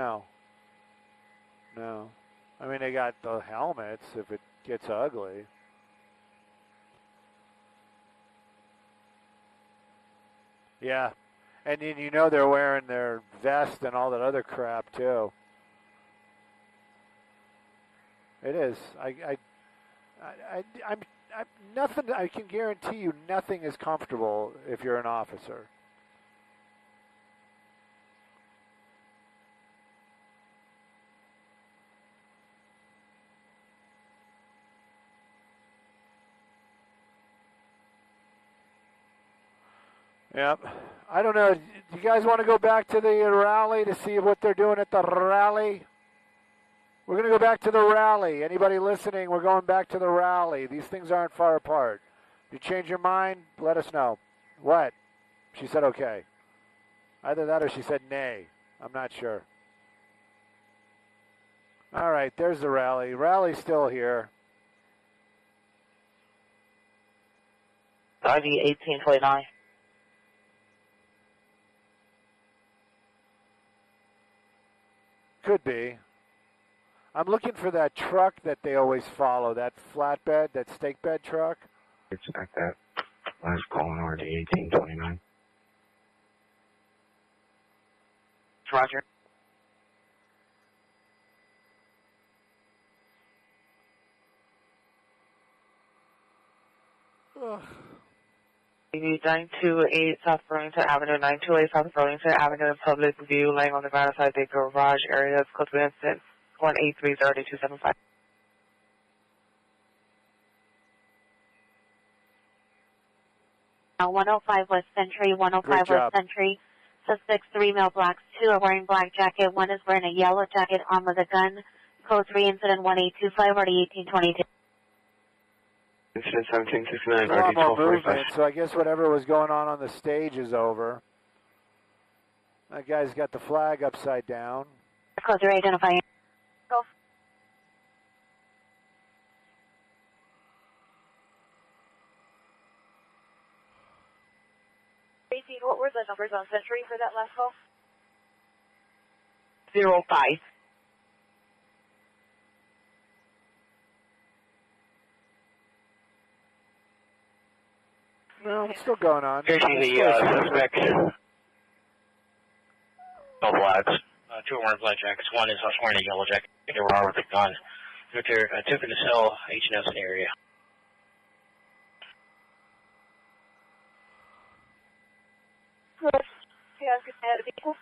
No. No. I mean, they got the helmets if it gets ugly. Yeah. And then you know they're wearing their vest and all that other crap, too. It is. I'm nothing. I can guarantee you, nothing is comfortable if you're an officer. Yep. I don't know. Do you guys want to go back to the rally to see what they're doing at the rally? We're going to go back to the rally. Anybody listening, we're going back to the rally. These things aren't far apart. If you change your mind, let us know. What? She said okay. Either that or she said nay. I'm not sure. All right, there's the rally. Rally's still here. IV 1829. Could be. I'm looking for that truck that they always follow, that flatbed, that stake bed truck. Expect that. Last call on RD 1829. Roger. Ugh. 928 South Burlington Avenue, 928 South Burlington Avenue, public view, laying on the ground outside the garage area of code incident 1830275. Now 105 West Century, 105 West Century. Suspects 3 male blacks, 2 are wearing black jacket, 1 is wearing a yellow jacket, armed with a gun. Code 3 incident 1825, RD 1822. Incident 1769, A lot RD more 1245. movement, so I guess whatever was going on the stage is over. That guy's got the flag upside down. Code 3 identifying. Go. What were the numbers on Century for that last call? 05. No, it's still going on. Facing the suspect. No blacks. 2 are wearing black jackets. 1 is wearing a yellow jacket. They were armed with a gun. They're attempting to sell H&S in the area. Yeah, I'm just ahead of people.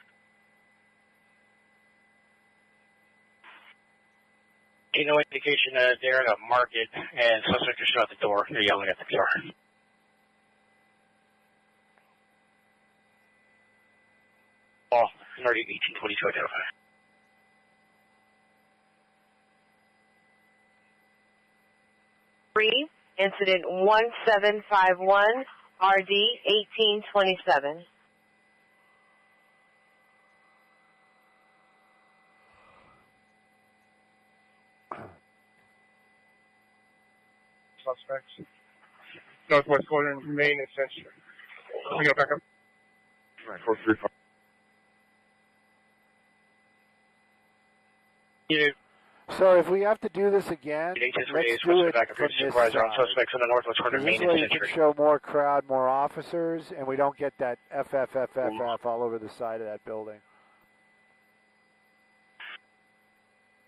No indication that they're in a market and suspects are still at the door. They're yelling at the door. Oh, already 1822 identified. Three, incident 1751, RD 1827. Suspects. Northwest corner, Main and Century. We go back up. All right, 435. So if we have to do this again, let's do it from this side. Suspects in the northwest corner, This Main way and you can Century. show more crowd, more officers, and we don't get that FFFFF all over the side of that building.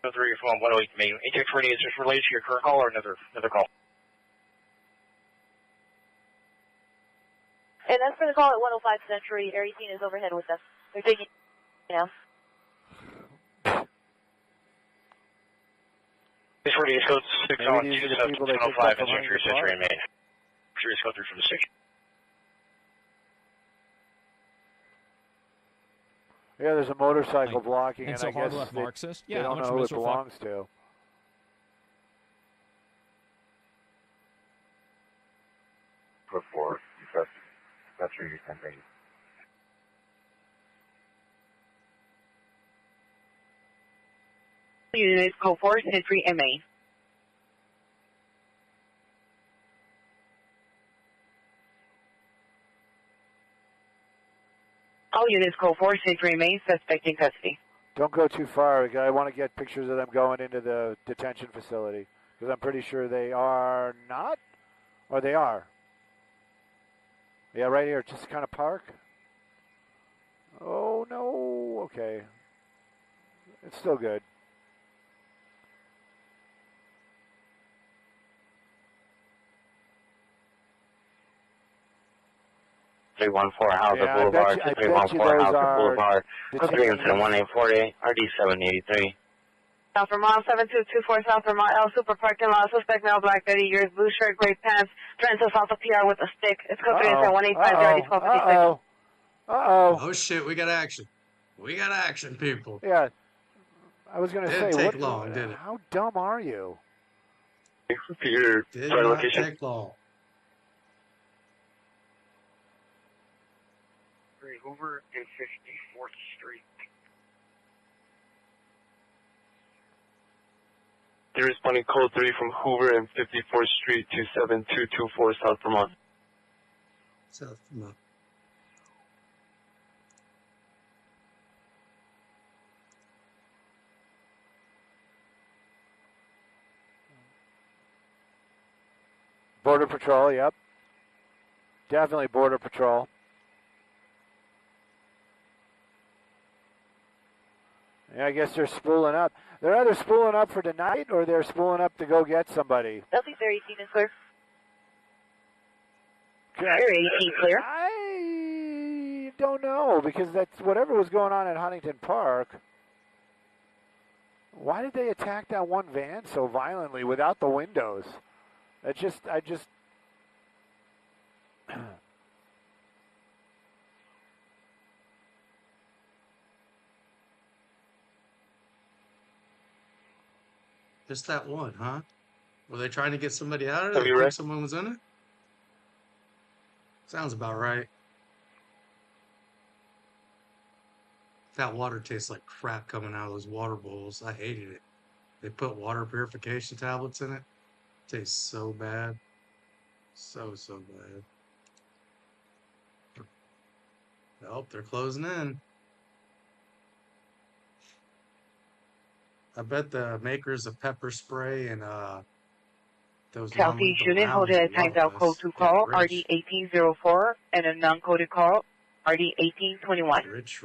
3 from 108 Main. ATX ready. Is this related to your current call or another call? And that's for the call at 105 Century. Area 18 is overhead with us. They're taking, This ready is code 60127 in Century and Main. Sure, is code 3 from the station. Yeah, there's a motorcycle blocking, and so I hard guess left Marxist. they Yeah, don't know who it belongs to. Code 4, that's where you're sending. Unit code 4, Century and Main. All units code 4, Century and Main, suspect in custody. Don't go too far. I want to get pictures of them going into the detention facility because I'm pretty sure they are not, or they are. Yeah, right here, just kind of park. Oh no, okay. It's still good. 314 Hauser Yeah, Boulevard, I bet you 314 those Hauser are Boulevard, detainees. 1840, RD783. South Vermont, 7224 South Vermont, L Super Parking Lot, suspect male, black, 30 years, blue shirt, gray pants, trying to assault the PR with a stick. It's code 3 and 1850 1256. Oh shit, we got action. We got action, people. Yeah, I was going to say, Didn't take long, did it? How dumb are you? Peter, Did sorry, not location. take long. Hoover and 54th Street. They're responding code 3 from Hoover and 54th Street to 7224 South Vermont. South Vermont. Border Patrol, yep. Definitely Border Patrol. Yeah, I guess they're spooling up. They're either spooling up for tonight or they're spooling up to go get somebody. Delta 18 is clear. Area 18 clear. I don't know because that's whatever was going on at Huntington Park. Why did they attack that one van so violently without the windows? I just Just that one, huh? Were they trying to get somebody out of it? Have you Think read? someone was in it? Sounds about right. That water tastes like crap coming out of those water bowls. I hated it. They put water purification tablets in it. Tastes so bad. So bad. Nope, they're closing in. I bet the makers of pepper spray and those Southeast non-lethal unit, hold rounds it at love times out code this. 2 Getting call, rich. RD1804, and a non-coded call, RD1821. Rich.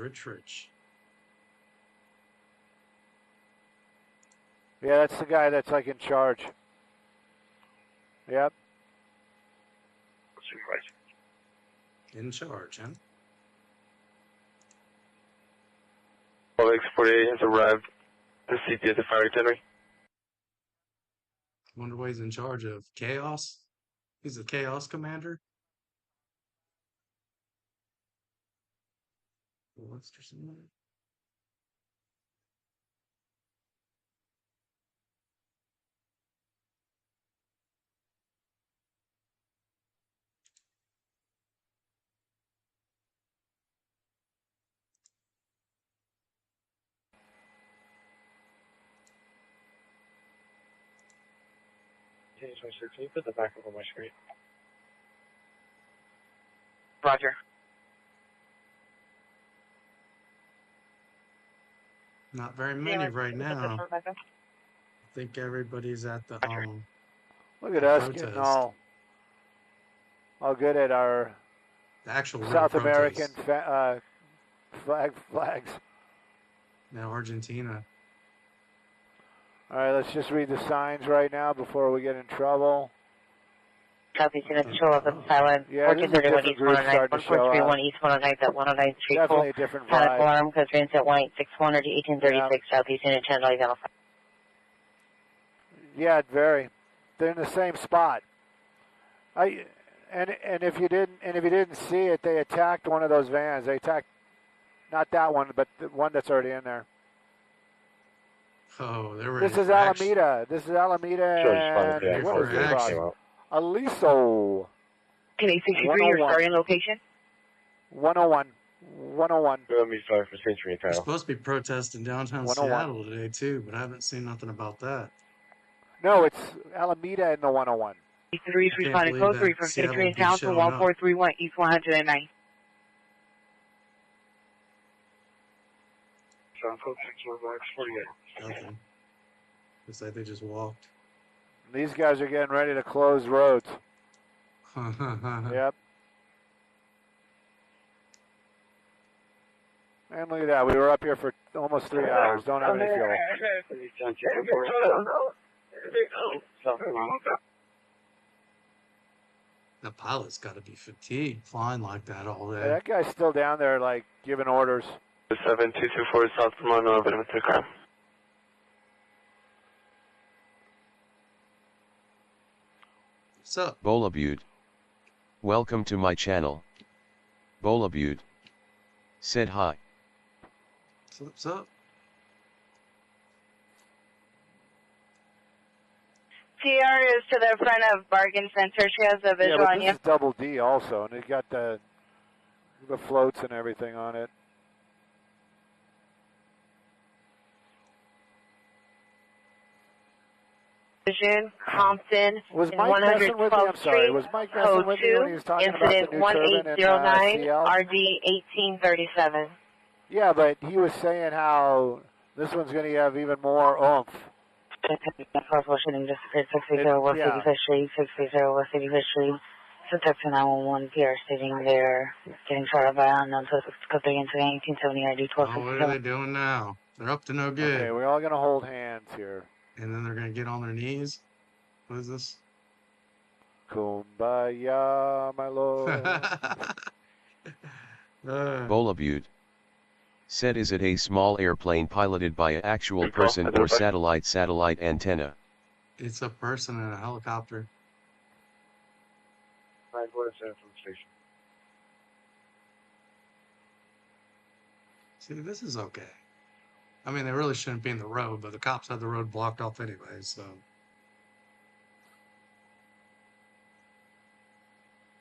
yeah, that's the guy that's like in charge. Yep. Supervisor. In charge, huh? X48 has arrived. The CP at the fire artillery. Wonder what he's in charge of. Chaos? He's the chaos commander? What's there somewhere? Can you put the back up on my screen? Roger. Not very many right now. I think everybody's at the Look at us protest. getting all good at our The actual real South protest. American flags. Now Argentina. All right, let's just read the signs right now before we get in trouble. Southeast unit, show up at silent, Yeah, this is 1431 different East groups 109, starting to show 1431 up. East 109 at 109 Street. Definitely a different Panic vibe. alarm, because Vince at 1861 or 1836, Southeast unit, 10 identified. Yeah, very. They're in the same spot. And if you didn't see it, they attacked one of those vans. They attacked not that one, but the one that's already in there. Oh, they were. This is Alameda. This is Alameda and what was it called? Aliso. Can 863 your starting location? 101. 101. Let me start for Century We're Town. supposed to be protesting downtown 101. Seattle today too, but I haven't seen nothing about that. No, it's Alameda in the 101. 83 is I can't responding believe code 3 that from Seattle Century in would be town to showing up. 1431 East 109. south, code 61 blocks 48. Nothing. Looks like they just walked. These guys are getting ready to close roads. Yep. And look at that. We were up here for almost 3 hours. Don't have any fuel. The pilot's got to be fatigued flying like that all day. Yeah, that guy's still down there, like, giving orders. 7224 South Vermont, open with the crime. What's up? Bolabud. Welcome to my channel. Bolabud. Said hi. What's up? TR is to the front of Bargain Center. She has a visual but on this you. is double D also, and it got the floats and everything on it. Vision, Compton, Was in Mike messing with me? I'm 112th sorry. Street, Was Mike messing code with me when 2, he was talking about the incident new turbine and 1809, CL? RD 1837. Yeah, but he was saying how this one's going to have even more oomph. Possible shooting just occurred 630 West 85th Street, 630 West 85th Street. Syntax 911 PR stating they're getting shot by unknown suspects. Code 3 incident 1870 ID Oh, what are they doing now? They're up to no good. Okay, we're all going to hold hands here. And then they're going to get on their knees? What is this? Kumbaya, my lord. Bolabud. Said is it a small airplane piloted by an actual person or satellite antenna? It's a person in a helicopter. Right, what is that from the station? See, this is okay. I mean, they really shouldn't be in the road, but the cops had the road blocked off anyway, so.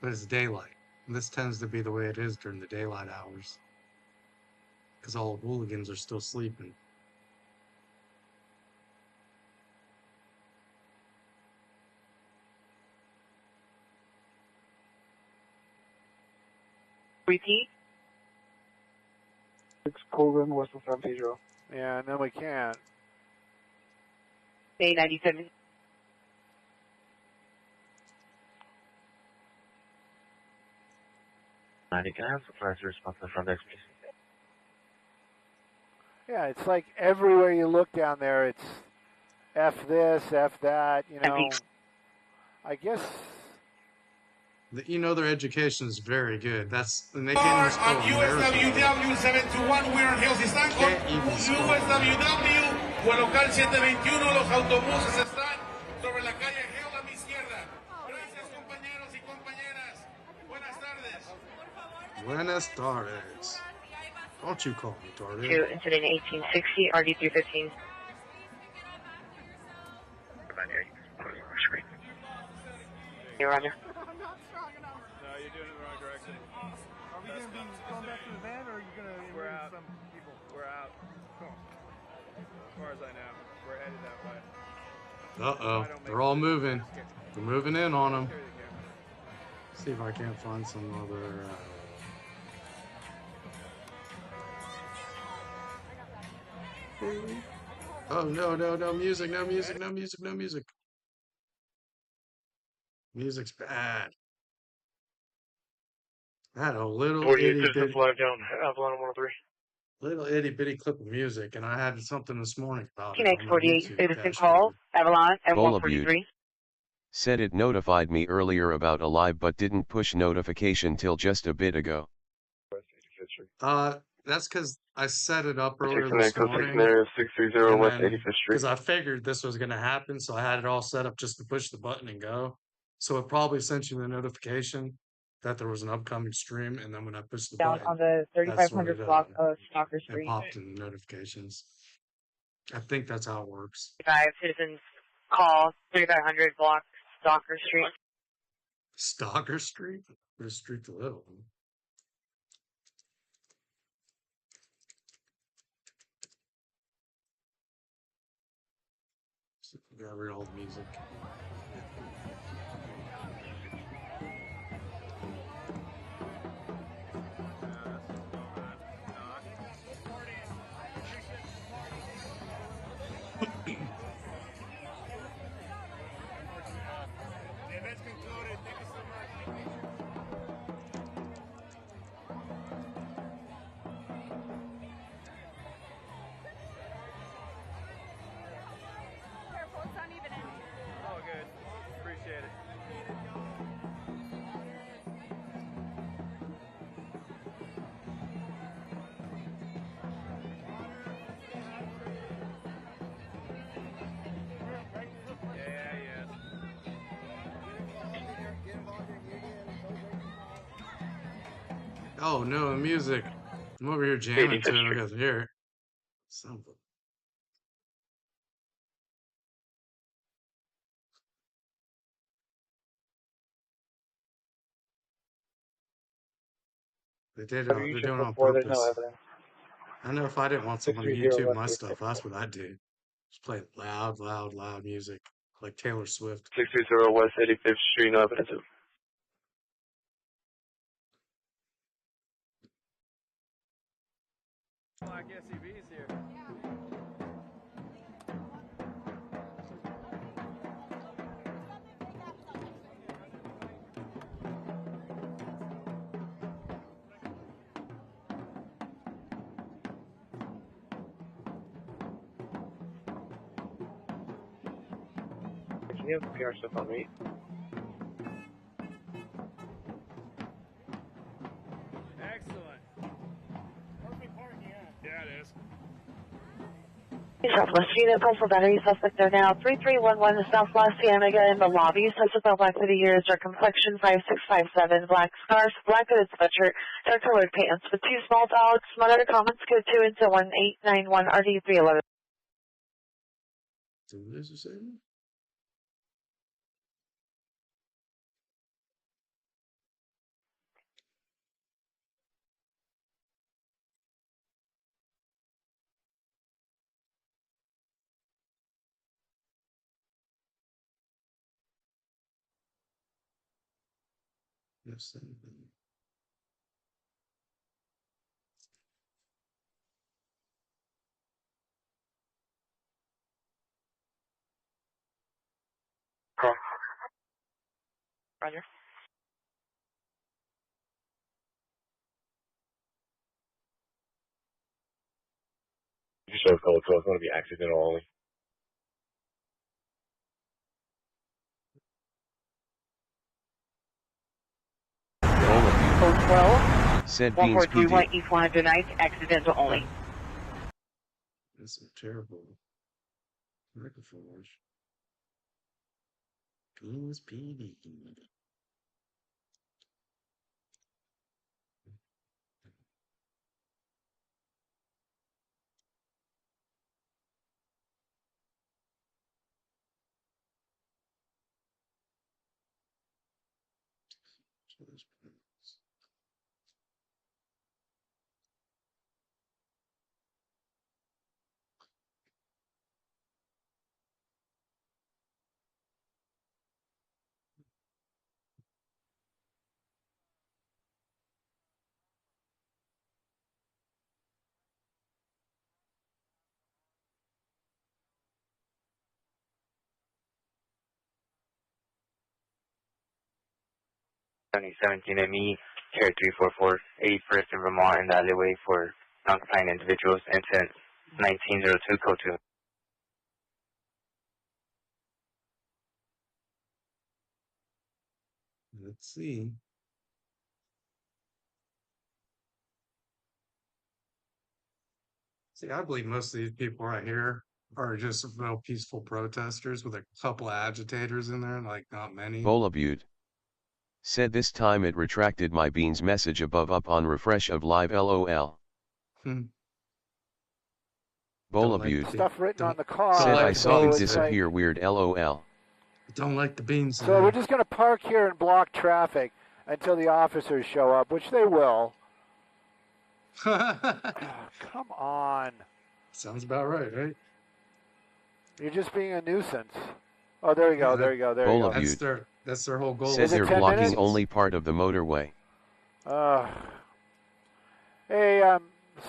But it's daylight. And this tends to be the way it is during the daylight hours. Because all the hooligans are still sleeping. Repeat. 6 Colvin, west of San Pedro. Yeah, and then we can't. A97. Can I have some fire service response to the front desk, please? Yeah, it's like everywhere you look down there, it's F this, F that, you know. I guess. You know, their education is very good. That's, and they can't even spell USWW 721, we're on Hills. Están con USWW o el local 721, los autobuses están sobre la calle Hill a mi izquierda. Gracias, compañeros y compañeras. Buenas tardes. Buenas tardes. Don't you call me retarded. To incident 1860, RD 315. Here, Roger. No, you're doing it the wrong direction. Are we going to be going back to the van, or are you going to move some people? We're out. Cool. As far as I know, we're headed that way. Uh-oh. They're all moving. They're moving in on them. See if I can't find some other... Oh, no music, no music, no music, no music. Music's bad. I had a little itty bitty, down Avalon 103. little itty bitty clip of music, and I had something this morning about it. Phoenix 48, citizen call, Avalon at 143. Said it notified me earlier about a live but didn't push notification till just a bit ago. That's because I set it up earlier this morning. 630 West 85th Street. Because I figured this was going to happen, so I had it all set up just to push the button and go. So it probably sent you the notification that there was an upcoming stream, and then when I pushed the Down button, on the 3500 block of Stalker Street. it popped in the notifications. I think that's how it works. 5 citizens call 3500 block Stalker Street. Stalker Street? What a street to live on. Got rid of all the music. Event's concluded. Thank you so much. Careful, it's uneven in here. Oh, good. Appreciate it. Oh no, music. I'm over here jamming to it. I guys hear it. Something. They did. They're doing it on There's no purpose. evidence. I know if I didn't want someone to 630 YouTube West my 86. stuff, that's what I'd do. Just play loud, loud, loud music like Taylor Swift. 630 West 85th Street, no evidence. Black SUVs here. Can you have PR stuff on me? Excellent. Perfect parking, yeah, it is. Southwest Unit, call for battery suspect there now. 3311 South La Cienega in the lobby. Suspect on black for the years, dark complexion, 5657, black scarf, black hooded sweatshirt, dark colored pants with two small dogs. Monitor comments code 2 into 1891 RD 311. So what is it saying? Yes. Roger. You show code, so it's going to be accidental only. Code 12. Said Beans PD. 1431 East 109, accidental only. That's a terrible microphones. Beans PD. ME, Care 3448, first in Vermont in the alleyway for non-compliant individuals, incident 1902, code 2. Let's see. See, I believe most of these people right here are just real peaceful protesters with a couple of agitators in there, like not many. Bolabute. Said this time it retracted my Beans message above up on refresh of live LOL. Bolabute. Stuff written on the car. Said I saw it it's disappear like, weird LOL. Don't like the Beans. So we're just going to park here and block traffic until the officers show up, which they will. Oh, come on. Sounds about right? You're just being a nuisance. Oh, there you go, there you go, there you go. That's their whole goal. Said they're blocking only part of the motorway. Hey,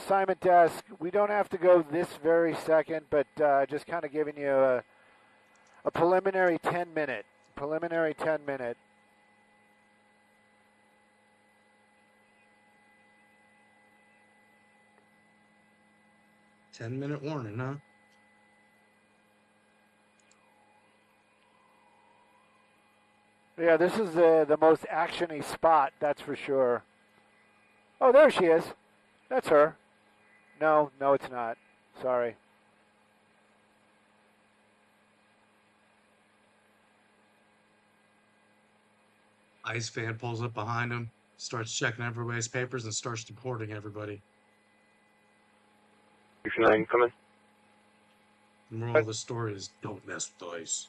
Simon Desk, we don't have to go this very second, but just kind of giving you a preliminary 10-minute. Preliminary 10-minute. Ten-minute warning, huh? Yeah, this is the most action-y spot, that's for sure. Oh, there she is. That's her. No, it's not. Sorry. ICE van pulls up behind him, starts checking everybody's papers, and starts deporting everybody. 69 coming. The moral of the story is don't mess with ICE.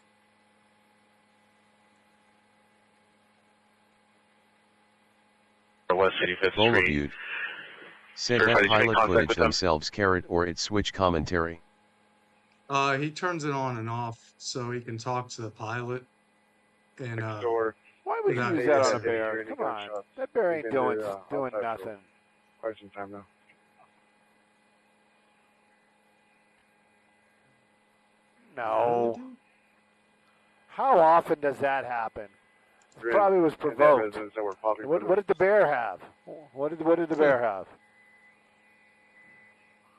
West 85th Bola Street. viewed. Said that pilot footage themselves carrot or it switch commentary. He turns it on and off so he can talk to the pilot. And why would you use that on a bear? Come on, that bear ain't doing nothing. Quite some time now. No. How often does that happen? It probably was provoked. What did the bear have? What did the bear have?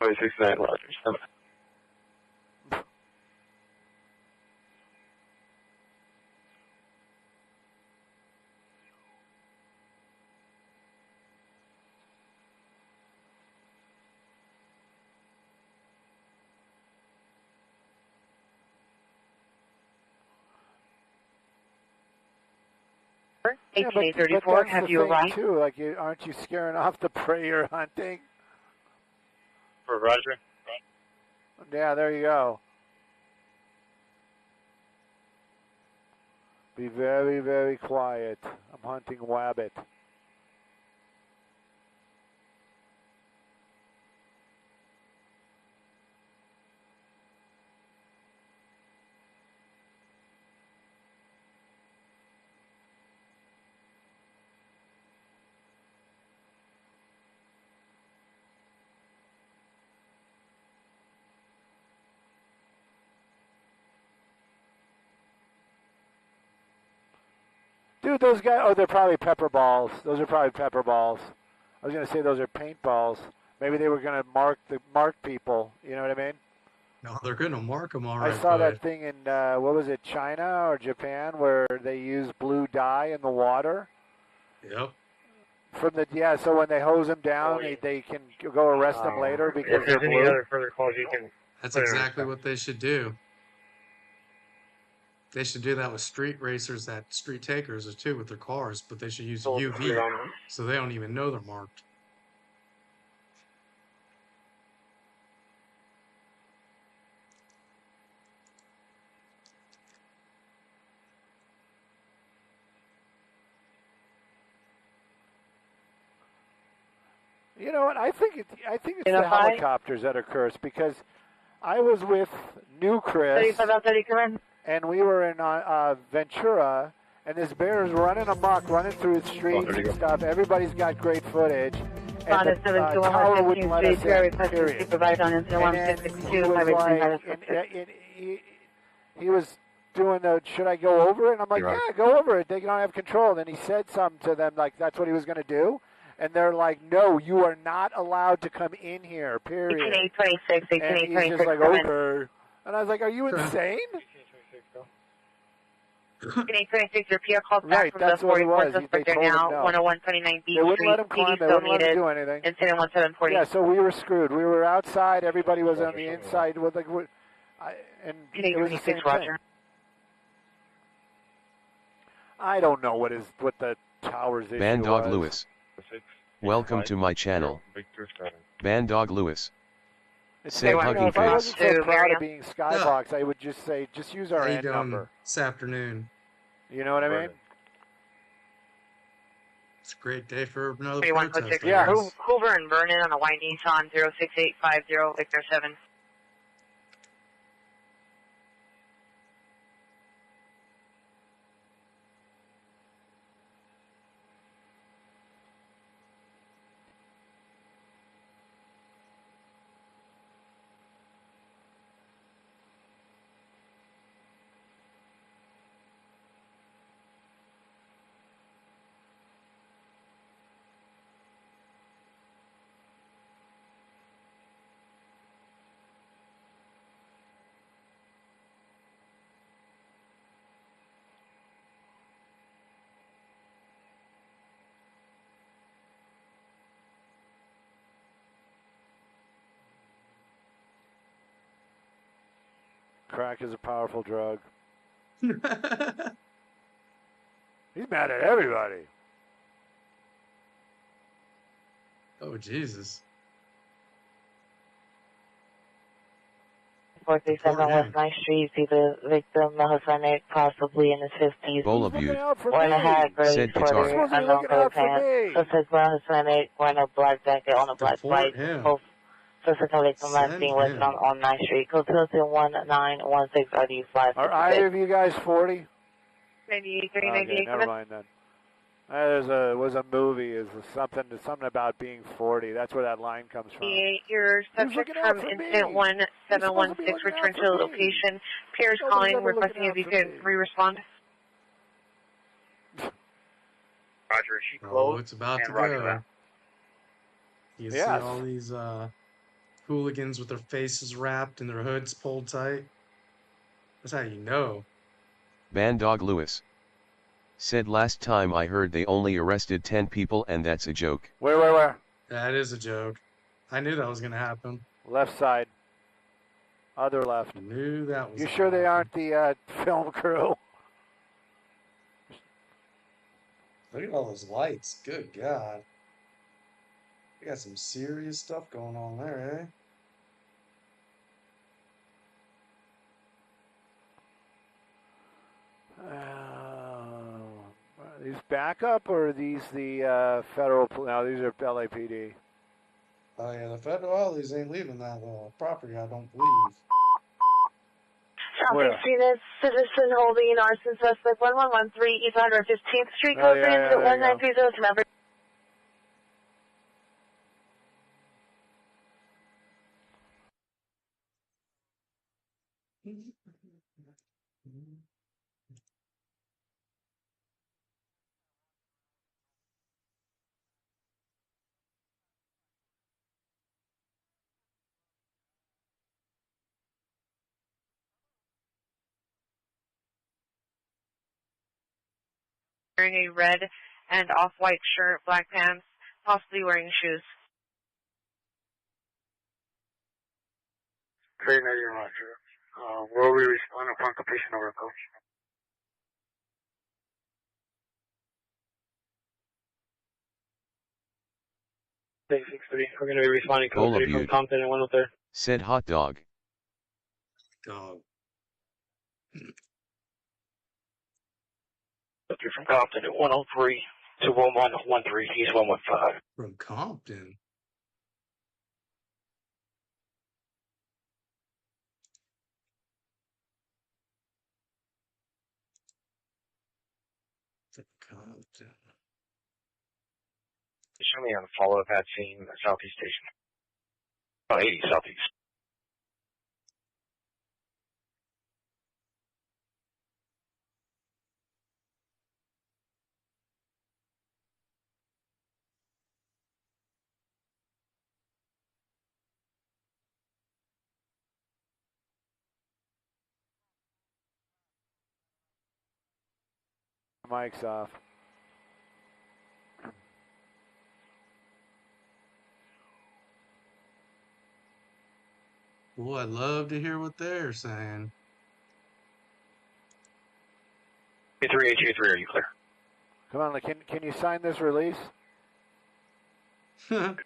69 Rogers. Yeah, but have you arrived? Too. Like, aren't you scaring off the prey you're hunting? For Roger. Yeah, there you go. Be very, very quiet. I'm hunting wabbit. Dude, those guys, oh, they're probably pepper balls. Those are probably pepper balls. I was going to say those are paintballs. Maybe they were going to mark people. You know what I mean? No, they're going to mark them all right. I saw that thing in, what was it, China or Japan, where they use blue dye in the water. Yep. So when they hose them down, they can go arrest them later because if there's they're any blue. other further calls, you can. That's exactly what they should do. They should do that with street racers, that street takers too, with their cars, but they should use UV so they don't even know they're marked. You know what? I think it's the helicopters that are cursed because I was with New Chris. And we were in Ventura, and this bear is running amok, running through the streets and stuff. Everybody's got great footage. And the tower wouldn't let us in, period. And then he was doing the, should I go over it? And I'm like, yeah, go over it. They don't have control. Then he said something to them, like that's what he was going to do. And they're like, no, you are not allowed to come in here, period. 1826, 1826. And he's just like, okay. And I was like, are you insane? 1826, your PR called back from the 44th suspect. They're now 10129 B Street. They wouldn't let him climb. They wouldn't let him do anything. Incident 1740. Yeah, so we were screwed. We were outside. Everybody was on the inside. With like, and it was the same thing. I don't know what the tower's issue Bandog was. Lewis. Welcome to my channel. Bandog Lewis. Say hugging if I face. wasn't so proud of being Skybox, I would just say, just use our end number. This afternoon. You know what I mean? It's a great day for another 31.6. Yeah. Hoover and Vernon on the white Nissan 06850 Victor 7. Crack is a powerful drug. He's mad at everybody. Oh, Jesus. 437 West 9th Street. See the victim, Hispanic, possibly in his 50s. Bola Butte. Wearing a hat, gray Said sweater, guitar. unknown color pants. Suspect brown Hispanic, wearing a black jacket on a black bike. Both suspect from last seen west on 9th Street. Code 21916 RD5. Are either of you guys 40? 93, Okay, 98. never mind then. Was a movie. Is something about being 40. That's where that line comes from. Your subject from incident 1716 return to the location. Pierre's calling, requesting if you could re-respond. Roger, she closed. Oh, it's about to Roger go. that. You see all these hooligans with their faces wrapped and their hoods pulled tight. That's how you know. Bandog Lewis. Said last time I heard they only arrested 10 people and that's a joke. Where? That is a joke. I knew that was going to happen. Left side. Other left. I knew that was. You sure they aren't the film crew? Look at all those lights. Good God. We got some serious stuff going on there, eh? Are these backup or are these the federal? No, these are LAPD. Oh yeah, the federales ain't leaving that property, I don't believe. Southeast Phoenix, citizen holding arson suspect 1113 East 115th Street, code 3 incident 1930 to number. Wearing a red and off-white shirt, black pants, possibly wearing shoes. Clear negative, Roger. Will we respond upon completion of our call? We're going to be responding code Bola 3 from Butte. Compton and 103. Said hot dog. Dog. From Compton at 103 to 1113, East 115. From Compton? From Compton. Show me on the follow-up at scene, Southeast Station. Oh, 80 Southeast. Mic's off. Boy, I'd love to hear what they're saying. 3823, are you clear? Come on, can you sign this release? Roger.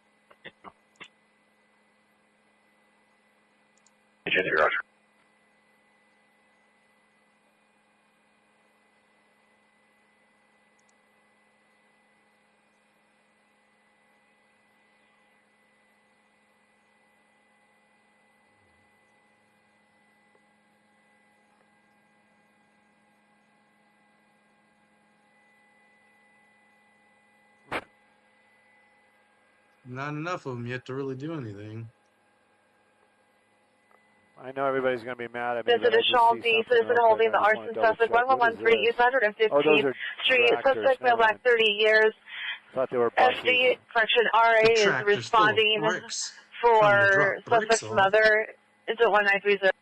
Not enough of them yet to really do anything. I know everybody's going to be mad at me. Visit a Shalty, citizen holding the arson suspect 1113 East 115th Street. Suspect male black 30 years. Thought they were buses. SD, correction, RA is responding for suspect's mother. It's at 1930.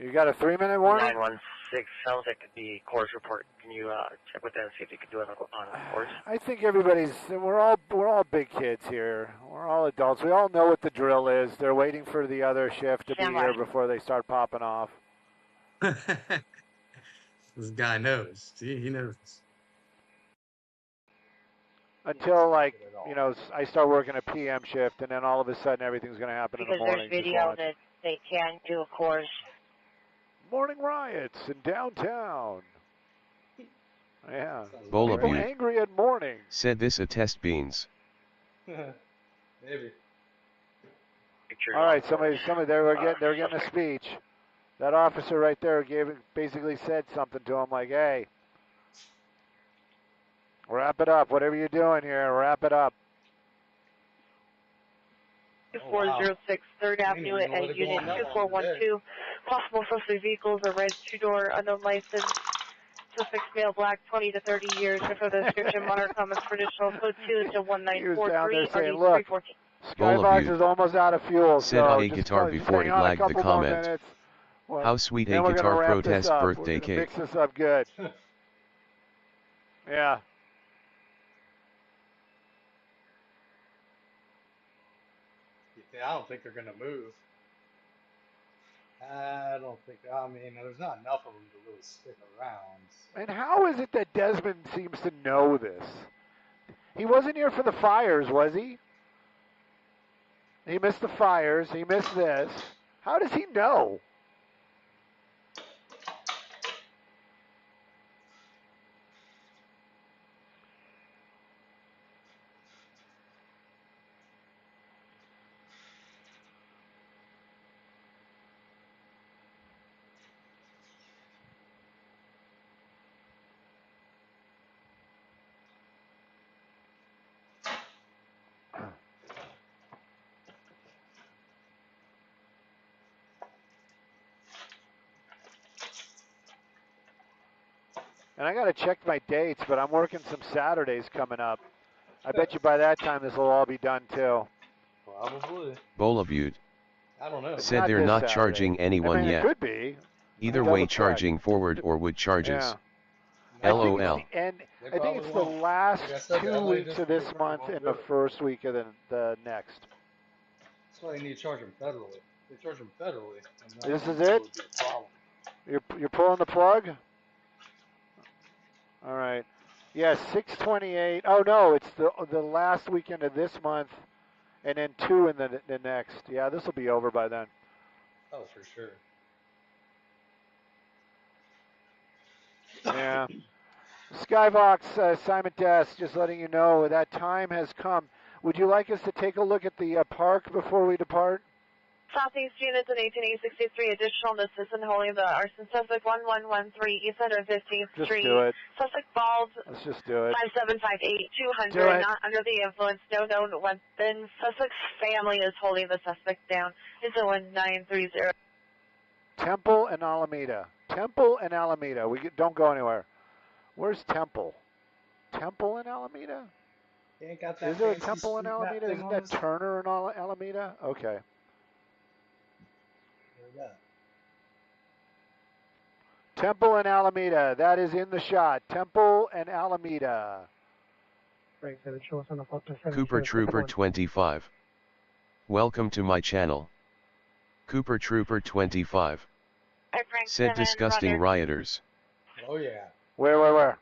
You got a 3-minute warning? 916 sounds like the course report. Can you check with them and see if you can do it on course? I think we're all big kids here. We're all adults. We all know what the drill is. They're waiting for the other shift to be here before they start popping off. This guy knows. He knows. Until, like, you know, I start working a PM shift, and then all of a sudden everything's going to happen in the morning. Because there's video that they can do a course. Morning riots in downtown. Yeah. Bola People Butte. angry at morning. Said this a test beans. Maybe. All right, somebody, they're getting a speech. That officer right there basically said something to him like, "Hey, wrap it up. Whatever you're doing here, wrap it up." 2406 3rd Avenue at Unit 2412. Possible suspect vehicles are red, 2-door, unknown license. Suspect male, black, 20 to 30 years. For the description, monitor comments for additional code 2 to 1943. Saying, "Look, Skybox is almost out of fuel." Said so a guitar before it lagged the comment. Well, how sweet a guitar protest birthday cake. Mix this up good. Yeah. I don't think they're going to move. I mean, there's not enough of them to really stick around. And how is it that Desmond seems to know this? He wasn't here for the fires, was he? He missed the fires. He missed this. How does he know? And I got to check my dates, but I'm working some Saturdays coming up. I bet you by that time this will all be done too. Probably. Bola Butte. I don't know. Said they're not charging anyone yet. It could be. Either way, charging forward or would charges. Yeah. LOL. And I think it's the last 2 weeks of this month and the first week of the next. That's why they need to charge them federally. They charge them federally. This is it? You're pulling the plug? All right. Yeah, 6/28. Oh no, it's the last weekend of this month, and then 2 in the next. Yeah, this will be over by then. Oh, for sure. Yeah. Skybox, Simon Dest, just letting you know that time has come. Would you like us to take a look at the park before we depart? Southeast units in 18863, additional assistant holding the arson suspect 1113 East 115th Just Street. do it. Suspect balls. Let's just do it. 5758 Do 200, it. not under the influence, no known weapon. Suspect's family is holding the suspect down. It's a 1930. Temple and Alameda. Temple and Alameda. Don't go anywhere. Where's Temple? Temple and Alameda? Ain't got that Is there a fancy Temple in street map Alameda? thing Isn't on that this? Turner in Alameda? Okay. Temple and Alameda. That is in the shot. Temple and Alameda. Cooper Trooper 25. Welcome to my channel. Cooper Trooper 25. Said disgusting rioters. Oh yeah. Where?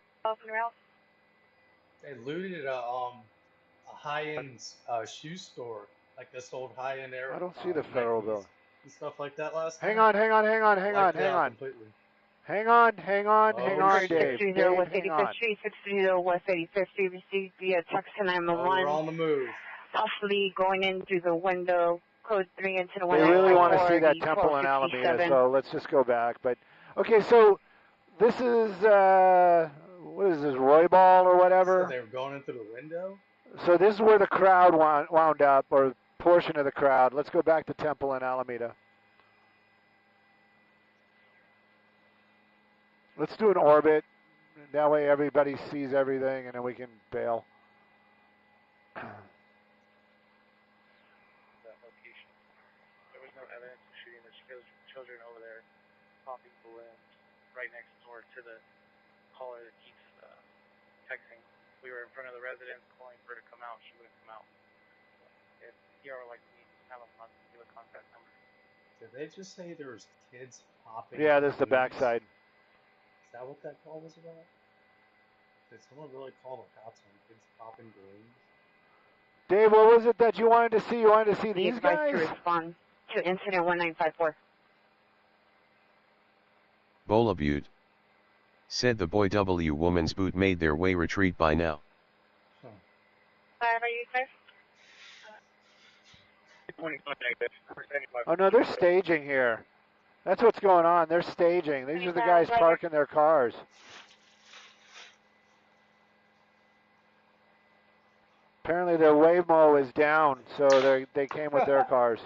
They looted a high-end shoe store, like this old high-end area. I don't see the federal bill. And stuff like that last Hang time. on. Hang on, Dave. 630 West 85th Street, 630 West 85th Street, received via text to 911. We're on the move. Possibly going in through the window, code 3 into the They window. really want to see that Temple in Alameda, so let's just go back. But okay, so this is what is this, Roybal or whatever? So they were going in through the window? So this is where the crowd wound up, or portion of the crowd. Let's go back to Temple in Alameda. Let's do an orbit. That way everybody sees everything, and then we can bail. That location. There was no evidence of shooting the children over there. right next door to the caller that keeps texting. We were in front of the residence calling for her to come out. She wouldn't come out. If PR would like me to have a give a contact number. Did they just say there was kids popping? Yeah, this is the backside. Is that what that call was about? Did someone really call the cops on kids popping balloons? Dave, what was it that you wanted to see? You wanted to see these guys? To respond to incident 1954. Bola Butte. Said the boy W woman's boot made their way retreat by now. Are you clear? Oh no, they're staging here. That's what's going on. They're staging. These are the guys parking their cars. Apparently their Waymo is down, so they came with their cars.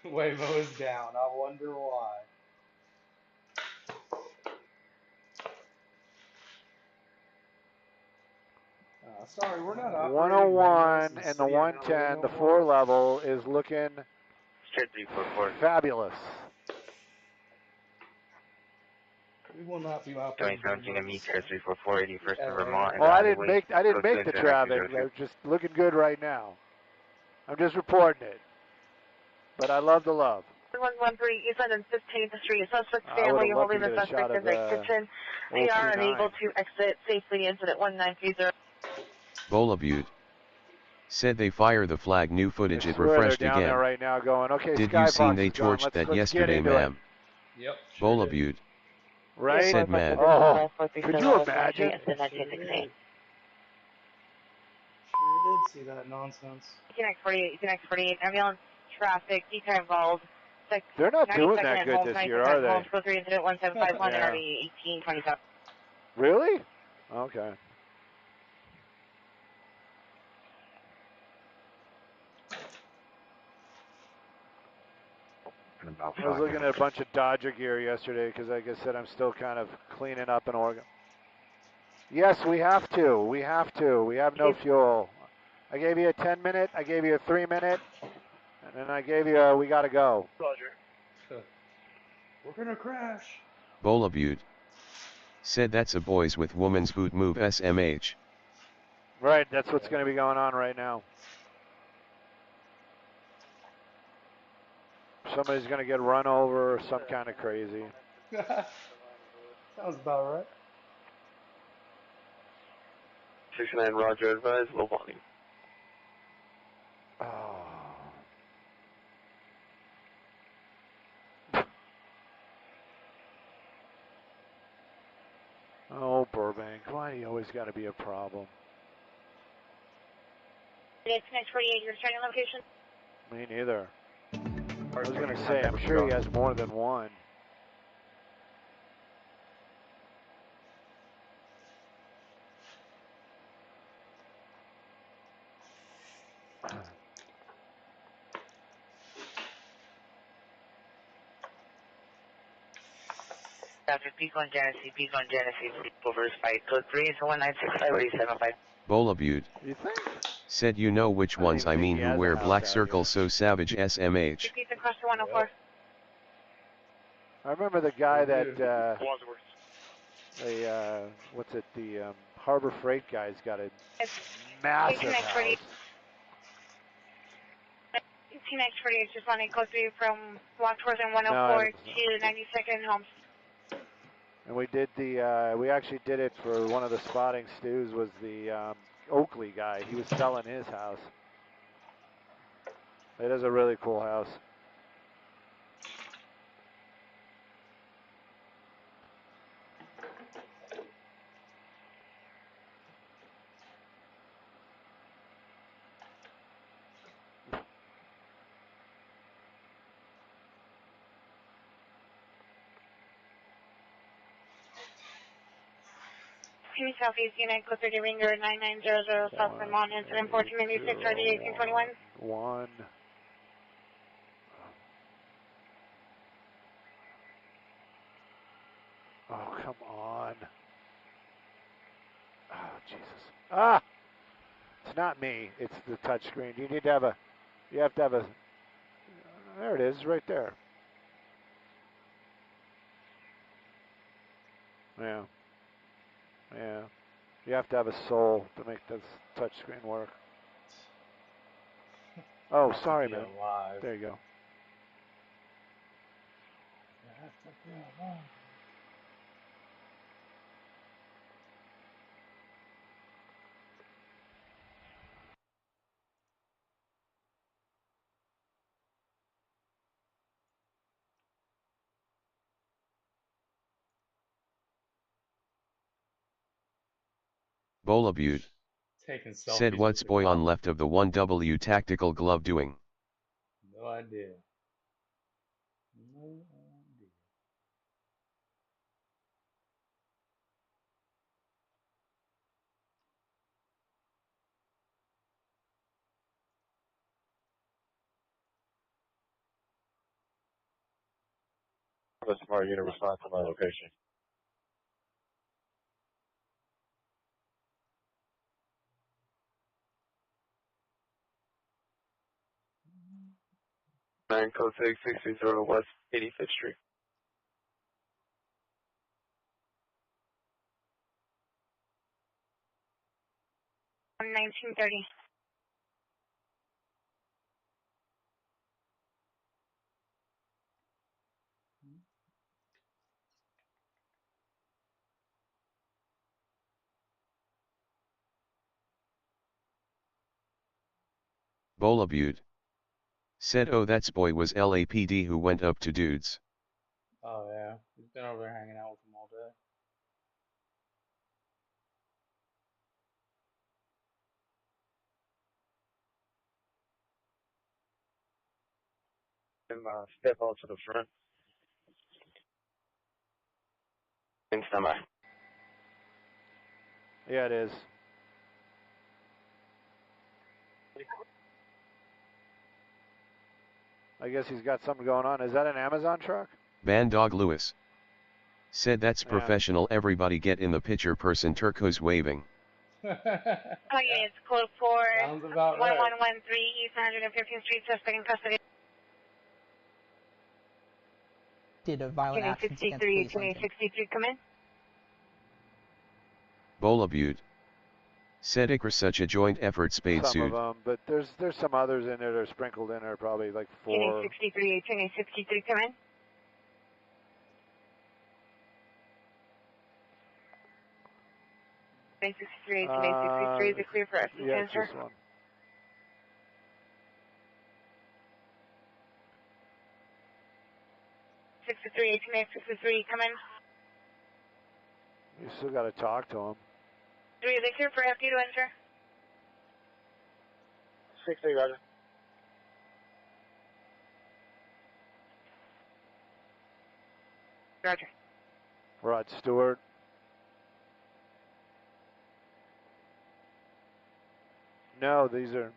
Waymo is down. I wonder why. Sorry, we're not 101 and the 110, the floor level is looking fabulous. We will not be operating. 2017 ME, Care 344, 81st in Vermont. Oh, I didn't make the traffic. It's just looking good right now. I'm just reporting it. But I love the love. 113 East London 15th Street. Suspect family holding the suspect in the kitchen. They are unable to exit safely. Incident 1930. Bola Butte. Said they fire the flag. New footage. It refreshed down again. There right now going, okay, did you see they torched that yesterday, ma'am? Yep. Bola Butte. Right? Said man. Oh, could you imagine? Sure did see that nonsense. Connect 48, ambulance, traffic, decal involved. They're not doing that good this year, are they? Go 3 incident 1751 and RV 1827. Really? Okay. I was looking at a bunch of Dodger gear yesterday because, like I said, I'm still kind of cleaning up in Oregon. Yes, we have to. We have to. We have no fuel. I gave you a 10-minute. I gave you a 3-minute. And then I gave you a, we got to go. Roger. We're going to crash. Bola Butte. Said that's a boys with woman's boot move SMH. Right, that's what's going to be going on right now. Somebody's going to get run over or some kind of crazy. Sounds about right. 69 Roger, advise, low volume. Oh, Burbank, why do you always got to be a problem? It's next 48, your starting location? Me neither. I was going to say, I'm sure he has more than one. Traffic, peak on Genesee, over spike, code 3 is 1965 Bola Butte. You think? Said you know which ones I mean who wear black circles so savage SMH. Repeat across to 104. I remember the guy that, what's it, the Harbor Freight guy's got a massive house. Next 48, just running code 3 from Block Tours and 104 to 92nd Homes. And we did the, we actually did it for one of the spotting stews was the Oakley guy. He was selling his house. It is a really cool house. Southeast United, code 30 Ringer, 9900 South Vermont, incident 1496, RD 1821. 1. Oh, come on. Oh, Jesus. Ah! It's not me. It's the touch screen. You need to have a, you have to have a, there it is, right there. Yeah. Yeah. You have to have a soul to make this touch screen work. Oh, sorry, man. Alive. There you go. You have to be alive. Bolabute. Taking Said selfies what's with the boy on cop. left of the 1W tactical glove doing? No idea. No idea. The smart unit response to my location. Nine code 630 West 85th Street. I'm 1930. Bolabute. Said oh that's boy was LAPD who went up to dudes. Oh yeah, he's been over there hanging out with them all day. And step out to the front. In semi. Yeah, it is. I guess he's got something going on. Is that an Amazon truck? Bandog Lewis. Said that's Yeah. professional, everybody get in the picture, person turquoise waving. It's code 4, Sounds about right. 1113 East 115th Street, suspect in custody. Did a violent actions against 63, police on 63, come in. Bolabute. Said Icar such a joint effort spade Some suit. of them, but there's some others in there that are sprinkled in there, probably like 4. 63, 63, come in. Is it clear for us to Yeah, it's answer? just one. Come in. You still got to talk to him. 3, is it clear for FD to enter? 6-3, Roger. Roger. Rod Stewart. No, these are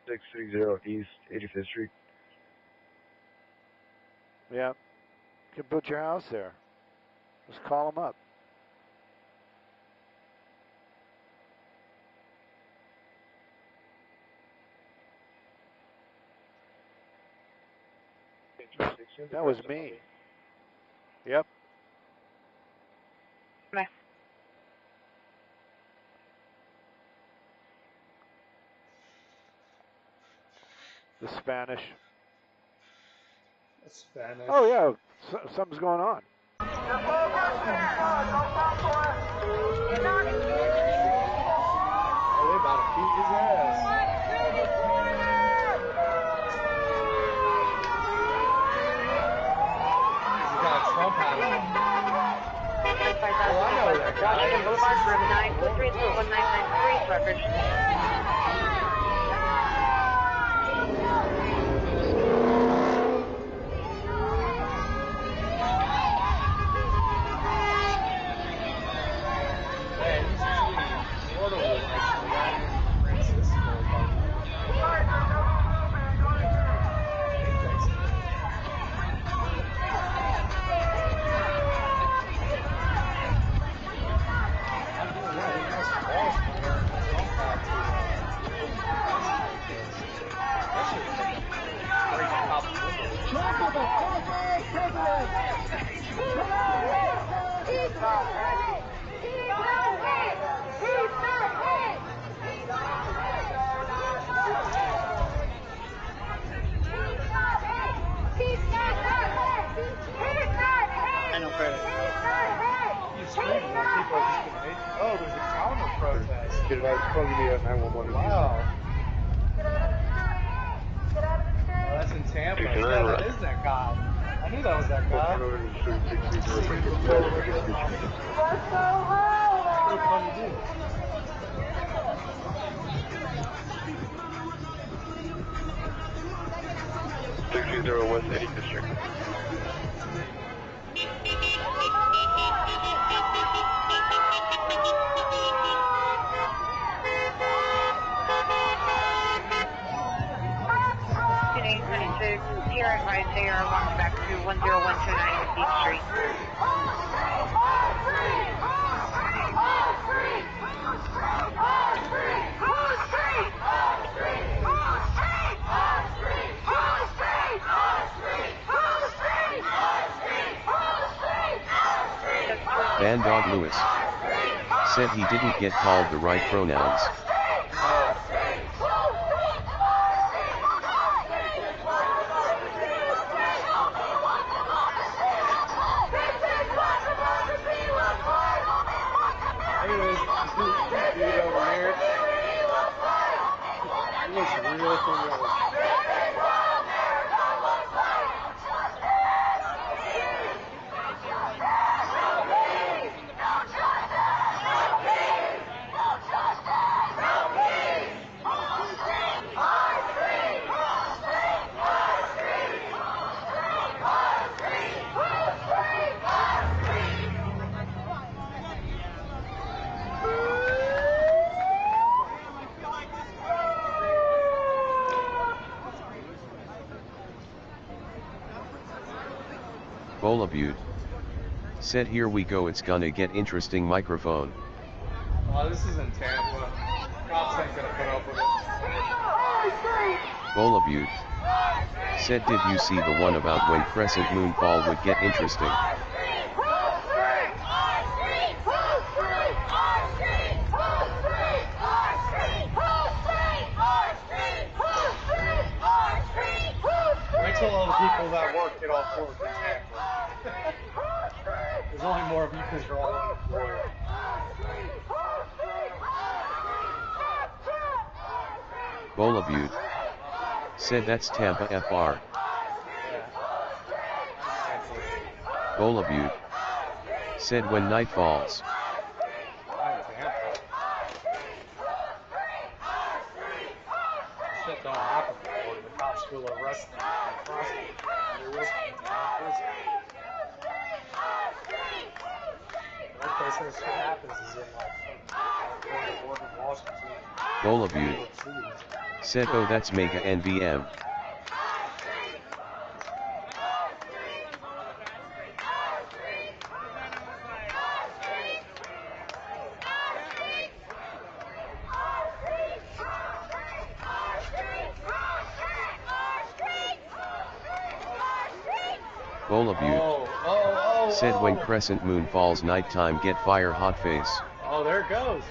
630 East 85th Street. Yeah. You can put your house there. Just call them up. That was me. Yep. Bye. The Spanish. Spanish. Oh yeah, something's going on. Oh, they about to beat his ass. He's got a Trump hat on. Oh, I know that guy. Washington Boulevard, room 943 to 1993, leverage. Man, he's usually Florida will actually not in Francisco. Get it out. Call me at 911. Wow. Oh, that's in Tampa. Yeah, that is that guy. I knew that was that guy. Turn over to 630. What a funny dude. 630 West 85th Street. Here advise they are walking back to 10129 East Street. Bandog Lewis said he didn't get called the right pronouns. Anyways, this dude over here, he looks real familiar. Butte said here we go, it's gonna get interesting microphone. Oh, this is in Tampa. Cops ain't gonna put up with it. Butte said did you see the one about when crescent moonfall would get interesting? Wait till all the people that work get off work in Tampa. There's only more of you because you're all unemployed. Butte said that's Tampa FR. Butte said when night falls. Shit don't happen before the cops will arrest them and prosecute them. There is prison. The only place that shit happens is in like Oregon, Washington. Butte said oh that's mega NVM. Butte said when crescent moon falls nighttime get fire hot face. Oh, there it goes.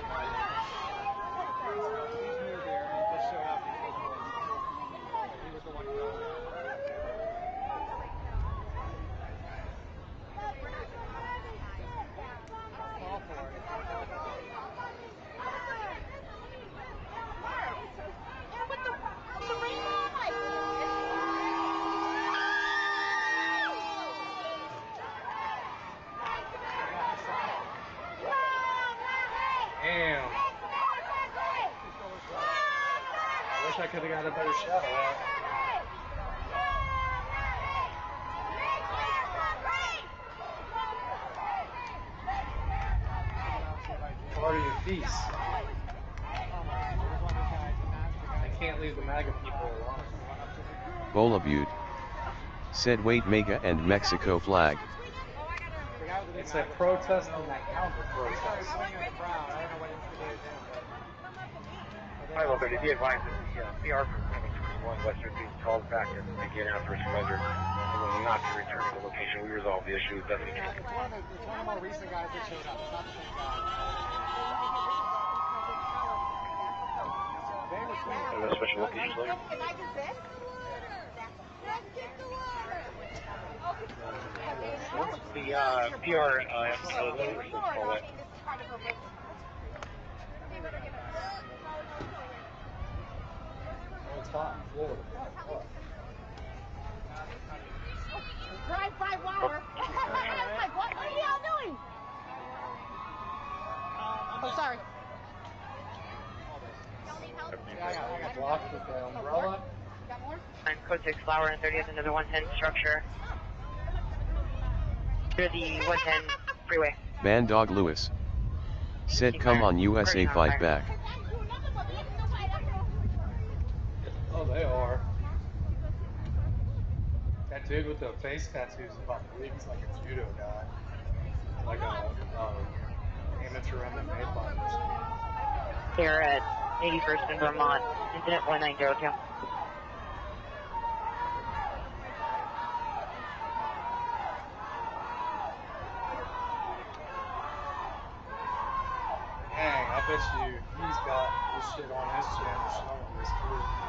Damn. Wish I could have got a better shot of that. Party of peace. I can't leave the MAGA people alone. Butte said wait mega and Mexico flag. It's a protest and a counter protest. 530, be advised that the PR from 21 Western being called back and again after a surrender. And when not to return to the location, we resolve the issue best we can. It's one of the more recent guys that showed up. It's not the same guy. Special location, please. The PR, call it. spot in Florida. What? Drive by water. I was like, what are y'all doing? Oh, sorry. I got blocked with the umbrella. Got more? I'm code 6 Flower and 30th, another 110 structure. Near the 110 freeway. Man Dog Lewis said come on USA fight back. Oh, they are. That dude with the face tattoos is about to leave. He's like a judo guy. Like a amateur MMA fighter. Here at 81st in Vermont, incident 1902. Dang, I bet you he's got this shit on his channel showing this too.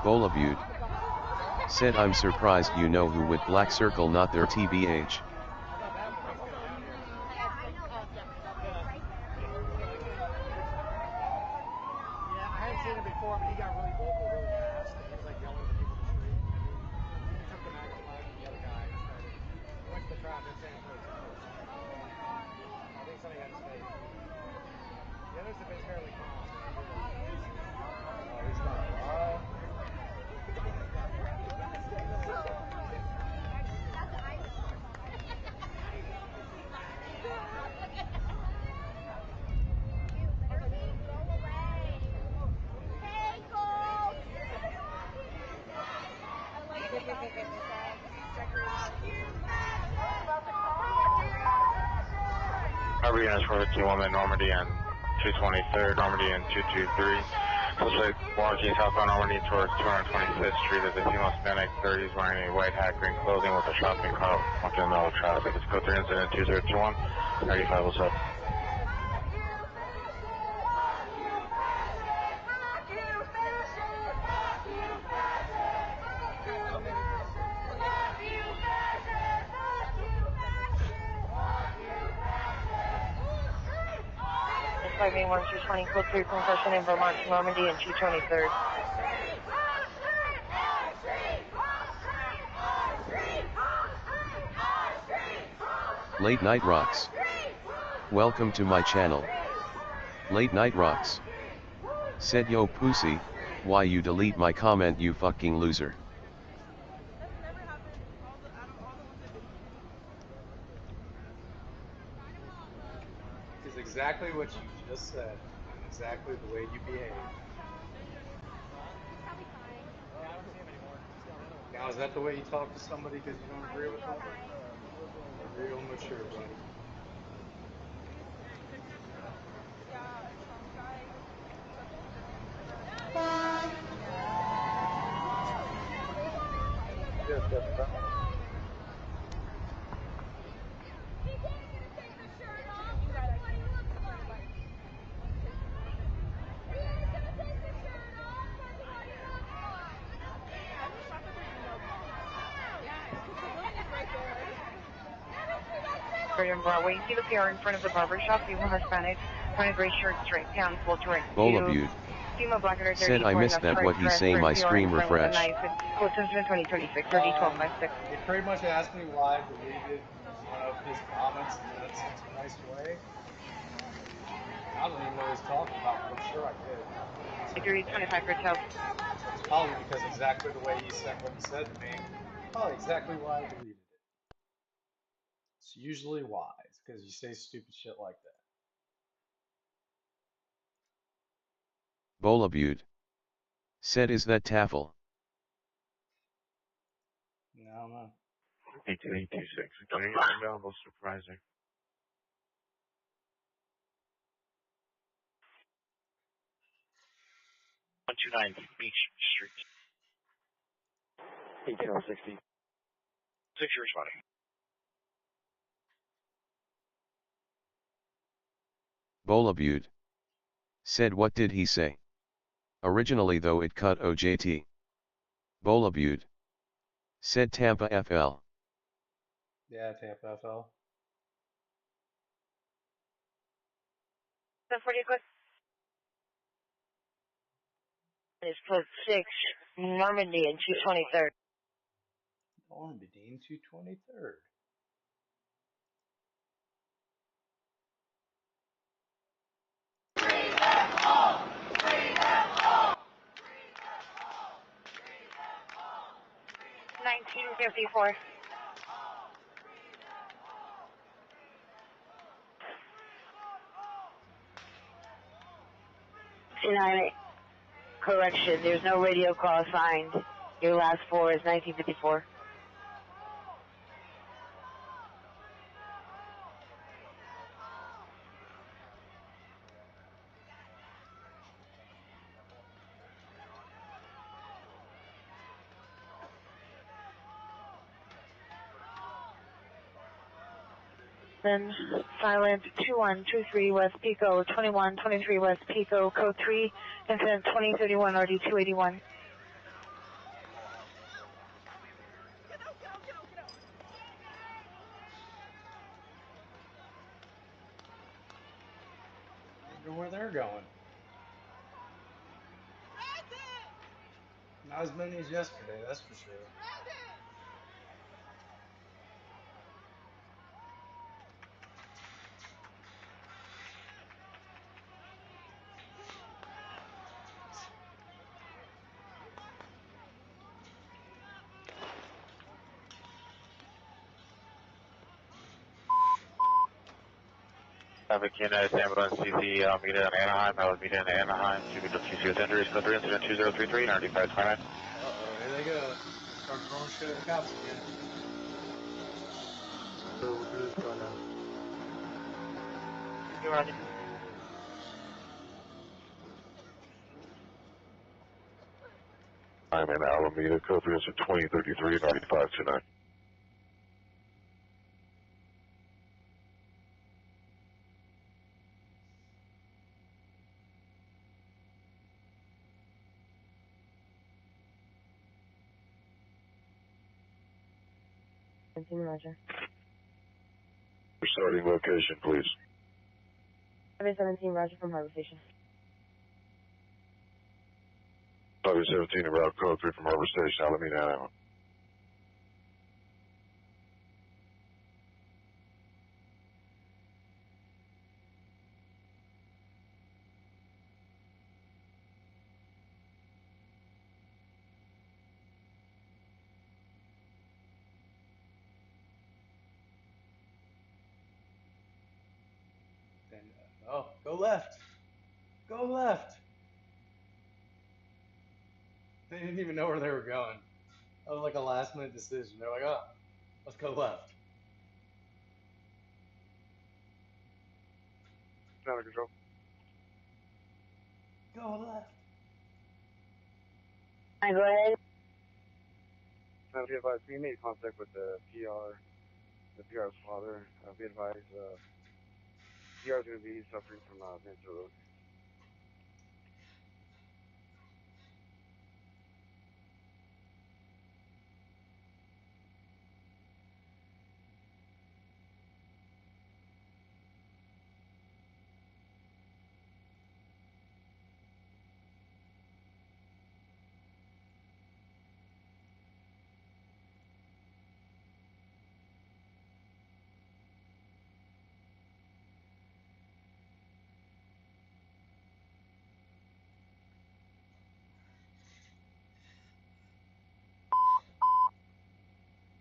Bolabute said I'm surprised you know who with black circle not their TBH. Harvey units for 221 at Normandy and 223rd, Normandy and 223. Suspect walking southbound Normandy towards 225th Street is a female Hispanic 30s wearing a white hat, green clothing with a shopping cart walking in the middle of traffic. It's code 3 incident 2021, 9507. Flight main 1220, code 3 from Crescent in Vermont to Normandy and 223rd. Late Night Rocks. Welcome to my channel. Late Night Rocks said yo pussy, why you delete my comment you fucking loser. Is exactly what you just said, and exactly the way you behave. Now, is that the way you talk to somebody because you don't agree with them? Real mature, buddy. Yes, yes, On Broadway, you see the PR in front of the barber shop, female Hispanic, wearing a gray shirt, straight pants, full direct Bolabute said I missed that what he's saying my screen refresh. He pretty much asked me why I deleted one of his comments in that such a nice way. I don't even know what he's talking about, but I'm sure I did. 25 for Tel. It's probably because exactly the way he said what he said to me. Probably exactly why I deleted it. It's usually why. It's because you say stupid shit like that. Bolabute said is that Taffel? No, no. 18826, available supervisor. .129 Beach Street. 1860. 6 you're responding. Bolabute said what did he say? Originally though it cut OJT. Bolabute said Tampa FL. Yeah, Tampa FL. 1040 quick. It's code 6, Normandy and 223rd. Normandy and 223rd. $19.54. Correction, there's no radio call assigned. Your last four is 1954. Then silent 2123 West Pico, 2123 West Pico, code 3, incident 2031 RD 281. Wonder where they're going. Not as many as yesterday, that's for sure. Traffic United Ambulance CC, meet in Anaheim. I would meet in Anaheim. 2 people serious injuries. Code 3 incident 2033, 9529. Uh-oh, here they go. Start throwing shit at the cops again. Who's gonna? You're on. I'm in Alameda. Code 3 incident 2033, 9529. Roger. Starting location, please. 17 Roger from Harbor Station. 17 en route, code 3 from Harbor Station, Alameda, Anaheim. Then, oh, go left. Go left. They didn't even know where they were going. That was like a last minute decision. They're like, oh, let's go left. Out of control. Go left. Go ahead. Be advised, we made contact with the PR's father. Be advised, PR's going to be suffering from mental illness.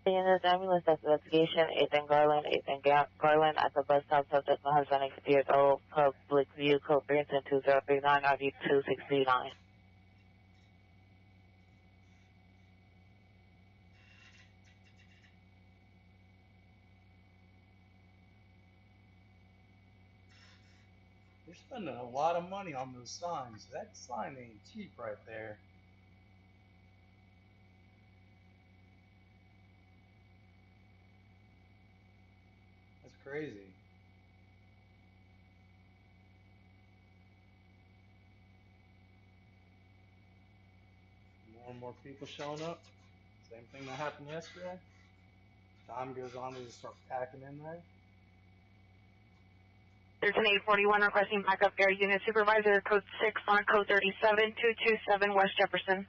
In this ambulance investigation, Ethan Garland at the bus stop subject has been experienced all public view code 3 incident 2039 RD 269. They're spending a lot of money on those signs. That sign ain't cheap right there. That's crazy. More and more people showing up. Same thing that happened yesterday. time goes on, they just start packing in there. There's an 841 requesting backup air unit supervisor, code 6 on code 37227 West Jefferson.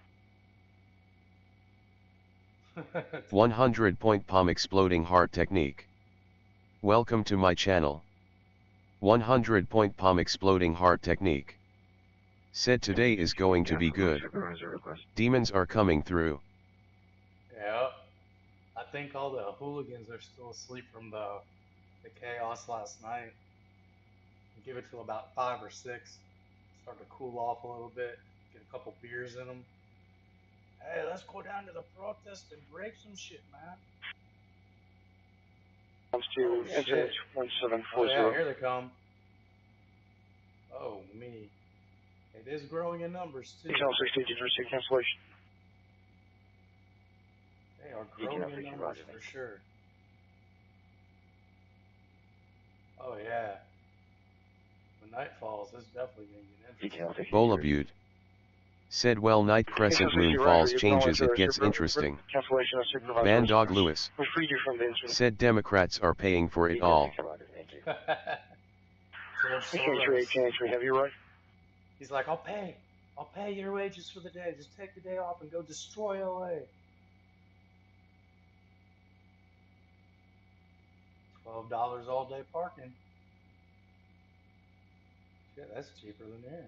100-point palm exploding heart technique. Welcome to my channel. 100-point palm exploding heart technique. Said today is going to be good. Demons are coming through. Yeah. I think all the hooligans are still asleep from the chaos last night. Give it till about 5 or 6. Start to cool off a little bit. Get a couple beers in them. Hey, let's go down to the protest and break some shit, man. Comes to entrance 1740. Oh, yeah, here they come. Oh, me. It is growing in numbers, too. Channel 16, did you receive cancellation? They are growing in numbers for sure. Oh, yeah. When night falls, it's definitely going to get interesting. Bola Butte. Said well night crescent moon falls changes it gets interesting. Van Dog Lewis. Said Democrats are paying for it all. Have you right? He's like, I'll pay your wages for the day. Just take the day off and go destroy LA. $12 all day parking. Shit, that's cheaper than here.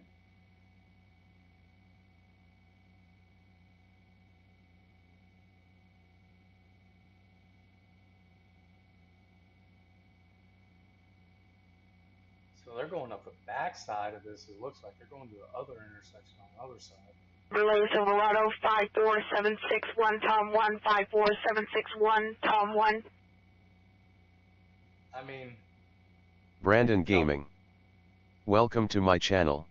So they're going up the back side of this. It looks like they're going to the other intersection on the other side. Relay Silverado 54761 Tom 1 54761 Tom 1. I mean, Brandon Gaming. Welcome to my channel.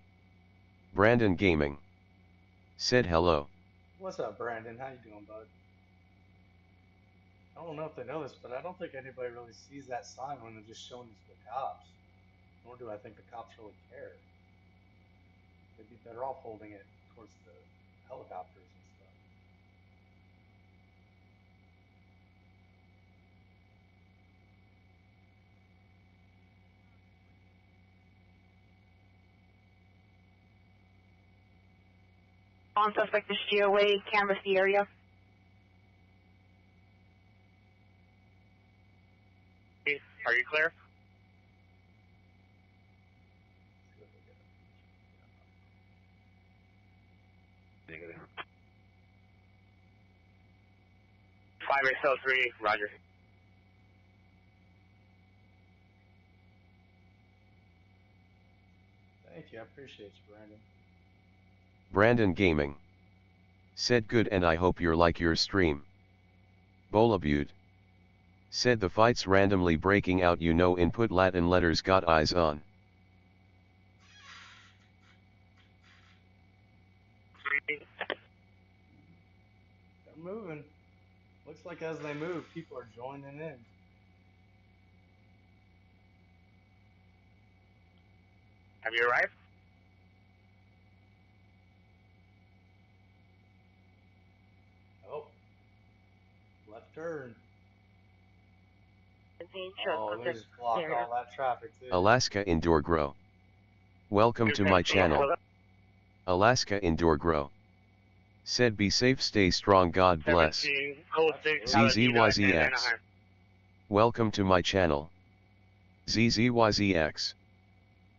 Brandon Gaming. Said hello. What's up, Brandon? How you doing, bud? I don't know if they know this, but I don't think anybody really sees that sign when they're just showing this to the cops. Nor do I think the cops really care. They'd be better off holding it towards the helicopters and stuff. On suspect is GOA, canvass the area. Are you clear? Negative. 5803, roger. Thank you, I appreciate you, Brandon. Brandon Gaming. Said good and I hope you're like your stream. Bola Butte. Said the fights randomly breaking out, you know, input Latin letters got eyes on. They're moving. Looks like as they move, people are joining in. Have you arrived? Oh. Left turn. Oh, they just blocked all that traffic too. Alaska Indoor Grow. Welcome to my channel. Alaska Indoor Grow. Said be safe, stay strong, God bless. ZZYZX. Welcome to my channel. ZZYZX.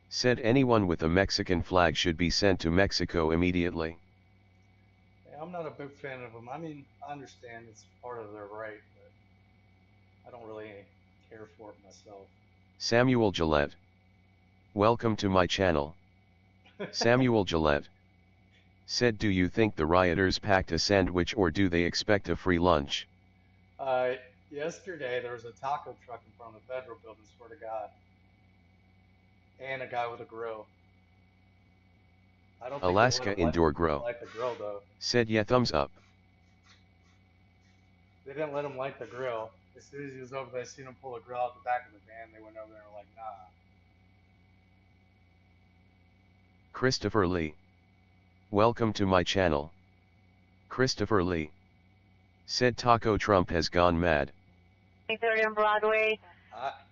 Said anyone with a Mexican flag should be sent to Mexico immediately. Yeah, I'm not a big fan of them. I mean, I understand it's part of their right, but I don't really care for it myself. Samuel Gillette. Welcome to my channel. Samuel Gillette. Said do you think the rioters packed a sandwich or do they expect a free lunch? Yesterday there was a taco truck in front of the federal building, swear to God. And a guy with a grill. I don't think Alaska Indoor Grow. Like the grill though. Said yeah, thumbs up. They didn't let him light the grill. As soon as he was over there, I seen him pull a grill out the back of the van. They went over there and were like, nah. Christopher Lee. Welcome to my channel. Christopher Lee. Said Taco Trump has gone mad. 30 on Broadway.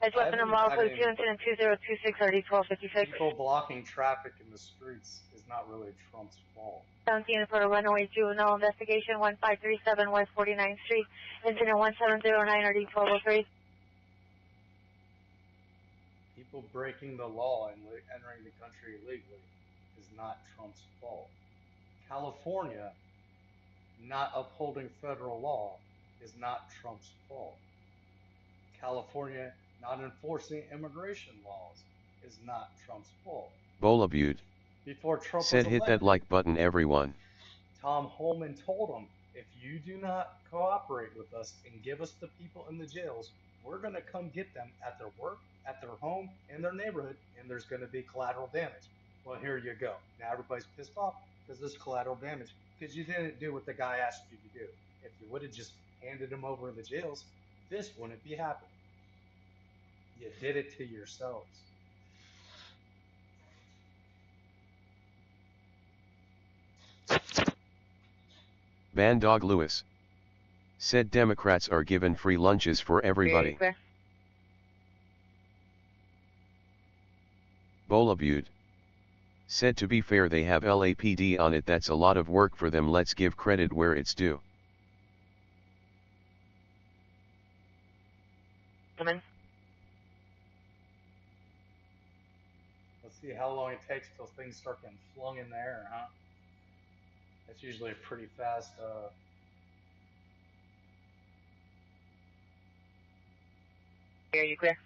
Edge weapon and model code 2 incident 2026 RD 1256. People blocking traffic in the streets is not really Trump's fault. 17 for a runaway juvenile investigation 1537 West 49th Street. Incident 1709 RD 1203. People breaking the law and entering the country illegally is not Trump's fault. California not upholding federal law is not Trump's fault. California not enforcing immigration laws is not Trump's fault. Bolabute. Before Trump said was hit elected, that like button everyone. Tom Holman told him, if you do not cooperate with us and give us the people in the jails, we're going to come get them at their work, at their home, in their neighborhood, and there's going to be collateral damage. Well, here you go. Now everybody's pissed off because there's collateral damage because you didn't do what the guy asked you to do. If you would have just handed him over in the jails, this wouldn't be happening. You did it to yourselves. Bandog Lewis said Democrats are given free lunches for everybody. Bolabute said to be fair they have LAPD on it, that's a lot of work for them, let's give credit where it's due. Come in. Let's see how long it takes till things start getting flung in the air, huh? That's usually a pretty fast, Are you clear?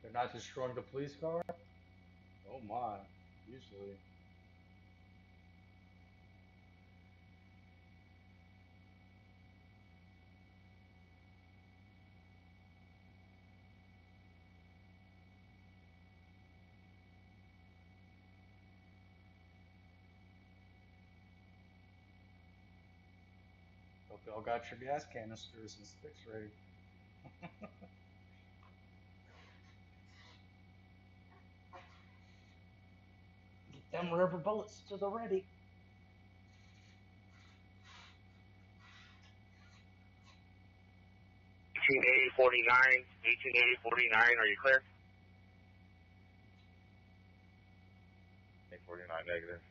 They're not destroying the police car? Oh my, usually. Hope y'all got your gas canisters and sticks ready. Get them rubber bullets to the ready. $1880.49, $1880.49, are you clear? 849 negative.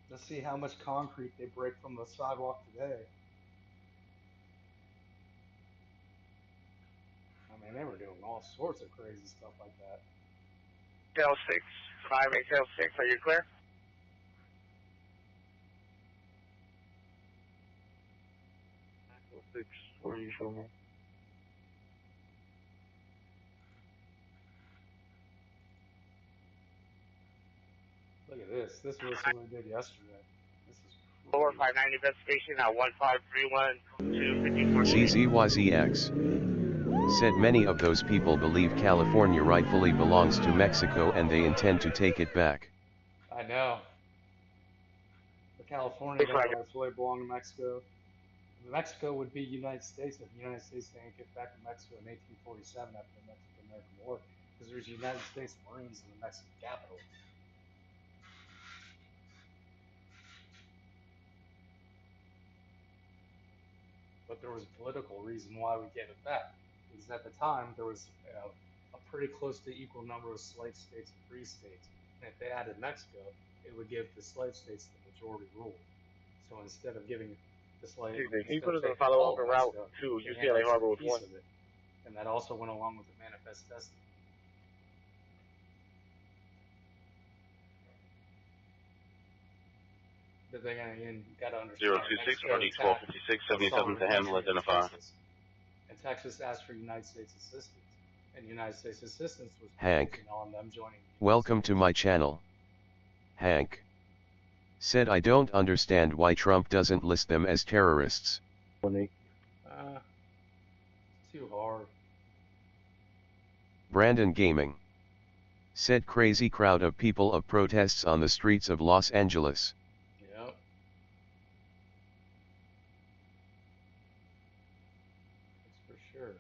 Let's see how much concrete they break from the sidewalk today. I mean, they were doing all sorts of crazy stuff like that. Tail 6, 58 tail 6, are you clear? Tail 6, where are you showing? Look at this. This was what we did yesterday. This is Lower 590 investigation at 1531254. CZYZX said many of those people believe California rightfully belongs to Mexico and they intend to take it back. I know. But California don't rightfully belong to Mexico. Mexico would be United States if the United States didn't get back to Mexico in 1847 after the Mexican-American War, because there's United States Marines in the Mexican capital. But there was a political reason why we gave it back. Because at the time, there was a pretty close to equal number of slave states and free states. And if they added Mexico, it would give the slave states the majority rule. So instead of giving the slave... Can you put us on follow-up route to UCLA Harbor with 1? And that also went along with the manifest destiny. But they got to understand. 026 RD 1256 77 to handle identify. And Texas asked for United States assistance, and United States assistance was Hank, on them joining. Welcome to my channel. Hank said I don't understand why Trump doesn't list them as terrorists. Too hard. Brandon Gaming said crazy crowd of people of protests on the streets of Los Angeles. Yep. That's for sure.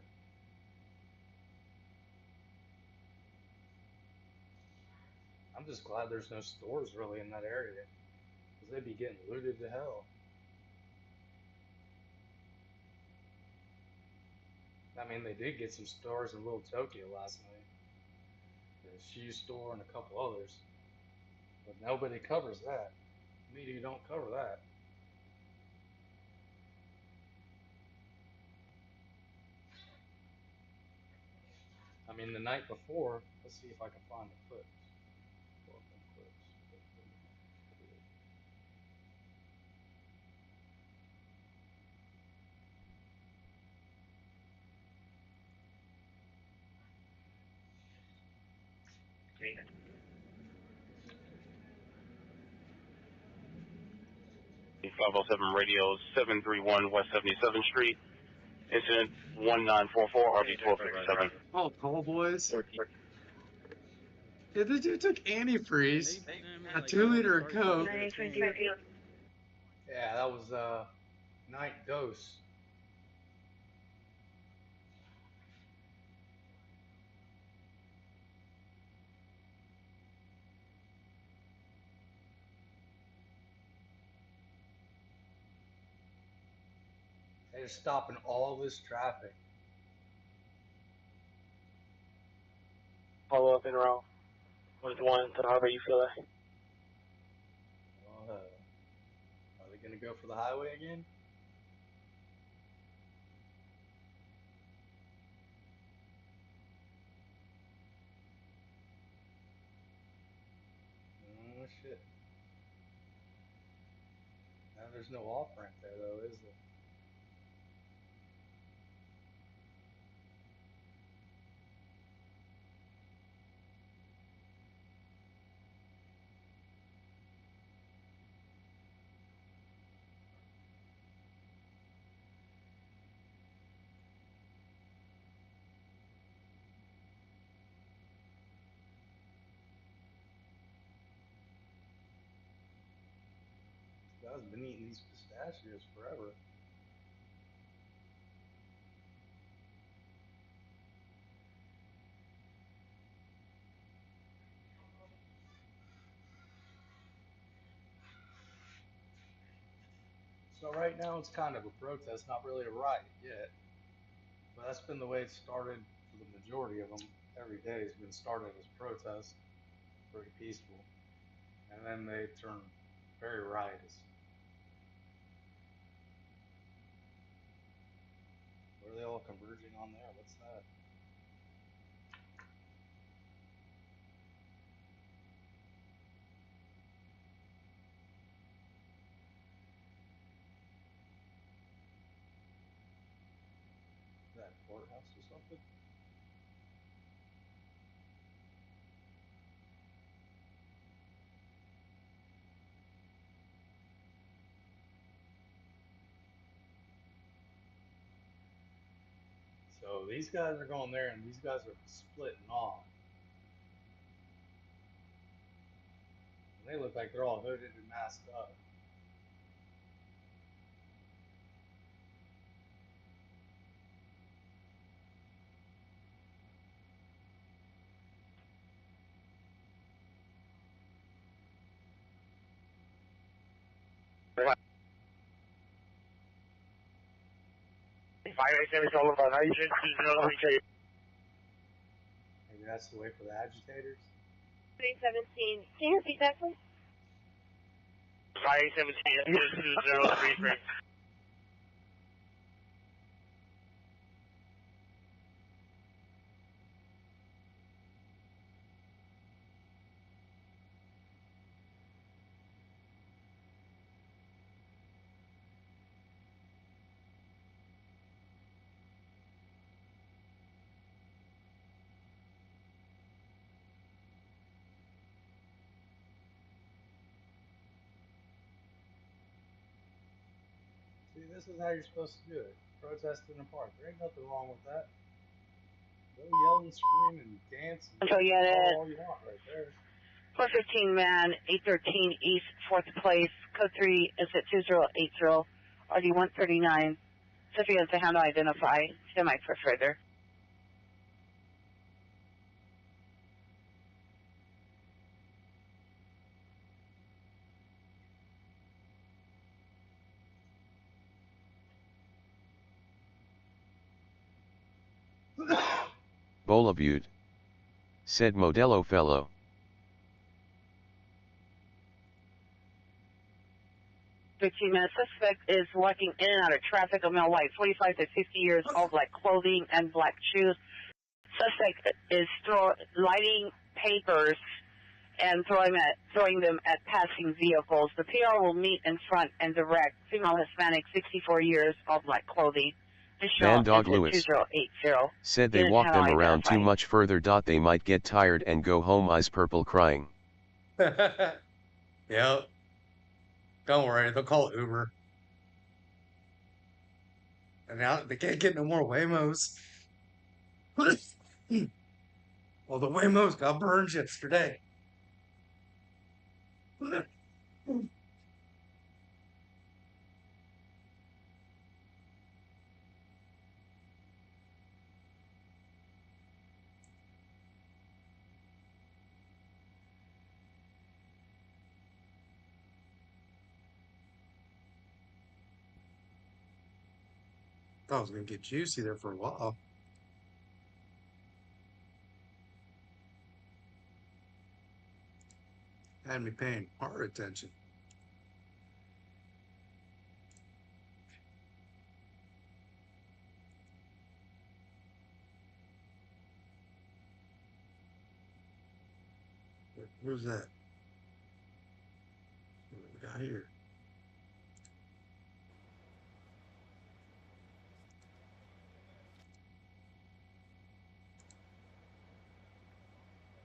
I'm just glad there's no stores really in that area. Because They'd be getting looted to hell. I mean, they did get some stores in Little Tokyo last night. The shoe store and a couple others. But nobody covers that. Media don't cover that. I mean, the night before, let's see if I can find the clips. Welcome clips. Okay. 507 radio 731 West 77th Street. Incident 1944 RD 1257. Oh, tall boys. Yeah, the dude took antifreeze, a 2-liter of Coke. Yeah, that was night dose. They're stopping all this traffic. Follow up in row. 1-1 to the harbor, you feel that? Are they going to go for the highway again? Oh, shit. Now there's no off-ramp there, though, is there? Guys been eating these pistachios forever. So right now it's kind of a protest, not really a riot yet. But that's been the way it started for the majority of them. Every day has been started as protest, pretty peaceful. And then they turn very riotous. What are they all converging on there? What's that? Is that courthouse or something? So these guys are going there and these guys are splitting off. And they look like they're all hooded and masked up. Maybe that's the way for the agitators. 317. Can you repeat that, please? 517 See, this is how you're supposed to do it. Protest in the park. There ain't nothing wrong with that. Go yell and scream and dance and Until you get it. all you want right there. 415 man, 813 East 4th Place, code 3 is at 2080, RD 139. So if you have to handle identify, semi for further. Bola Butte. Said Modelo fellow. -minute. Suspect is walking in and out of traffic, a male white, 45 to 50 years, all black clothing and black shoes. Suspect is lighting papers and throwing them at passing vehicles. The PR will meet in front and direct. Female Hispanic, 64 years, all black clothing. Man Dog Lewis 2080. said they walk them around too much further. They might get tired and go home. Eyes purple crying. Yep. Don't worry, they'll call Uber. And now they can't get no more Waymos. Well, the Waymos got burned yesterday. Thought it was gonna get juicy there for a while. Had me paying hard attention. Where's that? What do we got here?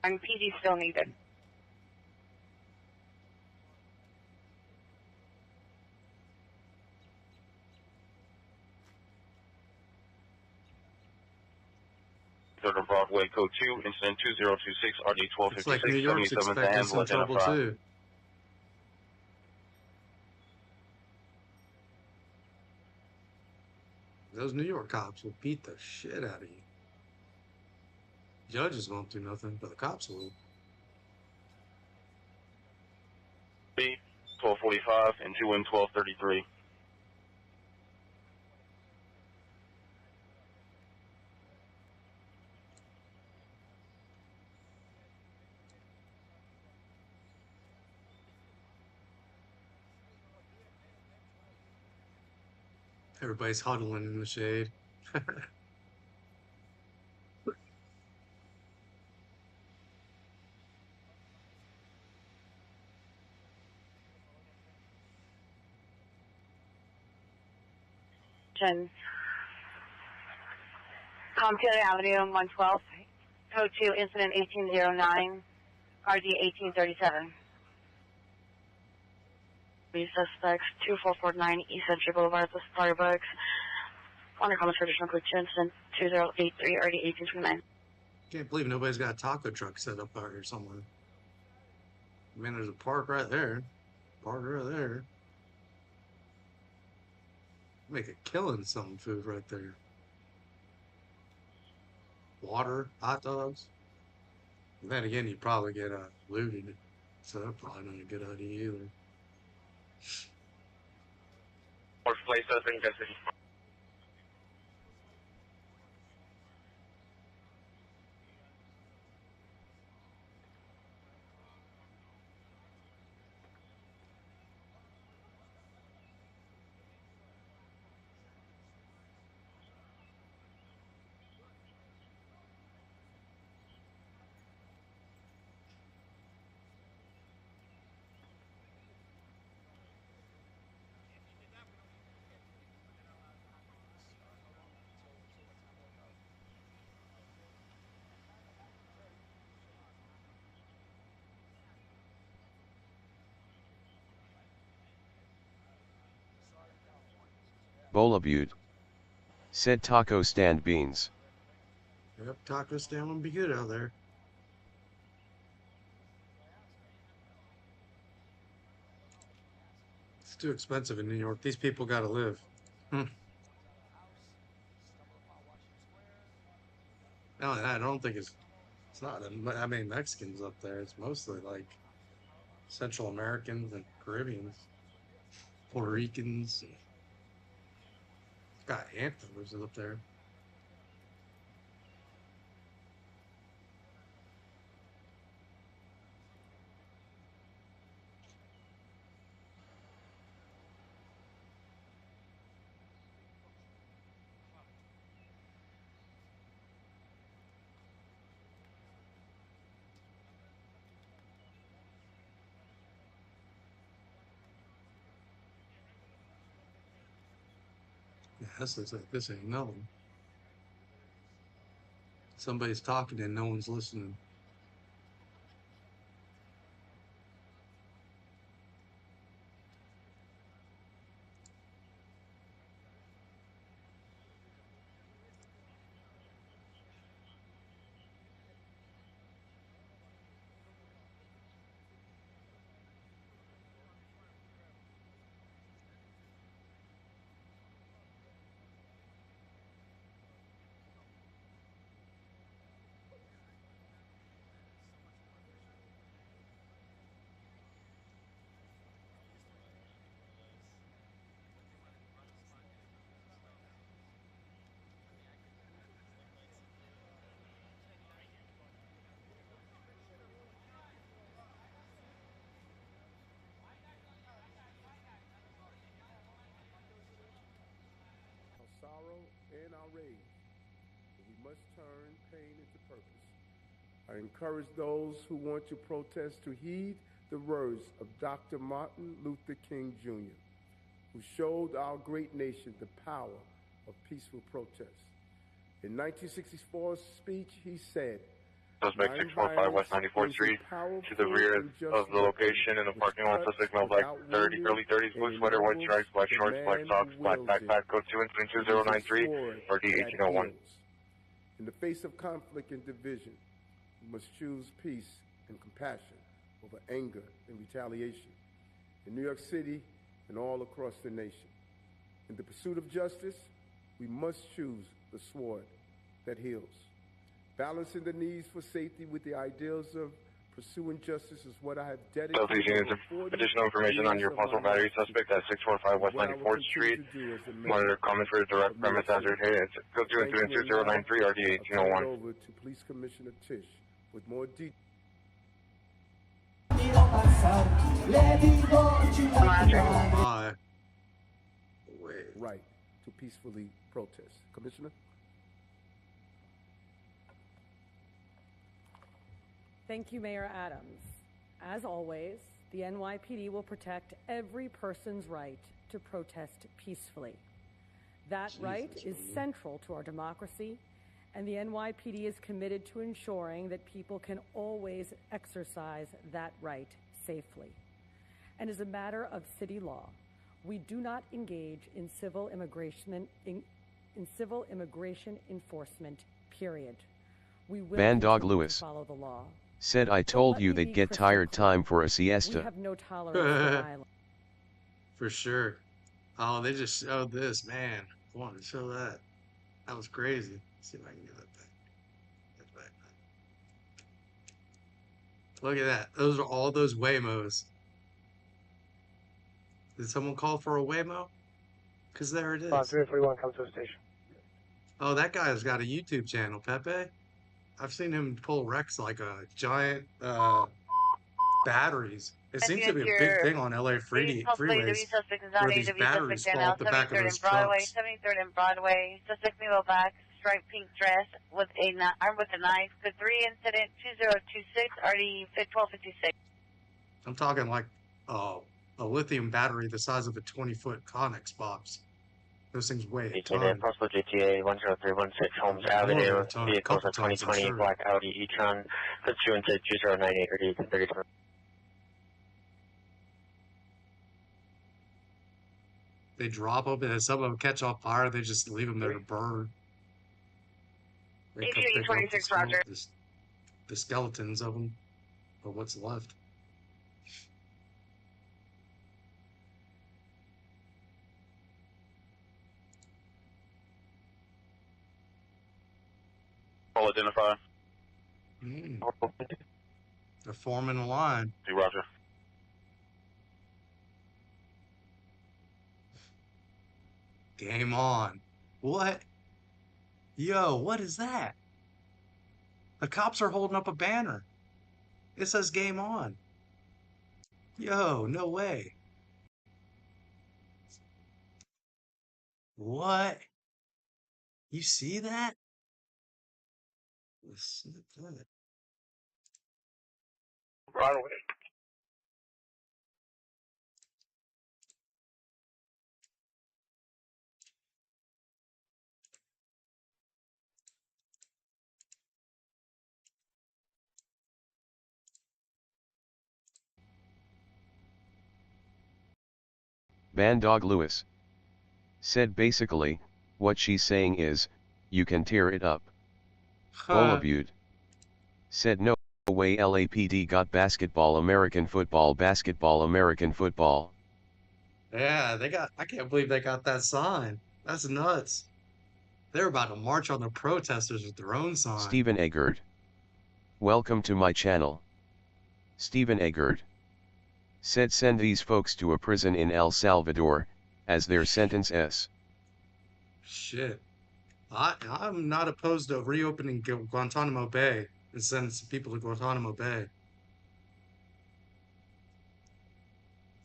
And PD still needed. Third on Broadway, code 2, incident 2026, RD 1256, It's like New York's 77th expecting and some trouble identify. too. Those New York cops will beat the shit out of you. Judges won't do nothing, but the cops will. 1245 and 2 in 1233. Everybody's huddling in the shade. Compton Avenue, 112. Code 2, incident 1809, RD 1837. Three suspects, 2449 East Century Boulevard, the Starbucks. Under comments for additional code 2, incident 2083, RD 1829. Can't believe nobody's got a taco truck set up out here somewhere. I mean, there's a park right there. Park right there. Make a killing some food right there. Water, hot dogs. And then again, you probably get looted. So that's probably not a good idea either. Fourth place, suspect custody. Bola Butte. Said taco stand beans. Yep, taco stand would be good out there. It's too expensive in New York. These people gotta live. No, I don't think it's not. I mean, Mexicans up there. It's mostly like Central Americans and Caribbeans, Puerto Ricans. Got antlers up there. This looks like this ain't nothing. Somebody's talking and no one's listening. Our sorrow and our rage, but we must turn pain into purpose. I encourage those who want to protest to heed the words of Dr. Martin Luther King Jr., who showed our great nation the power of peaceful protest. In 1964's speech, he said, Suspect 645 West 94th Street, to the rear of the location in the parking lot. Suspect male black 30, early 30s, blue sweater, white stripes, black shorts, black socks, black backpack, code 2 incident 2093, RD 1801. In the face of conflict and division, we must choose peace and compassion over anger and retaliation. In New York City and all across the nation. In the pursuit of justice, we must choose the sword that heals. Balancing the needs for safety with the ideals of pursuing justice is what I have dedicated. Additional information on your possible battery suspect at 645 West 94th Street. Monitor comments for the direct premise hazard hit. It's code 2 incident 2093, RD 1801. Over to Police Commissioner Tisch with more details. Right to peacefully protest. Commissioner? Thank you, Mayor Adams. As always, the NYPD will protect every person's right to protest peacefully. That right is central to our democracy, and the NYPD is committed to ensuring that people can always exercise that right safely. And as a matter of city law, we do not engage in civil immigration enforcement, period. We will Bandog Lewis follow the law. Said I told you they'd get tired time for a siesta. We have no tolerance for violence. For sure. Oh, they just showed this, man. I wanted to show that. That was crazy. Let's see if I can get that back. Get back. Look at that. Those are all those Waymos. Did someone call for a Waymo? Because there it is. 341 comes to the station. Oh, that guy's got a YouTube channel, Pepe. I've seen him pull wrecks like a giant batteries. It seems to be a big thing on LA freeways where these batteries fall off the back of those trucks. 73rd and Broadway. Suspect female black, striped pink dress with armed with a knife. Code 3 incident 2026, RD 1256. I'm talking like a lithium battery the size of a 20-foot Connex box. Those things weigh a ton. Possible GTA 10316 Holmes Avenue. Vehicles a 2020 black Audi e-tron. Code 2 incident 2098, RD 1033. They drop them, and some of them catch on fire. They just leave them there to burn. They come pick up the skeletons of them, or what's left. All identify. They're forming a line. Hey, Roger. Game on. What? Yo, what is that? The cops are holding up a banner. It says game on. Yo, no way. What? You see that? Broadway. Bandog Lewis. Said basically, what she's saying is, you can tear it up. Bolabute. Said no way LAPD got basketball American football. Yeah, I can't believe they got that sign. That's nuts. They're about to march on the protesters with their own sign. Stephen Eggert. Welcome to my channel. Stephen Eggert. Said send these folks to a prison in El Salvador, as their sentence is. Shit. I'm not opposed to reopening Guantanamo Bay and sending some people to Guantanamo Bay.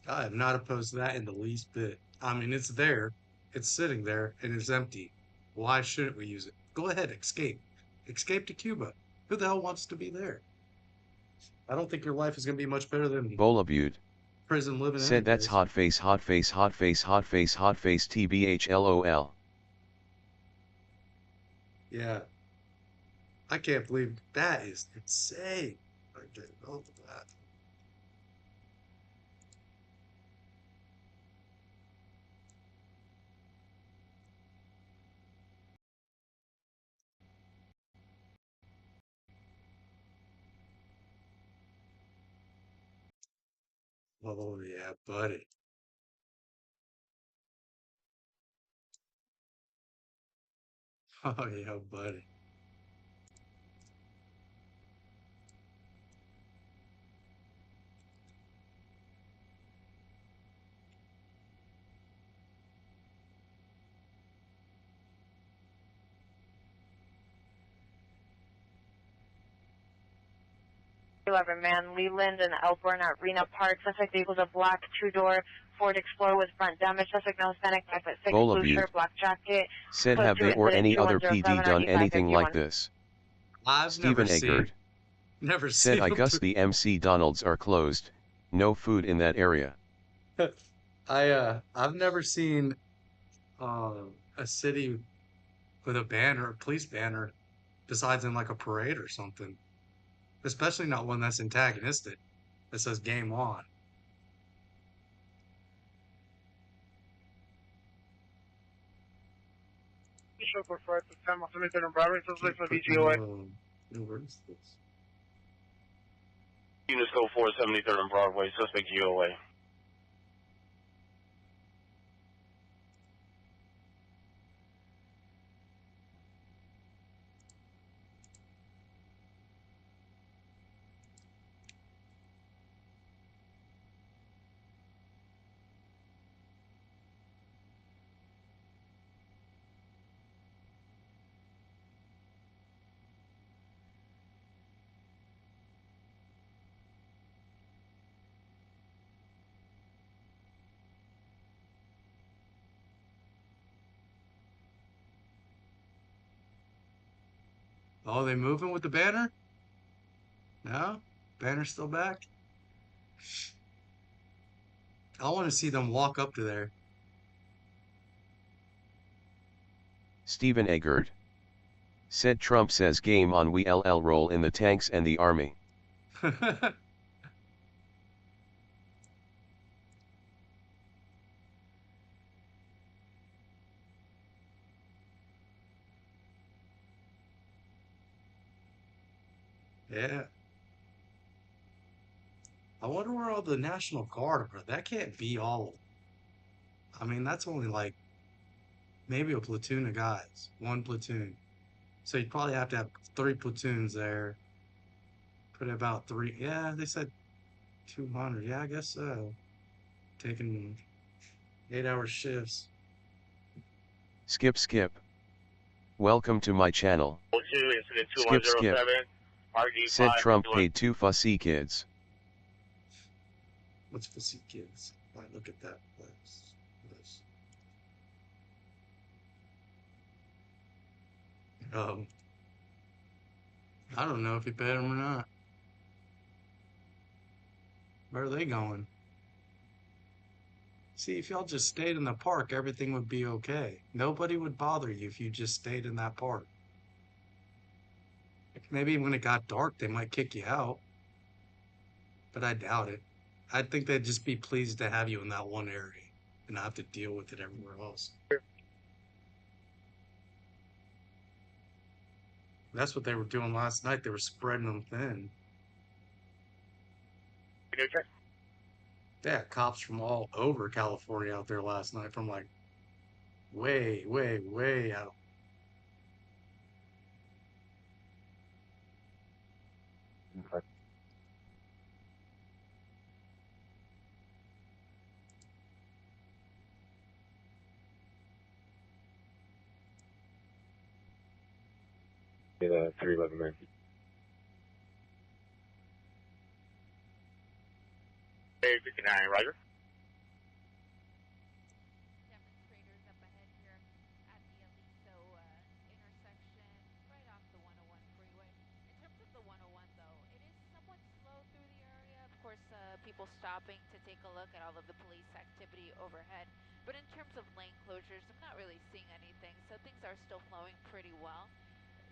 I am not opposed to that in the least bit. I mean, it's there, it's sitting there, and it's empty. Why shouldn't we use it? Go ahead, escape. Escape to Cuba. Who the hell wants to be there? I don't think your life is going to be much better than Bolabute. Prison living. Said that's hot face TBH LOL. Yeah. I can't believe that is insane. I didn't know that. Oh yeah, buddy. Oh yeah, buddy. Man, Leland and Elburn at Rena Park. Suspect vehicles a black two-door Ford Explorer with front damage. Suspect no Hispanic, 5'6", blue shirt, black jacket. Said have they or any other PD done anything like this? Stephen Eggert. Never said I guess the MC Donalds are closed, no food in that area. I've never seen a city with a banner, a police banner, besides in like a parade or something. Especially not one that's antagonistic, that says game on. Chauffeur 5 to 10, Cemetery and Broadway, suspect for VGOA. Where is this? Units go 4, 73rd and Broadway, suspect GOA. Oh, they moving with the banner? No? Banner's still back? I want to see them walk up to there. Stephen Eggert. Said Trump says game on, we LL roll in the tanks and the army. Yeah. I wonder where all the National Guard are. That can't be all of them. I mean, that's only like maybe a platoon of guys. One platoon. So you'd probably have to have 3 platoons there. Put about 3. Yeah, they said 200. Yeah, I guess so. Taking 8-hour shifts. Skip. Welcome to my channel. Skip. Said Trump paid 2 fussy kids. What's fussy kids? All right, look at that place. I don't know if he paid them or not. Where are they going? See, if y'all just stayed in the park, everything would be okay. Nobody would bother you if you just stayed in that park. Maybe when it got dark, they might kick you out. But I doubt it. I think they'd just be pleased to have you in that one area. and not have to deal with it everywhere else. That's what they were doing last night. They were spreading them thin. They had cops from all over California out there last night, from like way, way, way out. Okay. Get a 311 man. Hey, 59, Roger. People stopping to take a look at all of the police activity overhead. But in terms of lane closures, I'm not really seeing anything, so things are still flowing pretty well.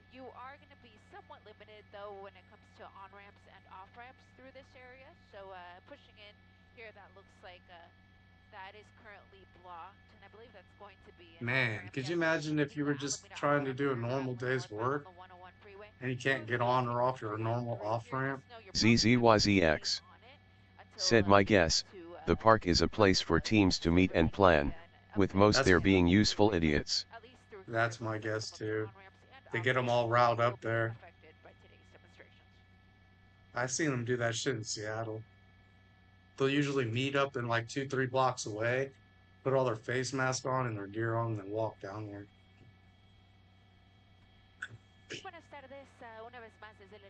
You are going to be somewhat limited, though, when it comes to on-ramps and off-ramps through this area. So pushing in here, that looks like that is currently blocked, and I believe that's going to be an Man, could you imagine if you were just trying to do a normal day's work and you can't get on or off your normal off-ramp? ZZYZX said, my guess, the park is a place for teams to meet and plan, with most there being useful idiots. That's my guess too. They get them all riled up there. I've seen them do that shit in Seattle. They'll usually meet up in like 2-3 blocks away, put all their face masks on and their gear on, and then walk down there.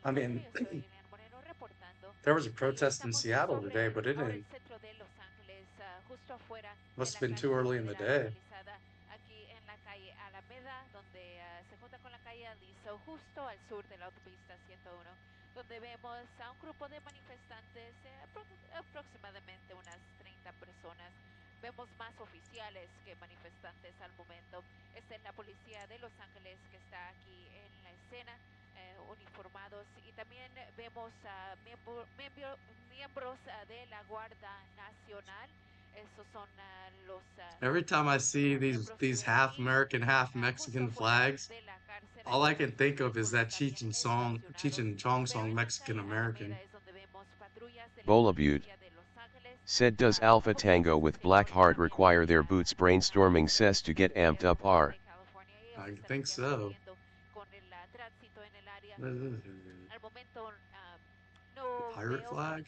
I mean, there was a protest in Seattle today, but it didn't. Must have been too early in the day. Donde vemos a un grupo de manifestantes, aproximadamente unas 30 personas. Vemos más oficiales que manifestantes al momento. Esta es la policía de Los Ángeles que está aquí en la escena, uniformados. Y también vemos miembros de la Guardia Nacional. Esos son los... Every time I see these half American, half Mexican flags, all I can think of is that Cheech and Chong song, Mexican American. Bolabute said, does Alpha Tango with Black Heart require their boots brainstorming cess to get amped up? I think so. Pirate flag?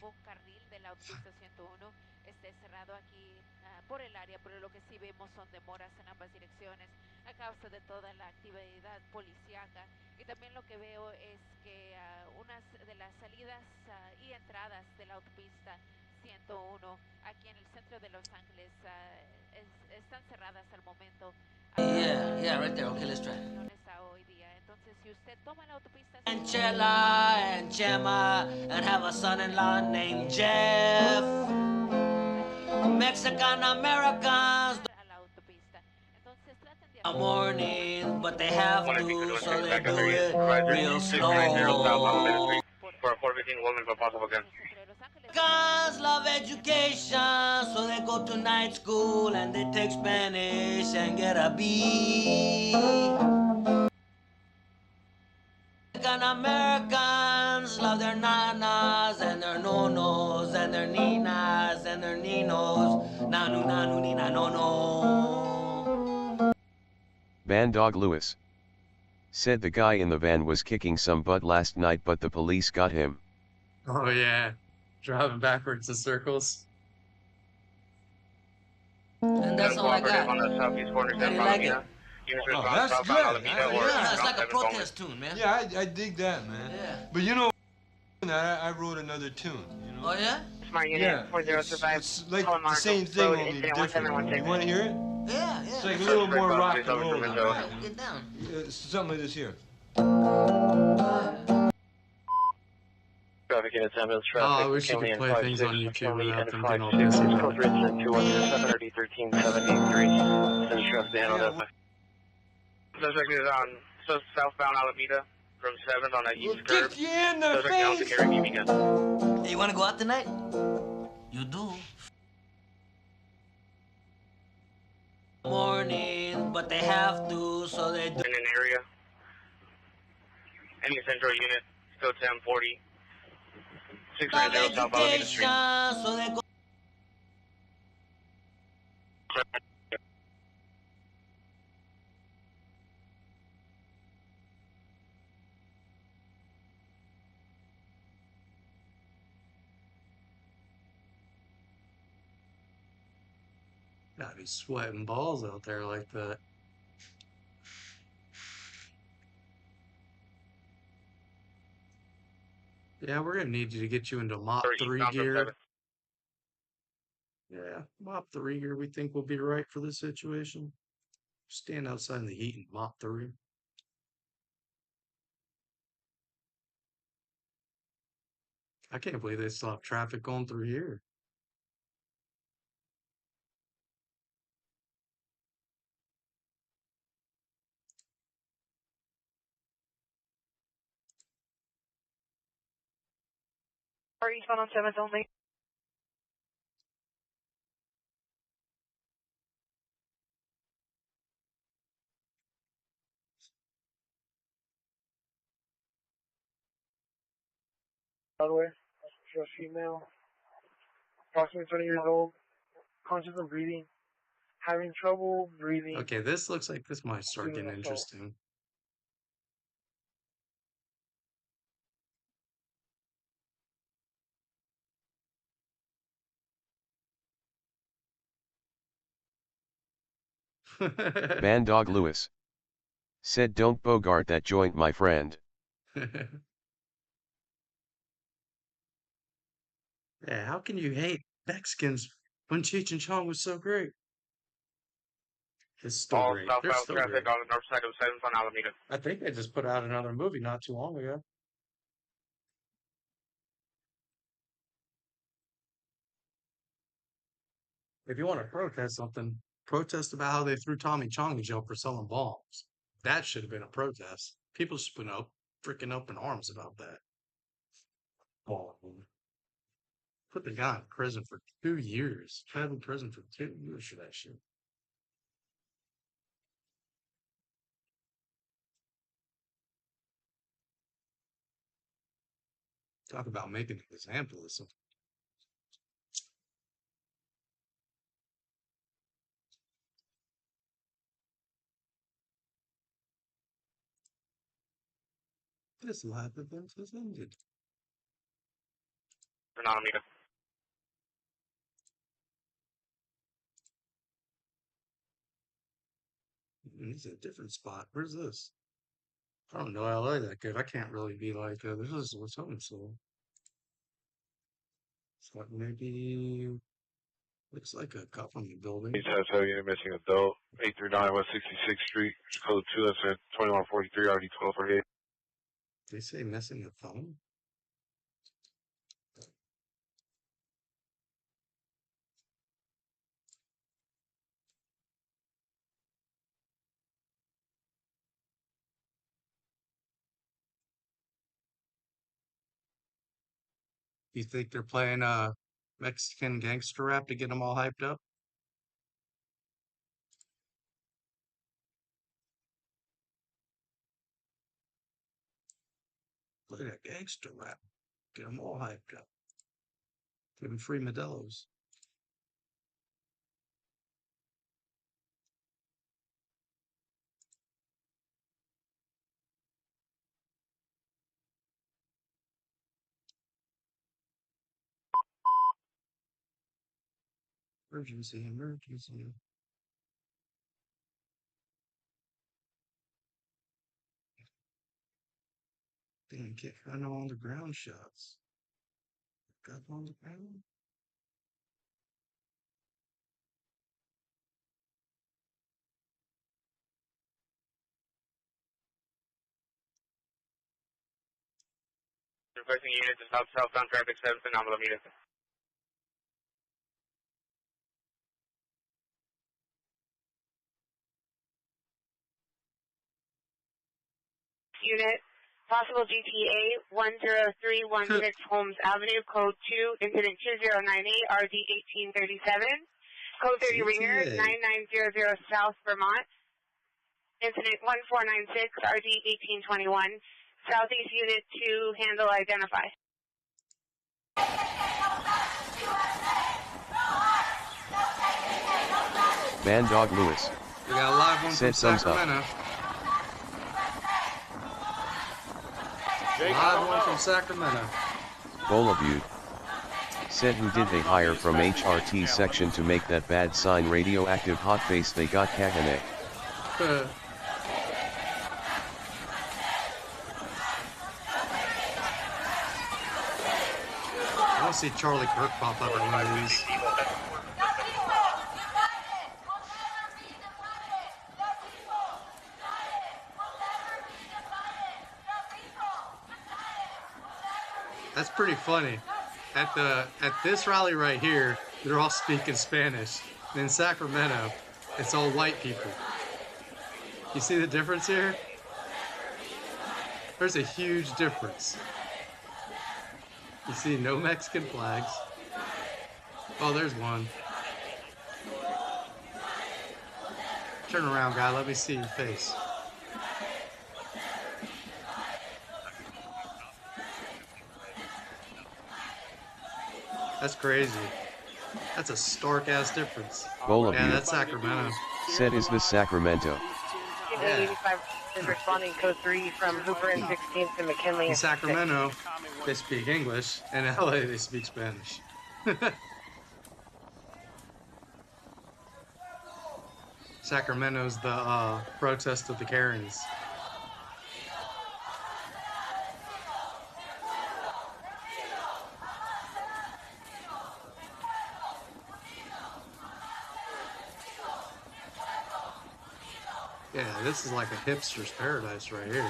Cerrado aquí por el área, pero lo que sí vemos son demoras en ambas direcciones a causa de toda la actividad policíaca. Y también lo que veo es que unas de las salidas y entradas de la autopista 101 aquí en el centro de Los Ángeles están cerradas al momento. Yeah, right there. Okay, let's try. Hoy día. Entonces, si usted toma la autopista and Chela and Chema and have a son-in-law named Jeff. Mexican Americans morning, but they have to, so they do it real slow. For a 415 woman, but possible again. Guys love education, so they go to night school and they take Spanish and get a B. Americans love their nanas and their nonos and their ninas and their ninos. Nanu, nanu, nina, no, no. Bandog Lewis said, the guy in the van was kicking some butt last night, but the police got him. Oh yeah, driving backwards in circles. And that's all I got. On the southeast corner, How do you like it? Oh, that's good. Yeah, it's like a protest tune, man. Yeah, I dig that, man. Yeah. But you know, I wrote another tune. You know? Oh yeah? Smart unit, Yeah, 40 it's like the same thing, only different. You want to hear it? Yeah, yeah. It's like a little more rock and roll. Right, get down. Something like this here. Traffic units, ambulance Oh, I traffic. wish you could play things on YouTube without them getting all Code busy. red 217 1373. Send traffic down on that. Suspect is on southbound Alameda from 7th on that east curve. Kick you in the Suspect now to face! carry BB gun. Hey, you want to go out tonight? You do. but they have to, so they do. In an area. Any central unit, still 1040. 690 South Alameda Street. So they go. Gotta be sweating balls out there like that. Yeah, we're gonna need you to get you into Mop 3 gear. Yeah, Mop 3 gear we think will be right for this situation. Stand outside in the heat and Mop 3. I can't believe they still have traffic going through here. Are you on 7th only? Broadway, a female, approximately 20 years old, conscious of breathing, having trouble breathing. Okay, this looks like this might start getting interesting. Band Dog Lewis said, "Don't bogart that joint, my friend." Yeah, how can you hate Mexicans when Cheech and Chong was so great? It's still All great. They're southbound still traffic great. on the north side of 7th on Alameda. I think they just put out another movie not too long ago. If you want to protest something, protest about how they threw Tommy Chong in jail for selling bombs. That should have been a protest. People should have been freaking up in arms about that. Oh, put the guy in prison for 2 years. Had in prison for 2 years for that shit. Talk about making an example of something. This live event has ended. Alameda. This is a different spot. Where's this? I don't know LA that good. I can't really be like, this is what's home, so. It's like maybe, looks like a government building. Each has heavy unit missing adult, 839 West 66th Street, code 2, that's at 2143, RD 1248. They say missing a phone? You think they're playing Mexican gangster rap to get them all hyped up? Play that gangster rap. Get them all hyped up. Give them free Modelo's. Emergency, emergency. Damn, can't find no on the ground shots. Got on the ground? Requesting unit to stop southbound traffic 7th and Alameda. Unit, possible GTA 10316 Holmes Avenue, code 2, incident 2098, RD 1837, code 30 GTA. Ringer, 9900 South Vermont. Incident 1496, RD 1821. Southeast Unit 2, handle identify. Van Dog Lewis. We got a live one from Sacramento. Live one from Sacramento. Bolaviewed. Said who did they hire from HRT section to make that bad sign radioactive hot face they got Kahane. I want to see Charlie Kirk pop up in one of these. That's pretty funny. At this rally right here, they're all speaking Spanish. And in Sacramento, it's all white people. You see the difference here? There's a huge difference. You see no Mexican flags. Oh, there's one. Turn around, guy. Let me see your face. That's crazy. That's a stark-ass difference. Yeah, that's Sacramento. Said is this Sacramento? Yeah. 85 is responding code 3 from Hooper and 16th to McKinley. In Sacramento, they speak English. In LA, they speak Spanish. Sacramento's the protest of the Karens. Yeah, this is like a hipster's paradise right here.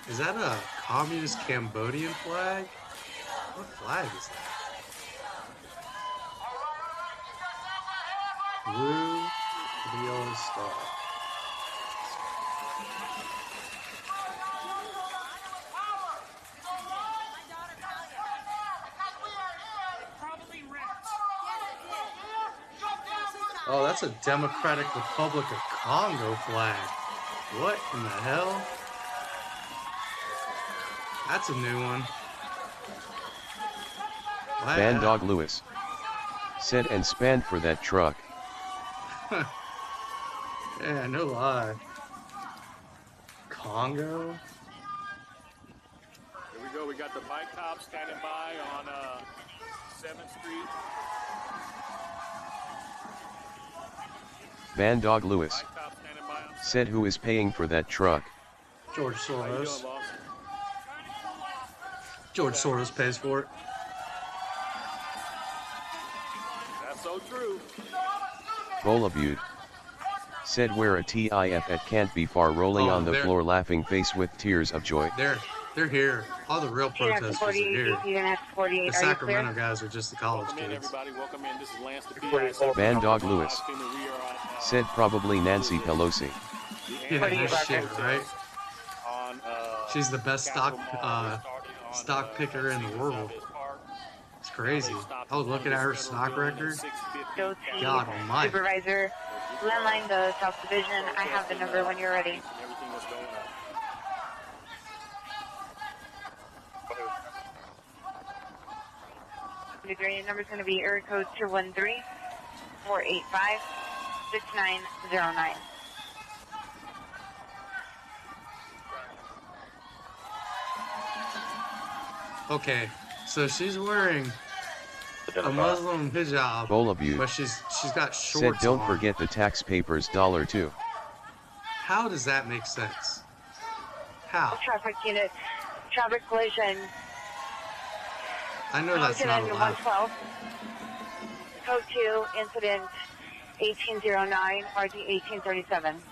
Is that a communist Cambodian flag? What flag is that? Blue with the yellow star. Oh, that's a Democratic Republic of Congo flag. What in the hell? That's a new one. Wow. Van Dog Lewis. Said and spanned for that truck. Yeah, no lie. Congo? Here we go. We got the bike cop standing by on 7th Street. Van Dog Lewis. Said who is paying for that truck? George Soros. George Soros pays for it. That's so true. Bolaviewed. Said where a TIF at can't be far rolling on the floor laughing face with tears of joy. They're here. All the real protesters are here. The Sacramento guys are just the college kids. Van Dog Lewis. Said probably Nancy Pelosi. Yeah, no shit, right? She's the best stock picker in the world. It's crazy. I was looking at her stock record. God almighty. Supervisor, landline the South Division. I have the number when you're ready. The green number is going to be area code 213-485-6909. Okay, so she's wearing a Muslim hijab, but she's got shorts. Said don't on. forget the tax papers $2. How does that make sense? How? Traffic unit, traffic collision. I know that's not allowed. 112. Code 2, incident 1809, RD 1837.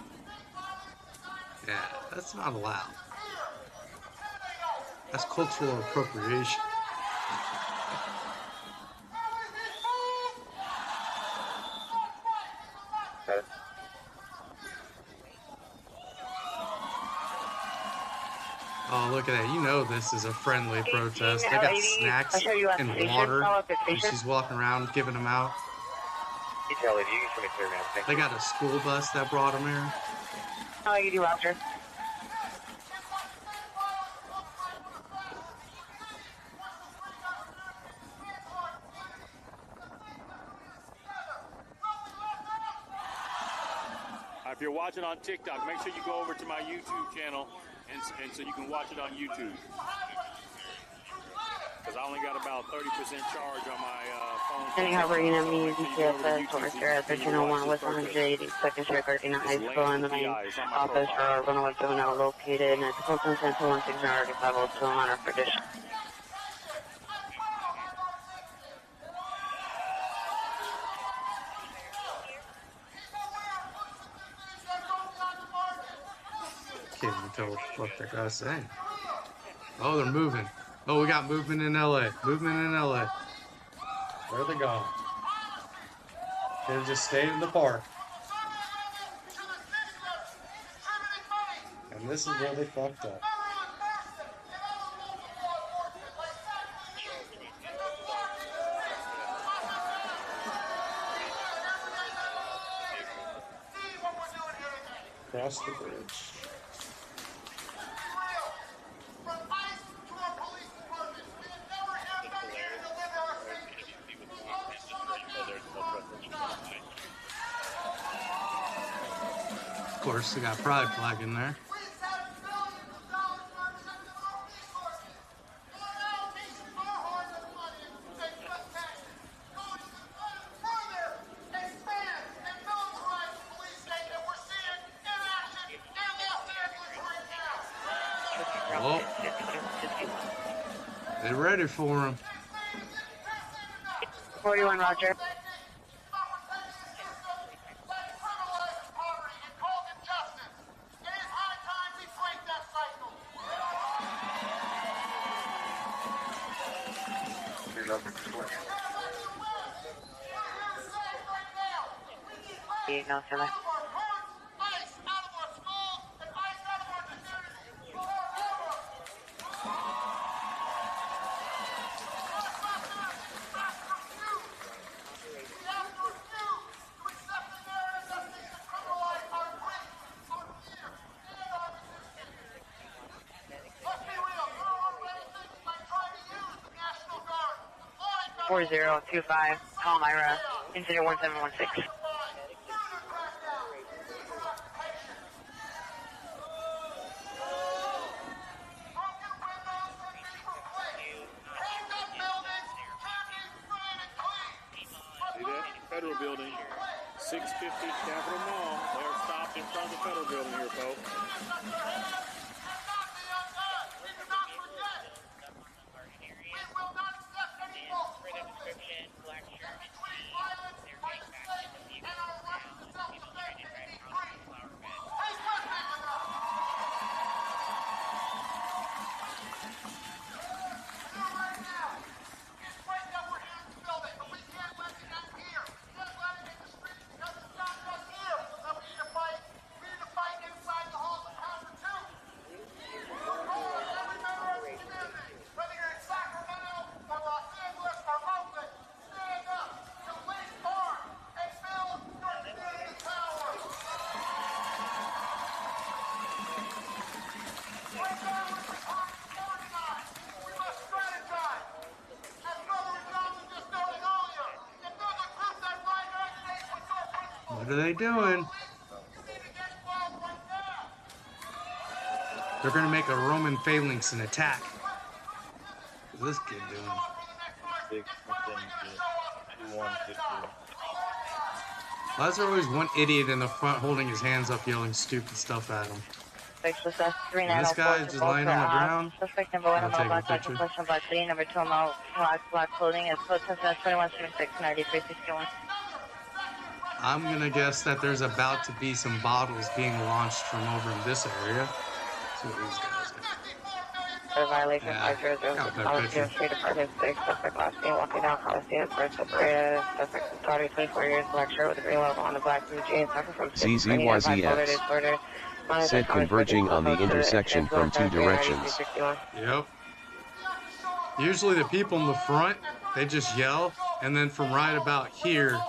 Yeah, that's not allowed. That's cultural appropriation. Oh, look at that. You know this is a friendly protest. They got snacks and water. And she's walking around giving them out. Detail it, you can 23, man. Thank They got a school bus that brought them here. How are you doing, Roger? If you're watching on TikTok, make sure you go over to my YouTube channel and so you can watch it on YouTube. Because I only got about 30% charge on my phone. Any Harbor Unit means DCSS, Orchestra, 1301 West 182nd Street, Gardena High School, and the main office for Runaway Juvenile located in the Colton Central 169502 Honor for Dish. Can't even tell what the fuck that guy's saying. Oh, they're moving. Oh, we got movement in LA. Movement in LA. Where are they going? They just stayed in the park. And this is where they fucked up. Cross the bridge. Of course, they got pride flag in there. Oh, they're ready for him. 41, Roger. No, sir. Four 4025, Palmyra, Engineer 1716. Federal building, 650 Capitol Mall. They're stopped in front of the federal building here, folks. What are they doing? They're gonna make a Roman phalanx and attack. What's this kid doing? Why is there always one idiot in the front holding his hands up yelling stupid stuff at him? And this guy is just lying on the ground. Suspect number 1, black question black clean, number 2, black clothing, is code 2176 9361. I'm gonna guess that there's about to be some bottles being launched from over in this area. See what these guys are. Violation Yeah, 500, got that Coliseum picture. Street, Apartment 6, suspect last name, walking down Coliseum, first operator, suspect authority, 24 years, black shirt with a green logo on the black blue jeans, suffer from CZYZX. Said converging on the intersection from two directions. Yep. Usually the people in the front, they just yell, and then from right about here,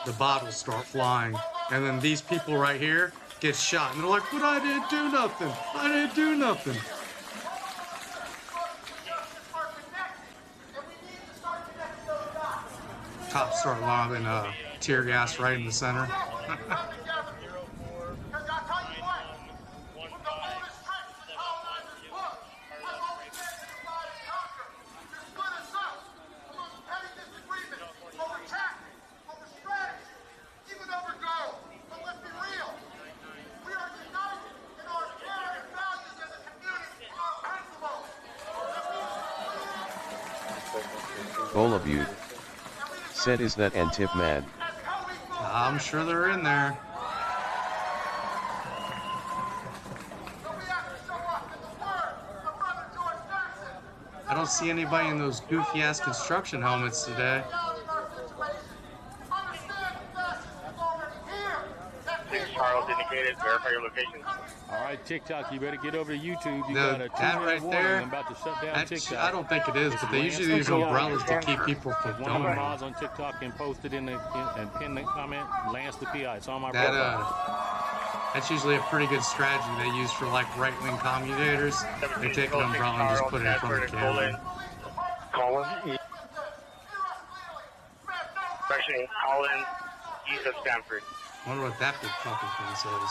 the bottles start flying. And then these people right here get shot. And they're like, but I didn't do nothing. I didn't do nothing. Cops start lobbing tear gas right in the center. Bolabute. Said is that Antip mad? I'm sure they're in there. I don't see anybody in those goofy ass construction helmets today. 6 Charles indicated, verify your location. All right, TikTok, you better get over to YouTube. You No, got a 2-minute that right warning. there, I'm about to shut down TikTok. I don't think it is, but they usually use umbrellas to keep people from One of the filming. mods on TikTok can post it and pin the comment. Lance the PI. It's on my profile. That's usually a pretty good strategy they use for like right-wing commutators. They take an umbrella and just put it in front of the camera. Colin. Correction, Colin, east of Stanford. I wonder what that big fucking thing says.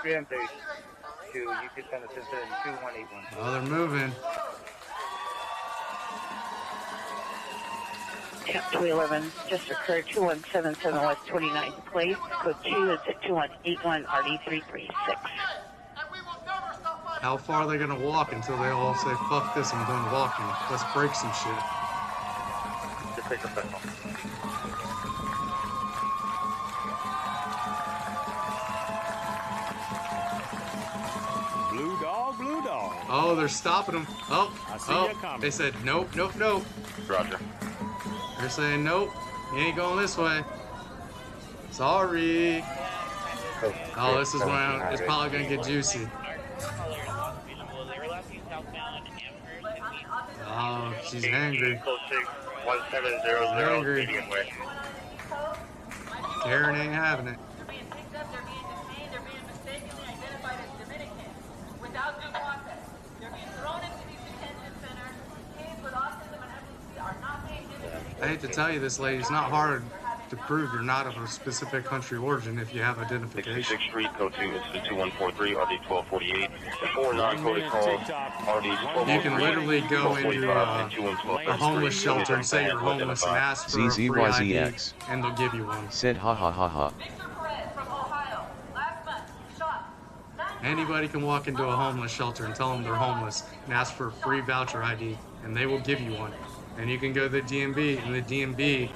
You can send a citizen 2181. Oh, they're moving. Camp 211 just occurred, 2177 West 29th Place. Code 2 is at 2181 RD336. How far are they gonna walk until they all say, fuck this, I'm done walking. Let's break some shit. Blue dog, blue dog. Oh, they're stopping them. Oh, I see you coming. they said nope, nope, nope. Roger. They're saying nope, you ain't going this way. Sorry. Oh, this is when it's probably gonna get juicy. Oh, she's angry. Angry. Karen ain't having it. I hate to tell you this, lady, it's not hard to prove you're not of a specific country origin if you have identification. 66th Street, code 2 is 2143, RD 1248. The 4 non-coded call, RD 1243. You can literally go into a homeless shelter and say you're homeless and ask for a free ID, and they'll give you one. Said ha ha ha ha. Anybody can walk into a homeless shelter and tell them they're homeless and ask for a free voucher ID, and they will give you one. And you can go to the DMV, and the DMV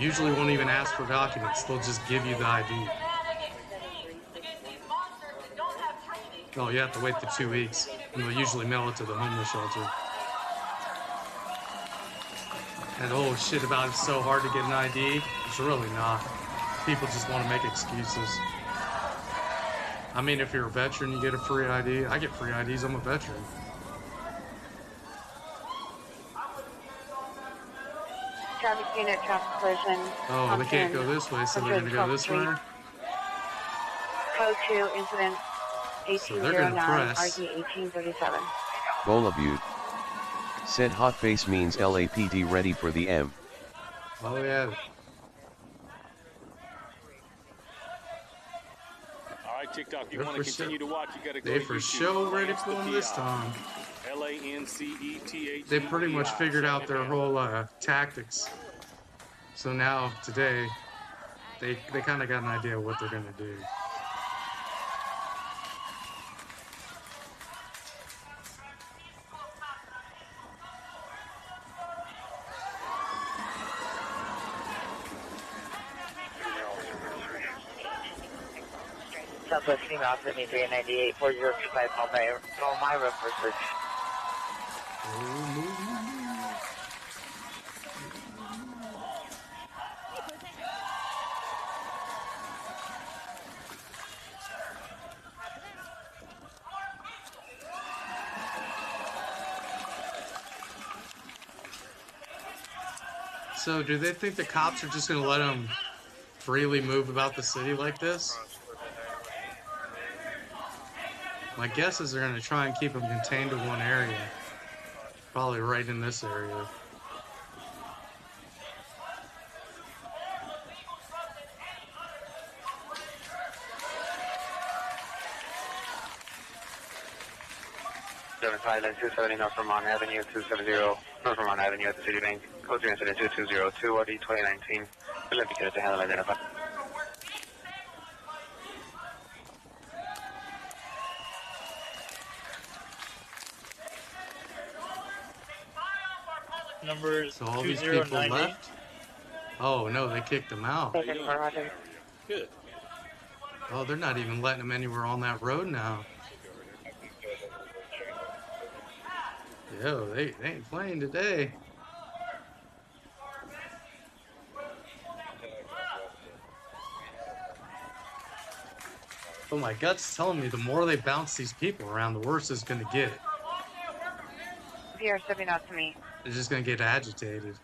usually won't even ask for documents. They'll just give you the ID. Oh, you have to wait the 2 weeks, and they'll usually mail it to the homeless shelter. And oh shit about it's so hard to get an ID. It's really not. People just want to make excuses. I mean, if you're a veteran, you get a free ID. I get free IDs, I'm a veteran. Traffic unit, traffic collision. Oh, they can't go this way, so they're going to go this way? Code 2, incident So they're going to 1809, press. RD 1837. Bolabute. Said hot face means LAPD ready for the M. Oh, yeah. All right, TikTok, you want to continue to watch, you got to go They to for YouTube. sure ready Lance for the them this PI. time. LANCETH. They pretty much figured out their whole tactics. So now, today, they kind of got an idea of what they're going to do. Southwest female 7398 4025 Palmyra for search. So, do they think the cops are just going to let them freely move about the city like this? My guess is they're going to try and keep them contained to one area. Probably right in this area. Thailand 270 North Vermont Avenue, 270 North Vermont Avenue at the City Bank. Code 3 incident 2202 RD 2019. Olympic to handle identified. Numbers so all these people left? Oh no, they kicked them out. Good. Oh, they're not even letting them anywhere on that road now. Yo, they ain't playing today. Oh, my gut's telling me the more they bounce these people around, the worse it's going to get. PR stepping out to me. They're just going to get agitated.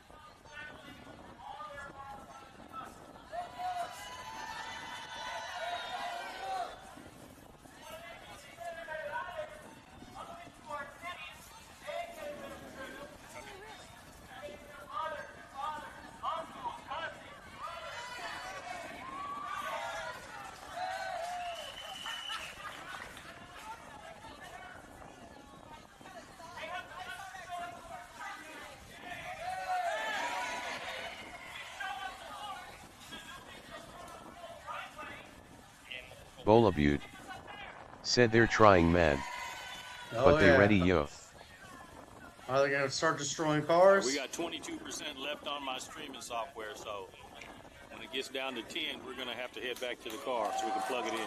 Bola Butte said they're trying, man. But they ready, yo. Are they going to start destroying cars? We got 22% left on my streaming software, so when it gets down to 10, we're going to have to head back to the car so we can plug it in.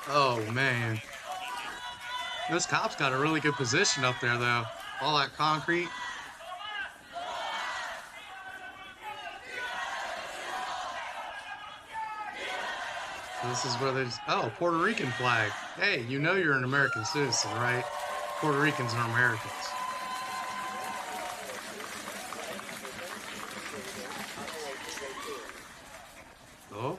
Oh, man. Those cops got a really good position up there, though. All that concrete. This is where they just, oh, Puerto Rican flag. Hey, you know you're an American citizen, right? Puerto Ricans are Americans. Oh.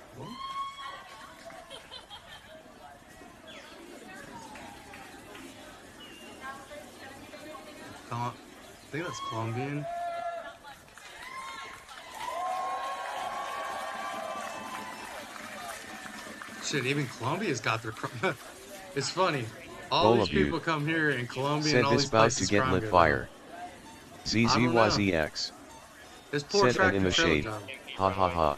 I think that's Colombian. Shit, even Colombia's got their. It's funny. All these people come here in Colombia and all these places. Said this about to get lit fire. ZZYZX. This poor said in the tractor shade. driver. Ha ha ha.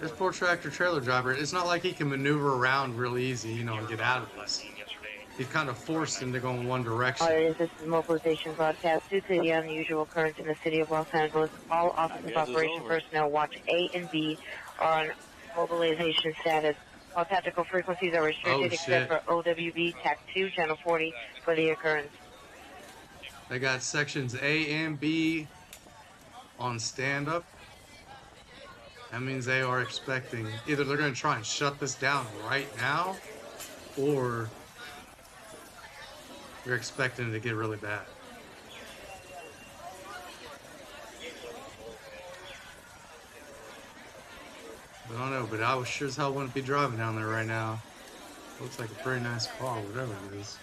This poor tractor trailer driver. It's not like he can maneuver around real easy, you know, and get out of this. He's kind of forced into going one direction. This is mobilization broadcast. Due to the unusual occurrence in the city of Los Angeles, all Office of Operation personnel watch A and B are on mobilization status. All tactical frequencies are restricted except for OWB TAC 2, channel 40 for the occurrence. They got sections A and B on stand-up. That means they are expecting, either they're going to try and shut this down right now, or they're expecting it to get really bad. I don't know, but I was sure as hell wouldn't be driving down there right now. Looks like a pretty nice car, whatever it is.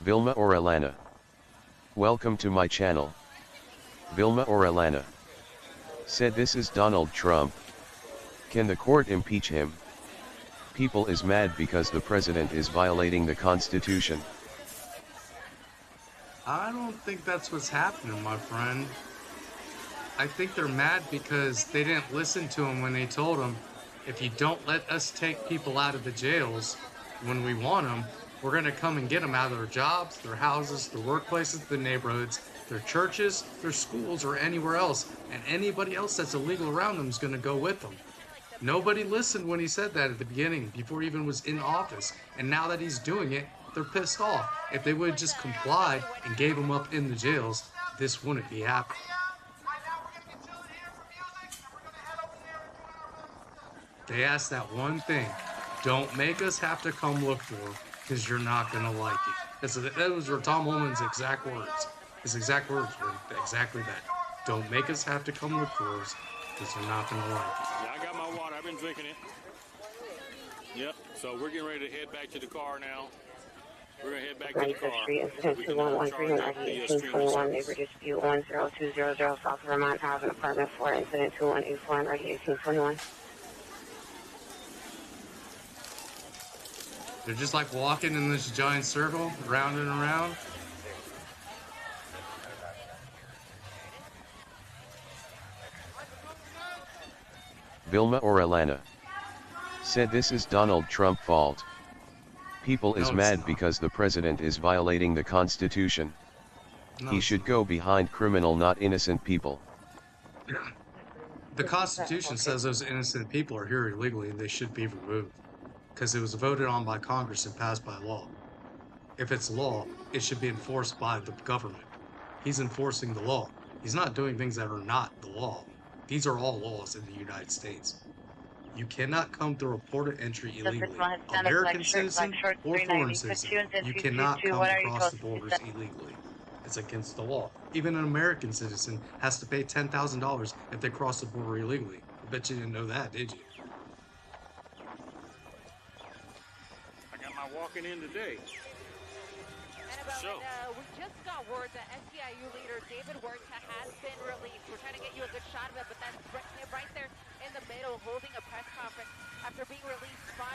Vilma or Alana. Welcome to my channel. Vilma or Alana. Said this is Donald Trump. Can the court impeach him? People is mad because the president is violating the Constitution. I don't think that's what's happening, my friend. I think they're mad because they didn't listen to him when they told him, if you don't let us take people out of the jails when we want them, we're going to come and get them out of their jobs, their houses, their workplaces, their neighborhoods, their churches, their schools, or anywhere else. And anybody else that's illegal around them is going to go with them. Nobody listened when he said that at the beginning, before he even was in office. And now that he's doing it, they're pissed off. If they would have just complied and gave them up in the jails, this wouldn't be happening. They asked that one thing. Don't make us have to come look for them because you're not going to like it. Those were Tom Holman's exact words. His exact words were exactly that. Don't make us have to come look for us because you're not going to like it. Yeah, I got my water. I've been drinking it. Yep. So we're getting ready to head back to the car now. We're going to head back to the car. Street, incident 2113, RD 1821, neighbor dispute 10200 south of Vermont Housing Apartment 4, incident 2184, and RD 1821. They're just like walking in this giant circle, round and around. Vilma or Alana said this is Donald Trump fault. People is mad because the president is violating the Constitution. He should go behind criminal, not innocent people. The Constitution says those innocent people are here illegally and they should be removed because it was voted on by Congress and passed by law. If it's law, it should be enforced by the government. He's enforcing the law. He's not doing things that are not the law. These are all laws in the United States. You cannot come through a port of entry illegally. American citizen or foreign citizen, you cannot come across the borders illegally. It's against the law. Even an American citizen has to pay $10,000 if they cross the border illegally. I bet you didn't know that, did you? I got my walking in today. So. We just got word that SEIU leader David Huerta has been released. We're trying to get you a good shot of it, but that's right there in the middle, holding a press conference after being released from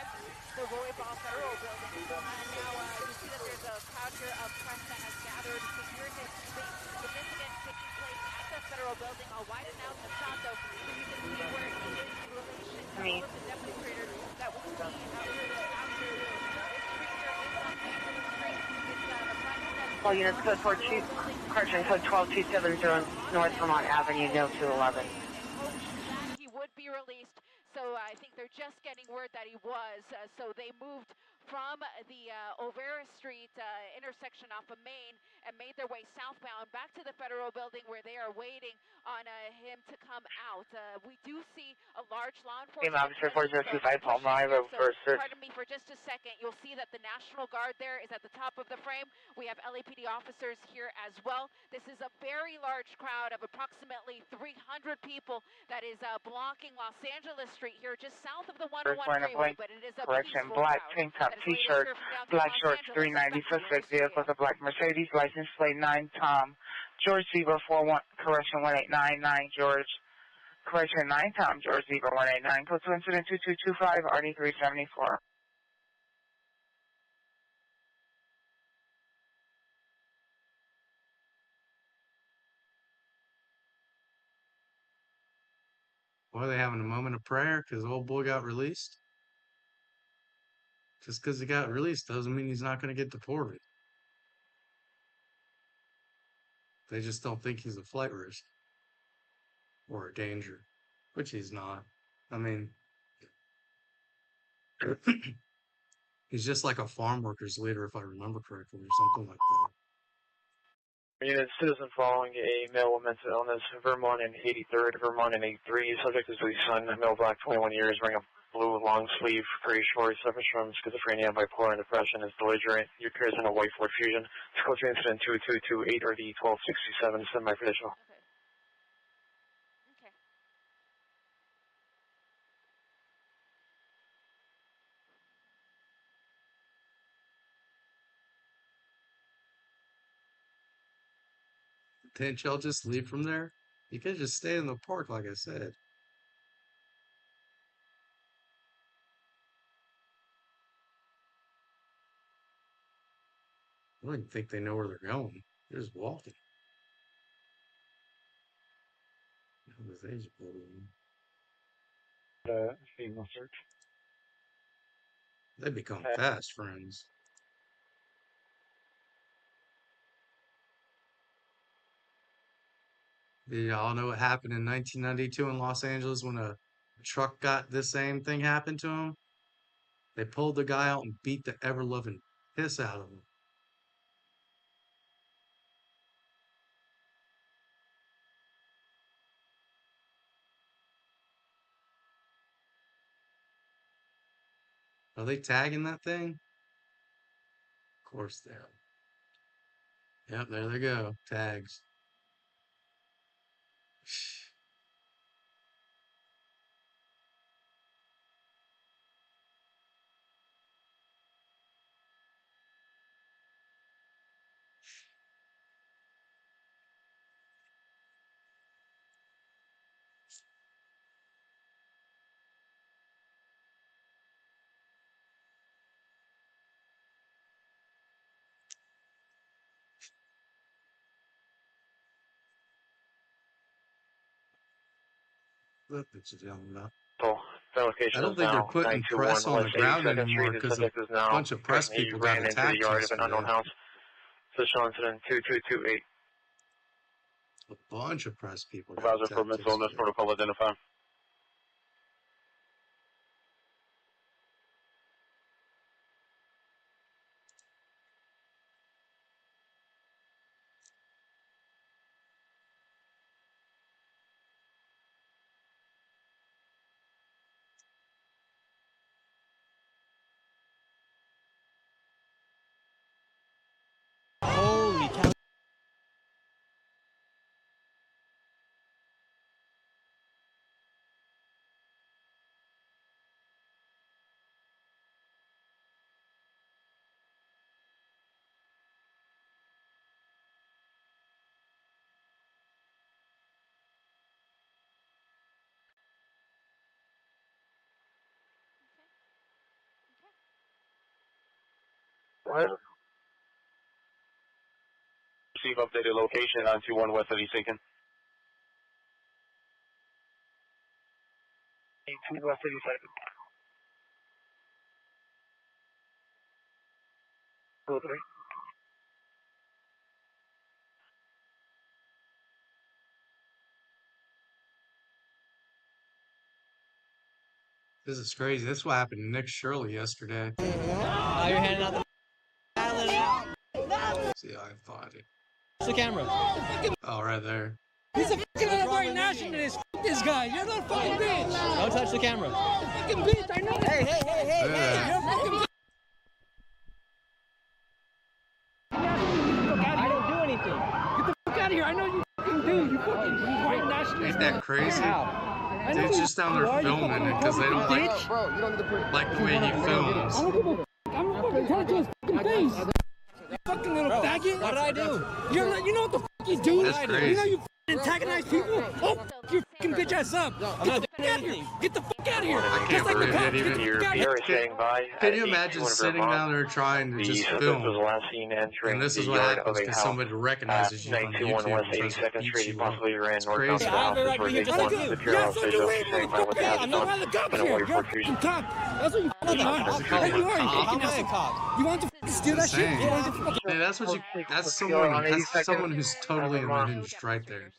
the Roybal Federal Building. And now you see that there's a crowd here of press that has gathered to hear him speak. The incident taking place at the Federal Building. I'll widen out the shot, though, so you can see where he is in relation to all of the demonstrators that we see out here this afternoon. This street here is Los Angeles Street. It's the All units, code 42, correction, code 12270, North Vermont Avenue, no 211. He would be released, so I think they're just getting word that he was. So they moved from the Olvera Street intersection off of Main and made their way southbound back to the Federal Building where they are waiting on him to come out. We do see a large law enforcement. Officer 4025, Paul Drive, first search. Pardon me for just a second. You'll see that the National Guard there is at the top of the frame. We have LAPD officers here as well. This is a very large crowd of approximately 300 people that is blocking Los Angeles Street here just south of the 101 freeway, but it is a correction, peaceful black crowd. tank top t-shirt, black shorts, 390, suspect vehicle, a black Mercedes, license plate 9 Tom, George Zebra 41, correction 1899, George, correction 9 Tom, George Zebra 189, code to incident 2225, RD 374. Why are they having a moment of prayer because the old boy got released? Just because he got released doesn't mean he's not going to get deported. They just don't think he's a flight risk or a danger, which he's not. I mean, he's just like a farm workers leader, if I remember correctly, or something like that. Unit citizen following a male with mental illness, Vermont and 83rd, Vermont and 83. Subject is Lee Sun, male black, 21 years, wearing a blue long sleeve, gray shorts, suffers from schizophrenia, bipolar, and depression, is belligerent. He appears in a white Ford Fusion. Disclosure incident 2228 RD 1267, semi-traditional. Okay. 'Can't y'all just leave from there? You could just stay in the park, like I said. I don't even think they know where they're going. They're just walking. Female search. They become fast friends. Y'all know what happened in 1992 in Los Angeles when a truck got this same thing happened to him? They pulled the guy out and beat the ever-loving piss out of him. Are they tagging that thing? Of course they are. Yep, there they go. Tags. That bitch is yelling about. The location I don't is think they're now putting 921 press on the West ground 82nd anymore Street. The because a subject is now, bunch of press he people got ran into the attacked yard of an unknown yesterday. house. Official incident 2228. A bunch of press people got Supervisor for attacked mental illness yesterday. protocol identified. Holy cow. What? Receive updated location 921 West 82nd. 82 West 82nd. 203. This is crazy. This is what happened to Nick Shirley yesterday. Now you're handing out the See how I thought it. the camera. Oh, right there. He's a fucking white nationalist. F this guy. You're not a fucking bitch. Don't touch the camera. Fucking bitch. I know that. Hey. Yeah. You're a fucking bitch. I didn't do anything. Get the fuck out of here. I know you fucking do. You fucking white nationalist. Ain't that crazy? How? Dude's just down there filming it because they don't like the way he films. I don't give a f. I'm gonna fucking tell it to his fucking face. You fucking little faggot. What did I do? You know what the f he's doing? That's crazy. You know you f antagonize people? Oh, f your fucking bitch ass up. I'm not doing anything. Get the fuck out of here. I can't believe it. Even can you imagine sitting down there trying to just film? And this is what happens because somebody recognizes you from YouTube and tries to beat you up. It's crazy. I have a right to be here just like you. You're fucking weird, motherfucker. I'm not one of the cops here. You're a fucking cop. That's what you fucking are. Hey, you are. How am I a cop? You want to fucking steal that shit? Hey, that's what you. That's someone who's totally unhinged right there.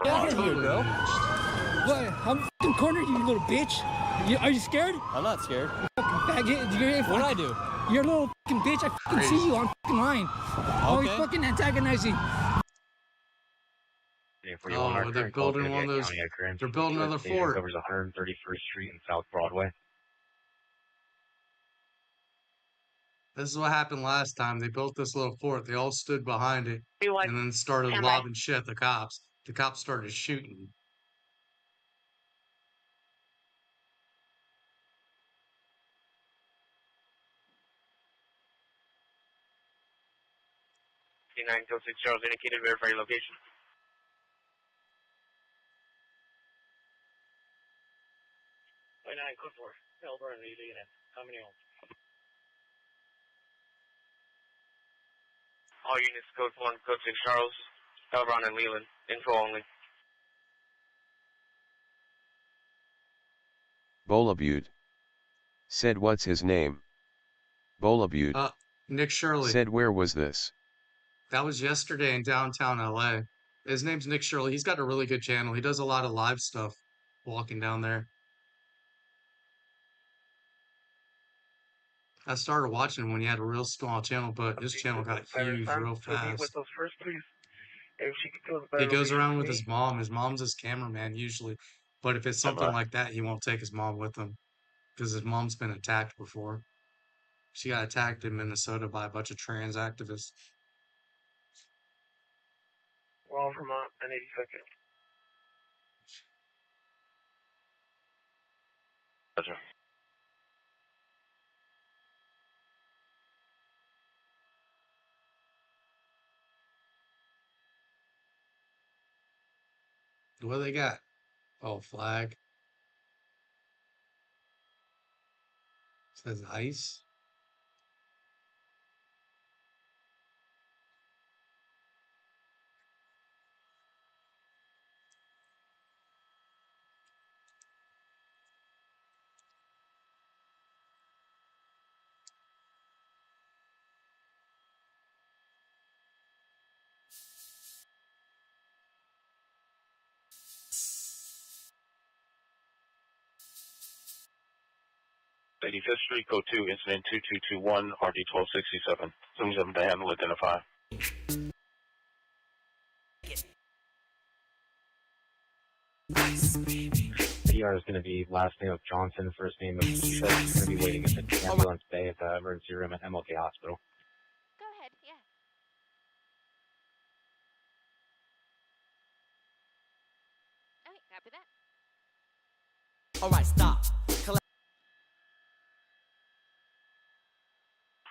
Totally bro. What? I'm fucking cornered you, little bitch. Are you scared? I'm not scared. You fucking faggot. What did I do? You're a little fucking bitch. I fucking see you on fucking line. Oh, you fucking antagonizing. Oh, they're building one of those. They're building another fort. Covers 131st Street and South Broadway. This is what happened last time. They built this little fort. They all stood behind it and then started lobbing shit at the cops. The cops started shooting. K9 code 6 Charles indicated, verify your location. K9 code 4. Melbourne, are you doing it? How many homes? All units, code 1, code 6 Charles, Elbron and Leland, info only. Bolabute. Said what's his name? Bolabute. Nick Shirley. Said where was this? That was yesterday in downtown LA. His name's Nick Shirley. He's got a really good channel. He does a lot of live stuff walking down there. I started watching him when he had a real small channel, but his channel got huge real fast. He goes around with his mom. His mom's his cameraman usually. But if it's something like that, he won't take his mom with him. because his mom's been attacked before. She got attacked in Minnesota by a bunch of trans activists. Well, Vermont, and 82nd. Gotcha. What do they got? Oh, flag. Says ice. Fifth Street, code 2, incident 2221, RD 1267. Somebody's up to handle, identify. PR is going to be last name of Johnson, first name of Keisha. She's going to be waiting at the ambulance bay at the emergency room at MLK Hospital. Go ahead, yeah. Okay, copy that. All right, stop.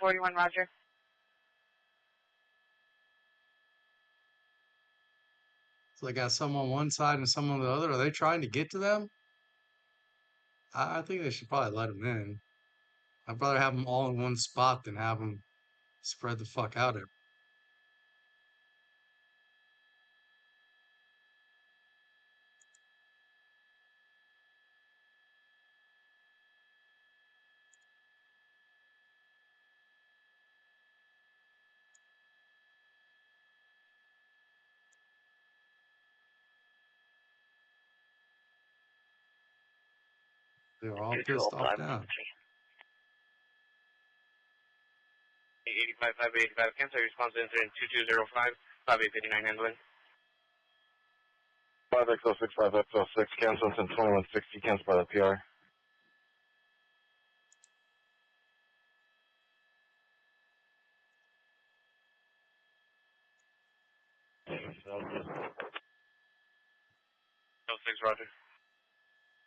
41, Roger. So they got some on one side and some on the other. Are they trying to get to them? I think they should probably let them in. I'd rather have them all in one spot than have them spread the fuck out. They're all pissed off now. 85, 585, cancel response to incident 2205, 5859 handling. 5X06, 5X06, cancel incident 2160, cancel by the PR. Oh, 6, Roger.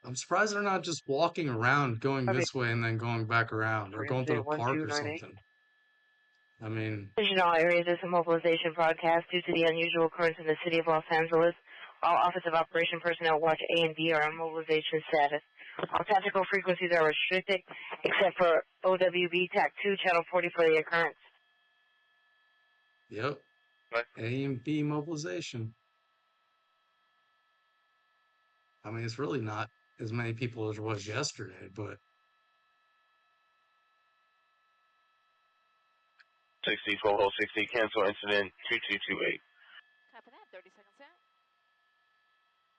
I'm surprised they're not just walking around, going this way and then going back around, or going to the park or something. I mean, All areas of mobilization broadcast due to the unusual occurrence in the city of Los Angeles. All Office of Operation personnel Watch A and B are on mobilization status. All tactical frequencies are restricted except for OWB TAC 2, Channel 40 for the occurrence. yep. A and B mobilization. I mean, it's really not as many people as it was yesterday, but 60, 12, 60, cancel incident 2228. Copy that, 30 seconds out.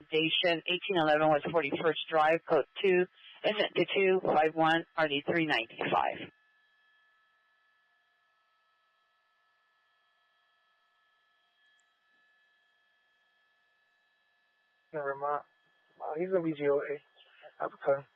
Station 1811 West 41st Drive, code 2, incident 2251, RD 395. Vermont. He's going to be GOA. Africa.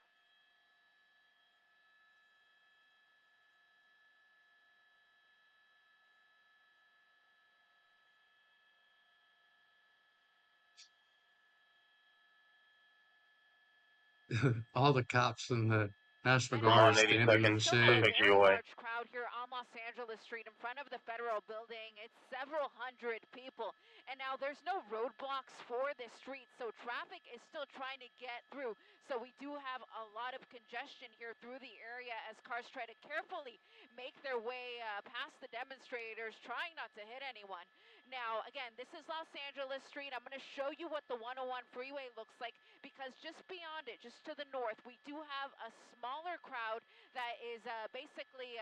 all the cops and the National Guard Vermont, are 80 standing in the seconds. shade. Take Very GOA. large crowd here on Los Angeles Street in front of the federal building. It's several hundred people. And now there's no roadblocks for this street, so traffic is still trying to get through. So we do have a lot of congestion here through the area as cars try to carefully make their way past the demonstrators, trying not to hit anyone. Now, again, this is Los Angeles Street. I'm going to show you what the 101 freeway looks like, because just beyond it, just to the north, we do have a smaller crowd that is basically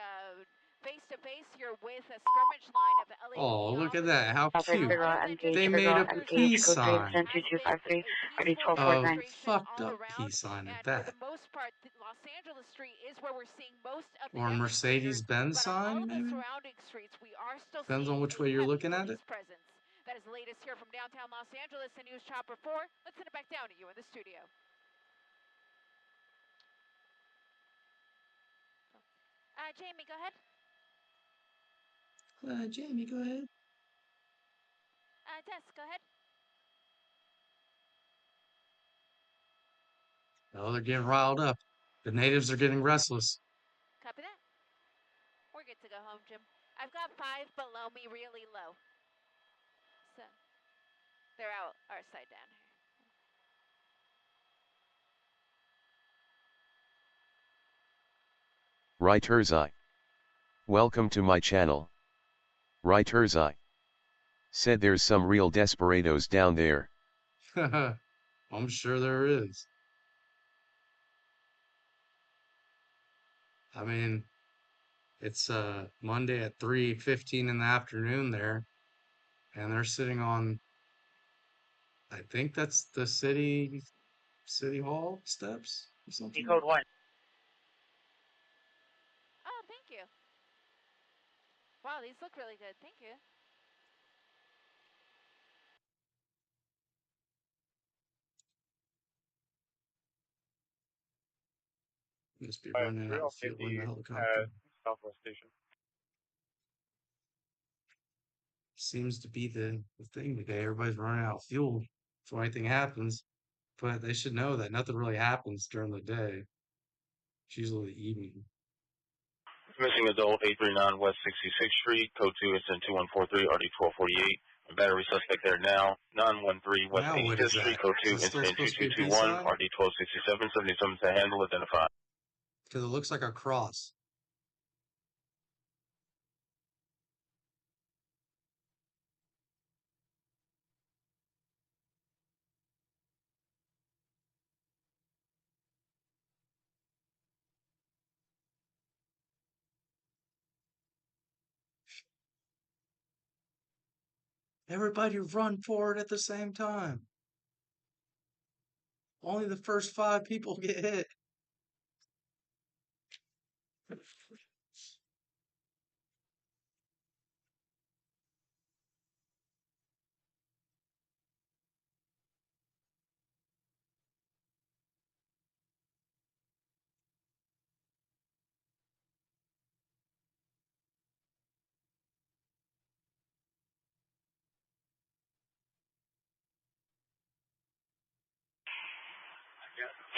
face-to-face here with a skirmish line of LAPD. Oh, look at that. How cute. Engage, They made a engage, peace code 3, sign. incident 2253, RD A 1249. fucked up peace sign at that. For the most part, Los Angeles Street is where we're seeing most of the Or a Mercedes-Benz but on all sign, of the maybe? surrounding streets, we are still Depends seeing on which a way you're heavy looking at it. police presence. That is the latest here from downtown Los Angeles and News Chopper 4. Let's send it back down to you in the studio. Jamie, go ahead. Jamie, go ahead. Des, go ahead. Oh, they're getting riled up. The natives are getting restless. Copy that. We're good to go home, Jim. I've got 5 below me really low. So, they're out our side down here. Writer's-Eye. Welcome to my channel. Writer's-Eye. Said there's some real desperados down there. I'm sure there is. I mean, it's Monday at 3:15 in the afternoon there, and they're sitting on, I think that's the city hall steps or something. Code 1. Oh, thank you. Wow, these look really good. Thank you. Must be running out of fuel in the helicopter. Southwest Station. Seems to be the thing today. Everybody's running out of fuel before anything happens. But they should know that nothing really happens during the day. It's usually the evening. Missing adult 839 West 66th Street, code 2 incident 2143, RD 1248. Battery suspect there now. 913 West Now what 85th is Street, that? code 2 Is it still incident supposed to be a 2221, peace sign? RD 1267, 77 to handle, identify. Because it looks like a cross. Everybody run for it at the same time. Only the first 5 people get hit.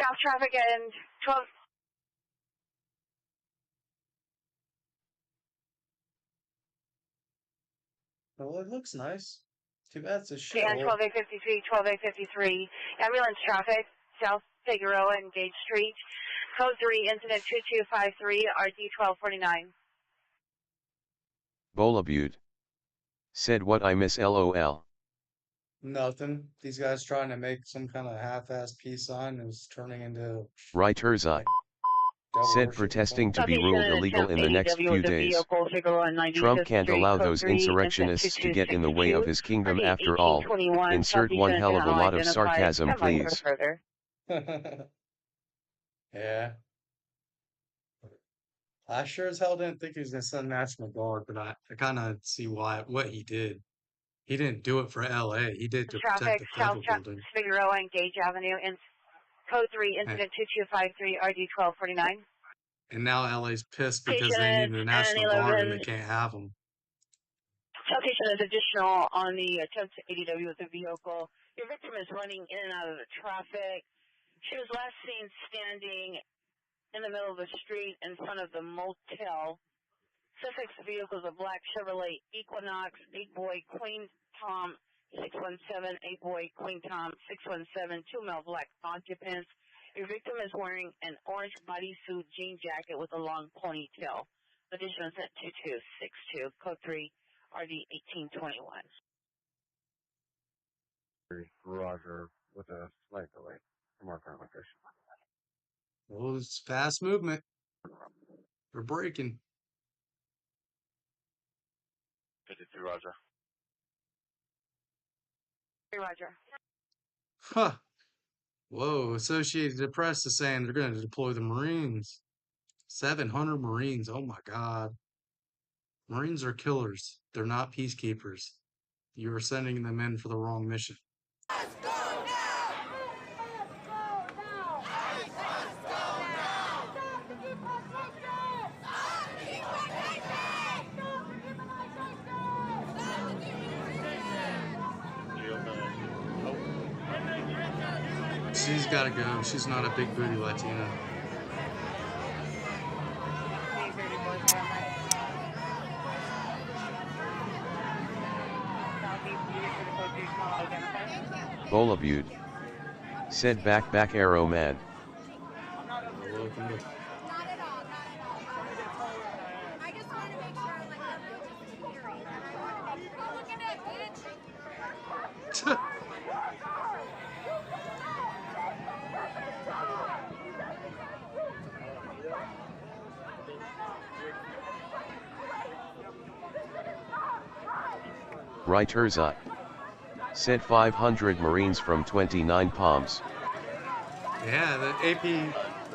South traffic and 12. Well, it looks nice. Too bad it's a And shithole. 12853, 12853. Ambulance traffic, South Figueroa and Gage Street. Code 3, incident 2253, RD 1249. Bolabute. Said what I miss LOL. Nothing. These guys trying to make some kind of half-assed peace sign is turning into Writer's-Eye. Said protesting to be ruled illegal in the next few days. Trump can't allow those insurrectionists to get in the way of his kingdom after all. Insert one hell of a lot of sarcasm, please. Yeah. I sure as hell didn't think he was gonna send National Guard, but I kind of see what he did. He didn't do it for LA. He did to protect Traffic, the South federal building. Figueroa and Gage Avenue. In code 3, incident 2253, RD 1249. And now LA's pissed because they need the National Guard and they can't have them. Citation is additional on the attempt to ADW with the vehicle. Your victim is running in and out of the traffic. She was last seen standing in the middle of the street in front of the motel. Suspect's vehicle is a black Chevrolet Equinox, 8-boy Queen Tom 617, 8-boy Queen Tom 617, 2 male black occupants. Your victim is wearing an orange bodysuit jean jacket with a long ponytail. Additional set 2262, code 3, RD 1821. Roger, with a slight delay from our current location. Well, it's fast movement. They're breaking. 53, Roger. Hey, Roger. Huh. Whoa, Associated Press is saying they're going to deploy the Marines. 700 Marines. Oh my God. Marines are killers. They're not peacekeepers. You are sending them in for the wrong mission. She's gotta go. She's not a big booty Latina. Bola Butte. Said back arrow man. Writers up. Said 500 Marines from 29 Palms. Yeah, the AP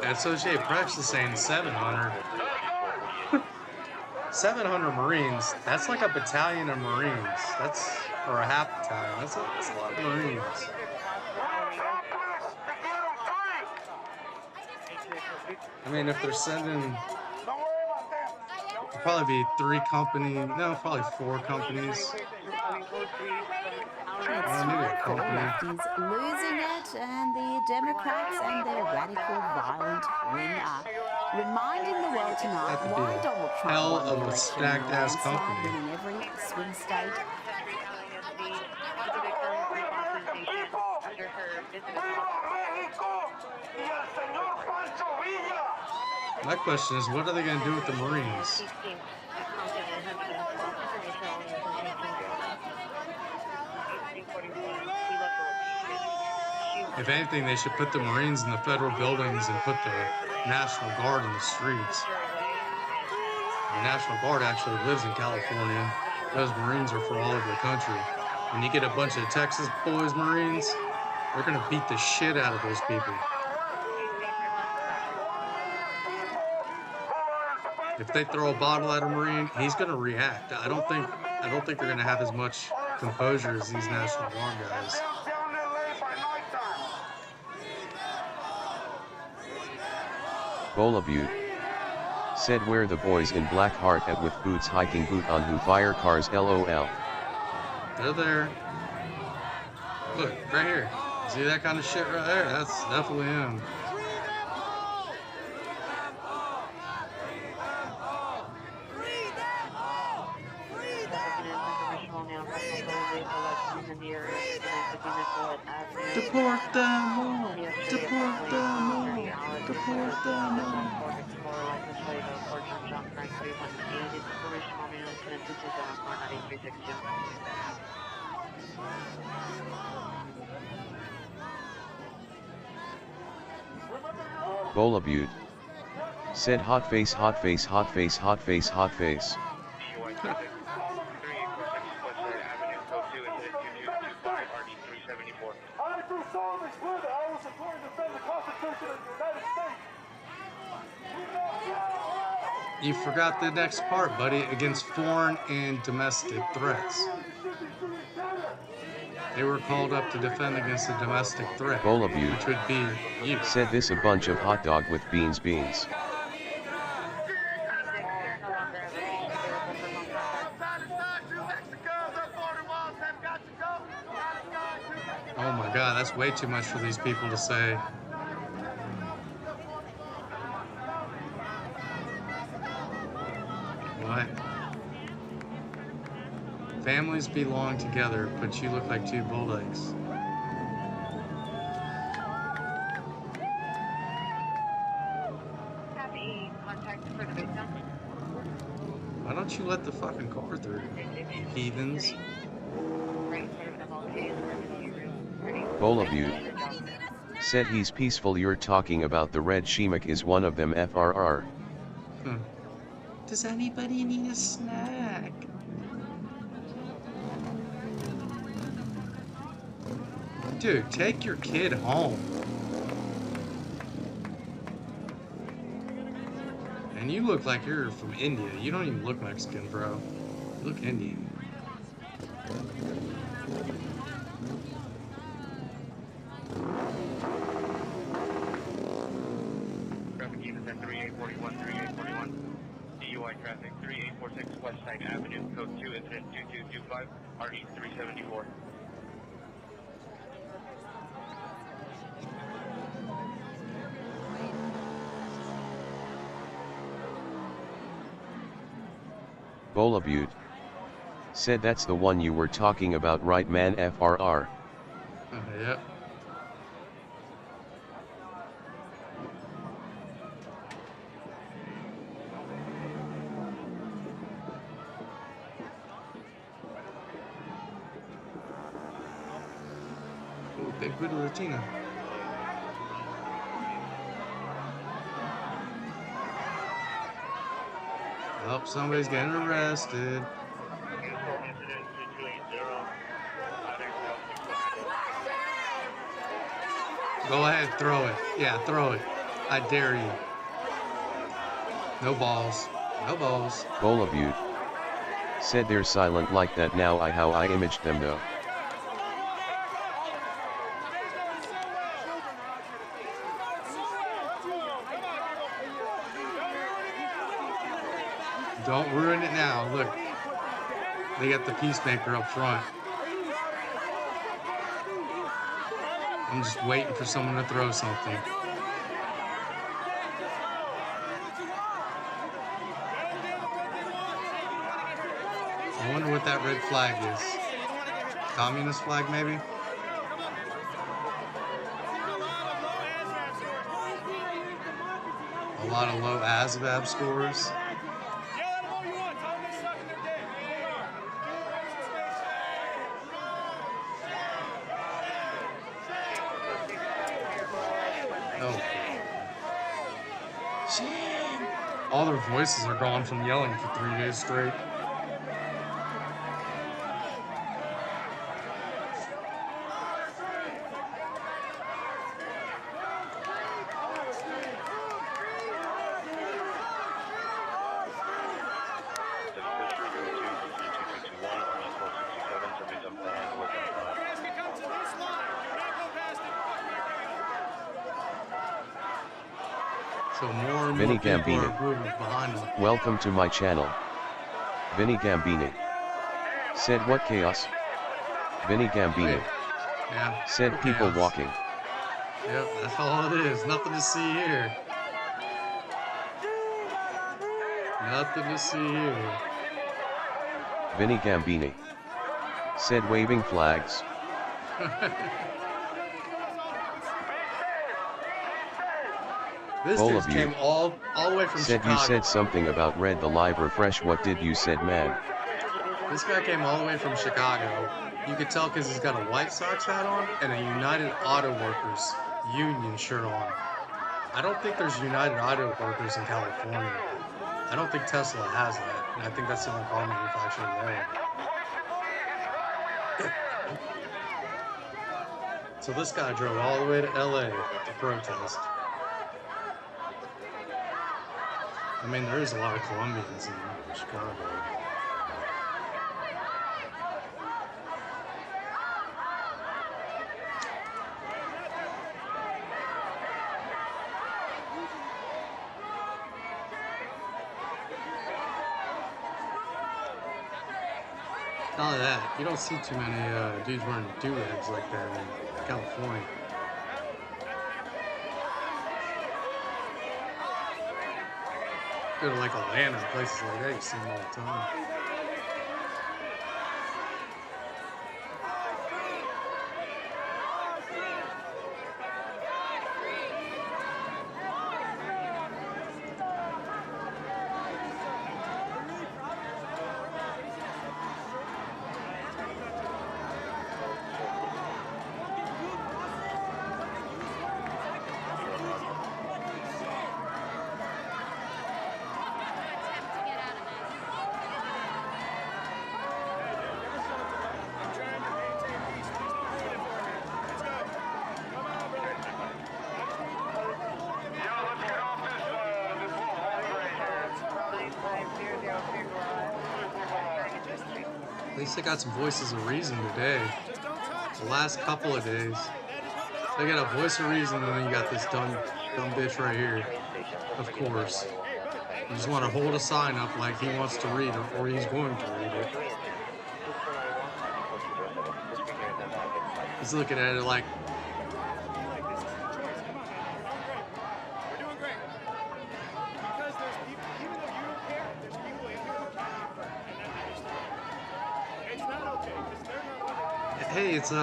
Associated Press is saying 700. 700 Marines. That's like a battalion of Marines. That's, or a half battalion. That's a lot of Marines. I mean, if they're sending, probably be 3 companies, no, probably 4 companies. It's time for the lefties losing it, and the Democrats and their radical, violent wing are reminding the world tonight why Donald Trump Hell won the of a election in a stacked-ass landslide, company. winning every swing state. My question is, what are they going to do with the Marines? If anything, they should put the Marines in the federal buildings and put the National Guard in the streets. The National Guard actually lives in California. Those Marines are for all over the country. When you get a bunch of Texas boys Marines, they're going to beat the shit out of those people. If they throw a bottle at a Marine, he's going to react. I don't think they're going to have as much composure as these National Guard guys. Bola Butte. Said where the boys in black heart at with boots hiking boot on who fire cars LOL. They're there. Look, right here. See that kind of shit right there? That's definitely him. Deport them all! Deport them all! Deport them all! Bola Butte. Said hot face, hot face, hot face, hot face, hot face. You forgot the next part, buddy, against foreign and domestic threats. They were called up to defend against a domestic threat, Bola Butte. which would be you. Said this a bunch of hot dog with beans. Oh my god, that's way too much for these people to say. What? Families belong together, but you look like 2 bulldogs. Why don't you let the fucking car through, you heathens? Bola Butte. Said he's peaceful. You're talking about the red Shemek is one of them FRR. Does anybody need a snack? Dude, take your kid home. And you look like you're from India. You don't even look Mexican, bro. You look Indian. Traffic even at 3841, 3841. DUI traffic 3846 West Side Avenue, code 2, incident 2225, RE 374. Bola Butte. Said that's the one you were talking about, right, man? FRR. Yep. Ooh, big booty Latina. Oh, somebody's getting arrested. Go ahead, throw it. Yeah, throw it. I dare you. No balls. No balls. Bola Butte. Said they're silent like that now. How I imaged them though. Don't ruin it now. Look, they got the peacemaker up front. I'm just waiting for someone to throw something. I wonder what that red flag is. Communist flag, maybe? A lot of low ASVAB scores. Oh. All their voices are gone from yelling for 3 days straight. So more and more people are moving behind them. Welcome to my channel. Vinny Gambini. Said what chaos? Vinny Gambini. Yeah. Said people chaos. walking. Yep, that's all it is. Nothing to see here. Nothing to see here. Vinny Gambini. Said waving flags. This dude came all the way from said Chicago. You said something about Red the Live Refresh. What did you said, man? This guy came all the way from Chicago. You could tell because he's got a White Sox hat on and a United Auto Workers union shirt on. I don't think there's United Auto Workers in California. I don't think Tesla has that, and I think that's the only car manufacturer there. So this guy drove all the way to LA to protest. I mean, there is a lot of Colombians in Chicago. Not only that, you don't see too many dudes wearing do-rags like that in California. Go to like Atlanta and places like that, you see them all the time. At least they got some voices of reason today. The last couple of days, they got a voice of reason, and then you got this dumb bitch right here. Of course, you just want to hold a sign up like he wants to read it, or he's going to read it. He's looking at it like, Hey, it's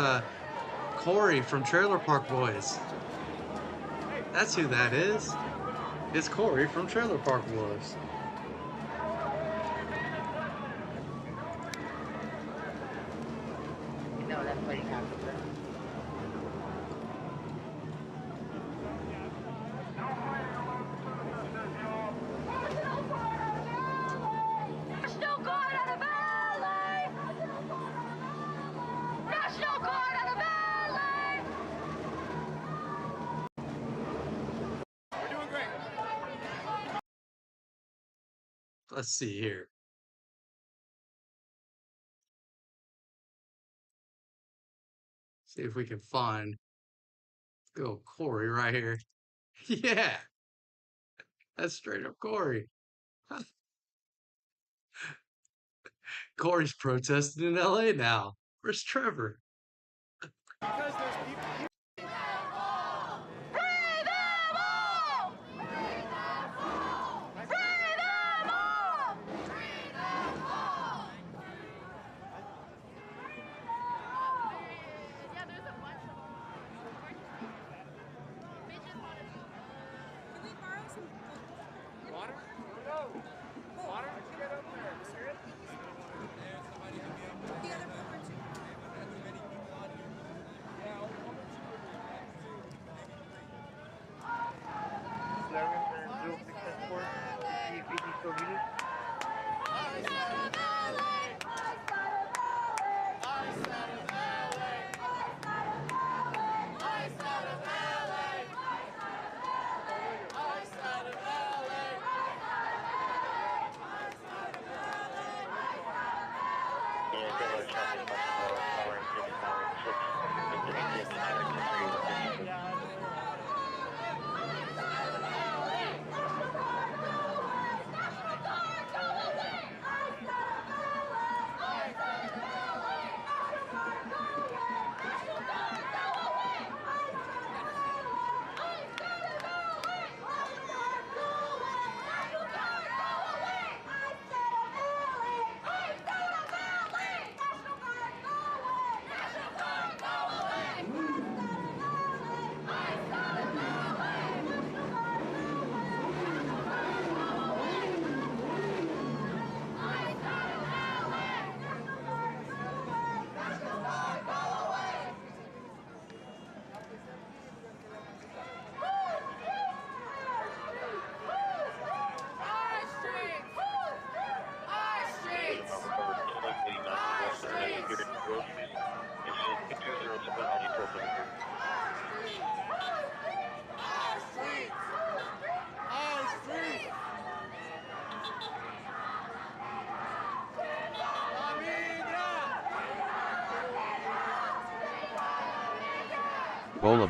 Corey from Trailer Park Boys. That's who that is. It's Corey from Trailer Park Boys. No, that's what you have. National Guard out of LA! National Guard out of LA! We're doing great. Let's see here. See if we can find good old Corey right here. Yeah, that's straight up Corey. Corey's protesting in LA now. Where's Trevor? Because there's people. Water? No. Water? How'd you get up there? Serious?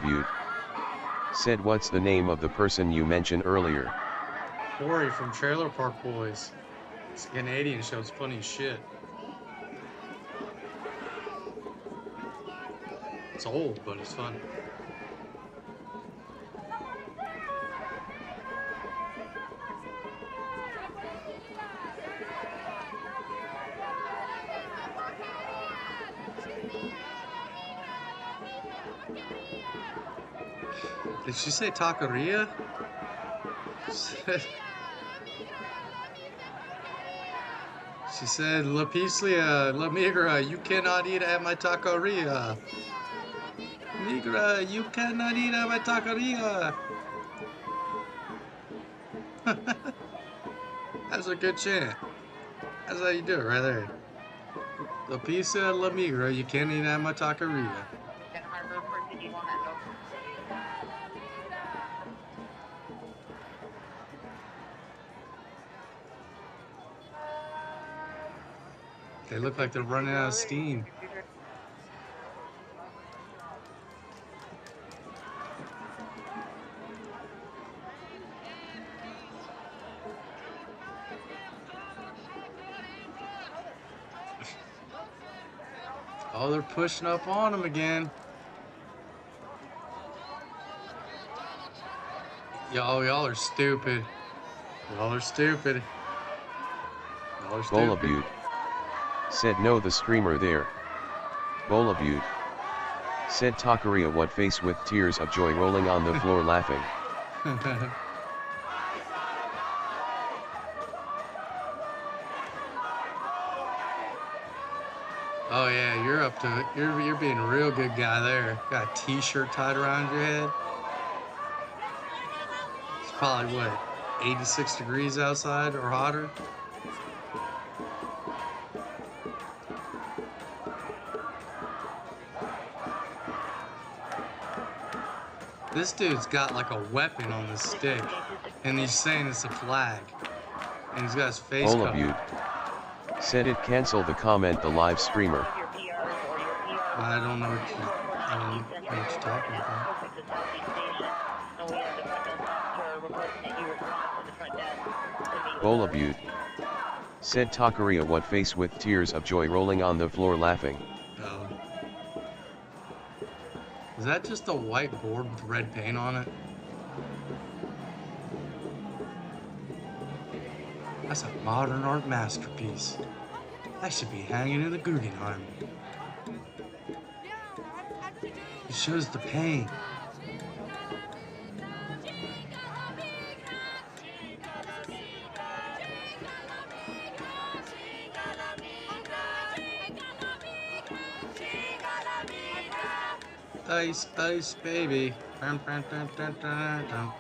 Butte said, what's the name of the person you mentioned earlier? Corey from Trailer Park Boys. It's a Canadian show. It's funny as shit. It's old, but it's fun. Did she say taqueria? She said, La Pislia, La Migra, you cannot eat at my taqueria. Migra, you cannot eat at my taqueria. That's a good chant. That's how you do it right there. La Pizza, La Migra, you can't eat at my taqueria. They look like they're running out of steam. Oh, they're pushing up on them again. Y'all are stupid. Y'all are stupid. Y'all are stupid. Butte said, no, the streamer there. Bola Butte. Said Taqueria what face with tears of joy rolling on the floor laughing. Oh yeah, you're up to it. You're being a real good guy there. Got a t-shirt tied around your head. It's probably what, 86 degrees outside or hotter? This dude's got like a weapon on his stick, and he's saying it's a flag, and he's got his face Bola covered. Butte. Said it cancel the comment the live streamer. I don't know what you're talking about. Bola Butte. Said Taqueria what face with tears of joy rolling on the floor laughing. Oh. Is that just a white board with red paint on it? That's a modern art masterpiece. That should be hanging in the Guggenheim. It shows the pain. Ice, ice, baby. Dun, dun, dun, dun, dun, dun.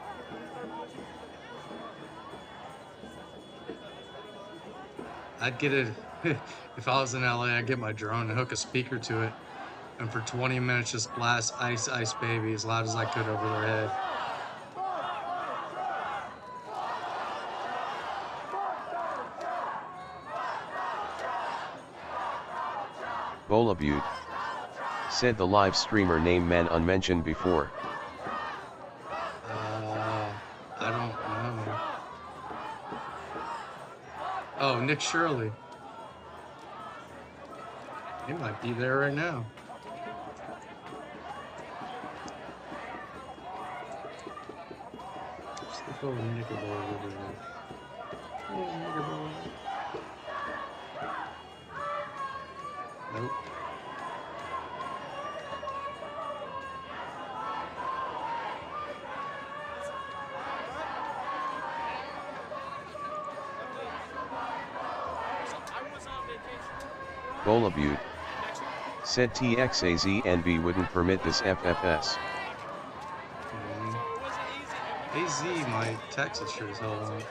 I'd get it, if I was in LA, I'd get my drone and hook a speaker to it, and for 20 minutes just blast Ice, Ice Baby as loud as I could over their head. Bola Butte. Said the live streamer name man unmentioned before. I don't know. Oh, Nick Shirley. He might be there right now. Just look over Nickelboy over there. Hey, Nickelboy. Nope. Bola Butte. Said TXAZNB wouldn't permit this FFS. AZ might, Texas sure as hell won't.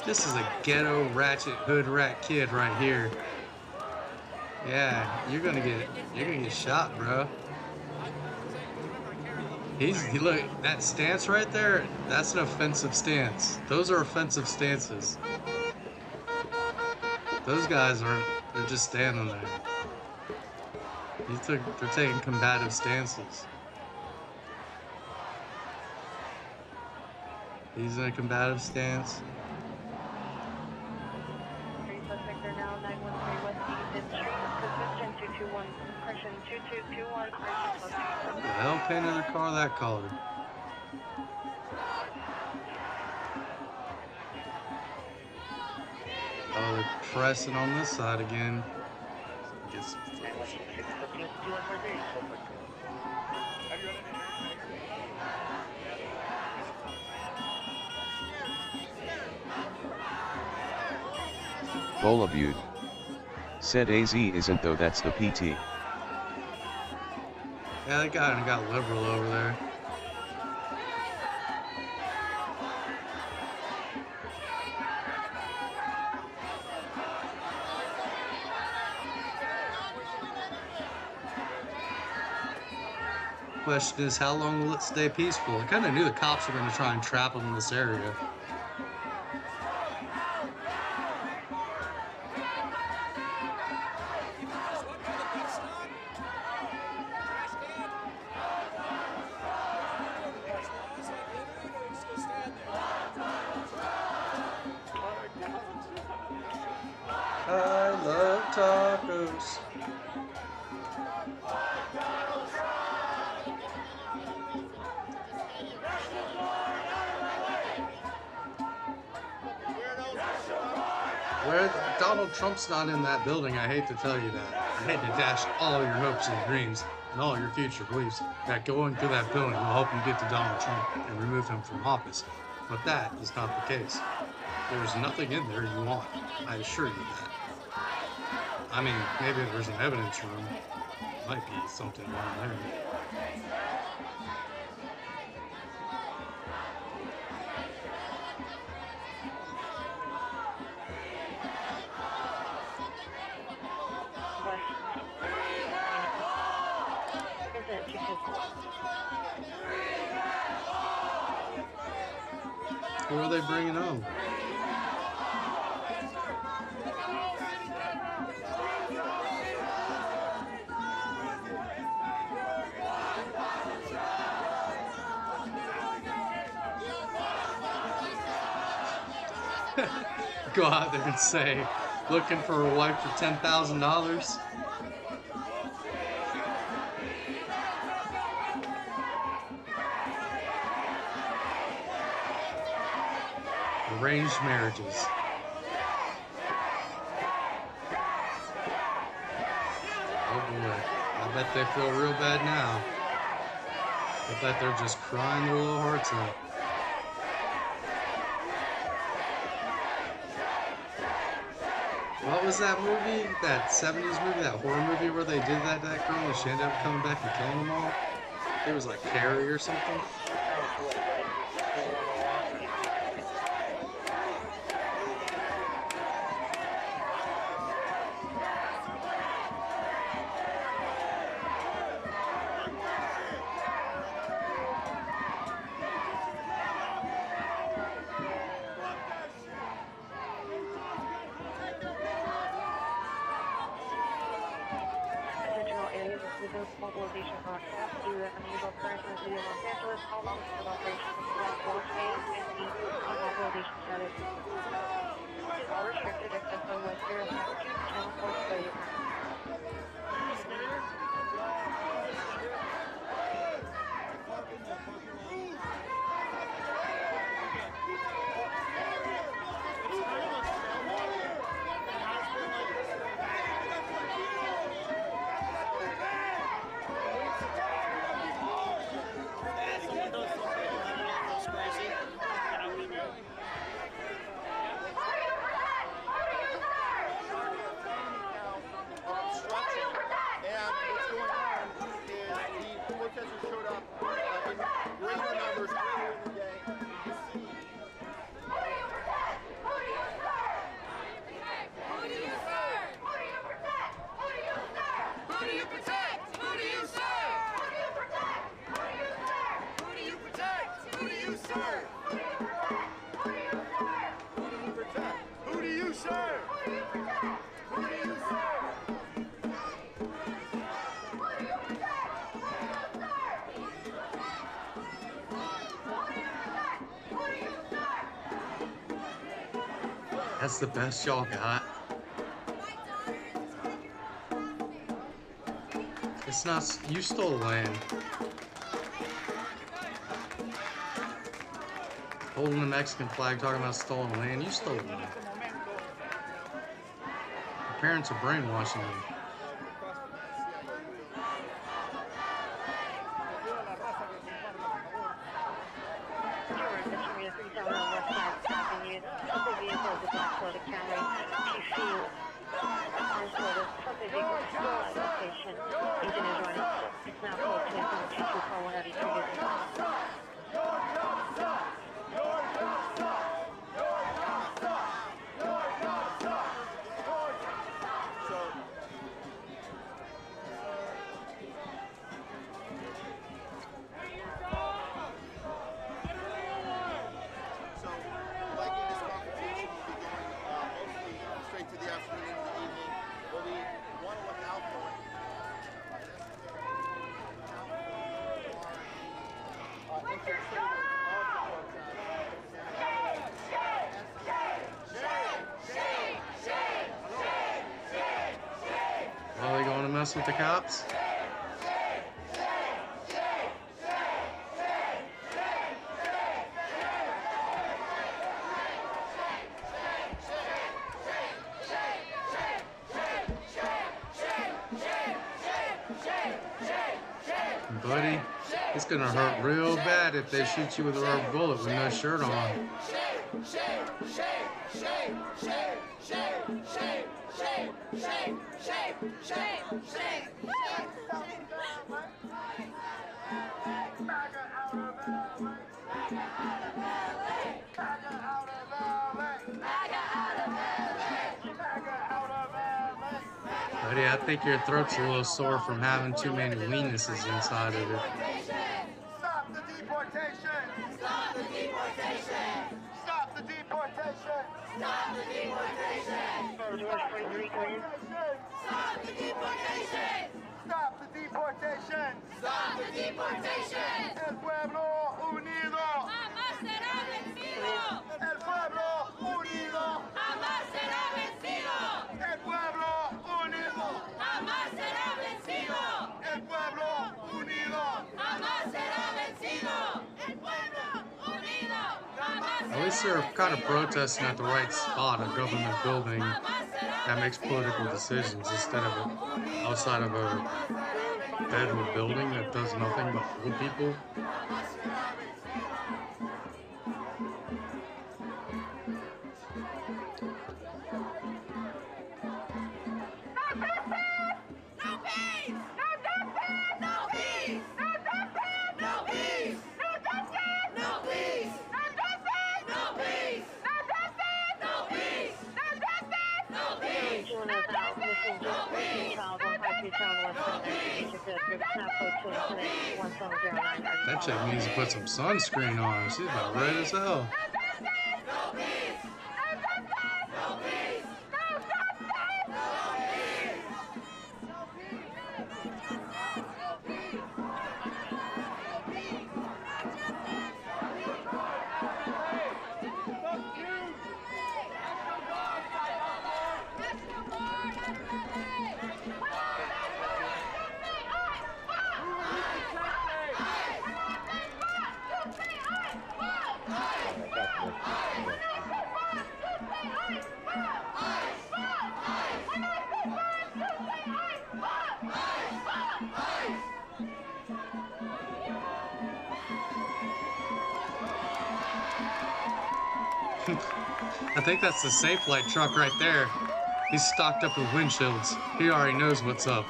This is a ghetto ratchet hood rat kid right here. Yeah, you're gonna get shot, bro. Look, that stance right there, that's an offensive stance. Those are offensive stances. Those guys aren't, they're just standing there. They're taking combative stances. He's in a combative stance. The hell painted their car that color? Oh, they're pressing on this side again. Bola Butte. Said AZ isn't though, that's the PT. Yeah, that guy got liberal over there. Question is, how long will it stay peaceful? I kind of knew the cops were going to try and trap them in this area. I love tacos. Where Donald Trump's not in that building, I hate to tell you that. I hate to dash all your hopes and dreams and all your future beliefs that going through that building will help you get to Donald Trump and remove him from office. But that is not the case. There's nothing in there you want. I assure you that. I mean, maybe there's an evidence room. Might be something wrong there. Who are they bringing home? Go out there and say, looking for a wife for $10,000. Arranged marriages. Oh boy, I bet they feel real bad now. I bet they're just crying their little hearts out. What was that movie? That 70s movie, that horror movie where they did that to that girl and she ended up coming back and killing them all? It was like Carrie or something. Mobilization broadcast due to unusual occurrence in the city of Los Angeles. All officers of operations of the Force Base and the mobilization status. All restricted except for West Zero Latitude, Channel 4 failure. That's the best y'all got. It's not, you stole land. Holding the Mexican flag, talking about stolen land. You stole land. Your parents are brainwashing you. Are they going to mess with the cops? buddy. It's gonna hurt real bad if they shoot you with a rubber bullet with no shirt on. Buddy, I think your throat's a little sore from having too many weenuses inside of it. Stop the deportation! Stop the deportation! Stop the deportation! Stop the deportation! Stop the deportation! Stop the deportation! Stop the deportation! Stop the deportation! El pueblo unido jamás será vencido! El pueblo unido jamás será vencido! El pueblo unido jamás será vencido! El pueblo unido jamás será vencido! El pueblo unido jamás. At least they're kind of protesting at the right spot, a government building that makes political decisions instead of outside of a federal building that does nothing but hold people. That chick needs to put some sunscreen on. She's about red as hell. I think that's the Safe Flight truck right there. He's stocked up with windshields. He already knows what's up.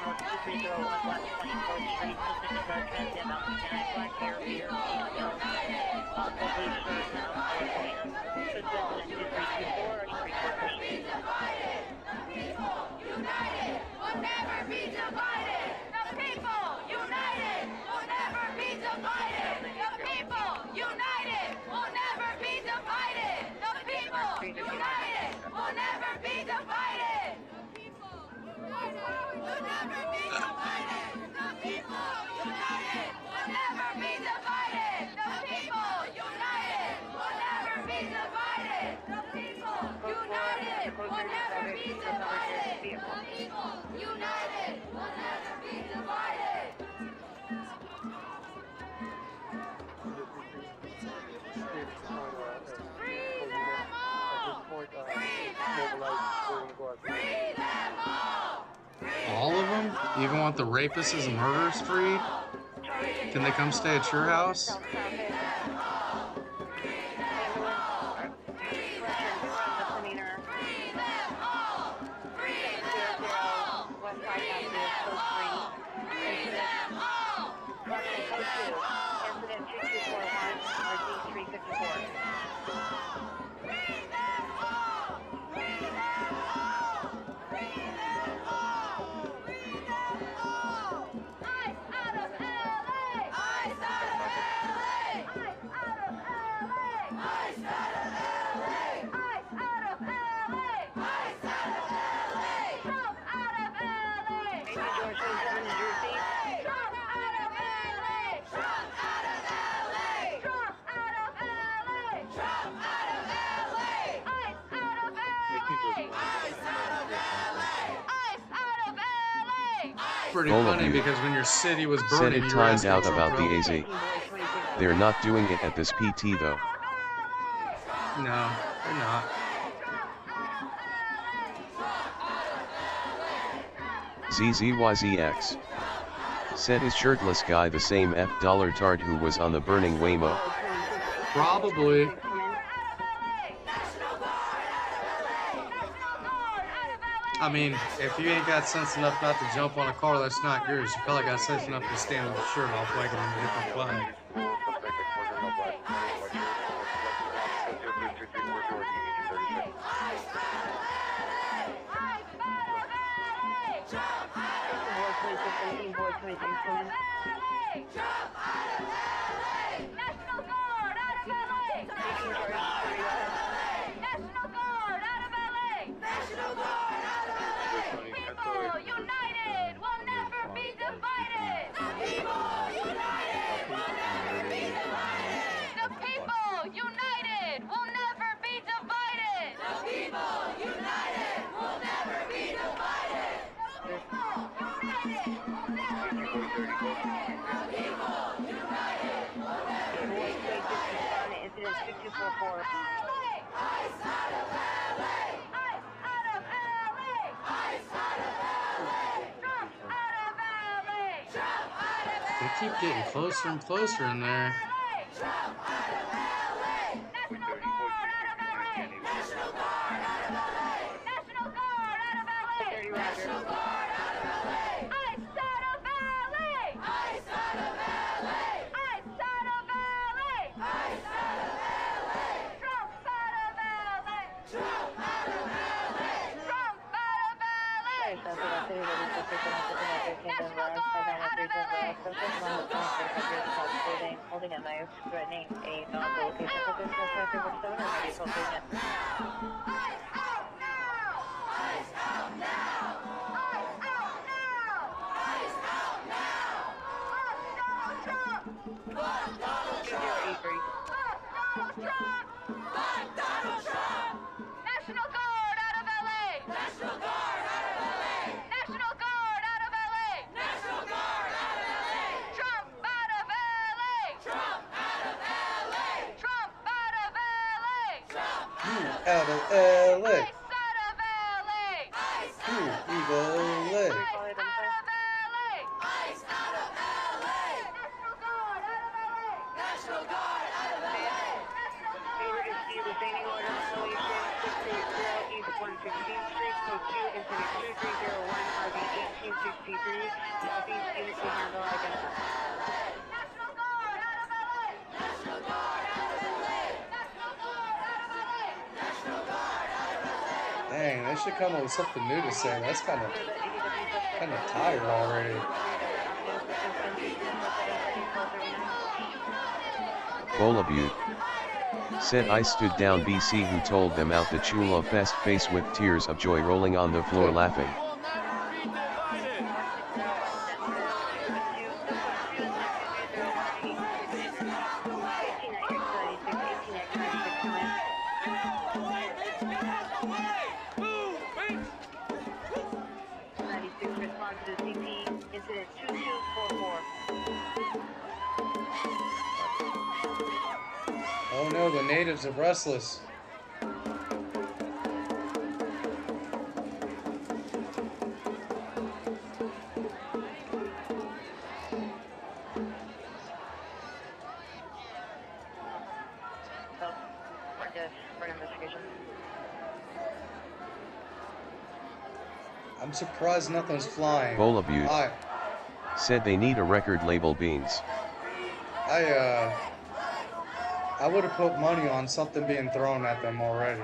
All of them? You even want the rapists and murderers freed? Can they come stay at your house? Pretty funny because when your city was burning, said it timed out about the AZ. They're not doing it at this PT though. No, they're not. ZZYZX. Said is shirtless guy the same $F tard who was on the burning Waymo? Probably. I mean, if you ain't got sense enough not to jump on a car that's not yours, you probably got sense enough to stand with your shirt off like in a different flag. They keep getting closer and closer in there. Holding a knife, threatening a non-location for this traffic over 7 or maybe posting it. National Guard out of LA! National Guard out of LA! National Guard out of LA! National Guard out of LA! Trump out of LA! Trump out of LA! Trump out of LA! Trump Out of LA! out of LA! Ooh, evil leg. Ice out of LA! National Guard out of LA! National Guard out of LA! Retaining order violation 680 East 116th Street, code 2, incident 2301, RV 1863, Southeast unit to handle identified. National Guard out of LA! National Guard out of LA! National Guard out of LA! National Guard out of LA! Dang, they should come up with something new to say. That's kind of tired already. Bola Butte. Said I stood down BC who told them out the Chula Fest face with tears of joy rolling on the floor laughing. Oh no, the natives are restless. I'm surprised nothing's flying. Bola Butte. Said they need a record label beans. I would have put money on something being thrown at them already.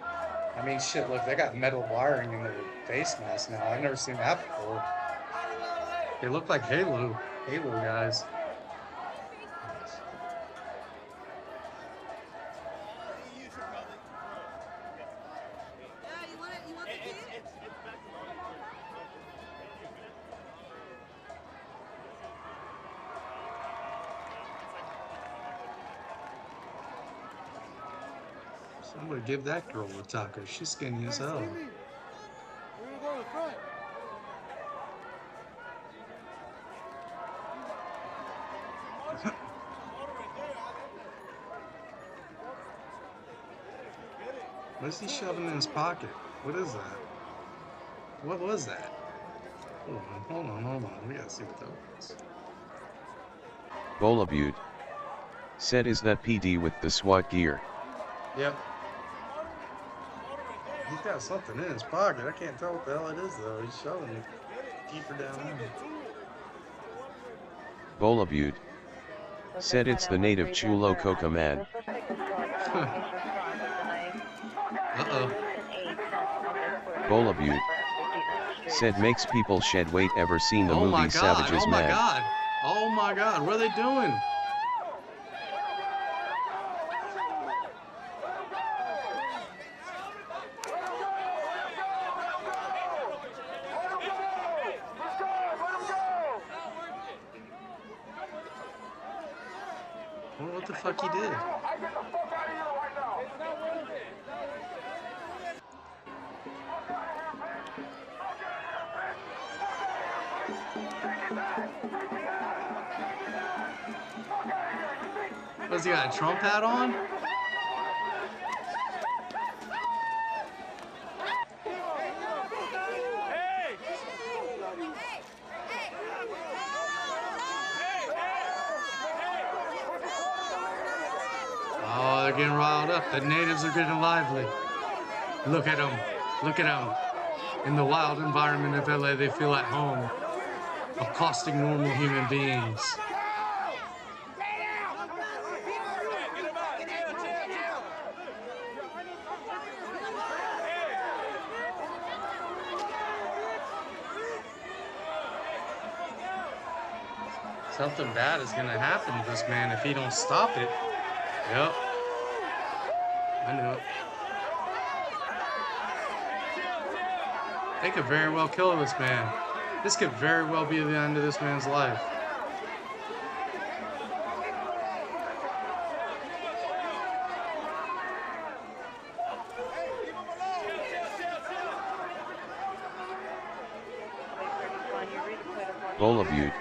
I mean, shit, look, they got metal wiring in their face mask now. I've never seen that before. They look like Halo guys. Somebody give that girl a taco. She's skinny as hell. What's he shoving in his pocket? What is that? What was that? Hold on. We gotta see what that was. Bola Butte. Said is that PD with the SWAT gear. Yep. He's got something in his pocket. I can't tell what the hell it is though. He's shoving it deeper down there. Bola Butte. Said it's the native Chulo Coca man. Uh-oh. Bola Butte. Said makes people shed weight. Ever seen the movie Savages Man? Oh my god, what are they doing? I wonder what the fuck he did. What's he got, a Trump hat on? Oh, they're getting riled up. The natives are getting lively. Look at them. Look at them. In the wild environment of LA, they feel at home, accosting normal human beings. Something bad is gonna happen to this man if he don't stop it. Yep. I knew it. They could very well kill this man. This could very well be the end of this man's life. Bola Butte.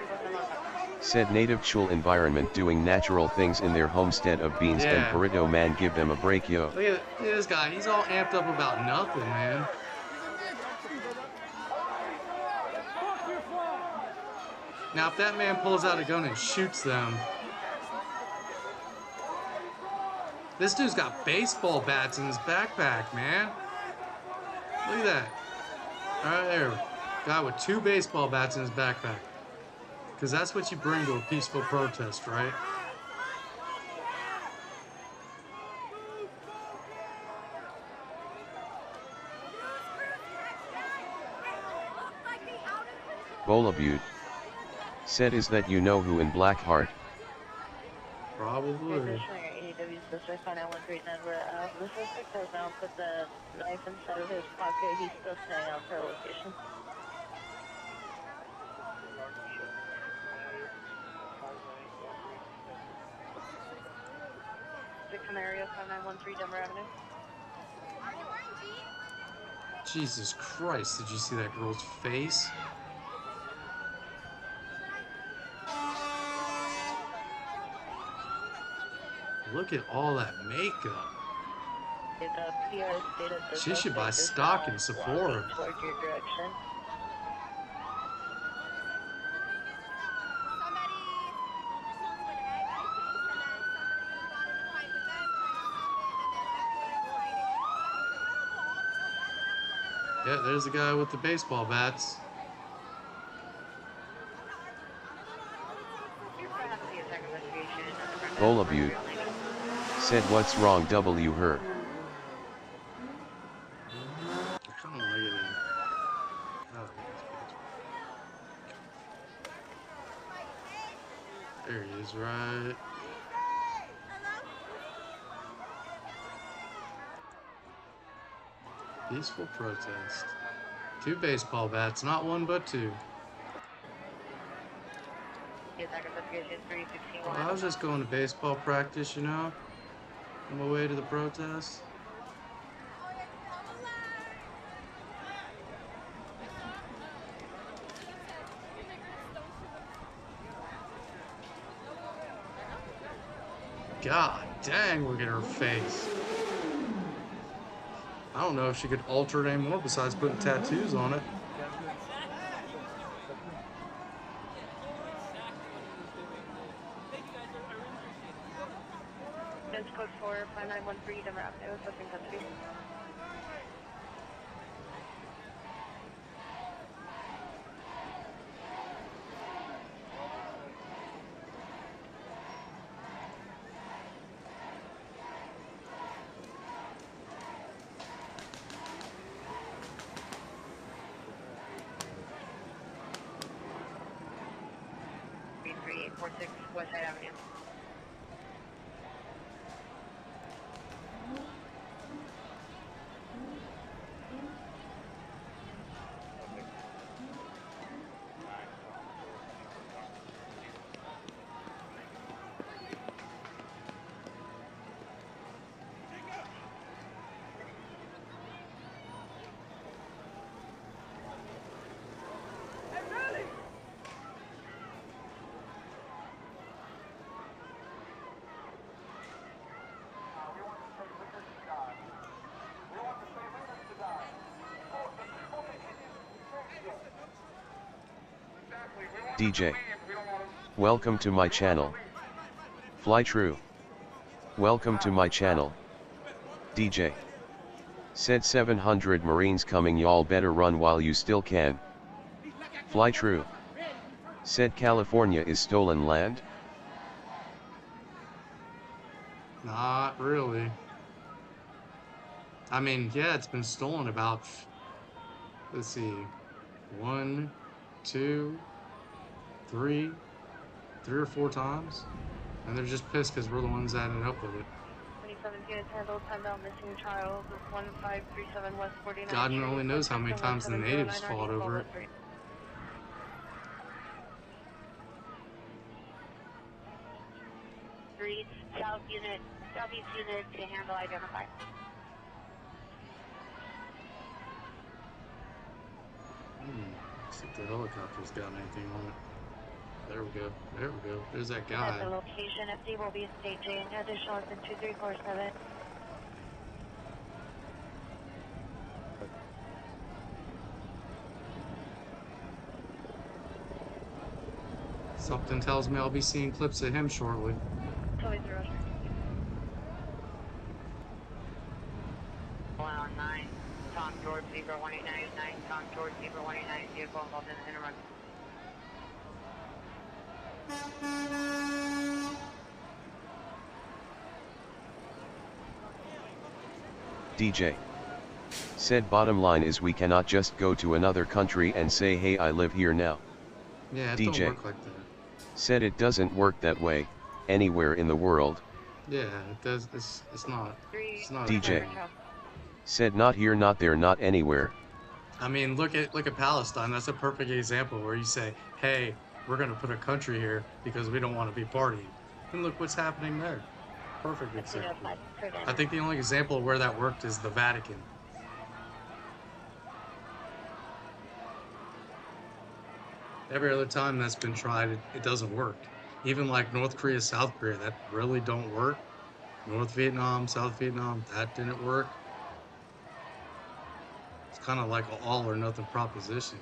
Said native Chul environment doing natural things in their homestead of beans and burrito man, give them a break, yo. Look at this guy, he's all amped up about nothing, man. Now if that man pulls out a gun and shoots them, this dude's got baseball bats in his backpack, man. Look at that. Right there, guy with 2 baseball bats in his backpack. Because that's what you bring to a peaceful protest, right? Bola Butte. Said is that you know who in Blackheart. Probably. The suspect has now put the knife inside of his pocket. He's still staying out for location. Area 5913 Denver Avenue. Jesus Christ, did you see that girl's face? Look at all that makeup. She should buy stock in Sephora. Yeah, there's the guy with the baseball bats. Bola Butte. Said what's wrong W her. There he is, right. Peaceful protest. 2 baseball bats, not 1 but 2. Well, I was just going to baseball practice, you know, on my way to the protest. God dang, look at her face. I don't know if she could alter it anymore besides putting tattoos on it. Residence code 4, 5913 Denver Avenue, assessing custody. B3846 Westside Avenue. DJ. Welcome to my channel. Fly true. Welcome to my channel. DJ. Said 700 Marines coming, y'all better run while you still can. Fly true. Said California is stolen land? Not really. I mean, yeah, it's been stolen about, let's see, 1, 2, 3 or 4 times. And they're just pissed because we're the ones that ended up with it. 27 units handled, timeout missing child, 1537 West 49th God Street, only knows how many times the natives fought over it. Southeast unit to handle identify. See if the helicopter's got anything on it. There we go. There we go. There's that At the guy. location, FD will be staging additional is in 2347. Something tells me I'll be seeing clips of him shortly. Totally through Roger. 109, Tom George, Zebra 189, Tom George, Zebra 189, vehicle involved in the interrun. DJ. Said bottom line is we cannot just go to another country and say hey I live here now. Yeah, it DJ. don't work like that. Said it doesn't work that way, anywhere in the world. Yeah, it does. It's not. It's not. DJ. Said not here, not there, not anywhere. I mean, look at Palestine. That's a perfect example where you say, "Hey, we're going to put a country here because we don't want to be partying," and look what's happening there. Perfect example. I think the only example where that worked is the Vatican. Every other time that's been tried, it doesn't work. Even like North Korea, South Korea, that really don't work. North Vietnam, South Vietnam, that didn't work. It's kind of like an all or nothing proposition.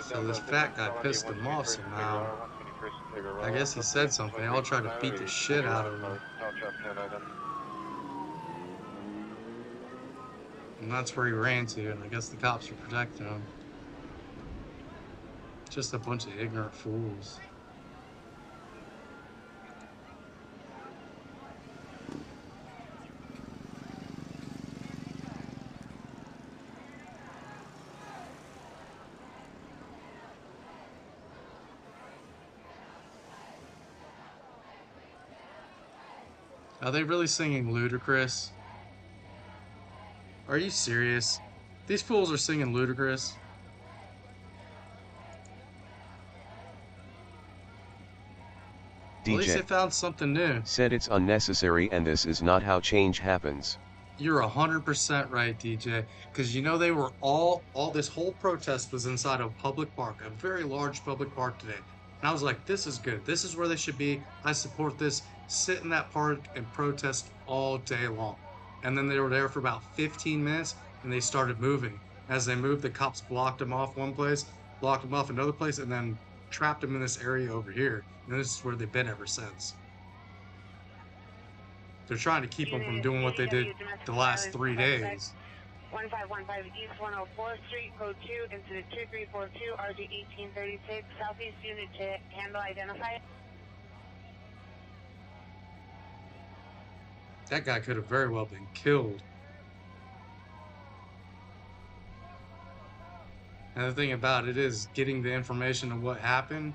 So this fat guy pissed him off somehow. I guess he said something. I'll try to beat the shit out of him. And that's where he ran to, and I guess the cops were protecting him. Just a bunch of ignorant fools. Are they really singing Ludacris? Are you serious? These fools are singing Ludacris? DJ. At least they found something new. Said it's unnecessary and this is not how change happens. You're 100% right, DJ. Because you know they were all this whole protest was inside a public park, a very large public park today. And I was like, this is good. This is where they should be. I support this. Sit in that park and protest all day long. and then they were there for about 15 minutes, and they started moving. As they moved, the cops blocked them off one place, blocked them off another place, and then trapped them in this area over here. And this is where they've been ever since. They're trying to keep them from doing what they did the last 3 days. 1515 East 104th Street, code 2, incident 2342, RG 1836, Southeast unit to handle identified. That guy could have very well been killed. And the thing about it is, getting the information of what happened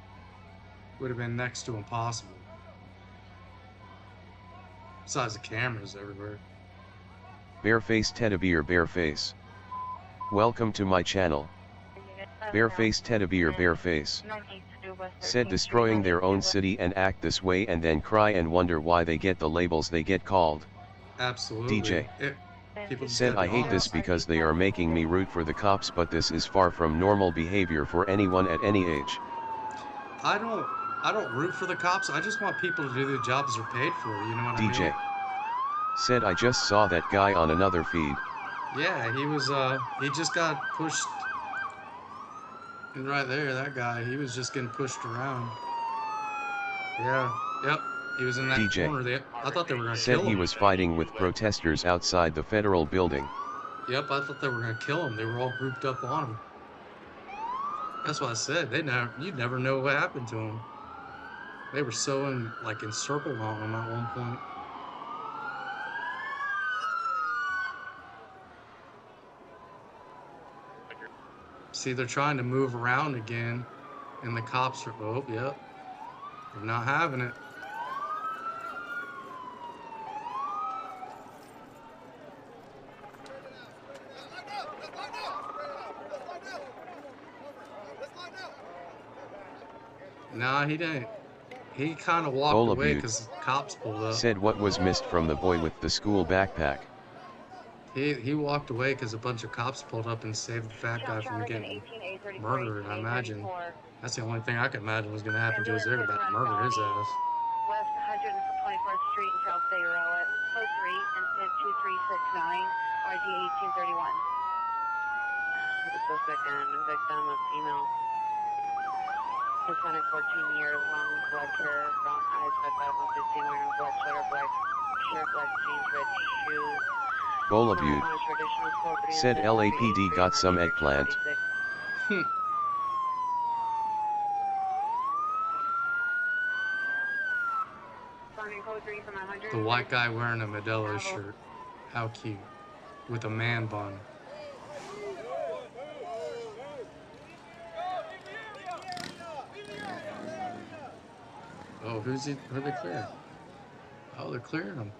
would have been next to impossible. Besides the cameras everywhere. Bareface Teddybear Bareface. Welcome to my channel. Bareface Teddybear Bareface. Said destroying their own city and act this way and then cry and wonder why they get the labels they get called. Absolutely. DJ. Said I hate this because they are making me root for the cops, but this is far from normal behavior for anyone at any age. I don't root for the cops. I just want people to do the jobs they're paid for, you know what I mean? DJ. Said I just saw that guy on another feed. Yeah, he was, he just got pushed. And right there, that guy, he was just getting pushed around. Yeah, yep, he was in that DJ. corner there. I thought they were gonna Said kill him. he was fighting with protesters outside the federal building. Yep, I thought they were gonna kill him. They were all grouped up on him. That's what I said. You'd never know what happened to him. They were so encircled on him at one point. See, they're trying to move around again, and the cops are, oh, yep, they're not having it. Nah, he didn't. He kind of walked away because the cops pulled up. Said what was missed from the boy with the school backpack. He walked away because a bunch of cops pulled up and saved the fat guy from getting murdered, I imagine. That's the only thing I could imagine was going to happen to us. They were about to murder his ass. West 124th Street in South Figueroa, code 3, incident 2369, RG 1831. The suspect and victim of female. Hispanic, 14 years, long black hair, brown eyes, 5'5", 115, wearing a black sweater, black shirt, black jeans, red shoes. Bola Butte. Said LAPD got some eggplant. The white guy wearing a Modelo shirt. How cute. With a man bun. Oh, who are they clearing? Oh, they're clearing them.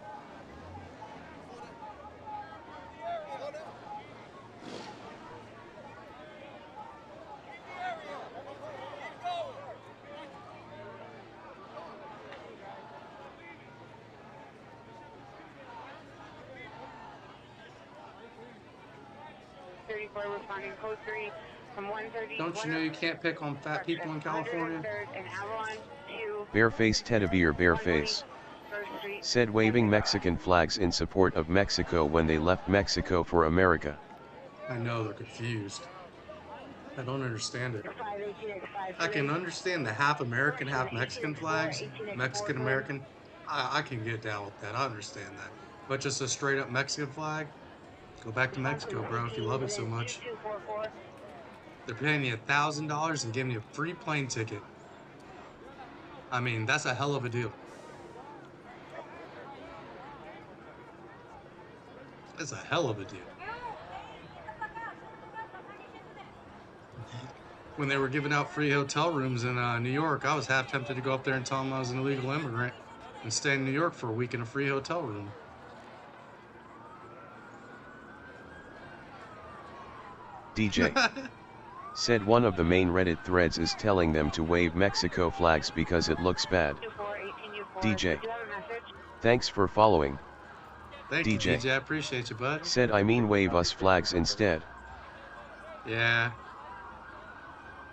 Responding code 3 from 130. Don't you know you can't pick on fat people in California? Bareface Teddybear Bareface. Said waving Mexican flags in support of Mexico when they left Mexico for America. I know they're confused. I don't understand it. I can understand the half American, half Mexican flags. Mexican American. I can get down with that. I understand that. But just a straight up Mexican flag? Go back to Mexico, bro, if you love it so much. They're paying you $1,000 and giving you a free plane ticket. I mean, that's a hell of a deal. That's a hell of a deal. When they were giving out free hotel rooms in New York, I was half tempted to go up there and tell them I was an illegal immigrant and stay in New York for a week in a free hotel room. DJ. Said one of the main Reddit threads is telling them to wave Mexico flags because it looks bad. DJ. Thanks for following. Thank you, DJ. I appreciate you, bud. Said I mean wave us flags instead. Yeah.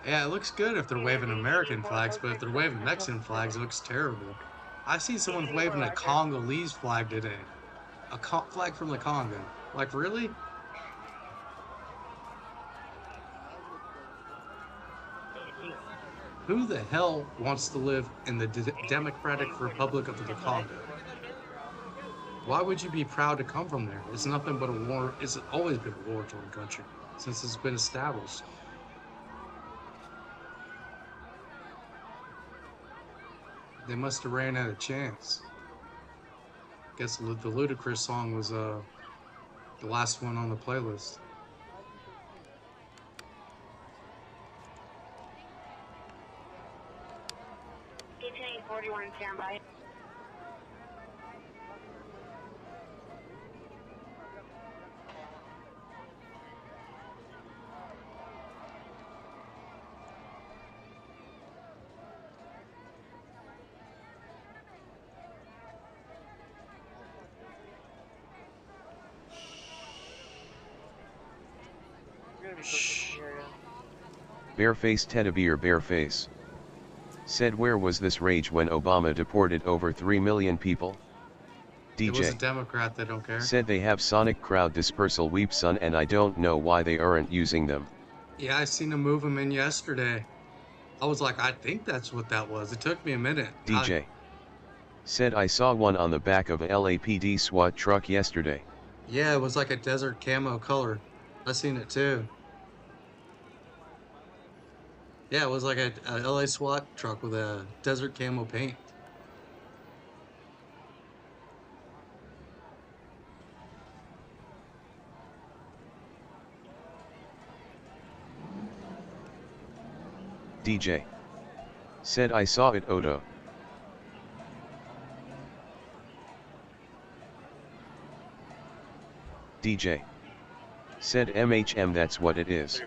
Yeah, it looks good if they're waving American flags, but if they're waving Mexican flags, it looks terrible. I see someone waving a Congolese flag today. A flag from the Congo. Like, really? Who the hell wants to live in the Democratic Republic of the Congo? Why would you be proud to come from there? It's nothing but a war. It's always been a war-torn country since it's been established. They must have ran out of chance. Guess the Ludacris song was the last one on the playlist. $1841 standby. Barefaced Teddybear Bareface. Said where was this rage when Obama deported over 3 million people? DJ. It was a Democrat, they don't care. Said they have sonic crowd dispersal weep son and I don't know why they aren't using them. Yeah, I seen them move them in yesterday. I was like, I think that's what that was. It took me a minute. DJ. Said I saw one on the back of a LAPD SWAT truck yesterday. Yeah, it was like a desert camo color. I seen it too. Yeah, it was like a LA SWAT truck with a desert camo paint. DJ. Said I saw it Odo. DJ. Said MHM that's what it is.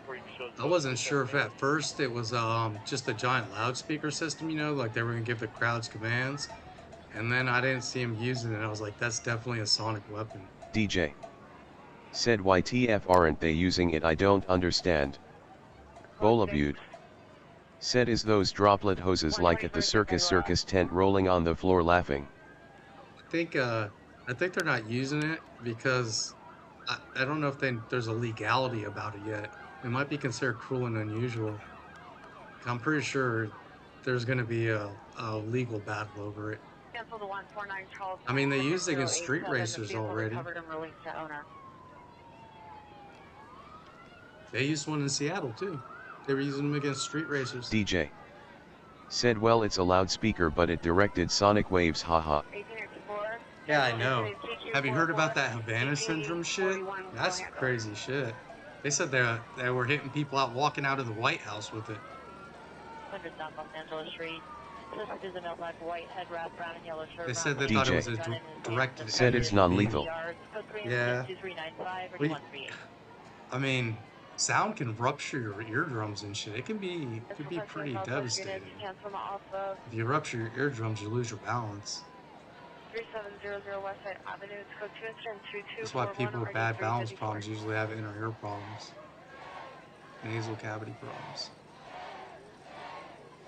I wasn't sure if at first it was just a giant loudspeaker system, you know, like they were gonna give the crowds commands. And then I didn't see him using it. I was like, that's definitely a sonic weapon. DJ. Said YTF aren't they using it I don't understand. Bolabute. Said is those droplet hoses like at the circus tent rolling on the floor laughing. I think they're not using it because I don't know if there's a legality about it yet. It might be considered cruel and unusual. I'm pretty sure there's going to be a legal battle over it. Cancel the 149 Charles. I mean, they use it against street racers already. They used one in Seattle too. They were using them against street racers. DJ. Said well it's a loudspeaker but it directed sonic waves haha. Yeah, I know. Have you heard about that Havana syndrome shit? That's crazy shit. They said they were hitting people out walking out of the White House with it. 100 South Los Angeles Street. Suspect is a male black, white head wrap, brown and yellow shirt. They said they thought it was a directed. Said it's non-lethal. Yeah. I mean, sound can rupture your eardrums and shit. It can be pretty devastating. If you rupture your eardrums, you lose your balance. 3700 West Side Avenue, code 222. That's why people with bad balance problems usually have inner ear problems, nasal cavity problems.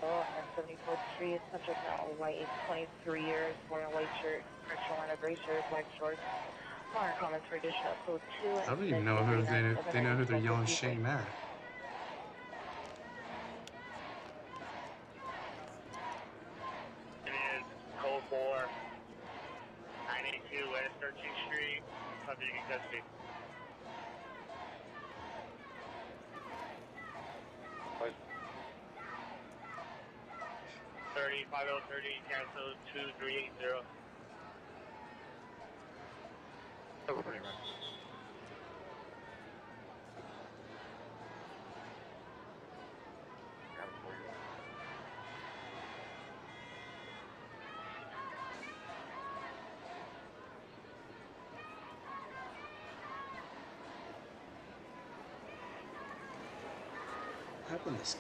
Oh, on 74th Street, subject now white, 23 years, wearing a white shirt, red Carolina gray shirt, black shorts. Modern comments for additional code 2. I don't even know who they know who they're yelling shame at. It is code 4, 982 West 13th Street, subject in custody. 5030, cancel 2380. Over pretty much. What happened to Skype?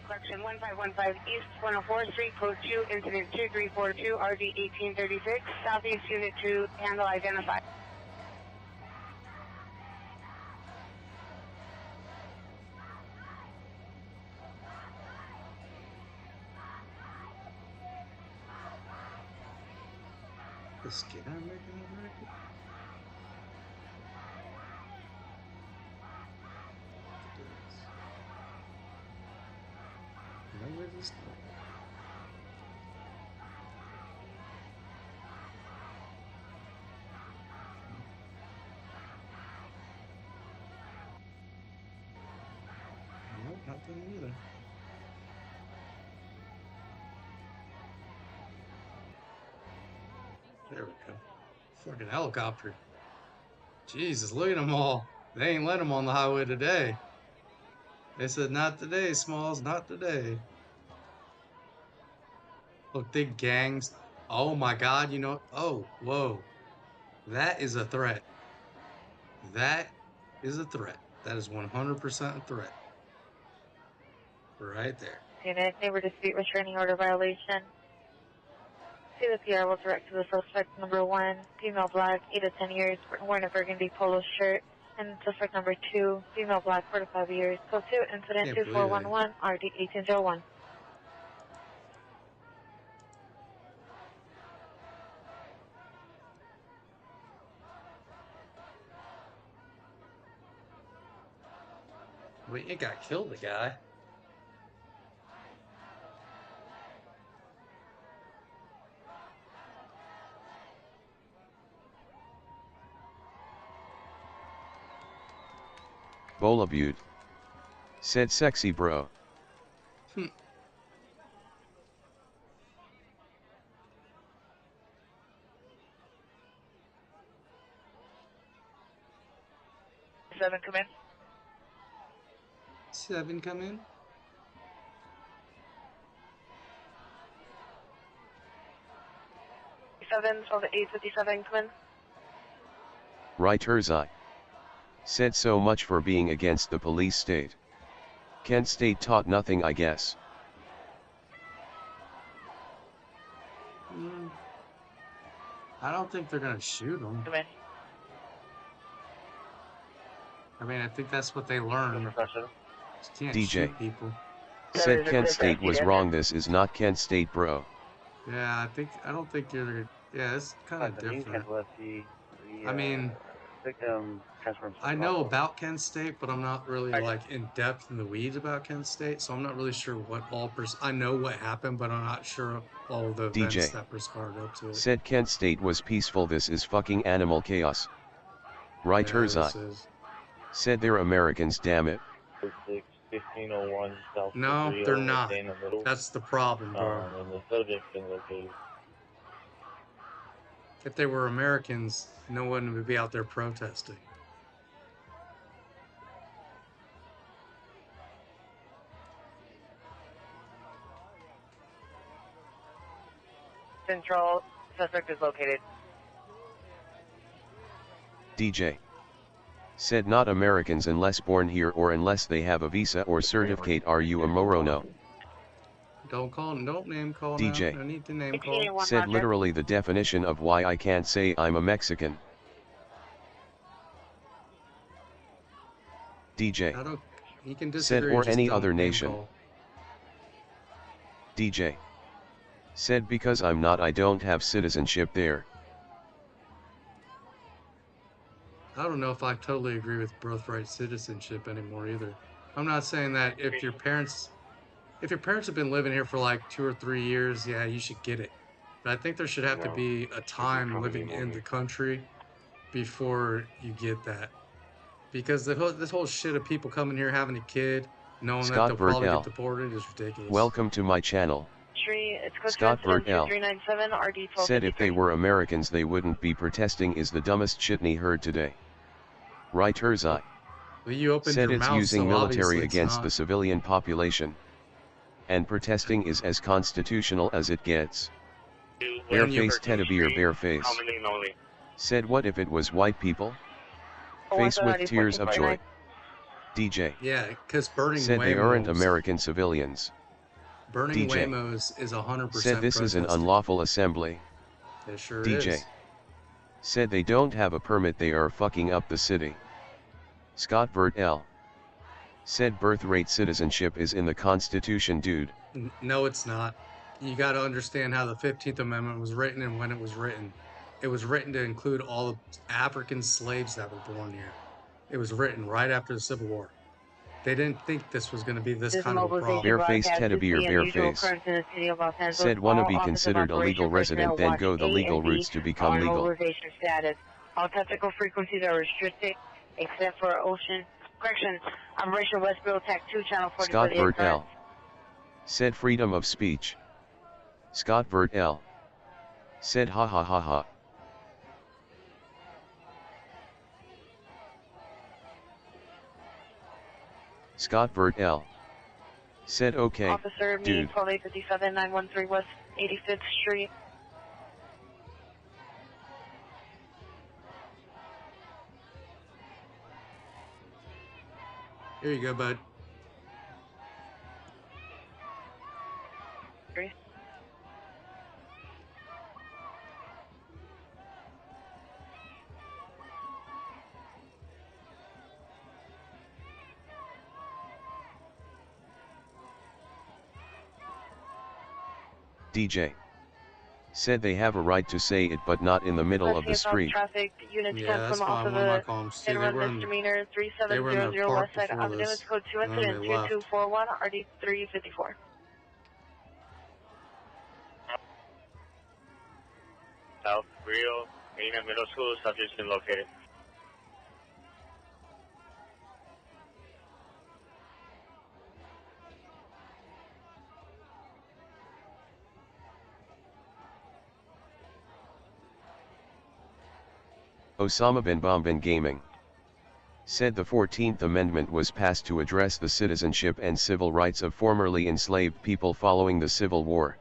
Collection 1515 East 104th Street, code 2, incident 2342, RD 1836, Southeast Unit 2, handle identified. The skin I'm making a record? Where is this? Nope, nothing either. There we go. Fucking helicopter. Jesus, look at them all. They ain't let them on the highway today. They said, not today, Smalls, not today. Look, big gangs. Oh my God, you know, oh, whoa. That is a threat. That is a threat. That is 100% a threat. Right there. Unit, neighbor dispute restraining order violation. See the PR will direct to the suspect number 1, female black, 8 to 10 years, wearing a burgundy polo shirt. And suspect number 2, female black, 4 to 5 years. Code 2, incident 2411, RD 1801. Wait, it got killed, the guy. Bola Butte. Said sexy bro. Seven, come in. 7 come in. 7, 12 to 857, come in. Right Herzai. Said so much for being against the police state. Kent State taught nothing, I guess. I don't think they're gonna shoot him. Come in. I mean, I think that's what they learned. Just can't DJ. shoot people. Said Kent State was wrong, this is not Kent State bro. Yeah, I don't think you're, yeah, it's kind of different. I mean, I know about Kent State, but I'm not really like in depth in the weeds about Kent State, so I'm not really sure what I know what happened, but I'm not sure all the events that transpired up to it. Said Kent State was peaceful, this is fucking animal chaos. Right Herzai. Said they're Americans, damn it. 1501 South. No, they're not. That's the problem, bro. And the subject's been located. If they were Americans, no one would be out there protesting. Central, suspect is located. DJ. Said not Americans unless born here or unless they have a visa or certificate. Are you a Morono? Don't name call DJ. now. No need to name call. Said literally the definition of why I can't say I'm a Mexican. DJ. He can said disagree, or just any don't other name nation. call. DJ. Said because I'm not, I don't have citizenship there. I don't know if I totally agree with birthright citizenship anymore either. I'm not saying that if your parents have been living here for like 2 or 3 years, yeah, you should get it. But I think there should have to be a time living in the country before you get that. Because this whole shit of people coming here having a kid, knowing that they'll probably get deported is ridiculous. Welcome to my channel. Scott Vertel said if they were Americans they wouldn't be protesting is the dumbest shitney heard today. Right Herzai. Well, you opened said your it's mouth, using so military obviously it's against not. the civilian population. And protesting is as constitutional as it gets. Bareface teddy bear bareface. Said what if it was white people? Face with tears of joy. DJ. Yeah, because burning said they aren't American civilians. Burning DJ. Waymos is 100% Said this is an unlawful assembly. It sure DJ. is. Said they don't have a permit, they are fucking up the city. Scott Vertel. Said birthright citizenship is in the Constitution, dude. No, it's not. You got to understand how the 15th Amendment was written and when it was written. It was written to include all the African slaves that were born here. It was written right after the Civil War. They didn't think this was going to be this kind of a problem. Barefaced Teddybear Bareface. Said wanna be considered a legal resident, then go the legal routes to become legal. Mobilization status. All tactical frequencies are restricted except for ocean. Correction. Operation Westboro Tech 2 Channel 40. Scott Burt L. Said freedom of speech. Scott Burt L. Said ha ha ha ha. Scott Burt L. Said okay, Officer, dude. 12857 913 West 85th Street. Here you go, bud. DJ. Said they have a right to say it, but not in the middle of the street. Traffic, unit Yeah, 10 that's from off fine. of One of my the comms. See, misdemeanor they were in the 3700 park West Side before Avenue, this, code 2 and then incident they left. 2241 RD354. South Rio, Medina Middle School, subject's been located. Osama bin Laden Gaming. Said the 14th Amendment was passed to address the citizenship and civil rights of formerly enslaved people following the Civil War.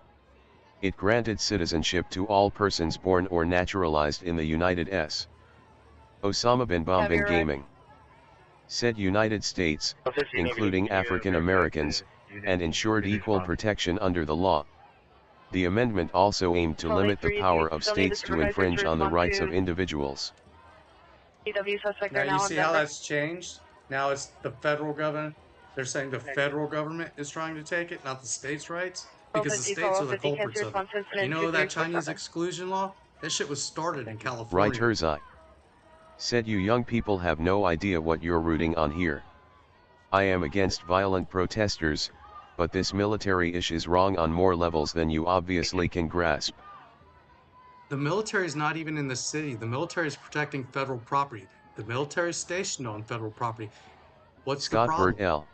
It granted citizenship to all persons born or naturalized in the United States. Osama bin Laden Gaming. Said United States, including African Americans, and ensured equal protection under the law. The amendment also aimed to limit the power of states to infringe on the rights of individuals. Now you see how that's changed? Now it's the federal government. They're saying the federal government is trying to take it, not the states' rights, because the states are the culprits of it. You know that Chinese exclusion law? That shit was started in California. Right, Herzai. Said you young people have no idea what you're rooting on here. I am against violent protesters, but this military ish is wrong on more levels than you obviously can grasp. The military is not even in the city. The military is protecting federal property. The military is stationed on federal property. What's Scott the problem? Burt L.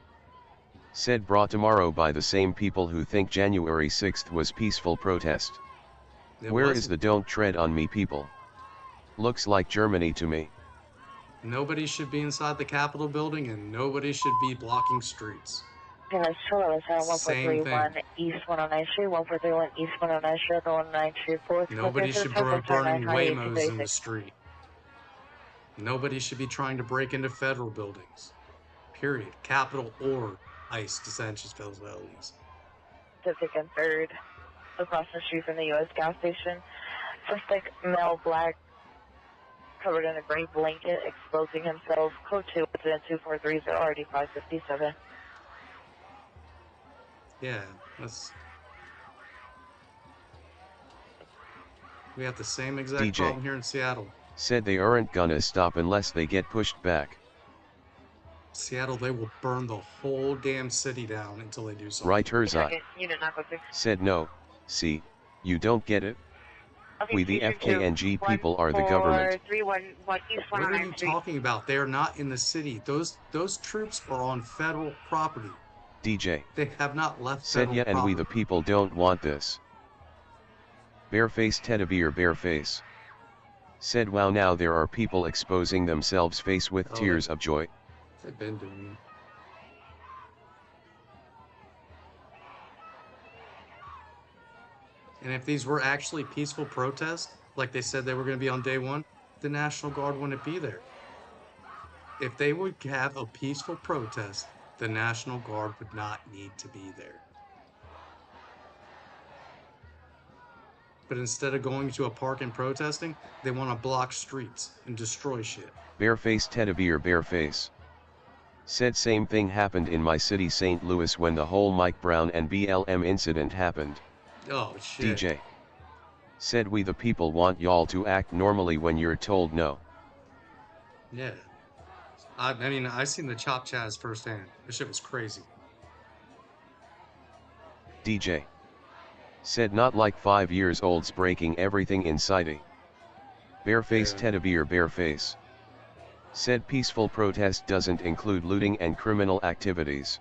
Said brought tomorrow by the same people who think January 6th was peaceful protest. Where is the don't tread on me people? Looks like Germany to me. Nobody should be inside the Capitol building and nobody should be blocking streets. Same thing. East 109 Street, 1431 East 109 Street, 1934. Nobody should be burning Waymos in the street. Nobody should be trying to break into federal buildings. Period. Capitol or ICE detention facilities. Pacific and 3rd, across the street from the U.S. gas station. Suspect male black, covered in a gray blanket, exposing himself. Code 2, incident 2430 RD557. Yeah, that's... We have the same exact DJ. problem here in Seattle. Said they aren't gonna stop unless they get pushed back. Seattle, they will burn the whole damn city down until they do something. Right, Herzai. Said no, see, you don't get it? We the FKNG people are the government. What are you talking about? They are not in the city. Those troops are on federal property. DJ. They have not left Said federal yeah, and property. we the people don't want this. Bareface Teddybear Bareface. Said wow, now there are people exposing themselves face with tears of joy. They've been doing it. And if these were actually peaceful protests, like they said they were going to be on day one, the National Guard wouldn't be there. If they would have a peaceful protest, the National Guard would not need to be there. But instead of going to a park and protesting, they want to block streets and destroy shit. Bareface Teddybear Bareface. Said same thing happened in my city St. Louis when the whole Mike Brown and BLM incident happened. Oh shit. DJ. Said we the people want y'all to act normally when you're told no. Yeah. I mean, I seen the chop chaz firsthand. This shit was crazy. DJ. Said not like 5 years olds breaking everything in sighting. Bareface teddy bear bareface. Said peaceful protest doesn't include looting and criminal activities.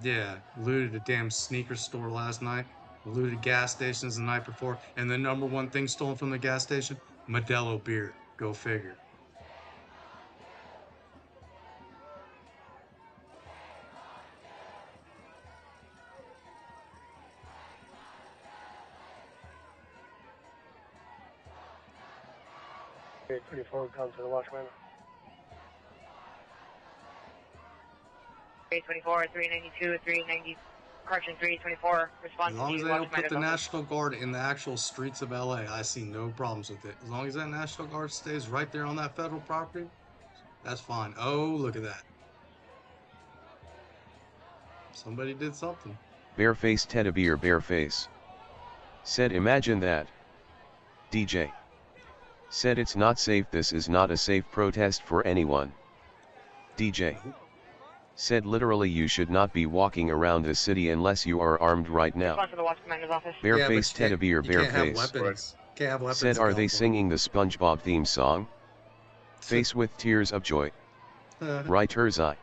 Yeah, looted a damn sneaker store last night, looted gas stations the night before, and the number one thing stolen from the gas station, Modelo beer. Go figure. Okay, 24, come to the watchman. 324, 392, 390, correction 324, respond As long to as the they don't watchman put the office. National Guard in the actual streets of LA, I see no problems with it. As long as that National Guard stays right there on that federal property, that's fine. Oh, look at that. Somebody did something. Bareface teddy bear bareface. Said imagine that. DJ. Said it's not safe, this is not a safe protest for anyone. DJ. Said literally you should not be walking around the city unless you are armed right now. Respond to the watchman's office. Bareface teddy bear You can't have bareface. weapons. Can't have weapons. Said in are they California. singing the SpongeBob theme song? Face with tears of joy. Writer's eye.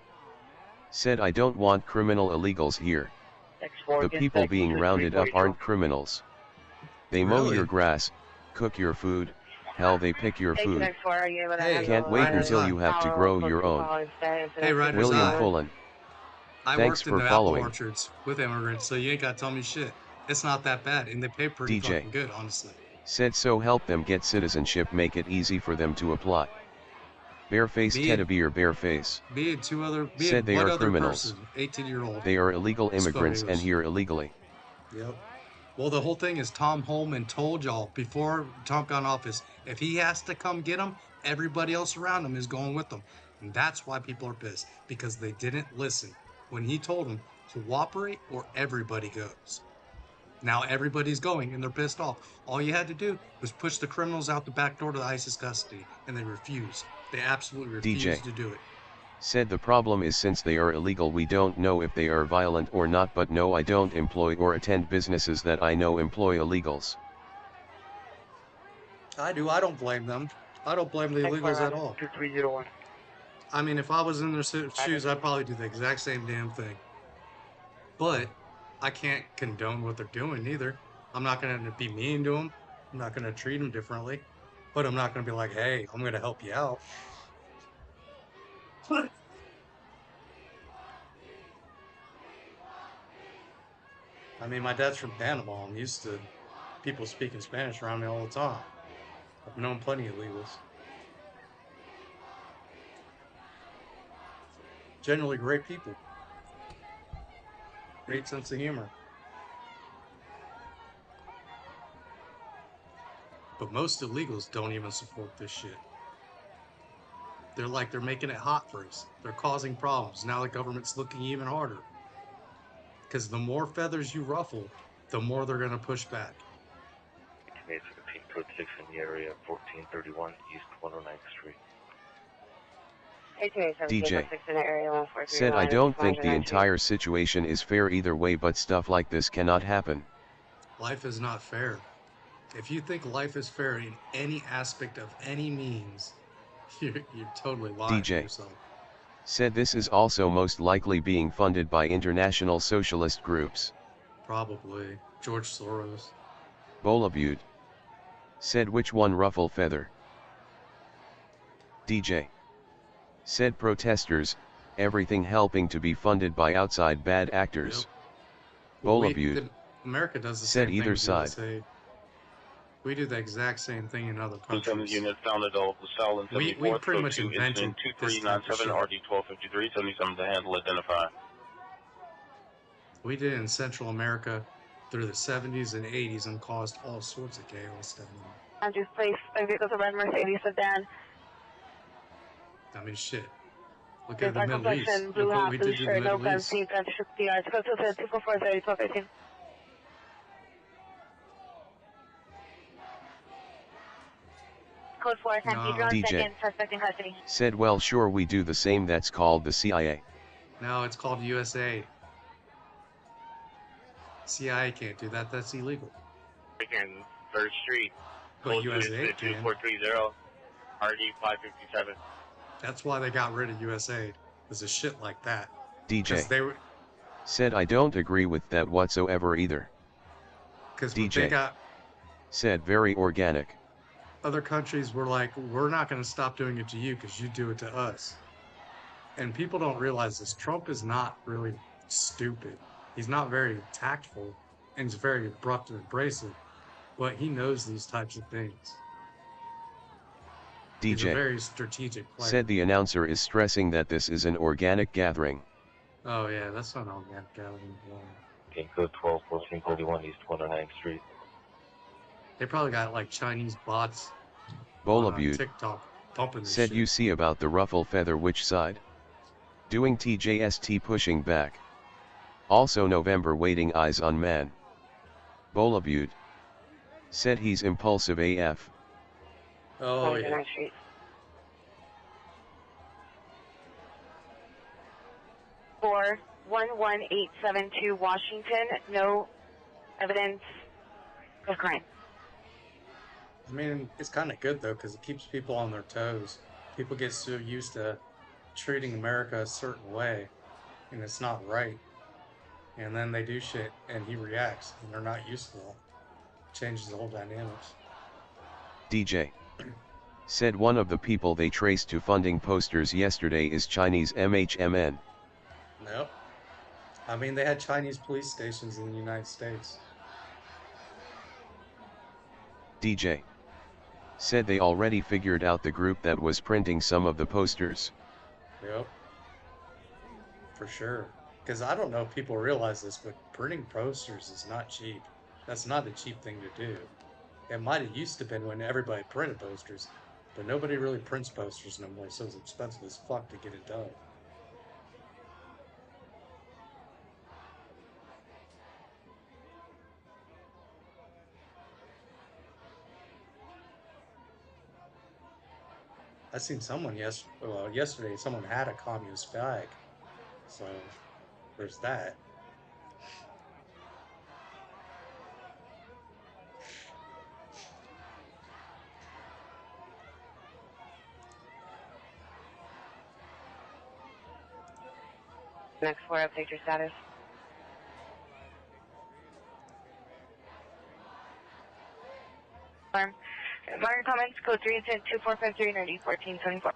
Said I don't want criminal illegals here. The people being rounded up aren't criminals. They mow your grass, cook your food, hell they pick your food. Can't wait until you have to grow your own. Hey, Writer's William Eye. Pullen. I Thanks worked in for the apple following. orchards with immigrants, so you ain't gotta tell me shit. It's not that bad, and they pay pretty DJ. fucking good, honestly. Said so help them get citizenship, make it easy for them to apply. Bareface Me teddy and- bear bareface. Me and two other, me Said and they one are other criminals. person, 18-year-old. They are illegal spoke immigrants and English. here illegally. Yep. Well, the whole thing is Tom Holman told y'all before Trump got in office, if he has to come get them, everybody else around him is going with them. And that's why people are pissed, because they didn't listen when he told them cooperate or everybody goes. Now everybody's going and they're pissed off. All you had to do was push the criminals out the back door to the ISIS custody, and they refused. They absolutely refused to do it. Said the problem is since they are illegal we don't know if they are violent or not, but no, I don't employ or attend businesses that I know employ illegals. I do. I don't blame them. I don't blame the illegals at all. 2301. I mean, if I was in their shoes, I'd probably do the exact same damn thing. But I can't condone what they're doing either. I'm not going to be mean to them. I'm not going to treat them differently. But I'm not going to be like, hey, I'm going to help you out. I mean, my dad's from Panama. I'm used to people speaking Spanish around me all the time. I've known plenty of illegals. Generally great people. Great sense of humor. But most illegals don't even support this shit. They're like, they're making it hot for us. They're causing problems. Now the government's looking even harder. Because the more feathers you ruffle, the more they're going to push back. May 17.6 in the area, 1431 East 109th Street. DJ. Said I don't think the entire situation is fair either way, but stuff like this cannot happen. Life is not fair. If you think life is fair in any aspect of any means, you're totally lying to DJ. yourself. Said this is also most likely being funded by international socialist groups. Probably. George Soros. Bolabute. Said which one ruffle feather? DJ. Said protesters, everything helping to be funded by outside bad actors. Bolabute. America does the Said same either thing. side. We do the exact same thing in other countries. 7 units found adult LaSalle and We 74th, pretty much code 2, invented incident this type of 2397, shit. RD 1253, 77 to handle, identify. We did it in Central America through the 70s and 80s and caused all sorts of chaos down there. Andrews Place, 5 vehicles of red Mercedes sedan. I mean, shit. Look at the Our Middle East. complexion, blue Look what hat, we blue did to the shirt, no Middle gun, East. seat, gun, 60 yards. Code 244 30 12 18. Code 4, Santi, drone DJ. second, suspect in custody. Said well sure we do the same, that's called the CIA. No, it's called USA. CIA can't do that, that's illegal. Again, 3rd Street. But USA can. 2430, RD 557. That's why they got rid of USA. There's a shit like that. DJ. They were, said I don't agree with that whatsoever either. Because DJ. they got... said very organic. Other countries were like, we're not going to stop doing it to you because you do it to us. And people don't realize this. Trump is not really stupid. He's not very tactful, and he's very abrupt and abrasive. But he knows these types of things. DJ. He's a very strategic player. Said the announcer is stressing that this is an organic gathering. Oh yeah, that's not organic gathering. Okay, code 12, 1431 East 109th Street. They probably got like Chinese bots Bola on TikTok pumping this said shit. you see about the ruffle feather which side? Doing TJST pushing back. Also November waiting eyes on man. Bola said he's impulsive AF. Oh yeah. 411872 Washington, no evidence of crime. I mean, it's kind of good though, because it keeps people on their toes. People get so used to treating America a certain way, and it's not right. And then they do shit, and he reacts, and they're not used to that. Changes the whole dynamics. DJ. Said one of the people they traced to funding posters yesterday is Chinese MHMN. Nope. I mean, they had Chinese police stations in the United States. DJ. Said they already figured out the group that was printing some of the posters. Yep. For sure. Because I don't know if people realize this, but printing posters is not cheap. That's not a cheap thing to do. It might have used to been when everybody printed posters, but nobody really prints posters no more, so it's expensive as fuck to get it done. I seen someone yesterday, someone had a communist flag. So, there's that. Next 4, update your status. Minor comments, code 3 intent 2453 90 1474.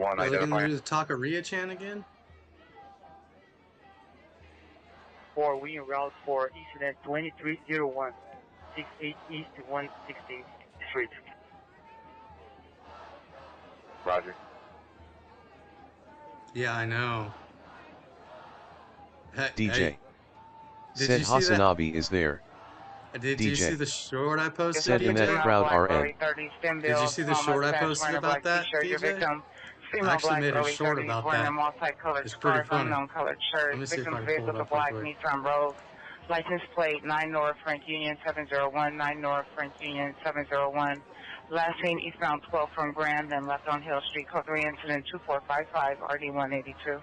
Are they going to do the Taqueria chant again? 4, we en route for incident 2301, 68 East 116th Street. Roger. Yeah, I know. DJ. Hey, said Hasanabi is there. Did DJ. you see the short I posted? Said in that crowd RN. Did you see the short I posted about that, DJ? I actually made a short about that. It's pretty funny. Let me see if I can pull it up real quick. License plate 9 North Frank Union 701, 9 North Frank Union 701. Last name eastbound 12 from Grand and left on Hill Street. Code 3 incident 2455 RD 182.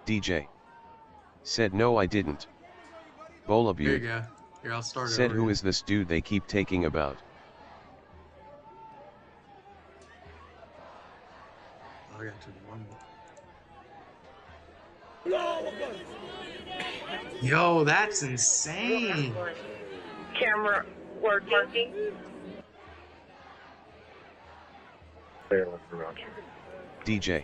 DJ. Said no I didn't. Bola Here you go. Here, I'll start it said over who again. is this dude they keep taking about? I got to one more. Yo, that's insane. Camera working. DJ.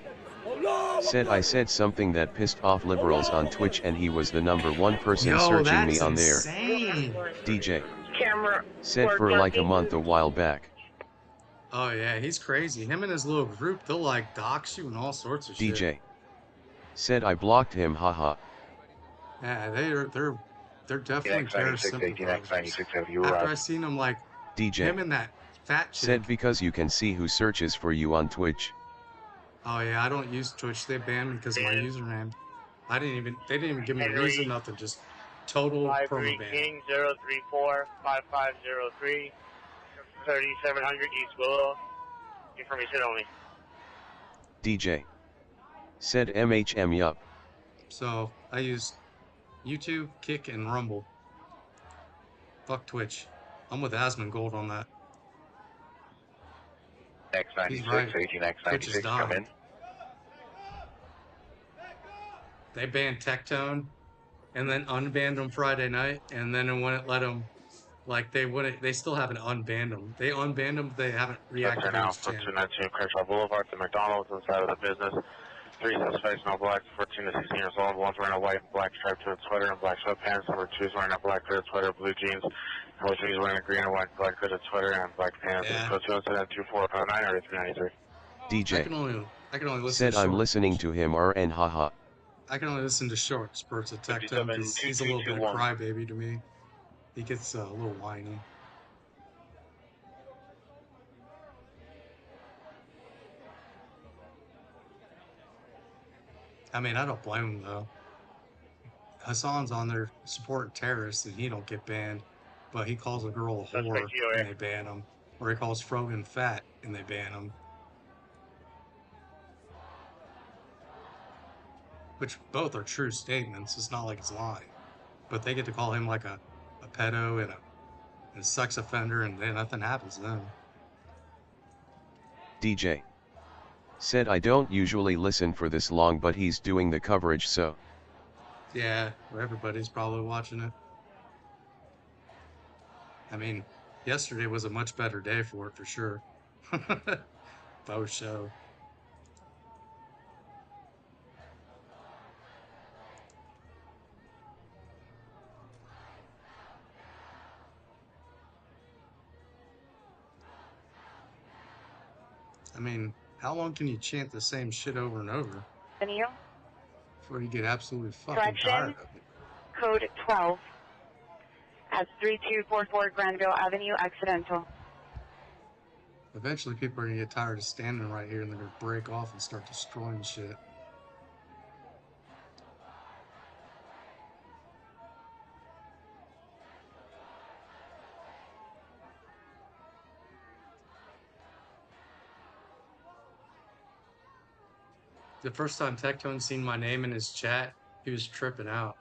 Said I said something that pissed off liberals on Twitch and he was the #1 person Yo, searching me that's on there. insane. DJ. Camera Said for like a month a while back. Oh yeah, he's crazy. Him and his little group, they'll like dox you and all sorts of shit. DJ. Said I blocked him haha. Yeah, they're they're definitely terrorist sympathizers. After I seen them, like, DJ. him and that fat chick. Said because you can see who searches for you on Twitch. Oh yeah, I don't use Twitch. They banned me because of my username. They didn't even give me a reason, nothing. Just total permaban. King 034 5503 3700 East Willow. Information only. DJ. Said MHM yup. So I use YouTube, Kick, and Rumble. Fuck Twitch. I'm with Asmongold on that. He's right. Twitch is dying. Come in. They banned Tectone, and then unbanned them Friday night, and then it wouldn't let them. Like they wouldn't. They still haven't unbanned them. They unbanned them. They haven't reactivated his channel. 219 Crenshaw Boulevard, the McDonald's inside of the business. 3 suspects, no blacks, 14 to 16 years old. One's wearing a white and black striped hooded sweater and black sweatpants. Number 2's wearing a black hooded sweater, blue jeans. Number 3's wearing a green and white black hooded sweater and black pants. Yeah. Code 2 incident 2459 or 393. DJ. I can only listen Said to I'm short. listening to him RN haha. I can only listen to short spurts of Tectone because he's a little bit of crybaby to me. He gets a little whiny. I mean, I don't blame him though. Hassan's on there supporting terrorists and he don't get banned, but he calls a girl a whore and they ban him, or he calls Frogan fat and they ban him. Which both are true statements. It's not like it's lying, but they get to call him like a pedo and a sex offender, and then nothing happens to them. DJ. Said I don't usually listen for this long, but he's doing the coverage, so. Yeah, everybody's probably watching it. I mean, yesterday was a much better day for it, for sure. Faux show. I mean, how long can you chant the same shit over and over before you get absolutely fucking tired of it? Code 12 at 3244 Granville Avenue, accidental. Eventually people are gonna get tired of standing right here and they're gonna break off and start destroying shit. The first time Tectone seen my name in his chat, he was tripping out.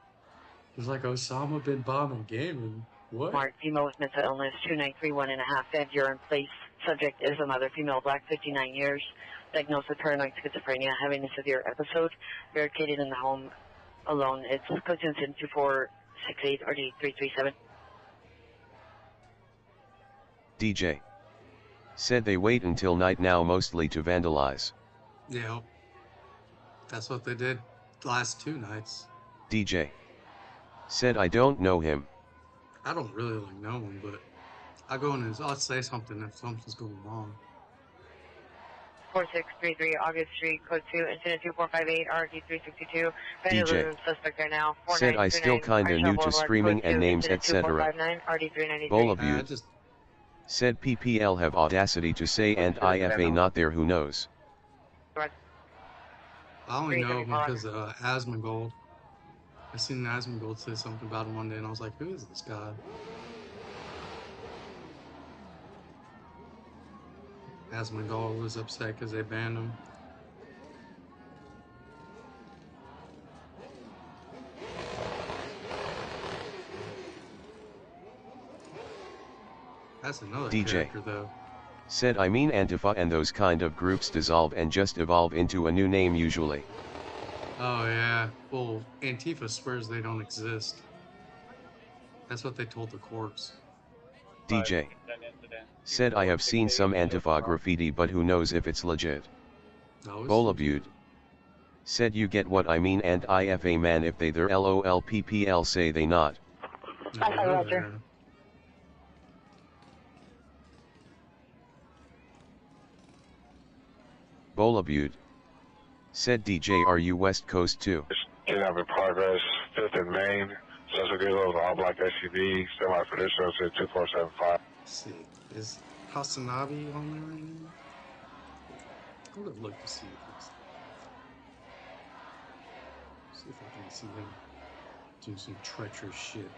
He was like, Osama bin bombing gaming. What? Mark, female with mental illness, 2931 and a half, and you're in place. Subject is another female, black, 59 years, diagnosed with paranoid schizophrenia, having a severe episode, barricaded in the home alone. It's code incident 2468 or 337. DJ. Said they wait until night now mostly to vandalize. Yeah. That's what they did the last 2 nights. DJ. Said I don't know him. I don't really know him, but I go in and I'll say something if something's going wrong. 4633 August Street, code 2, incident 2458, RD 362. DJ. Suspect there now. Said I still kinda new to streaming and names etc. Bowl of you. Said PPL have audacity to say and IFA not there, who knows. I only know him because of Asmongold. I seen Asmongold say something about him one day and I was like, who is this guy? Asmongold was upset because they banned him. That's another DJ. character though. Said I mean Antifa and those kind of groups dissolve and just evolve into a new name usually. Oh yeah, well, Antifa swears they don't exist. That's what they told the courts. DJ. Said I have seen some Antifa graffiti, but who knows if it's legit. Bolabute. Said you get what I mean, and IFA man if they their LOLPPL say they not. Roger. Bolabute. Said DJ, are you West Coast too? 10 in progress, 5th and Main, That's a good little all-black SUV, semi for this show, said 2475. Let's see, is Hasanabi on there right now? I would have looked to see if it's... See if I can see him do some treacherous shit.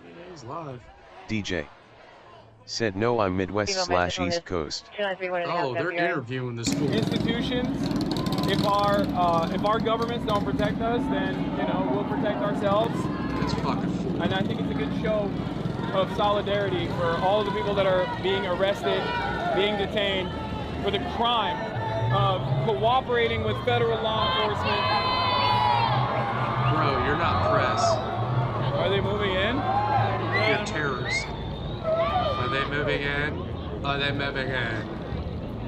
Yeah, he's live. DJ. Said no, I'm Midwest/East Coast. Oh, they're interviewing the school. Institutions, if our governments don't protect us, then, you know, we'll protect ourselves. It's fucking cool. And I think it's a good show of solidarity for all of the people that are being arrested, being detained for the crime of cooperating with federal law enforcement. Bro, you're not press. Are they moving in? You're terrorists. Are they moving in? Are they moving in?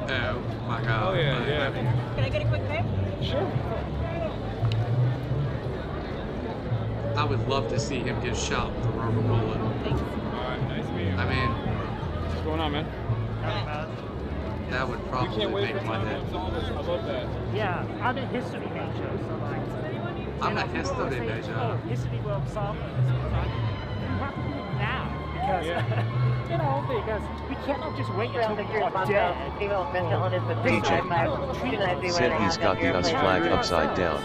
Oh my god. Oh yeah, yeah. Can I get a quick pic? Sure. I would love to see him get shot with a rubber bullet. Thanks. Alright, nice to meet you. I mean, what's going on, man? That would probably make my head. I love that. Yeah, I'm a history major, so like... I'm a history major. Oh, history will solve this. You have to do it now, because, you know, because we cannot just wait until we are dead. DJ. Said he's got the US flag upside down.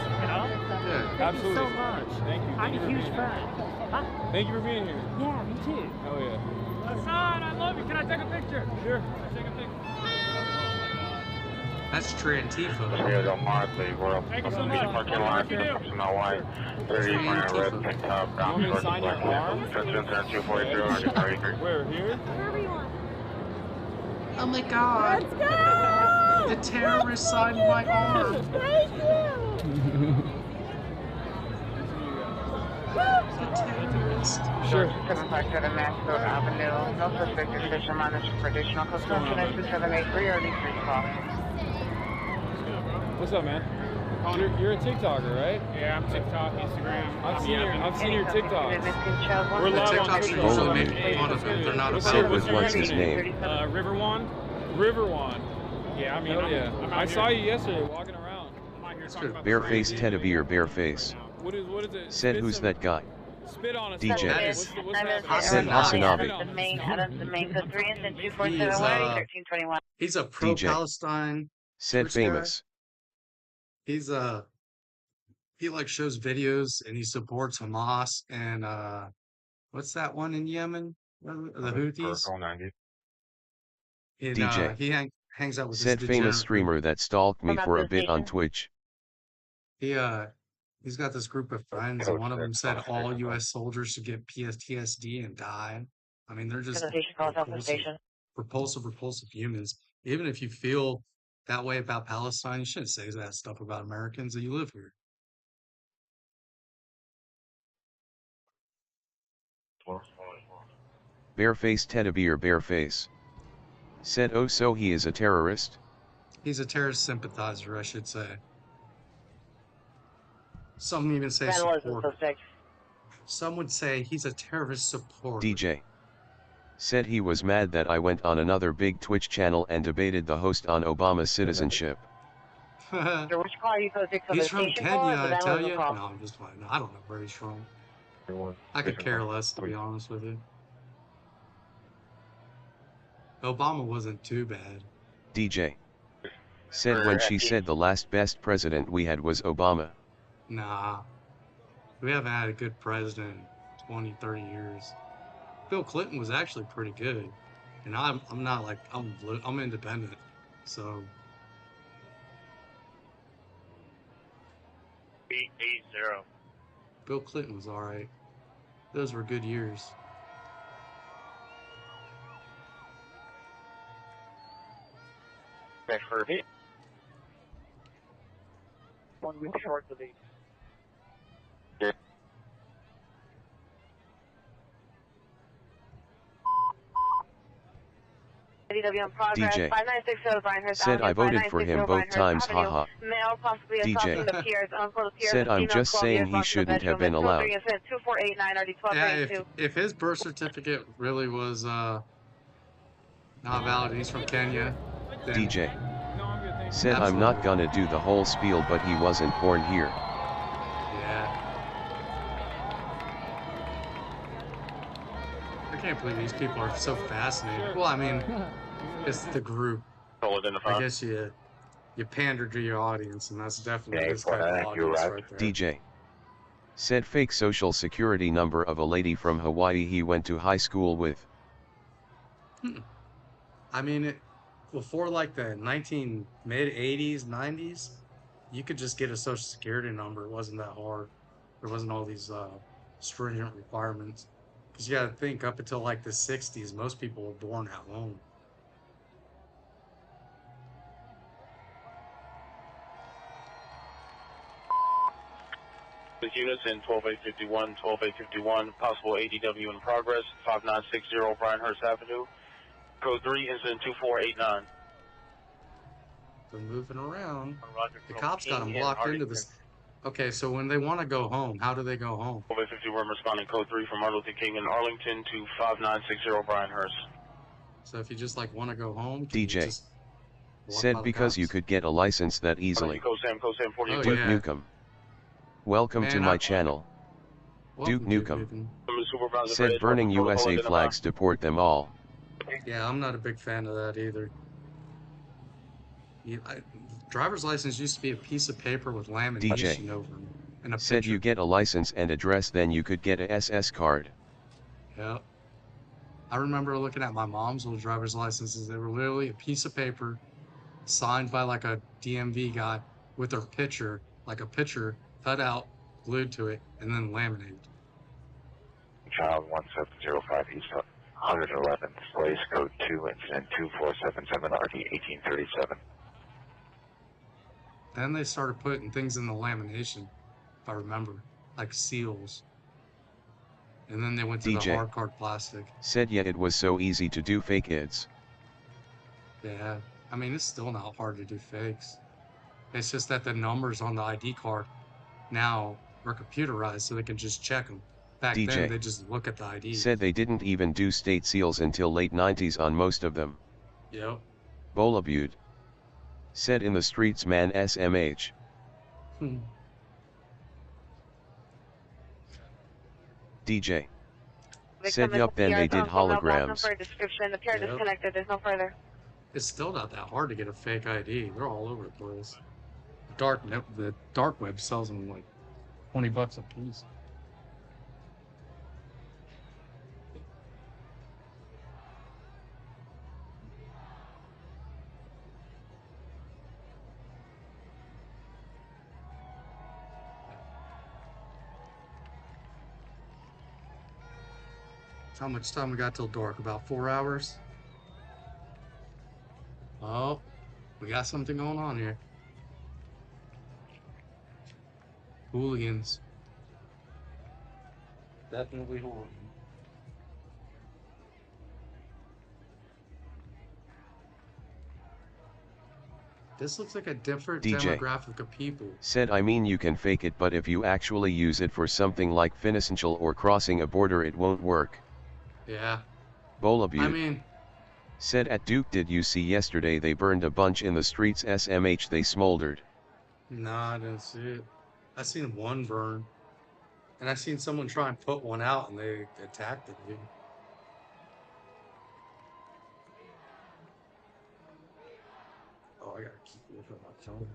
Yeah, absolutely. Thank you so much. Thank you. I'm a huge fan. Huh? Thank you for being here. Yeah, me too. Oh yeah. Hassan, I love you. Can I take a picture? Sure. Can I take a picture? That's true Antifa. Here, don't Marley, we're up Thank you so from much. parking lot, from Snow White, 30, wearing a red tank top, brown shorts, black pants, Trenton, 243, 133. Where, here? Wherever you want. Oh my god. Let's go! The terrorist signed my arm. Thank you! The terrorist. Sure. 757 Maxfield Avenue. No suspect is station managed for additional consumption. 2783 or least call. What's up, man? You're a TikToker, right? Yeah, I'm TikTok, Instagram. I've seen your TikToks. We're The live on TikToks are TikTok. usually making fun of it. They're not What's about up? Said what's his name? Riverwan. Riverwan. Yeah, I mean, Hell yeah. I'm I out saw here. you yesterday walking around. I'm out here talking about Bareface Tedavir Bareface. What is it? Said Spit who's some- that guy? Spit on us. DJ. That is- what's happening? Said Hasanabi. The main, Adams, the main, code 3 and then He 247 is, 1321. He's a DJ. pro-Palestine. Said Twitch guy. famous. He's he like shows videos and he supports Hamas and what's that one in Yemen? The Houthis. And, DJ. he hangs out with Said this famous degenerate streamer that stalked me for a bit on Twitch. He's got this group of friends, and one of them said all U.S. soldiers should get PTSD and die. I mean, they're just repulsive humans. Even if you feel that way about Palestine, you shouldn't say that stuff about Americans that you live here. Bareface Tedavir Bareface. Said oh so he is a terrorist? He's a terrorist sympathizer, I should say. Some even say supporter. Some would say he's a terrorist supporter. DJ. Said he was mad that I went on another big Twitch channel and debated the host on Obama's citizenship. He's from Kenya, I tell you. No, I'm just fine. No, I don't know where he's from. I could care less, to be honest with you. Obama wasn't too bad. DJ. Said when she said the last best president we had was Obama. Nah. We haven't had a good president in 20, 30 years. Bill Clinton was actually pretty good. And I'm not like, I'm independent. So. 880. Bill Clinton was alright. Those were good years. Back for a bit. 1 week short of the DJ. Said I voted for him both times, haha. DJ. Said I'm just saying he shouldn't have been allowed. Yeah, if his birth certificate really was not valid, he's from Kenya. DJ. Said I'm not gonna do the whole spiel but he wasn't born here. Yeah. I can't believe these people are so fascinated. Well, I mean, it's the group. I guess you pander to your audience, and that's definitely this kind of audience right there. DJ. Said fake social security number of a lady from Hawaii he went to high school with. I mean, before like the mid-80s, 90s, you could just get a social security number. It wasn't that hard. There wasn't all these stringent requirements. Because you got to think, up until like the 60s, most people were born at home. Units in 12851, 12851, possible ADW in progress, 5960 Bryanhurst Avenue. Code 3, incident 2489. They're moving around. The cops got them blocked into this. Okay, so when they want to go home, how do they go home? 151 responding code 3 from Martin Luther King in Arlington to 5960 Bryanhurst. So if you just like want to go home, DJ. Said because you could get a license that easily. Duke Nukem. Welcome to my channel. Duke Nukem. Said burning USA flags, deport them all. Yeah, I'm not a big fan of that either. Driver's license used to be a piece of paper with lamination over it. And a said picture. You get a license and address, then you could get a SS card. Yep. I remember looking at my mom's old driver's licenses. They were literally a piece of paper signed by like a DMV guy with her picture, like a picture cut out, glued to it, and then laminated. Child 1705 East 111, displays code 2, incident 2477, RD 1837. Then they started putting things in the lamination, if I remember, like seals. And then they went to the hard card plastic. Said yeah, it was so easy to do fake ids. Yeah, I mean, it's still not hard to do fakes. It's just that the numbers on the ID card now are computerized, so they can just check them. Back then, they just look at the ID. Said they didn't even do state seals until late 90s on most of them. Yep. Bolabute. Said in the streets, man, SMH. DJ. Said yup, then they did holograms. Description. The PR disconnected. There's no further. It's still not that hard to get a fake ID. They're all over the place. The dark web sells them like $20 a piece. How much time we got till dark? About 4 hours? Oh, we got something going on here. Hooligans. Definitely hooligans. This looks like a different demographic of people. Said I mean you can fake it, but if you actually use it for something like financial or crossing a border, it won't work. Yeah. Bolabute. I mean. Said at Duke, did you see yesterday they burned a bunch in the streets? SMH, they smoldered. Nah, I didn't see it. I seen one burn. And I seen someone try and put one out and they attacked it, dude. Oh, I gotta keep looking at my phone.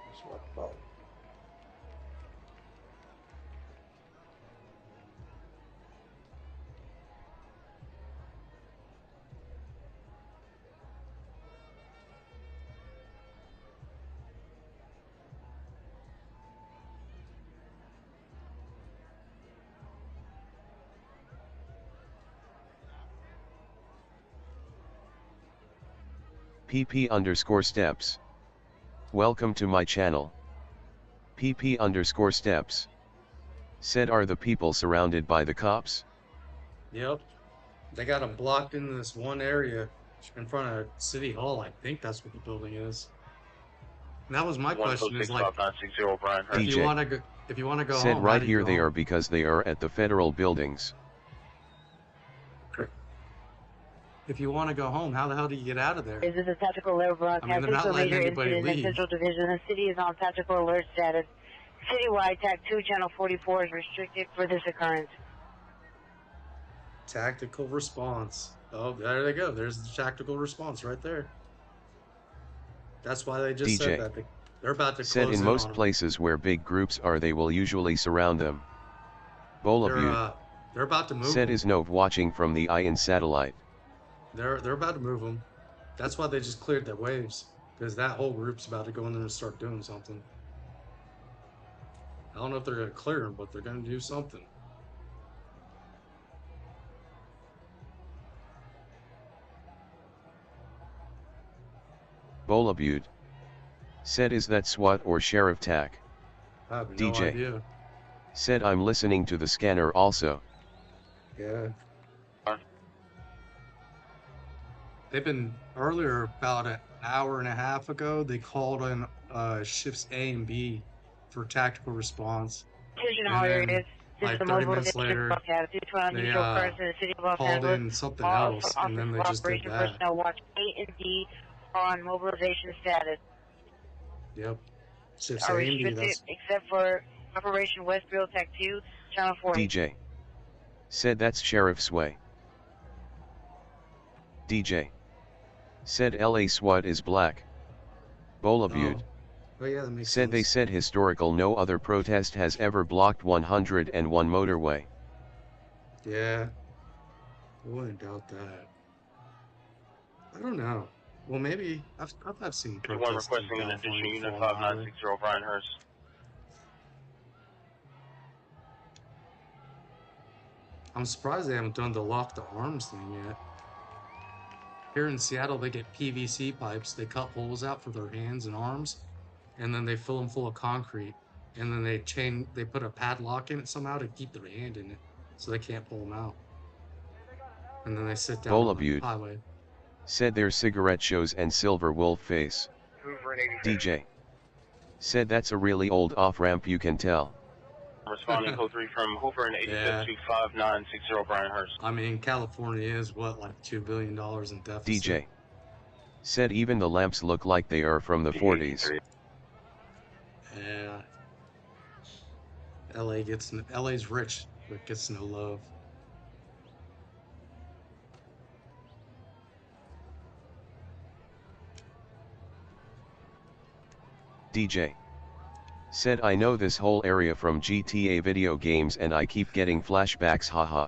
That's what I thought. PP_steps. Welcome to my channel. PP_steps. Said are the people surrounded by the cops? Yep. They got them blocked in this one area in front of City Hall. I think that's what the building is. And that was my question. Is like, if you want to go said home, right here they are because they are at the federal buildings. if you want to go home, how the hell do you get out of there? This is a tactical alert broadcast. they're not This is a letting major anybody incident in leave. Central Division. The city is on tactical alert status. Citywide TAC 2 Channel 44 is restricted for this occurrence. Tactical response. Oh, there they go. There's the tactical response right there. That's why they just said that. They're about to said close in in most on places where big groups are, they will usually surround them. Bolabute they're about to move said them. is Nov watching from the Ion satellite. They're about to move them. That's why they just cleared their waves, because that whole group's about to go in there and start doing something. I don't know if they're going to clear them, but they're going to do something. Bolabute said is that SWAT or Sheriff TAC? I have no DJ idea. said I'm listening to the scanner also. Yeah. They've been earlier, about an hour and a half ago, they called in shifts A and B for tactical response. Attention And all then, areas. This like is 30 the minutes later, they called in something else, and then they just did that. Personnel watch A and D are on mobilization status. Yep. Shifts Are A and B, restricted except for Operation Westfield TAC 2, Channel 4. DJ said that's Sheriff Sway. DJ said LA SWAT is black. Bolabute Oh, yeah, that makes said sense. they said historical no other protest has ever blocked 101 motorway. Yeah. I wouldn't doubt that. I don't know. Well, maybe I've seen protests in requesting an additional California unit before on the highway. 5960 Brian Hurst. I'm surprised they haven't done the lock the arms thing yet. Here in Seattle, they get PVC pipes. They cut holes out for their hands and arms, and then they fill them full of concrete, and then they put a padlock in it somehow to keep their hand in it, so they can't pull them out. And then they sit down on the Bolabute highway. said their cigarette shows and silver wolf face. DJ said that's a really old off-ramp, you can tell. Responding code 3 from Hoover and 85-25960 Brian Hurst. I mean, California is what, like $2 billion in deficit. DJ said even the lamps look like they are from the 40s. Yeah. LA's rich, but gets no love. DJ said I know this whole area from GTA video games and I keep getting flashbacks, haha.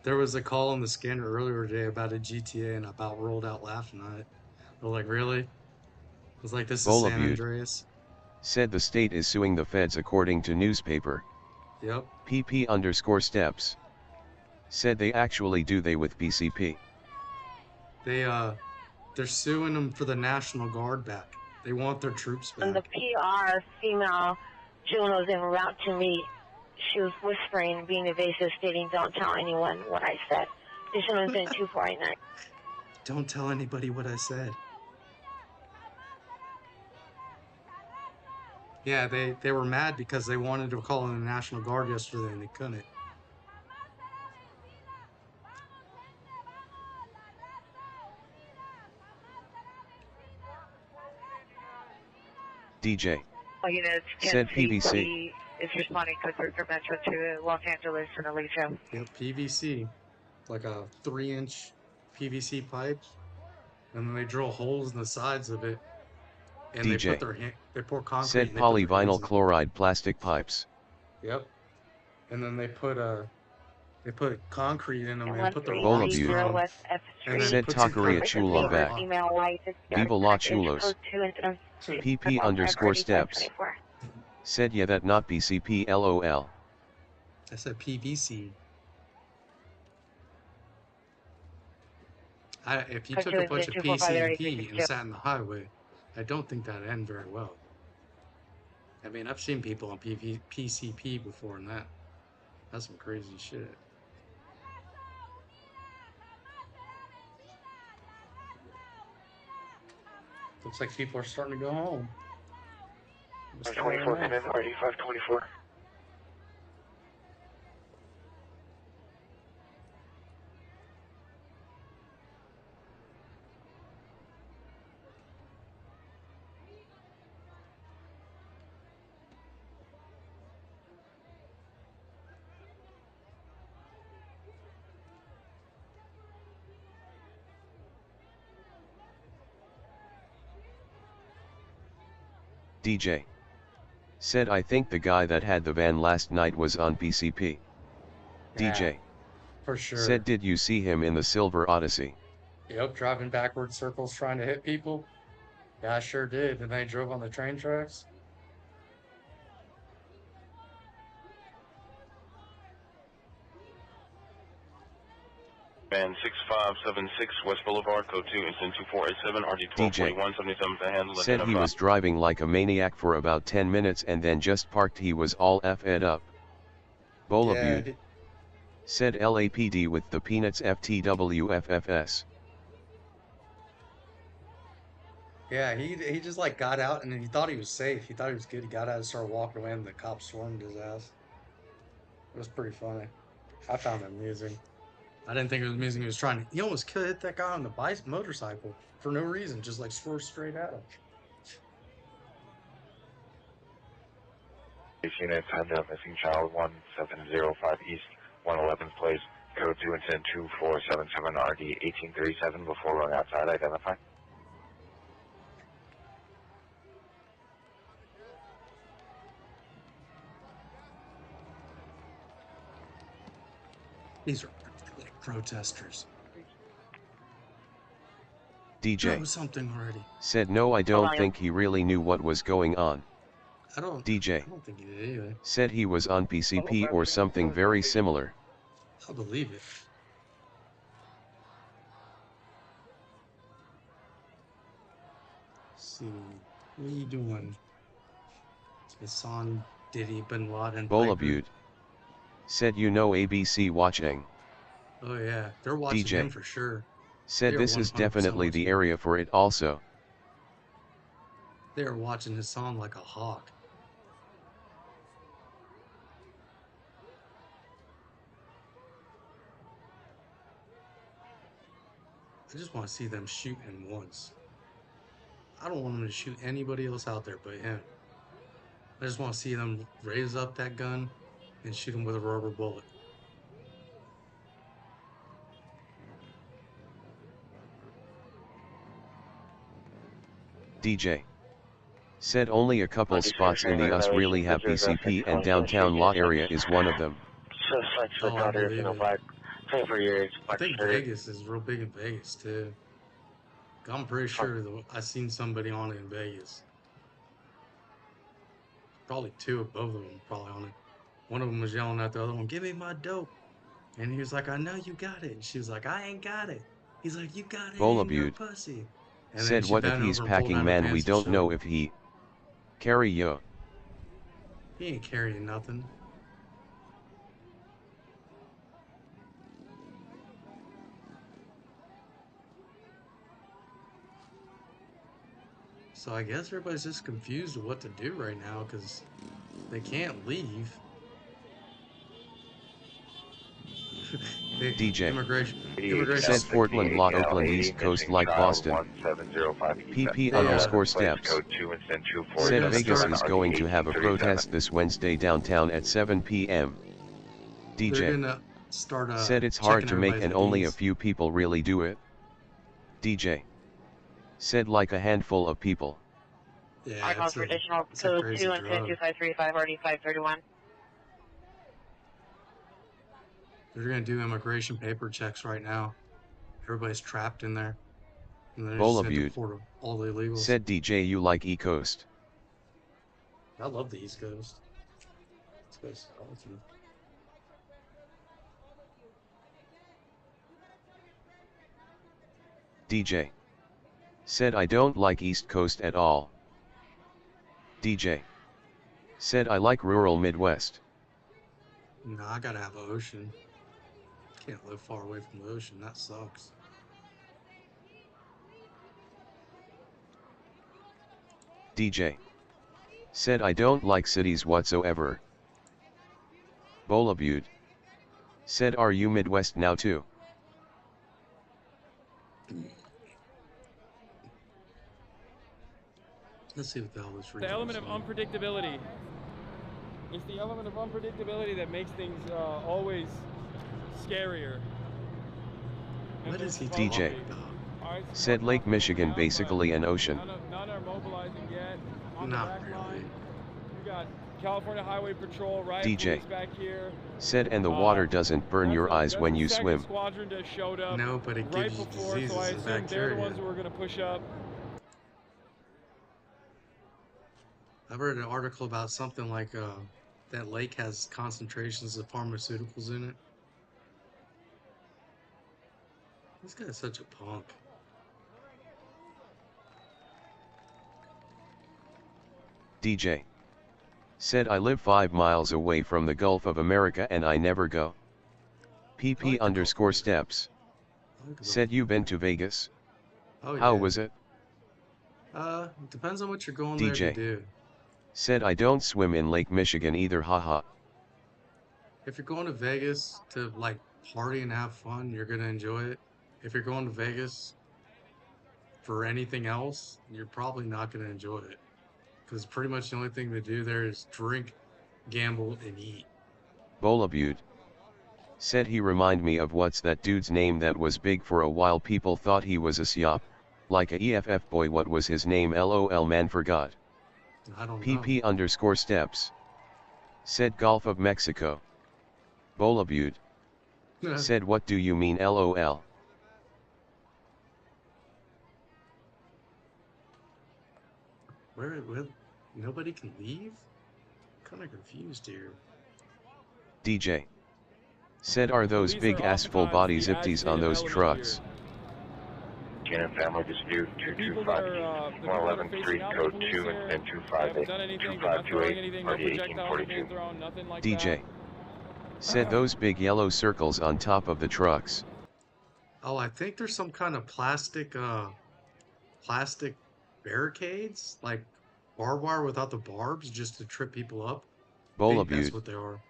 There was a call on the scanner earlier today about a GTA, and I about rolled out laughing at it. I was like, really? I was like, this is San Andreas? Said the state is suing the feds according to newspaper. Yep. PP_steps. Said they actually do they with PCP. Uh, They're suing them for the National Guard back. They want their troops back. And the PR female Juno's en route to me. She was whispering, being evasive, stating, "Don't tell anyone what I said." This woman's been 249. Don't tell anybody what I said. Yeah, they were mad because they wanted to call in the National Guard yesterday and they couldn't. DJ Units said PVC. is responding code 3 for Metro to Los Angeles and Alicia. Yep, PVC. Like a 3-inch PVC pipe. And then they drill holes in the sides of it. And DJ they pour concrete. said polyvinyl chloride plastic pipes. Yep. And then they put concrete in them and put the rocks in them. Said Taqueria Chula back. Viva la Chulos. PP_steps. Said yeah that not PCP LOL. I said PVC. If you took a bunch of PCP and sat in the highway, I don't think that'd end very well. I mean, I've seen people on PCP before, and that's some crazy shit. Looks like people are starting to go home. 24 come in, or 8524. DJ. Said I think the guy that had the van last night was on PCP. Yeah, DJ. for sure. Said did you see him in the Silver Odyssey? Yep, driving backwards circles trying to hit people. Yeah, I sure did. And they drove on the train tracks. Van 6576 West Boulevard, code 2, instant 2487, RG 1241, 77 to handle. Said he was driving like a maniac for about 10 minutes and then just parked. He was all F'd up. Bolabute. Yeah, said LAPD with the peanuts FTWFFS. yeah, he just like got out and he thought he was safe. He thought he was good. He got out and started walking away and the cops swarmed his ass. It was pretty funny. I found it amusing. I didn't think it was amusing. He was trying to, he almost could hit that guy on the motorcycle for no reason, just like swerved straight at him. Units, had a missing child 1705 East 111th Place, code 2 incident 2477 RD 1837 before going outside. Identify. These are like protesters. DJ. Know something already. Said no, I don't think he really knew what was going on. DJ. I don't think he did either. Said he was on PCP or something very similar. I'll believe it. Let's see, what are you doing? Hassan Diddy Bin Laden. Bolabute. Said you know ABC watching. Oh yeah, they're watching DJ. him for sure. Said this is definitely the area for it also. They're watching Hassan like a hawk. I just want to see them shoot him once. I don't want them to shoot anybody else out there but him. I just want to see them raise up that gun and shoot him with a rubber bullet. DJ. Said only a couple spots in the US really have PCP and downtown law area is one of them. Oh, I believe it. I think Vegas is real big in Vegas too. I'm pretty sure I seen somebody on it in Vegas. Probably two or both of them probably on it. One of them was yelling at the other one, "Give me my dope." And he was like, "I know you got it." And she was like, "I ain't got it." He's like, "You got it in your pussy." And said what if he's packing, man, we don't know if he carry yo. He ain't carrying nothing. So I guess everybody's just confused with what to do right now because they can't leave. DJ. Immigration said Portland, Lot, Oakland, East Coast like Boston. PP_steps. Said Vegas is going to have a protest this Wednesday downtown at 7 p.m. DJ. Said it's hard to make and only a few people really do it. DJ. Said like a handful of people. Yeah, I call for additional code 2 and 2535 RD 531. They're going to do immigration paper checks right now. Everybody's trapped in there. Bolabute. All the illegals. Said DJ you like East Coast. I love the East Coast. East Coast is awesome. DJ. Said I don't like East Coast at all. DJ. Said I like rural Midwest. No, I gotta have an ocean. Can't live far away from the ocean. That sucks. DJ. Said I don't like cities whatsoever. Bolabute. Said are you Midwest now too? Let's see what the hell this The element of unpredictability. It's the element of unpredictability that makes things always scarier. What is he DJ. Said Lake Michigan basically an ocean. None are mobilizing yet. on the back line. We got California Highway Patrol, riot DJ. police back here. Said and the water doesn't burn your eyes when you swim. Squadron just showed up No, but it right gives you before, diseases so I and assume they're bacteria. the ones who are going to push up. I've read an article about something like that lake has concentrations of pharmaceuticals in it. This guy's such a punk. DJ. Said I live 5 miles away from the Gulf of America and I never go. PP_steps. Said you been to Vegas? Oh, How yeah. was it? It depends on what you're going DJ. there to do. Said I don't swim in Lake Michigan either, haha. If you're going to Vegas to like party and have fun, you're gonna enjoy it. If you're going to Vegas for anything else, you're probably not gonna enjoy it. Because pretty much the only thing to do there is drink, gamble, and eat. Bolabute. Said he remind me of what's that dude's name that was big for a while, people thought he was a SIOP, like a EFF boy, what was his name, LOL man forgot. I don't know. PP_steps. Said Gulf of Mexico. Bolabute. Said what do you mean LOL? Where nobody can leave? I'm kind of confused here. DJ. Said are those big ass full body zipties on those trucks? Cannon family dispute 225 111th Street, code 2 and 258 2528 party 1842. DJ. Said those big yellow circles on top of the trucks. Oh, I think there's some kind of plastic barricades, like barbed wire without the barbs, just to trip people up. I think that's what they are.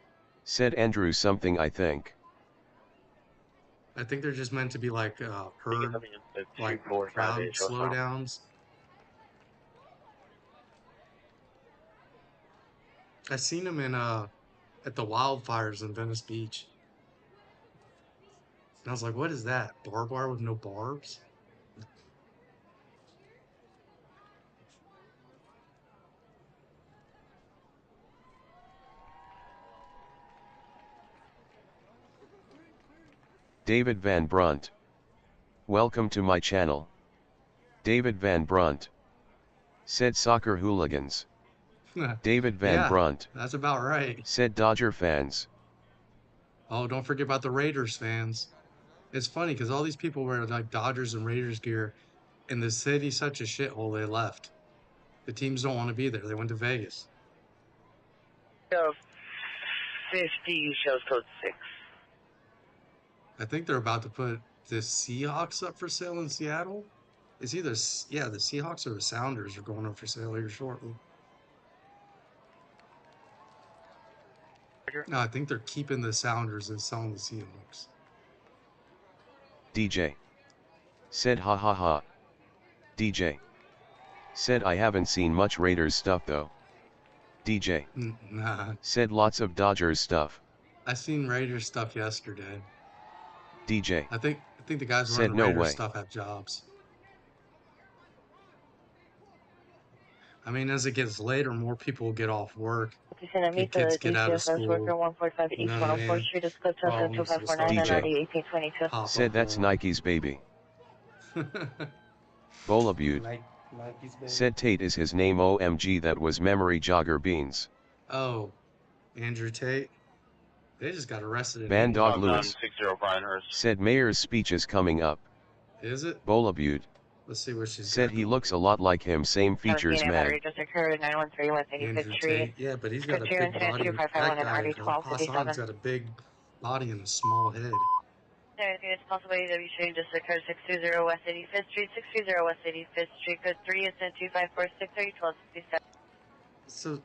Said Andrew something, I think. I think they're just meant to be like herd, like crowd slowdowns. I seen them in at the wildfires in Venice Beach. And I was like, what is that? Barbed wire with no barbs? David Van Brunt. Welcome to my channel. David Van Brunt. Said soccer hooligans. David Van Brunt. That's about right. Said Dodger fans. Oh, don't forget about the Raiders fans. It's funny because all these people wear like Dodgers and Raiders gear, and the city's such a shithole they left. The teams don't want to be there. They went to Vegas. 50 shows code 6. I think they're about to put the Seahawks up for sale in Seattle. It's either, yeah, the Seahawks or the Sounders are going up for sale here shortly. No, I think they're keeping the Sounders and selling the Seahawks. DJ. Said ha ha ha. DJ. Said I haven't seen much Raiders stuff though. DJ. Nah. Said lots of Dodgers stuff. I seen Raiders stuff yesterday. DJ. I think the guys said running no Raiders way. stuff have jobs. I mean, as it gets later, more people will get off work. Get kids get out of school. Worker 145 East 104th Street is clipped on 2549 DJ. 1822. Said that's Nike's baby. Bolabute. Said Tate is his name, OMG, that was memory jogger beans. Oh, Andrew Tate. They just got arrested. Van Dog Lewis. 60 Brian Hurst. Said mayor's speech is coming up. Is it? Bolabute. Let's see where she's Said he looks a lot like him, same features, man. Just occurred 913 West 85th Street. Yeah, but he's got a big body. That guy, Hassan's got a big body and a small head. It's possible EW shooting just occurred 620 West 85th Street, 630 West 85th Street, code 3 is 2546 1267. So,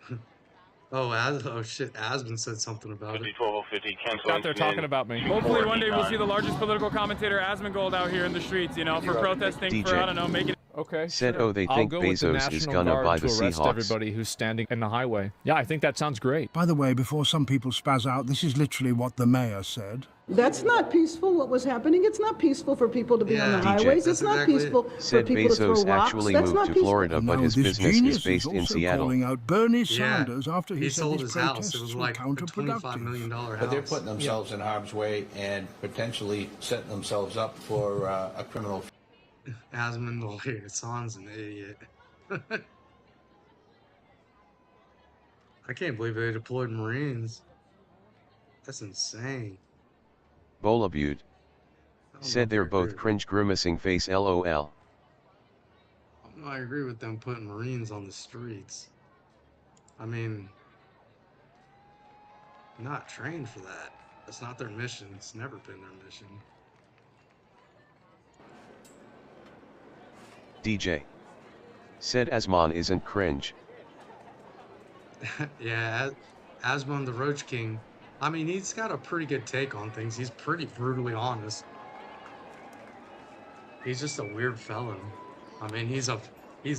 oh shit, Asman said something about it. 1250 cancel. Out there talking about me. Hopefully one day we'll see the largest political commentator Asmongold out here in the streets, you know, for protesting, DJ. for, I don't know, making... Okay, Said, sure. oh, they think Bezos is gonna buy the arrest Seahawks. everybody who's standing in the highway. Yeah, I think that sounds great. By the way, before some people spaz out, this is literally what the mayor said. That's not peaceful, what was happening. It's not peaceful for people to be on the highways. It's not peaceful for people to throw Bezos rocks. actually That's moved not to peaceful. Florida, but his business is based in Seattle. Calling out Bernie Sanders after he he said sold his his house. It protests was were like a $25 counterproductive. million house. But they're putting themselves in harm's way and potentially setting themselves up for a criminal. Asmund, Hassan's an idiot. I can't believe they deployed Marines. That's insane. Bolabute said they're both cringe grimacing face LOL. I agree with them putting Marines on the streets. I mean, not trained for that. That's not their mission. It's never been their mission. DJ said Asmon isn't cringe. Yeah, Asmon the Roach King. I mean, he's got a pretty good take on things. He's pretty brutally honest. He's just a weird fellow. I mean, he's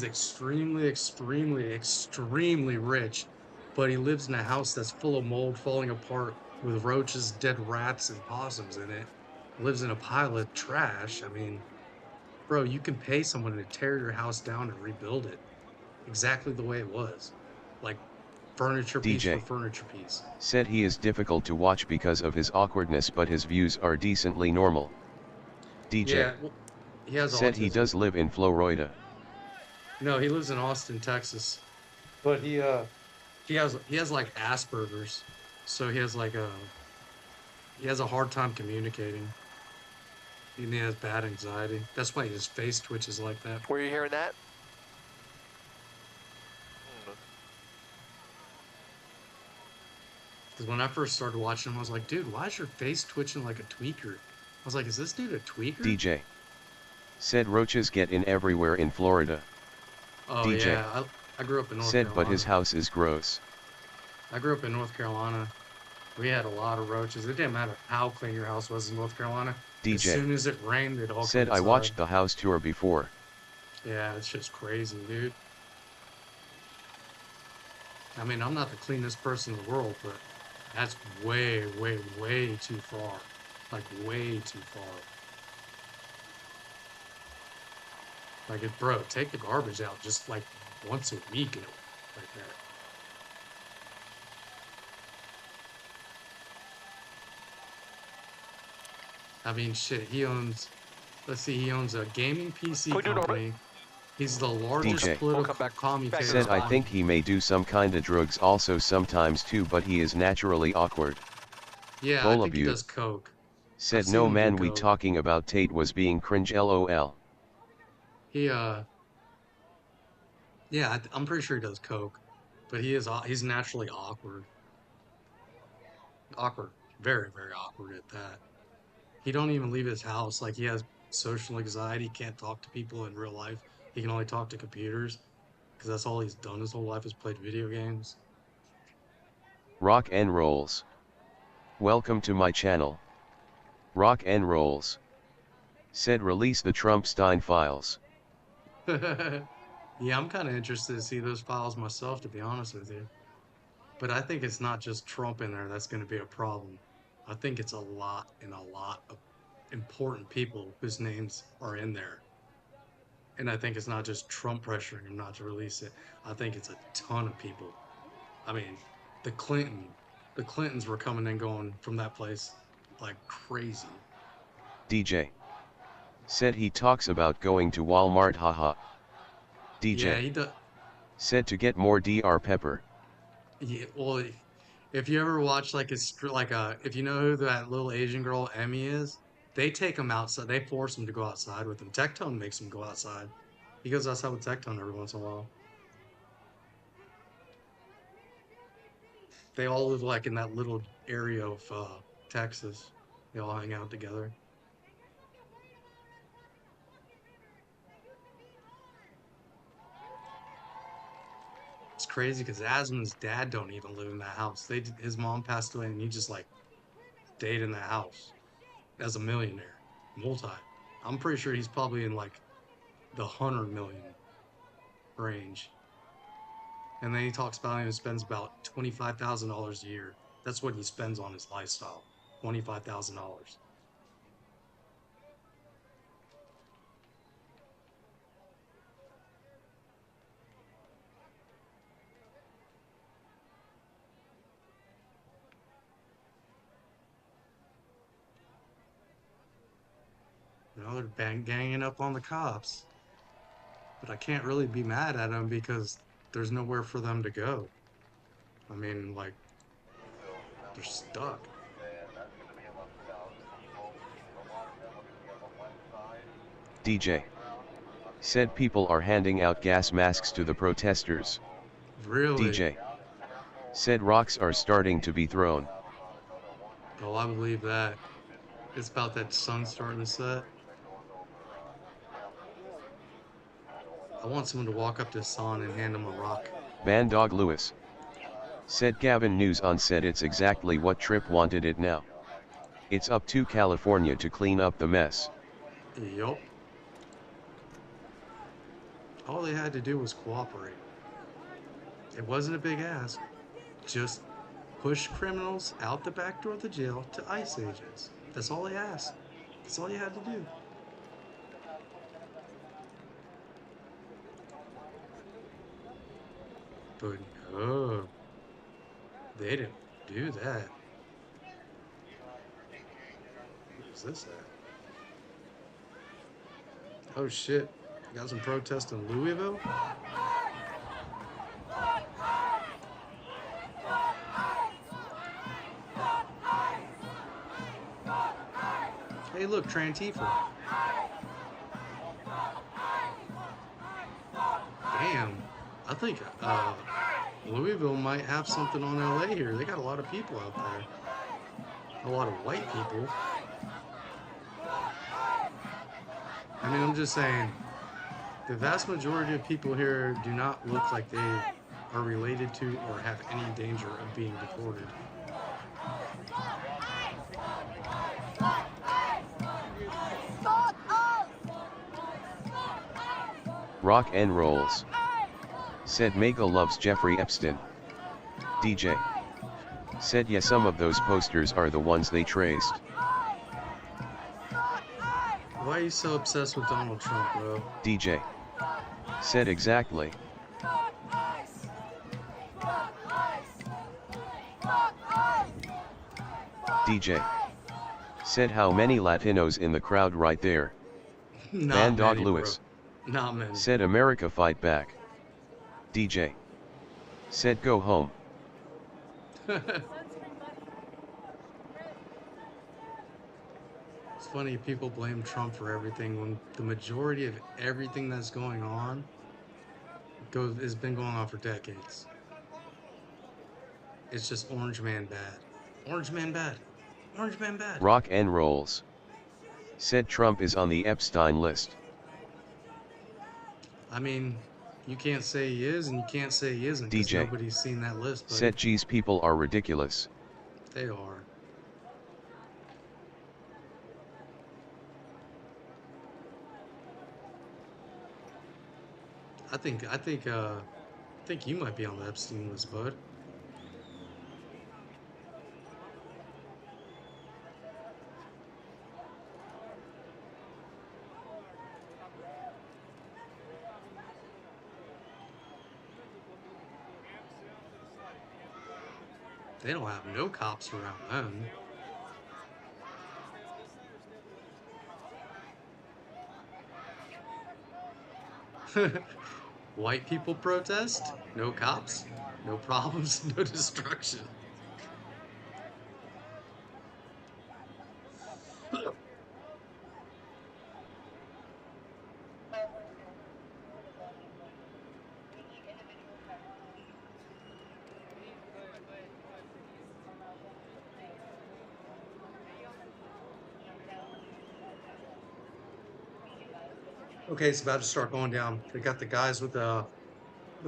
extremely, extremely, extremely rich, but he lives in a house that's full of mold falling apart with roaches, dead rats, and possums in it. Lives in a pile of trash. I mean, bro, you can pay someone to tear your house down and rebuild it exactly the way it was. Like furniture piece for furniture piece. Said he is difficult to watch because of his awkwardness, but his views are decently normal. DJ yeah, well, he has said autism. he does live in Florida. No, he lives in Austin, Texas. But he has like Asperger's, so he has a hard time communicating. And he has bad anxiety. That's why his face twitches like that. Were you hearing that? Because when I first started watching him, I was like, dude, why is your face twitching like a tweaker? I was like, is this dude a tweaker? DJ said roaches get in everywhere in Florida. Oh, DJ yeah. I grew up in North said, Carolina. but his house is gross. I grew up in North Carolina. We had a lot of roaches. It didn't matter how clean your house was in North Carolina. DJ as soon as it rained, it all said, I watched the house tour before. Yeah, it's just crazy, dude. I mean, I'm not the cleanest person in the world, but that's way, way, way too far. Like, way too far. Like, bro, take the garbage out just like once a week and like that. I mean, shit, he owns a gaming PC company. He's the largest political commutator. Said, I think he may do some kind of drugs also sometimes too, but he is naturally awkward. Yeah, I think he does coke. Said, no man, we talking about Tate was being cringe LOL. Yeah, I'm pretty sure he does coke, but he's naturally awkward. Awkward. Very, very awkward at that. He don't even leave his house. Like, he has social anxiety, can't talk to people in real life. He can only talk to computers, because that's all he's done his whole life is played video games. Rock and rolls. Welcome to my channel. Rock and rolls. Said, release the Trump-Stein files. Yeah, I'm kind of interested to see those files myself, to be honest with you. But I think it's not just Trump in there that's going to be a problem. I think it's a lot of important people whose names are in there. And I think it's not just Trump pressuring him not to release it. I think it's a ton of people. I mean, the Clintons were coming and going from that place like crazy. DJ said he talks about going to Walmart, haha. DJ yeah, he does. Said to get more DR Pepper. Yeah, well, if you ever watch if you know who that little Asian girl Emmy is, they take him outside. They force him to go outside with them. Tectone makes him go outside. He goes outside with Tectone every once in a while. They all live like in that little area of Texas. They all hang out together. It's crazy because Asmund's dad don't even live in that house. His mom passed away and he just like stayed in that house as a millionaire, I'm pretty sure he's probably in like the 100 million range. And then he talks about he spends about $25,000 a year. That's what he spends on his lifestyle. $25,000. You know, they're ganging up on the cops. But I can't really be mad at them because there's nowhere for them to go. I mean, like, they're stuck. DJ. Said people are handing out gas masks to the protesters. Really? DJ. Said rocks are starting to be thrown. Oh, I believe that. It's about that sun starting to set. I want someone to walk up to Son and hand him a rock. Bandog Lewis. Said Gavin News on said it's exactly what Tripp wanted it now. It's up to California to clean up the mess. Yup. All they had to do was cooperate. It wasn't a big ask. Just push criminals out the back door of the jail to ICE agents. That's all they asked. That's all you had to do. But no, they didn't do that. What is this at? Oh shit, got some protests in Louisville? Hey look, Trantifa. Damn, I think Louisville might have something on LA here. They got a lot of people out there. A lot of white people. I mean, I'm just saying, the vast majority of people here do not look like they are related to or have any danger of being deported. Rock and rolls. Said Mega loves Jeffrey Epstein. DJ. Said yeah, some of those posters are the ones they traced. Why are you so obsessed with Donald Trump, bro? DJ. Said exactly. DJ. Said how many Latinos in the crowd right there. Bandog Lewis. Not many. Said America fight back. DJ. Said go home. It's funny people blame Trump for everything when the majority of everything that's going on has been going on for decades. It's just Orange Man bad. Orange Man bad. Orange Man bad. Rock and rolls. Said Trump is on the Epstein list. I mean, you can't say he is and you can't say he isn't because DJ. nobody's seen that list. But said geez, people are ridiculous. They are. I think you might be on the Epstein list, bud. They don't have no cops around them. White people protest, no cops, no problems, no destruction. Okay, it's about to start going down. They got the guys with the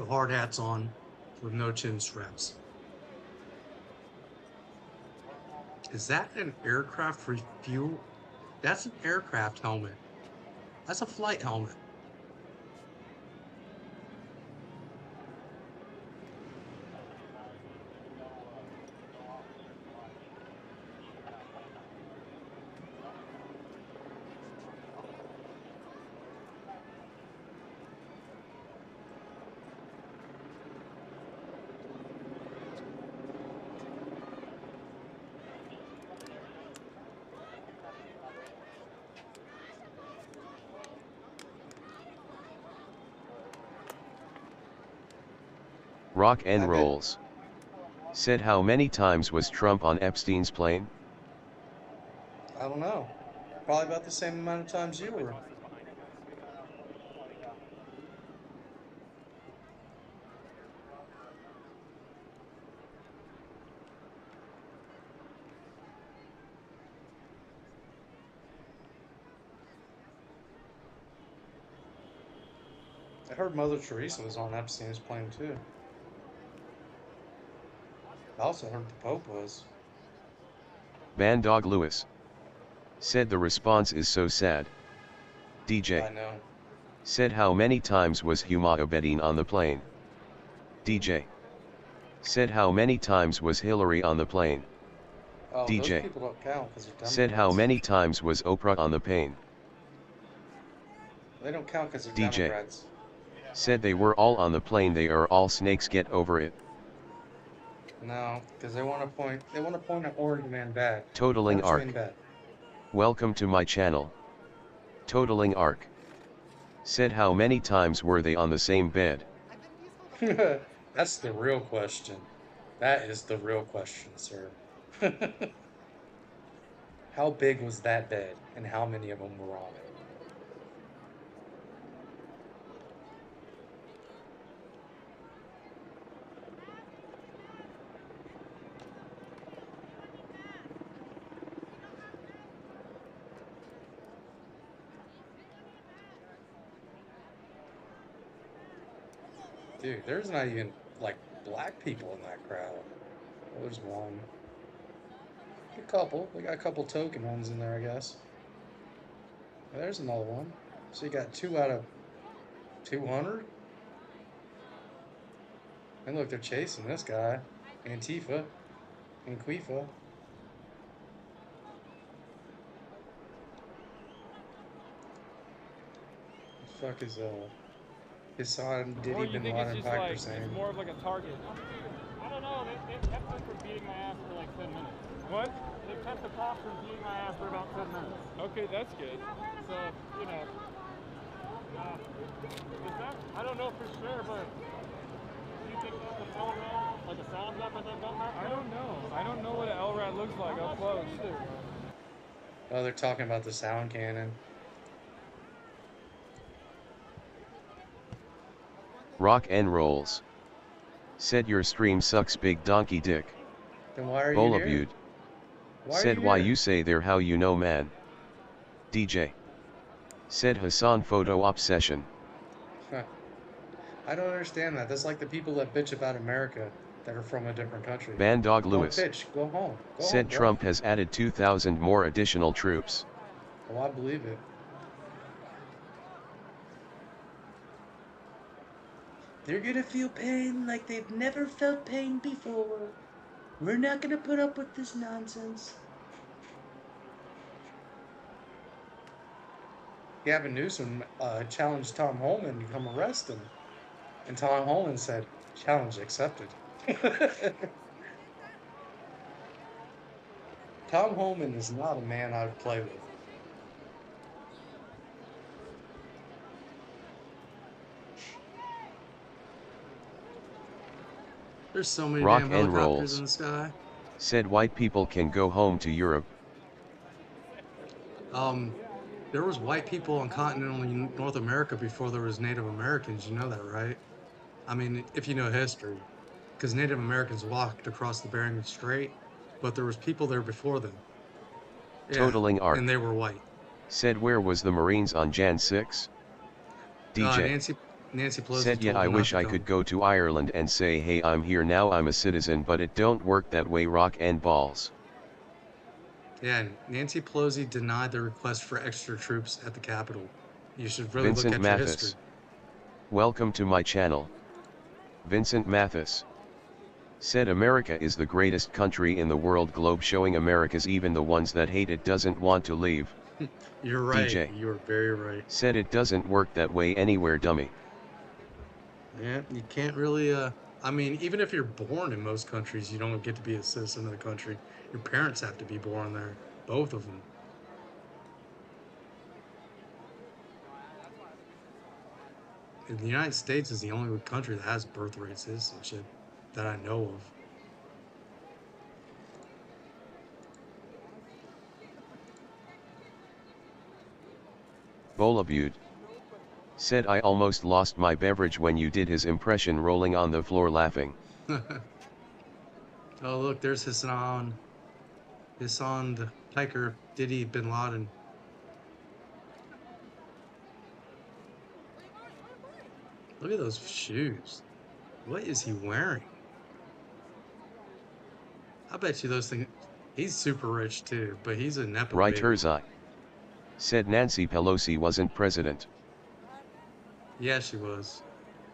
hard hats on with no chin straps. Is that an aircraft refuel? That's an aircraft helmet. That's a flight helmet. Rock and rolls. Said how many times was Trump on Epstein's plane? I don't know. Probably about the same amount of times you were. I heard Mother Teresa was on Epstein's plane too. I also heard the Pope was. Bandog Lewis. Said the response is so sad. DJ. I know. Said how many times was Huma Abedin on the plane? DJ. Said how many times was Hillary on the plane? Oh, DJ. those people don't count because they're Democrats. Said how many times was Oprah on the plane? They don't count because they're DJ. Democrats. Said they were all on the plane, they are all snakes, get over it. No, because they want to point at Orange Man bad. Totaling Orange Arc. Man bad. Welcome to my channel. Totaling Arc. Said how many times were they on the same bed? That's the real question. That is the real question, sir. How big was that bed, and how many of them were on it? Dude, there's not even, like, black people in that crowd. Well, there's one. A couple. They got a couple token ones in there, I guess. There's another one. So you got 2 out of 200? And look, they're chasing this guy. Antifa. Anquifa. What the fuck is, Hassan Diddy bin Laden Piper saying? It's more of like a target. I don't know. They kept him from beating my ass for like 10 minutes. What? They kept the cops from beating my ass for about 10 minutes. Okay, that's good. So, you know. I don't know for sure, but do you think that's a LRAD? Like a sound weapon they've done that? I don't know. I don't know what an LRAD looks like up close either. Oh, they're talking about the sound cannon. Rock and rolls. Said your stream sucks, big donkey dick. Then why are you here? Said why you say there, how you know, man. DJ. Said Hassan photo obsession. Huh. I don't understand that. That's like the people that bitch about America that are from a different country. Bandog Lewis. Don't bitch. Go home. Go said home, Trump has added 2,000 more additional troops. Oh, I believe it. They're gonna feel pain like they've never felt pain before. We're not gonna put up with this nonsense. Gavin Newsom challenged Tom Holman to come arrest him. And Tom Holman said, challenge accepted. Tom Holman is not a man I'd play with. There's so many Rock damn and helicopters rolls. in the sky. Said white people can go home to Europe. There was white people in continental North America before there was Native Americans. You know that, right? I mean, if you know history. Because Native Americans walked across the Bering Strait, but there was people there before them. Yeah, Totaling Arc. and they were white. Said where was the Marines on Jan 6? DJ. Nancy Pelosi said yeah, I wish I could go to Ireland and say hey, I'm here now, I'm a citizen, but it don't work that way, rock and balls. Yeah, Nancy Pelosi denied the request for extra troops at the Capitol. You should really Vincent look at Mathis. your history. Welcome to my channel. Vincent Mathis. Said America is the greatest country in the world globe, showing America's even the ones that hate it doesn't want to leave. You're right, DJ. you're very right. Said it doesn't work that way anywhere, dummy. Yeah, you can't really, I mean, even if you're born in most countries, you don't get to be a citizen of the country. Your parents have to be born there, both of them. the United States is the only country that has birthright citizenship that I know of. Bolabute said I almost lost my beverage when you did his impression, rolling on the floor laughing. Oh look, there's Hassan the hiker Diddy bin Laden. Look at those shoes. What is he wearing? I bet you those things. He's super rich too, but he's a nepo Right, baby. Herzai said Nancy Pelosi wasn't president. Yeah, she was.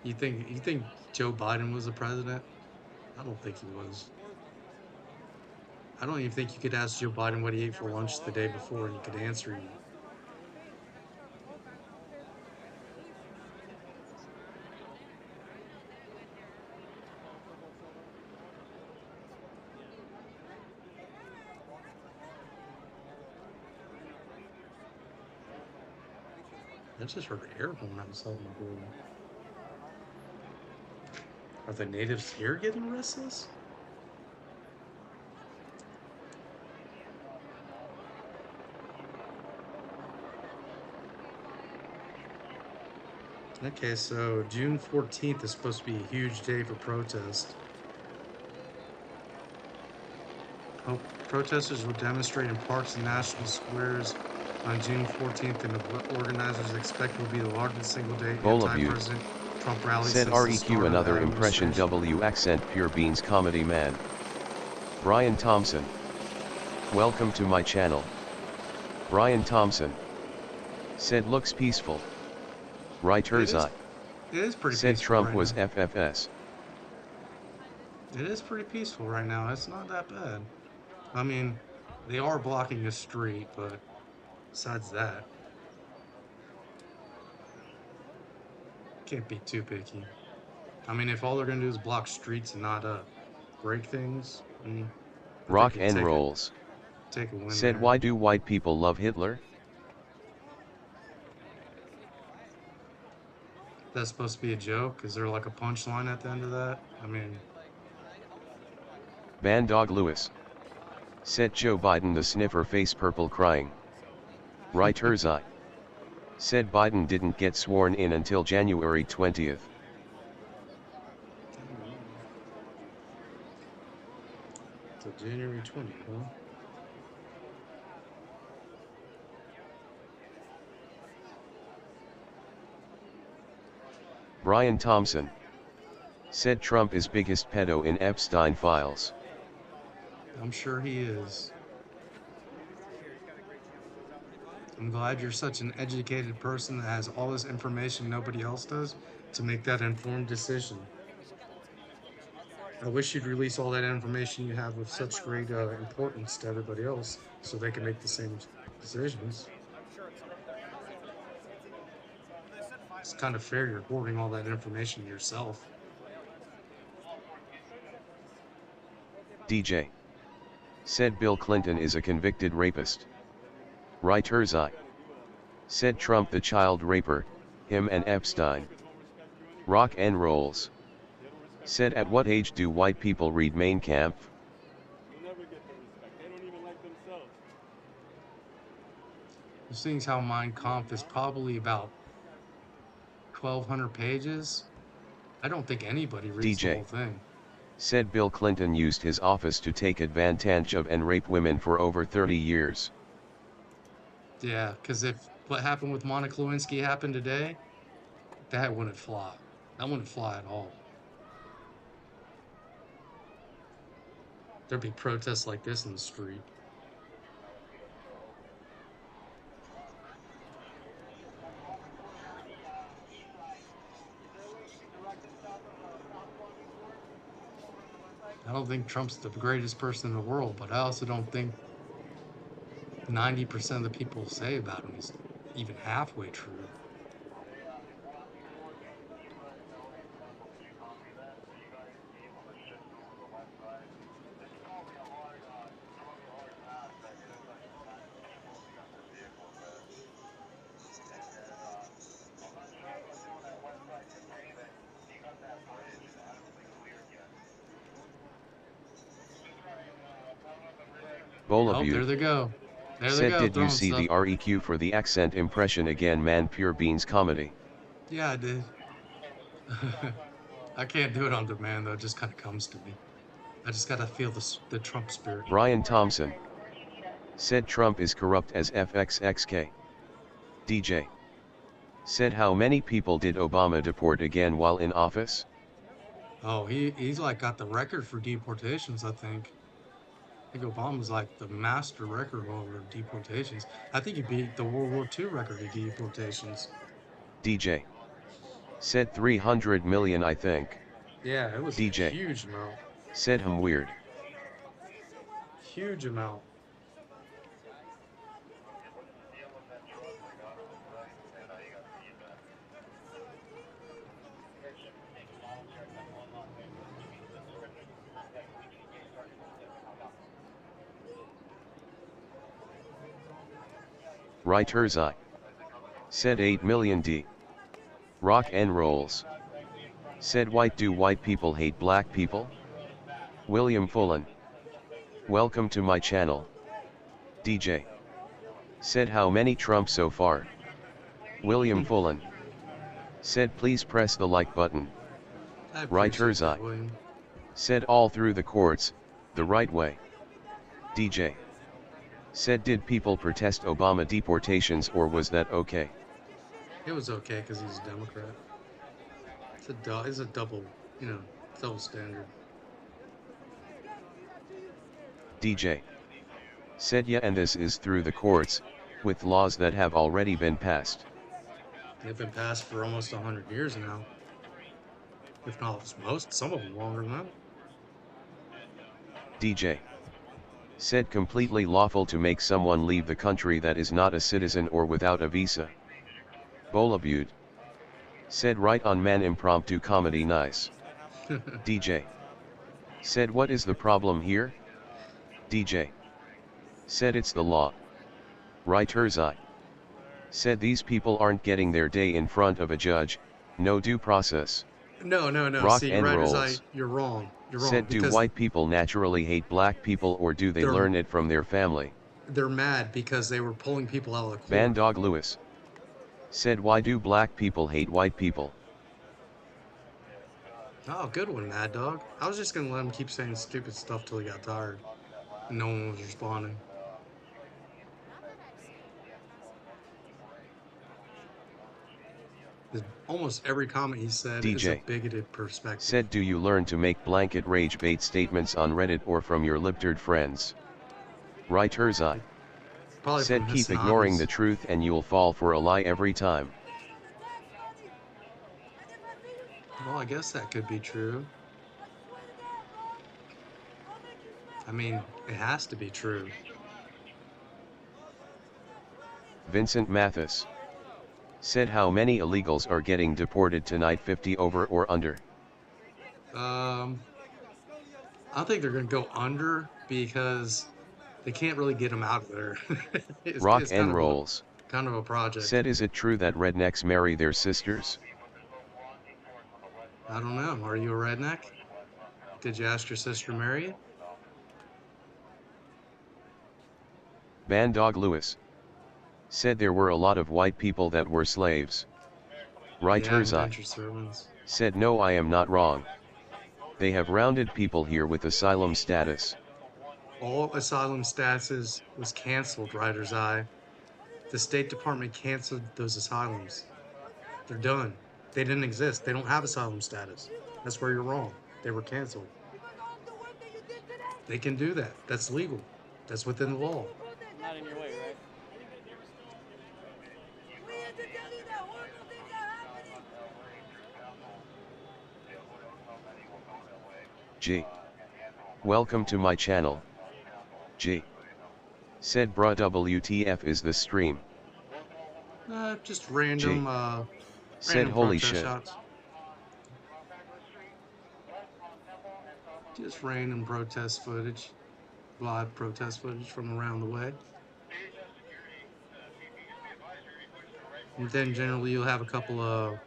You think Joe Biden was the president? I don't think he was. I don't even think you could ask Joe Biden what he ate for lunch the day before and he could answer you. I just heard an air horn outside my building. Are the natives here getting restless? Okay, so June 14th is supposed to be a huge day for protest. Protesters will demonstrate in parks and national squares on June 14th, and the organizers expect will be the largest single day anti-President Trump rally said since the start REQ of another the impression W accent pure beans comedy man. Brian Thompson. Welcome to my channel. Brian Thompson said looks peaceful. Right, Herzai. It is pretty said peaceful Trump right was now. FFS. It is pretty peaceful right now. It's not that bad. I mean, they are blocking the street, but besides that, can't be too picky. I mean, if all they're gonna do is block streets and not break things, Rock and rolls. Take a win said there. why do white people love Hitler? That's supposed to be a joke? Is there like a punchline at the end of that? I mean... Bandog Lewis said Joe Biden the sniffer face purple crying. Right, Herzai said Biden didn't get sworn in until January 20th. So January 20th, huh? Brian Thompson said Trump is biggest pedo in Epstein files. I'm sure he is. I'm glad you're such an educated person that has all this information nobody else does to make that informed decision. I wish you'd release all that information you have with such great importance to everybody else so they can make the same decisions. It's kind of fair you're hoarding all that information yourself. DJ said Bill Clinton is a convicted rapist. Right, Herzai said Trump the child raper, him and Epstein. Rock and rolls said at what age do white people read Mein Kampf? Seeing how Mein Kampf is probably about 1,200 pages, I don't think anybody reads the whole thing. Said Bill Clinton used his office to take advantage of and rape women for over 30 years. Yeah, because if what happened with Monica Lewinsky happened today, that wouldn't fly. That wouldn't fly at all. There'd be protests like this in the street. I don't think Trump's the greatest person in the world, but I also don't think 90% of the people say about him is even halfway true. Bola there they go. There they said, go. did you see the REQ for the accent impression again, man? Pure beans comedy. Yeah, I did. I can't do it on demand though. It just kind of comes to me. I just gotta feel the Trump spirit. Brian Thompson said Trump is corrupt as FXXK. DJ said, how many people did Obama deport again while in office? Oh, he's like got the record for deportations, I think. I think Obama's like the master record holder of deportations. I think he beat the World War II record of deportations. DJ said 300 million, I think. Yeah, it was DJ a huge amount. said him weird. Huge amount. Writer's Eye said 8 million D. Rock and Rolls said, white do white people hate black people? William Fullen, welcome to my channel. DJ said, how many Trump so far? William Fullen said, please press the like button. Writer's Eye said, all through the courts, the right way. DJ said, did people protest Obama deportations or was that okay? It was okay because he's a Democrat. It's a double, double standard. DJ said, yeah, and this is through the courts, with laws that have already been passed. They've been passed for almost 100 years now. If not some of them longer than that. DJ said, completely lawful to make someone leave the country that is not a citizen or without a visa. Bolabute said, right on, man, impromptu comedy nice. DJ said, what is the problem here? DJ said, it's the law. Writer's Eye said, these people aren't getting their day in front of a judge, no due process. No. Rock See, and Writer's Rolls Eye, you're wrong. You're wrong. Said, do white people naturally hate black people or do they learn it from their family? They're mad because they were pulling people out of the court. Van Dog Lewis said, why do black people hate white people? Oh, good one, Mad Dog. I was just gonna let him keep saying stupid stuff till he got tired. And no one was responding. Almost every comment he said is a bigoted perspective. Said, do you learn to make blanket rage bait statements on Reddit or from your libtard friends? Writer's Eye said, keep ignoring the truth and you'll fall for a lie every time. Well, I guess that could be true. I mean, it has to be true. Vincent Mathis said, how many illegals are getting deported tonight, 50 over or under? I don't think they're going to go under because they can't really get them out of there. Rock and Rolls kind of a project. Said, is it true that rednecks marry their sisters? I don't know. Are you a redneck? Did you ask your sister to marry you? Van Dog Lewis said, there were a lot of white people that were slaves. Writer's Eye said, no, I am not wrong. They have rounded people here with asylum status. All asylum statuses was canceled, Writer's Eye. The State Department canceled those asylums. They're done. They didn't exist. They don't have asylum status. That's where you're wrong. They were canceled. They can do that. That's legal. That's within the law. Not in your way, right? G. Welcome to my channel. G. Said, bruh, WTF is this stream? Just random, said, random holy protest shit. shots. Just random protest footage. Live protest footage from around the way. And then generally you'll have a couple of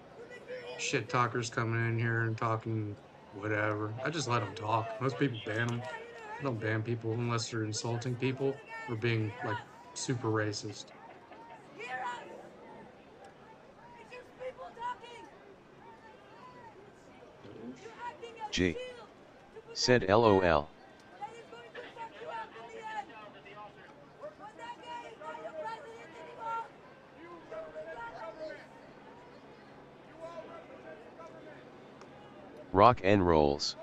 shit talkers coming in here and talking whatever. I just let them talk. Most people ban them. I don't ban people unless they're insulting people or being like super racist. G. Said LOL. Rock and rolls.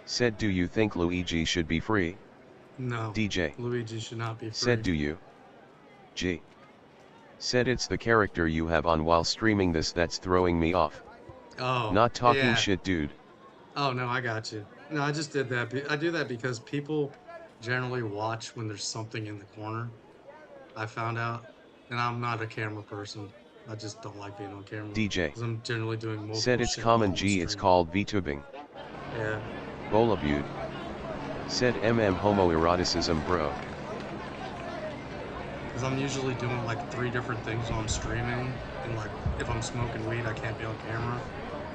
Said, do you think Luigi should be free? No. DJ. Luigi should not be free. Said, do you? G. Said, it's the character you have on while streaming this that's throwing me off. Oh. Not talking yeah. shit, dude. Oh, no, I got you. No, I just did that. I do that because people generally watch when there's something in the corner. I found out. And I'm not a camera person. I just don't like being on camera. DJ. Because I'm generally doing multiple Said it's shit common while G, I'm it's streaming. called VTubing. Yeah. Bolabute. Said homoeroticism, bro. Because I'm usually doing like 3 different things while I'm streaming. And like, if I'm smoking weed, I can't be on camera.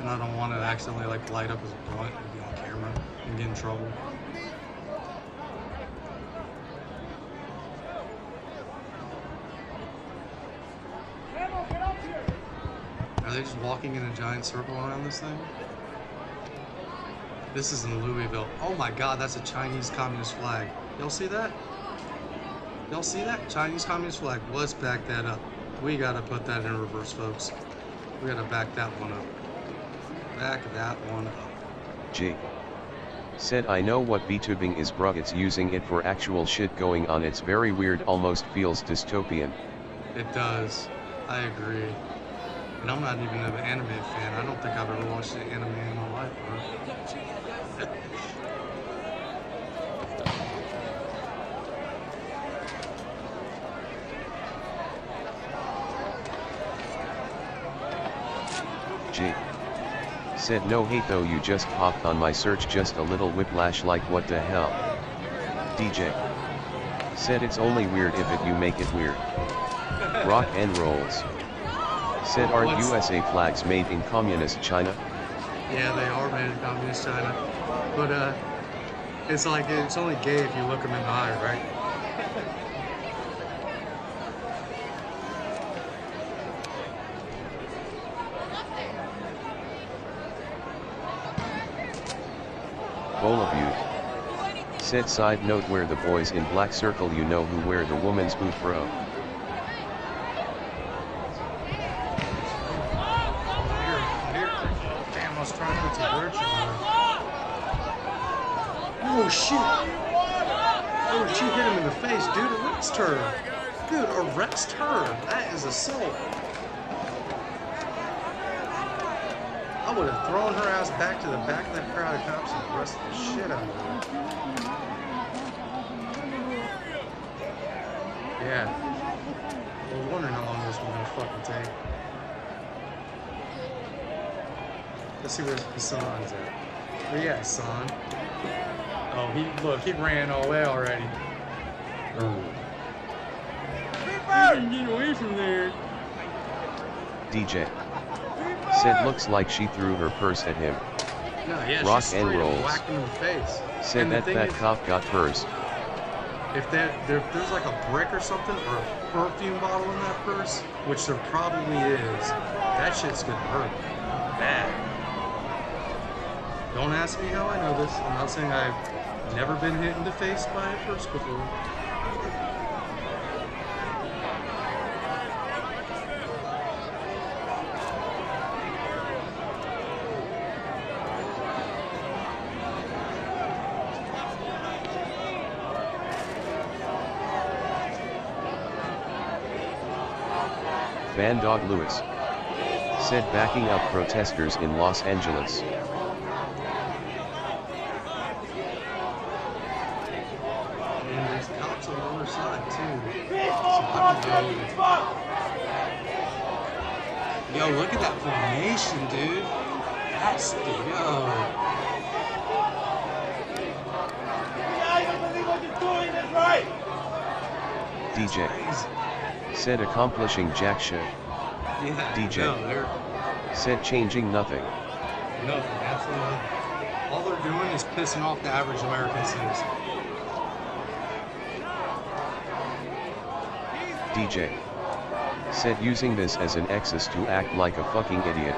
And I don't want to accidentally like light up as a blunt and be on camera and get in trouble. Are they just walking in a giant circle around this thing? This is in Louisville. Oh my god, that's a Chinese communist flag. Y'all see that? Y'all see that? Chinese communist flag. Let's back that up. We gotta put that in reverse, folks. We gotta back that one up. Back that one up. G. Said, I know what VTubing is, bruh. It's using it for actual shit going on. It's very weird, almost feels dystopian. It does. I agree. And I'm not even an anime fan. I don't think I've ever watched an anime in my life, bro. G. Said, no hate though, you just popped on my search, just a little whiplash, like what the hell. DJ. Said, it's only weird if you make it weird. Rock and rolls. Said, are USA flags made in communist China? Yeah, they are made in communist China. But it's like, it's only gay if you look them in the eye, right? Bowl of you. Said, side note, where the boys in black circle, you know who wear the woman's boot, bro. Damn, I was trying to put some bird shit on. Oh shit! Oh, she hit him in the face, dude. Arrest her! Dude, arrest her! That is assault. I would have thrown her ass back to the back of that crowd of cops and arrested the shit out of her. Yeah. I was wondering how long this was gonna fucking take. Let's see where Hassan's at. Where you at, Hassan? Oh, he ran away already. Get away from there. DJ. Said, looks like she threw her purse at him. No, yeah, Rock she and straight up rolls. whacked him in the face. Said that cop got purse. If there's like a brick or something, or a perfume bottle in that purse, which there probably is, that shit's gonna hurt bad. Don't ask me how I know this. I'm not saying I've never been hit in the face by a purse before. Van Dog Lewis. Said, backing up protesters in Los Angeles. And there's cops on the other side too. Yo, look at that formation, dude. That's the DJ. Said, accomplishing jack shit. Yeah, DJ. no, Said, changing nothing. Nothing, absolutely. All they're doing is pissing off the average American citizen. DJ said using this as an excuse to act like a fucking idiot.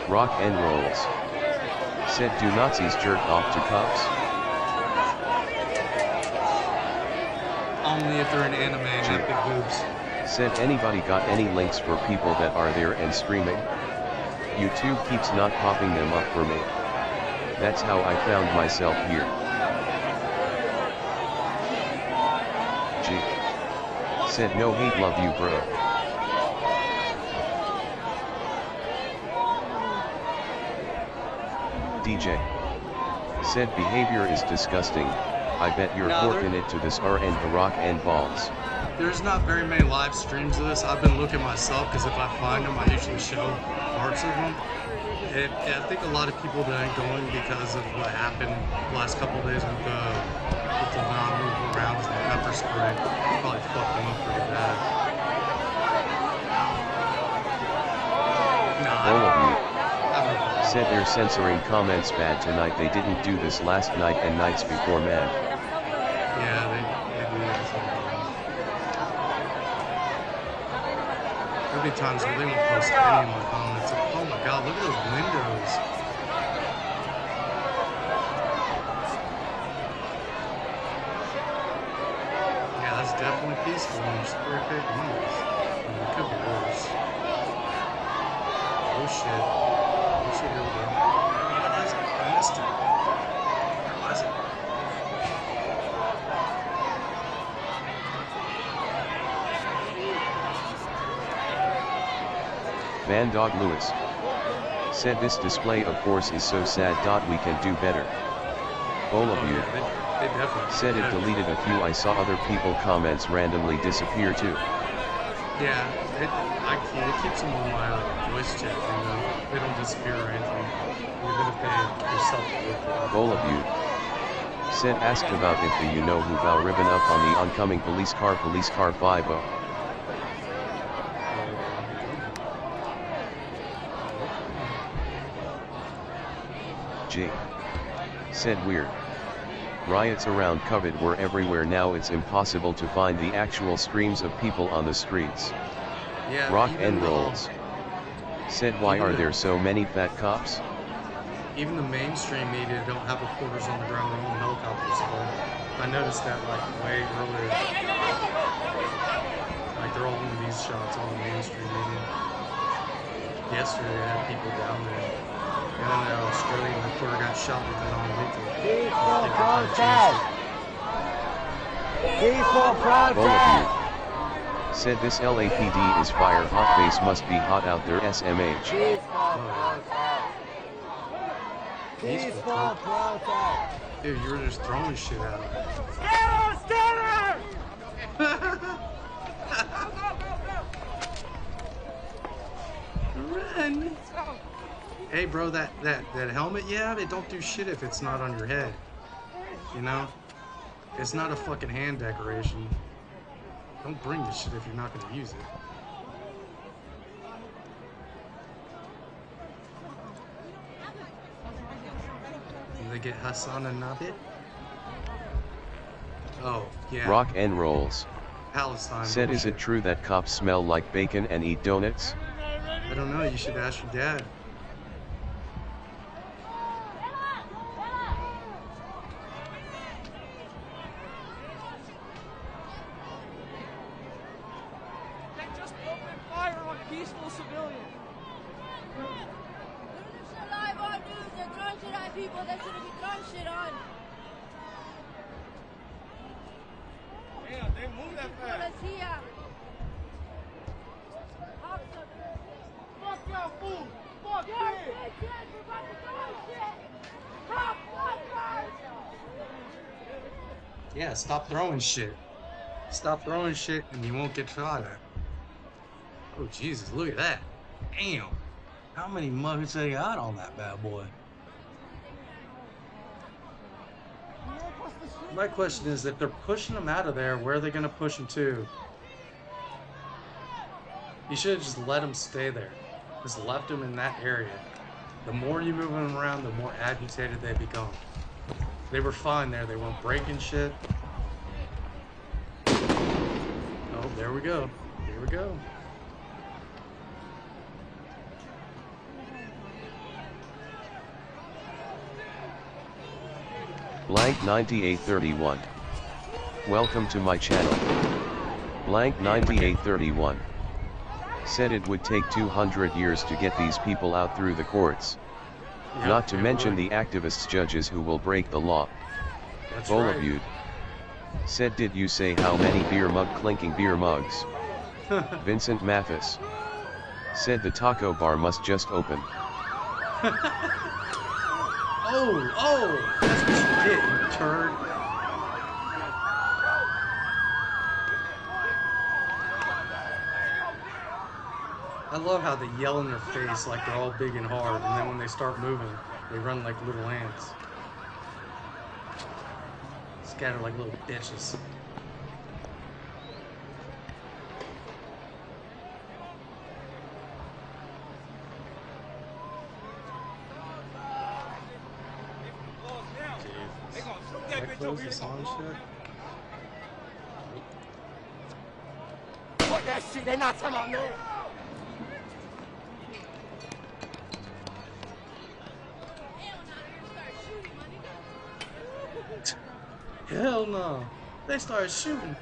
Rock and rolls. Said, do Nazis jerk off to cops? Only if they're in anime and have big boobs. Said, anybody got any links for people that are there and streaming? YouTube keeps not popping them up for me. That's how I found myself here. G. Said, no hate, love you, bro. DJ said, behavior is disgusting. I bet you're fortunate to this are and the rock and balls. There's not very many live streams of this. I've been looking myself because if I find them, I usually show parts of them. I think a lot of people that ain't going because of what happened the last couple of days with the non-movable rounds and the pepper spray. Probably fucked them up pretty bad. All of you said they're censoring comments bad tonight. They didn't do this last night and nights before, man. Yeah, they do that sometimes. There'll be times where they won't post any of my comments. Oh my god, look at those windows. Yeah, that's definitely peaceful when you're square peg windows. I mean, it could be worse. Oh shit. Oh shit, here we go. What was it? I missed it. Where was it? Van Dog Lewis said, this display of force is so sad. We can do better. All of you They definitely said it deleted a few. I saw other people comments randomly disappear too. Yeah, it keeps them on my voice chat, you know. They don't disappear or anything. Even if they yourself do. All of you said, asked about if the you know who got ribbon up on the oncoming police car 50. G said, weird. Riots around COVID were everywhere. Now it's impossible to find the actual streams of people on the streets. Yeah, Rock and rolls said, why are there so many fat cops? Even the mainstream media don't have reporters on the ground, they're all helicopters. So I noticed that like way earlier. Like they're all doing these shots on the mainstream media. Yesterday they had people down there. And then the Australian reporter got shot with a non-lethal. Peaceful protest! Peaceful protest! Said this LAPD is fire hot. Face must be hot out there. SMH. Peaceful protest! Dude, you were just throwing shit at him. Run! Hey bro, that helmet you have, it don't do shit if it's not on your head. You know? It's not a fucking hand decoration. Don't bring this shit if you're not gonna use it. Did they get Hassan and Nabit? Oh, yeah. Rock and rolls Palestine. said, is it true that cops smell like bacon and eat donuts? I don't know, you should ask your dad. Peaceful civilians. They're live on news. They're throwing shit at people that shouldn't be throwing shit on. Yeah, they move that fast. Fuck your food. Fuck your bitches. We're about to throw shit. Stop Yeah, stop throwing shit. Stop throwing shit and you won't get shot at. Oh, Jesus, look at that. Damn. How many muggers they got on that bad boy? My question is, if they're pushing them out of there, where are they going to push them to? You should have just let them stay there. Just left them in that area. The more you move them around, the more agitated they become. They were fine there. They weren't breaking shit. Oh, there we go. Here we go. Blank 9831. Welcome to my channel. Blank 9831. Said it would take 200 years to get these people out through the courts. Yep, not to mention the activists judges who will break the law. That's Bolaviewed. Right. Said, did you say how many clinking beer mugs? Vincent Mathis. Said the taco bar must just open. Oh, that's what you get, you turd. I love how they yell in their face like they're all big and hard, and then when they start moving, they run like little ants. Scatter like little bitches. Did I close this on shit? Fuck that shit, they not talking about me. Hell no. They started shooting.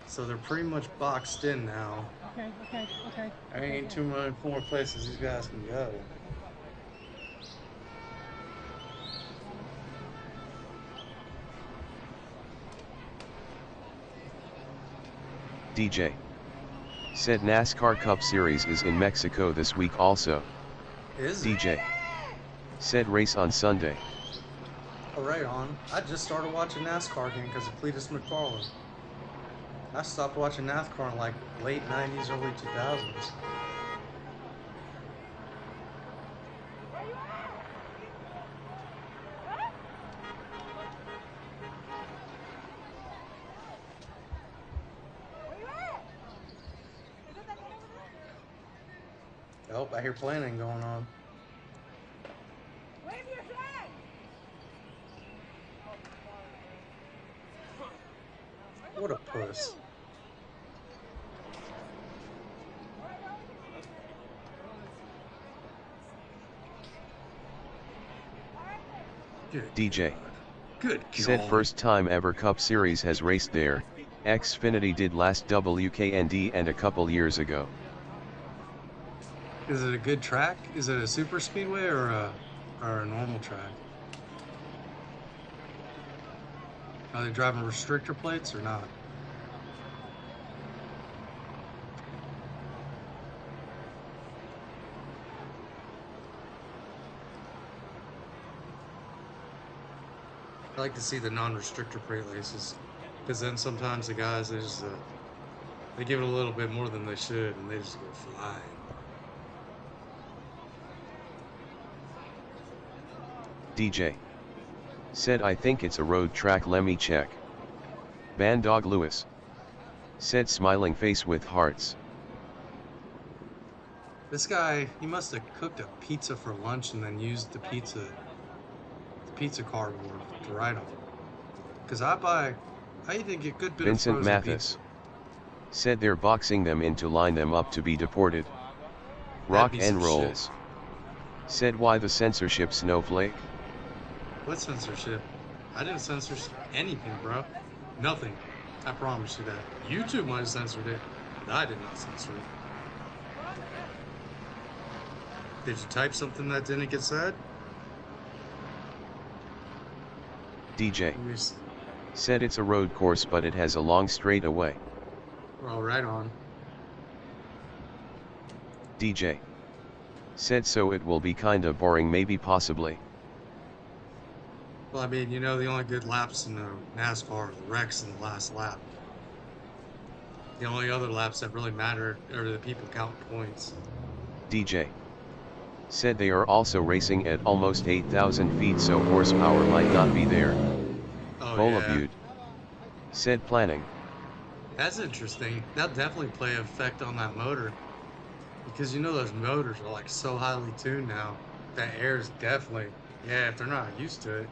So they're pretty much boxed in now. Okay. There ain't too many more places these guys can go. DJ. Said NASCAR Cup Series is in Mexico this week also. Is it? DJ. Said race on Sunday. Oh, right on. I just started watching NASCAR again because of Cletus McFarland. I stopped watching NASCAR in like late 90s, early 2000s. Oh, I hear planning going on. What a puss. Good DJ. Good. Said first time ever Cup Series has raced there. Xfinity did last WKND and a couple years ago. Is it a good track? Is it a super speedway or a normal track? Are they driving restrictor plates or not? I like to see the non-restrictor plate laces, because then sometimes the guys they give it a little bit more than they should, and they just go flying. DJ. Said I think it's a road track, let me check. Bandog Lewis. Said smiling face with hearts. This guy, he must have cooked a pizza for lunch and then used the pizza cardboard to write on. Because I eat a good bit Vincent of frozen Mathis. pizza. Said they're boxing them in to line them up to be deported. Rock and rolls. Shit. Said why the censorship snowflake? What censorship? I didn't censor anything, bro. Nothing. I promise you that. YouTube might have censored it, but I did not censor it. Did you type something that didn't get said? DJ. Said it's a road course but it has a long straightaway. Well, right on. DJ. Said so it will be kinda boring, maybe possibly. Well, I mean, you know, the only good laps in the NASCAR are the wrecks in the last lap. The only other laps that really matter are the people counting points. DJ. Said they are also racing at almost 8,000 feet, so horsepower might not be there. Oh, Bolabude. Said planning. That's interesting. That'll definitely play an effect on that motor. Because you know those motors are like so highly tuned now. That air is definitely, yeah, if they're not used to it.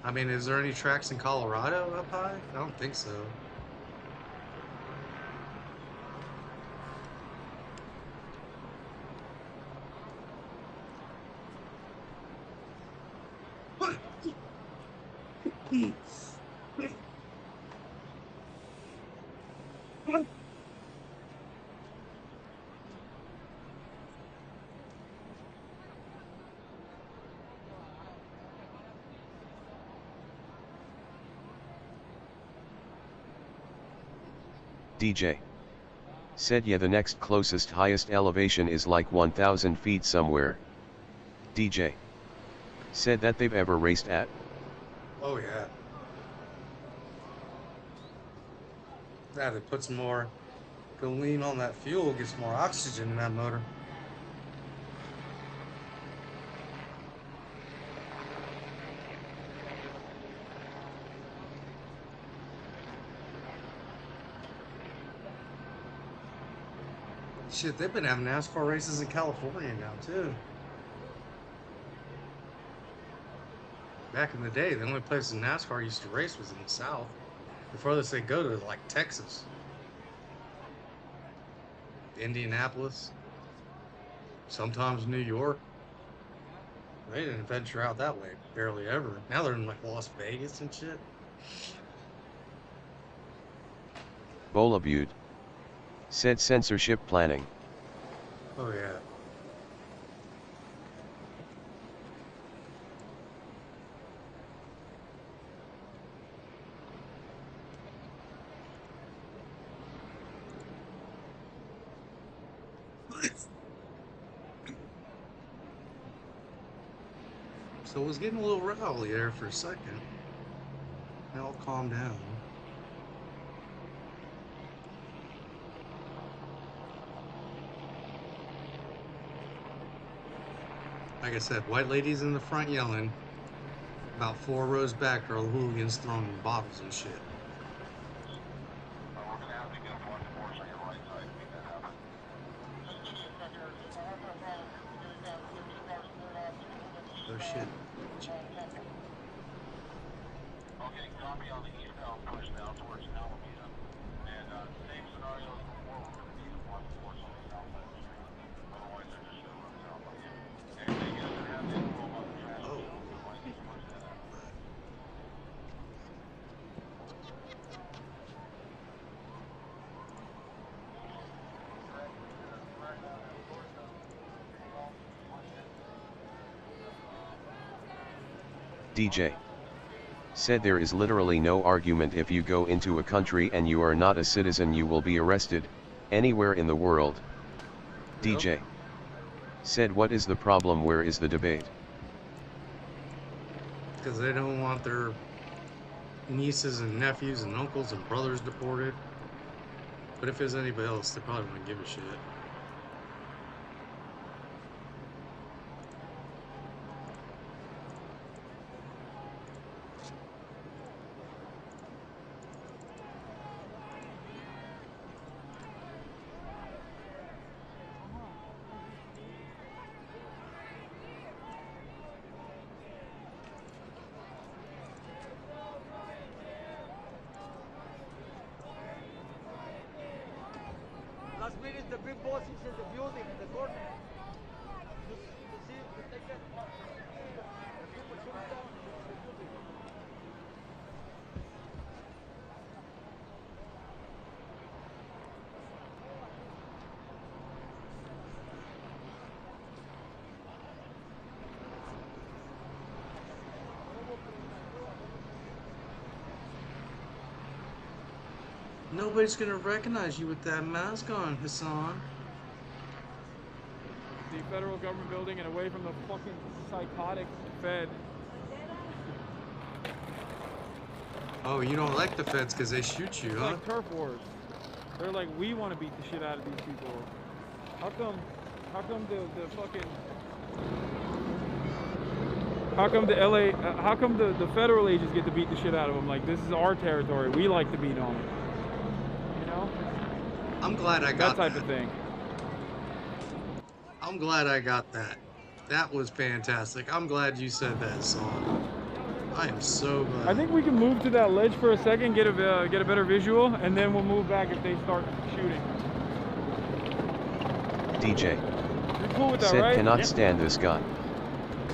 I mean, is there any tracks in Colorado up high? I don't think so. DJ. Said yeah, the next closest highest elevation is like 1,000 feet somewhere. DJ. Said that they've ever raced at. Oh yeah. Yeah, they put some more, go lean on that fuel, get some more oxygen in that motor. Shit, they've been having NASCAR races in California now, too. Back in the day, the only place in NASCAR used to race was in the South. The furthest they go to is like Texas. Indianapolis. Sometimes New York. They didn't venture out that way, barely ever. Now they're in like Las Vegas and shit. Bolabude. Said censorship planning. Oh yeah. So it was getting a little rowdy there for a second. Now I'll calm down. Like I said, white ladies in the front yelling. About 4 rows back are hooligans throwing bottles and shit. Oh shit. Okay, copy on the eastbound push now towards Alameda. And same scenario as before, we're going to need one force on the south side of the street. Otherwise, they're just going to run south on you. Anything else that have info about the traffic, otherwise, you can push that out. DJ. Said there is literally no argument if you go into a country and you are not a citizen you will be arrested, anywhere in the world. DJ. Said what is the problem, where is the debate? Because they don't want their nieces and nephews and uncles and brothers deported. But if there's anybody else, they probably wouldn't give a shit. Last minute, the big boss is in the building, in the corner. You see, you take that. The people shooting down in the building. Nobody's gonna recognize you with that mask on, Hassan. the federal government building and away from the fucking psychotic Fed. Oh, you don't like the feds because they shoot you, It's huh? like turf wars. They're like, we want to beat the shit out of these people. How come the fucking... How come the LA... how come the federal agents get to beat the shit out of them? Like, this is our territory. We like to beat on them. You know? I'm glad I got that. Type of thing. I'm glad I got that. That was fantastic. I'm glad you said that song. I am so glad. I think we can move to that ledge for a second, get a better visual, and then we'll move back if they start shooting. DJ. You're cool with that, said right? cannot stand this guy.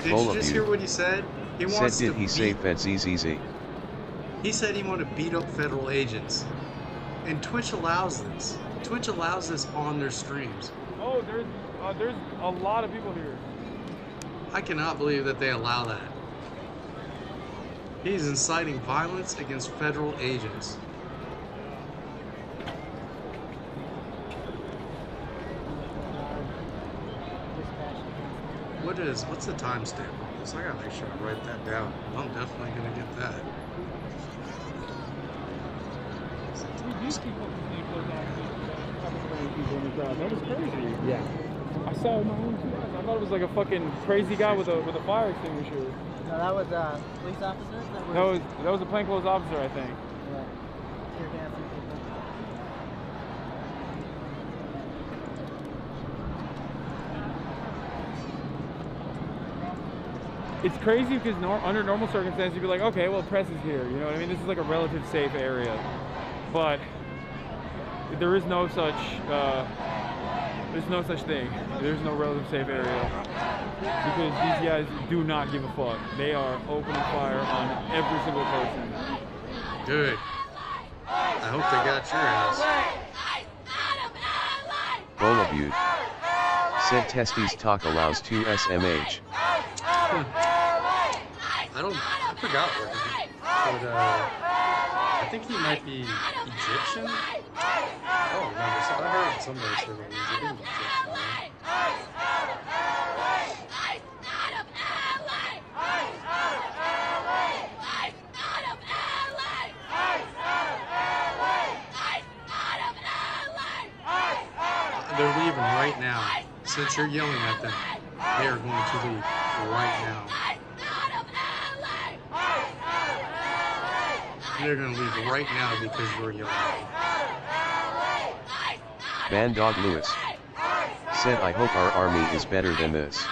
Did you just hear what he said? He wants said did to he say feds easy? He said he wanted to beat up federal agents. And Twitch allows this. Twitch allows this on their streams. Oh, there's a lot of people here. I cannot believe that they allow that. He's inciting violence against federal agents. What's the timestamp on this? I gotta make sure I write that down. I'm definitely gonna get that. That was crazy. Yeah. I saw it with my own two eyes. I thought it was like a fucking crazy guy with a fire extinguisher. No, that was a police officer? That was a plainclothes officer, I think. Yeah. Tear gassing people. It's crazy because under normal circumstances you'd be like, okay, well, press is here. You know what I mean? This is like a relative safe area. But there is no such thing. There's no relative safe area. Because these guys do not give a fuck. They are opening fire on every single person. Good. I hope they got your ass. Bolabute. Said Testes talk allows 2 SMH. I forgot what he did. But, I think he might be Egyptian. Oh, no, I heard somebody say that he was Egyptian. They're leaving right now. Since you're yelling at them, they are going to leave right now. They're going to leave right now because you're yelling at them. Band Dog Lewis. Said I hope our army is better than this.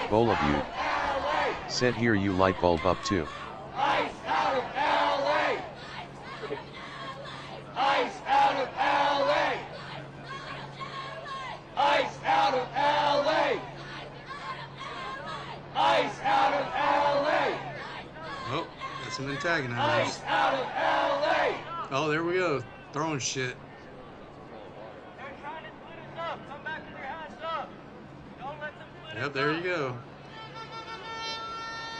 Bolabute. Said here you light bulb up too. Ice out of LA! Ice out of LA! Ice out of LA! Ice out of LA! Oh, got some antagonizers. Ice out of LA! Oh, there we go. Throwing shit. They're trying to split us up. Come back with your hands up. Don't let them split us Yep, up. there you go.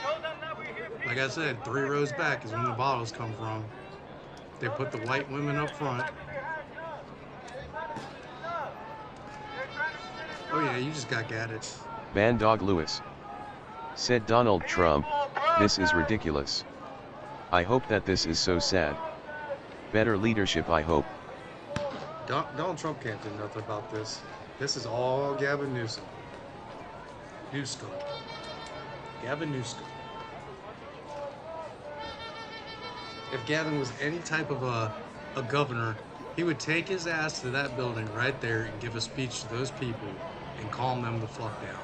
Show them that we're here. Like I said, 3 rows back is when the bottles come from. They put the white women up front. Oh yeah, you just got gadded. Band Dog Lewis. Said Donald Trump, this is ridiculous. I hope that this is so sad. Better leadership, I hope. Donald Trump can't do nothing about this. This is all Gavin Newsom. Newsom. Gavin Newsom. If Gavin was any type of a governor, he would take his ass to that building right there and give a speech to those people and calm them the fuck down.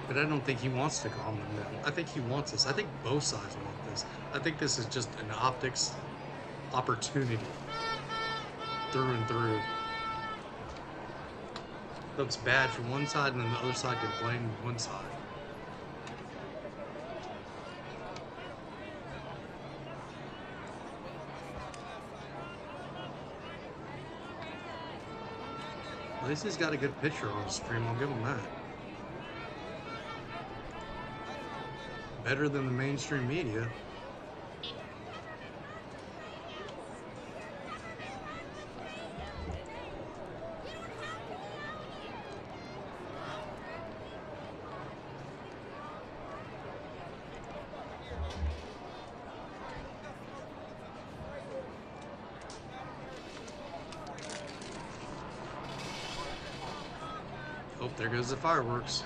But I don't think he wants to calm them down. I think he wants this. I think both sides want this. I think this is just an optics opportunity through and through. Looks bad for one side, and then the other side can blame one side. At least he's got a good picture on his stream. I'll give him that. Better than the mainstream media. Oh, there goes the fireworks.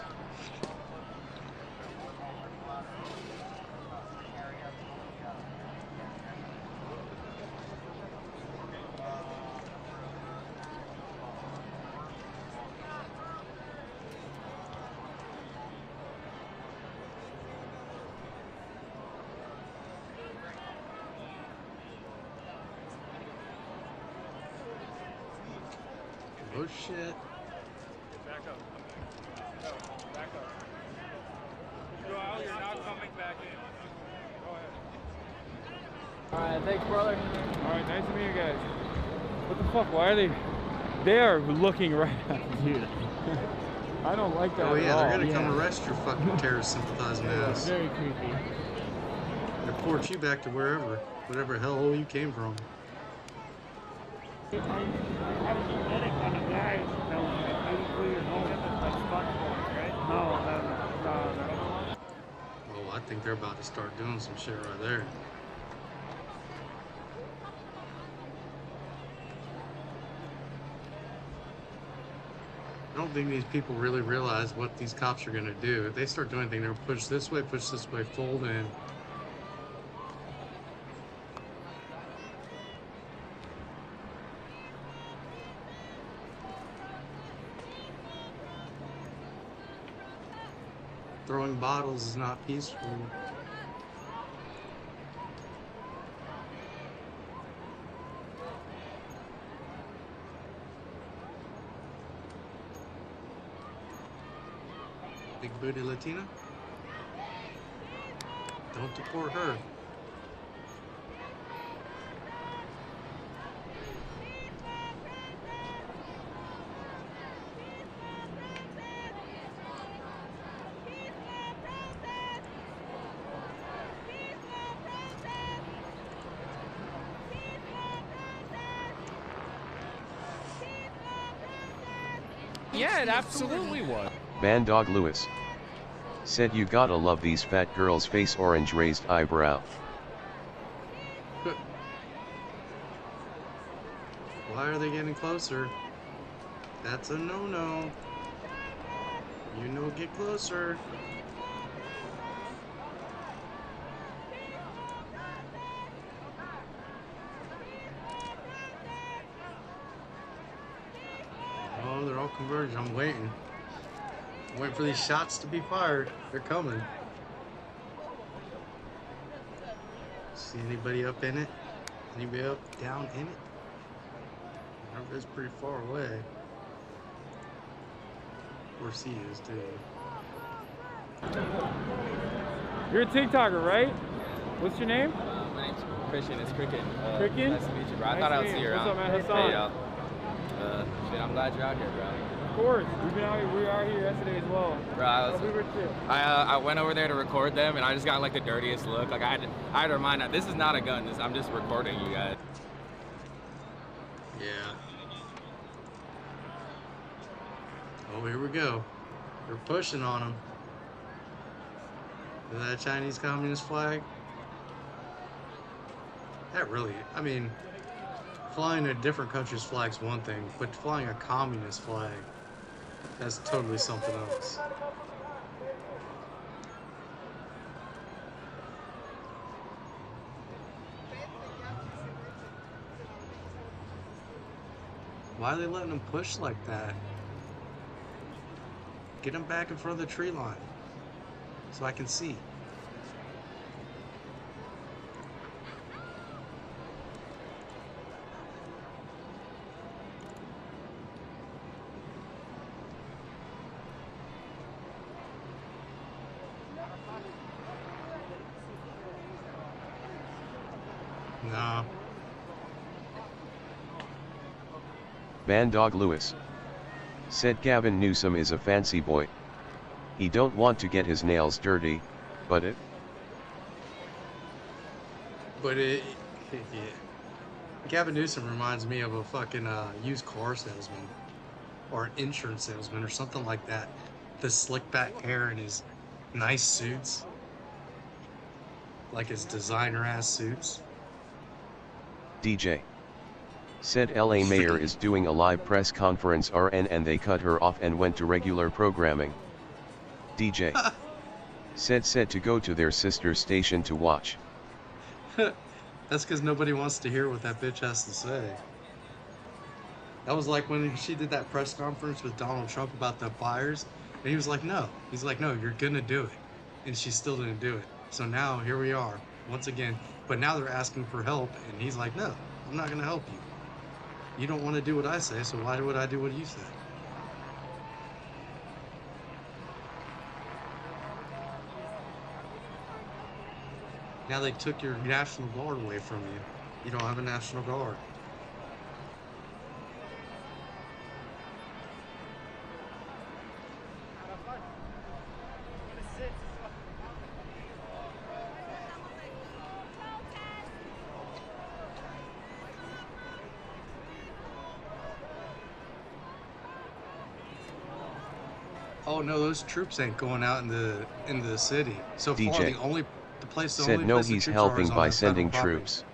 Oh shit. Back up. No, back up. Go out, you're not coming back in. Go ahead. Alright, thanks, brother. Alright, nice to meet you guys. What the fuck? Why are they? They are looking right at you. I don't like that. Oh yeah, at all. they're gonna come arrest your fucking terrorist sympathizing ass. Very creepy. Report you back to wherever, whatever hellhole you came from. I was a medic on a guy that was 83 years old. Like sponge boys, right? No. Oh, I think they're about to start doing some shit right there. I don't think these people really realize what these cops are gonna do. If they start doing anything, they're push this way, fold in. Throwing bottles is not peaceful. Big booty Latina? Don't deport her. Yeah, it absolutely was. Bandog Lewis said you gotta love these fat girls' face orange raised eyebrow. Why are they getting closer? That's a no-no. You know, get closer. Oh, they're all converged. I'm waiting. I'm waiting for these shots to be fired. They're coming. See anybody up in it? Anybody up, down in it? It's pretty far away. Of course he is, too. You're a TikToker, right? What's your name? My name's Christian. It's Cricket. Cricket? Nice to meet you, bro. I thought I would see you around. What's up, man? Hassan. Hey, y'all. Shit, I'm glad you're out here, bro. Of course. We've been out here. We are here yesterday as well. Bro, I went over there to record them, and I just got like the dirtiest look. Like I had to remind that this is not a gun. I'm just recording you guys. Yeah. Oh, here we go. They're pushing on them. Is that a Chinese Communist flag? That really, I mean, flying a different country's flag's one thing, but flying a communist flag, that's totally something else. Why are they letting them push like that? Get them back in front of the tree line so I can see. No. Bandog Lewis said Gavin Newsom is a fancy boy. He don't want to get his nails dirty, but if But yeah. Gavin Newsom reminds me of a fucking used car salesman or an insurance salesman or something like that. The slick back hair and his nice suits, like his designer ass suits. DJ. Said LA mayor is doing a live press conference RN and they cut her off and went to regular programming. DJ. said to go to their sister station to watch. That's because nobody wants to hear what that bitch has to say. That was like when she did that press conference with Donald Trump about the fires, and he was like, no. He's like, no, you're gonna do it. And she still didn't do it. So now, here we are, once again. But now they're asking for help, and he's like, no, I'm not gonna help you. You don't want to do what I say, so why would I do what you say? Now they took your National Guard away from you. You don't have a National Guard. Oh no, those troops ain't going out in the city. So DJ. far, the only place said no, he's helping by sending troops.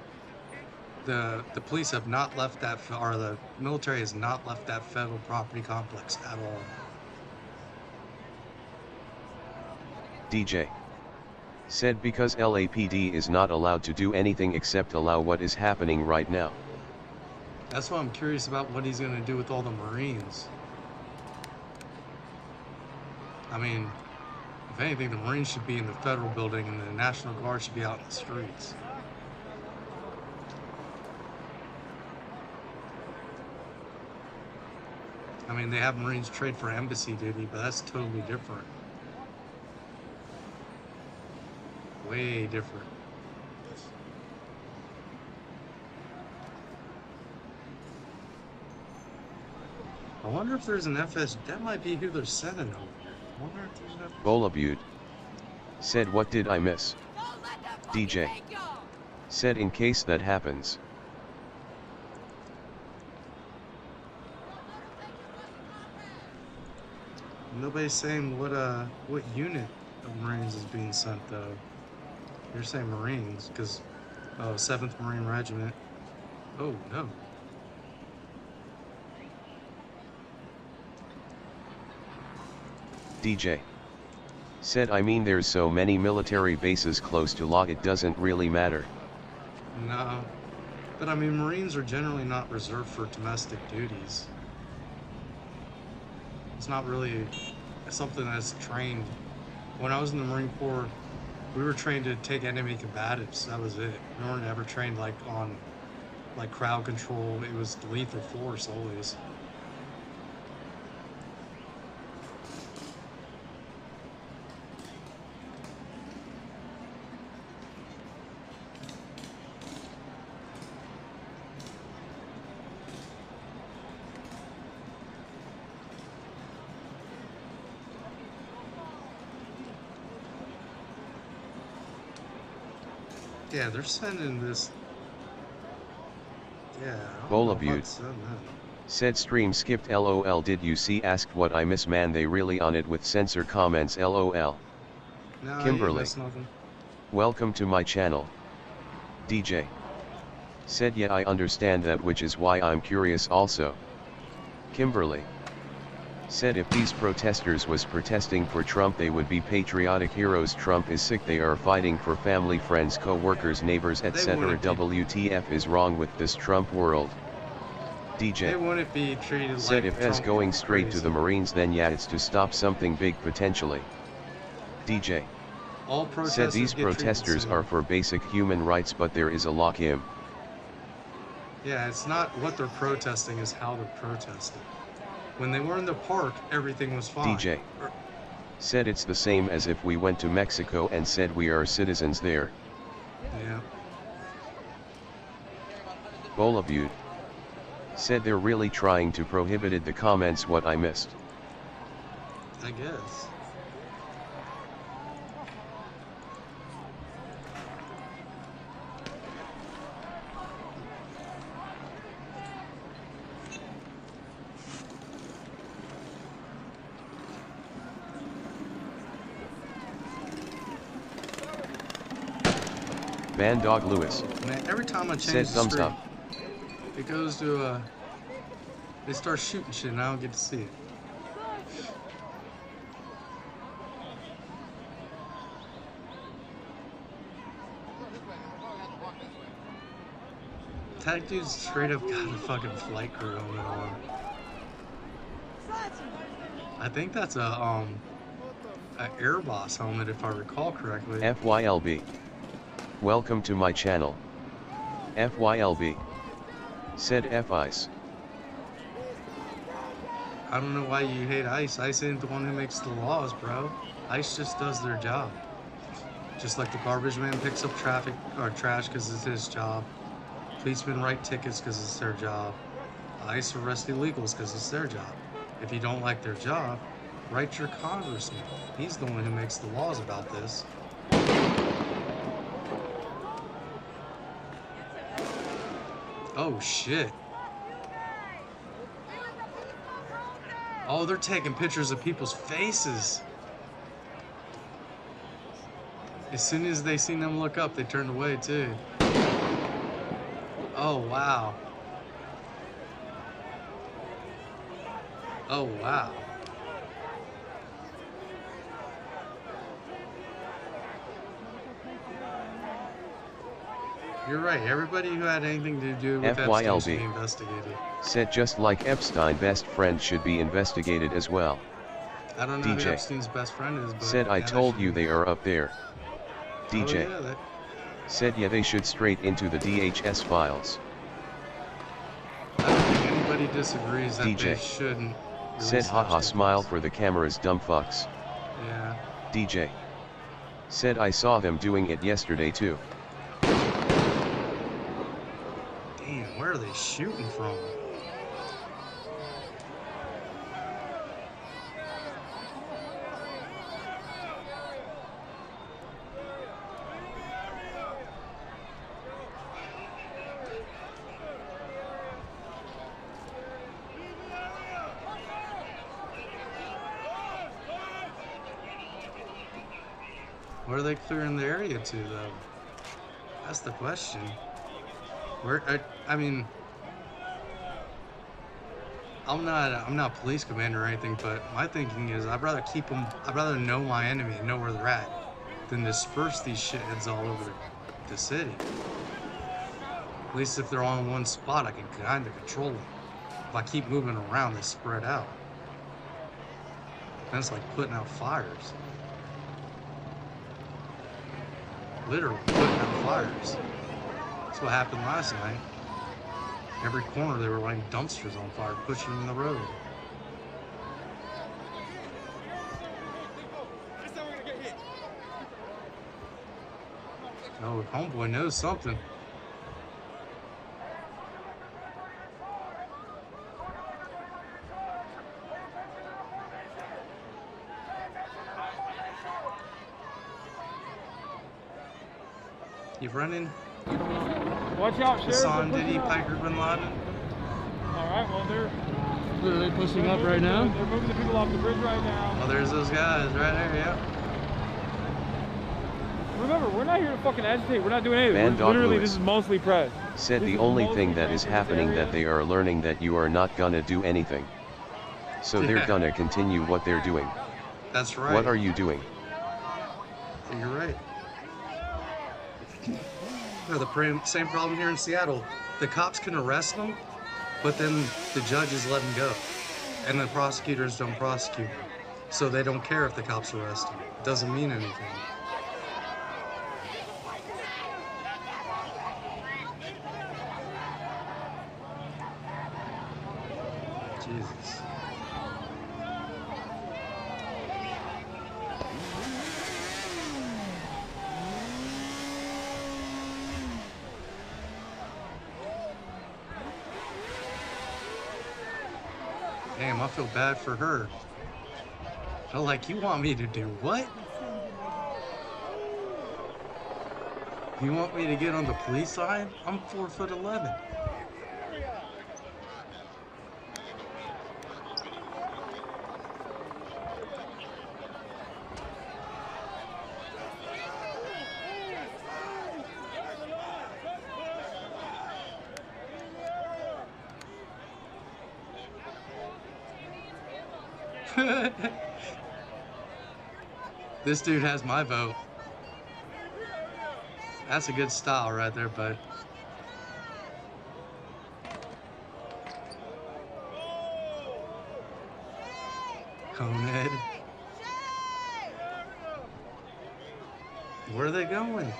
The police have not left that, or the military has not left that federal property complex at all. DJ. Said because LAPD is not allowed to do anything except allow what is happening right now. That's why I'm curious about what he's going to do with all the Marines. I mean, if anything, the Marines should be in the federal building and the National Guard should be out in the streets. I mean, they have Marines trade for embassy duty, but that's totally different. Way different. I wonder if there's an FS. That might be who they're sending over here. I wonder if there's an FS. Bolabute. Said what did I miss? DJ. Said in case that happens. Nobody's saying what unit of Marines is being sent though. You're saying Marines, because 7th Marine Regiment. Oh no. DJ. Said I mean there's so many military bases close to law it doesn't really matter. No. But I mean Marines are generally not reserved for domestic duties. It's not really something that's trained. When I was in the Marine Corps, we were trained to take enemy combatives. That was it. We weren't ever trained like on crowd control. It was lethal force always. Yeah, they're sending this. Yeah. Bolabute. Said stream skipped LOL. Did you see? Asked what I miss. Man, they really on it with censor comments. LOL. No, Kimberly. Welcome to my channel. DJ. Said yeah, I understand that, which is why I'm curious also. Kimberly. Said if these protesters was protesting for Trump they would be patriotic heroes. Trump is sick, they are fighting for family, friends, co-workers, neighbors, etc. WTF is wrong with this Trump world? DJ. They wouldn't be treated said like if as Trump going was straight crazy. to the Marines then yeah it's to stop something big potentially. DJ. All Said protesters these get treated protesters the are same. for basic human rights but there is a lock-in. Yeah, it's not what they're protesting, is how they're protesting. When they were in the park, everything was fine. DJ. Said it's the same as if we went to Mexico and said we are citizens there. Yeah. Bolabute. Said they're really trying to prohibited the comments. What I missed. I guess. Van Dog Lewis. Man, every time I change Said the thumbs street, up. it goes to they start shooting shit and I don't get to see it. That dude straight up got a fucking flight crew helmet on. I think that's a Air Boss helmet if I recall correctly. FYLB. Welcome to my channel. FYLB. Said F-Ice. I don't know why you hate ICE. ICE ain't the one who makes the laws, bro. ICE just does their job. Just like the garbage man picks up traffic or trash because it's his job. Policemen write tickets because it's their job. ICE arrest illegals because it's their job. If you don't like their job, write your congressman. He's the one who makes the laws about this. Oh shit. Oh, they're taking pictures of people's faces. As soon as they seen them look up, they turned away too. Oh, wow. Oh, wow. You're right. Everybody who had anything to do with Epstein should be investigated. Said just like Epstein, best friend should be investigated as well. I don't know who Epstein's best friend is, but... Said I told you they are up there. DJ. Oh, yeah, said yeah, they should straight into the DHS files. I don't think anybody disagrees that they shouldn't. Said haha smile for the cameras, dumb fucks. Yeah. DJ. Said I saw them doing it yesterday too. Damn, where are they shooting from? Where are they clearing the area to, though? That's the question. Where? I mean, I'm not police commander or anything, but my thinking is I'd rather keep them. I'd rather know my enemy and know where they're at than disperse these shitheads all over the city. At least if they're on one spot, I can kind of control them. If I keep moving around, they spread out. Then it's like putting out fires. Literally putting out fires. That's what happened last night. Every corner they were lighting dumpsters on fire, pushing them in the road. Oh, homeboy knows something. You running? Watch out, Sheriff. Hassan Diddy, Piker Bin Laden. Alright, well, Are they pushing up right now? They're moving the people off the bridge right now. Oh, there's those guys right there, yeah. Remember, we're not here to fucking agitate. We're not doing anything. Van Dog Literally, Lewis this is mostly press. Said the only thing that is happening that they are learning that you are not gonna do anything. So they're gonna continue what they're doing. That's right. What are you doing? You're right. No, the same problem here in Seattle. The cops can arrest them, but then the judges let them go. And the prosecutors don't prosecute them. So they don't care if the cops arrest them. It doesn't mean anything. Jesus. Damn, I feel bad for her. I like, you want me to do what? You want me to get on the police side? I'm 4'11". This dude has my vote. That's a good style right there, bud. Conehead. Where are they going?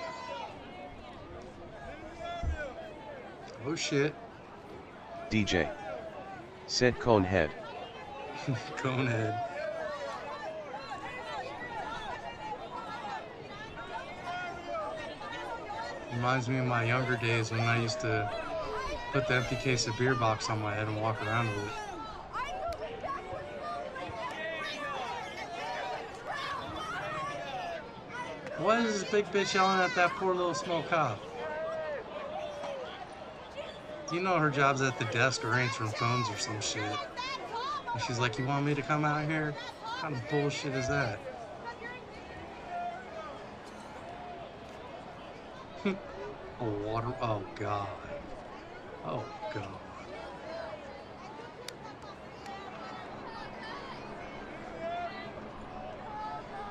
Oh shit. DJ. Said Conehead. Conehead. Reminds me of my younger days when I used to put the empty case of beer box on my head and walk around with it. Why is this big bitch yelling at that poor little small cop? You know her job's at the desk or answering phones or some shit. And she's like, you want me to come out here? What kind of bullshit is that? Oh, water. Oh, God. Oh, God.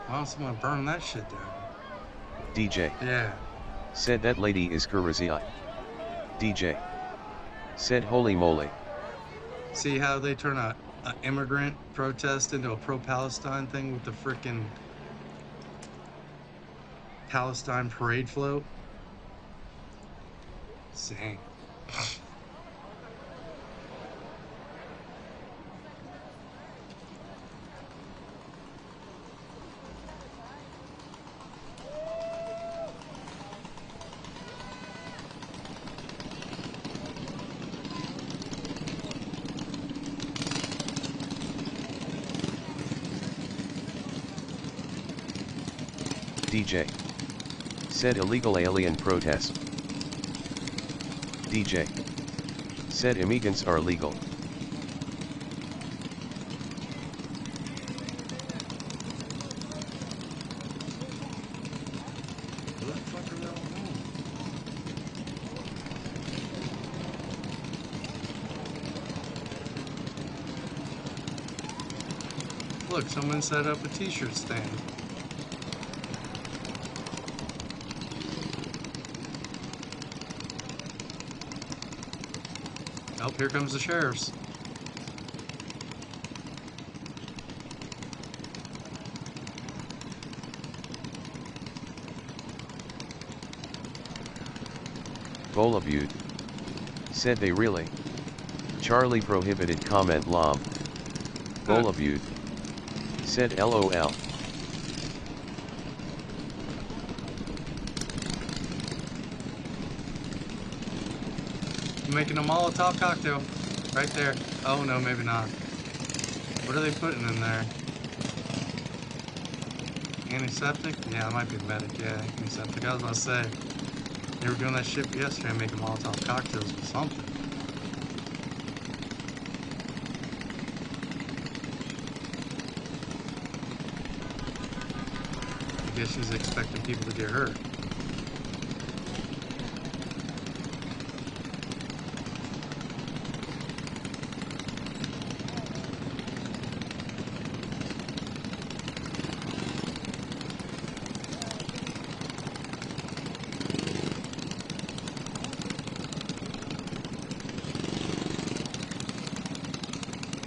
Why don't someone burn that shit down? DJ. Yeah. Said that lady is Kurazia. DJ. Said holy moly. See how they turn a immigrant protest into a pro-Palestine thing with the frickin' Palestine parade float? Insane. DJ. Said illegal alien protest. DJ. Said immigrants are legal. Look, someone set up a t-shirt stand. Oh, here comes the sheriffs. Bolabute. Said they really. Charlie prohibited comment lob. Bolabute. Said LOL. Making a Molotov cocktail. Right there. Oh no, maybe not. What are they putting in there? Antiseptic? Yeah, it might be medic. Yeah, antiseptic. I was about to say. They were doing that shit yesterday, making Molotov cocktails or something. I guess she's expecting people to get hurt.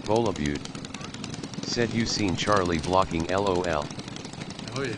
Bolabute. Said you seen Charlie blocking LOL. Oh yeah.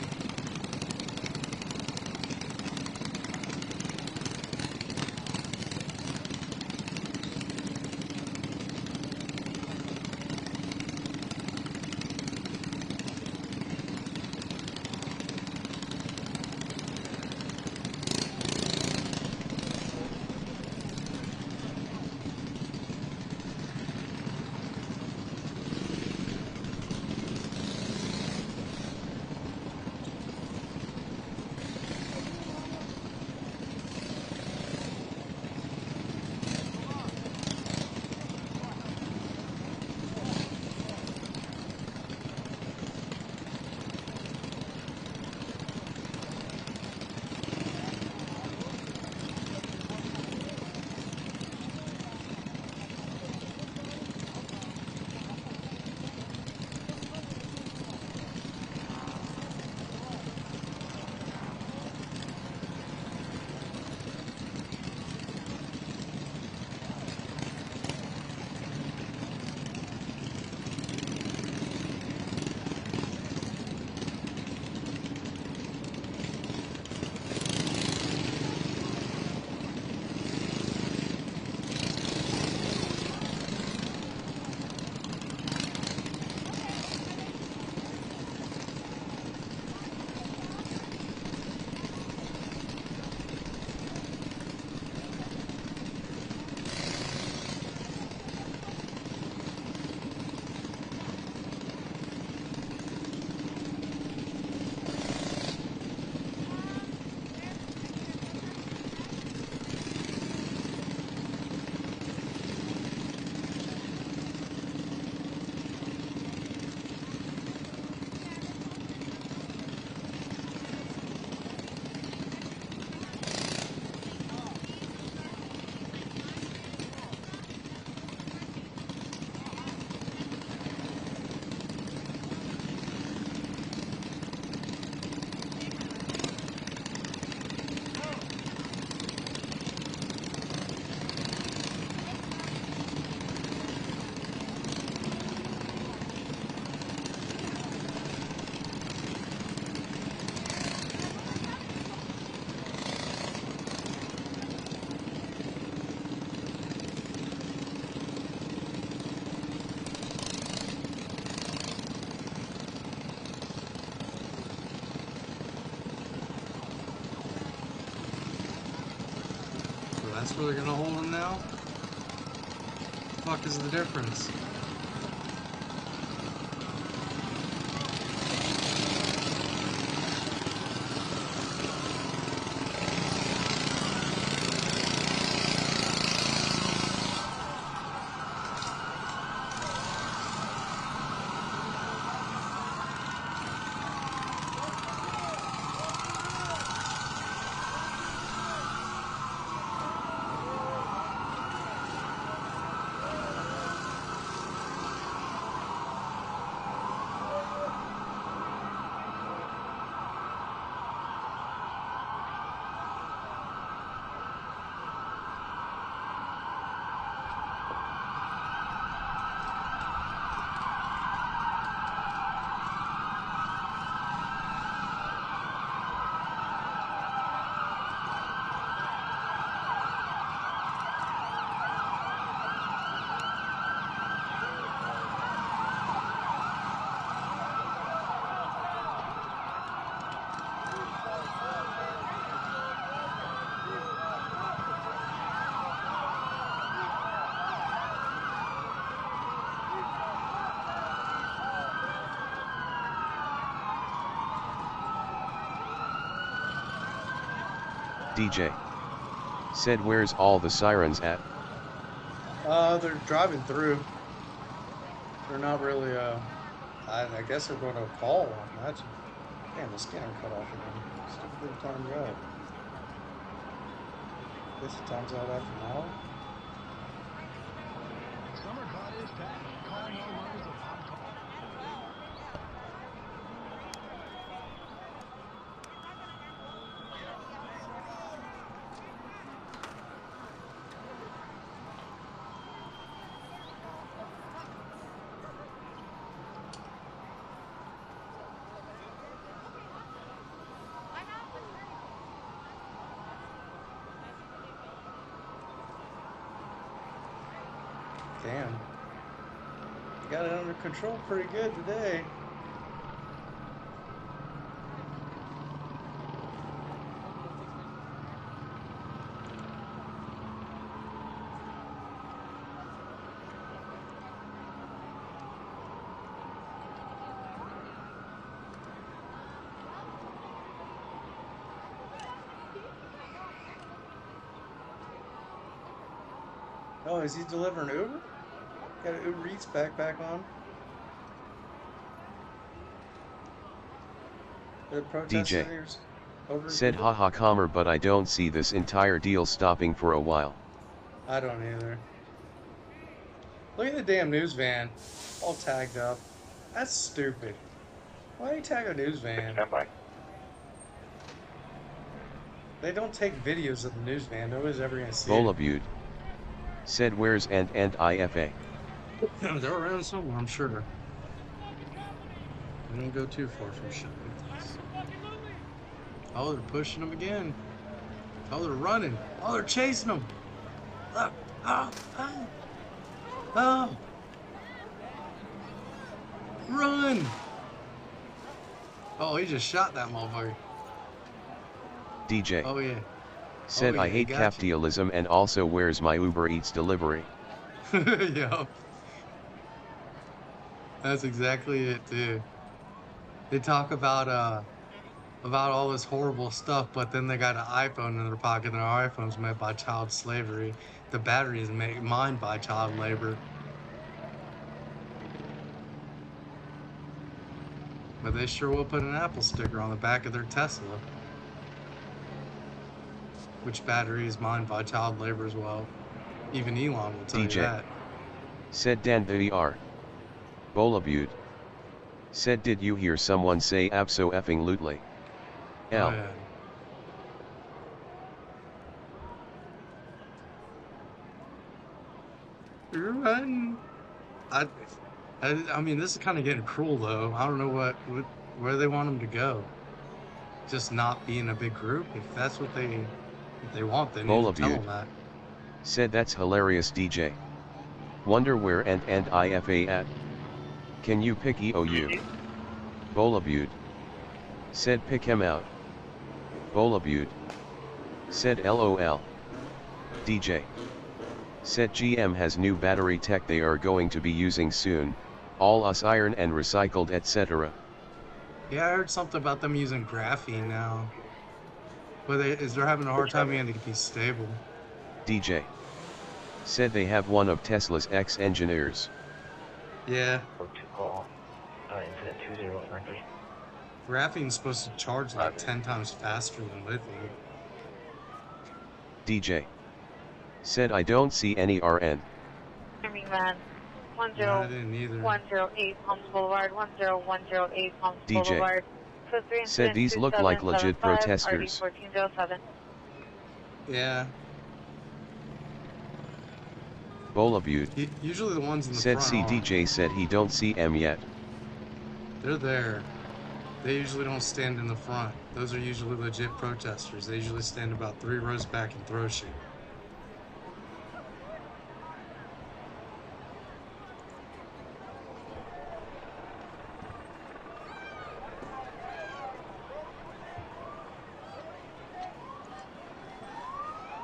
That's where they're gonna hold him now? What the fuck is the difference? DJ. Said where's all the sirens at? They're driving through. They're not really, I guess they're going to call one. That's, damn, the scanner cut off again. Stupid times out. Guess it times out after an hour. Summer caught is back. Calling all runners of hot call. Damn. You got it under control pretty good today. Oh, is he delivering Uber? Got an Uber Eats backpack on. DJ. Said haha calmer, but I don't see this entire deal stopping for a while. I don't either. Look at the damn news van. All tagged up. That's stupid. Why do you tag a news van? Stand by. They don't take videos of the news van. Nobody's ever going to see Volabute. Said where's and IFA. They're around somewhere, I'm sure. I didn't go too far from shit. Oh, they're pushing them again. Oh, they're running. Oh, they're chasing them. Look. Oh, oh. Oh. Run. Oh, he just shot that motherfucker. DJ. Oh, yeah. Said I hate capitalism and also where's my Uber Eats delivery. Yeah. That's exactly it, too. They talk about all this horrible stuff, but then they got an iPhone in their pocket, and our iPhone's made by child slavery. The battery is mined by child labor. But they sure will put an Apple sticker on the back of their Tesla. Which battery is mined by child labor as well. Even Elon will tell you that. Said Dan the ER. Bolabute. Said did you hear someone say abso effing lootly? L. Oh, yeah. You're running. I mean, this is kind of getting cruel though. I don't know where they want them to go. Just not be in a big group. If that's what they want, they need to tell them that. Said that's hilarious, DJ. Wonder where and IFA at. Can you pick EOU? Bolabute. Said pick him out. Bolabute. Said LOL. DJ. Said GM has new battery tech they are going to be using soon, all us iron and recycled etc. Yeah, I heard something about them using graphene now. But they're having a hard time getting it to be stable. DJ. Said they have one of Tesla's ex-engineers. Yeah. Incident 2093. Graphene's supposed to charge like 10 times faster than lithium. DJ. Said I don't see any RN. Man, 10108 Palms Boulevard, 10108 Palms DJ. Boulevard. Said these look like legit protesters. Yeah. Bolabute. Usually the ones in the said front CDJ said he don't see M yet. They're there. They usually don't stand in the front. Those are usually legit protesters. They usually stand about 3 rows back and throw shit.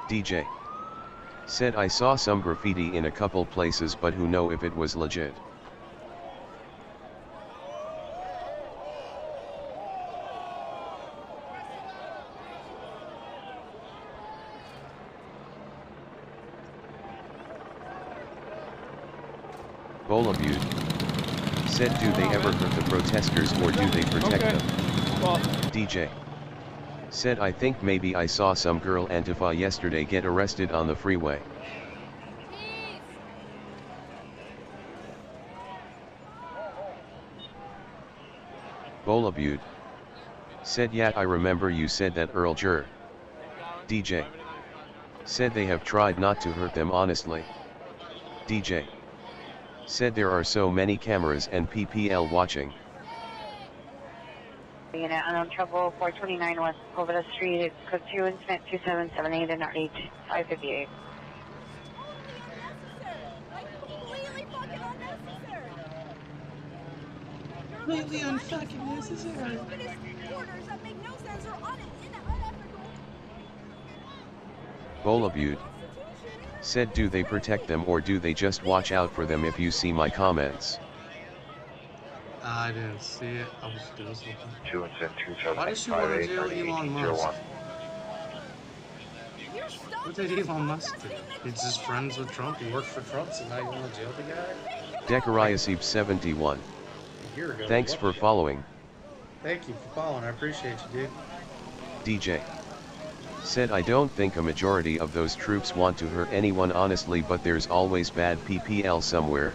DJ. Said I saw some graffiti in a couple places but who know if it was legit. Bolabute. Said do they ever hurt the protesters or do they protect them? Well. DJ. Said I think maybe I saw some girl Antifa yesterday get arrested on the freeway. Bolabute. Said yeah I remember you said that Earl Jur. DJ. Said they have tried not to hurt them honestly. DJ. Said there are so many cameras and PPL watching. Unit unknown trouble 429 West Covada Street. It's code 2 incident 2778 and RH 558. Completely unfucking necessary. Bolabute. Said do they protect them or do they just watch out for them if you see my comments? I didn't see it. I was doing something. 2 incident 2758. Why does she want to jail Elon Musk? What did Elon Musk do? He's just friends with Trump. He worked for Trump, so now you want to jail the guy? Dekariasib 71. Thanks for following. Thank you for following. I appreciate you, dude. DJ. Said I don't think a majority of those troops want to hurt anyone honestly, but there's always bad PPL somewhere.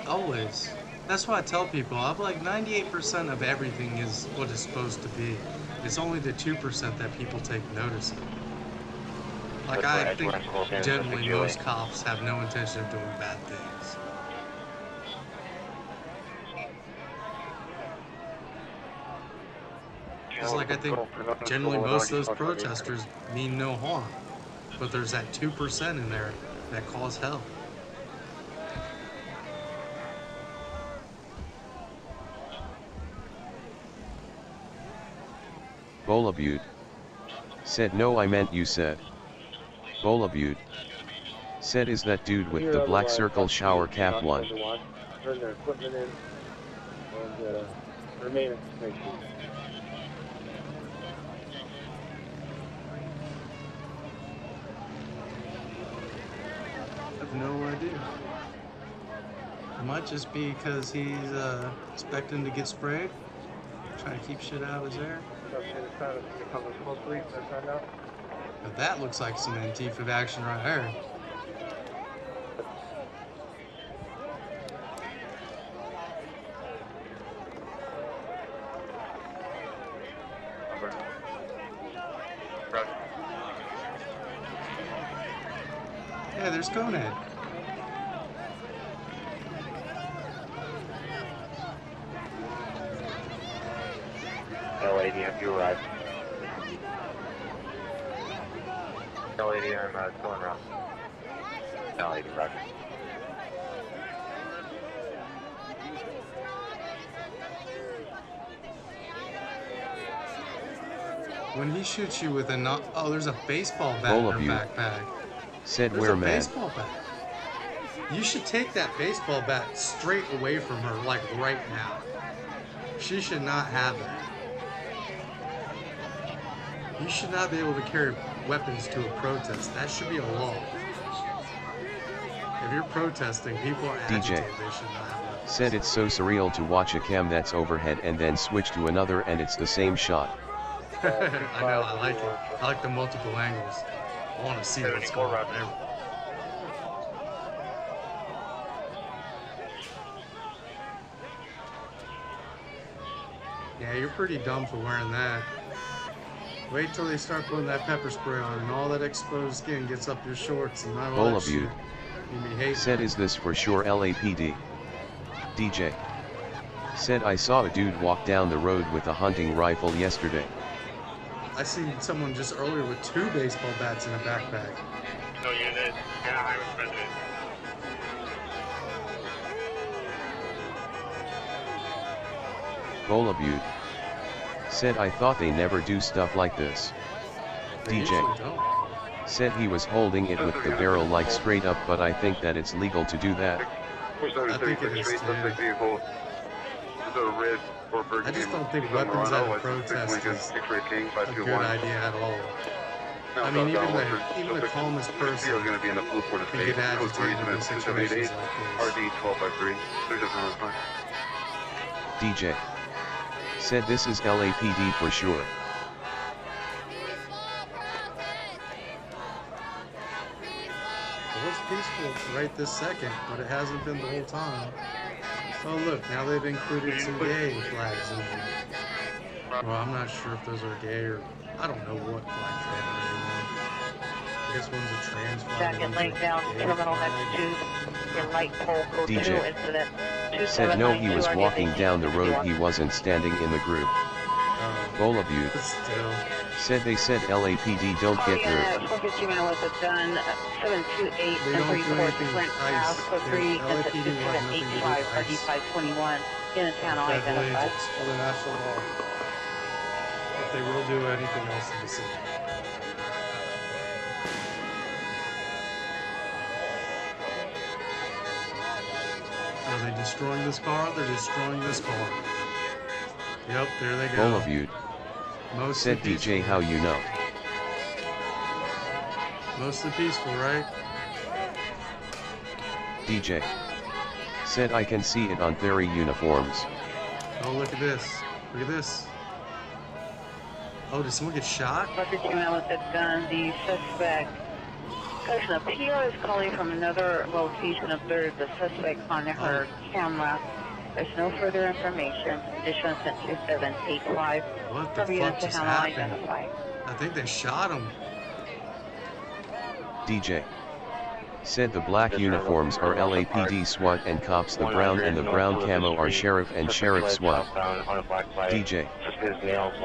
Always. That's why I tell people, I'm like 98% of everything is what it's supposed to be. It's only the 2% that people take notice of. Like I think generally most cops have no intention of doing bad things. It's like I think generally most of those protesters mean no harm. But there's that 2% in there that cause hell. Bolabute. Said no I meant you said. Bolabute. Said is that dude with the black circle shower cap one. Turn their equipment in and remain information. I have no idea. It might just be because he's expecting to get sprayed, trying to keep shit out of his air. But that looks like some Antifa action right here. Yeah, there's Conehead. LAD, have you arrived? LAD, I'm still en route. LAD, roger. When he shoots you with a oh, there's a baseball bat in your backpack. Said There's where a man. baseball bat. You should take that baseball bat straight away from her, like right now. She should not have that. You should not be able to carry weapons to a protest. That should be a law. If you're protesting, people are agitated. They should not have weapons. Said it's so surreal to watch a cam that's overhead and then switch to another and it's the same shot. I know, I like it. I like the multiple angles. I want to see what's going on there. Yeah, you're pretty dumb for wearing that. Wait till they start putting that pepper spray on and all that exposed skin gets up your shorts and all All that of shit. you. Said is this for sure LAPD? DJ. Said I saw a dude walk down the road with a hunting rifle yesterday. I seen someone just earlier with 2 baseball bats in a backpack. No unit, Anaheim resident. Bolabute. Said I thought they never do stuff like this. DJ. Said he was holding it with the barrel like straight up, but I think that it's legal to do that. I think it is too. I just don't think weapons at a protest is a good idea at all. I mean, even the calmest person can get agitated in situations like this. DJ. Said this is LAPD for sure. It was peaceful right this second, but it hasn't been the whole time. Oh look, now they've included some gay flags in there. Well, I'm not sure if those are gay or I don't know what flags they have anymore. I guess one's a trans flag. Second link down, terminal next to your light pole code 2 DJ. incident. Said no, he was walking down the road, he wasn't standing in the group. Bolabute. Said they said LAPD don't get through. 450 man with a gun, 728 They don't do anything with ICE. code 3, incident 2785, RD 521, in a channel identified. It's for the national law. If they will do anything else in the city. Are they destroying this car? They're destroying this car. Yep, there they go. Bolabute. Said DJ, how you know? Mostly peaceful, right? DJ. Said I can see it on theory uniforms. Oh, look at this. Look at this. Oh, did someone get shot? 450 man with a gun, the suspect. Person, a PR is calling from another location, observed the suspect on her camera. There's no further information. Additional sent 2785. What the fuck just happened? I think they shot him. DJ. Said the black uniforms are LAPD SWAT and cops, the brown and the brown camo are sheriff and sheriff SWAT. DJ.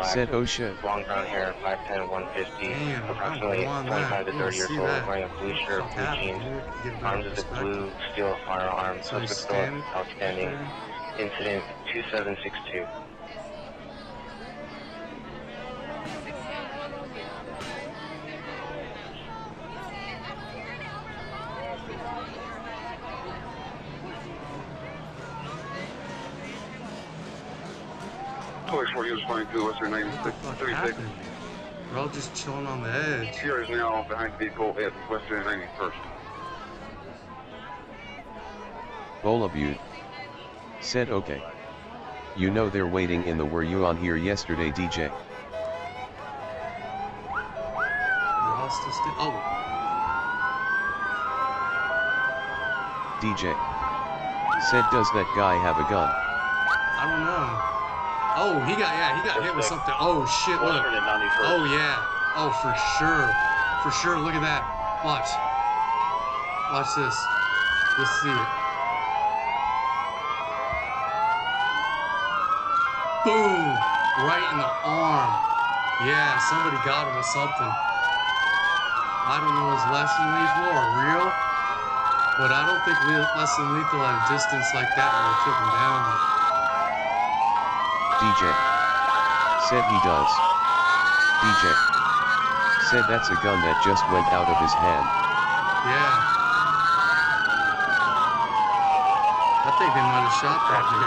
Said oh shit. Long brown hair, 5'10", 150, approximately 25 to 30 years old, wearing a blue shirt, blue jeans, arms with a blue steel firearm, suspect still outstanding. Incident 2762. Toys 4 Units 22, what's your name? 36. We're all just chilling on the edge. Here is now behind the vehicle at Western 91st. Bolabute. Said okay. You know they're waiting in the were you on here yesterday DJ? Oh. DJ. Said does that guy have a gun? I don't know. Oh, he got hit with something. Oh shit, look. Oh yeah. Oh, for sure. For sure, look at that. Watch. Watch this. Let's see it. Boom! Right in the arm. Yeah, somebody got him with something. I don't know, is less than lethal or real? But I don't think less than lethal at a distance like that would have took him down. DJ. Said he does. DJ. Said that's a gun that just went out of his hand. Yeah. I think they might have shot that dude.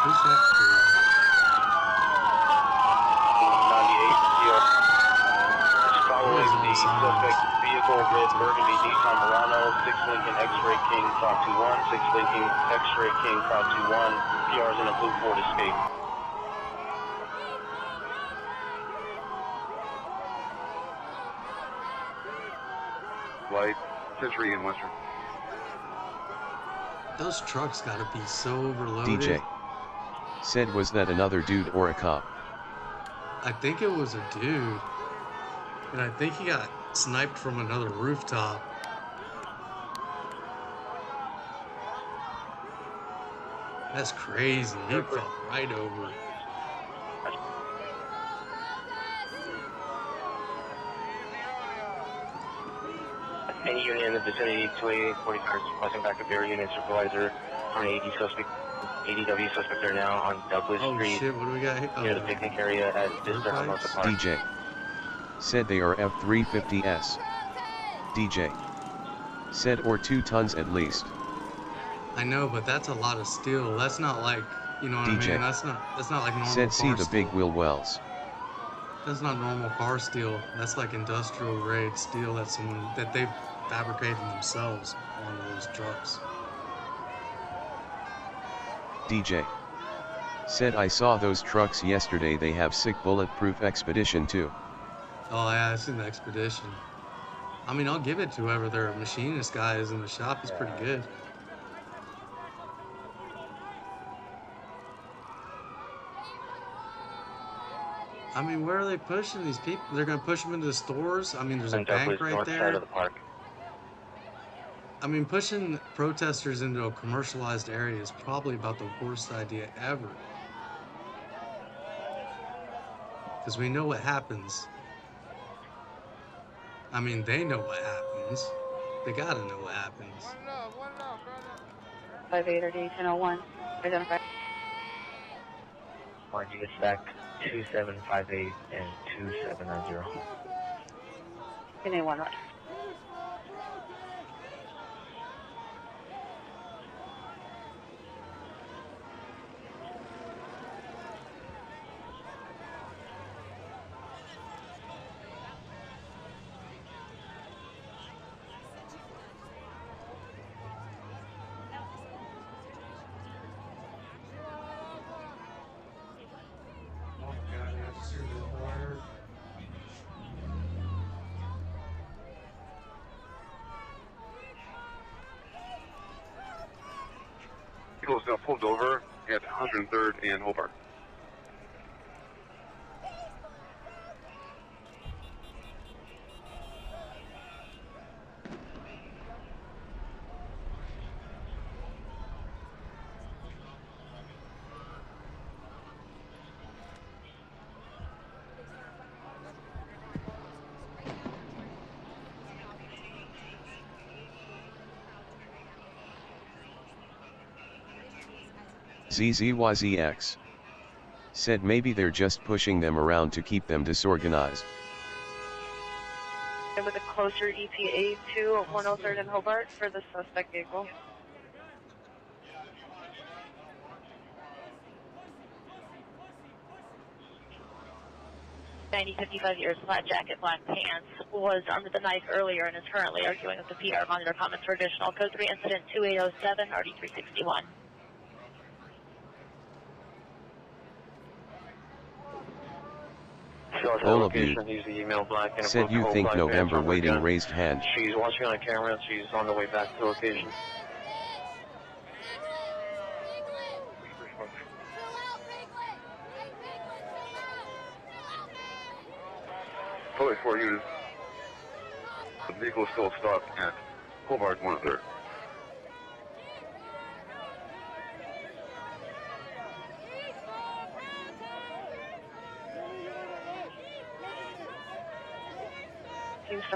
Who's that dude? 98, it's following the suspect vehicle, red burgundy Nissan Murano, 6 Lincoln X-Ray King 521, 6 Lincoln X-Ray King 521, PR's in a blue Ford Escape. Light, Century and Western. Those trucks gotta be so overloaded. DJ. Said, was that another dude or a cop? I think it was a dude. And I think he got sniped from another rooftop. That's crazy. He fell right over. Any unit in the vicinity, 288-40 cars requesting backup air unit supervisor on 80 suspect, ADW suspect are now on Douglas Street. Shit, what do we got here? Near the picnic area at Vista Hermosa Park. DJ. Said they are F-350S. DJ. Said or 2 tons at least. I know, but that's a lot of steel. That's not like, you know what DJ. I mean? That's not like normal Said see car the steel. big wheel wells. That's not normal car steel. That's like industrial grade steel that they fabricated themselves on those trucks. DJ. Said I saw those trucks yesterday, they have sick bulletproof Expedition too. Oh yeah, I've seen the Expedition. I mean, I'll give it to whoever their machinist guy is in the shop. He's pretty good. I mean, where are they pushing these people? They're going to push them into the stores? I mean, there's a bank right north there. Side of the park. I mean, pushing protesters into a commercialized area is probably about the worst idea ever. Because we know what happens. I mean, they know what happens. They gotta know what happens. 58-1001. Identify. Mind you, it's back 2758 and 2790. Give me one right. Vehicles now pulled over at 103rd and Hobart. ZZYZX. Said maybe they're just pushing them around to keep them disorganized. With a closer ETA to 103rd and Hobart for the suspect vehicle. $55 flat jacket, black pants, was under the knife earlier and is currently arguing with the PR. Monitor comments for additional. Code 3 incident 2807, RD361. All of you said you think November waiting raised hand. She's watching on camera. She's on the way back to the location. Fully 4 units. The vehicle is still stopped at Hobart 103rd.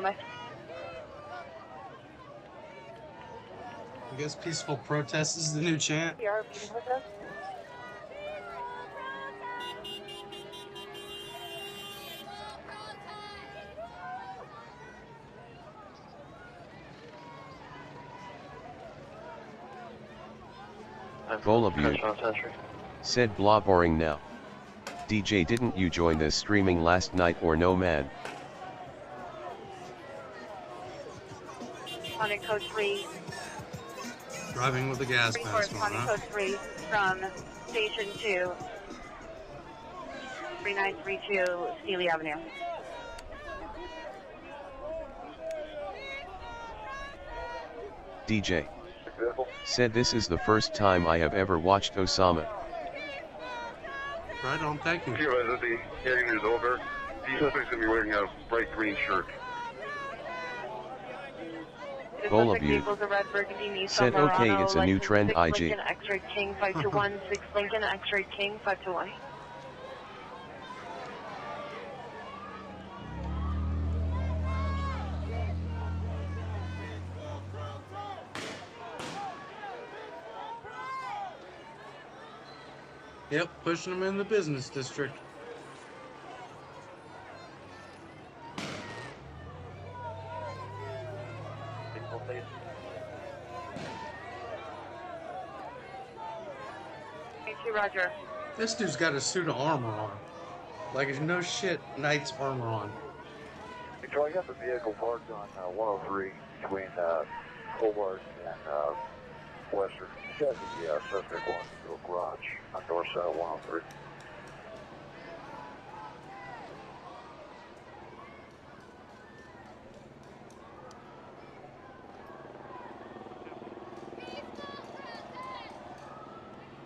I guess peaceful protest is the new chant. Volabute. Said blah boring now. DJ, didn't you join this streaming last night or no, man? Sonic code 3. Driving with the gas mask on, Sonic huh? code 3 from Station 2, 3932 Steely Avenue. DJ. Said this is the first time I have ever watched Osama. Right on, thank you. The hearing is over. The suspect's going to be wearing a bright green shirt. Volabute. Said okay, it's a new trend, IG. Lincoln X-ray King 521, 6 Lincoln X-ray King 521. Yep, pushing them in the business district. Roger. This dude's got a suit of armor on. Like, there's no shit, Knight's armor on. So I got the vehicle parked on 103 between Hobart and Western. You got the suspect going to a garage on north side of 103.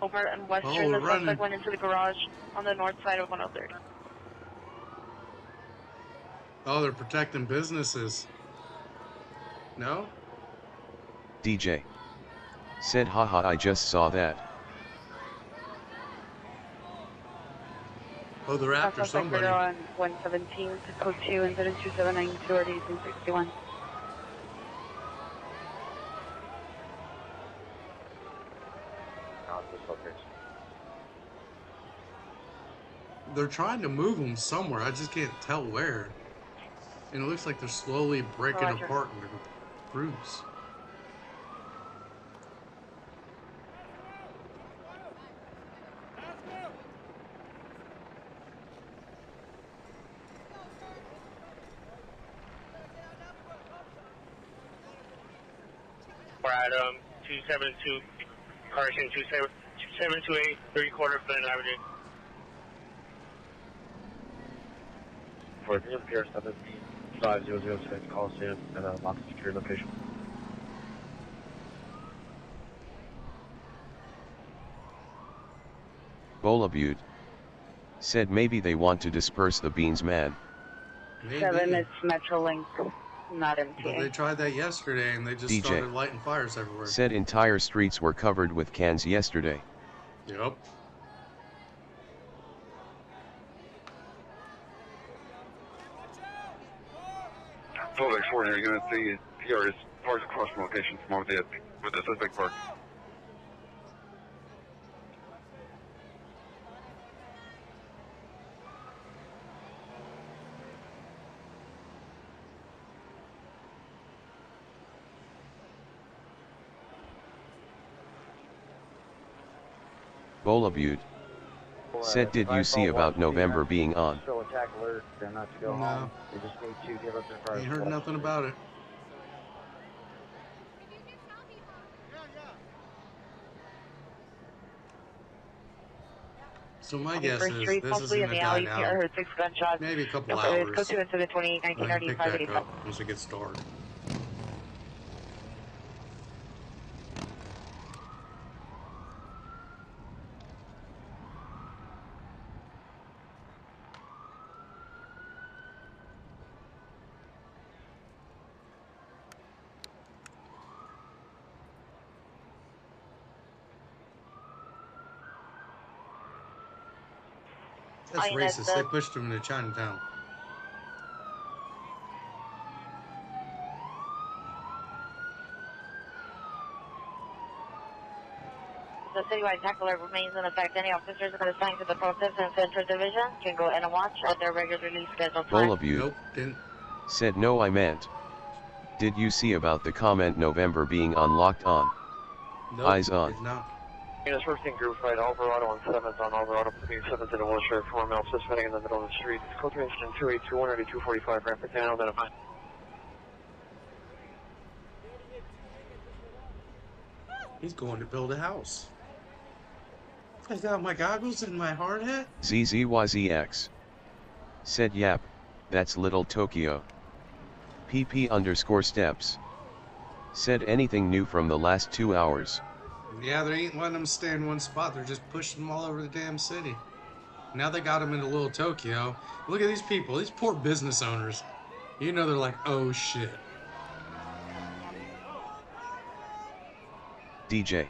Hobart and Western, the suspect went into the garage on the north side of 103. Oh, they're protecting businesses. No? DJ. Said haha, I just saw that. Oh, they're after somebody. On 117, code 2, incident 2792, RDs and 61. They're trying to move them somewhere. I just can't tell where. And it looks like they're slowly breaking apart into groups. We're at 272, correction, 2728, 3/4 Flint Avenue. For the Pier 75006 call stand at a locked secure location. Volabute. Said maybe they want to disperse the beans, man. Maybe. 7 is Metrolink, not MTA. But they tried that yesterday and they just DJ. started lighting fires everywhere. Said entire streets were covered with cans yesterday. Yep. Volbex 4 here, you're going to see PR is parked across from location from over there with the suspect park. Volabute. Said did you see about November being on? Still attack alert, they're not to go home. They just need to give up their cars. Ain't heard nothing about it. So my guess is this is going to die down. Maybe a couple hours. Go to incident 28, I can pick back up once it gets dark. That's racist. They pushed him into Chinatown. The citywide attack alert remains in effect. Any officers that are assigned to the Process and Central Division can go in and watch at their regularly scheduled time. Volabute. Nope, didn't. Said no, I meant. Did you see about the comment November being on locked on? Nope, Eyes on. did not. Units 14 group fight, Alvarado on 7th on Alvarado, putting 7th in the wheelchair, 4 male suspending in the middle of the street. Code 3 incident 282, 18245, Rampart down, identify. He's going to build a house. I got my goggles and my hard hat. ZZYZX. Said yap, that's Little Tokyo. PP_steps. Said anything new from the last 2 hours. Yeah, they ain't letting them stay in one spot. They're just pushing them all over the damn city. Now they got them into Little Tokyo. Look at these people, these poor business owners. You know they're like, oh shit. DJ.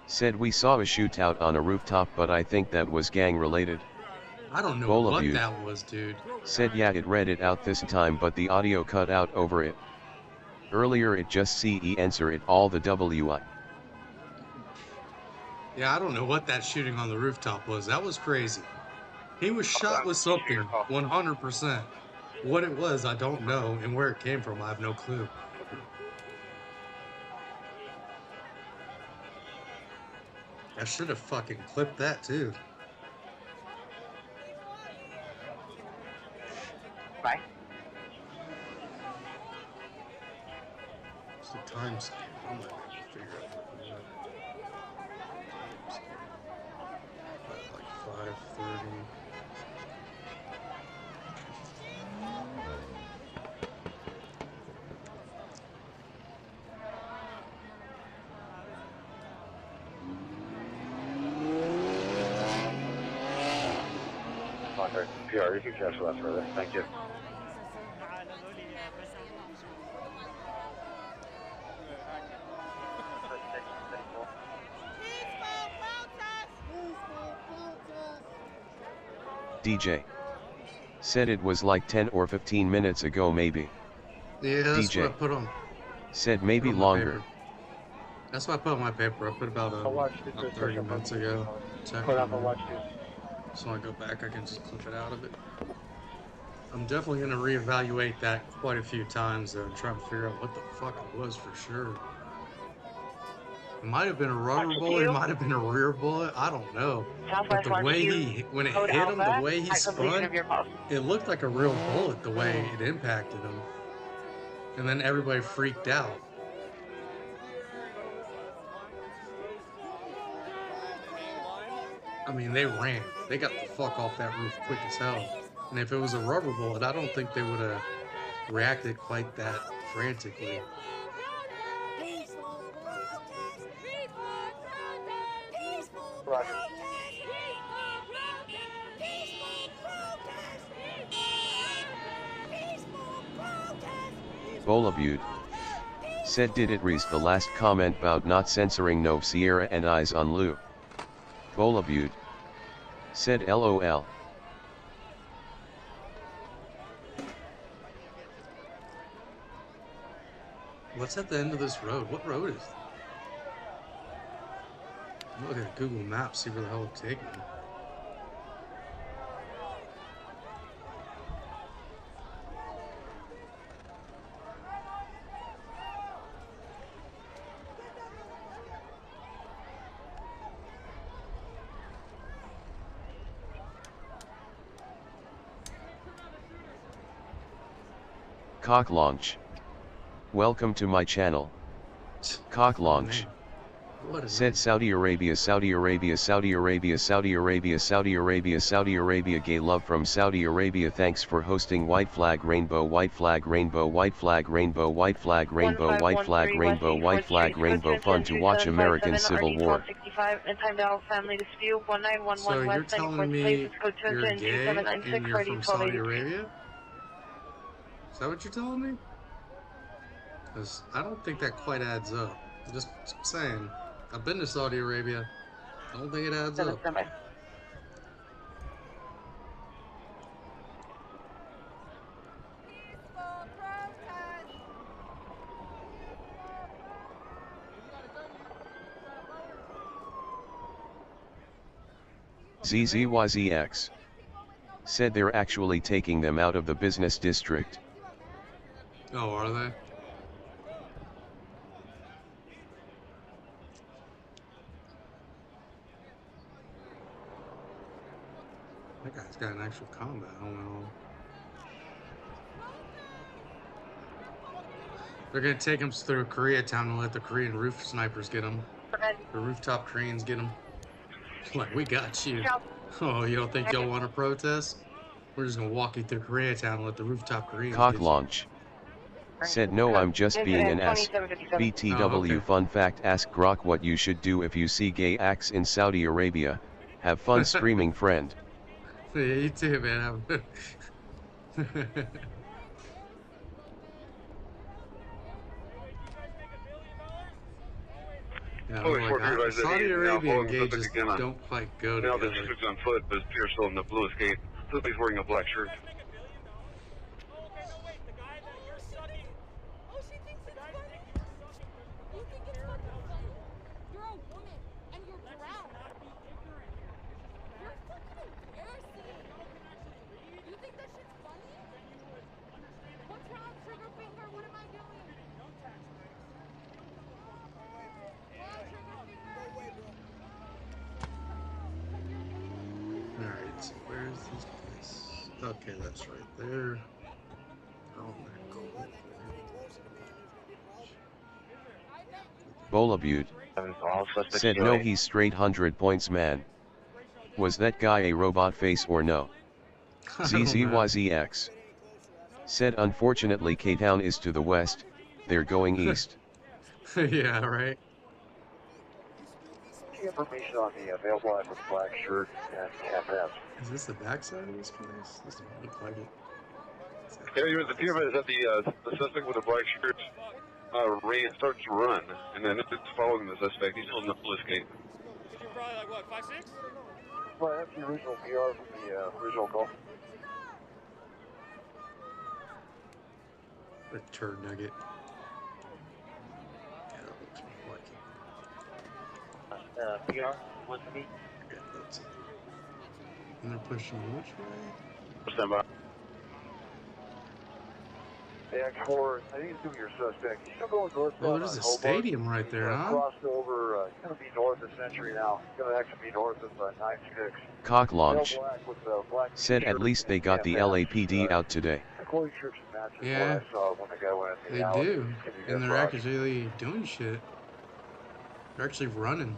Said we saw a shootout on a rooftop, but I think that was gang related. I don't know what that was, dude. Said yeah, it read it out this time, but the audio cut out over it. Earlier it just CE answer it all the WI. Yeah, I don't know what that shooting on the rooftop was. That was crazy. He was shot with something, 100%. What it was, I don't know, and where it came from, I have no clue. I should have fucking clipped that too. Bye. It's the time stamp. I'm not gonna figure out what it was. Like 5:30. Okay, PR, you can cancel that further. Thank you. DJ. Said it was like 10 or 15 minutes ago maybe. Yeah, that's DJ. what I put on. Said maybe longer. That's what I put on my paper. I put about 30 minutes ago. Put on the watch, So when I go back, I can just clip it out of it. I'm definitely going to reevaluate that quite a few times though, and try to figure out what the fuck it was for sure. It might have been a rubber bullet, it might have been a rear bullet, I don't know. But the way when it hit him, the way he spun, it looked like a real bullet the way it impacted him. And then everybody freaked out. I mean, they ran. They got the fuck off that roof quick as hell. And if it was a rubber bullet, I don't think they would have reacted quite that frantically. Roger. Bolabute. Said did it read the last comment about not censoring no Sierra and eyes on Lou. Bolabute. Said LOL. What's at the end of this road? What road is it? I'm looking at Google Maps, see where the hell it's taking me. Cock launch. Welcome to my channel. Cock launch. Said Saudi Arabia, Saudi Arabia, Saudi Arabia, Saudi Arabia, Saudi Arabia, Saudi Arabia. Gay love from Saudi Arabia. Thanks for hosting white flag rainbow, white flag rainbow, white flag rainbow, white flag rainbow, white flag rainbow, white flag rainbow. Fun to watch American Civil War. So you're telling me you're gay and you're from Saudi Arabia? Is that what you're telling me? Because I don't think that quite adds up. I'm just saying. I've been to Saudi Arabia. I don't think it adds up. ZZYZX. Said they're actually taking them out of the business district. Oh, are they? That guy's got an actual combat helmet on. They're gonna take him through Koreatown and let the Korean roof snipers get him. The rooftop Koreans get him. Like, we got you. Oh, you don't think y'all want to protest? We're just gonna walk you through Koreatown and let the rooftop Koreans Cock get launch. Said no, I'm just being an ass. BTW Oh, okay. Fun fact, ask Grok what you should do if you see gay acts in Saudi Arabia. Have fun screaming, friend. Yeah, you too, man. Yeah, like, Saudi Arabia and gay just don't quite go Now the together. suspect's on foot, but Pierce still in the blue escape. Somebody's wearing a black shirt. Alright, so where's this place? Okay, that's right there. Oh my god. Bolabute. Said no, he's straight 100 points, man. Was that guy a robot face or no? ZZYZX. Said unfortunately K-Town is to the west, they're going east. Yeah, right. Information on the male black with black shirt and campaigns. Is this the backside of this place? This doesn't look like it. Yeah, the team is that the suspect with the black shirt starts to run, and then it's following the suspect. He's still in the blue escape. You're probably like, what, 5'6"? Well, that's the original PR from the original call. A turd nugget. Yeah, that looks more like it. PR, what's the beat? Yeah, that's it. And they're pushing which way? Stand by. Yeah, for I think it's going to be your suspect. He's still going northbound. Oh, there's a stadium right there, huh? Crossed over. He's going to be north of Century now. He's going to actually be north of 96. Cock launch. Said at least they got the LAPD out today. Yeah, they do. And they're actually doing shit. They're actually running.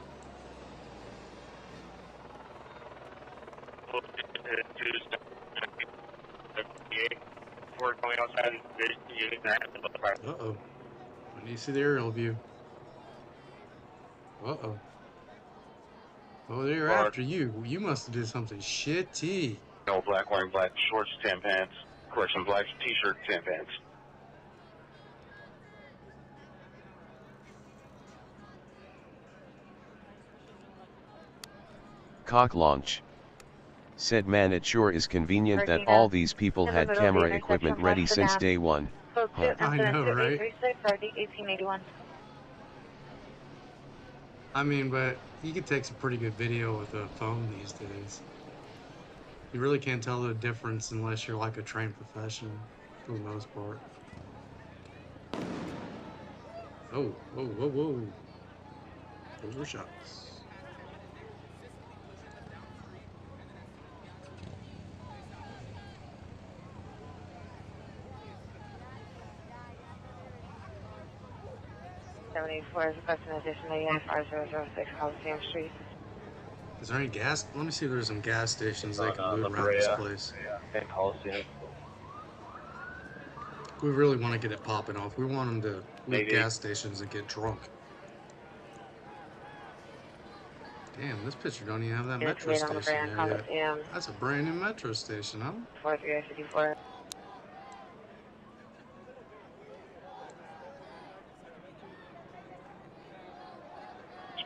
Uh-oh. I need to see the aerial view. Uh-oh. Oh, they're after you. You must have did something shitty. No, black wearing black shorts, tan pants. Correction, black t-shirt, tan pants. Cock launch. Said man, it sure is convenient that all these people had camera equipment ready since day one. Huh. I know, right? I mean, but you can take some pretty good video with a phone these days. You really can't tell the difference unless you're like a trained professional, for the most part. Oh, whoa, whoa, whoa. Those were shots. Is requesting additional unit 5006 Coliseum Street. Is there any gas? Let me see if there's some gas stations they can loot around this place. Yeah, Coliseum. We really want to get it popping off. We want them to loot gas stations and get drunk. Damn, this picture don't even have that metro station there yet. That's a brand new metro station, huh? 4354.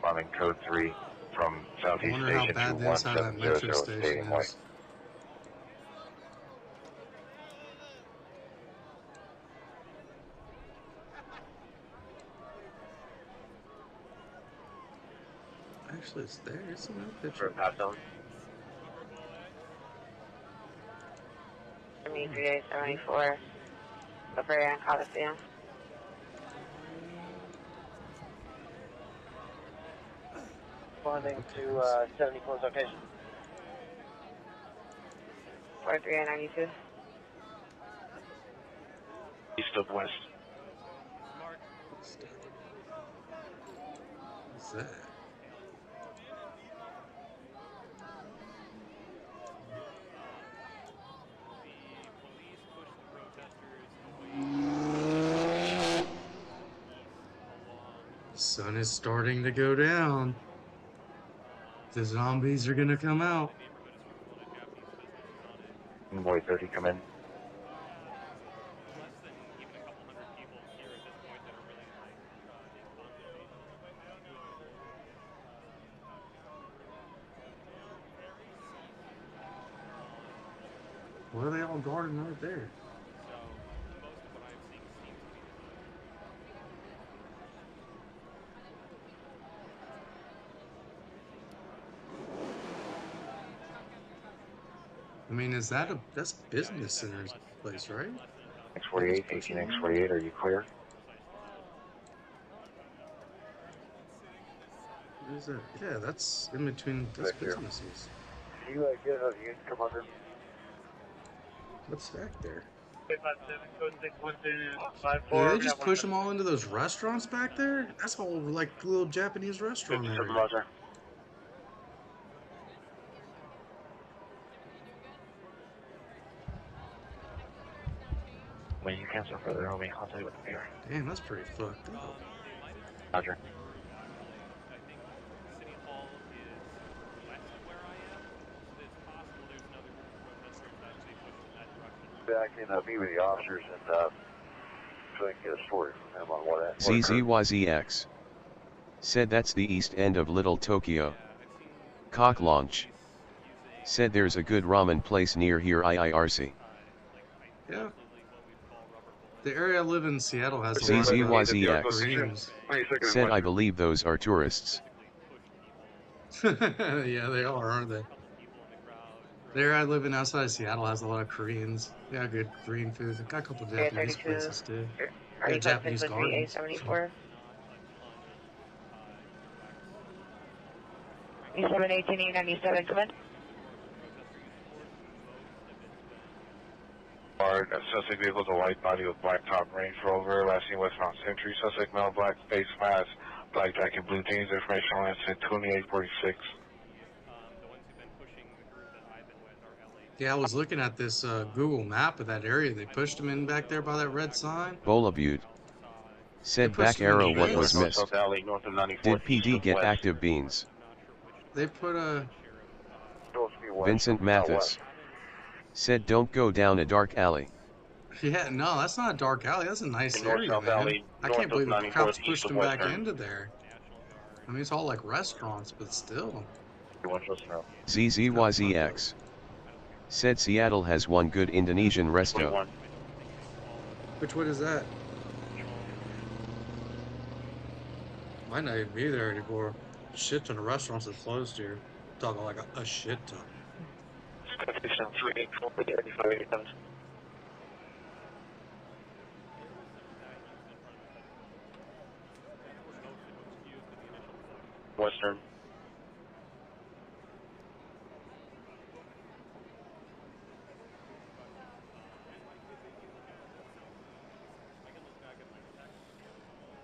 Responding code 3 from Southeast Station to 1700 Stadium Way. Actually, it's there. It's another picture. Pass on. 3874. Bavaria Coliseum. Responding to 74's location. 43 and 92. East of west. What's that? The sun is starting to go down. The zombies are gonna come out. Boy 30, come in. What are they all guarding right there? I mean, is that that's business center place, right? X48, 18X48, are you clear? What is that? Yeah, that's in between, that's businesses. Can you get a unit come under? What's back there? 857, code 61254. Did they just push them all into those restaurants back there? That's all like a little Japanese restaurant area. Roger. When you cancel further, I'll be in contact with the mayor. Damn, that's pretty fucked up. Roger. Back in meet with the officers and so I can get a story from them on what happened. ZZYZX said that's the east end of Little Tokyo. Cock launch. Said there's a good ramen place near here IIRC. Yeah. The area I live in Seattle has a ZZYZX said I believe those are tourists. Yeah, they are, aren't they? There I live in outside of Seattle has a lot of Koreans. Yeah, good Korean food. Got a couple of Japanese places too. Got Japanese gardens. A718 E97, come in. Suspect vehicle is a white body with black top Range Rover, last seen westbound Century. Suspect male, black face mask, black jacket, blue jeans. Information on incident 2846. Yeah, I was looking at this Google map of that area. They pushed them in back there by that red sign. Bola Butte. Said back arrow what was missed. Did PD get active beans? They put a... Vincent Mathis. Said don't go down a dark alley. Yeah, no, that's not a dark alley. That's a nice area, man. I can't believe the cops pushed them back into there. I mean, it's all like restaurants, but still. ZZYZX. Said Seattle has one good Indonesian resto. Which one is that? Might not even be there anymore. A shit ton of restaurants have closed here. Talking like a shit ton. Western.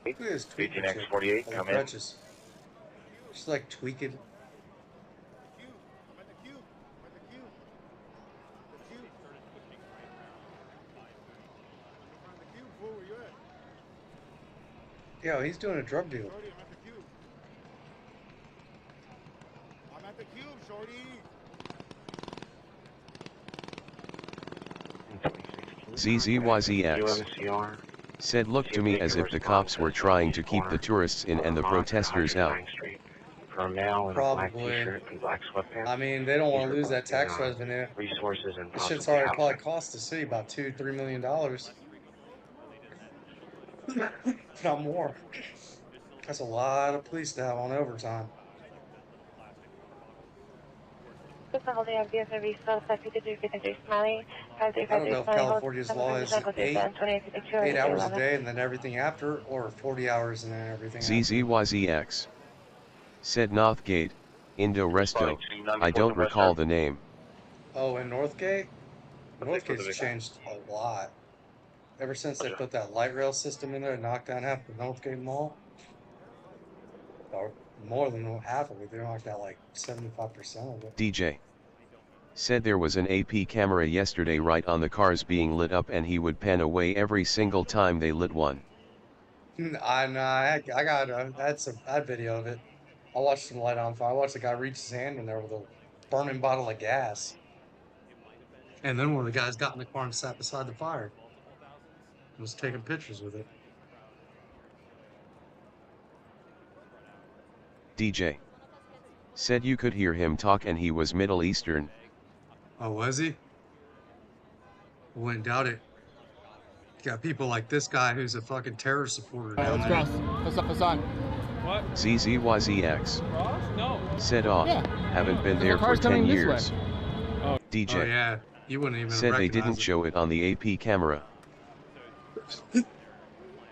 Look at this tweaking 18X48, come in. Just like tweaking. Yeah, he's doing a drug deal. I'm at the cube, shorty. ZZYZX. Said look to me as if the cops were trying to keep the tourists in and the protesters out. Probably. I mean, they don't want to lose that tax revenue. This shit's already probably cost the city about $2-3 million. If not more. That's a lot of police to have on overtime. I don't know if California's law is 8 hours a day and then everything after, or 40 hours and then everything after. ZZYZX. Said Northgate, Indo Resto, I don't recall the name. Oh, in Northgate? Northgate's changed a lot. Ever since they put that light rail system in there and knocked down half the Northgate Mall, or more than half of it, they knocked out like 75% of it. DJ said there was an AP camera yesterday right on the cars being lit up and he would pan away every single time they lit one. I know, I got that video of it. I watched some light on fire. I watched the guy reach his hand in there with a burning bottle of gas. And then one of the guys got in the car and sat beside the fire. And was taking pictures with it. DJ said you could hear him talk and he was Middle Eastern. Oh, was he? I wouldn't doubt it. You got people like this guy who's a fucking terror supporter down there. Hassan. What? ZZYZX No. said off. Yeah. Haven't been there for car's 10 coming this years. way. DJ Oh yeah, you wouldn't even said they recognize didn't it. show it on the AP camera.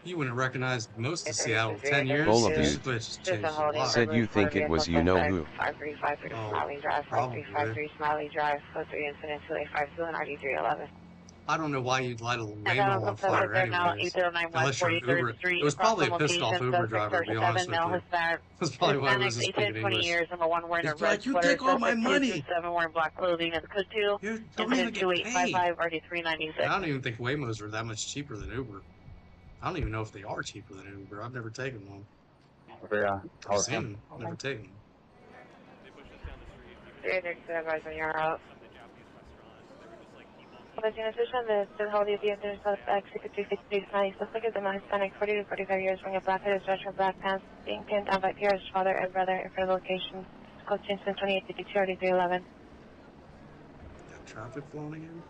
You wouldn't recognize most of Seattle in 10 years. Bowl of This dude. place has changed a lot. Said you think it was you know who. 5353 Oh, Smiley Drive, probably. 5353 Smiley Drive, code 3 incident 2852 and RD311. I don't know why you'd light a And Waymo on fire now anyways. 8091 Unless you're an 43rd Uber. Street. It was probably a approximate pissed off location, Uber suspect driver, to be honest 37, with male you. Hispanic. That's probably why he Hispanic, wasn't 18 speaking to 20 English. years, number 1 wearing a It's red like, you sweater, take all my suspect money. 227 wearing black clothing at the code 2. You don't even Incident get paid. 2855 RD396. I don't even think Waymos are that much cheaper than Uber. I don't even know if they are cheaper than Uber. I've never taken one. I've seen them. Never taken them. 332 advise on your route. The whole of the entire suspect, 6353 suspect is a non-Hispanic, 40 to 45 years, wearing a black hooded dress from black pants, being pinned down by Pierre's father and brother in front of the location. Code change 2852 RD311. Got traffic flowing again?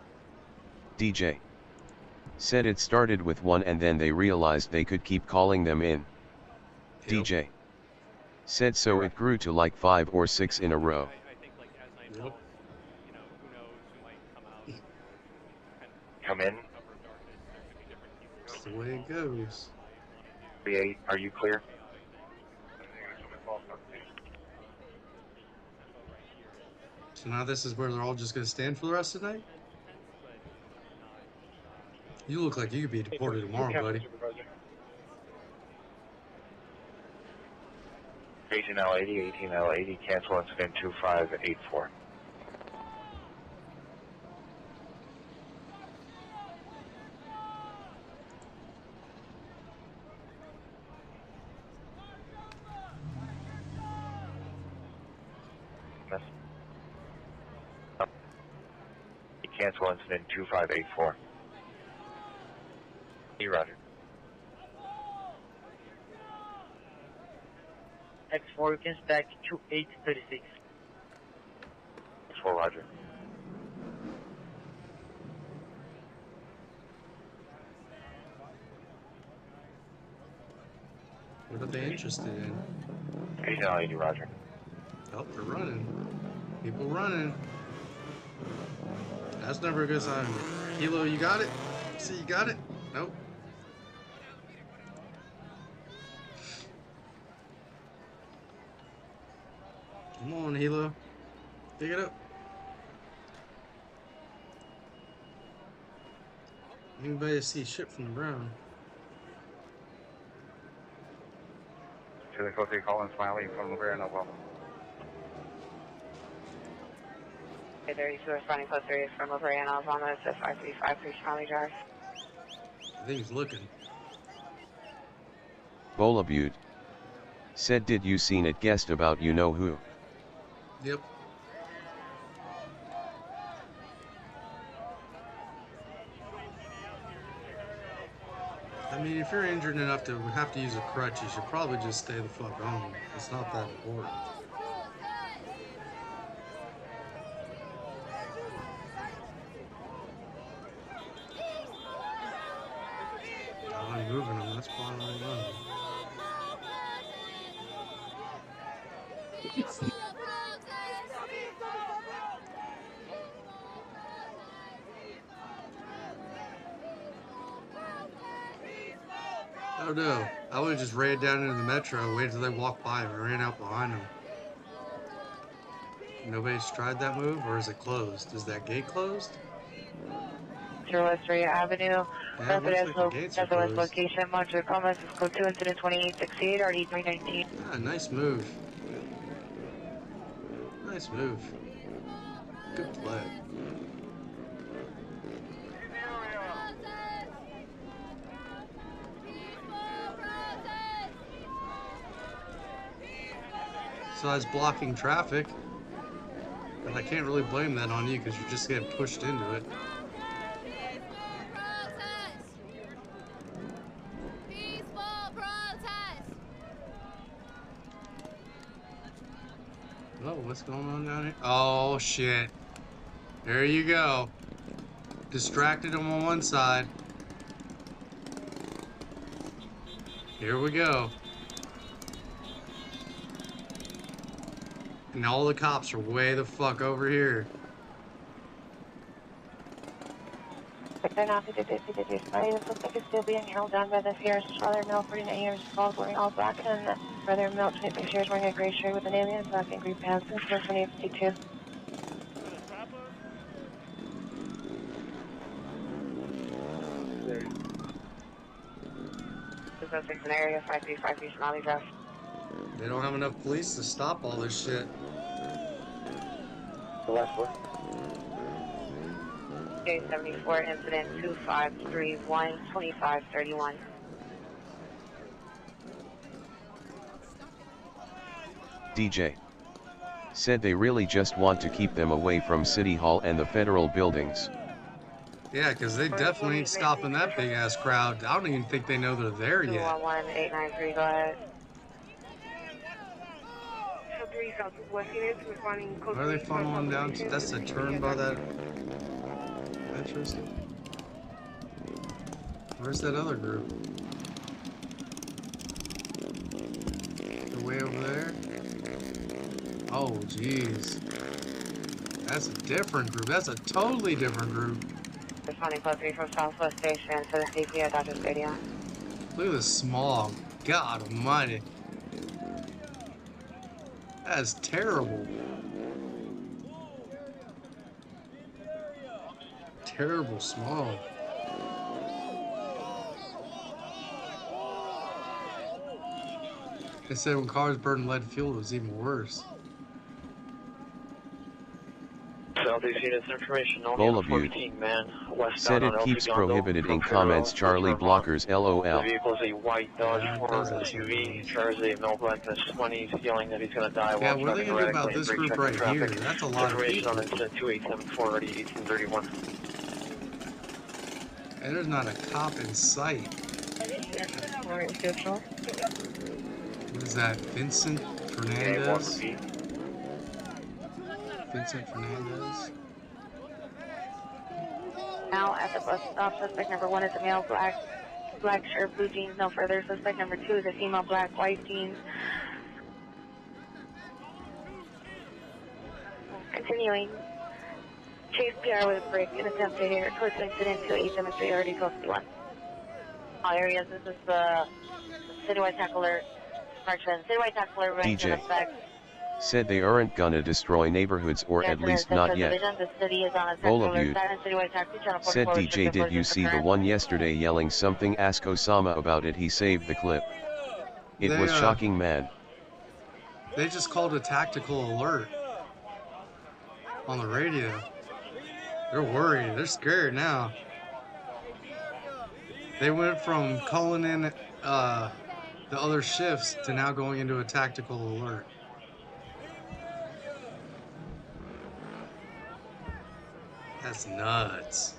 DJ said it started with one and then they realized they could keep calling them in. Yep. DJ said so it grew to like 5 or 6 in a row. Yep. Come in. That's the way it goes. 38, are you clear? So now this is where they're all just going to stand for the rest of the night? You look like you could be deported tomorrow, buddy. 18L80, 18L80, cancel incident 2584. Cancel incident 2584. Roger. X4, you can stack 2836. X4, Roger. What are they interested in? 18L80, Roger. Oh, they're running. People running. That's never a good sign. Hilo, you got it? See, you got it? Nope. Come on, Hilo. Pick it up. Anybody see shit from the ground? To the code 3, Colin Smiley from Lavera, no problem. Okay, 32 responding code 3 from over and I was on this at 5353 Smiley Drive. I think he's looking. Bolabute said did you seen it guessed about you know who? Yep. I mean, if you're injured enough to have to use a crutch, you should probably just stay the fuck home. It's not that important. I'm moving them, that's probably what I'm running. Oh no, I would have just ran down into the metro, waited till they walked by and ran out behind them. Nobody's tried that move, or is it closed? Is that gate closed? West Area Avenue, Yeah, it looks like the gates are SOS closed. location, monitor comments, code 2, incident 2868, RD 319. Ah, nice move. Nice move. Good play. So I was blocking traffic, but I can't really blame that on you because you're just getting pushed into it. Oh, what's going on down here? Oh, shit. There you go. Distracted him on one side. Here we go. And all the cops are way the fuck over here. They're not the deputy spy. This looks like it's still being held down by the Sierra Father Male, 49 years old, wearing all black, and Brother Male, 26 years, wearing a gray shirt with an alien, black and green pants, and 2852. This is an area 535 from Alley Drive. They don't have enough police to stop all this shit. The last one. J74 incident 2531 2531. DJ said they really just want to keep them away from City Hall and the federal buildings. Yeah, because they definitely ain't stopping that big ass crowd. I don't even think they know they're there yet. 211893, go ahead. Where are they funneling down to? That's the turn by that entrance. Where's that other group? They're way over there? Oh, jeez. That's a different group. That's a totally different group. Responding code 3 from Southwest Station to the CP at Dodger Stadium. Look at the smog. God almighty. That is terrible. Terrible smog. They said when cars burned lead fuel, it was even worse. Southeast units information, Bowl of you said it keeps prohibited in comments. Charlie blockers LOL. The vehicle is a white Dodge Ford SUV. Drives a male black S20. He's yelling that he's going to die Yeah, while what are they driving going to do about this group right here? That's a lot of information people. on incident 2874 already 1831. And there's not a cop in sight. What is that? Vincent Fernandez? Vincent Fernandez? Now at the bus stop, suspect number 1 is a male black shirt, blue jeans, no further. Suspect number 2 is a female black, white jeans. Continuing. Chase PR with a break and attempt to hit close incident to 873 already close to 1. All areas, this is the citywide tackle alert. Citywide tackle alert remains in effect. Said they aren't gonna destroy neighborhoods, or at least not yet. Bowl of you said DJ, did you see the one yesterday yelling something? Ask Osama about it, he saved the clip. It was shocking, man. They just called a tactical alert on the radio. They're worried, they're scared now. They went from calling in the other shifts to now going into a tactical alert. That's nuts.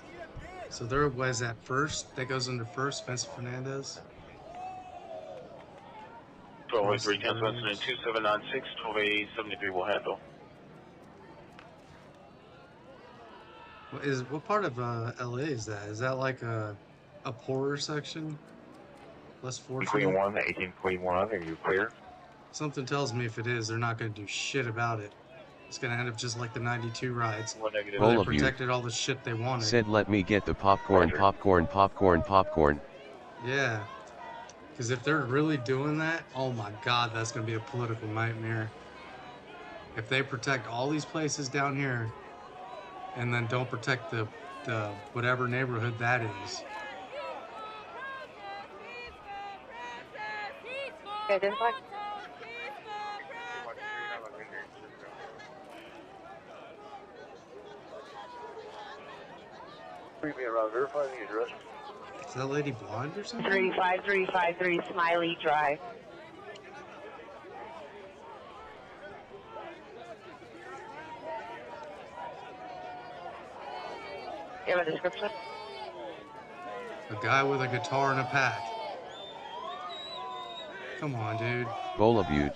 So there was that first, that goes into first, Vincent Fernandez. 1203 cancel incident 2796, 12A73 will handle. What part of LA is that? Is that like a poorer section? Less fortunate? Queen 1, 1841, are you clear? Something tells me if it is, they're not going to do shit about it. It's going to end up just like the 92 rides. Where they protected all the shit they wanted. Said let me get the popcorn. Yeah. Because if they're really doing that, oh my god, that's going to be a political nightmare. If they protect all these places down here, and then don't protect the the whatever neighborhood that is. Identify. Verify the address. Is that lady blonde or something? 35353 Smiley Drive. You have a description? A guy with a guitar and a pack. Come on, dude. Bola Butte.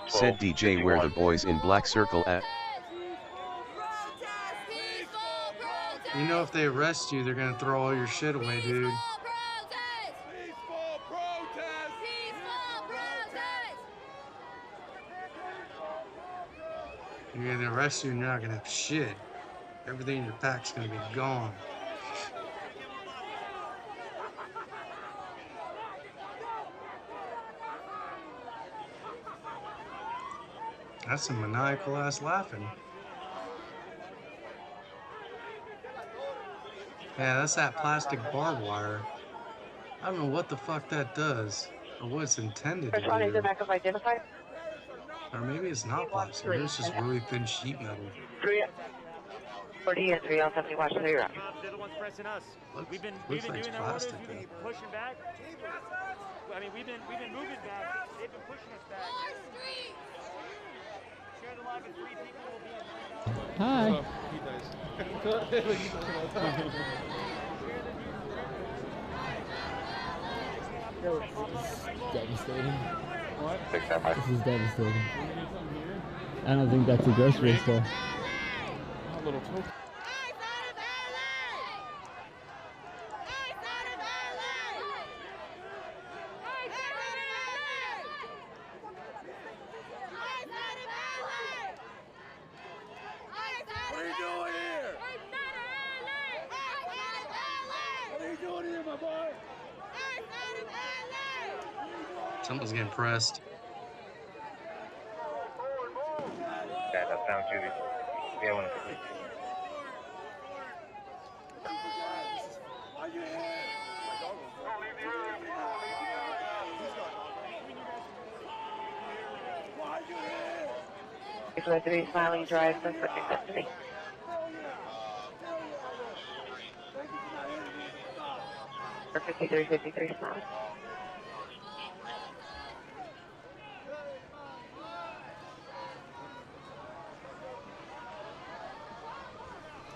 Said DJ where the boys in black circle at. You know if they arrest you, they're gonna throw all your shit away, dude. You're gonna arrest you and you're not gonna have shit. Everything in your pack's gonna be gone. That's some maniacal ass laughing. Yeah, that's that plastic barbed wire. I don't know what the fuck that does, or what it's intended to Responding do. to backup identified. Or maybe it's not plastic, maybe it's just really thin sheet metal. 340 and 370 watch 3 round. They're the ones pressing us. Looks We've been like doing it's that plastic, orders, we've been though. pushing back. I mean, we've been moving back. They've been pushing us back. Share the live with 3 people will be in. Hi. Devastating. What? This is devastating. I don't think that's a grocery store. A little token. What are you doing here? What are you doing here, my boy? Someone's getting pressed. Yeah, that sounds Judy. Yeah, one. It's 3 Smiling Drive, suspect in custody. For 5353 Smiling.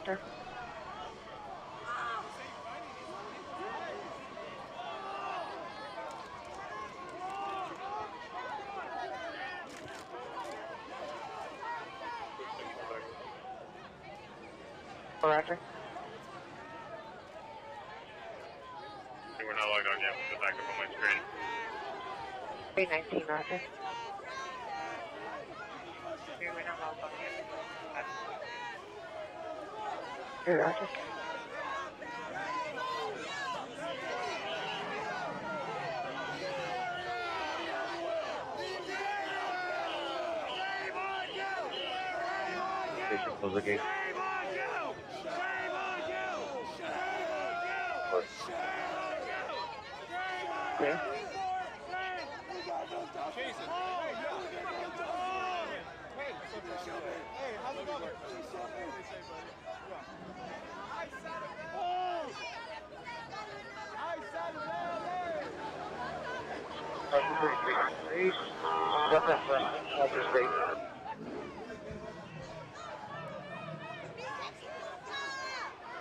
Sure. Roger. We're not logged on yet. We'll go back up on my screen. 319, Roger. We're not logged on yet. Here, Roger. Station, close the gate. Clear.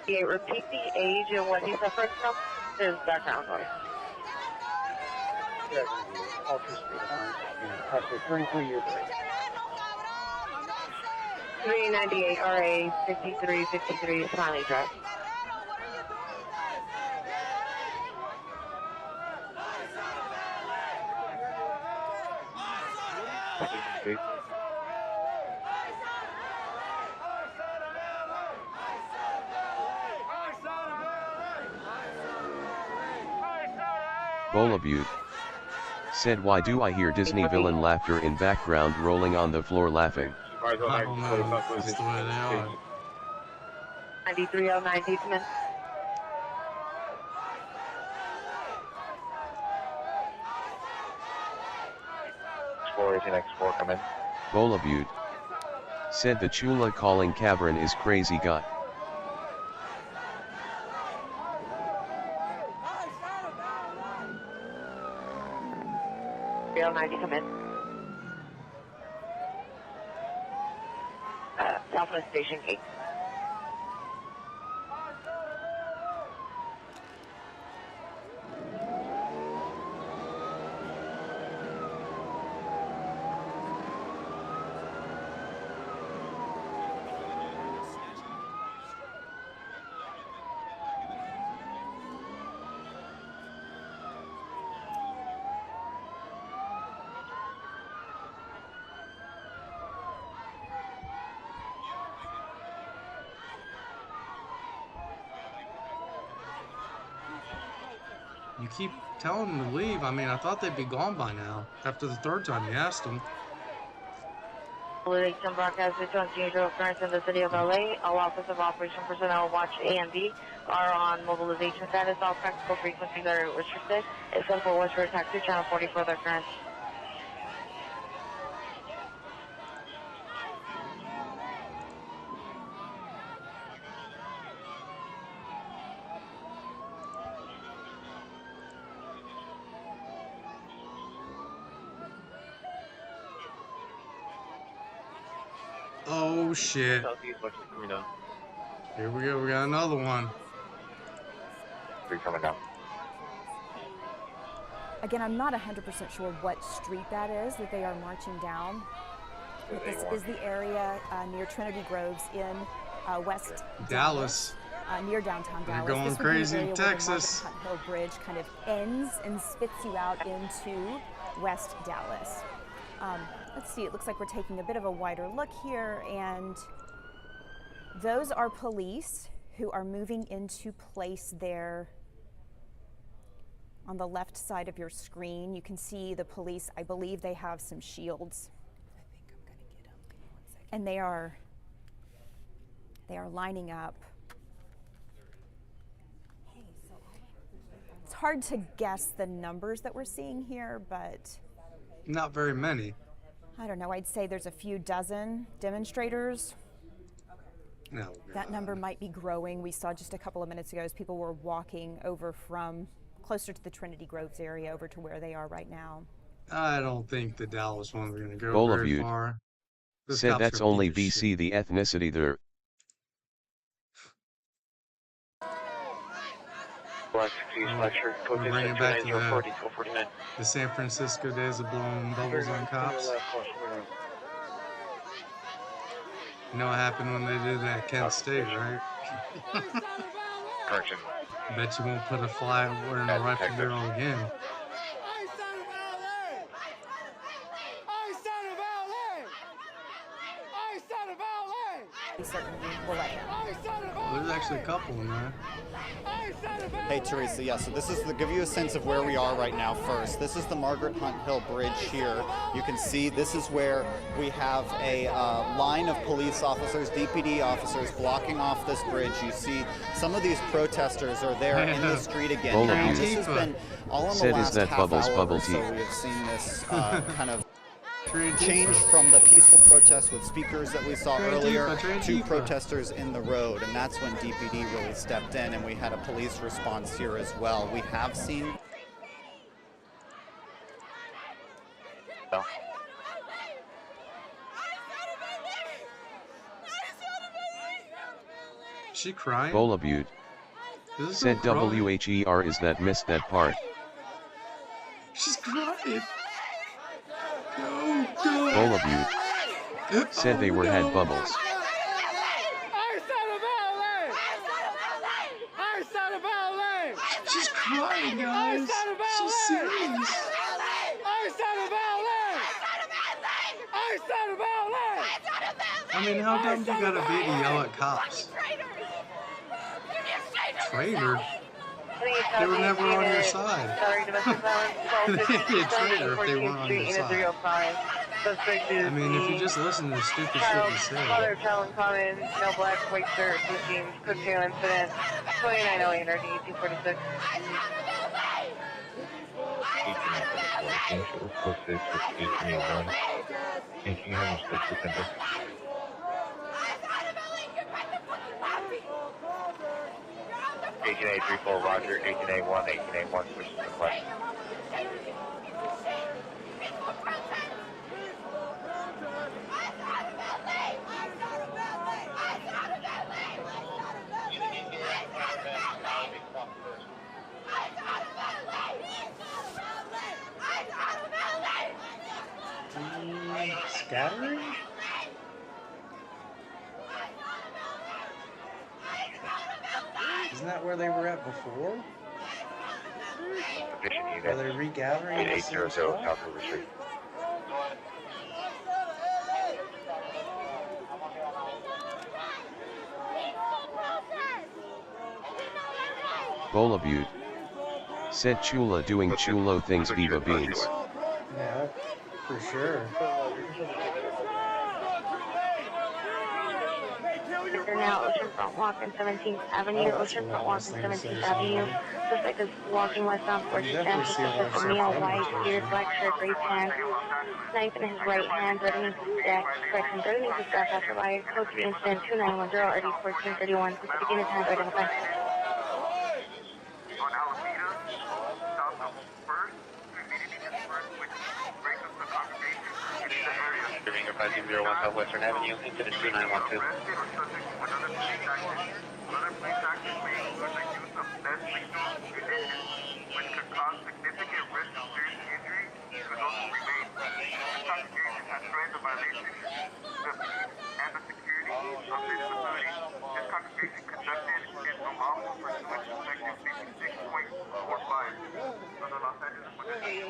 Yeah, repeat the age and what he's suffering from. There's background noise. Ultra speed, approximately 33 years old. 398 RA 5353 Smiley Drive. Bola Butte. Said why do I hear Disney villain laughter in background rolling on the floor laughing? I don't know. That's the way they are. 9309, please come in. Explorer 18X4, come in. Bola Butte. Said the Chula calling Cavern is crazy guy. Come in. Southwest Station Gate. You keep telling them to leave. I mean, I thought they'd be gone by now. After the third time you asked them. Some broadcast between usual occurrence in the city of LA. All Office of Operation personnel watch A and B are on mobilization status. All practical frequencies are restricted, except for Westward Taxi Channel 40 for the occurrence. Oh shit. Here we go, we got another one. Three coming down. Again, I'm not 100% sure what street that is that they are marching down. But this is the area near Trinity Groves in West Dallas. Near downtown Dallas. They're going this crazy in in Texas. Where the Margaret Hunt Hill Bridge kind of ends and spits you out into West Dallas. Let's see, it looks like we're taking a bit of a wider look here, and those are police who are moving into place there on the left side of your screen. You can see the police, I believe they have some shields. And they are lining up. It's hard to guess the numbers that we're seeing here, but not very many. I don't know, I'd say there's a few dozen demonstrators. No. That number might be growing. We saw just a couple of minutes ago as people were walking over from closer to the Trinity Groves area over to where they are right now. I don't think the Dallas ones are going to go Bola very Butte. far. This Said cop's that's gonna only beat the BC the ethnicity there. We're bringing it back to the San Francisco days of blowing bubbles on cops. You know what happened when they did that at Kent State, right? Correction. Bet you won't put a fly in a rifle barrel again. Well, there's actually a couple in there. Hey Teresa, yeah, so this is to give you a sense of where we are right now first. This is the Margaret Hunt Hill Bridge here. You can see this is where we have a line of police officers, DPD officers, blocking off this bridge. You see some of these protesters are there in the street again. Now, this has been all in the last half hour, so we have seen this kind of change from the peaceful protest with speakers that we saw earlier to protesters in the road, and that's when DPD really stepped in, and we had a police response here as well. We have seen... She crying? Bola Butte. Said WHER is that missed that part. She's crying. Go, go. Bola Butte. Said they were had bubbles. She's crying, guys. She's serious. I mean, how dumb you gotta be to yell at cops? Traitor? They were never on your side. They'd be a traitor if they weren't on your side. Suspect is I mean, if you just listen to the stupid shit you say. Father, child in common, male black, white shirt, blue jeans, cocktail incident, 2908 RD 246. Code 6 with 1881. And can you have him switch to 10? 1834 Roger, 1881, 1881 switch to 10. Scattering? Isn't that where they were at before? Are they regathering? 8800 South River Street. Bola Butte. Said Chula doing Chulo things Viva Beans. Yeah, for sure. They're now Oceanfront Walk and 17th Avenue, Oceanfront Walk and 17th Avenue. Suspect is walking westbound towards the center. Suspect is male, white, beard, black shirt, gray pants, knife in his right hand, right underneath his deck, correction, right underneath his deck, after by code 3 incident 2910 RD 1431. Please begin in time to identify. Finger 5001 Southwestern Avenue, incident 2912.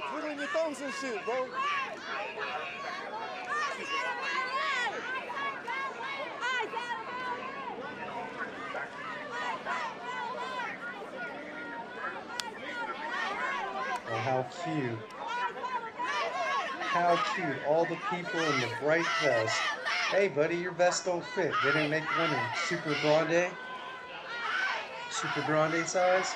Twiddling your thumbs and shit, bro. Oh, how cute. How cute. All the people in the bright vest. Hey, buddy, your vest don't fit. They didn't make one in Super Grande? Super Grande size?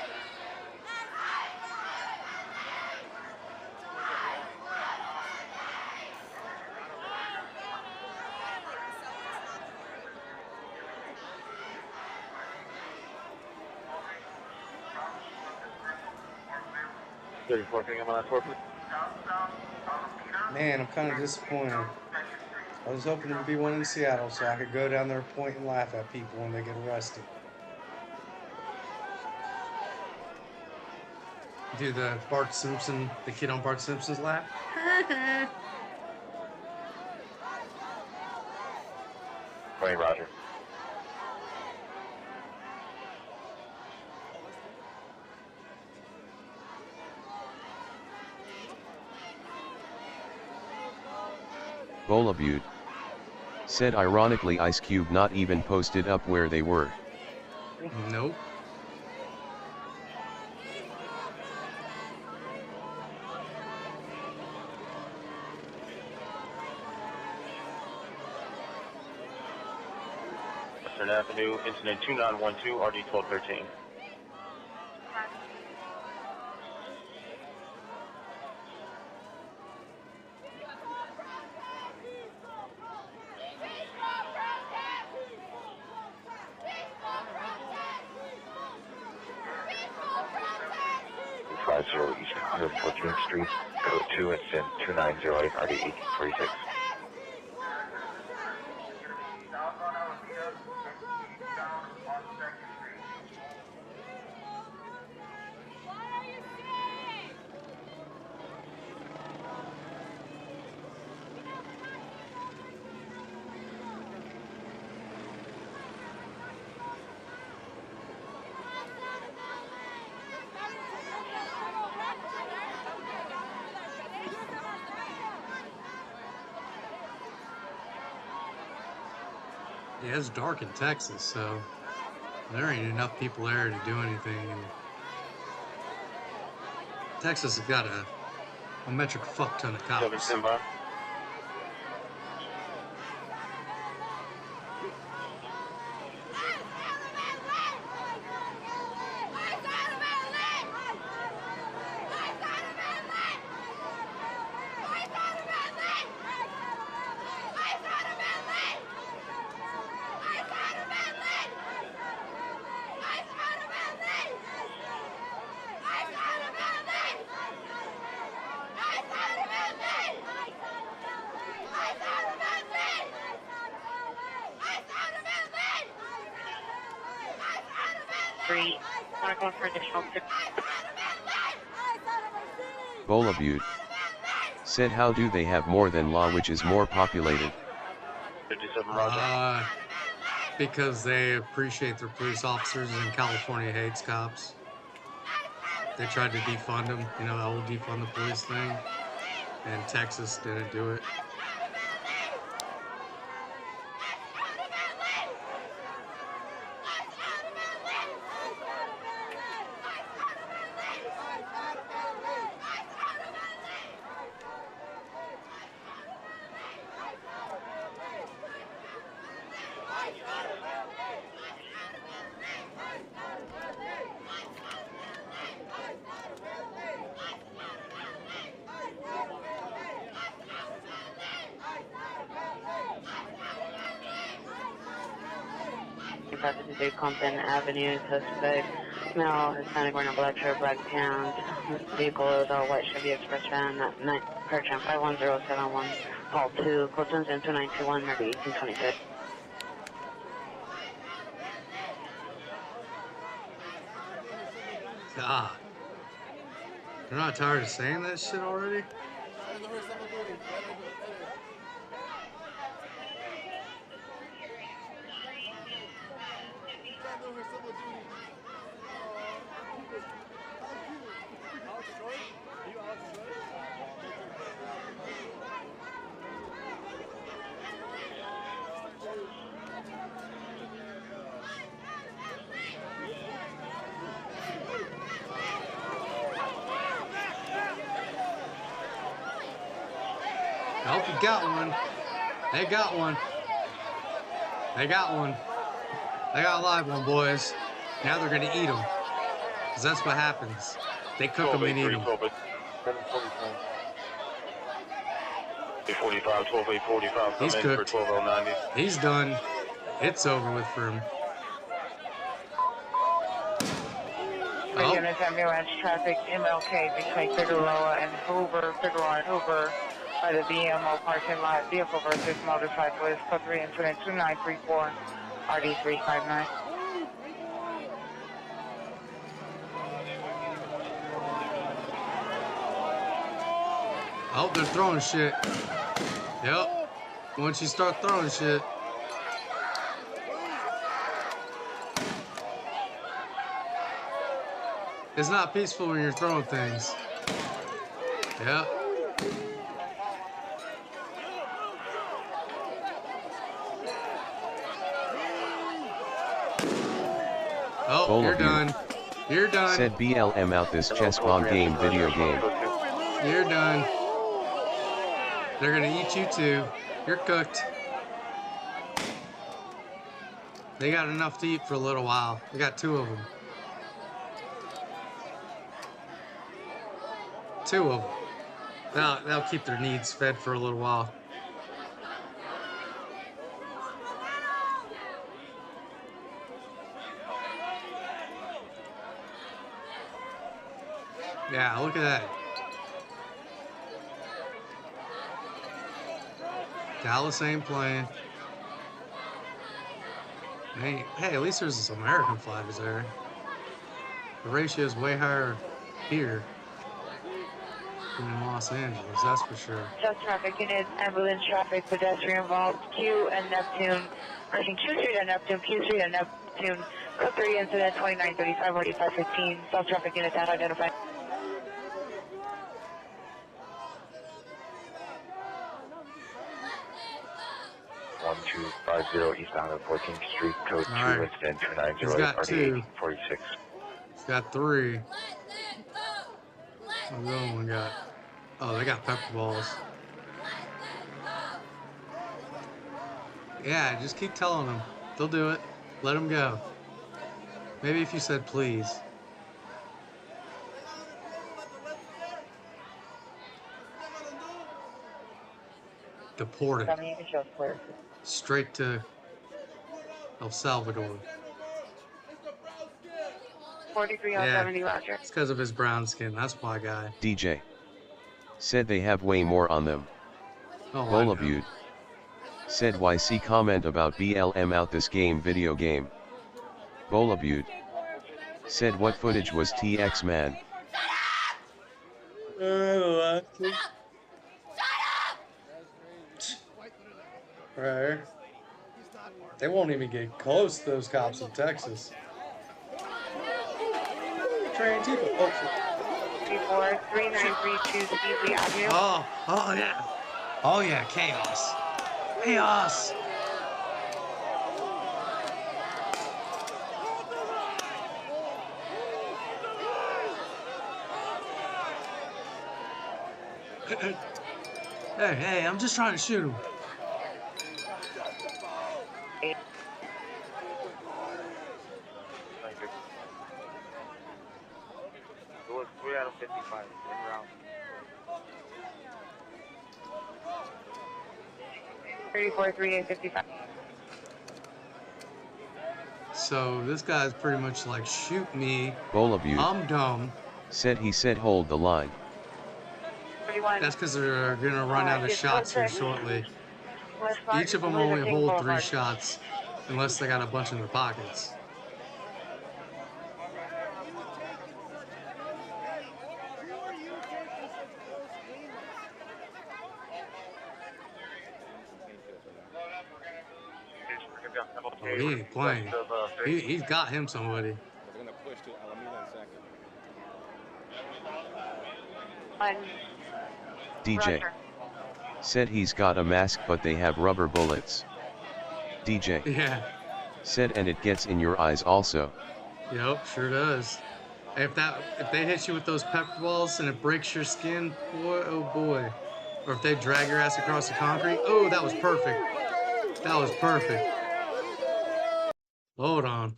Man, I'm kind of disappointed. I was hoping there'd be one in Seattle so I could go down there, point and laugh at people when they get arrested. Do the Bart Simpson, the kid on Bart Simpson's lap? Hey, Roger. Bola Butte. Said ironically Ice Cube not even posted up where they were. Nope. Western Avenue, incident 2912, RD 1213. East 114th Street, code 2, incident 2908, RD 1846. Yeah, it's dark in Texas, so there ain't enough people there to do anything. And Texas has got a metric fuck ton of cops. street. Want to go for additional 6. Bola Butte. Said how do they have more than law which is more populated? 57 Roger. Because they appreciate their police officers and California hates cops. They tried to defund them, you know, that whole defund the police thing. And Texas didn't do it. Today, Compton Avenue, suspect, male, Hispanic, wearing a black shirt, black pants, vehicle is a white Chevy Express van, Perchan 51071, call 2, Clifton's in 2921, Murder 1826. God. You're not tired of saying that shit already? I hope you got one. They got one. They got one. They got a live one, boys. Now they're gonna eat them. Cause that's what happens. They cook them and eat them. 45, 12-8-45, He's come in cooked. for 12-0-90. He's done. It's over with for him. Oh. Units ambulance traffic MLK between Figueroa and Hoover, Figueroa and Hoover by the BMO parking lot. Vehicle versus motorcyclist. Code 3 incident 2934 RD359. Oh, they're throwing shit. Yep. Once you start throwing shit. It's not peaceful when you're throwing things. Yep. Oh, Bola you're Butte. done. You're done. Said BLM out this chess bomb game video game. You're done. They're gonna eat you too. You're cooked. They got enough to eat for a little while. We got 2 of them. 2 of them. They'll keep their needs fed for a little while. Yeah, look at that. Dallas ain't playing. Hey, at least there's some American flags there. The ratio is way higher here than in Los Angeles, that's for sure. Just traffic units, ambulance traffic, pedestrian involved, Q and Neptune, crossing Q Street and Neptune, Q Street and Neptune, code 3 incident 2935 4515, South traffic units unidentified. 1250 eastbound of 14th Street, code 2, right. incident 290 He's got 2. 46. He's got 3. What's the other one got? Oh, they got pepper balls. Yeah, just keep telling them. They'll do it. Let them go. Maybe if you said please. Deported. Straight to El Salvador. 43-070, Roger. It's because of his brown skin. That's my guy. DJ. Said they have way more on them. Oh, Bola Butte. Said YC comment about BLM out this game video game. Bola Butte. Said what footage was TX man? Right. They won't even get close to those cops in Texas. Train people. Oh, shit. 3932 Beasley Avenue. Oh yeah. Oh yeah, chaos. Chaos. Hey, I'm just trying to shoot him. It was 3 out of 55 in round. 343855. So this guy's pretty much like, shoot me. Bolabute. I'm dumb. Said he said hold the line. 31. That's because they're gonna run out of shots here shortly. Each of them only hold 3 shots, unless they got a bunch in their pockets. Oh, he ain't playing. He's got him somebody. We're gonna push to Alameda in second. DJ. Said he's got a mask but they have rubber bullets. DJ. Yeah. Said and it gets in your eyes also. Yep, sure does. If they hit you with those pepper balls and it breaks your skin, boy, oh boy. Or if they drag your ass across the concrete, oh, that was perfect. That was perfect. Hold on.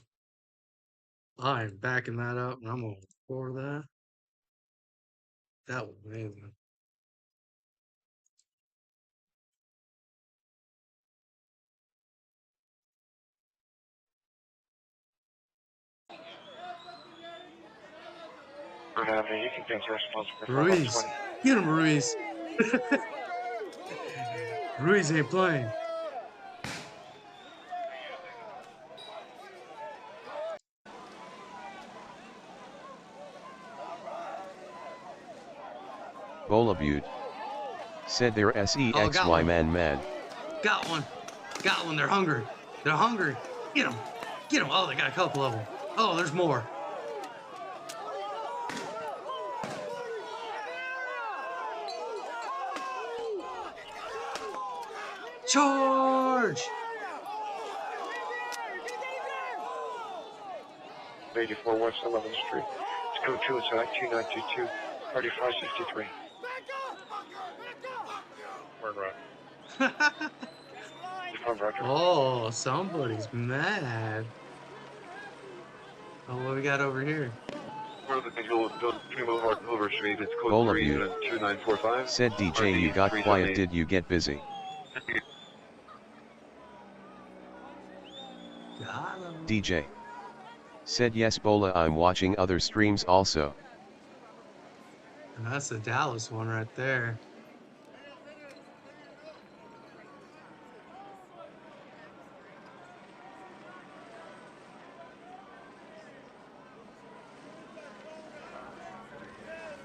I'm backing that up and I'm gonna record that. That was amazing. You can take responsibility for Ruiz. Get him, Ruiz. Ruiz ain't playing. Bolabute. Said they're SEXY man. Got one. Got one. They're hungry. They're hungry. Get them. Get them. Oh, they got a couple of them. Oh, there's more. Charge! 84 West 11th Street. It's code 2, it's like 2922, 3563. We're right. Oh, somebody's mad. Oh, what we got over here? It's code Bolabute. 2945. Said DJ you got quiet, did you get busy? DJ. Said yes Bola, I'm watching other streams also. And that's the Dallas one right there.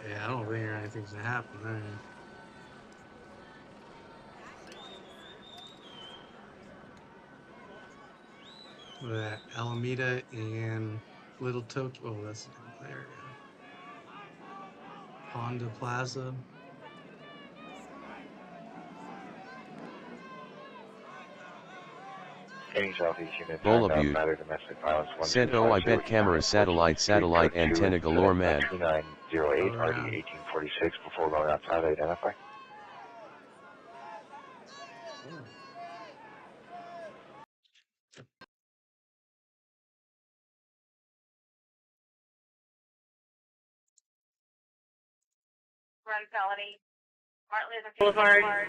Yeah, I don't think anything's gonna happen there. Look at that, Alameda and Little Tokyo. Oh, that's the area. Honda Plaza. Bolabute. Said oh I bet camera satellite antenna galore man. 2908 RD 1846 before going outside, identify. Run felony. Martin Luther King Boulevard.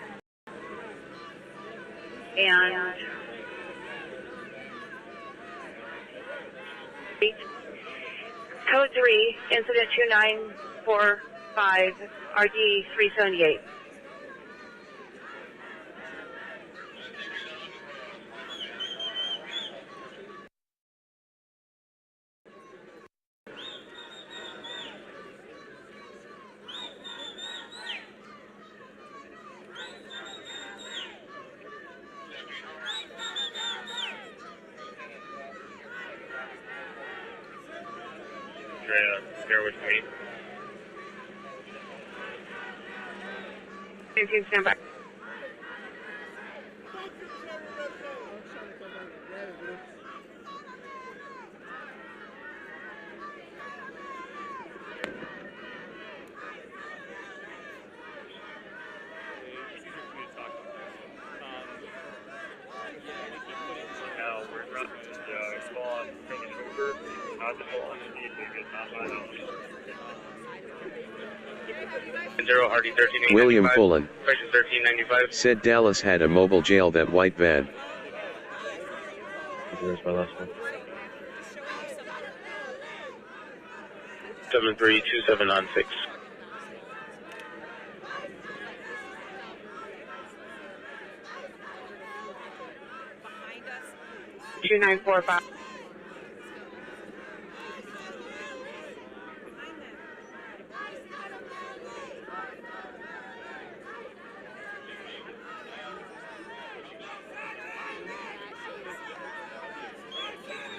And code 3, incident 2945, RD 378. Bear with me. 18, stand by. William Fullen said Dallas had a mobile jail. That white van. Where's my last one? 732796. Behind us. 2945.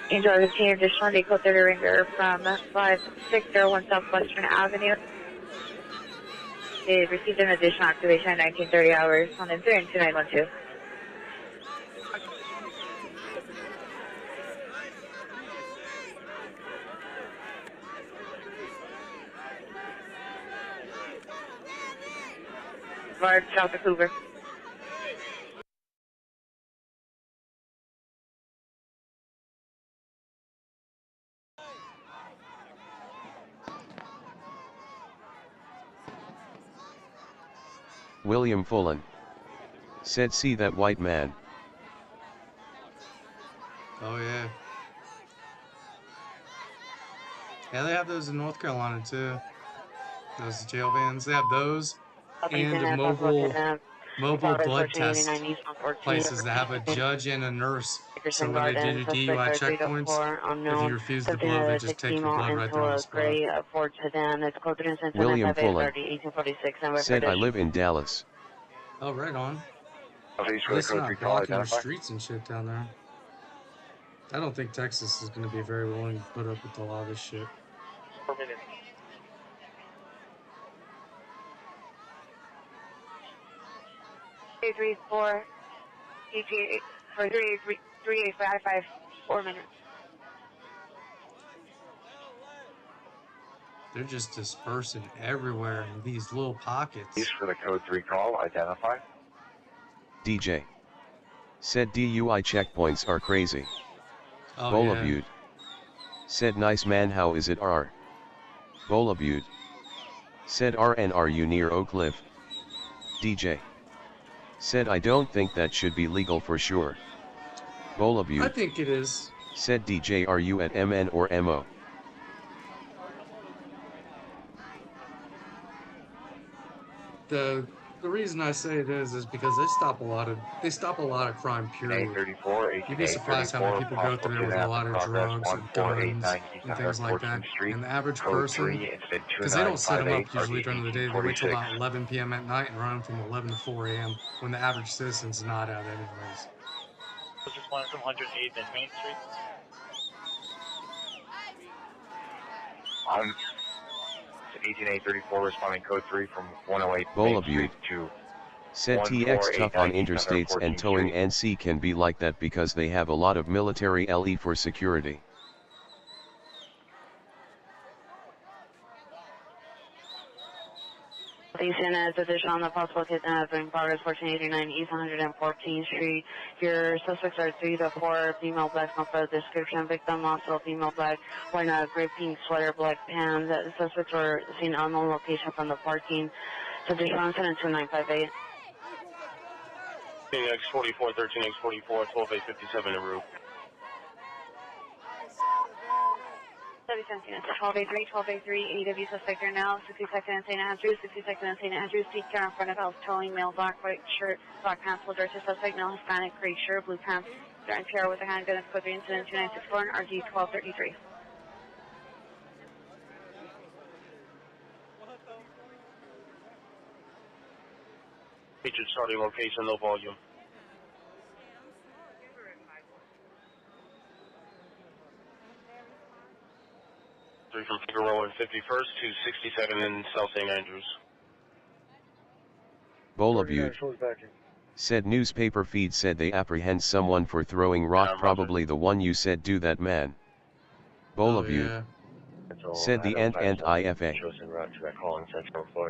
Angel 15, additional vehicle 30 Ringer from 5601 Southwestern Avenue. They received an additional activation at 1930 hours on the 2912. Large south of Hoover. William Fullen said, "See that white man?" Oh yeah. Yeah, they have those in North Carolina too. Those jail vans. They have those and mobile blood test places that have a judge and a nurse. So when they do DUI checkpoints, if you refuse the blood, they just take your blood right there on the spot. William Fullen said, "I live in Dallas." Oh, right on. At Please for the least they're code 3 not call, blocking the identify. streets and shit down there. I don't think Texas is going to be very willing to put up with a lot of this shit. 4 minutes. Three four, ETA for 3855, 4 minutes. They're just dispersing everywhere in these little pockets. Please for the code 3 call, identify. DJ said DUI checkpoints are crazy. Oh, Bolabute said, "Nice man, how is it R?" Bolabute said, "RN, are you near Oak Cliff?" DJ said, "I don't think that should be legal for sure." Bolabute I think it is. Said, "DJ, are you at MN or MO?" The reason I say it is because they stop a lot of crime, period. 834, You'd be surprised how many 1834, people go through there with a lot of drugs or guns 1489 and things like that. 14th Street, And the average code person, 3, incident because they don't set them up 2958, usually during the day, they wait till 1846. about 11 p.m. at night and run from 11 to 4 a.m. when the average citizen's not out anyways. Just responding from 108 and Main Street. On 18834, responding code 3 from 108 Main Street to Said TX tough on interstates and towing NC can be like that because they have a lot of military LE for security. Station as addition on the possible kidnapping progress 1489 East 114th Street. Your suspects are 3 to 4 female black, no further description. Victim also female black, wearing a gray pink sweater, black pants. The suspects were seen unknown location from the parking. Addition on 22958. X44, 13X44, 12857 en route. 1283, 1283, AW suspect are now 62nd and St. Andrews, 62nd and St. Andrews, seat car in front of house, towing, male, black, white shirt, black pants, will dress suspect, male, Hispanic, gray shirt, blue pants, NPR with a handgun, code 3 incident 2964 and RG 1233. Featured starting location, low volume. 3 from Figueroa and 51st to 67 in South St. Andrews. Bolabute. Said newspaper feed said they apprehend someone for throwing rock, probably the one you said do that man. Bolabute. Said the ant IFA.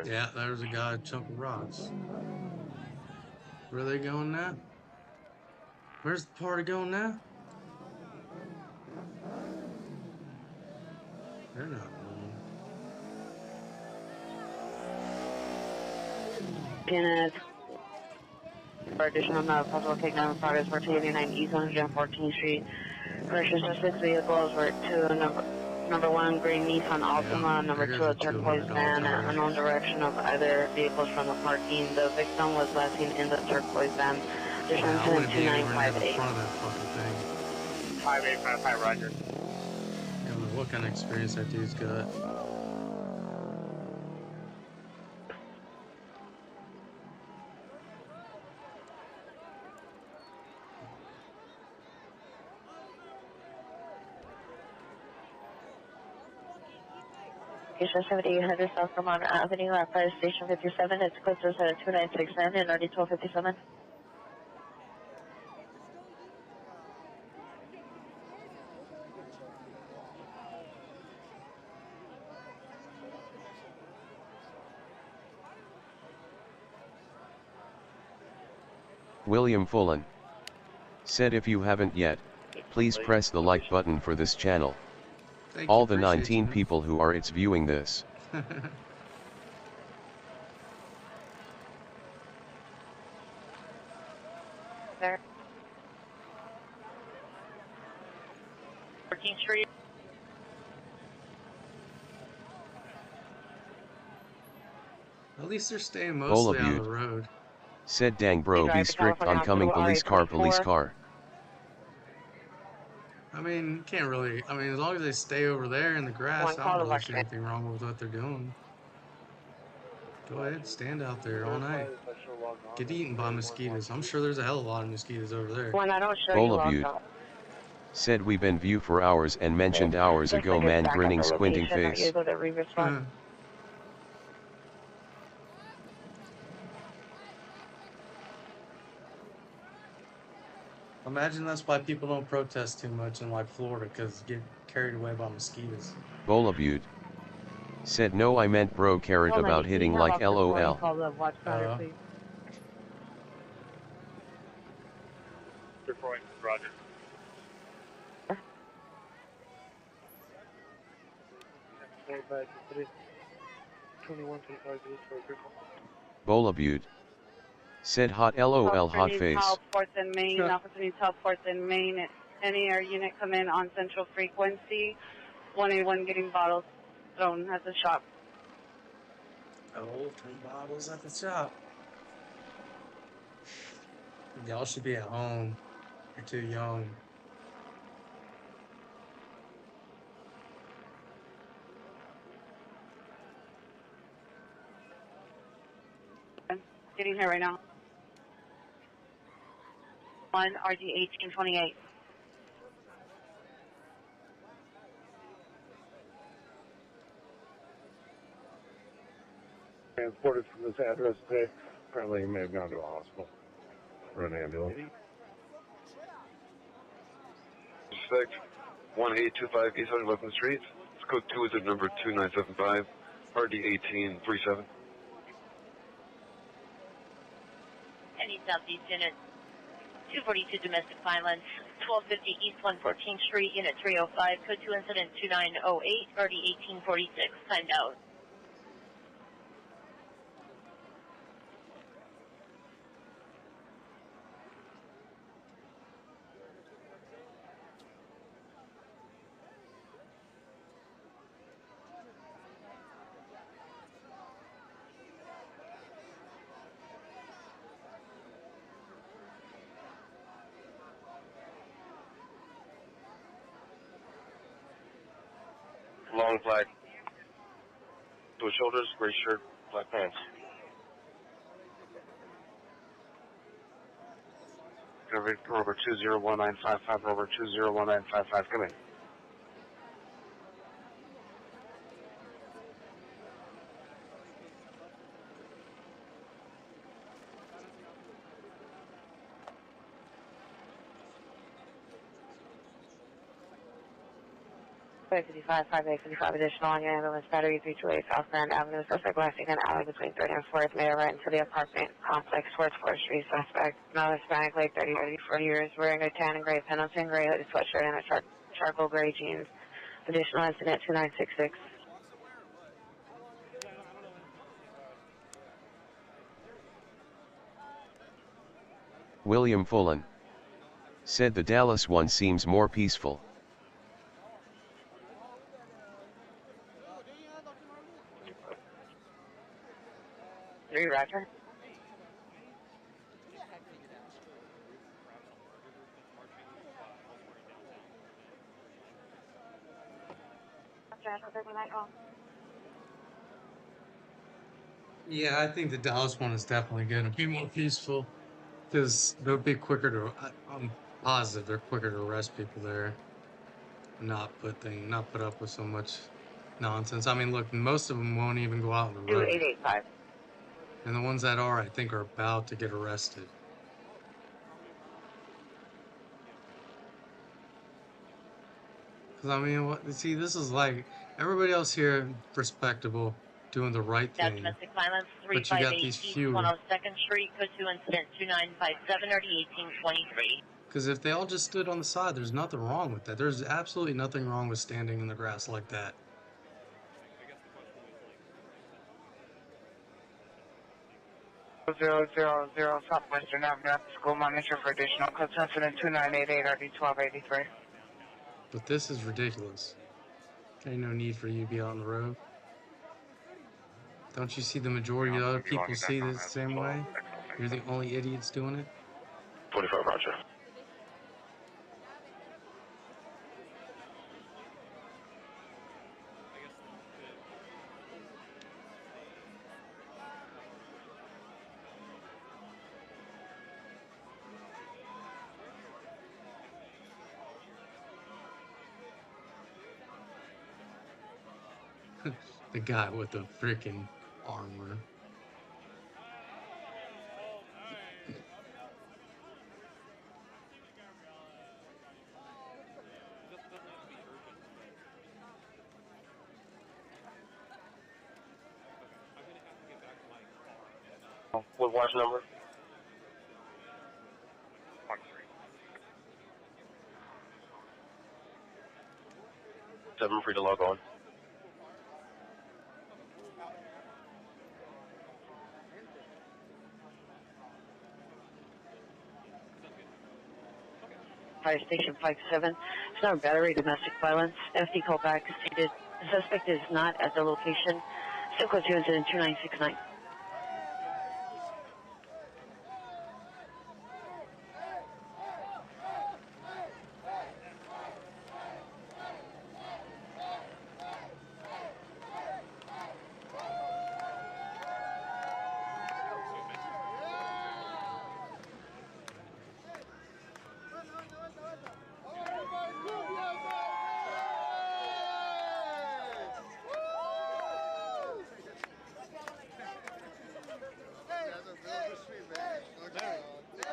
Yeah, there's a guy, a chunk of rocks. Where are they going now? Where's the party going now? They're not moving. Unit. For additional possible takedown of progress for 289 East 114th Street. Correction, 6 vehicles were to number 1 green Nissan Altima, number 2 a turquoise van, unknown direction of either vehicles from the parking. The victim was last seen in the turquoise van. Additional to 2958. 5855, roger. I don't know what kind of experience that dude's got. Station 7800 South Vermont Avenue at Fire Station 57. It's close to 2969 and already 1257. William Fullen. Said if you haven't yet, please press the like button for this channel. All the 19 people who are it's viewing this. There. 14th Street. At least they're staying mostly on the road. Said dang bro, be strict on coming police car. I mean, can't really, I mean, as long as they stay over there in the grass, I don't really see anything wrong with what they're doing. Go ahead, stand out there all night. Get eaten by mosquitoes. I'm sure there's a hell of a lot of mosquitoes over there. Bolabute. Said we've been view for hours and mentioned hours ago man grinning squinting face. Imagine that's why people don't protest too much in like Florida, because get carried away by mosquitoes. Bolabute. Said no, I meant bro carrot about hitting like LOL. Roger. Bolabute. Said hot LOL hot face. Teleports in Maine, Officer needs teleports in Maine. Any air unit come in on central frequency. 181 getting bottles thrown at the shop. Oh, 3 bottles at the shop. Y'all should be at home. You're too young. Getting here right now. 1 RG 1828. Transported from this address today. Apparently he may have gone to a hospital or an ambulance. Suspect 1825 East 111th Street. Code 2 is at number 2975, RD 1837. Any Southeast Unit 242 domestic violence, 1250 East 114th Street, Unit 305, code 2 incident 2908, RD 1846, timed out. Long black, blue shoulders, gray shirt, black pants. Rover 201955, Rover 201955, come in. 555, 5855 additional on your ambulance, battery 328 South Grand Avenue, suspect blasting an alley between 3rd and 4th, made a right into the apartment complex towards 4th Street, suspect, male Hispanic, late 30, 34 years, wearing a tan and gray Pendleton gray hooded sweatshirt and a charcoal gray jeans. Additional incident 2966. William Fullen said the Dallas one seems more peaceful. Roger. Yeah, I think the Dallas one is definitely going to be more peaceful because they'll be quicker to. I'm positive they're quicker to arrest people there, not put up with so much nonsense. I mean, look, most of them won't even go out on the road. 2885. And the ones that are, I think, are about to get arrested. Because, I mean, see, this is like, everybody else here, respectable, doing the right thing. Domestic violence, But you got these 358 East few. 102nd Street, code 2 incident 2957, or 1823. Because if they all just stood on the side, there's nothing wrong with that. There's absolutely nothing wrong with standing in the grass like that. 000 Southwestern Avenue, school manager for additional code incident 2988 RD 1283. But this is ridiculous. Ain't no need for you to be out on the road. Don't you see the majority of other people see this the same way? You're the only idiots doing it? 45 Roger. The guy with the freaking armor. What watch number? 7 free to log on. Fire Station 57. It's not a battery, domestic violence. FD call back stated the suspect is not at the location. Still code 2 incident 2969.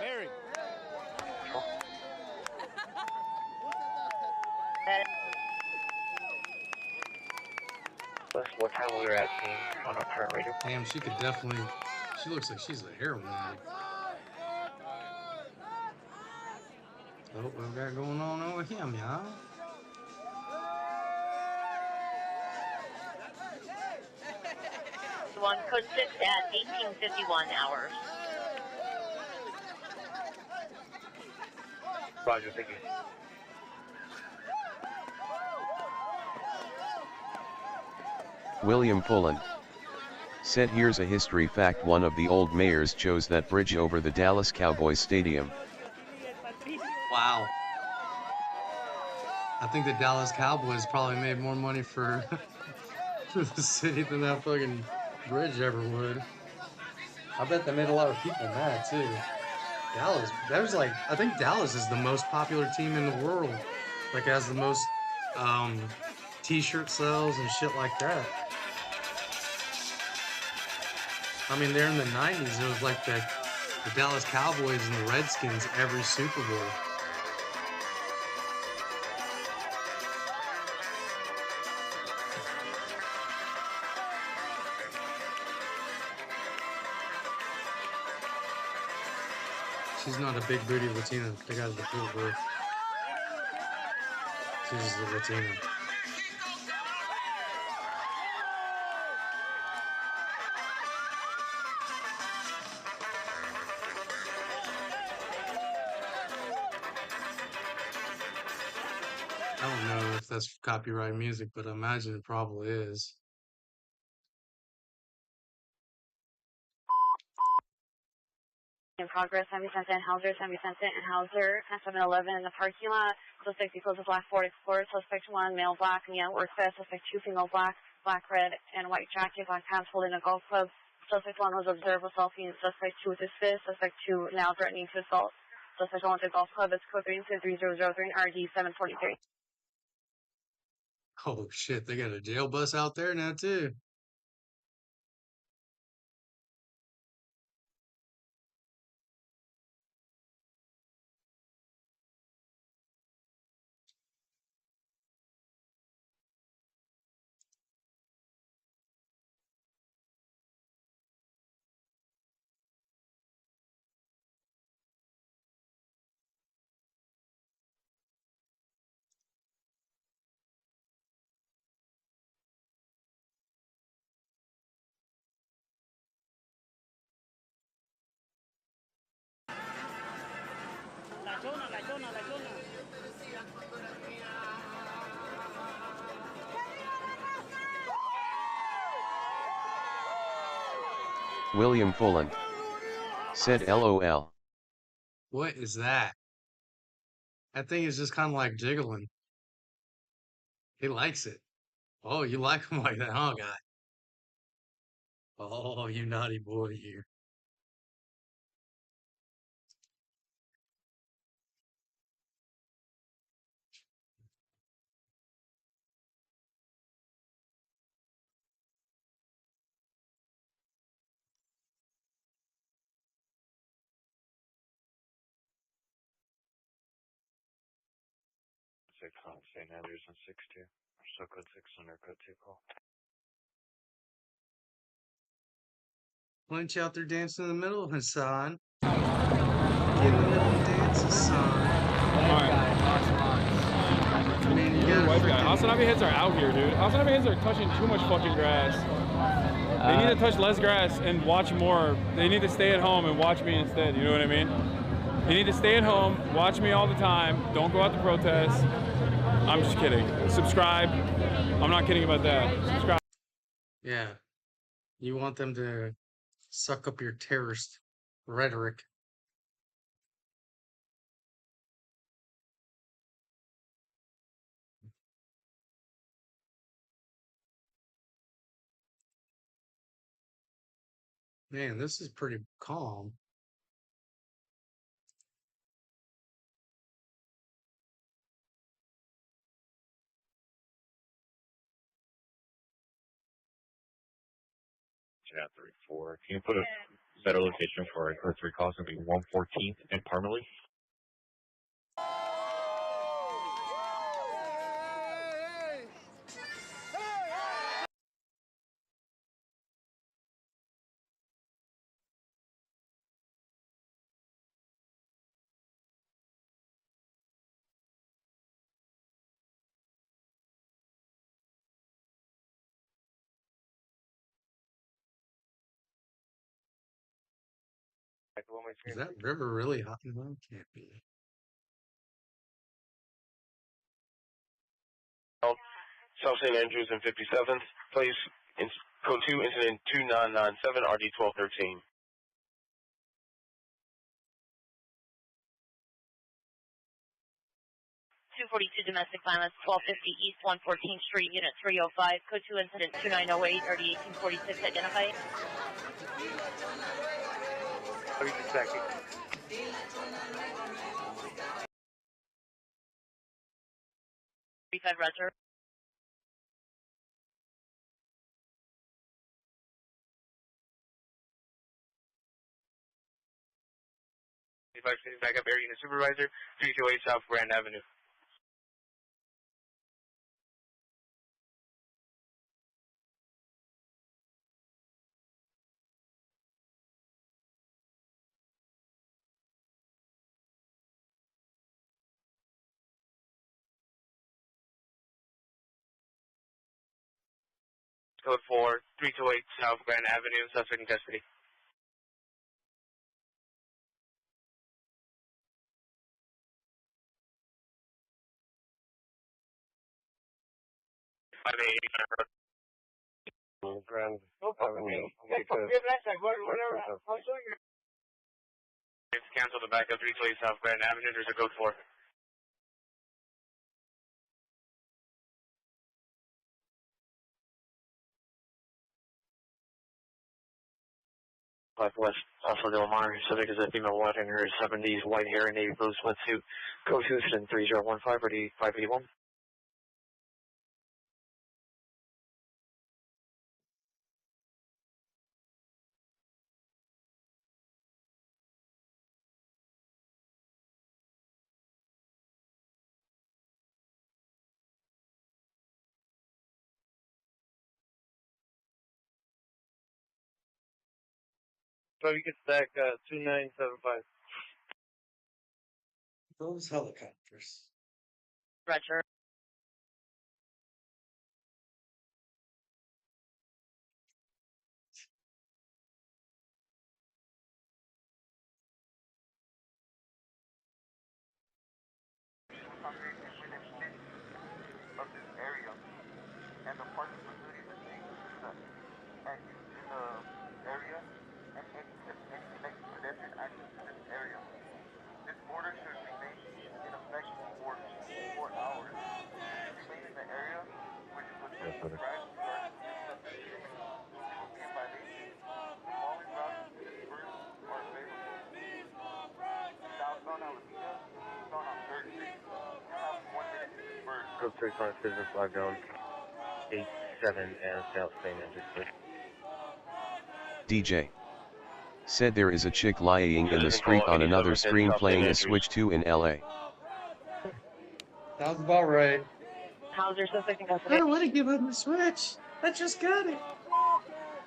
Mary. That's what time we were at seeing on our current radio. Damn, she could definitely. She looks like she's a heroin addict. Oh, what we got going on over here, y'all? One code 6 at 1851 hours. Roger, thank you. William Fullen said here's a history fact: one of the old mayors chose that bridge over the Dallas Cowboys Stadium. Wow. I think the Dallas Cowboys probably made more money for, for the city than that fucking bridge ever would. I bet they made a lot of people mad too. Dallas, there's like, I think Dallas is the most popular team in the world. Like has the most t-shirt sales and shit like that. I mean, there in the 90s, it was like the Dallas Cowboys and the Redskins every Super Bowl. She's not a big booty Latina. They got the cool bro. She's just a Latina. I don't know if that's copyright music, but I imagine it probably is. In progress, San Vicente and Hauser, San Vicente and Hauser, 7-Eleven in the parking lot. Suspect equals a black Ford Explorer. Suspect 1, male black, and young work vest. Suspect 2, female black, black, red, and white jacket, black pants, holding a golf club. Suspect 1 was observed assaulting Suspect 2 with his fist. Suspect 2 now threatening to assault Suspect 1 with a golf club. It's code 33003 RD 743. Oh shit, they got a jail bus out there now too. William Fulland said LOL. What is that? That thing is just kind of like jiggling. He likes it. Oh, you like him like that, huh, guy? Oh, you naughty boy here. On St. Andrews and 6-2. So code 6 under code 2 call. Why don't you out there dancing in the middle, Hassan? Get in the middle and dance, Hassan. Man, you gotta White guy. Hasanabe heads are out here, dude. Hasanabe heads are touching too much fucking grass. They need to touch less grass and watch more. They need to stay at home and watch me instead. You know what I mean? You need to stay at home, watch me all the time. Don't go out to protest. I'm just kidding. Subscribe. I'm not kidding about that. Subscribe. Yeah. You want them to suck up your terrorist rhetoric. Man, this is pretty calm. Chat 3-4. Can you put a better location for a code 3 call? It's going to be 114th and Parmalee. Is that river really hot? No, it can't be. South St. Andrews and 57th, please. Code 2, incident 2997, RD 1213. 242 domestic violence, 1250 East 114th Street, Unit 305, code 2 incident 2908, RD 1846, identify. 30 seconds. Reserve. Backup area unit supervisor, 328 South Grand Avenue. Code 4, 328 South Grand Avenue, suspect in custody. Grand Avenue. It's canceled the backup 328 South Grand Avenue. There's a code 4. West, Alpha Del Mar. Subject is a female white in her 70s, white hair, navy blue sweatsuit. Code 2 3015 ready 581. So you get stack 2975. Those helicopters. Roger. Of this area, and the parking facilities are being used and used in the area, and any pedestrian access to this area. This order should remain in effect for 4 hours. Remain in the area, which was described regarding this subdivision, you will be in violation. The following routes to disperse are available. Southbound Alameda, eastbound on 3rd Street. You have 1 minute to disperse. Group 3 citizens flag down 87 and South Spain District. DJ. Said there is a chick lying in the street on another screen playing a Switch 2 in LA. Sounds about right. How's your suspect in I custody? don't want to give up my Switch. I just got it.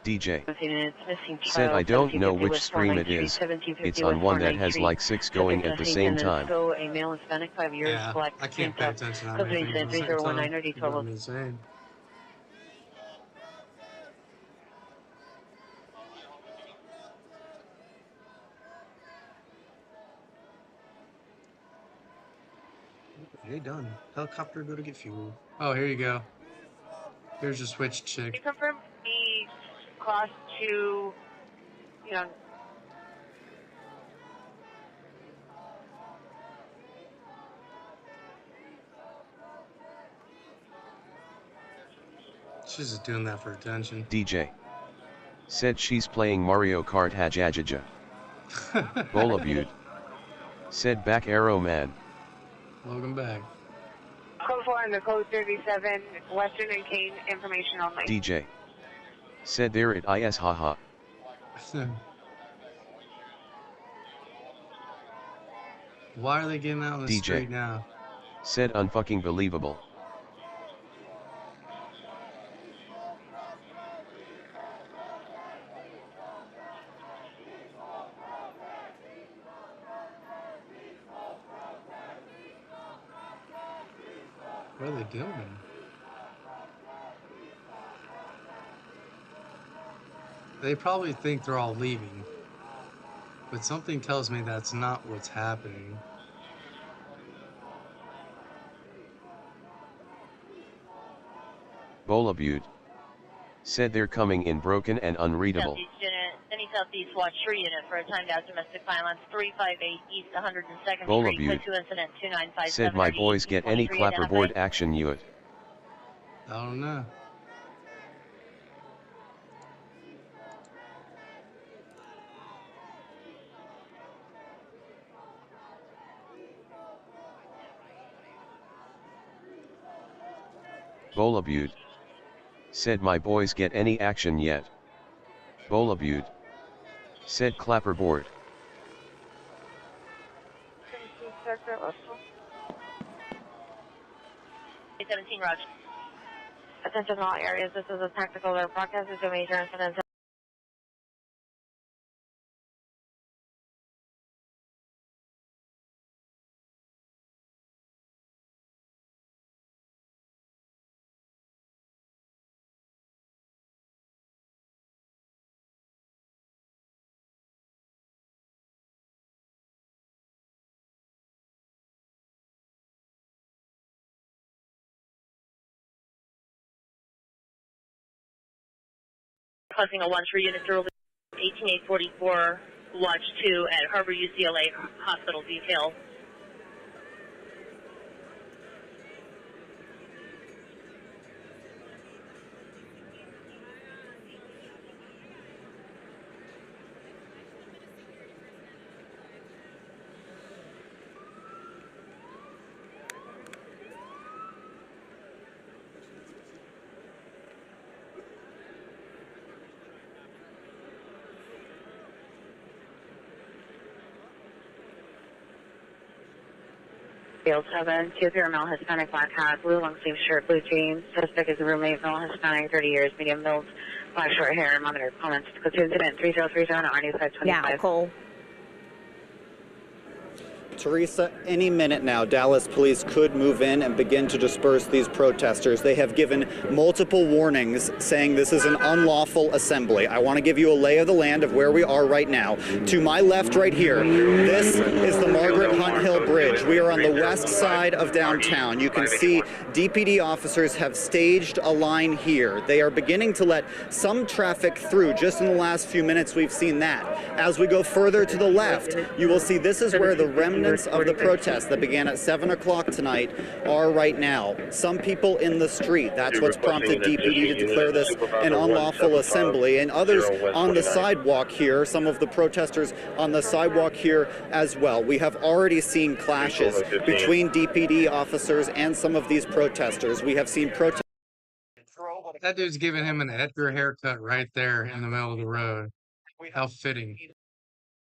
DJ. It's missing Said I don't know which stream it is. It's on one that has like 6 going at the same time. So a male Hispanic, 5 years, Yeah, black, I can't pay attention on code anything at the same 3019 time. or You know what D12. I'm saying? Hey, done. Helicopter, go to get fuel. Oh, here you go. Here's your Switch chick. Can you confirm the cost to, you know, She's just doing that for attention. DJ. Said she's playing Mario Kart Hajajaja. Bola Butte. Said back arrow man. Welcome back. code 4 and the code 37, Western and Kane, information only. DJ. Said there it is haha. Why are they getting out on the street now? Said unfucking believable. What are they doing? They probably think they're all leaving. But something tells me that's not what's happening. Bola Butte. Said they're coming in broken and unreadable. Southeast unit, any Southeast Watch 3 unit for a timed out domestic violence, 358 East 102nd Bola Street, Butte. code 2 incident 2957. Said my boys get any clapperboard action yet. I don't know. Bola Butte. Said my boys get any action yet. Bola Butte. Said clapperboard. 17 Roger. Attention all areas, this is a tactical alert broadcast due to major incidents. causing a 1-3 unit 18844, Lodge 2 at Harbor UCLA Hospital Detail. Field 7, 2-0 male Hispanic, black hat, blue long sleeve shirt, blue jeans. Suspect is a roommate, male Hispanic, 30 years, medium build, black short hair, monitor comments. Code 2 incident 3037 RNA 525. Now, Cole. Teresa, any minute now, Dallas police could move in and begin to disperse these protesters. They have given multiple warnings saying this is an unlawful assembly. I want to give you a lay of the land of where we are right now. To my left right here, this is the Margaret Hunt Hill Bridge. We are on the west side of downtown. You can see DPD officers have staged a line here. They are beginning to let some traffic through. Just in the last few minutes, we've seen that. As we go further to the left, you will see this is where the remnants of the protests that began at 7 o'clock tonight are right now. Some people in the street. That's what's prompted DPD to declare this an unlawful assembly. And others on the sidewalk here, some of the protesters on the sidewalk here as well. We have already seen clashes between DPD officers and some of these protesters. We have seen protests. That dude's giving him an Edgar haircut right there in the middle of the road. How fitting.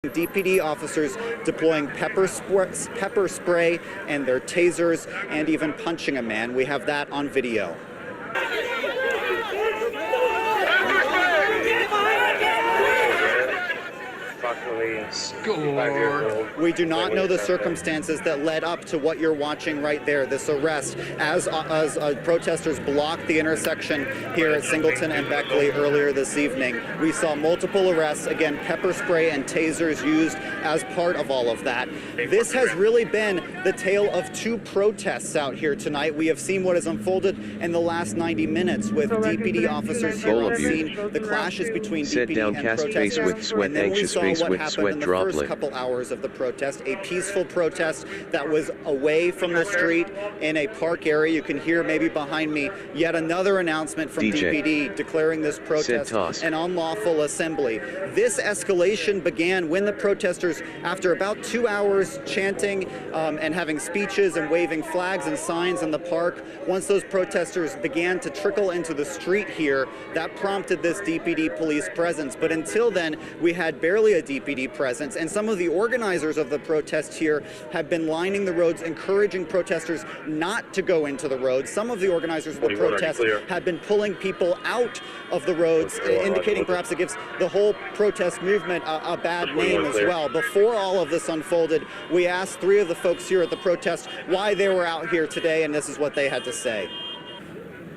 DPD officers deploying pepper spray and their tasers and even punching a man. We have that on video. Score. We do not know the circumstances that led up to what you're watching right there, this arrest, as protesters blocked the intersection here at Singleton and Beckley earlier this evening. We saw multiple arrests, again, pepper spray and tasers used as part of all of that. This has really been the tale of two protests out here tonight. We have seen what has unfolded in the last 90 minutes with DPD officers here on scene, the clashes between DPD and protesters, with sweat, and then we anxious saw face what with happened sweat in the droplet. first couple hours of the protest, a peaceful protest that was away from the street in a park area. You can hear maybe behind me yet another announcement from DPD declaring this protest an unlawful assembly. This escalation began when the protesters, after about 2 hours chanting and having speeches and waving flags and signs in the park, once those protesters began to trickle into the street here, that prompted this DPD police presence. But until then, we had barely a DPD presence, and some of the organizers of the protest here have been lining the roads, encouraging protesters not to go into the roads. Some of the organizers of the protest have been pulling people out of the roads, indicating perhaps it gives the whole protest movement a bad name as well. Before all of this unfolded, we asked three of the folks here at the protest why they were out here today, and this is what they had to say.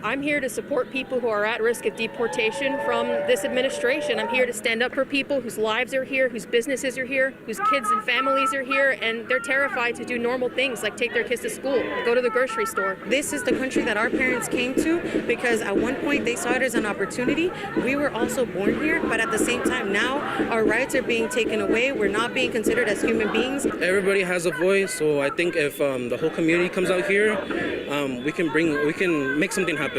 I'm here to support people who are at risk of deportation from this administration. I'm here to stand up for people whose lives are here, whose businesses are here, whose kids and families are here, and they're terrified to do normal things like take their kids to school, go to the grocery store. This is the country that our parents came to because at one point they saw it as an opportunity. We were also born here, but at the same time now our rights are being taken away. We're not being considered as human beings. Everybody has a voice, so I think if the whole community comes out here, we can make something happen.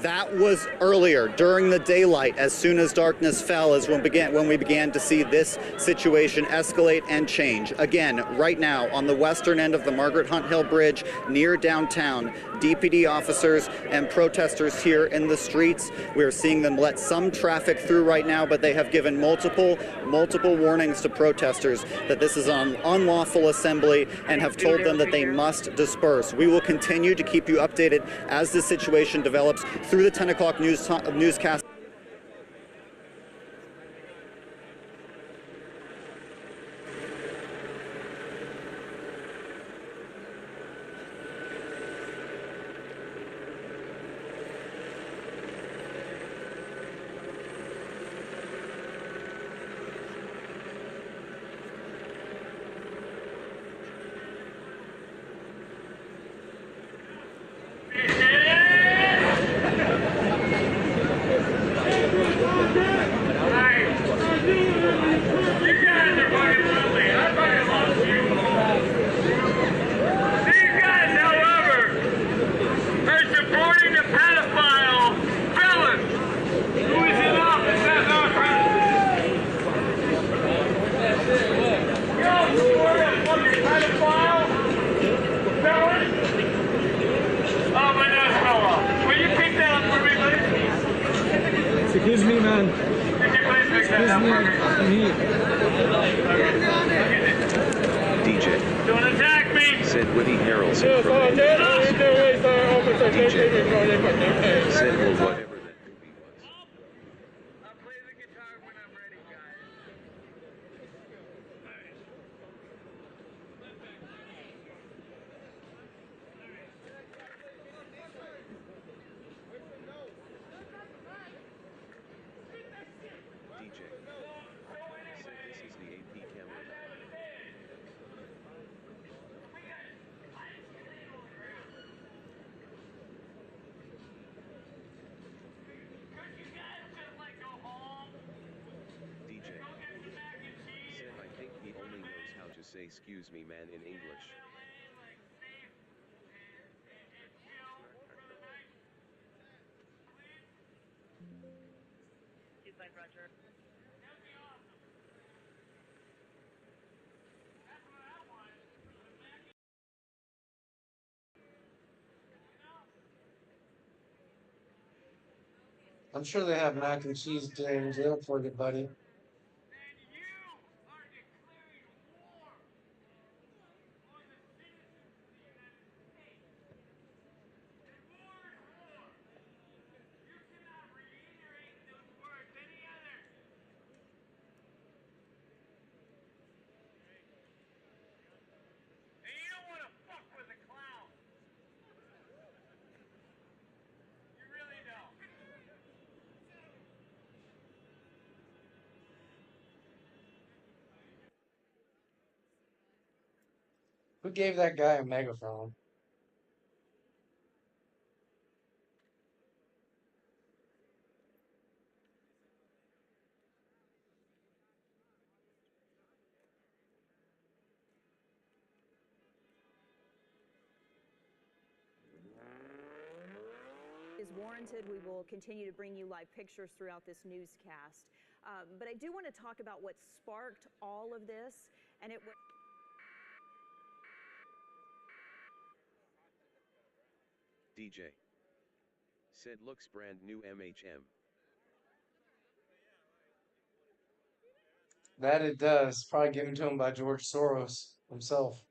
That was earlier, during the daylight, as soon as darkness fell, is when we began to see this situation escalate and change. Again, right now, on the western end of the Margaret Hunt Hill Bridge, near downtown, DPD officers and protesters here in the streets. We are seeing them let some traffic through right now, but they have given multiple warnings to protesters that this is an unlawful assembly and have told them that they must disperse. We will continue to keep you updated as the situation develops through the 10 o'clock newscast. Excuse me, man. Excuse me. DJ. Don't attack me! Said Woody Harrelson from DJ. Said well whatever that movie was. DJ. Said this is the AP camera. DJ. Said I think he only knows how to say excuse me man in English. Roger. I'm sure they have mac and cheese today in jail for you, buddy. Who gave that guy a megaphone? Is warranted. We will continue to bring you live pictures throughout this newscast. But I do want to talk about what sparked all of this, and it was DJ. Said looks brand new MHM. That it does. Probably given to him by George Soros himself.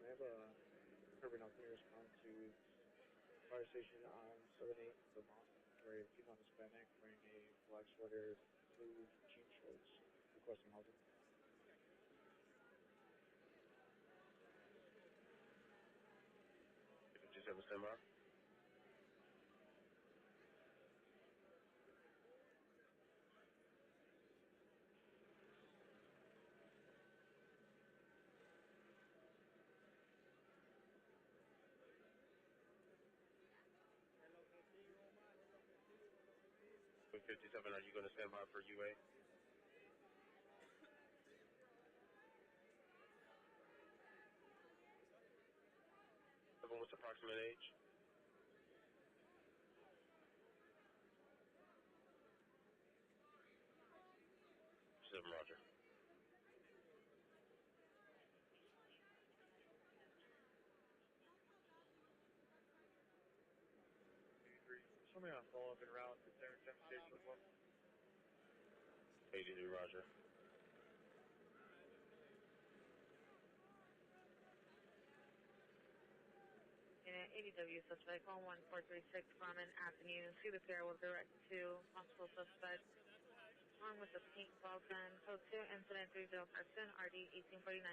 I have a urban outfit response to fire station on 78 Vermont, where a female Hispanic wearing a black sweater, blue jean shorts, requesting housing. 57 standby. With 57, are you going to stand by for UA? What's the approximate age? 7, roger. Somebody on follow-up en route to San Station as well. 83, roger. Unit 80W suspect 11436 Common Avenue. See the pair will direct to possible suspect along with the pink ball gun. Code 2 incident 3057 RD 1849.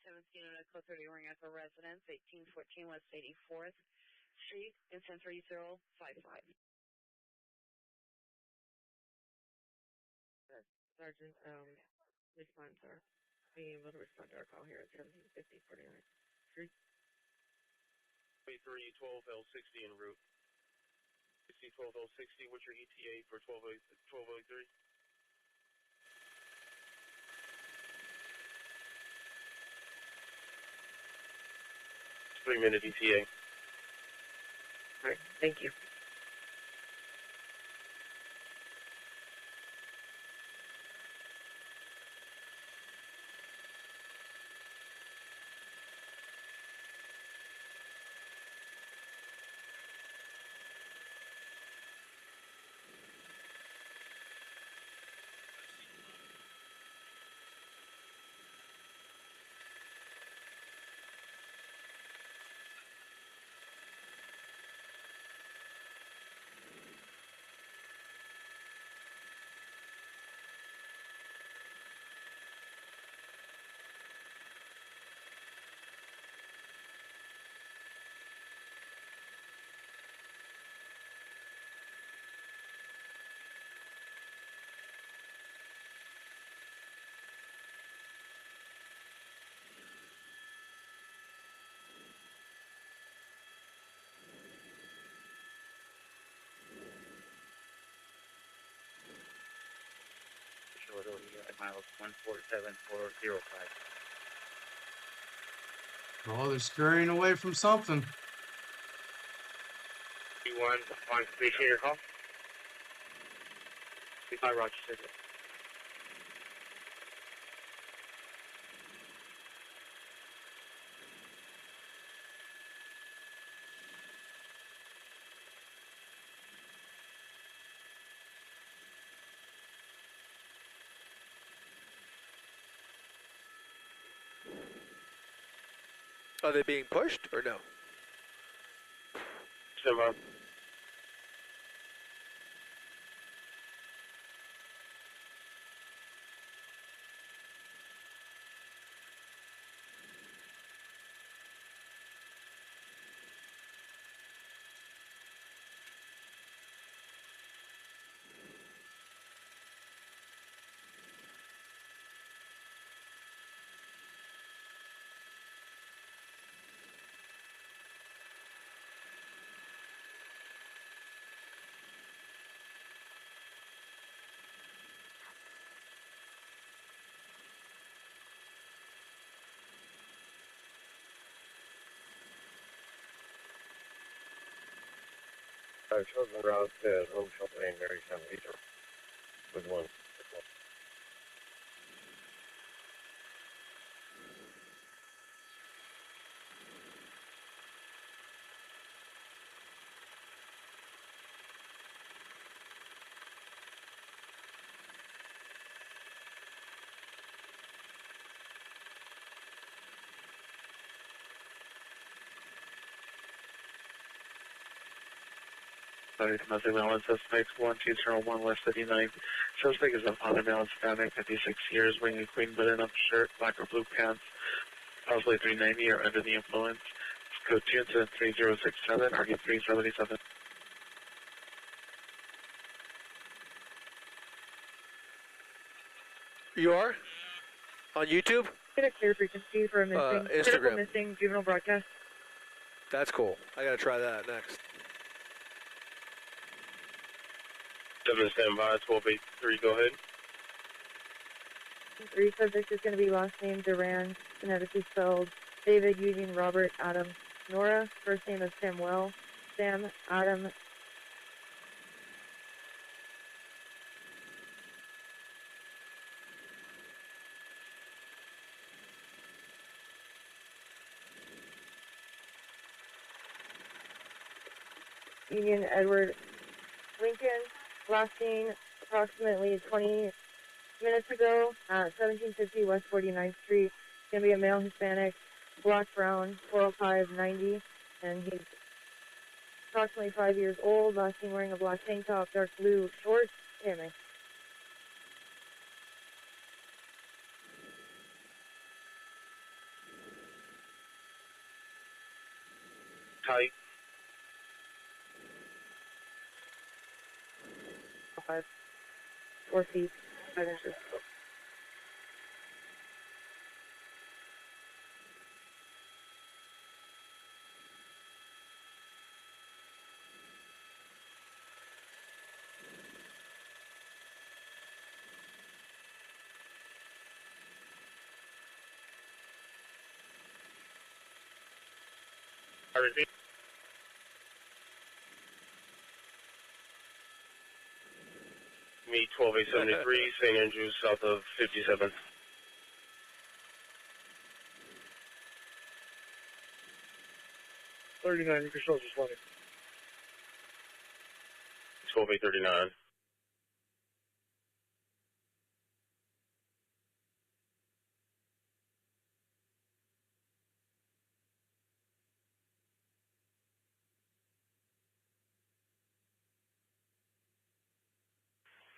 27th unit of code 30 ring at the residence, 1814 West 84th Street, incident 3055. Sergeant, respond, sir. Being able to respond to our call here at 1750 49th Street. 2312L60 en route. 12L60, what's your ETA for 1203? Three-minute ETA. All right, thank you. At miles 147405. Oh, they're scurrying away from something. Q1 on completion your call. Hi, Roger. Are they being pushed or no? Simba. Children route to home shelter in Mary Town Leader with one. Domestic violence suspect 1201 West 59. Suspect is a father male Hispanic, 56 years, wearing a queen button up shirt, black or blue pants, possibly 390 or under the influence. Code 2 incident 3067, RD 377. You are? On YouTube? Get a clear frequency for a missing, Instagram. missing juvenile broadcast. That's cool. I gotta try that next. 7 stand by, 1283, go ahead. 3 subject is going to be last name Duran, phonetically spelled David, Eugene, Robert, Adam, Nora. First name is Samuel, Sam, Adam. Union Edward Lincoln, last seen approximately 20 minutes ago at 1750 West 49th Street. It's going to be a male Hispanic, black brown, 40590, and he's approximately 5 years old. Last seen wearing a black tank top, dark blue shorts. Hear me. height. 4 feet, 5 inches. I repeat. Me 12873, St. Andrews, south of 57th. $39, you can show just 20. 12839.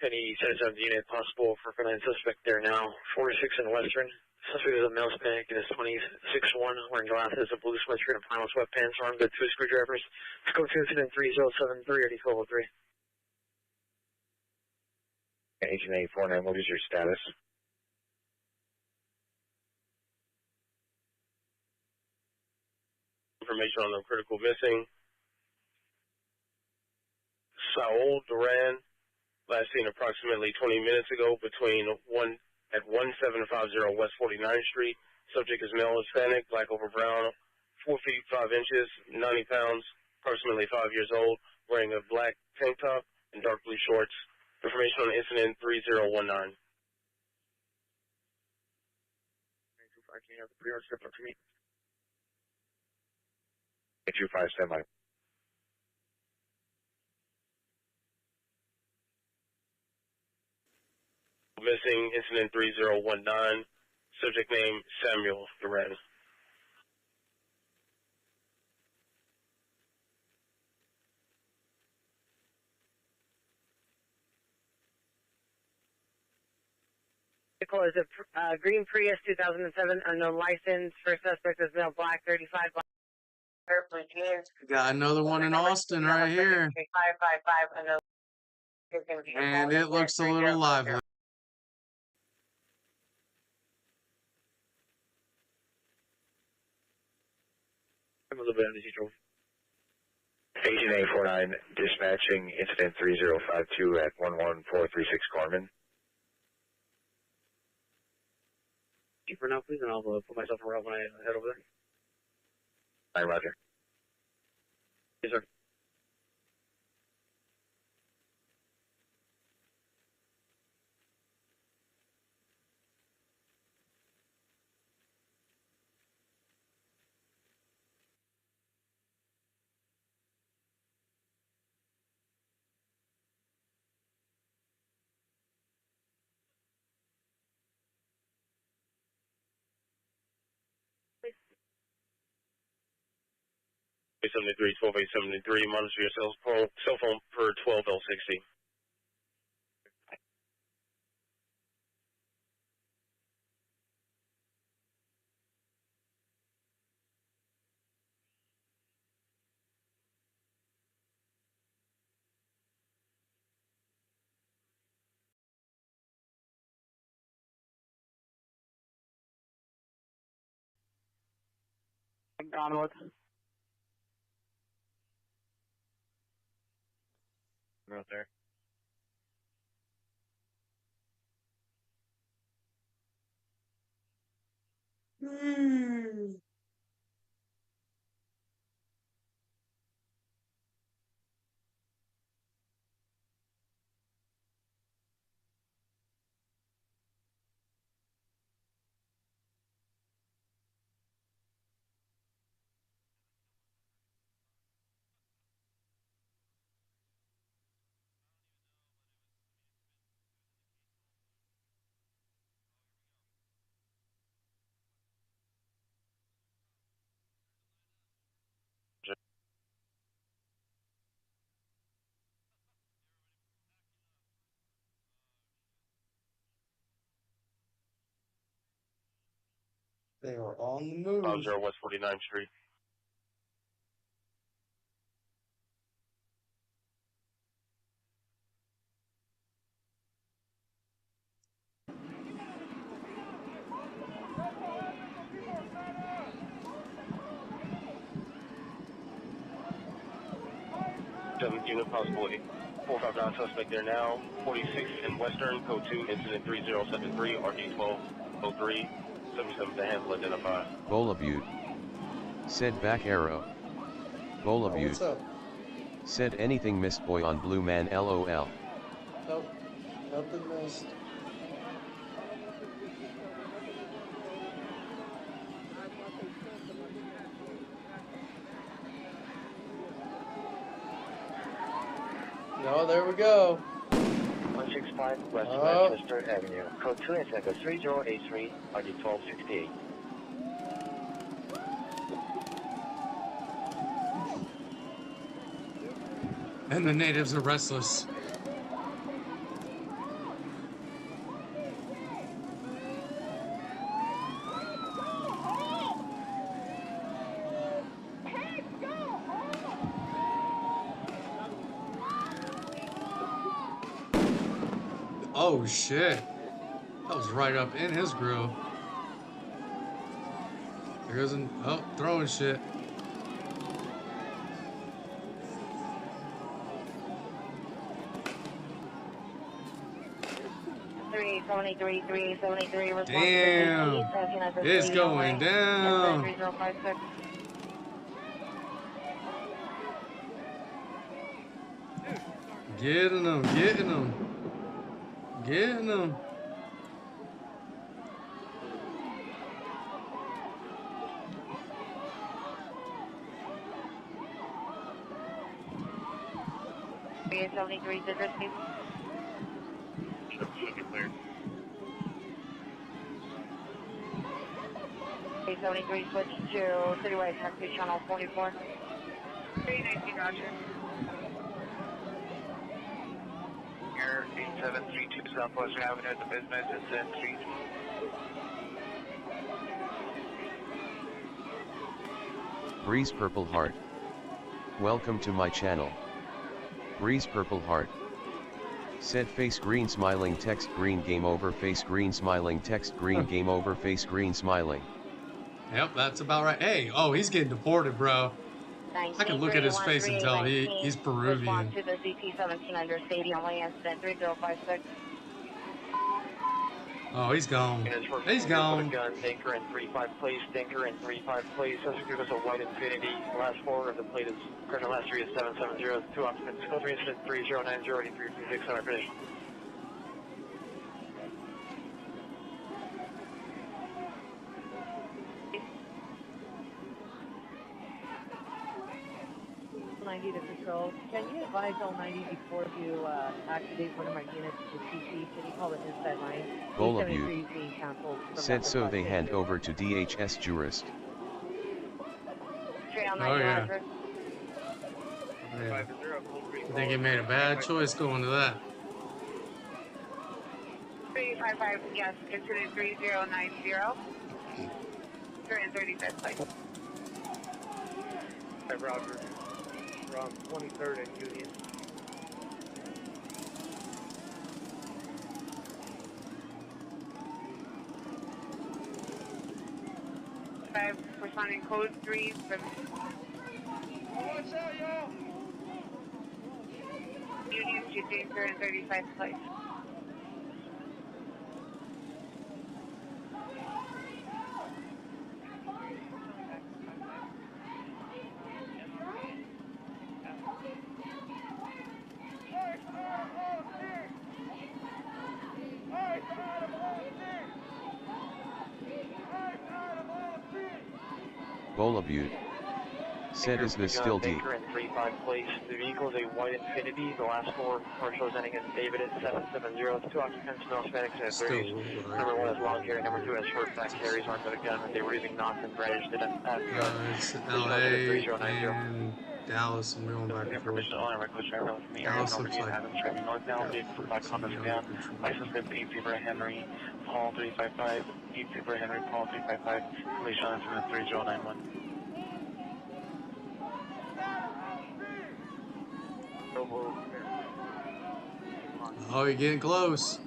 Any 7 unit possible for a suspect there now. 46 in Western. Suspect is a male Hispanic in his 20s, 6'1", wearing glasses, a blue sweatshirt, and flannel sweatpants, armed with 2 screwdrivers. Scope 2 incident 3073 or D1203. Agent 849, what is your status? Information on the critical missing. Saul Duran, last seen approximately 20 minutes ago between 1750 West 49th Street. Subject is male Hispanic, black over brown, 4 feet 5 inches, 90 pounds, approximately 5 years old, wearing a black tank top and dark blue shorts. Information on incident 3019. Can you have the pre-order step up to me? 825, stand by. Missing incident 3019. Subject name Samuel Duran. Vehicle is a green Prius 2007, unknown license. First suspect is male, black, 35, black, blue jeans. Got another one in Austin right here. 555, unknown. And it looks a little lively. I'm a little bit uneasy. Agent 849, dispatching incident 3052 at 11436 Corman. For now, please, and I'll put myself in route when I head over there. Hi, Roger. Yes, sir. Please. 73, 12873, monitor your cell phone per 12L60. Onward. Out there. They are on the move. 50 West 49th Street. 7th unit, possible 459 suspect there now. 46 in Western, code 2, incident 3073, RG1203, 77 to handle, identify. Bola Butte. Said back arrow. Bola Butte. What's up? Said anything missed boy on blue man LOL. Nope, nothing missed. No, there we go. 165 West Manchester Avenue. Code 2 and Echo 3083, RG1268. And the natives are restless. Oh shit. That was right up in his grill. There goes an, oh, throwing shit. Damn. It's going down. Getting them, getting them. Getting them. $73 address, please. Clear. 873 switch to Citywide Taxi Channel 44. 319 Roger. Air 8732 Southwestern Avenue at the business is in 3. Breeze Purple Heart. Welcome to my channel. Breeze Purple Heart. Said face green smiling text green game over face green smiling text green game over face green smiling. Yep, that's about right. Hey, oh, he's getting deported, bro. I can look at his face and tell he's Peruvian. Respond to the CT-17 under Stadium Way incident 3056. Oh, he's gone. He's gone. Gun, Dinker in 35 place, Dinker in 35 place. Subject is a white Infinity. Last four of the plate is current last three is 770. Two occupants. Code 3 incident 3090 8336 on our finish. To control. Can you advise all 90 before you activate one of my units to CC? Can you call it inside line? Bola Butte. Said so they hand over to DHS jurist. Oh yeah. I think he made a bad choice going to that. 355, yes, incident 3090. 335 place. Hey, Roger. From 23rd and Union. Five, responding code 3 from Union to Danger and 35 place. Bola Butte. Said is this still deep? Dinker in 35 place. The vehicle is a white Infinity. The last four commercials ending in David at 770. Two occupants, no Hispanics and 30s. Number one is long hair. Number two has short back carries armed with a gun. They were using knocked and brandished it at It's LA and Dallas, and we're going back and forth. Dallas looks like License plate Pete Zebra Henry, Paul 355, Pete Zebra Henry, Paul 355, police on incident 3091. Oh, you're getting close.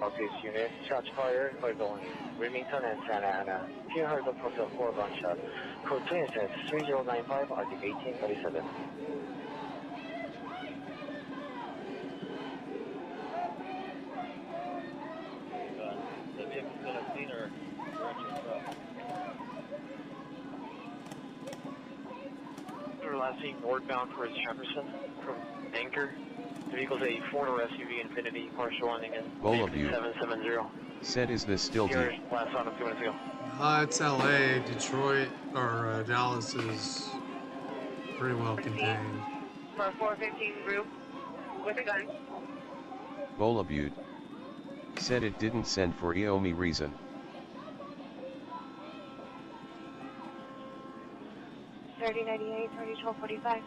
Northeast unit. Shots fired by going Remington and Santa Ana. Few heard the total 4 gunshots. Code 26 3095 RD 1837. The vehicle's got a cleaner direction truck. We were last seen northbound towards Jefferson from Anchor. The vehicle's a 4-door SUV Infinity, partial ending in Bowl of you. 770. Said, is this still Here, deep? last on a few minutes ago. It's LA. Detroit or Dallas is pretty well contained. For 415 group with a gun. Bowl of you. Said it didn't send for EOMI reason. $30.98, $30.12.45.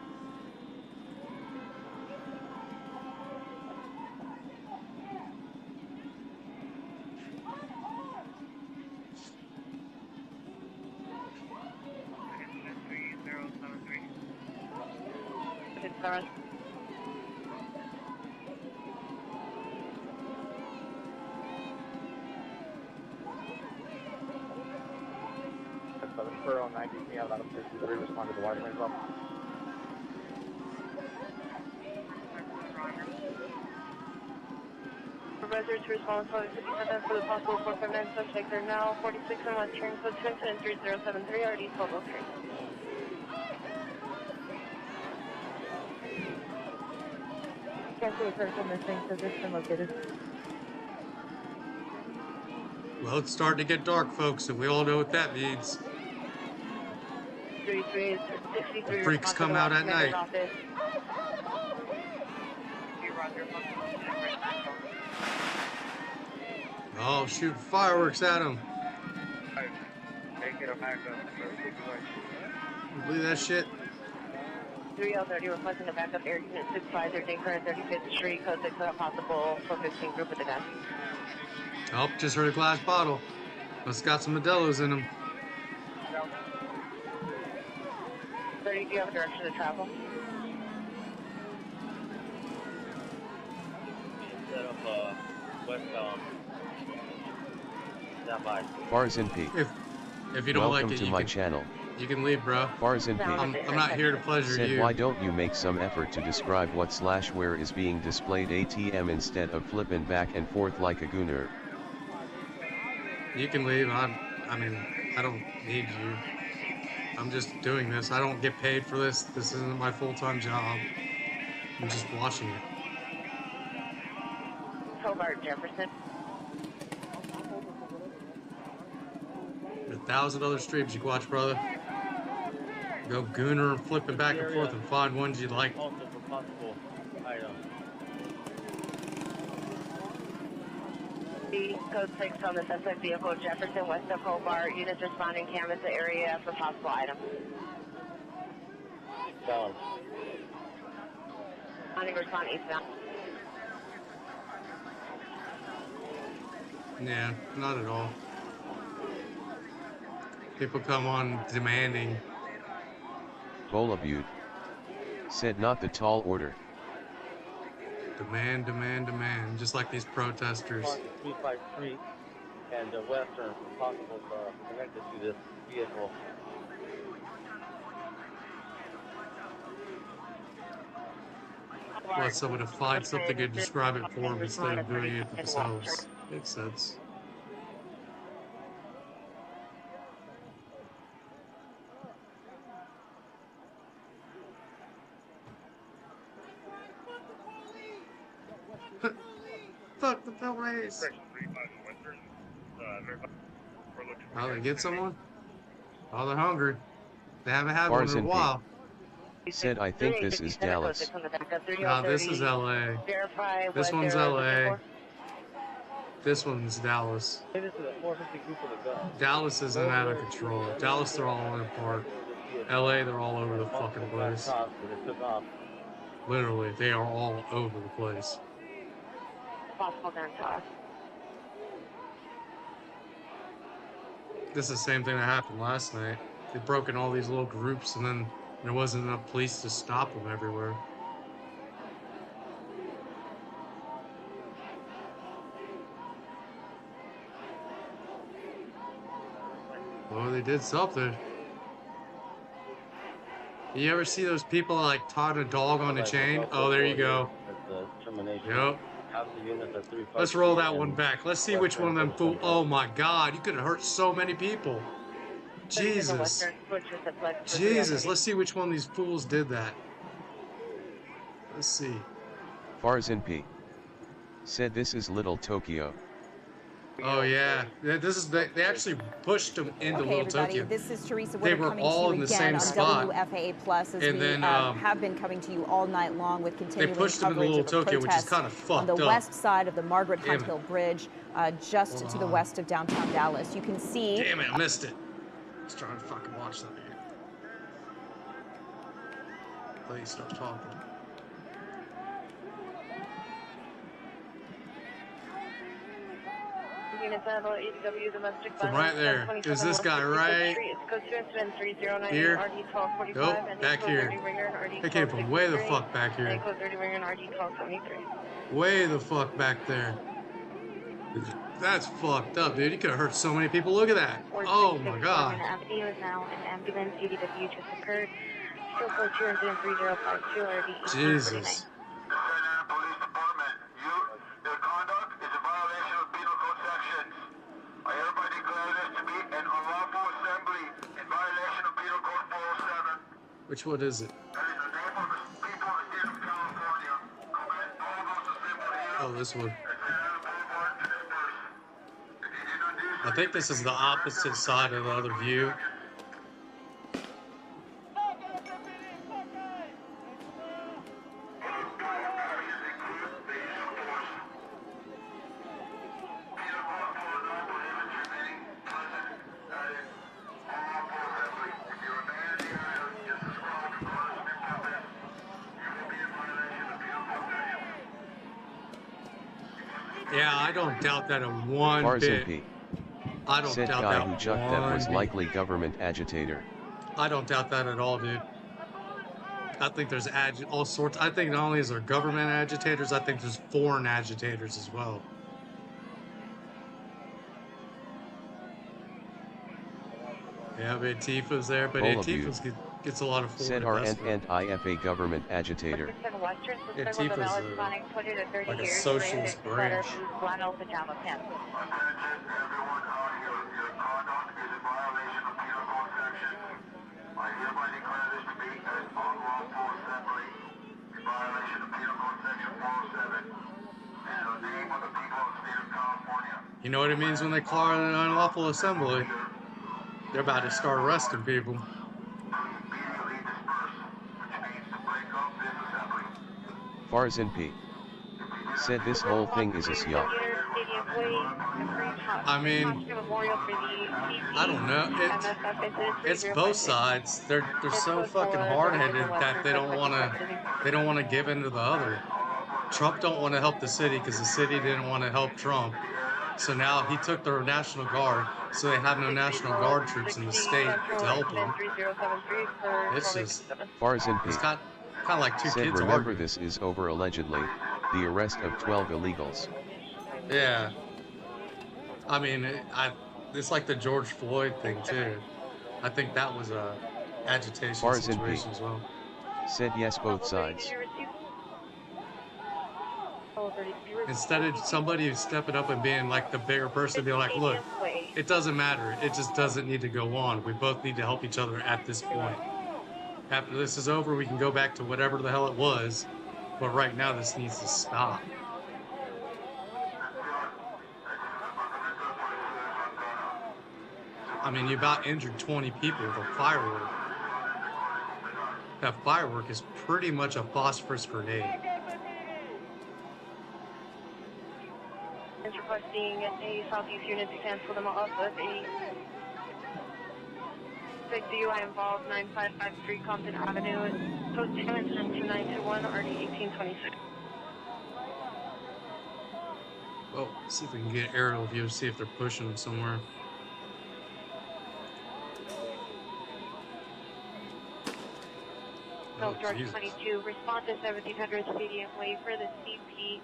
Sorry. Referral 90, we have about a 53 respond to the wide range level. Residents response 57 for the possible 459 suspects are now 46 and West Turn Code 3073 RD 1203. Can't see a person missing, position located. Well, it's starting to get dark, folks, and we all know what that means. 33 63. The freaks come out at night. Oh, shoot fireworks at them. You believe that shit? 3L30 requesting a backup air unit supervisor, day current 35th Street, code 6 possible 415 group with the gun. Oh, just heard a glass bottle. Must got some Modelo's in them. 30, do you have a direction to travel? Set up westbound. Stand by. Farzin P. If you don't Welcome like it, to you my can, channel. You can leave, bro. Farzin P. I'm not here to pleasure Said, you. why don't you make some effort to describe what / where is being displayed ATM instead of flipping back and forth like a gooner? You can leave. I mean, I don't need you. I'm just doing this. I don't get paid for this. This isn't my full-time job. I'm just watching it. Hobart Jefferson. 1,000 other streams you can watch, brother. Go gooner and flip it back and forth and find ones you like. Also for possible items. Code 6 on the suspect vehicle, Jefferson, west of Hobart. Units responding, canvass the area for possible items. Down. Responding, respond eastbound. Yeah, not at all. People come on demanding. Bowl of you. Said not the tall order. Demand, demand, demand. Just like these protesters. 353 and western possible connected to this vehicle. Want someone to find something and describe it for them instead of doing it themselves. Makes sense. Fuck the police! Oh, they get someone? Oh, they're hungry. They haven't had one in a while. Said, I think this is Dallas. No, this is LA. This one's LA. This one's Dallas. Dallas isn't out of control. Dallas, they're all apart. LA, they're all over the fucking place. Literally, they are all over the place. Possible gun toss. This is the same thing that happened last night. They broke in all these little groups and then there wasn't enough police to stop them everywhere. Oh, they did something. You ever see those people like tied a dog on a chain? Oh, there you go. Yep. Let's roll that one back. Let's see which one of them fools. Oh my God, you could have hurt so many people. Jesus. Jesus, let's see which one of these fools did that. Let's see. Farzin P. said this is Little Tokyo. Oh yeah, this is they actually pushed them into Okay, Little everybody, Tokyo. this is Teresa They Woodard were coming all to in you the again same on spot. WFAA Plus as And we then, have been coming to you all night long with continuing pushed them into coverage Little of a Tokyo, which is protest kind of on the fucked up. west side of the Margaret Damn Hunt it. Hill Bridge, just Hold to the on. west of downtown Dallas. You can see. Damn it, I missed it. I was trying to fucking watch that again. Please start talking. From right there. Is this guy right here? Nope, back here. They came from way the fuck back here. Way the fuck back there. That's fucked up, dude. You could have hurt so many people. Look at that. Oh my God. Avenue is now an ambulance. ADW just occurred. Still code 23052 RD 1849. Jesus. Which one is it? Oh, this one. I think this is the opposite side of the other view. Yeah, I don't doubt that in one Farzin bit. P. I don't said doubt guy that who chucked one that was bit. likely government agitator. I don't doubt that at all, dude. I think there's all sorts. I think not only is there government agitators, I think there's foreign agitators as well. Yeah, but Antifa's there, but Antifa's gets a lot of foreign said investment. and IFA government agitator. Antifa's like a socialist branch. You know what it means when they call it an unlawful assembly? They're about to start arresting people. Farzin P. said this whole thing is a SYOP. I mean, I don't know. It's both sides. They're so fucking hard-headed that they don't want to give in to the other. Trump don't want to help the city because the city didn't want to help Trump. So now he took their National Guard, so they have no National Guard troops in the state to help them. It's just, Farzin P. it's kind of like two said kids remember arguing. this is over allegedly, the arrest of 12 illegals. Yeah. I mean, it's like the George Floyd thing too. I think that was a agitation Farzin situation P. as well. said yes both sides. Instead of somebody stepping up and being like the bigger person, be like, look, it doesn't matter. It just doesn't need to go on. We both need to help each other at this point. After this is over, we can go back to whatever the hell it was. But right now, this needs to stop. I mean, you about injured 20 people with a firework. That firework is pretty much a phosphorus grenade. Requesting a southeast unit to cancel them off of a 6 DUI involved 9553 Compton Avenue, post 2 incident 2921 RD 1826. Well, see if we can get an aerial view, see if they're pushing them somewhere. North George 22, respond to 1700 Stadium Way for the CP.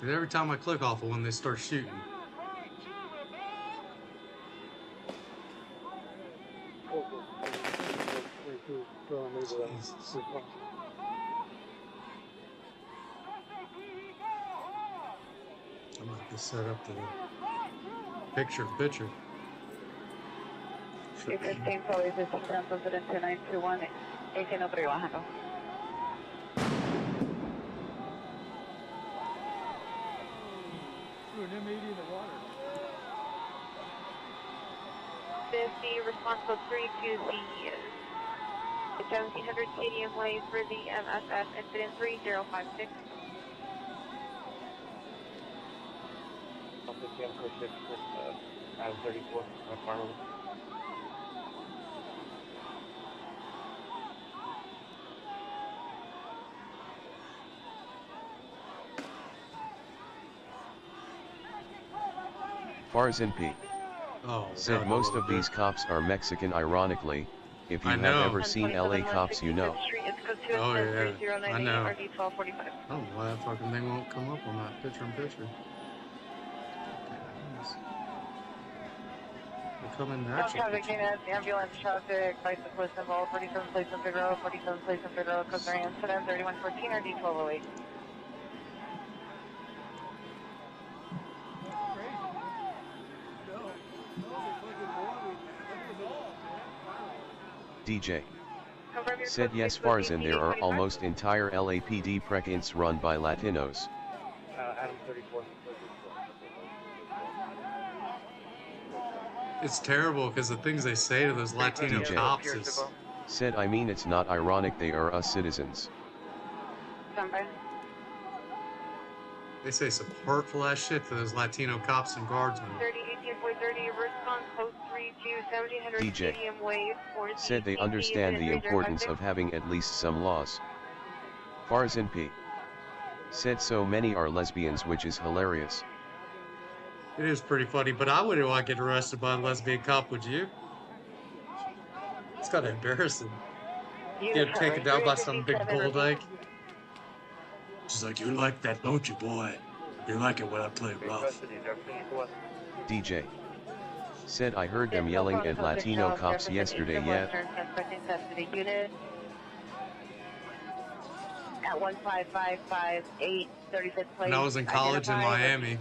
And every time I click off of one, they start shooting. Jesus. I'm gonna have to set up the picture. 315, probably 50 grams, incident 2921, 1803, bajando. An M80 in the water. 50, response code 3 to the 1700 Stadium Way for the MSF incident 3056. 50 code 6 with Adam 34, Farmer. Farzin P. Oh, said God, most of these cops are Mexican. Ironically, if you have ever seen LA cops, you know. Oh yeah, I know. I don't know why that fucking thing won't come up on that picture-in-picture. They're coming in actual Traffic picture. units, ambulance traffic, bicyclists involved, 47 place in Figueroa, 47 place in Figueroa, Costa incident, 3114 or D1208. DJ said yes. Farzin, there are almost entire LAPD precints run by Latinos. Adam 34. It's terrible because the things they say to those Latino DJ cops is... said, I mean, it's not ironic, they are us citizens. They say some hurtful ass shit to those Latino cops and guardsmen. 3018.30, response code 3 to 1700 DJ Stadium Way for the said they understand the importance of having at least some laws. Farzin P. said so many are lesbians, which is hilarious. It is pretty funny, but I wouldn't want to get arrested by a lesbian cop, would you? It's kind of embarrassing. Get taken down by some big gold egg. She's like, you like that, don't you, boy? You like it when I play rough. DJ said, I heard them yelling at Latino cops yesterday, yeah. At 15558, 35th place. When I was in college in Miami,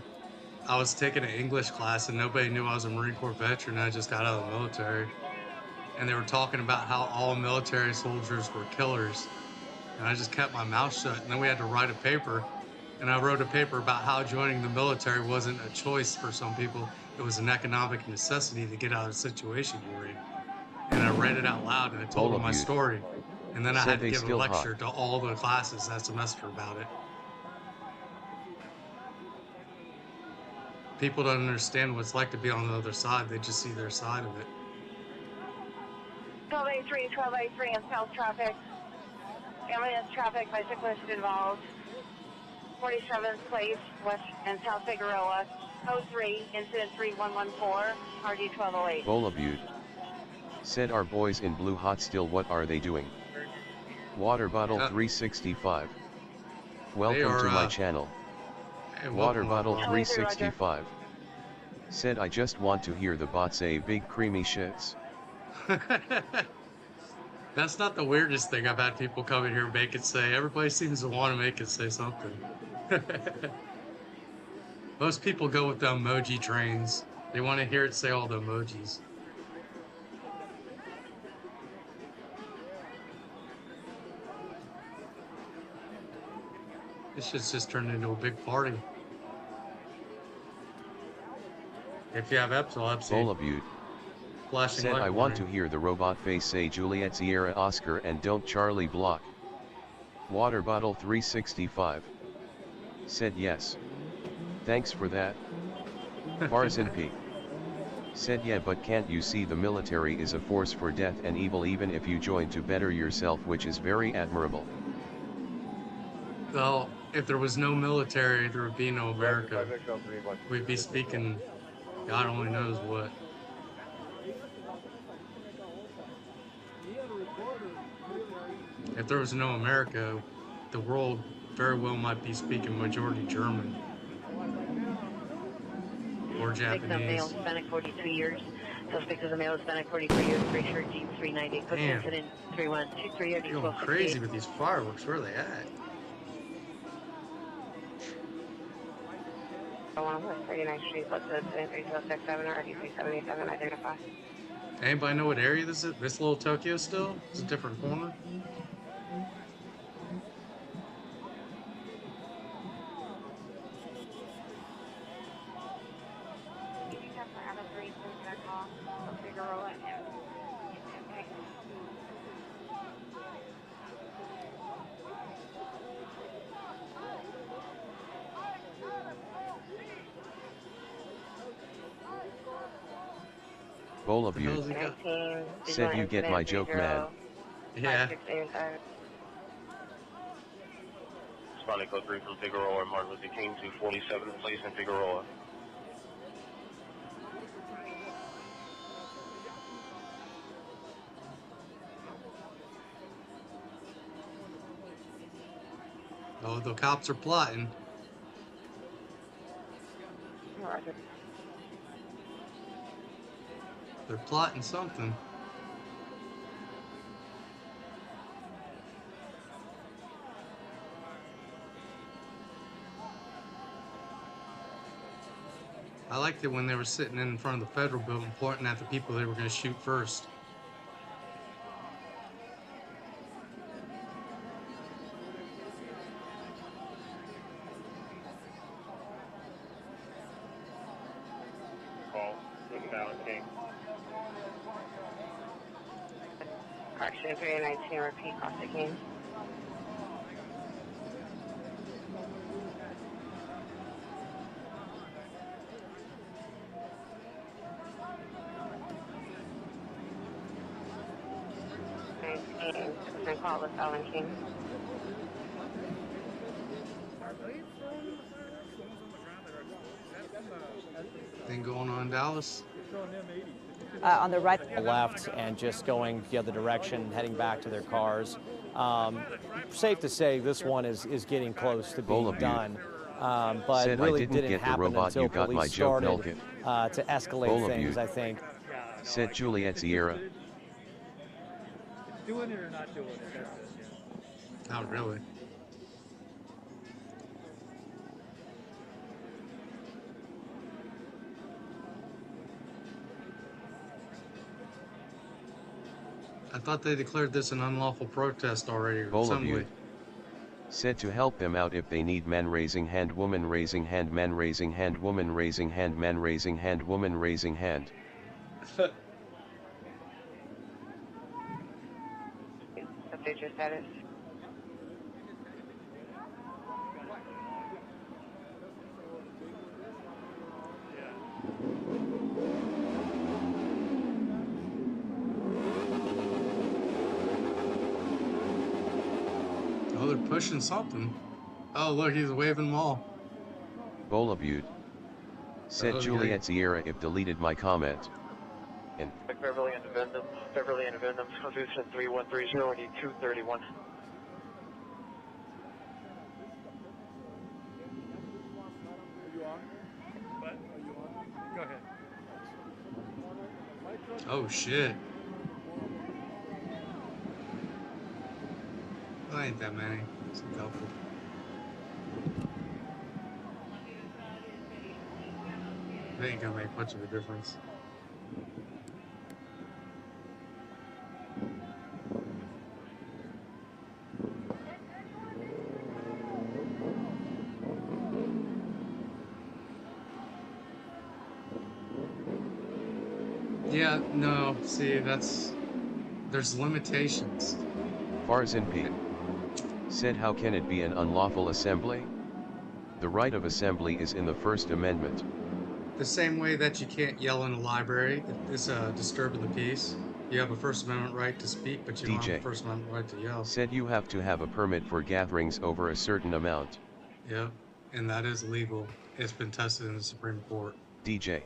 I was taking an English class and nobody knew I was a Marine Corps veteran. I just got out of the military. And they were talking about how all military soldiers were killers. And I just kept my mouth shut. And then we had to write a paper. And I wrote a paper about how joining the military wasn't a choice for some people. It was an economic necessity to get out of the situation you were in. And I read it out loud and I told them my story. And then I had to give a lecture to all the classes that semester about it. People don't understand what it's like to be on the other side. They just see their side of it. 1283 in south traffic. Ambulance traffic, bicyclist involved. 47th place, west and south Figueroa. Code 3, incident 3114, RD 1208. Bola Butte said, our boys in blue hot still, what are they doing? Water Bottle 365. Welcome to my channel. Water Bottle 365 said, I just want to hear the bot say big creamy shits. That's not the weirdest thing I've had people come in here and make it say. Everybody seems to want to make it say something. Most people go with the emoji trains. They want to hear it say all the emojis. This shit's just turned into a big party. If you have epilepsy. Bola Butte said, I want to hear the robot face say Juliet Sierra Oscar and don't Charlie block. Water Bottle 365 said yes. Thanks for that. Farzin P said, yeah, but can't you see the military is a force for death and evil even if you join to better yourself, which is very admirable. Well, if there was no military, there would be no America. We'd be speaking God only knows what. If there was no America, the world very well might be speaking majority German or Japanese. Victim male, Hispanic, 42 years. Suspect is a male, Hispanic, 43 years, gray shirt, jeans, 390. Code Damn. incident 3123 ID Going 1268. crazy with these fireworks. Where are they at? 1 West 39th Street, plus the incident 306 Avenue, ID 3787, identify. Anybody know what area this is? This little Tokyo still? It's a different corner. Bowl of you. Said you get my joke, man. Yeah. Responding code 3 from Figueroa, Martin Luther King 247, place in Figueroa. Oh, the cops are plotting. They're plotting something. I liked it when they were sitting in front of the federal building pointing at the people they were going to shoot first. Call, inbound King. Correction 319, repeat, cross the King. And call the Allen King. Thing going on in Dallas? On the right, left, and just going the other direction, heading back to their cars. Safe to say, this one is getting close to being done, but Said really I didn't didn't get the happen robot, until you got my police joke, started to escalate things, I think. Said Juliet Sierra. Doing it or not doing it, that's it. Not really. I thought they declared this an unlawful protest already. Bowl of you. Said to help them out if they need men raising hand, woman raising hand, men raising hand, woman raising hand, men raising hand, woman raising hand. Update your status. Oh, they're pushing something. Oh, look, he's waving them all. Bowl of you. Said Juliet Sierra if deleted my comment. And Beverly and Vendom, Confusion 3130, I need 231. Go ahead. Oh, shit. Well, ain't that many. It's a couple. They ain't gonna make much of a difference. Yeah, no, see, there's limitations. Farzin P. Said how can it be an unlawful assembly? The right of assembly is in the First Amendment. The same way that you can't yell in a library, it's a disturb of the peace. You have a First Amendment right to speak, but you don't have a First Amendment right to yell. Said you have to have a permit for gatherings over a certain amount. Yep, and that is legal. It's been tested in the Supreme Court. DJ.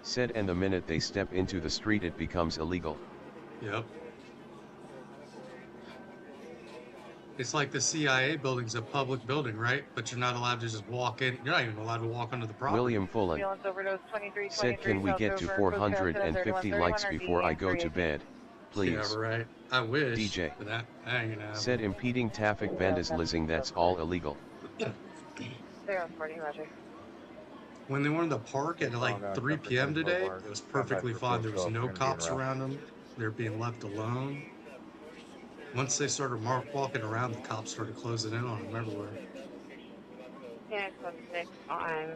Said and the minute they step into the street it becomes illegal. Yep. It's like the CIA building's a public building, right? But you're not allowed to just walk in. You're not even allowed to walk onto the property. William Fullen Ambulance overdose 2323 said, can we South get to Dover, 450 likes before I go to bed, please? Yeah, right. I wish. DJ But that ain't gonna happen. said, impeding traffic vandalism, that's all illegal. 040, Roger. When they were in the park at like 3 p.m. today, it was perfectly fine. There was no cops around them. They're being left alone. Once they started walking around, the cops started closing in on them everywhere. Phoenix 6 on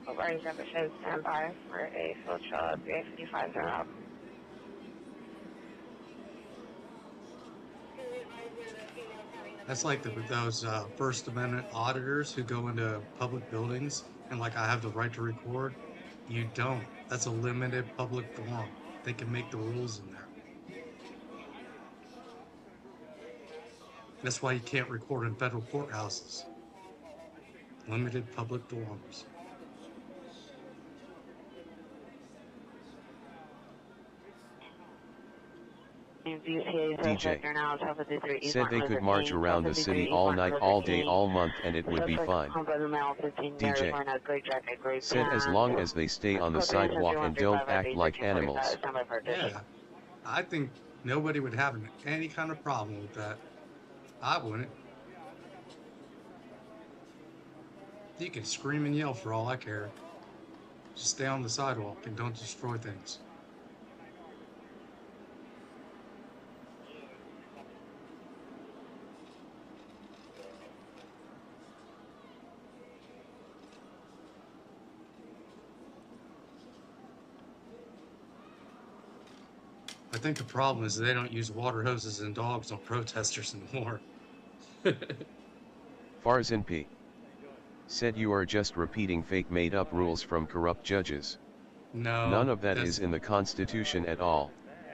O'Brien Jefferson, standby for a field show 355 and up. That's like those First Amendment auditors who go into public buildings and like, I have the right to record. You don't. That's a limited public forum. They can make the rules in there. That's why you can't record in federal courthouses. Limited public forums. DJ said they could march around the city all night, all day, all month, and it would be fine. DJ said as long as they stay on the sidewalk and don't act like animals. Yeah, I think nobody would have any kind of problem with that. I wouldn't. You can scream and yell for all I care. Just stay on the sidewalk and don't destroy things. I think the problem is they don't use water hoses and dogs on protesters anymore. Farzan P. said you are just repeating fake made-up rules from corrupt judges. No. None of that is in the Constitution at all.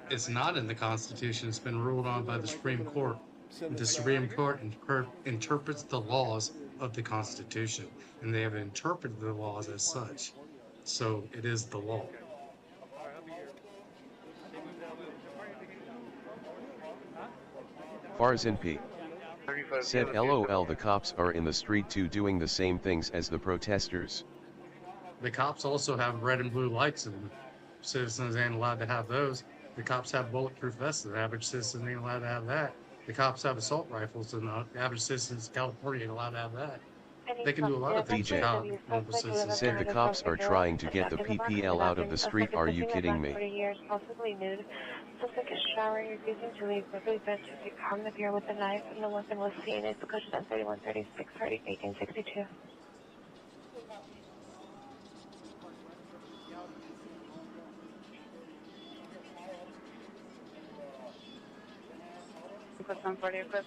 It's not in the Constitution. It's been ruled on by the Supreme Court. The Supreme Court interprets the laws of the Constitution, and they have interpreted the laws as such. So it is the law. Farzan P. said LOL, the cops are in the street too, doing the same things as the protesters. The cops also have red and blue lights, and citizens ain't allowed to have those. The cops have bulletproof vests, and the average citizen ain't allowed to have that. The cops have assault rifles, and the average citizens in California ain't allowed to have that. They can do a lot of things. DJ said the cops are trying to get the PPL out of the street. Are you kidding me? Possibly nude. Suspect is showering, refusing to leave. Quickly bent to take harm the beer with a knife, and the weapon was seen. It's cushion at 3136, 1862. Request 140, request.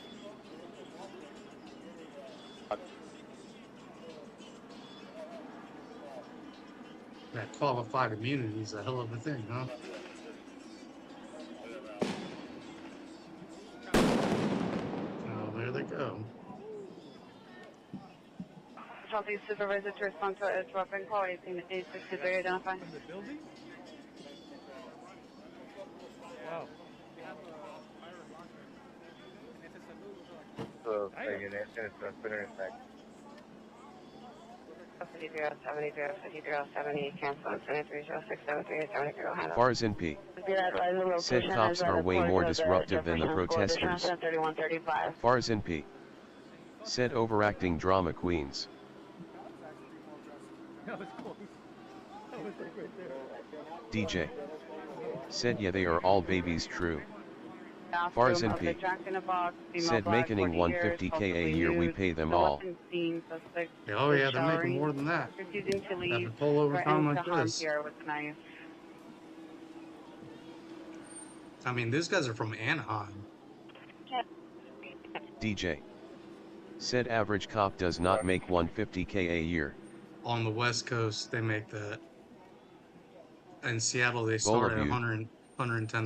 That qualified immunity is a hell of a thing, huh? Oh, there they go. Southeast supervisor to respond to a weapon call, 1863, identify. From the building? Wow. So, taking it, it's a better effect. 5070, cancel on 730673, handle. Farzan P. said cops are way more disruptive than the protesters. Farzan P. said overacting drama queens. DJ said yeah, they are all babies, true. Farzan P. said making 150K a year, we pay them all. Oh yeah, they're making more than that. Have to pull over time like this. I mean, these guys are from Anaheim. DJ said average cop does not make 150K a year. On the West Coast, they make that. In Seattle, they start at $110,000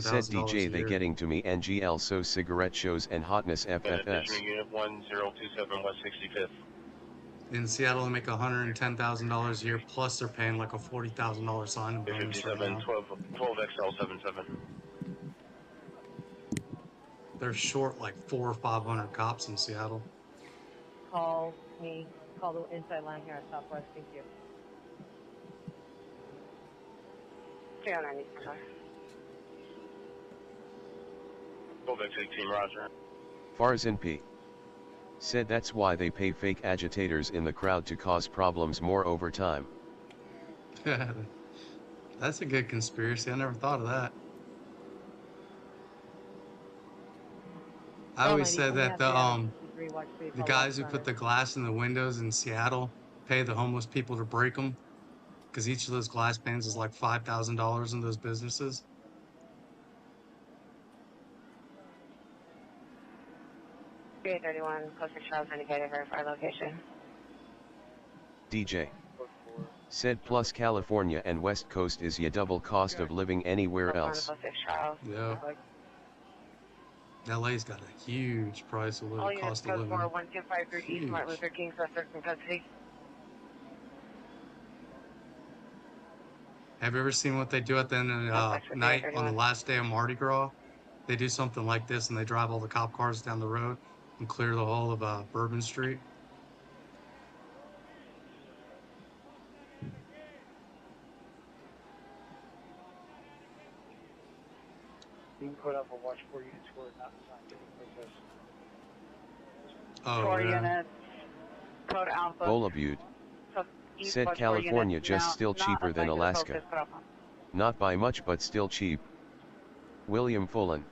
said DJ they getting to me NGL, so cigarette shows and hotness FFS. Unit 1027 West 65th. In Seattle, they make $110,000 a year, plus they're paying like a $40,000 sign-in bonus right now. 12 XL 77. they're short like 400 or 500 cops in Seattle. Call me. Call the inside line here at Southwest. Thank you. 309, sorry. Golden 16, roger. Farzin P. said that's why they pay fake agitators in the crowd to cause problems more over time. That's a good conspiracy. I never thought of that. I always said that the guys who put the glass in the windows in Seattle pay the homeless people to break them, because each of those glass panes is like $5,000 in those businesses. $331, close to Charles indicated, verify location. DJ. Said plus California and West Coast is ya double cost of living anywhere else. Yeah. LA's got a huge price of living, cost of living. 125 East Martin Luther King, suspect in custody. Have you ever seen what they do at the end of the night on the last day of Mardi Gras? They do something like this and they drive all the cop cars down the road and clear the whole of Bourbon Street. You can put up a watch 4 units for it, not protest. Oh, 4 yeah. units, code Alpha. Bola Butte. Said California just still cheaper than Alaska. Not by much but still cheap. William Fullen.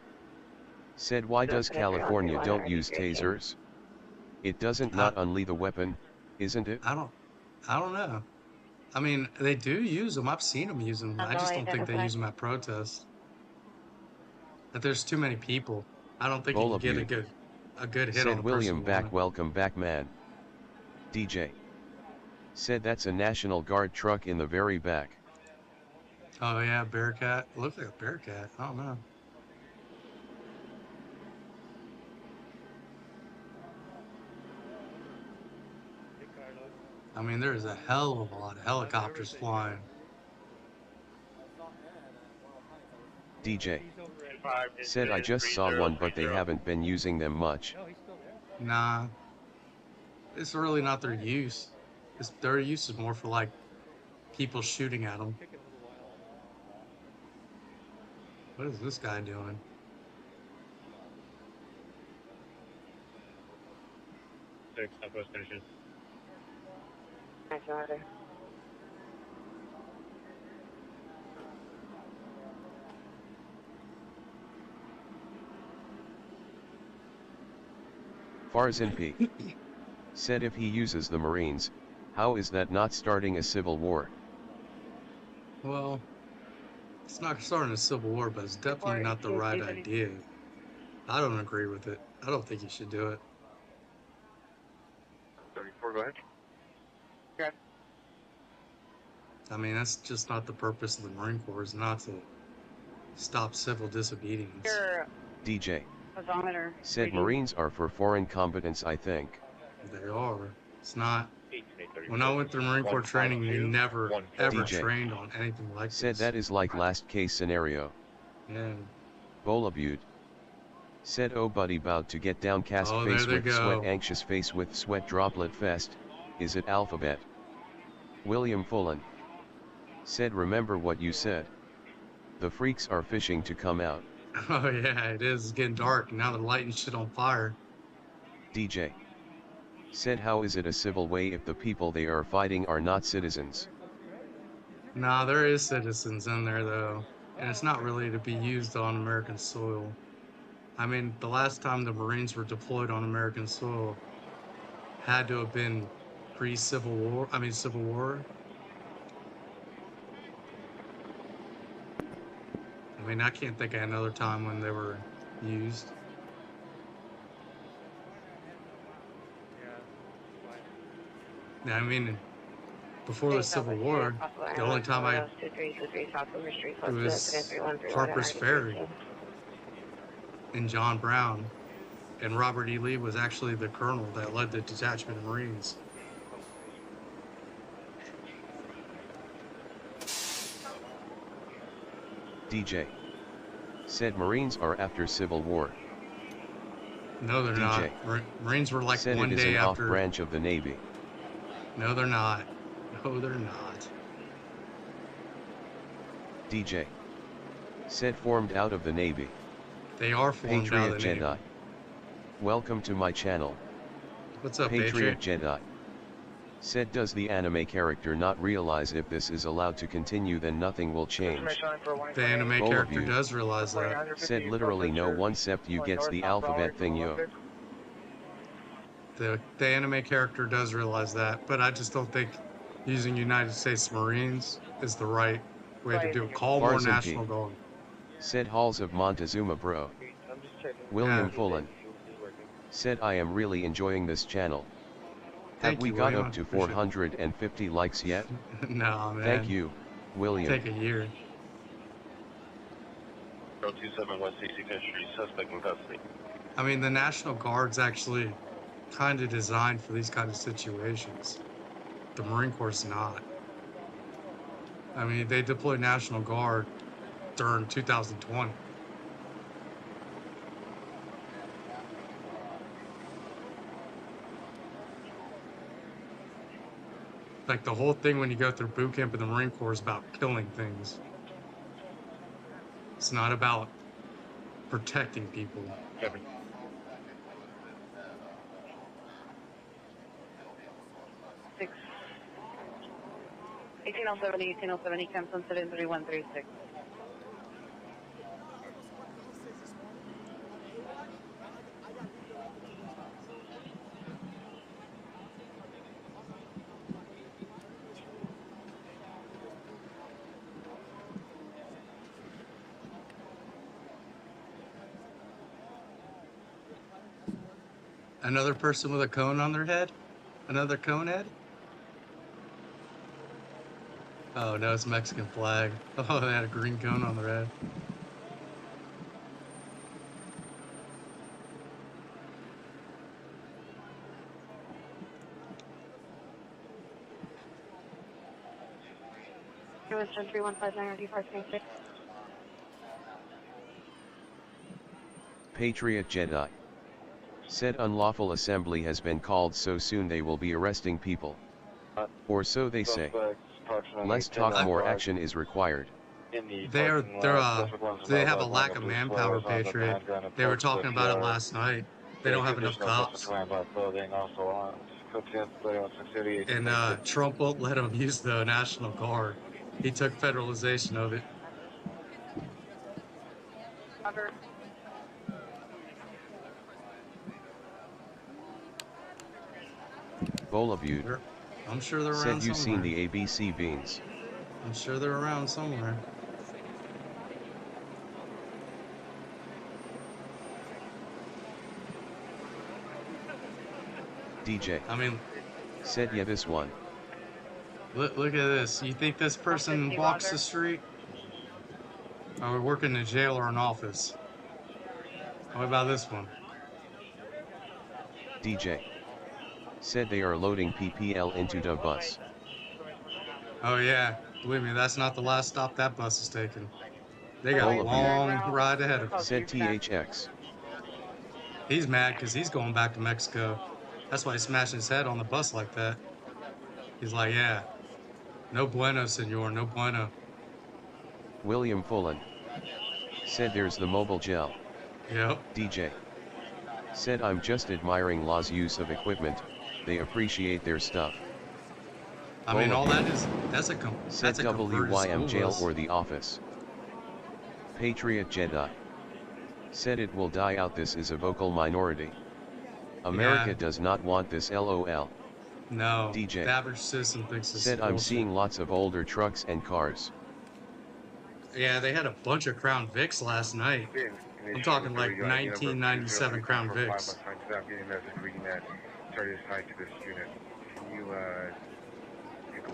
Said why does California don't use tasers? It doesn't not unleash the weapon, isn't it? I don't know. I mean, they do use them. I've seen them use them. I just don't think they use them at protests. But there's too many people. I don't think you can get a good hit on Said a William person. back, welcome back, man. DJ. Said that's a National Guard truck in the very back. Oh yeah, Bearcat. It looks like a Bearcat. I don't know. I mean, there's a hell of a lot of helicopters flying. DJ. Said I just saw one but they haven't been using them much. Nah. It's really not their use. Their use is more for like people shooting at them. What is this guy doing? Southwest Station. Thanks, Roger. Farzin P. Said if he uses the Marines, how is that not starting a civil war? Well, it's not starting a civil war, but it's definitely not the right idea. I don't agree with it. I don't think you should do it. 34, go ahead. Okay. I mean, that's just not the purpose of the Marine Corps, is not to stop civil disobedience. DJ. Odometer. Said Marines are for foreign combatants, I think. They are. It's not. When I went through Marine Corps training, they never, ever DJ. trained on anything like this. Said that is like last case scenario. Yeah. Bola Butte. Said oh buddy bout to get downcast face with sweat, anxious face with sweat droplet fest. Is it alphabet? William Fullen. Said remember what you said. The freaks are fishing to come out. Oh yeah, it is. It's getting dark. Now they're lighting shit on fire. DJ. Said how is it a civil way if the people they are fighting are not citizens? Nah, there is citizens in there though. And it's not really to be used on American soil. I mean, the last time the Marines were deployed on American soil had to have been pre-Civil War. I mean, Civil War. I mean, I can't think of another time when they were used. Yeah, I mean, before the Civil War, the only time it was Harper's Ferry and John Brown, and Robert E. Lee was actually the colonel that led the detachment of Marines. DJ. Said Marines are after Civil War. No, they're DJ. not. Marines were like said one it is day an after. off branch of the Navy. No, they're not. No, they're not. DJ. Said formed out of the Navy. They are formed Patriot out of the Jedi. Navy. Welcome to my channel. What's up, Patriot Jedi. Said does the anime character not realize if this is allowed to continue then nothing will change? The anime character does realize that. Said literally no one except you gets the alphabet thing yo. The anime character does realize that, but I just don't think using United States Marines is the right way to do it. Call more Farzan National P. Guard. Said Halls of Montezuma bro. William Fullen. Said I am really enjoying this channel. Have we got up to 450 likes yet? No, man. Thank you, William. Take a year. 027 West 65th Street, suspect in custody. I mean, the National Guard's actually kind of designed for these kind of situations. The Marine Corps is not. I mean, they deployed National Guard during 2020. Like the whole thing when you go through boot camp in the Marine Corps is about killing things. It's not about protecting people. Kevin. Six. 1807, Campson 73136. Another person with a cone on their head? Another cone head? Oh no, it's Mexican flag. Oh, they had a green cone on their head. Western 3159 RD526. Patriot Jedi. Said unlawful assembly has been called so soon they will be arresting people. Or so they say. Less talk, more action is required. They have a lack of manpower, Patriot. They were talking about it last night. They don't have enough cops. And Trump won't let them use the National Guard. He took federalization of it. Cover. Bolabute. I'm sure they're around Said you somewhere. seen the ABC beans. I'm sure they're around somewhere. DJ. I mean, said yeah this one. Look at this. You think this person walks the street? Or we work in a jail or an office? What about this one? DJ. Said they are loading PPL into the bus. Oh yeah, believe me, that's not the last stop that bus is taking. They got a long ride ahead of us. Said THX. He's mad because he's going back to Mexico. That's why he's smashing his head on the bus like that. He's like, yeah, no bueno, senor, no bueno. William Fullen. Said there's the mobile gel. Yep. DJ. Said I'm just admiring Law's use of equipment. They appreciate their stuff. I mean, all that is, that's a Said WYM jail or the office. Patriot Jedi. Said it will die out. This is a vocal minority. America does not want this LOL. No, DJ. The average citizen thinks this Said is I'm bullshit. seeing lots of older trucks and cars. Yeah, they had a bunch of Crown Vics last night. I'm talking like 1997 Crown Vics.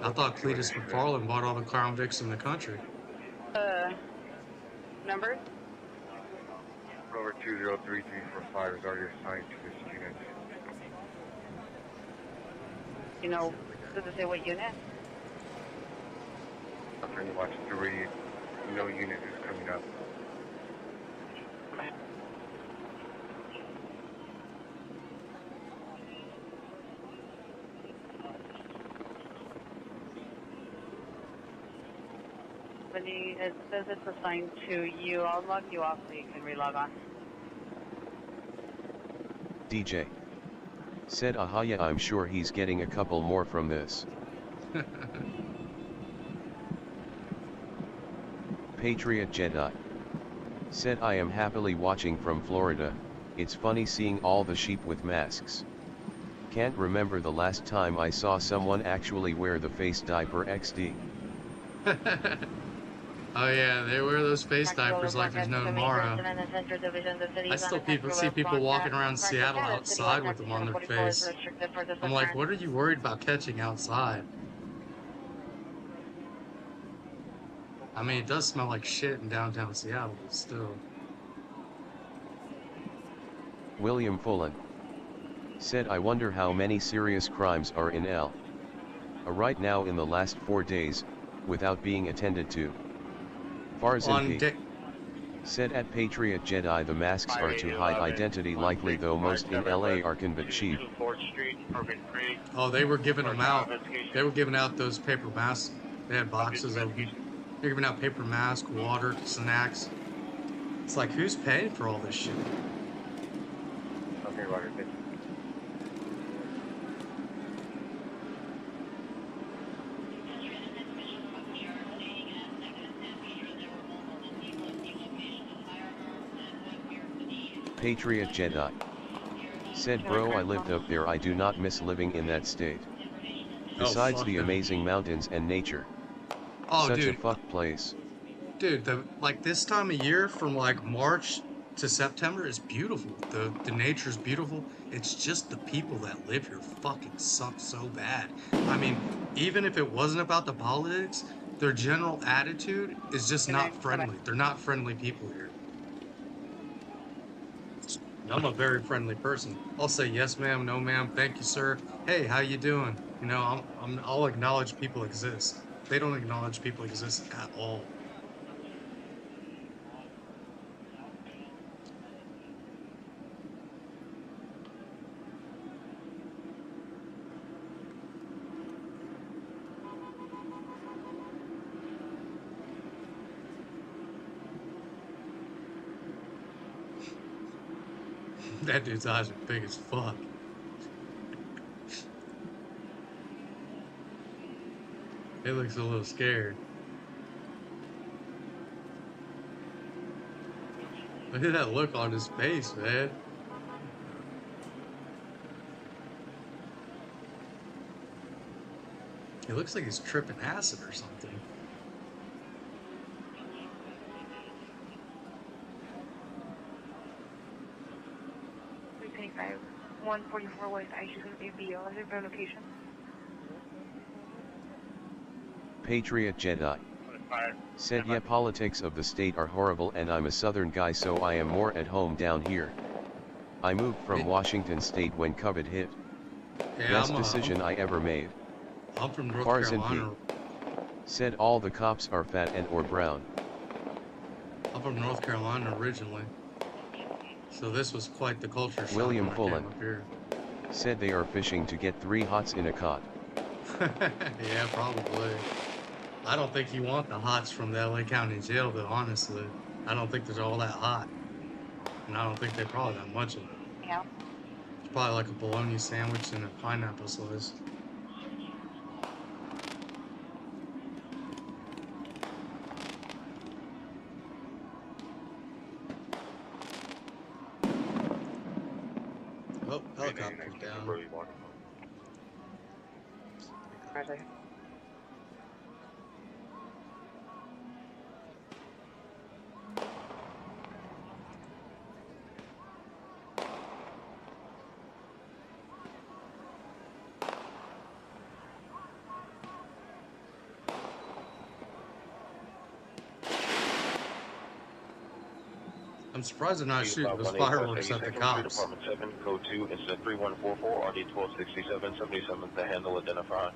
I thought Cletus McFarland bought all the Crown Vics in the country. Number? Over 203-345 is already assigned to this unit. You know, does it say what unit? I'm trying to watch the radio. No unit is coming up. Cindy, it says it's assigned to you. I'll log you off so you can relog on. DJ. Said Ahaya, I'm sure he's getting a couple more from this. Patriot Jedi. Said I am happily watching from Florida, it's funny seeing all the sheep with masks. Can't remember the last time I saw someone actually wear the face diaper XD. Oh yeah, they wear those face diapers like there's no tomorrow. I still see people walking around Seattle outside with them on their face. I'm like, what are you worried about catching outside? I mean, it does smell like shit in downtown Seattle, but still. William Fullen. Said I wonder how many serious crimes are in L. Right now in the last 4 days, without being attended to. Farzan P. Said at Patriot Jedi the masks are to hide identity likely though most in LA are convict sheep. Oh, they were giving them out. They were giving out those paper masks. They had boxes of them. They're giving out paper masks, water, snacks. It's like, who's paying for all this shit? Okay, Roger. Patriot Jedi. Said bro, I lived up there, I do not miss living in that state. Besides the amazing mountains and nature. Oh, such dude. a fuck place. Dude, like this time of year from like March to September is beautiful. The nature's beautiful. It's just the people that live here fucking suck so bad. I mean, even if it wasn't about the politics, their general attitude is just not friendly. They're not friendly people here. I'm a very friendly person. I'll say yes ma'am, no ma'am, thank you sir. Hey, how you doing? You know, I'll acknowledge people exist. They don't acknowledge people exist at all. That dude's eyes are big as fuck. He looks a little scared. Look at that look on his face, man. He looks like he's tripping acid or something. $325, 144 West Isham ABO. Is there location? Patriot Jedi. Said yeah, politics of the state are horrible and I'm a southern guy so I am more at home down here. I moved from Washington State when COVID hit. Yeah, Best decision I ever made. I'm from North Farzan Carolina. P. Said all the cops are fat and or brown. I'm from North Carolina originally. So this was quite the culture shock William when I Fullen. came up here. Said they are fishing to get 3 hots in a cot. Yeah, probably. I don't think you want the hots from the LA County Jail, though, honestly. I don't think they're all that hot. And I don't think they're probably that much of it. Yeah. It's probably like a bologna sandwich and a pineapple slice. Oh, helicopter's down. Roger. I'm surprised they're not shooting those fireworks at the cops. Department 7, Code 2, Incident 3144, RD 1267, 77th, the handle identified.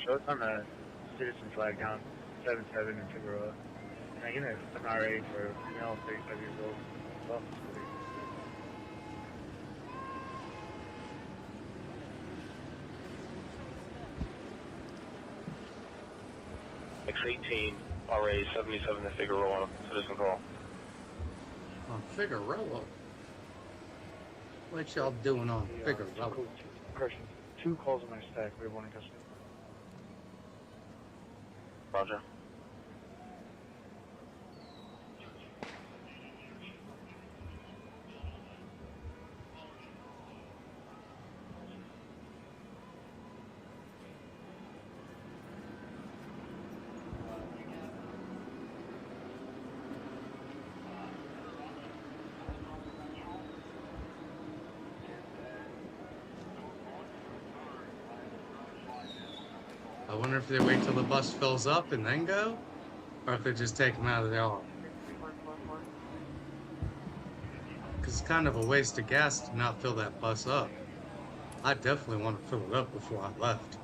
Show us on the citizen flag down 77 in Figueroa. And I get an RA for a female 35 years old. Well, 618, RA 77 to Figueroa, citizen call. On Figueroa? What y'all doing on Figueroa? Person, 2 calls on my stack. We have 1 in custody. Roger. I wonder if they wait till the bus fills up and then go, or if they just take them out of the yard. Because it's kind of a waste of gas to not fill that bus up. I definitely want to fill it up before I left.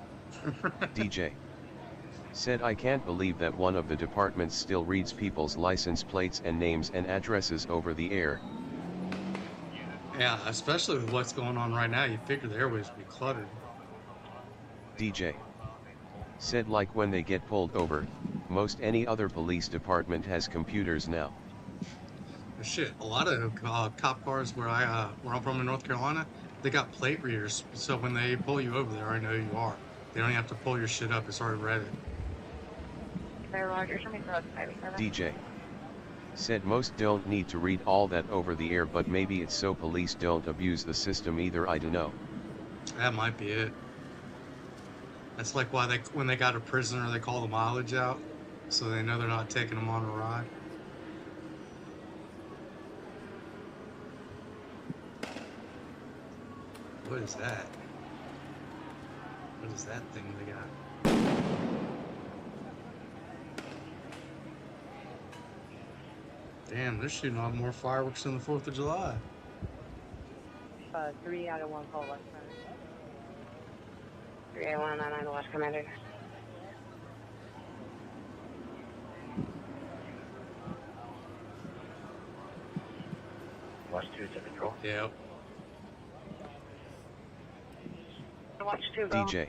DJ said, I can't believe that one of the departments still reads people's license plates and names and addresses over the air. Yeah, especially with what's going on right now, you'd figure the airways would be cluttered. DJ said, like when they get pulled over, most any other police department has computers now. Shit, a lot of cop cars where I'm from in North Carolina, they got plate readers, so when they pull you over, they already know who you are. They don't even have to pull your shit up; it's already read it. DJ said most don't need to read all that over the air, but maybe it's so police don't abuse the system either. I don't know. That might be it. That's like why when they got a prisoner, they call the mileage out, so they know they're not taking them on a ride. What is that? What is that thing they got? Damn, they're shooting off more fireworks than the 4th of July. 3 out of 1 call West Commander. 3 out of 1 on West Commander. Watch 2 to control. Yep. Watch 2 go. DJ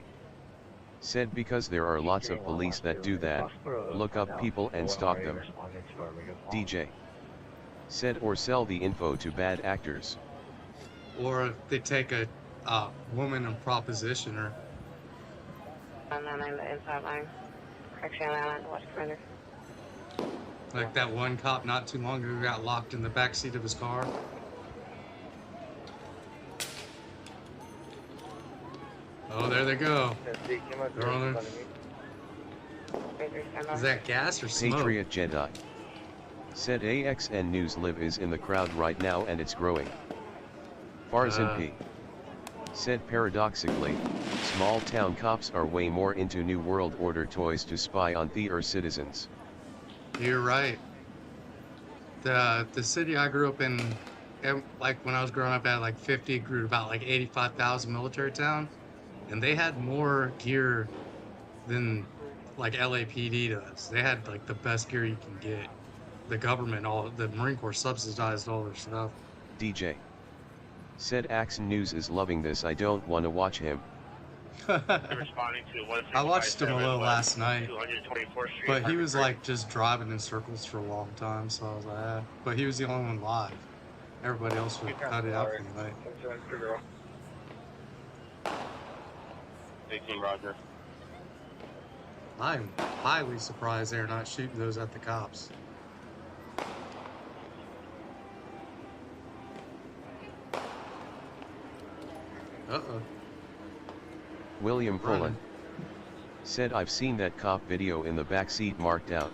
said, because there are lots of police that do that, look up people and stalk them. DJ said, or sell the info to bad actors. Or they take a woman and proposition her. On the inside line. Correction on West Commander. Like that one cop not too long ago got locked in the back seat of his car. Oh, there they go. They're on there. Is that gas or smoke? Patriot Jedi said, AXN News Live is in the crowd right now and it's growing. Farzan P said, paradoxically, small town cops are way more into New World Order toys to spy on theater citizens. You're right. The city I grew up in, like when I was growing up at like 50, grew to about like 85,000 military town. And they had more gear than like LAPD does. They had like the best gear you can get. The government, the Marine Corps subsidized all their stuff. DJ said, Axon News is loving this. I don't want to watch him. I watched him a little last night, but he was like just driving in circles for a long time, so I was like, ah. But he was the only one live. Everybody else would cut it out for the night. 18 Roger. I'm highly surprised they're not shooting those at the cops. Uh-oh. William Pullen said, I've seen that cop video in the back seat marked out.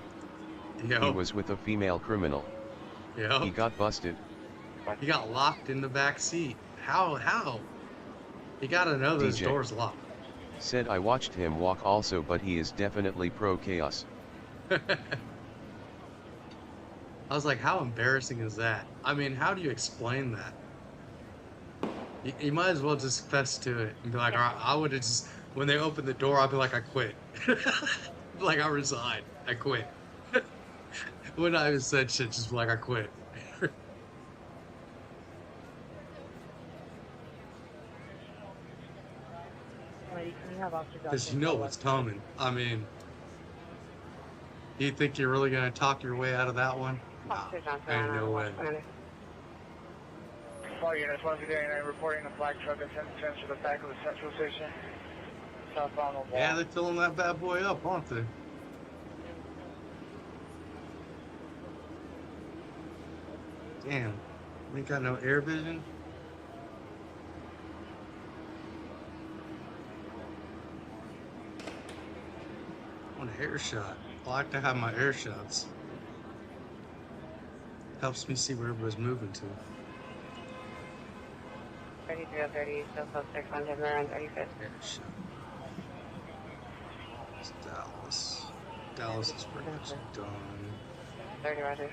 Yo. He was with a female criminal. Yo. He got busted. He got locked in the back seat. How? You gotta know those DJ doors locked. Said, I watched him walk also, but he is definitely pro-chaos. I was like, how embarrassing is that? I mean, how do you explain that? You might as well just confess to it and be like, all right, I would have just, when they opened the door, I'd be like, I quit. Like, I resigned. I quit. When I even said shit, just be like, I quit. Because you know what's coming. I mean, Do you think you're really gonna talk your way out of that one? No, ain't no way. All units, 139 reporting a black truck at 10 to the back of the central station. Southbound on Wall. Yeah, they're filling that bad boy up, aren't they? Damn, we ain't got no air vision. I want an air shot. I like to have my air shots. Helps me see where everybody's moving to. 3330, so close 600, we're on 35th. Air shot. It's Dallas. Dallas is pretty much done. 30 Roger.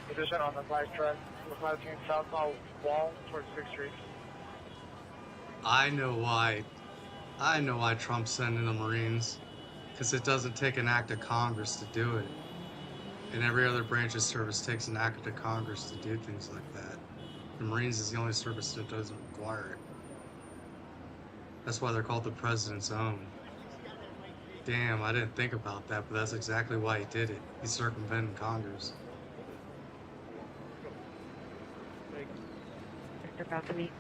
Position on the black truck, approaching southbound Wall towards 6th Street. I know why Trump's sending the Marines, because it doesn't take an act of Congress to do it. And every other branch of service takes an act of Congress to do things like that. The Marines is the only service that doesn't require it. That's why they're called the President's own. Damn, I didn't think about that, but that's exactly why he did it. He's circumventing Congress. Mr. Balcony.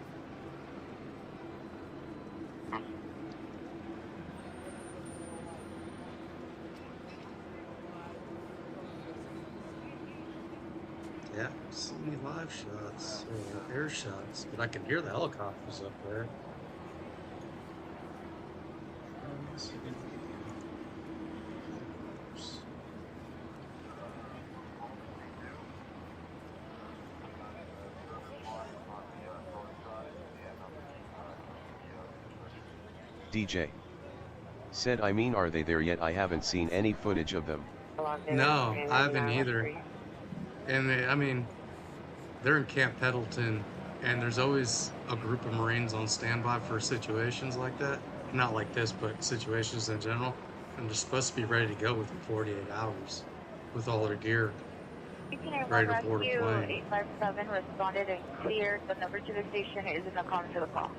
Yeah, see any live shots or air shots, but I can hear the helicopters up there. DJ. Said I mean are they there yet? I haven't seen any footage of them. No, I haven't either. And I mean, they're in Camp Pendleton, and there's always a group of Marines on standby for situations like that. Not like this, but situations in general. And they're supposed to be ready to go within 48 hours with all their gear. Ready to board a plane. 857 responded and cleared. The number to the station is in the comm to the call.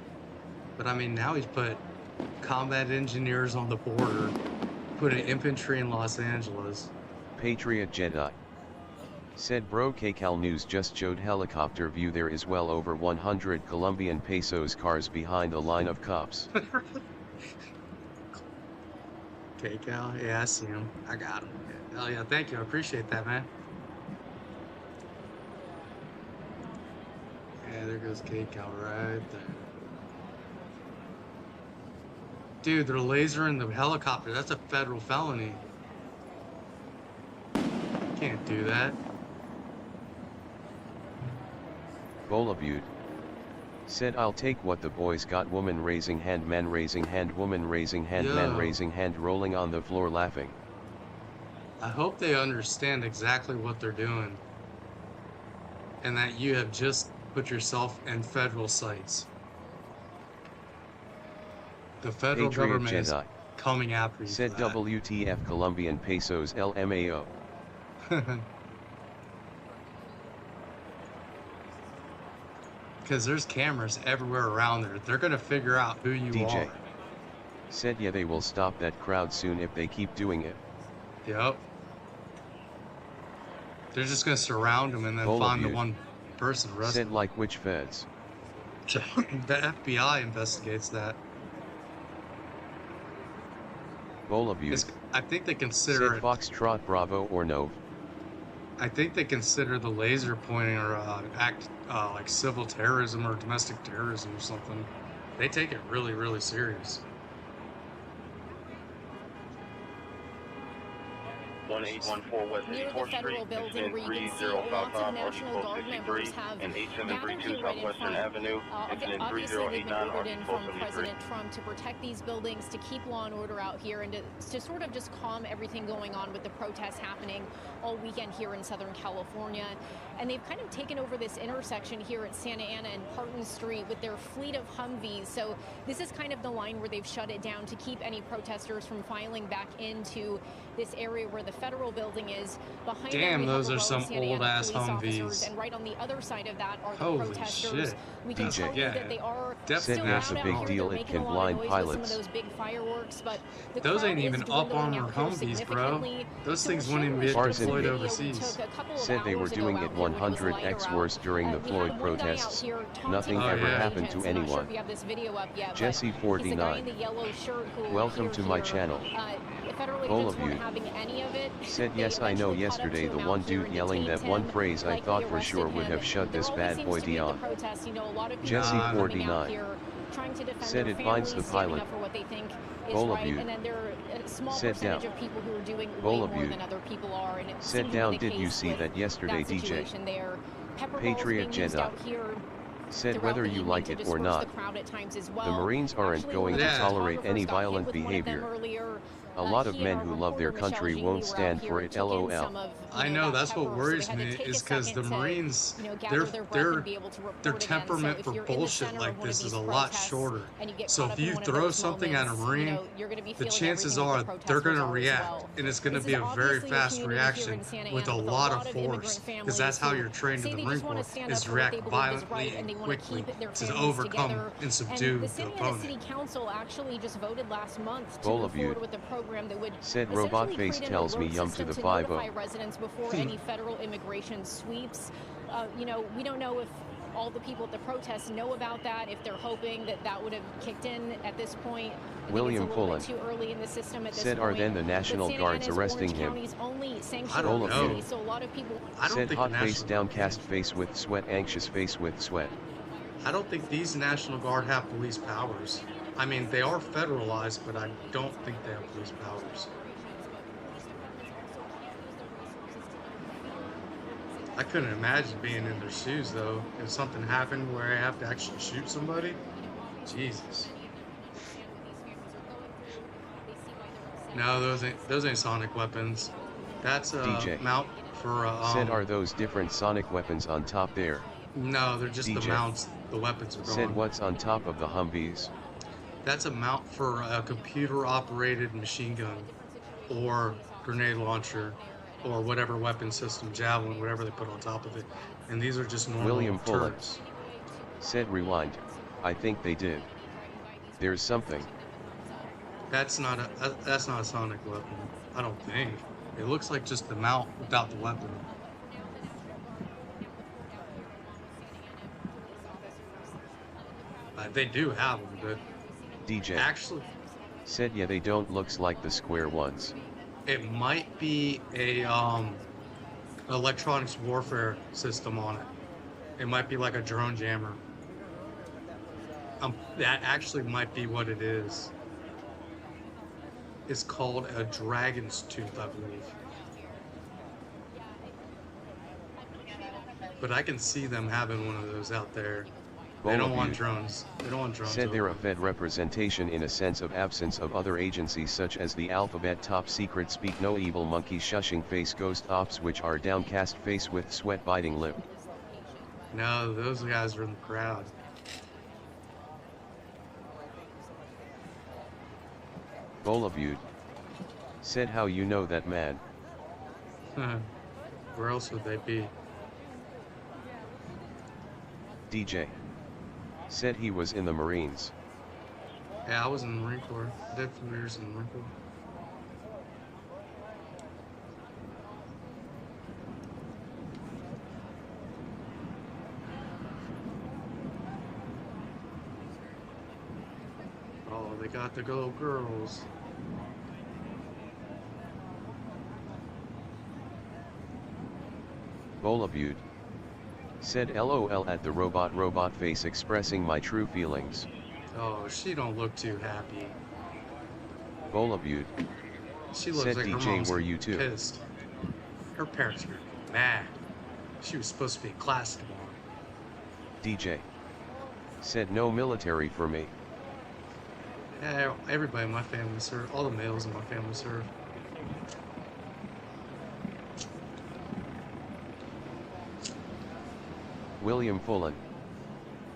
But I mean, now he's put combat engineers on the border, put an infantry in Los Angeles. Patriot Jedi. Said bro, KCAL News just showed helicopter view. There is well over 100 Colombian pesos cars behind a line of cops. KCAL, yeah, I see him. I got him. Hell yeah, thank you. I appreciate that, man. Yeah, there goes KCAL right there. Dude, they're lasering the helicopter. That's a federal felony. Can't do that. Bolabute. Said I'll take what the boys got. Woman raising hand, man raising hand, woman raising hand, man raising hand, rolling on the floor laughing. I hope they understand exactly what they're doing. And that you have just put yourself in federal sights. The federal Patriot government is Jedi. coming after you. Said WTF Colombian pesos LMAO. Because there's cameras everywhere around there. They're going to figure out who you DJ. are. Said yeah, they will stop that crowd soon if they keep doing it. Yep. They're just going to surround them and then find the one person arrested. Said like which feds? The FBI investigates that. Bolabute. I think they consider Said Foxtrot Bravo or no. I think they consider the laser pointing or act like civil terrorism or domestic terrorism or something. They take it really, really serious. 1814 West 84th Street, extend 30 southbound, RD 463, and 8732 Southwestern Avenue, extend 3089, RD 473. President Trump to protect these buildings, to keep law and order out here, and to sort of just calm everything going on with the protests happening all weekend here in Southern California. And they've kind of taken over this intersection here at Santa Ana and Parton Street with their fleet of Humvees. So this is kind of the line where they've shut it down to keep any protesters from filing back into this area where the federal building is. Behind Damn, them, we those have are some standing old under ass police officers, Humvees. and right on the other side of that are the Holy protesters. shit. We can DJ. tell you that they are Said still that's loud a out big here. deal, They're it making can a lot blind of noise pilots. with some of those big fireworks, but the Those crowd ain't is even up dwindling on out our here Humvees, bro. significantly. Those So things we're wouldn't even sharing get this deployed video we overseas. took a couple of Said they were hours ago doing out it here when it was 100x lighter worse out. during the We Floyd had one guy out protests. here taunting Nothing the ever federal happened agents. to I'm not sure anyone. if you have this video up yet, but Jesse he's the guy in 49. the yellow shirt who Welcome appeared to my here. channel. The federal Bowl agents of weren't you. having any of it. Said They yes, I know eventually caught up yesterday to the him one out here dude and yelling that detained one him, phrase I likely thought for arrested sure would him. have shut There this always bad seems boy to be the down. protest, you know, a lot of people Jesse are coming out 49. here trying to defend Said their it families, binds the standing pilot. up for what they think is Bowl of right, you. and then there are a small Sit percentage down. of people who are doing Bowl way of more you. than other people are, and it Sit seemed to down. be the Did you case see with that yesterday, that DJ? situation there. Pepper balls Patriot being used Jedi. out here Said throughout whether the you evening like to it or disperse not, the crowd at times as the well. Marines aren't Actually, going one to of the tolerate any photographers got hit violent with one of them behavior. earlier. A lot of He men and who our love their reporter, country Michelle won't Genie, were stand out for here it, took in LOL. some of, I you know, that that's what pepper, worries so they me, had to take is a because second the to, Marines, you know, gather their breath and be able to report their again. temperament So if for you're in the bullshit center like of one this of is these a lot protests shorter. and you get So caught if up in you one of throw those something at a moments, you Marine, know, you're going to be the feeling chances everything are that the they're protesters going to are as react, well. and it's going to This be is a very obviously a fast community here reaction in Santa with a Ana with lot of of force, immigrant because that's how families you're who trained in say the they Marine just want Corps, to stand is up to for what they react believe is violently right, and they and want to quickly keep their to families overcome together. and And subdue the the Santa Ana opponent. City Council actually just voted last month to Bowl move of you. forward with a program that would Said robot essentially face create an tells me alert yum to system the to 5-0. notify residents before any federal immigration sweeps. You know, we don't know if all the people at the protests know about that, if they're hoping that that would have kicked in at this point. I think William it's a little Fullen. bit too early in the system at this Said point. are then the National But Santa Guards Ana is arresting Orange him. County's only I sanctuary don't know. city, so a lot of people. I don't Said think hot the face, National downcast face with sweat, anxious face with sweat. I don't think these National Guard have police powers. I mean, they are federalized, but I don't think they have police powers. I couldn't imagine being in their shoes, though. If something happened where I have to actually shoot somebody, Jesus. No, those ain't sonic weapons. That's a DJ. mount for Said are those different sonic weapons on top there? No, they're just the DJ. mounts. The weapons are Said gone. what's on top of the Humvees? That's a mount for a computer-operated machine gun, or grenade launcher, or whatever weapon system, javelin, whatever they put on top of it. And these are just normal William Fullen. turrets. Said rewind. I think they did. There's something. That's not a sonic weapon. I don't think. It looks like just the mount without the weapon. They do have them, but DJ. actually, Said yeah they don't looks like the square ones. it might be a electronics warfare system on it. It might be like a drone jammer. That actually might be what it is. It's called a dragon's tooth, I believe. But I can see them having one of those out there. They don't want drones. They don't want drones. Said they're a over. Fed representation in a sense of absence of other agencies such as the Alphabet Top Secret Speak No Evil Monkey Shushing Face Ghost Ops, which are downcast face with sweat biting lip. No, those guys are in the crowd. Bowl of you. Said how you know that man. Where else would they be? DJ. Said he was in the Marines. Yeah, I was in the Marine Corps. I did 4 years in the Marine Corps. Oh, they got the little girls. Bowl of you. Said LOL at the robot face expressing my true feelings. Oh, she don't look too happy. Bowl of you. She looks Said like her DJ mom's were you too? pissed. Her parents were mad. She was supposed to be in class tomorrow. DJ. Said no military for me. Yeah, everybody in my family served. All the males in my family served. William Fullen.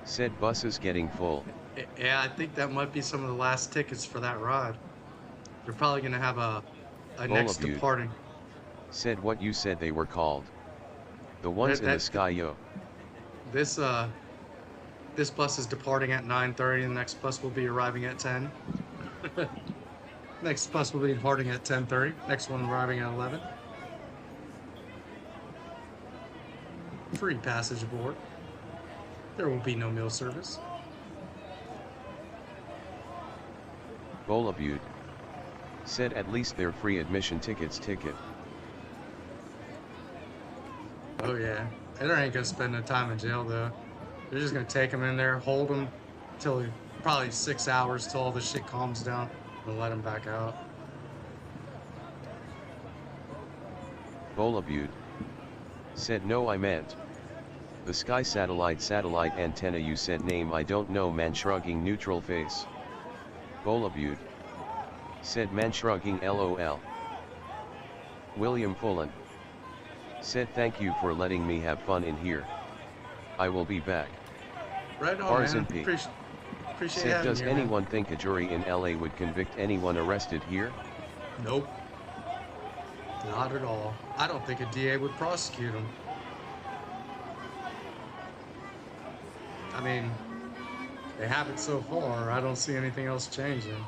Said buses getting full. Yeah, I think that might be some of the last tickets for that ride. They're probably gonna have a Bowl next of you. departing. Said what you said they were called. The ones in the sky, yo. This bus is departing at 9:30. The next bus will be arriving at 10. Next bus will be departing at 10:30. Next one arriving at 11. Free passage aboard. There will be no meal service. Bola Butte. Said at least they're free admission tickets ticket. Oh yeah, they ain't gonna spend no time in jail though. They're just gonna take him in there, hold him till probably 6 hours till all this shit calms down, and let him back out. Bola Butte. Said no, I meant the sky satellite antenna. You said name, I don't know, man, shrugging neutral face. Bola Butte. Said man, shrugging LOL. William Pullen. Said thank you for letting me have fun in here. I will be back. Right on, Bars man. and P. Appreciate Said having does you, anyone think a jury in LA would convict anyone arrested here? Nope. Not at all. I don't think a DA would prosecute him. I mean, they haven't so far. I don't see anything else changing.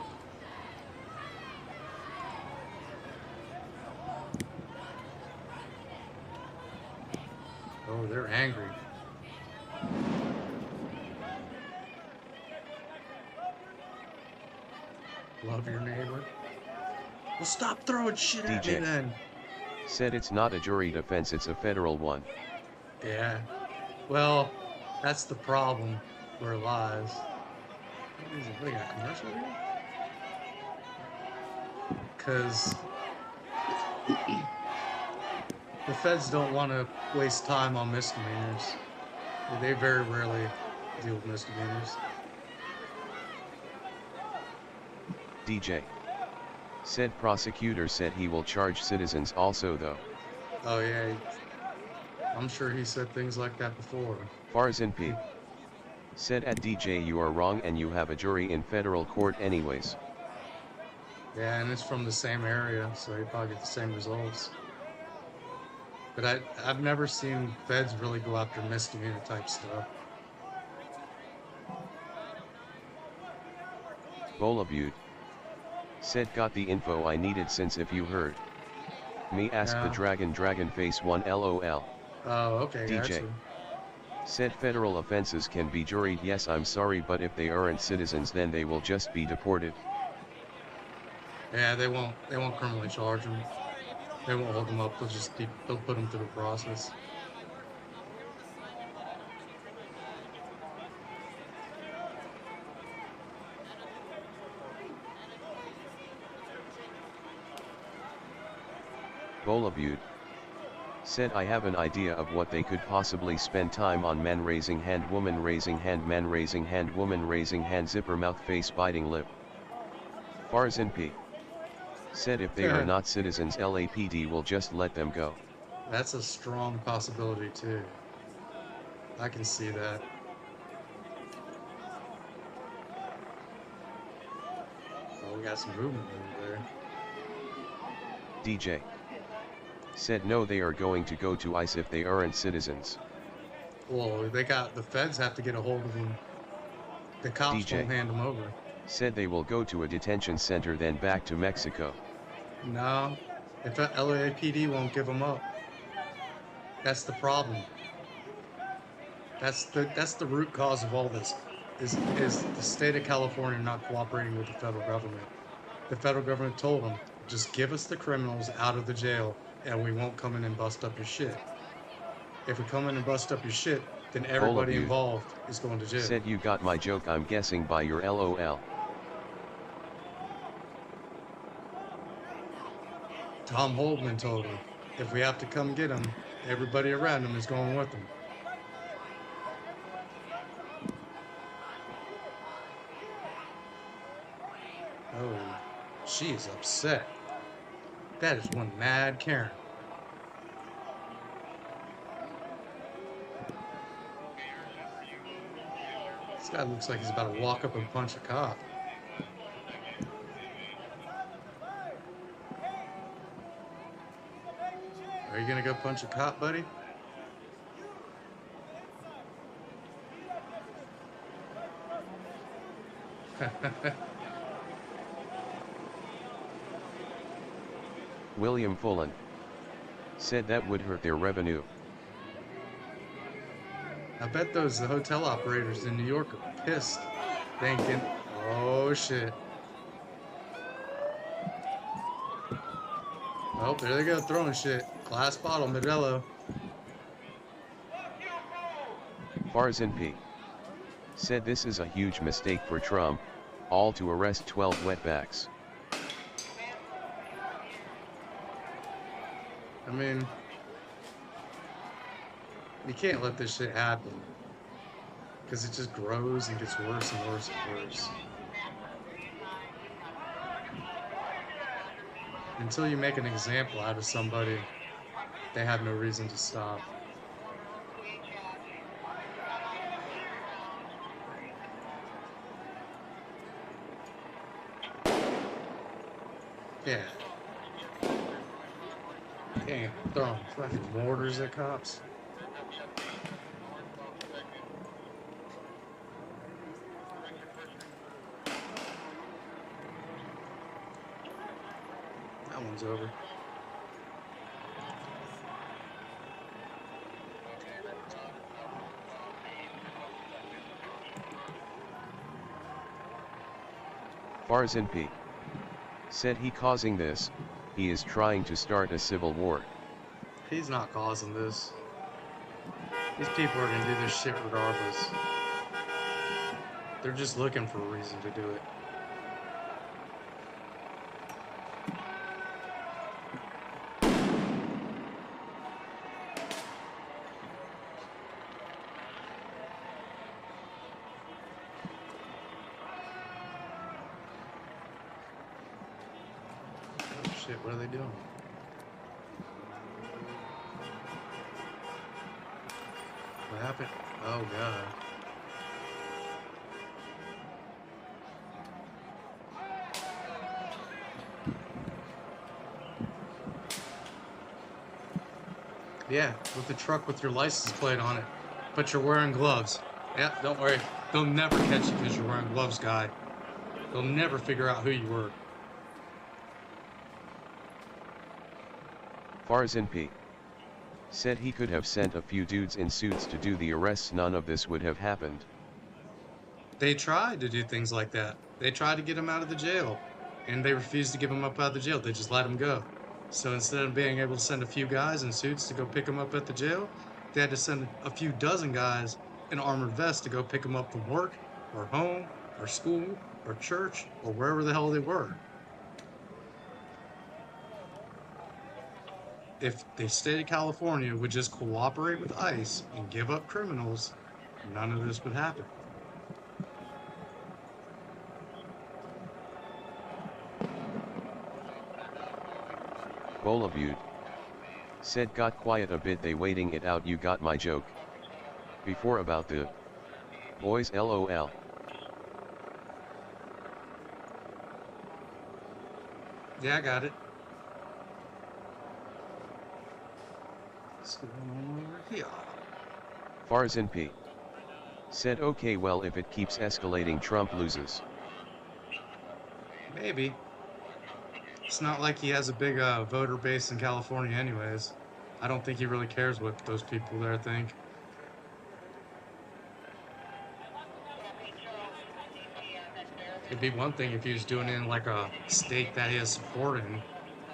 Oh, they're angry. Love your neighbor. Well, stop throwing shit at me DJ. then. Said it's not a jury defense, it's a federal one. Yeah. Well, that's the problem where it lies. What is it? What do you got, commercial here? Because the feds don't want to waste time on misdemeanors. They very rarely deal with misdemeanors. DJ. Said prosecutor said he will charge citizens also though. Oh yeah, I'm sure he said things like that before. Farzan P. Said at DJ you are wrong and you have a jury in federal court anyways. Yeah, and it's from the same area, so you probably get the same results. But I've never seen feds really go after misdemeanor type stuff. Bola Butte. Said got the info I needed since if you heard me ask the dragon face one LOL. Oh, okay, DJ. gotcha. Said federal offenses can be juried. Yes, I'm sorry, but if they aren't citizens then they will just be deported. Yeah, they won't criminally charge them. They won't hold them up, they'll put them through the process. Bola Butte. Said I have an idea of what they could possibly spend time on: men raising hand, woman raising hand, men raising hand, woman raising hand, zipper mouth, face biting lip. Farzan P. Said if they are not citizens LAPD will just let them go. That's a strong possibility too. I can see that. Oh, we got some movement over there. DJ. Said no, they are going to go to ICE if they aren't citizens. Well, the feds have to get a hold of them. The cops DJ. won't hand them over. Said they will go to a detention center then back to Mexico. No, if LAPD won't give them up. That's the problem. That's the root cause of all this. Is the state of California not cooperating with the federal government? The federal government told them, just give us the criminals out of the jail, and we won't come in and bust up your shit. If we come in and bust up your shit, then everybody involved is going to jail. Said you got my joke, I'm guessing by your LOL. Tom Holdman told him, if we have to come get him, everybody around him is going with him. Oh, she is upset. That is one mad Karen. This guy looks like he's about to walk up and punch a cop. Are you gonna go punch a cop, buddy? William Fullen said that would hurt their revenue. I bet the hotel operators in New York are pissed, thinking, oh shit. Oh, there they go, throwing shit. Glass bottle, Modelo. Farzan P. said this is a huge mistake for Trump, all to arrest 12 wetbacks. I mean, you can't let this shit happen, because it just grows and gets worse and worse and worse. Until you make an example out of somebody, they have no reason to stop. Yeah. Damn, throwing fucking mortars at cops. That one's over. Farzan P. said he causing this, he is trying to start a civil war. He's not causing this. These people are gonna do this shit regardless. They're just looking for a reason to do it. Oh shit, what are they doing? What happened? Oh god. Yeah, with the truck with your license plate on it. But you're wearing gloves. Yeah, don't worry. They'll never catch you because you're wearing gloves, guy. They'll never figure out who you were. Farzan P. said he could have sent a few dudes in suits to do the arrests. None of this would have happened. They tried to do things like that. They tried to get him out of the jail, and they refused to give him up out of the jail. They just let him go. So instead of being able to send a few guys in suits to go pick him up at the jail, they had to send a few dozen guys in armored vests to go pick him up from work, or home, or school, or church, or wherever the hell they were. If the state of California would just cooperate with ICE and give up criminals, none of this would happen. Bolavud said got quiet a bit, they waiting it out, you got my joke. Before about the boys LOL. Yeah, I got it. What's going on over here? Farzan P. said okay, well if it keeps escalating Trump loses. Maybe. It's not like he has a big voter base in California anyways. I don't think he really cares what those people there think. It'd be one thing if he was doing it in like a state that he has support in,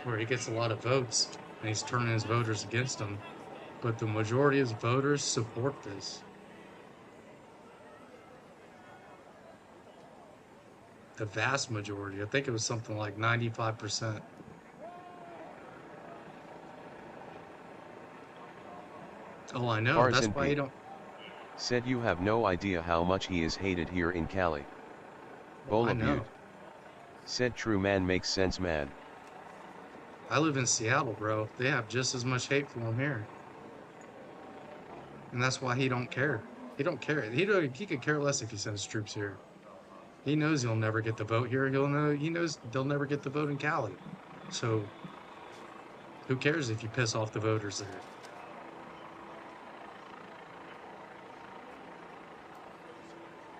where he gets a lot of votes, and he's turning his voters against him. But the majority of his voters support this. The vast majority. I think it was something like 95%. Oh, I know. That's why you don't... said you have no idea how much he is hated here in Cali. Bolavud said true man makes sense, man. I live in Seattle, bro. They have just as much hate for him here. And that's why he don't care. He don't care. He could care less if he sends troops here. He knows he'll never get the vote here. He knows they'll never get the vote in Cali. So Who cares if you piss off the voters there?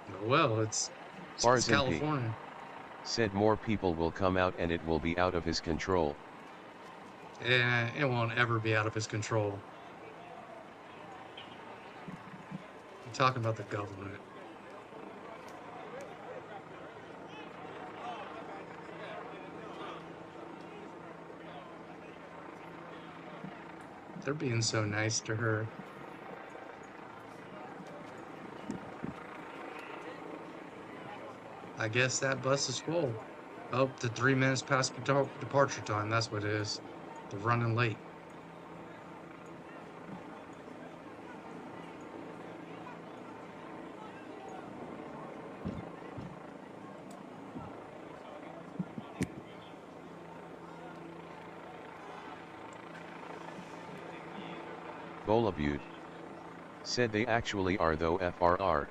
Oh, well, it's California. Said more people will come out and it will be out of his control. Yeah, it won't ever be out of his control. I'm talking about the government. They're being so nice to her. I guess that bus is full. Oh, the 3 minutes past departure time. That's what it is. They're running late. Bolabute. Said they actually are though FRR.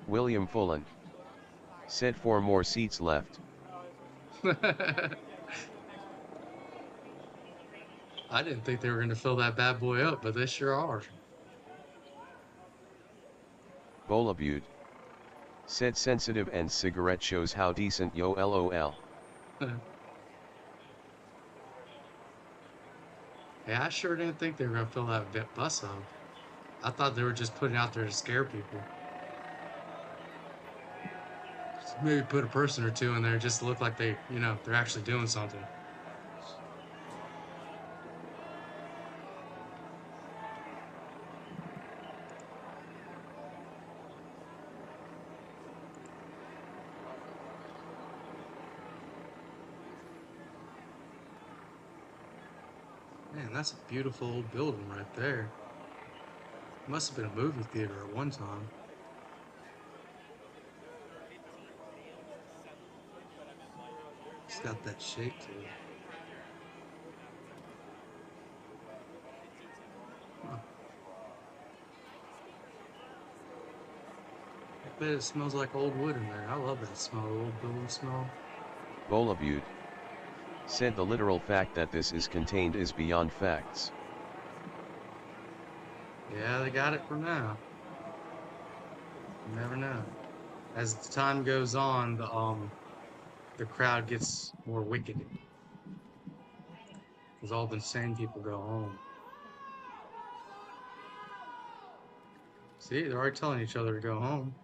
William Fullen. Said 4 more seats left. I didn't think they were going to fill that bad boy up, but they sure are. Bolabute. Said sensitive and cigarette shows how decent yo LOL. Yeah, I sure didn't think they were going to fill that bus up. I thought they were just putting it out there to scare people. Just maybe put a person or two in there just to look like they, you know, they're actually doing something. Man, that's a beautiful old building right there. Must have been a movie theater at one time. It's got that shape to it. Huh. I bet it smells like old wood in there. I love that smell, old building smell. Bolabute. Said the literal fact that this is contained is beyond facts. Yeah, they got it for now. You never know. As the time goes on, the crowd gets more wicked. Because all the insane people go home. See, they're already telling each other to go home.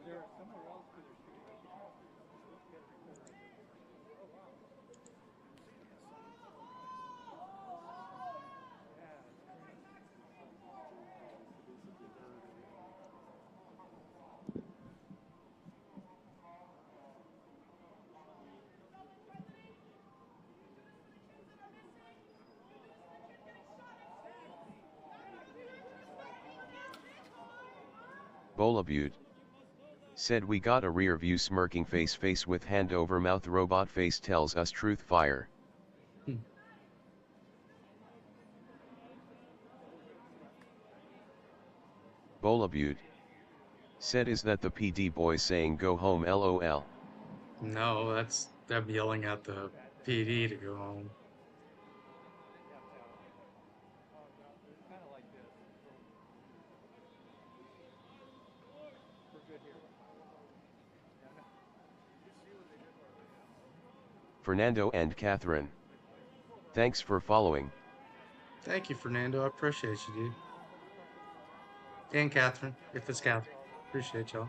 They're somewhere else because they're shooting. Bolabute. Said we got a rear view smirking face with hand over mouth robot face tells us truth fire. Bolabute. Said is that the PD boys saying go home LOL. No, that's them yelling at the PD to go home. Fernando and Catherine. Thanks for following. Thank you, Fernando. I appreciate you, dude. And Catherine, if it's Catherine. Appreciate y'all.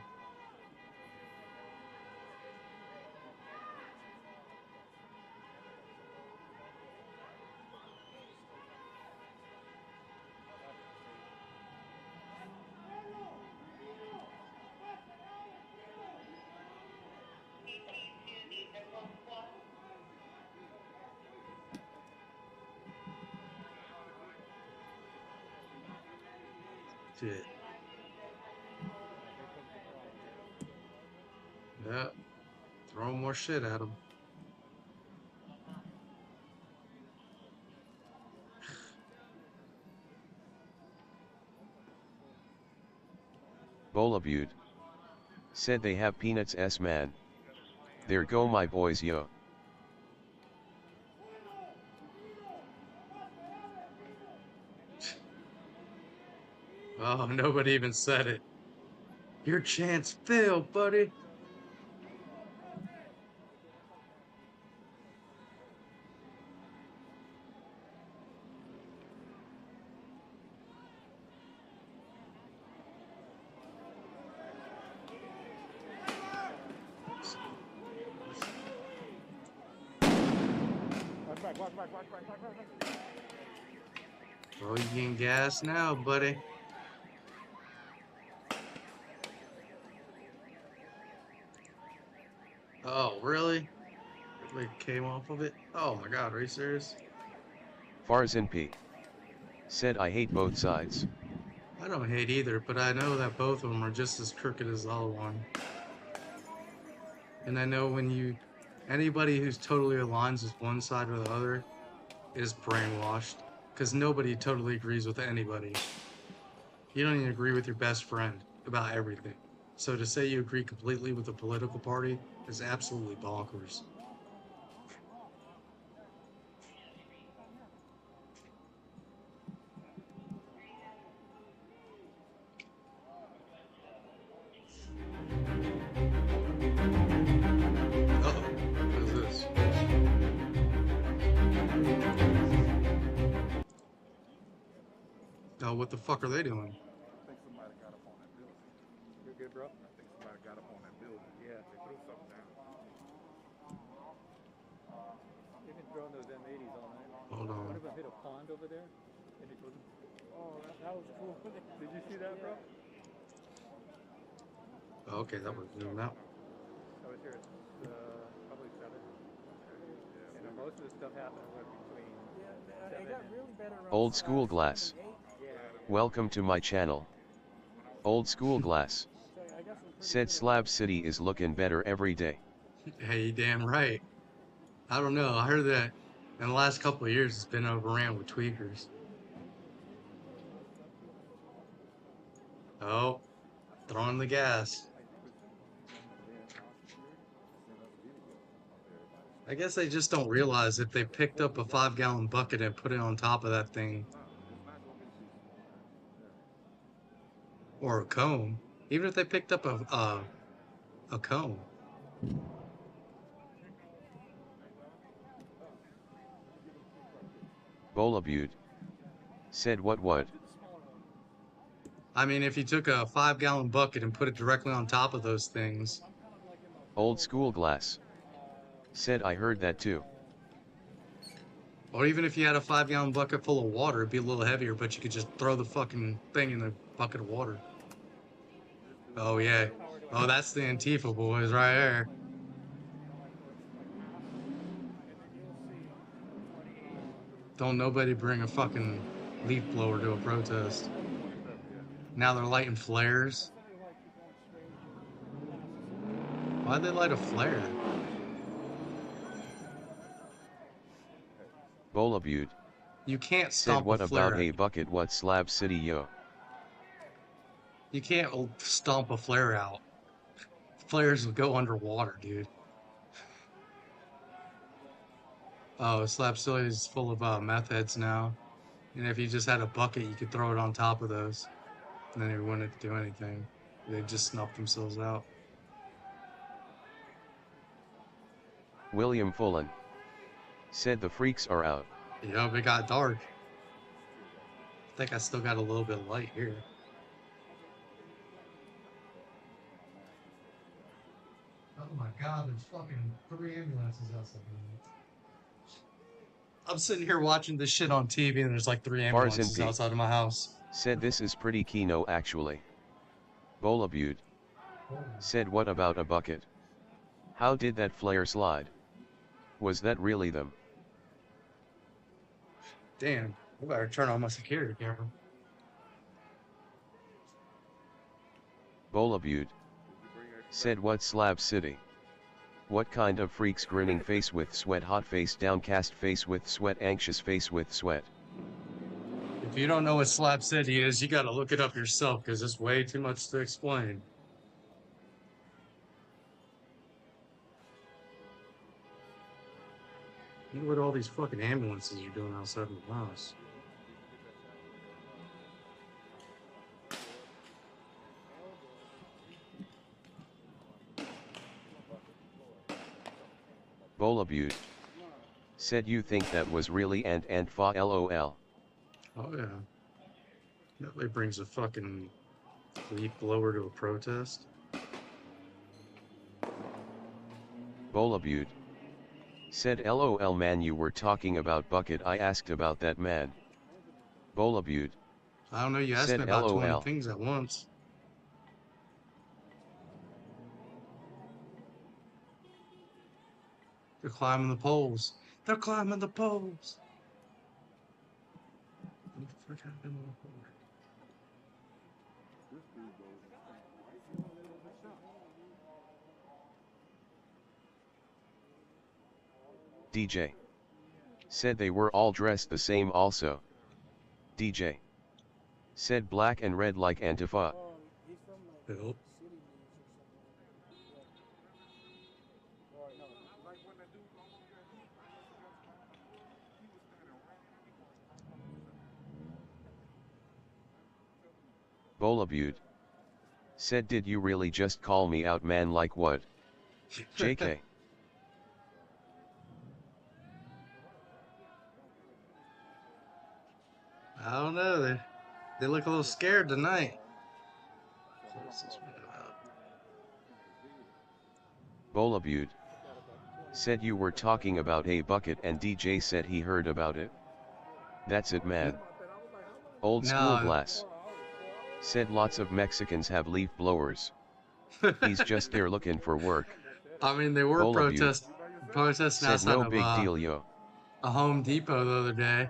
Shit. Yeah. Throw more shit at them. Bolabute. Said they have peanuts man. There go my boys yo. Oh, nobody even said it. Your chance failed, buddy. Watch back. Oh, you getting gas now, buddy. Oh, really? It came off of it? Oh my god, are you serious? Farzin P. Said I hate both sides. I don't hate either, but I know that both of them are just as crooked as the other one. And I know when anybody who's totally aligns with one side or the other is brainwashed. Because nobody totally agrees with anybody. You don't even agree with your best friend about everything. So to say you agree completely with a political party is absolutely bonkers. Oh, what the fuck are they doing? I think somebody got up on that building. You're good, bro? I think somebody got up on that building. Yeah, they threw something down. They've been throwing those M80s all night. Hold on. One of them hit a pond over there, and it was. Oh, that was cool. Did you see that, bro? Oh, okay, that was zoomed out. I was here at probably 7. And most of the stuff happened between 7 and... Old School Glass. Welcome to my channel. Old School Glass. Said Slab City is looking better every day. Hey, damn right. I don't know, I heard that in the last couple of years it's been overran with tweakers. Oh, throwing the gas. I guess they just don't realize if they picked up a 5-gallon bucket and put it on top of that thing, or a cone, even if they picked up a cone. Bolabute. Said what? I mean, if you took a 5-gallon bucket and put it directly on top of those things. Old School Glass. Said I heard that too. Or even if you had a 5-gallon bucket full of water, it'd be a little heavier, but you could just throw the fucking thing in the bucket of water. Oh yeah. Oh, that's the Antifa boys right there. Don't nobody bring a fucking leaf blower to a protest. Now they're lighting flares. Why'd they light a flare? Bolabute. You can't stomp Said what a flare about a bucket what Slab City yo. You can't stomp a flare out. Flares will go underwater, dude. Oh, Slab City is full of meth heads now. And if you just had a bucket, you could throw it on top of those. And then they wouldn't do anything. They'd just snuff themselves out. William Fullen. Said the freaks are out. Yup, it got dark. I think I still got a little bit of light here. Oh my god, there's fucking 3 ambulances outside. I'm sitting here watching this shit on TV and there's like 3 ambulances outside of my house. Said this is pretty kino actually. Bolabute. Said what about a bucket? How did that flare slide? Was that really them? Damn, I better turn on my security camera. Bolabute. Said what Slab City? What kind of freaks grinning face with sweat, hot face, downcast face with sweat, anxious face with sweat? If If you don't know what Slab City is, you got to look it up yourself because it's way too much to explain. Look what all these fucking ambulances are doing outside of the house. Bolabute. Said you think that was really Antifa LOL. Oh yeah. Nobody brings a fucking leaf blower to a protest. Bolabute. Said LOL man, you were talking about bucket, I asked about that man. Bolabute. I don't know, you asked me about 20 things at once. They're climbing the poles. They're climbing the poles. What the fuck happened on the pole? DJ. Said they were all dressed the same also. DJ. Said black and red like Antifa. Nope. Bolabute. Said did you really just call me out man, like what? JK. I don't know, they look a little scared tonight. Bolabute. Said you were talking about a bucket and DJ said he heard about it. That's it man. Old school glass. Said lots of Mexicans have leaf blowers. He's just there looking for work. I mean, they were protesting outside no of big deal, yo. a Home Depot the other day.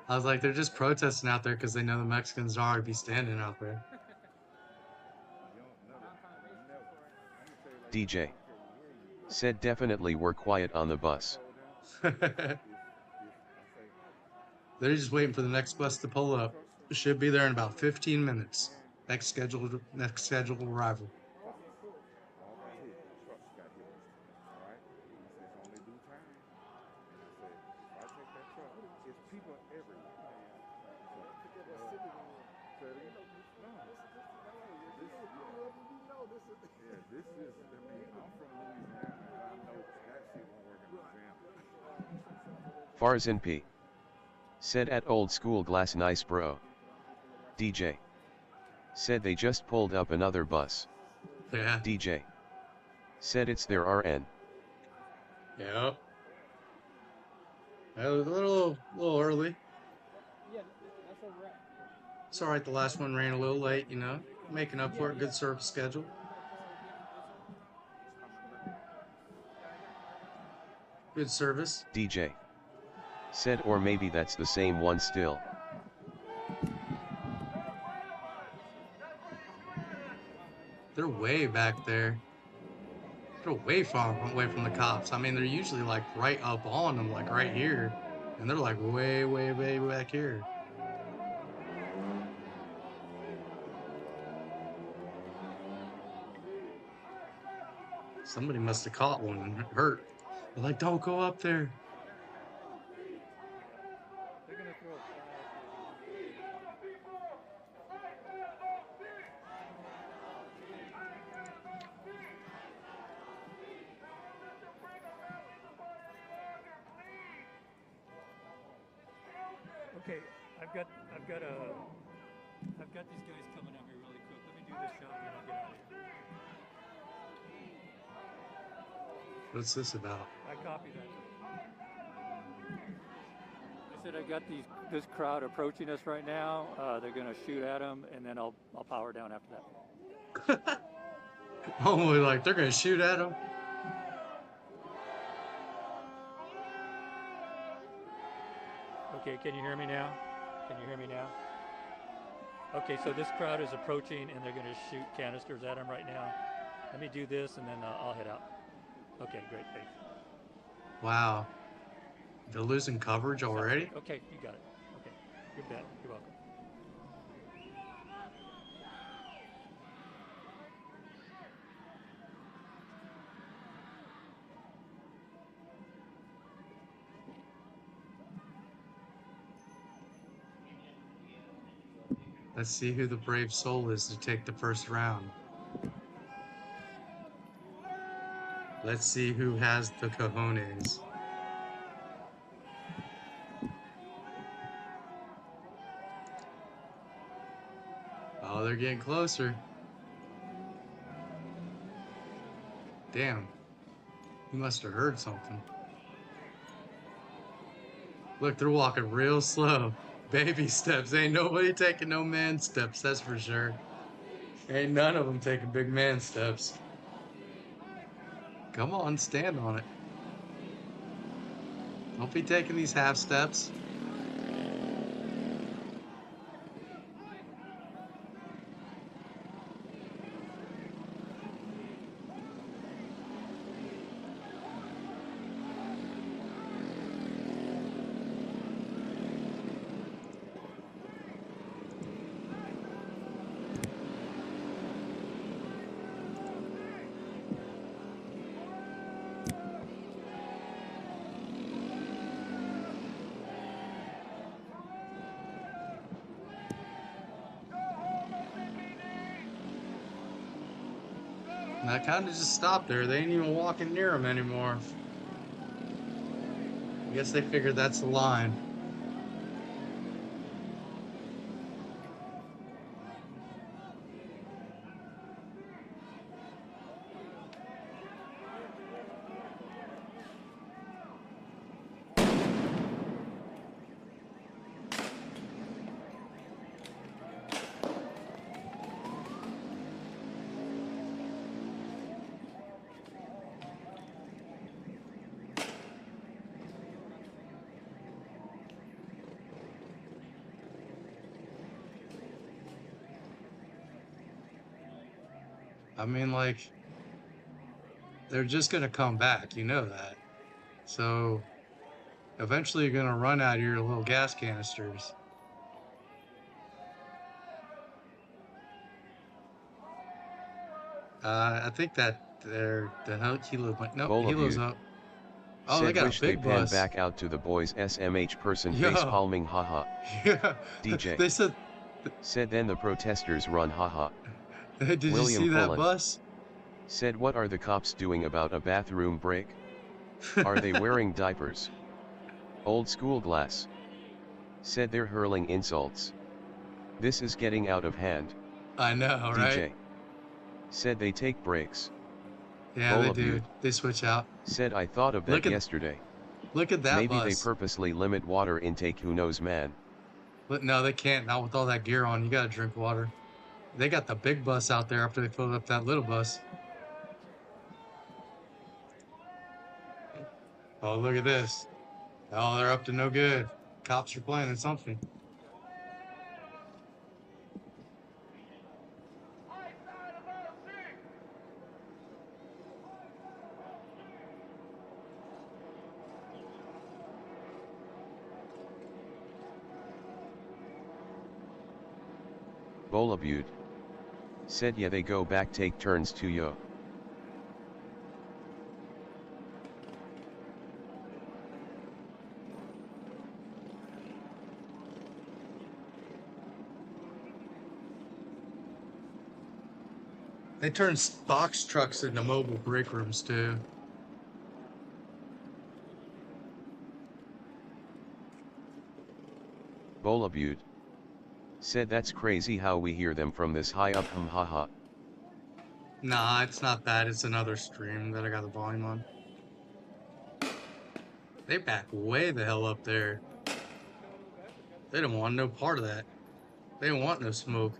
I was like, they're just protesting out there because they know the Mexicans don't already be standing out there. DJ. Said definitely were quiet on the bus. They're just waiting for the next bus to pull up. It should be there in about 15 minutes. Next scheduled arrival. Farzan P. Said at old school glass nice bro. DJ. Said they just pulled up another bus. Yeah. DJ. Said it's their RN. Yep. It was a little early. It's alright, the last one ran a little late, you know. Making up for it, good service schedule. Good service. DJ. Said or maybe that's the same one still. They're way back there. They're way far away from the cops. I mean, they're usually like right up on them, like right here. And they're like way back here. Somebody must have caught one and hurt. They're like, don't go up there. Okay, I've got these guys coming at me really quick. Let me do this shot and then I'll get out of here. What's this about? I copied that. I said I got this crowd approaching us right now. They're gonna shoot at them, and then I'll power down after that. Oh, like they're gonna shoot at them. Okay, can you hear me now? Can you hear me now? Okay, so this crowd is approaching, and they're gonna shoot canisters at them right now. Let me do this, and then I'll head out. Okay, great, thanks. Wow. They're losing coverage already? Okay, you got it. Okay, you bet. You're welcome. Let's see who the brave soul is to take the first round. Let's see who has the cojones. Oh, they're getting closer. Damn. He must have heard something. Look, they're walking real slow. Baby steps. Ain't nobody taking no man steps, that's for sure. Ain't none of them taking big man steps. Come on, stand on it. Don't be taking these half steps. And I kind of just stopped there. They ain't even walking near them anymore. I guess they figured that's the line. I mean, like, they're just going to come back, you know that. So, eventually you're going to run out of your little gas canisters. I think that the helo went, nope, helo's up. Oh, they got wish a big they pan bus. back out to the boys SMH person Yo. face palming haha. Yeah. DJ. They said then the protesters run haha. Did you William see that Pullen bus? Said what are the cops doing about a bathroom break? Are they wearing diapers? Old school glass. Said they're hurling insults. This is getting out of hand. I know, right? DJ. Said they take breaks. Yeah, Bowl they of do. you. They switch out. Said I thought of that yesterday. Look at that Maybe bus. they purposely limit water intake, who knows, man. But no, they can't. Not with all that gear on. You gotta drink water. They got the big bus out there after they filled up that little bus. Oh, look at this. Oh, they're up to no good. Cops are planning something. Bolabute. Said yeah, they go back, take turns to yo. They turn box trucks into mobile break rooms too. Bolabute. Said that's crazy how we hear them from this high up, haha. Nah, it's not that. It's another stream that I got the volume on. They back way the hell up there. They don't want no part of that. They don't want no smoke.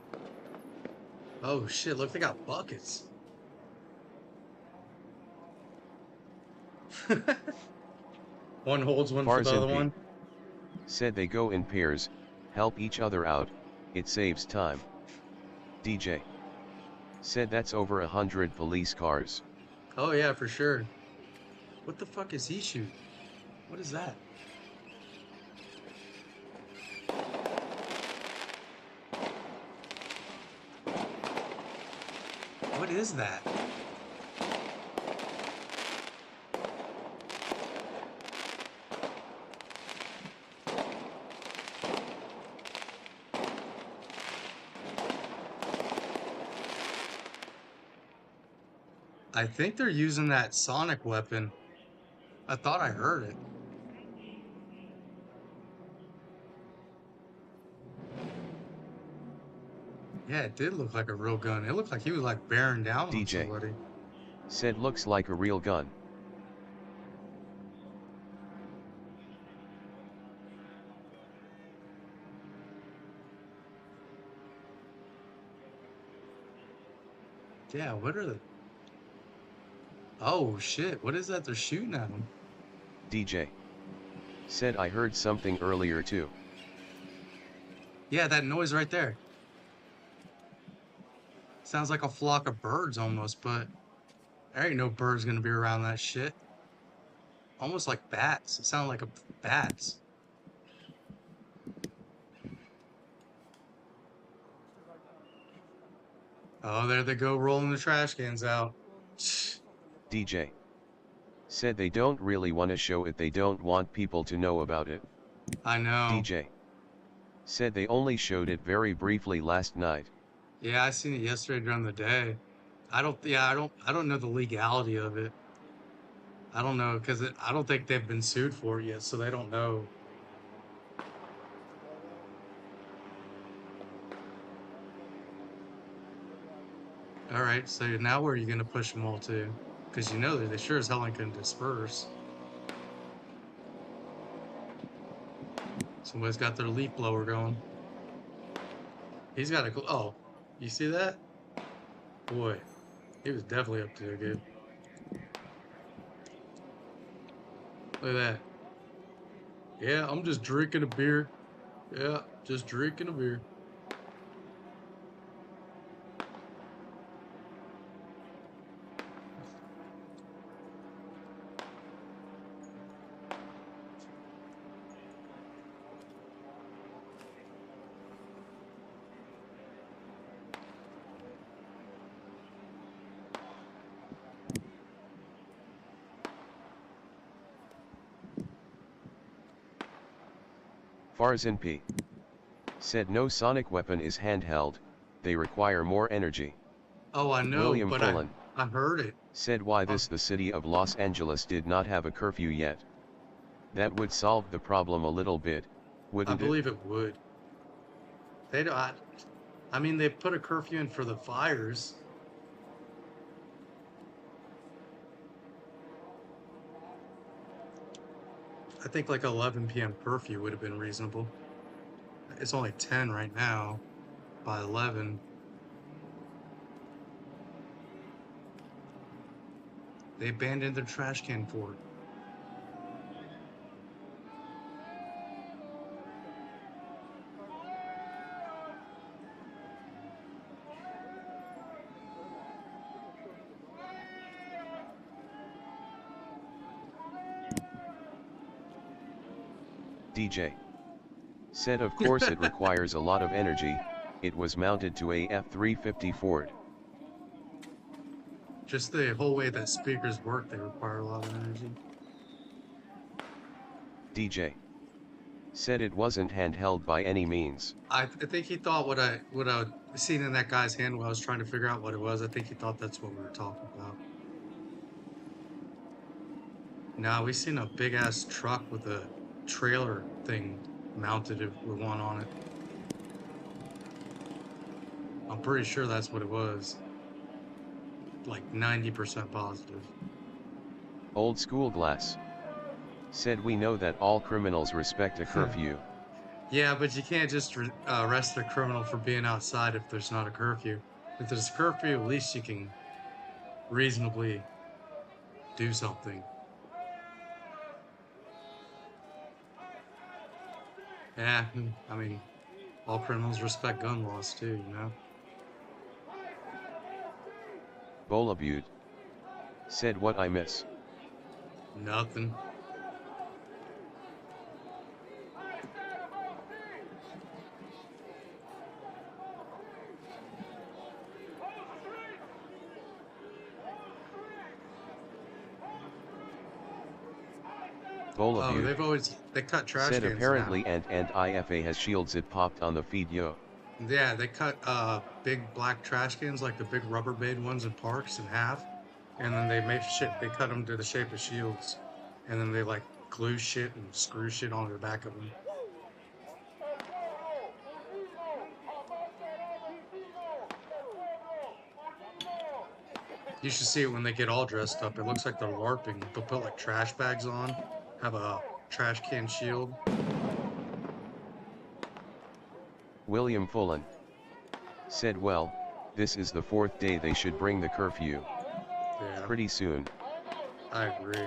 Oh shit, look, they got buckets. One holds one for the other one. Said they go in pairs, help each other out, it saves time. DJ. Said that's over 100 police cars. Oh yeah, for sure. What the fuck is he shooting? What is that? What is that? I think they're using that sonic weapon. I thought I heard it. Yeah, it did look like a real gun. It looked like he was like bearing down on DJ somebody. said looks like a real gun. Yeah, what are they? Oh shit, what is that they're shooting at him? DJ said I heard something earlier too. Yeah, that noise right there. Sounds like a flock of birds almost, but there ain't no birds gonna be around that shit. Almost like bats. It sounded like bats. Oh, there they go rolling the trash cans out. DJ said they don't really want to show it, they don't want people to know about it. I know. DJ said they only showed it very briefly last night. Yeah, I seen it yesterday during the day. I don't know the legality of it. I don't know, because I don't think they've been sued for it yet, so they don't know. All right, so now where are you going to push them all to? Because you know that they sure as hell ain't going to disperse. Somebody's got their leaf blower going. He's got a... Oh, you see that? Boy, he was definitely up to it good. Look at that. Yeah, I'm just drinking a beer. Yeah, just drinking a beer. Farzan P said no sonic weapon is handheld, they require more energy. Oh, I know, William but Pullen I heard it. said why the city of Los Angeles did not have a curfew yet. That would solve the problem a little bit, wouldn't it? I believe it would. They don't. I mean, they put a curfew in for the fires. I think like 11 p.m. curfew would have been reasonable. It's only 10 right now. By 11, they abandoned their trash can for it. DJ said of course it requires a lot of energy, it was mounted to a F-350 Ford. Just the whole way that speakers work, they require a lot of energy. DJ said it wasn't handheld by any means. I think he thought what I seen in that guy's hand while I was trying to figure out what it was. I think he thought that's what we were talking about. Nah, we seen a big ass truck with a trailer thing mounted with one on it. I'm pretty sure that's what it was. Like 90% positive. Old School Glass said we know that all criminals respect a curfew. Yeah, but you can't just arrest a criminal for being outside if there's not a curfew. If there's a curfew, at least you can reasonably do something. Yeah, I mean, all criminals respect gun laws too, you know? Bola Butte said what I miss. Nothing. Bolaview. They cut trash said cans apparently now. and IFA has shields. It popped on the feed, yo. Yeah, they cut big black trash cans, like the big Rubbermaid ones in parks, in half, and then they cut them to the shape of shields, and then they like glue shit and screw shit onto the back of them. You should see it when they get all dressed up. It looks like they're LARPing. They'll put like trash bags on, have a trash can shield. William Fullen said, well, this is the 4th day they should bring the curfew. Yeah. Pretty soon. I agree.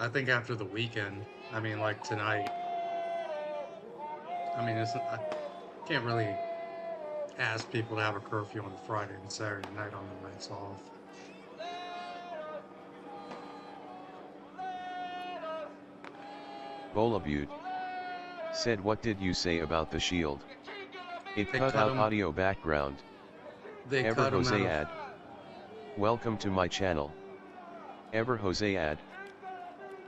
I think after the weekend, I mean like tonight. I mean, I can't really ask people to have a curfew on Friday and Saturday night on the nights off. Bolabute said, what did you say about the shield? It cut out audio background. Ever Jose ad. Welcome to my channel. Ever Jose ad.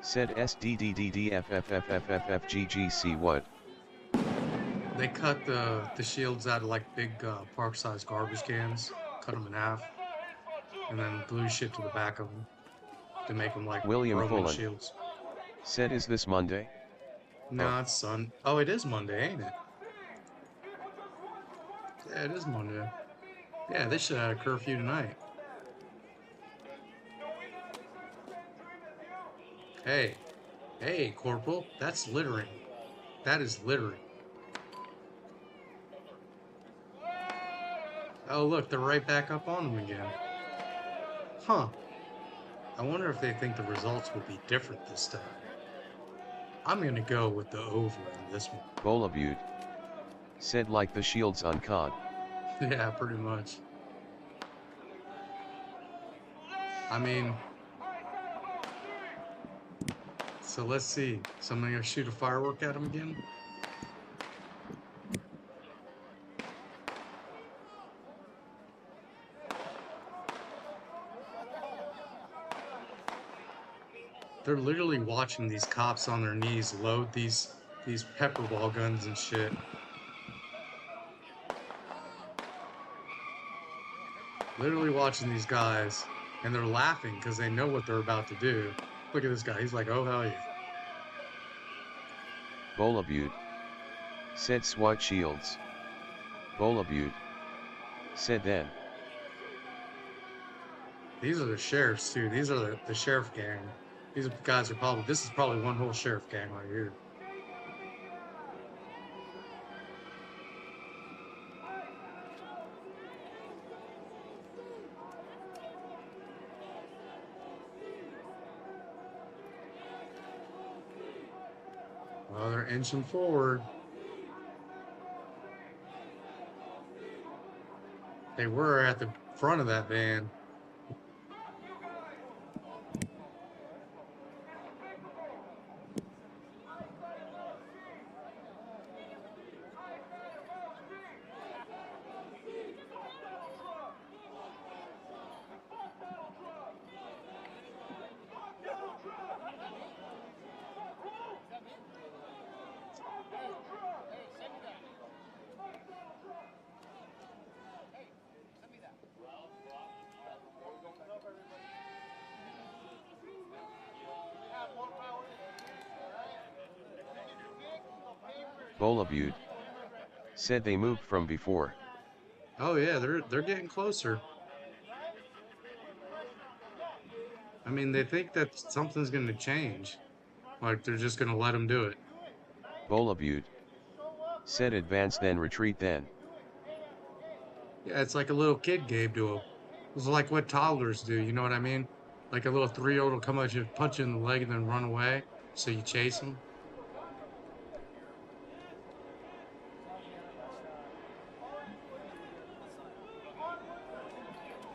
Said SDDDDFFFFFGGC what? They cut the shields out of like big park-sized garbage cans, cut them in half, and then glue shit to the back of them to make them like William Fullen shields. said, is this Monday? No, it's Sunday. Oh, it is Monday, ain't it? Yeah, it is Monday. Yeah, they should have a curfew tonight. Hey, Corporal, that's littering. That is littering. Oh, look, they're right back up on them again. Huh. I wonder if they think the results will be different this time. I'm gonna go with the over in this one. Bolabute said, like the shields on COD. Yeah, pretty much. I mean, so let's see. Somebody gonna shoot a firework at him again? They're literally watching these cops on their knees load these pepper ball guns and shit. Literally watching these guys, and they're laughing because they know what they're about to do. Look at this guy. He's like, oh, hell yeah. Bolabute said, SWAT shields. Bolabute said then. These are the sheriffs, too. These are the sheriff gang. These guys are probably, this is probably one whole sheriff gang right here. Well, they're inching forward. They were at the front of that van. Bolabute said they moved from before. Oh yeah, they're getting closer. I mean, they think that something's going to change. Like, they're just going to let them do it. Bolabute said advance then retreat then. Yeah, it's like a little kid game to them. It's like what toddlers do, you know what I mean? Like a little 3-year-old will come at you, punch you in the leg, and then run away, so you chase them.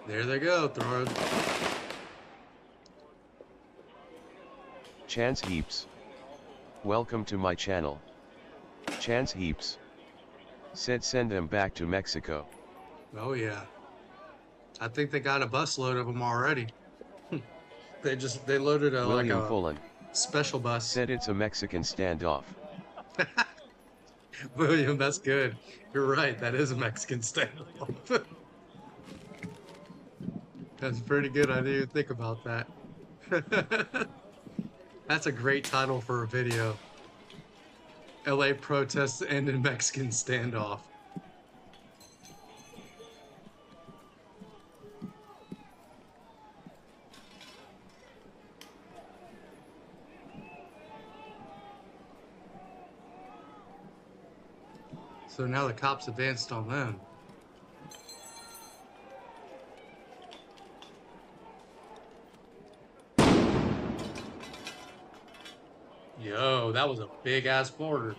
There they go, throw it. Chance Heaps. Welcome to my channel. Chance Heaps said send them back to Mexico. Oh yeah. I think they got a busload of them already. They loaded William Fullen Special bus. Said it's a Mexican standoff. William, that's good. You're right. That is a Mexican standoff. That's pretty good. I didn't even think about that. That's a great title for a video. LA protests end in Mexican standoff. So now the cops advanced on them. Yo, that was a big ass mortar.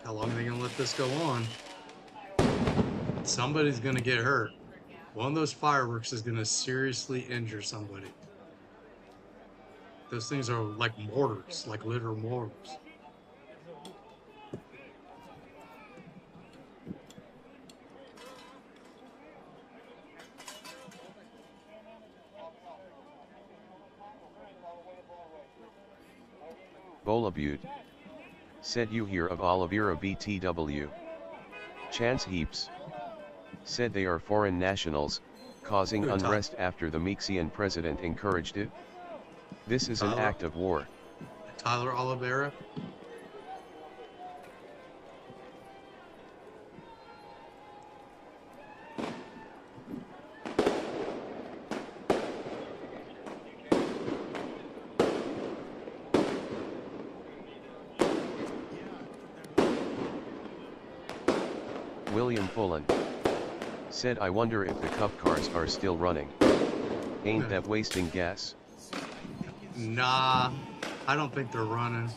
How long are they gonna let this go on? Somebody's gonna get hurt. One of those fireworks is gonna seriously injure somebody. Those things are like mortars, like literal mortars. Bolabute. Said you hear of Oliveira BTW. Chance heaps. Said they are foreign nationals, causing unrest after the Mexican president encouraged it. This is an act of war. Tyler Oliveira. William Fullen. Said I wonder if the cup cars are still running. Ain't that wasting gas? Nah, I don't think they're running.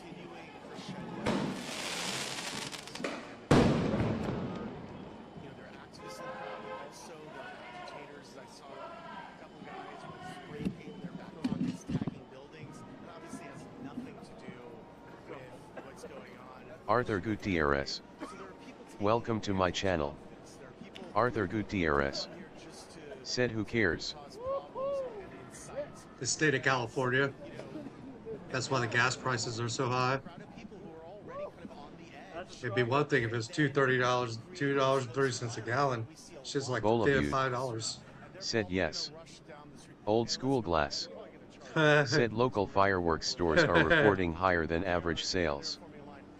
Arthur Gutierrez. Welcome to my channel. Arthur Gutierrez. Said who cares? The state of California. That's why the gas prices are so high. It'd be one thing if it's $2.30 a gallon. Shit's like $5. Said yes. Old school glass. Said local fireworks stores are reporting higher than average sales.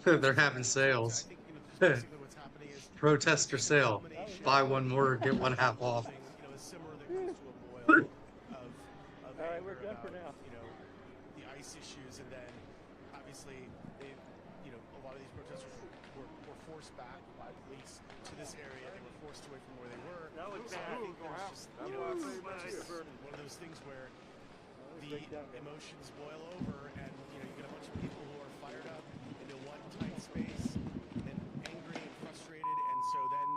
They're having sales. Protester sale. Buy one more, get one half off. Alright, we're good for now. The ICE issues, and then obviously they, a lot of these protesters were forced back by police to this area. They were forced away from where they were. So I think there's just, it's one of those things where the emotions boil over, and you get a bunch of people who are fired up into one tight space and angry and frustrated, and so then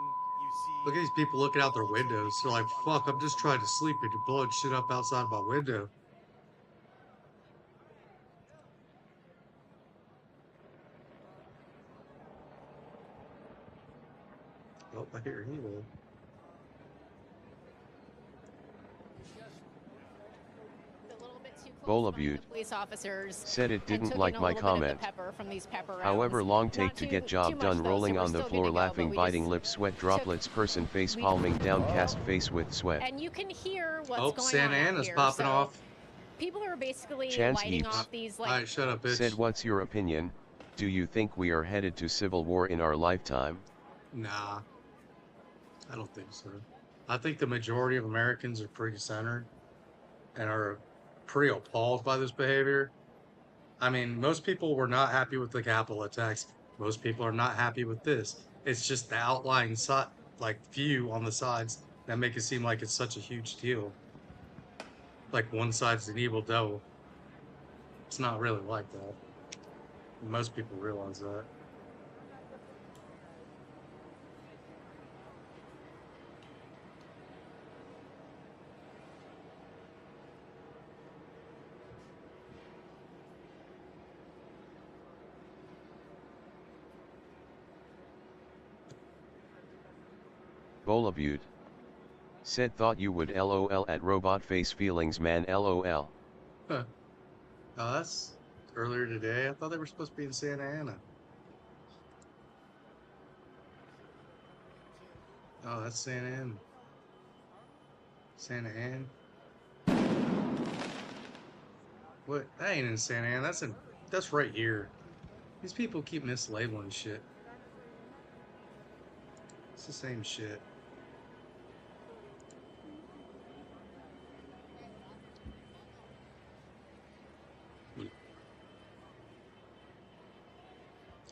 you see. Look at these people looking out their windows. They're like, fuck, I'm just trying to sleep and you're blowing shit up outside my window. Oh, I hear him. Bolabute. Police officers Said it didn't like my comment. However long take to get job done, rolling on the floor, laughing, biting lip, sweat droplets, person face palming, downcast face with sweat. And you can hear what's Oh, going Santa on out Ana's here. popping off. People are basically Chance lighting heaps. off these like. Alright, shut up, bitch. Said what's your opinion? Do you think we are headed to civil war in our lifetime? Nah, I don't think so. I think the majority of Americans are pretty centered and are pretty appalled by this behavior. I mean, most people were not happy with the Capitol attacks. Most people are not happy with this. It's just the outlying view on the sides that make it seem like it's such a huge deal. Like one side's an evil devil. It's not really like that. Most people realize that. Bolabute. Said thought you would LOL at robot face feelings man LOL. Huh. Oh, that's earlier today. I thought they were supposed to be in Santa Ana. Oh, that's Santa Ana. Santa Ana. What? That ain't in Santa Ana. That's right here. These people keep mislabeling shit. It's the same shit.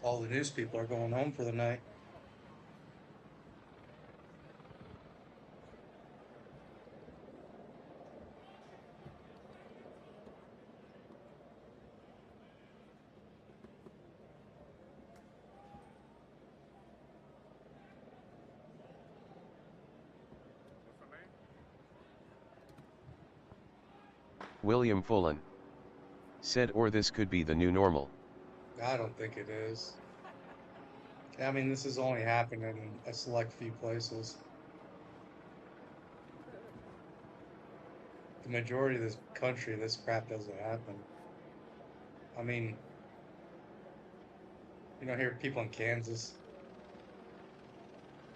All the news people are going home for the night. William Fullen. Said or this could be the new normal. I don't think it is. I mean, this is only happening in a select few places. The majority of this country, this crap doesn't happen. I mean, you don't hear people in Kansas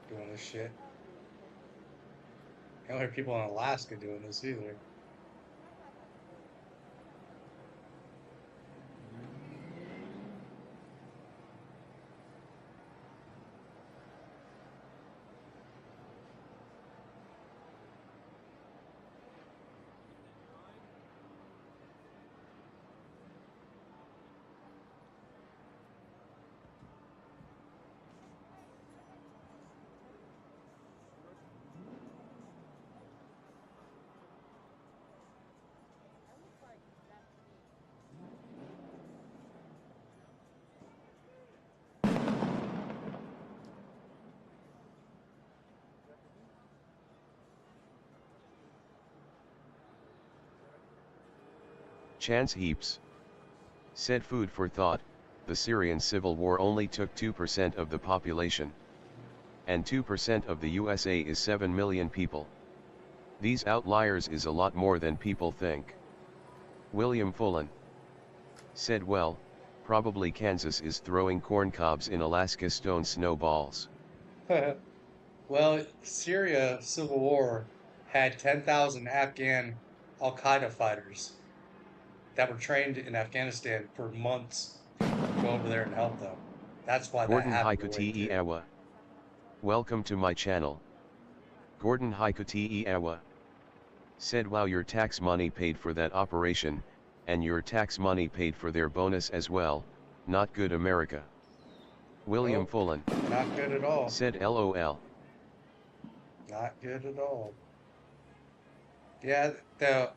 doing this shit. You don't hear people in Alaska doing this either. Chance heaps. Said food for thought, the Syrian civil war only took 2% of the population. And 2% of the USA is 7 million people. These outliers is a lot more than people think. William Fullen. Said well, probably Kansas is throwing corn cobs in Alaska stone snowballs. Well, Syria civil war had 10,000 Afghan Al-Qaeda fighters that were trained in Afghanistan for months to go over there and help them. That's why Gordon that happened. Haikuti Ewa. Welcome to my channel. Gordon Haikuti Ewa. Said wow, your tax money paid for that operation, and your tax money paid for their bonus as well. Not good, America. William Fullen. Not good at all. Said LOL. Not good at all. Yeah, the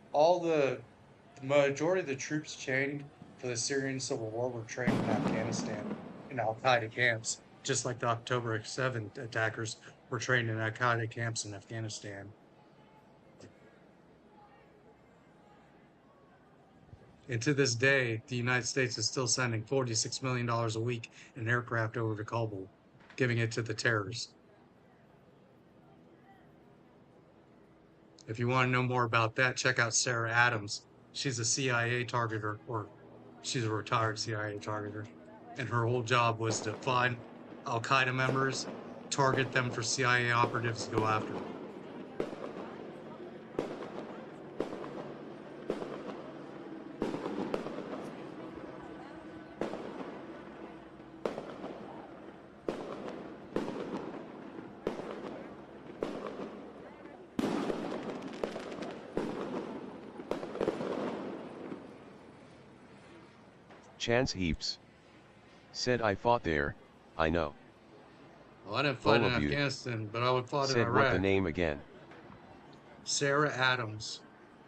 majority of the troops trained for the Syrian civil war were trained in Afghanistan in Al-Qaeda camps, just like the October 7th attackers were trained in Al-Qaeda camps in Afghanistan. And to this day, the United States is still sending $46 million a week in aircraft over to Kabul, giving it to the terrorists. If you want to know more about that, check out Sarah Adams. She's a CIA targeter, or she's a retired CIA targeter. And her whole job was to find Al-Qaeda members, target them for CIA operatives to go after them. Chance heaps. Said I fought there, I know. Well, I didn't fight in Afghanistan, but I would fought in Iraq. Said what the name again? Sarah Adams.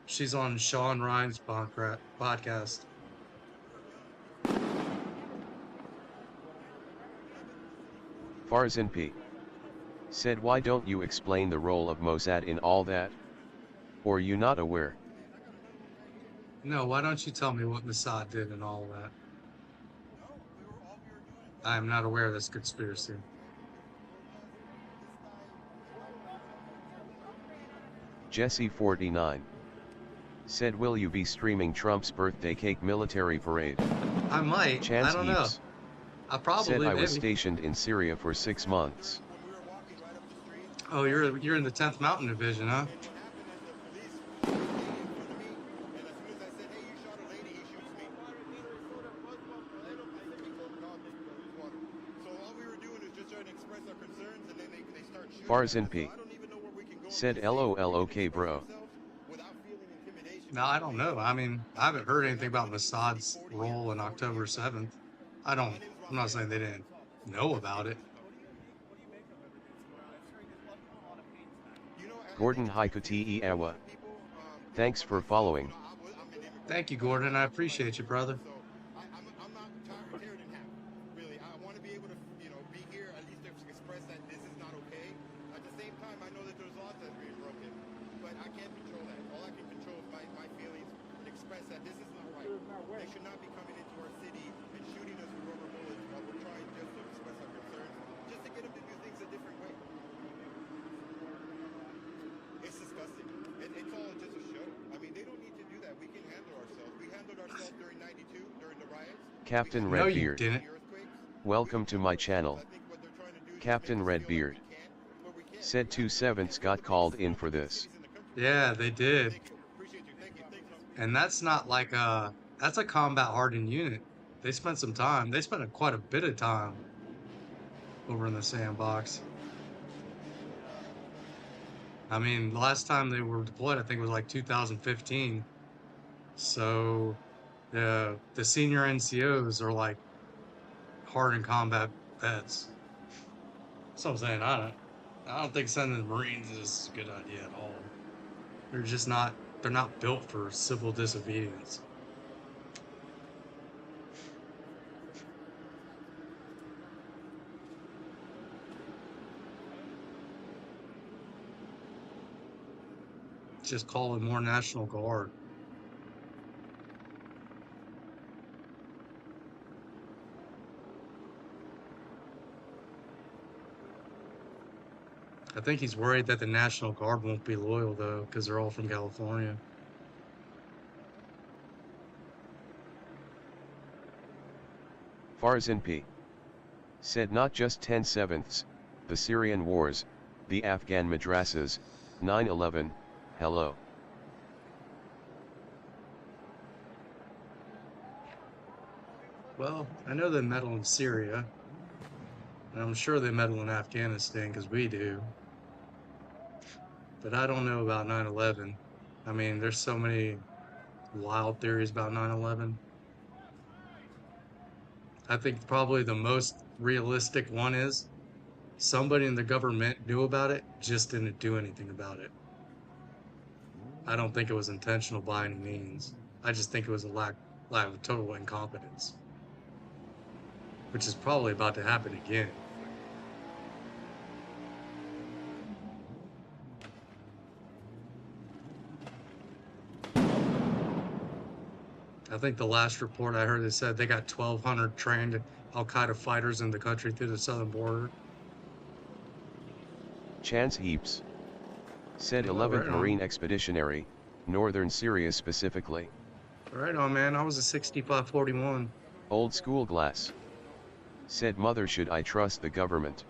She's on Sean Ryan's podcast. Farzin P. Said why don't you explain the role of Mossad in all that? Or you not aware? No, why don't you tell me what Mossad did and all that? I am not aware of this conspiracy. Jesse49 said, will you be streaming Trump's birthday cake military parade? I might. Chance I don't know. Heaps I probably said I was maybe. stationed in Syria for 6 months. Oh, you're in the 10th Mountain Division, huh? Farzan P said, LOL, okay bro. No, I don't know. I mean, I haven't heard anything about Mossad's role in October 7th. I'm not saying they didn't know about it. Gordon Haikuti Awa. Thanks for following. Thank you, Gordon. I appreciate you, brother. Captain No, you Redbeard. didn't. Welcome to my channel. Captain Redbeard said 2/7 got called in for this. Yeah, they did. And that's not like that's a combat hardened unit. They spent some time. They spent quite a bit of time over in the sandbox. I mean, the last time they were deployed, I think it was like 2015. So the senior NCOs are like hardened combat vets. So I'm saying I don't think sending the Marines is a good idea at all. They're not built for civil disobedience. Just call it more National Guard. I think he's worried that the National Guard won't be loyal though, because they're all from California. Farzan P said, not just 10/7, the Syrian wars, the Afghan madrasas, 9/11, hello. Well, I know they meddle in Syria, and I'm sure they meddle in Afghanistan because we do. But I don't know about 9/11. I mean, there's so many wild theories about 9/11. I think probably the most realistic one is somebody in the government knew about it, just didn't do anything about it. I don't think it was intentional by any means. I just think it was a lack of total incompetence, which is probably about to happen again. I think the last report I heard, they said they got 1,200 trained Al-Qaeda fighters in the country through the southern border. Chance Heaps said 11th Marine Expeditionary, Northern Syria specifically. Right on, man. I was a 6541. Old School Glass said, mother, should I trust the government?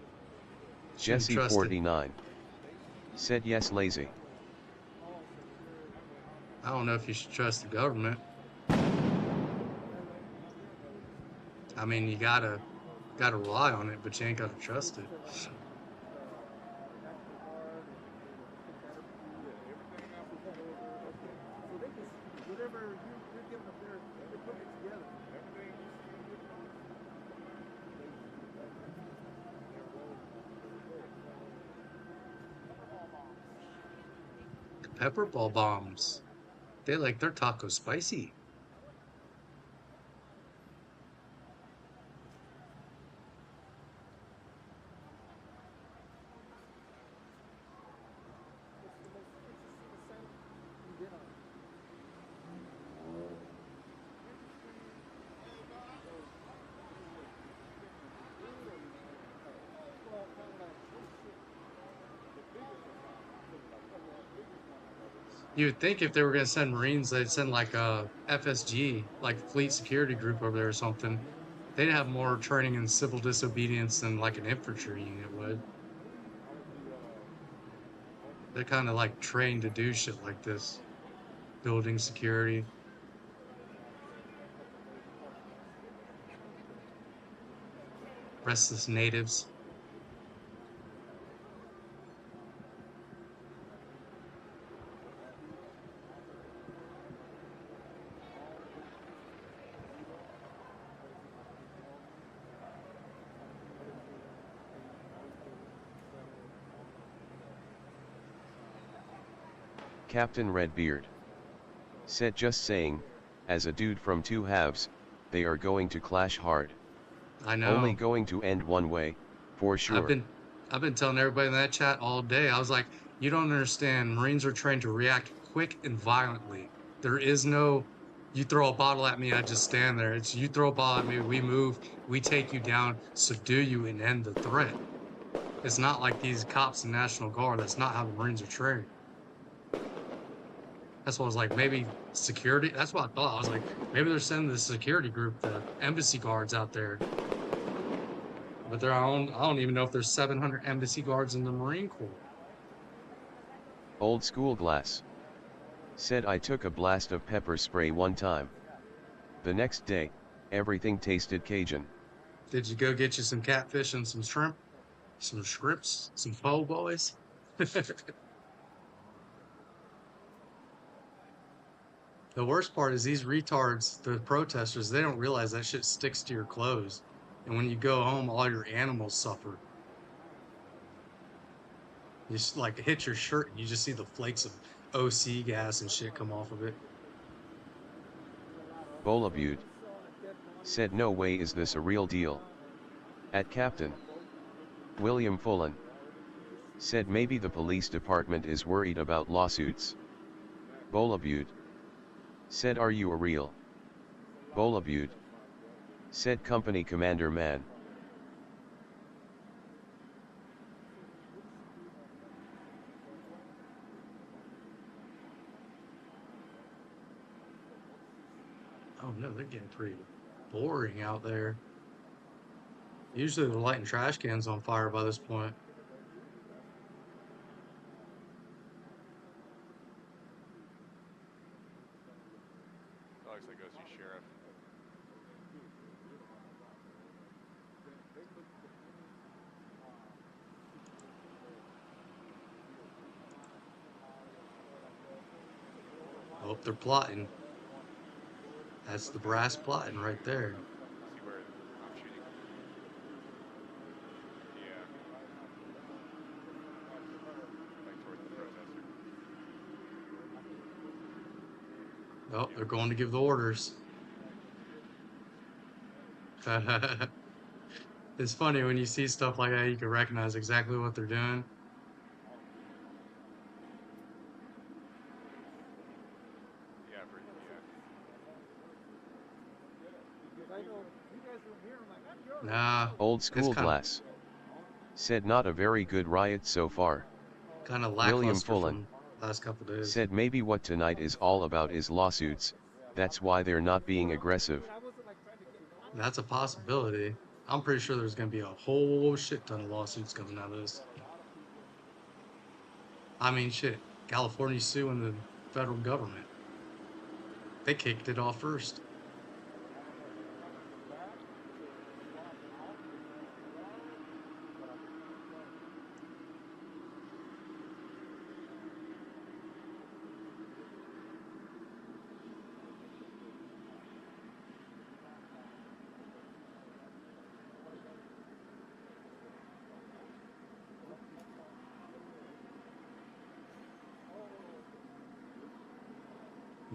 Jesse49 said, yes, lazy. I don't know if you should trust the government. I mean, you gotta rely on it, but you ain't gotta trust it. Pepper ball bombs. They like their tacos spicy. You would think if they were going to send Marines, they'd send like a FSG, like Fleet Security Group over there or something. They'd have more training in civil disobedience than like an infantry unit would. They're kind of like trained to do shit like this, building security. Restless natives. Captain Redbeard said, just saying, as a dude from two halves, they are going to clash hard. I know. Only going to end one way, for sure. I've been telling everybody in that chat all day. I was like, you don't understand. Marines are trained to react quick and violently. There is no, you throw a bottle at me, I just stand there. It's you throw a bottle at me, we move, we take you down, subdue you, and end the threat. It's not like these cops and National Guard. That's not how the Marines are trained. That's what I was like, maybe security. That's what I thought. I was like, maybe they're sending the security group, the embassy guards out there. But I don't even know if there's 700 embassy guards in the Marine Corps. Old School Glass said, I took a blast of pepper spray one time. The next day, everything tasted Cajun. Did you go get you some catfish and some shrimp? Some shrimps? Some po' boys? The worst part is these retards, the protesters, they don't realize that shit sticks to your clothes. And when you go home, all your animals suffer. You just like hit your shirt and you just see the flakes of OC gas and shit come off of it. Bolabute said, no way is this a real deal. At Captain William Fullen said, maybe the police department is worried about lawsuits. Bolabute said, are you a real? Bolabute said, company commander man. Oh no, they're getting pretty boring out there. Usually they're lighting trash cans on fire by this point. Looks like goes to sheriff. Oh, they're plotting. That's the brass plotting right there. See where I'm shooting. Yeah. Like towards the protester. Oh, they're going to give the orders. It's funny when you see stuff like that, you can recognize exactly what they're doing. Nah. Old School Glass said, not a very good riot so far. Kind of William lackluster Fullen from last couple days. said, maybe what tonight is all about is lawsuits. That's why they're not being aggressive. That's a possibility. I'm pretty sure there's going to be a whole shit ton of lawsuits coming out of this. I mean, shit. California's suing the federal government. They kicked it off first.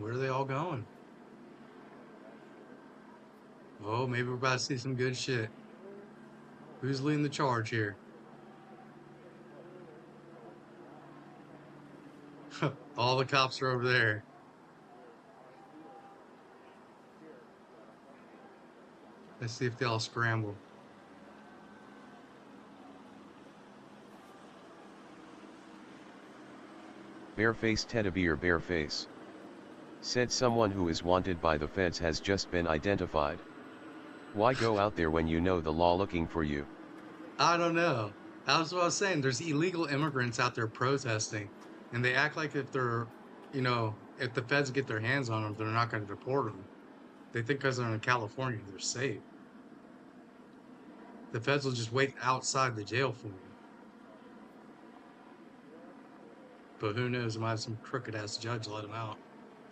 Where are they all going? Oh, maybe we're about to see some good shit. Who's leading the charge here? All the cops are over there. Let's see if they all scramble. Bareface Teddybear Bareface. Said someone who is wanted by the feds has just been identified. Why go out there when you know the law looking for you? I don't know. That's what I was saying. There's illegal immigrants out there protesting, and they act like if they're, if the feds get their hands on them, they're not going to deport them. They think because they're in California, they're safe. The feds will just wait outside the jail for them. But who knows? Might have some crooked ass judge let them out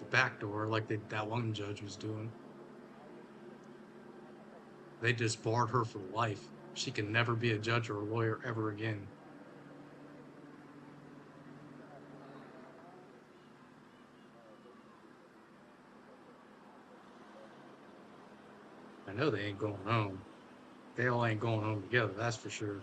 the back door, like that one judge was doing. They just barred her for life. She can never be a judge or a lawyer ever again. I know they ain't going home. They all ain't going home together, that's for sure.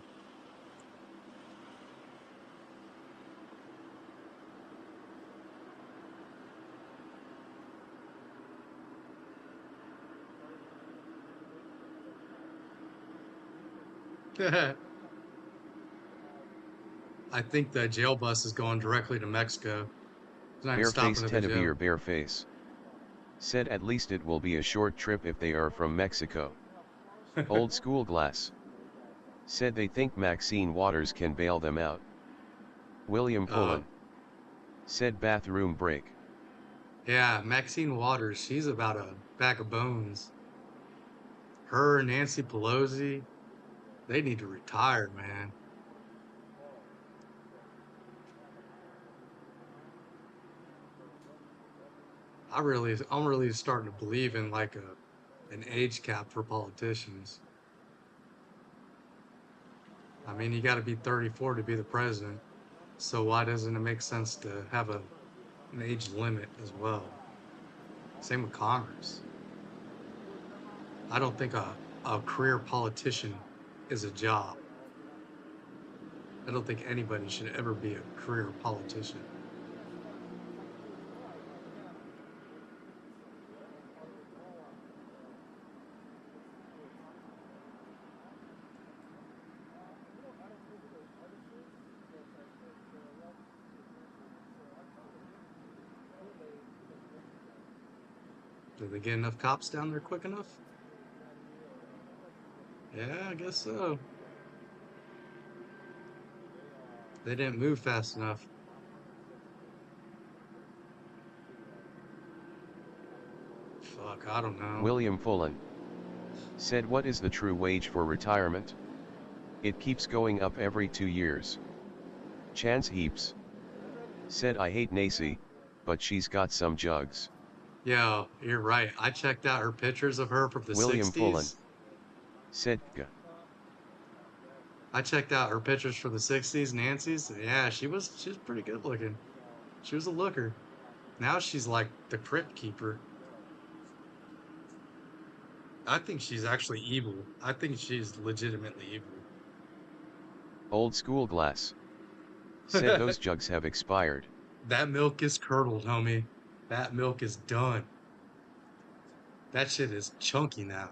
I think the jail bus is going directly to Mexico. It's not even stopping Bareface at the jail. Teddybear Bareface. Said at least it will be a short trip if they are from Mexico. Old School Glass. Said they think Maxine Waters can bail them out. William Pullen. Said bathroom break. Yeah, Maxine Waters, she's about a bag of bones. Her and Nancy Pelosi, they need to retire, man. I'm really starting to believe in like an age cap for politicians. I mean, you got to be 34 to be the president. So why doesn't it make sense to have an age limit as well? Same with Congress. I don't think a career politician is a job. I don't think anybody should ever be a career politician. Did they get enough cops down there quick enough? Yeah, I guess so. They didn't move fast enough. Fuck, I don't know. William Pullen. Said what is the true wage for retirement? It keeps going up every 2 years. Chance Heaps. Said I hate Nacy, but she's got some jugs. Yeah, you're right. I checked out her pictures of her from the William 60s. Pullen. Said I checked out her pictures from the 60s, Nancy's. Yeah, she was pretty good looking. She was a looker. Now she's like the crypt keeper. I think she's actually evil. I think she's legitimately evil. Old School Glass. Said those jugs have expired. That milk is curdled, homie. That milk is done. That shit is chunky now.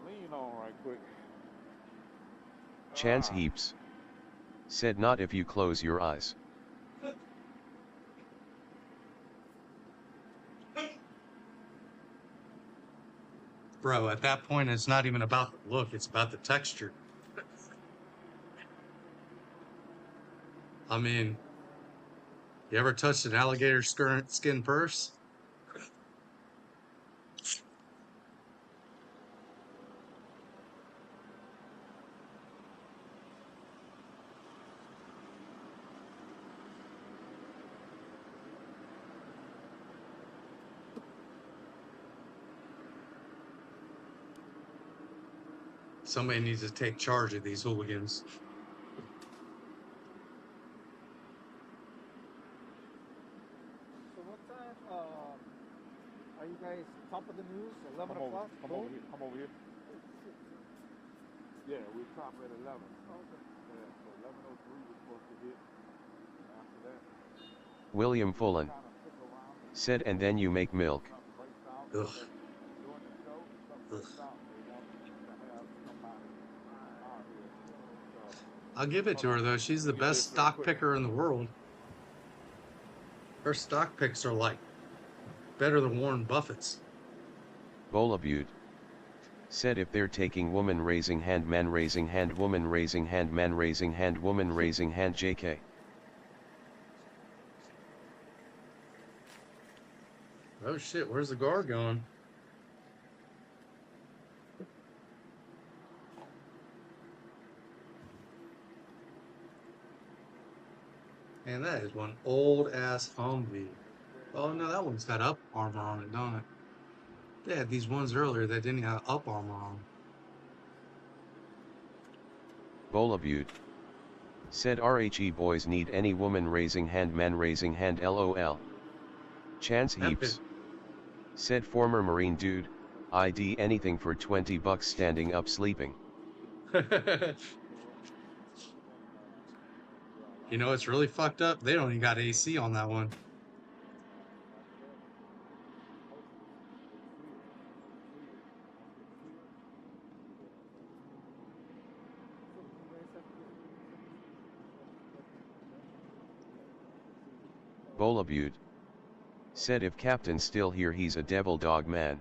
Lean on right quick. Chance Heaps. Said not if you close your eyes. Bro, at that point, it's not even about the look, it's about the texture. I mean, you ever touched an alligator skin purse? Somebody needs to take charge of these hooligans. So what time are you guys top of the news? 11 o'clock? Come over here. Yeah, we're top at 11. Okay. Yeah, so 11:03 we're supposed to hit. After that. William Pullen. Said and then you make milk. Ugh. Ugh. I'll give it to her though. She's the best stock picker in the world. Her stock picks are like better than Warren Buffett's. Bola Butte. Said if they're taking woman raising hand, man raising hand, woman raising hand, man raising hand, woman raising hand, JK. Oh shit, where's the guard going? Man, that is one old ass Humvee. Oh no, that one's got up armor on it, don't it? They had these ones earlier that didn't have up armor on. Bola Butte. Said RHE boys need any woman raising hand, man raising hand, LOL. Chance heaps. Said former Marine dude, ID anything for $20 standing up sleeping. You know, it's really fucked up. They don't even got AC on that one. Bola Butte. Said if Captain's still here he's a devil dog man.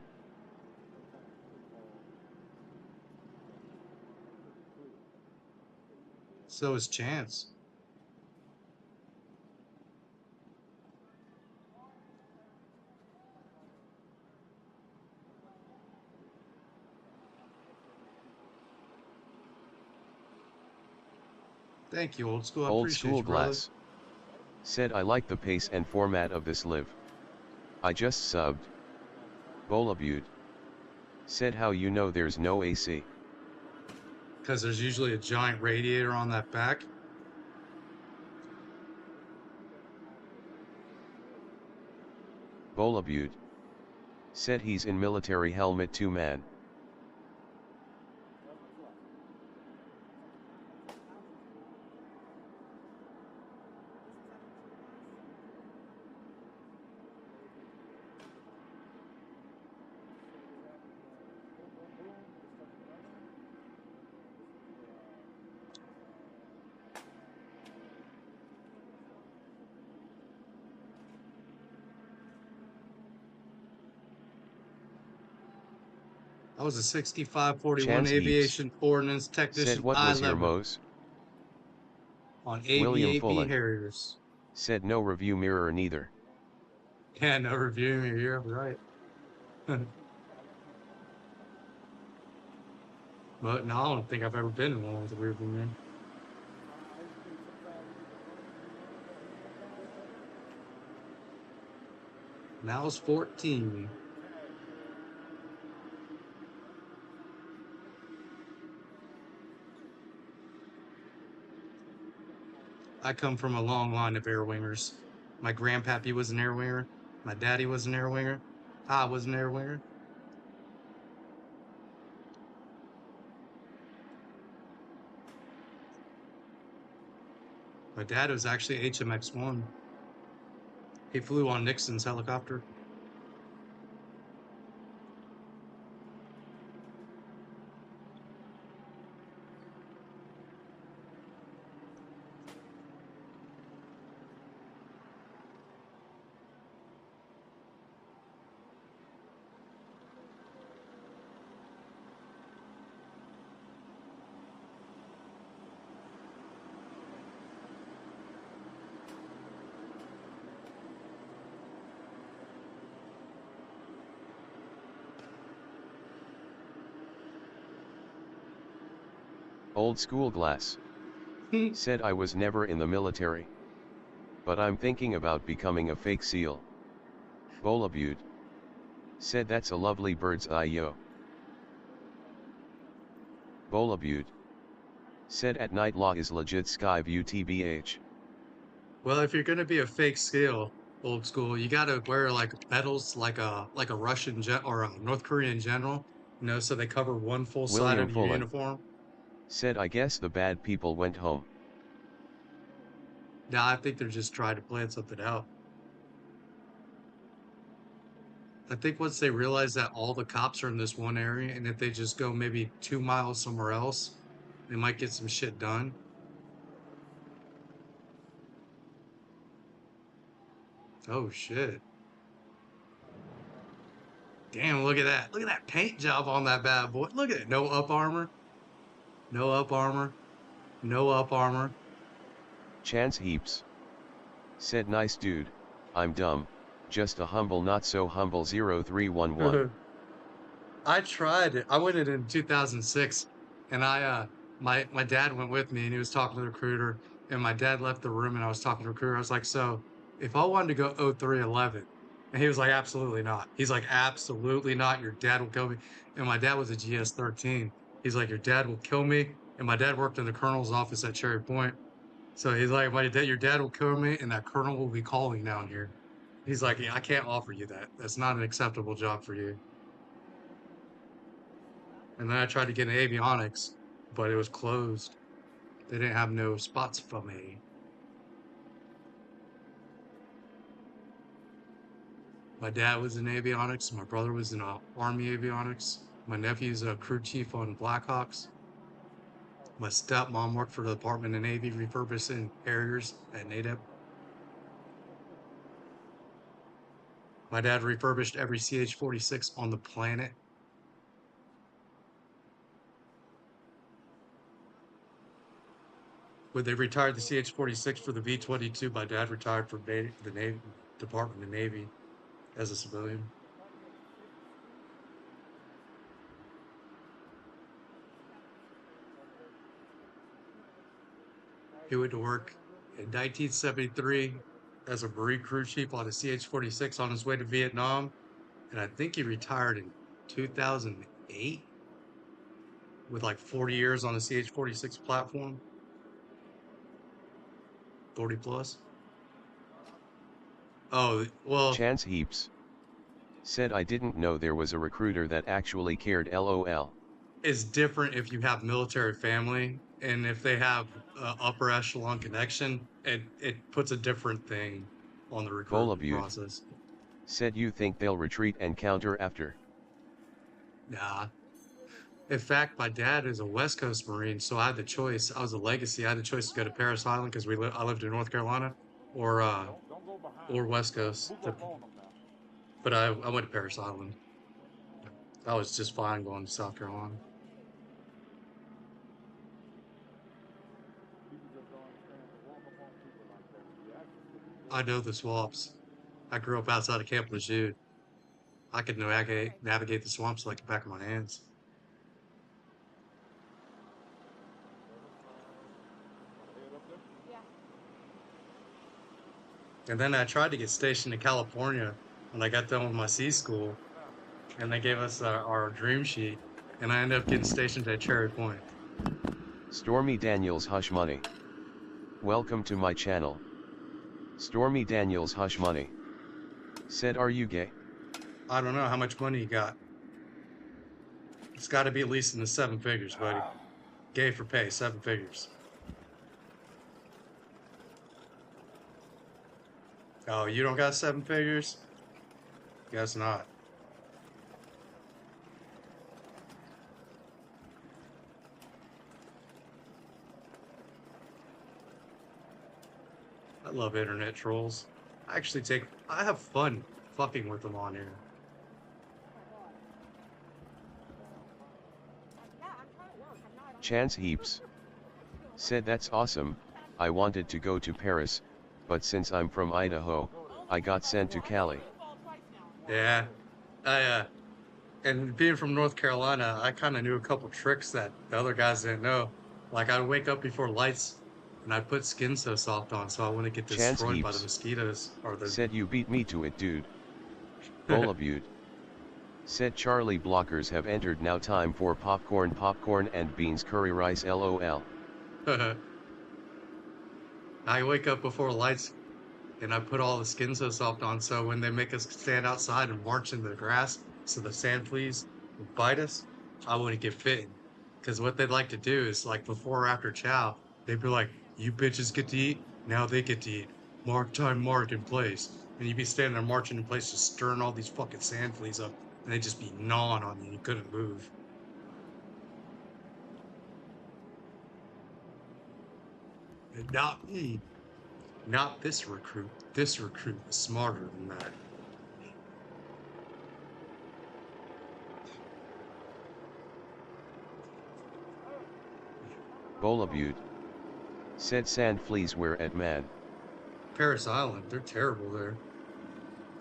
So is Chance. Thank you, old school. I Old appreciate school you, brother. glass. Said I like the pace and format of this live. I just subbed. Bola Butte. Said how you know there's no AC. Because there's usually a giant radiator on that back. Bola Butte. Said he's in military helmet too, man. I was a 6541 Chance aviation heaps. ordnance technician. Said what was your Mose? On William AVAP Fullen. Harriers. Said no review mirror neither. Yeah, no reviewing me here, right. But no, I don't think I've ever been in one with a rear view mirror. Now it's 14. I come from a long line of air wingers. My grandpappy was an air winger. My daddy was an air winger. I was an air winger. My dad was actually HMX-1. He flew on Nixon's helicopter. Old school glass. Said I was never in the military. But I'm thinking about becoming a fake SEAL. Bola Butte. Said that's a lovely bird's eye yo. Bola Butte. Said at night law is legit sky view TBH. Well, if you're gonna be a fake SEAL, old school, you gotta wear like medals, like a Russian or a North Korean general, you know, so they cover one full side William of your Fullen. uniform. Said I guess the bad people went home. Nah, I think they're just trying to plan something out. I think once they realize that all the cops are in this one area, and if they just go maybe 2 miles somewhere else, they might get some shit done. Oh shit. Damn, look at that. Look at that paint job on that bad boy. Look at it. No up armor. No up armor. No up armor. Chance Heaps. Said nice dude, I'm dumb, just a humble not so humble 0311. I tried it. I went in 2006 and my dad went with me and he was talking to the recruiter and my dad left the room and I was talking to the recruiter. I was like, so if I wanted to go 0311, and he was like, absolutely not. He's like, absolutely not. Your dad will kill me. And my dad was a GS-13. He's like, your dad will kill me. And my dad worked in the colonel's office at Cherry Point. So he's like, your dad will kill me and that colonel will be calling down here. He's like, yeah, I can't offer you that. That's not an acceptable job for you. And then I tried to get in avionics, but it was closed. They didn't have no spots for me. My dad was in avionics. My brother was in Army avionics. My nephew's a crew chief on Blackhawks. My stepmom worked for the Department of Navy refurbishing Harriers at NADEP. My dad refurbished every CH-46 on the planet. When they retired the CH-46 for the V-22, my dad retired from the Navy, Department of Navy as a civilian. He went to work in 1973 as a Marine crew chief on a CH-46 on his way to Vietnam. And I think he retired in 2008 with like 40 years on the CH-46 platform. 40 plus. Oh, well. Chance Heaps. Said I didn't know there was a recruiter that actually cared LOL. It's different if you have military family and if they have upper echelon connection, it puts a different thing on the recruitment process. Said you think they'll retreat and counter after? Nah. In fact, my dad is a West Coast Marine, so I had the choice. I was a legacy. I had the choice to go to Parris Island because I lived in North Carolina, or West Coast. But I went to Parris Island. I was just fine going to South Carolina. I know the swamps. I grew up outside of Camp Lejeune. I could navigate the swamps like the back of my hands. And then I tried to get stationed in California when I got done with my C school, and they gave us our dream sheet, and I ended up getting stationed at Cherry Point. Stormy Daniels Hush Money. Welcome to my channel. Stormy Daniels Hush Money. Said, are you gay? I don't know how much money you got. It's got to be at least in the 7 figures, buddy. Gay for pay, 7 figures. Oh, you don't got 7 figures? Guess not. I love internet trolls. I have fun fucking with them on here. Chance Heaps. Said that's awesome, I wanted to go to Paris, but since I'm from Idaho, I got sent to Cali. Yeah, and being from North Carolina, I kind of knew a couple tricks that the other guys didn't know. Like I'd wake up before lights and I'd put Skin So Soft on so I wouldn't get destroyed by the mosquitoes. Said you beat me to it, dude. Bullabute. Said Charlie blockers have entered, now time for popcorn and beans curry rice LOL. I wake up before lights and I put all the Skin So Soft on so when they make us stand outside and march in the grass so the sand fleas would bite us, I wouldn't get bitten. Because what they'd like to do is like before or after chow, they'd be like, you bitches get to eat, now they get to eat. Mark time, mark in place. And you'd be standing there marching in place just stirring all these fucking sand fleas up and they'd just be gnawing on you and you couldn't move. And not me. Not this recruit. This recruit was smarter than that. Bola Butte. Said sand fleas were at man. Paris Island, they're terrible there.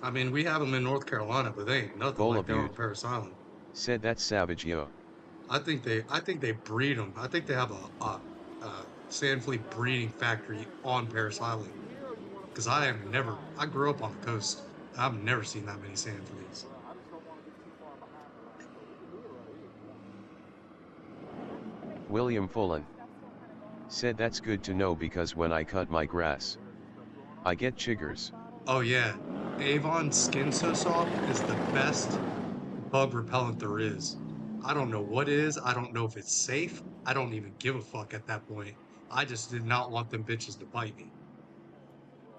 I mean, we have them in North Carolina, but they ain't nothing Bola like that on Butte. Paris Island. Said that's savage, yo. I think they breed them. I think they have a sand flea breeding factory on Paris Island. Because I grew up on the coast. I've never seen that many sand fleas. William Fullen. Said that's good to know because when I cut my grass, I get chiggers. Oh yeah, Avon Skin So Soft is the best bug repellent there is. I don't know what it is. I don't know if it's safe. I don't even give a fuck at that point. I just did not want them bitches to bite me.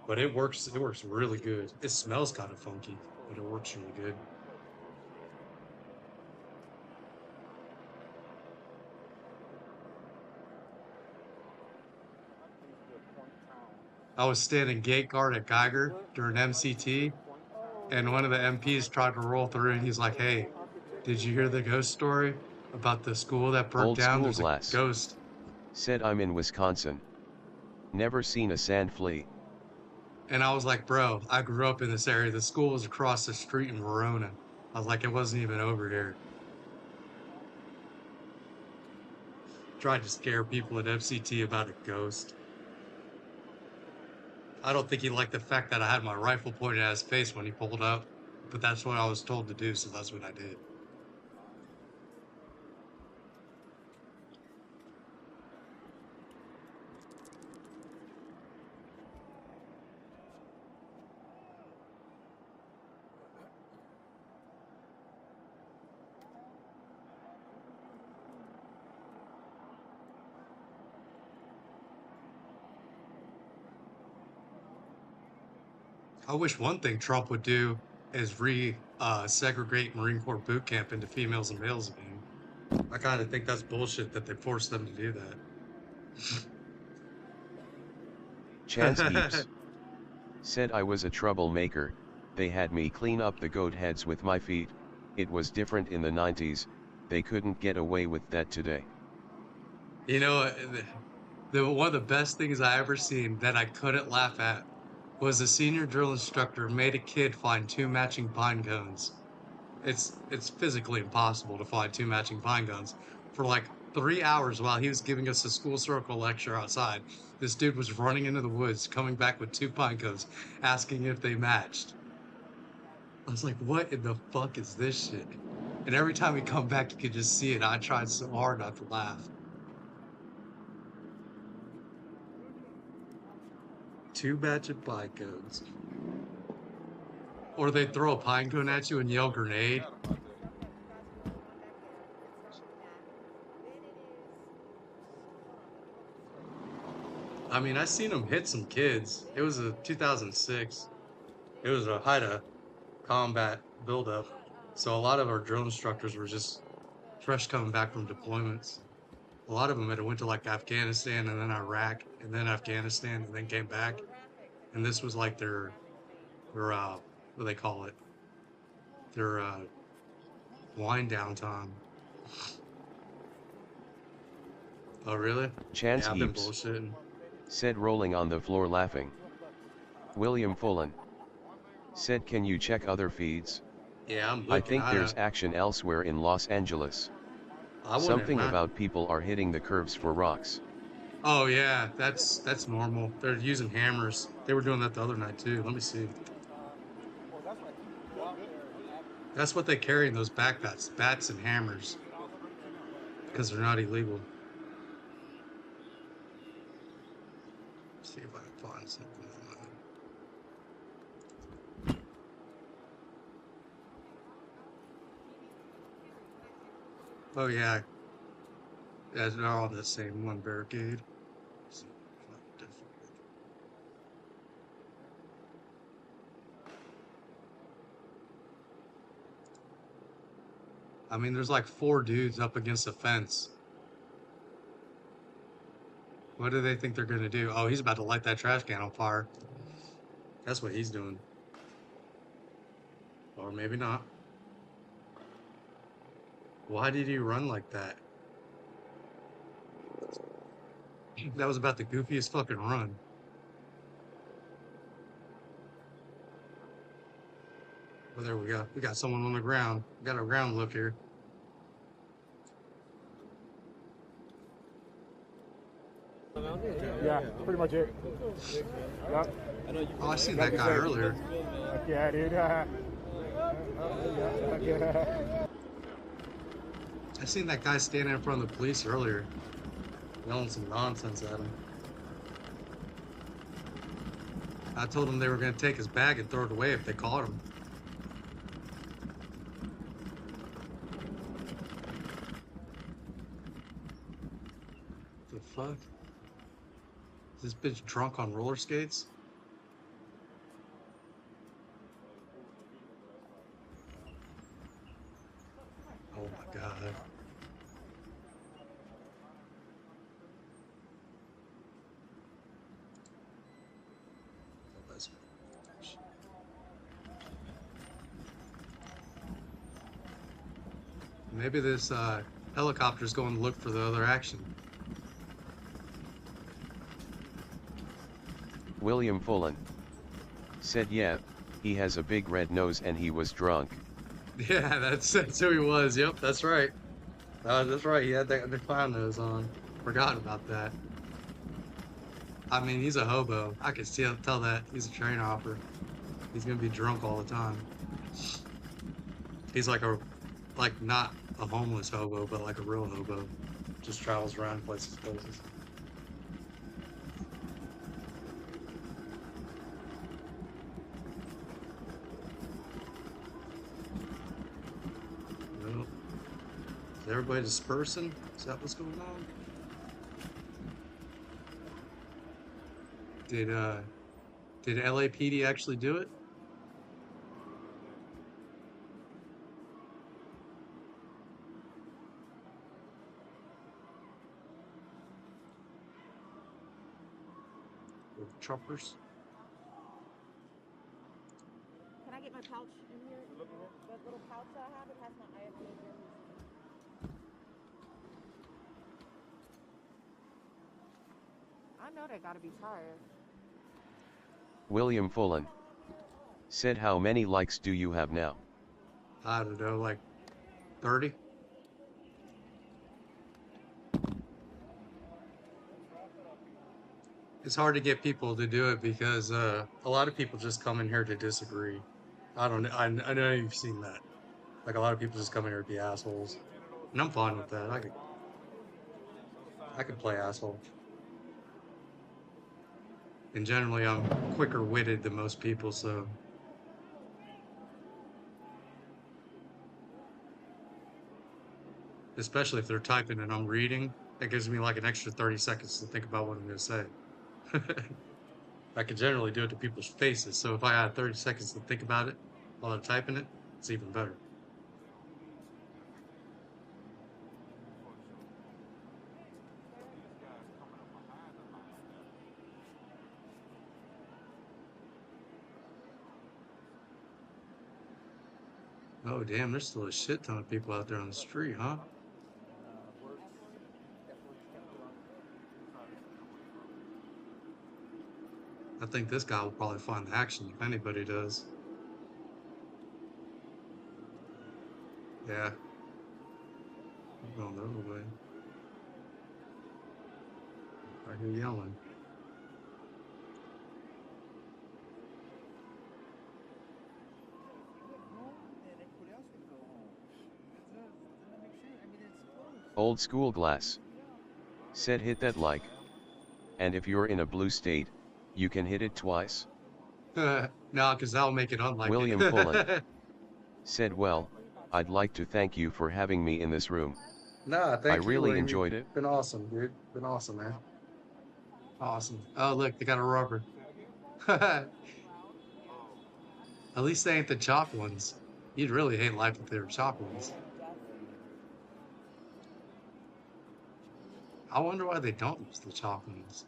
But it works really good. It smells kind of funky, but it works really good. I was standing gate guard at Geiger during MCT, and one of the MPs tried to roll through, and he's like, "Hey, did you hear the ghost story about the school that burnt Old down? school There's glass. a ghost." Said I'm in Wisconsin. Never seen a sand flea. And I was like, "Bro, I grew up in this area. The school was across the street in Verona." I was like, "It wasn't even over here." Tried to scare people at MCT about a ghost. I don't think he liked the fact that I had my rifle pointed at his face when he pulled up, but that's what I was told to do, so that's what I did. I wish one thing Trump would do is segregate Marine Corps boot camp into females and males again. I kind of think that's bullshit that they forced them to do that. Chance Heaps. Said I was a troublemaker, they had me clean up the goat heads with my feet, it was different in the 90s, they couldn't get away with that today. You know, one of the best things I ever seen that I couldn't laugh at was a senior drill instructor made a kid find 2 matching pine cones. It's physically impossible to find 2 matching pine cones for like 3 hours while he was giving us a school circle lecture outside. This dude was running into the woods, coming back with 2 pine cones, asking if they matched. I was like, what in the fuck is this shit? And every time we come back, you could just see it. I tried so hard not to laugh. 2 matching pine cones. Or they throw a pine cone at you and yell grenade. I mean, I seen them hit some kids. It was a 2006. It was a Haida combat buildup. So a lot of our drill instructors were just fresh coming back from deployments. A lot of them had went to like Afghanistan and then Iraq and then Afghanistan and then came back. And this was like their what do they call it? Their wind down time. Oh really? Chance Yeah, I've been Heaps. bullshitting. Said rolling on the floor laughing. William Fullen. Said can you check other feeds? Yeah, I'm looking. I think there's action elsewhere in Los Angeles. Something about people are hitting the curves for rocks. Oh yeah, that's normal. They're using hammers. They were doing that the other night too. Let me see. That's what they carry in those backpacks, bats and hammers, because they're not illegal. Let's see if I can find something. Oh yeah, they're all the same one barricade. I mean, there's like 4 dudes up against a fence What do they think they're gonna do? Oh, he's about to light that trash can on fire. That's what he's doing. Or maybe not. Why did he run like that? That was about the goofiest fucking run. Oh, there we go. We got someone on the ground. We got a ground look here. Yeah, pretty much it. Yep. Oh, I seen that guy earlier. Yeah, dude. I seen that guy standing in front of the police earlier, yelling some nonsense at him. I told him they were going to take his bag and throw it away if they caught him. The fuck? Is this bitch drunk on roller skates? Oh my god. Maybe this helicopter's going to look for the other action. William Fullen said, yeah, he has a big red nose and he was drunk. Yeah, that's who he was. Yep, that's right. That's right. He had the clown nose on. Forgot about that. I mean, he's a hobo. I can tell that. He's a train hopper. He's gonna be drunk all the time. He's like not a homeless hobo, but like a real hobo. Just travels around places. Well, is everybody dispersing? Is that what's going on? Did LAPD actually do it? Choppers. Can I get my pouch in here? That little pouch that I have, it has my IFB here. I know they gotta be tired. William Fullen said, how many likes do you have now? I don't know, like 30? It's hard to get people to do it because a lot of people just come in here to disagree. I know you've seen that. Like a lot of people just come in here to be assholes. And I'm fine with that. I could play asshole. And generally I'm quicker witted than most people, so especially if they're typing and I'm reading, that gives me like an extra 30 seconds to think about what I'm gonna say. I can generally do it to people's faces, so if I had 30 seconds to think about it while they're typing it, it's even better. Oh damn, there's still a shit ton of people out there on the street, huh? I think this guy will probably find the action if anybody does. Yeah. I'm going the other way. I hear yelling. Old School Glass said, hit that like. And if you're in a blue state, you can hit it twice. No, because that'll make it unlikely. William Fullen said, well, I'd like to thank you for having me in this room. Nah, thank you. I really enjoyed it. Been awesome, dude. Been awesome, man. Awesome. Oh, look, they got a rubber. At least they ain't the chalk ones. You'd really hate life if they were chalk ones. I wonder why they don't use the chalk ones.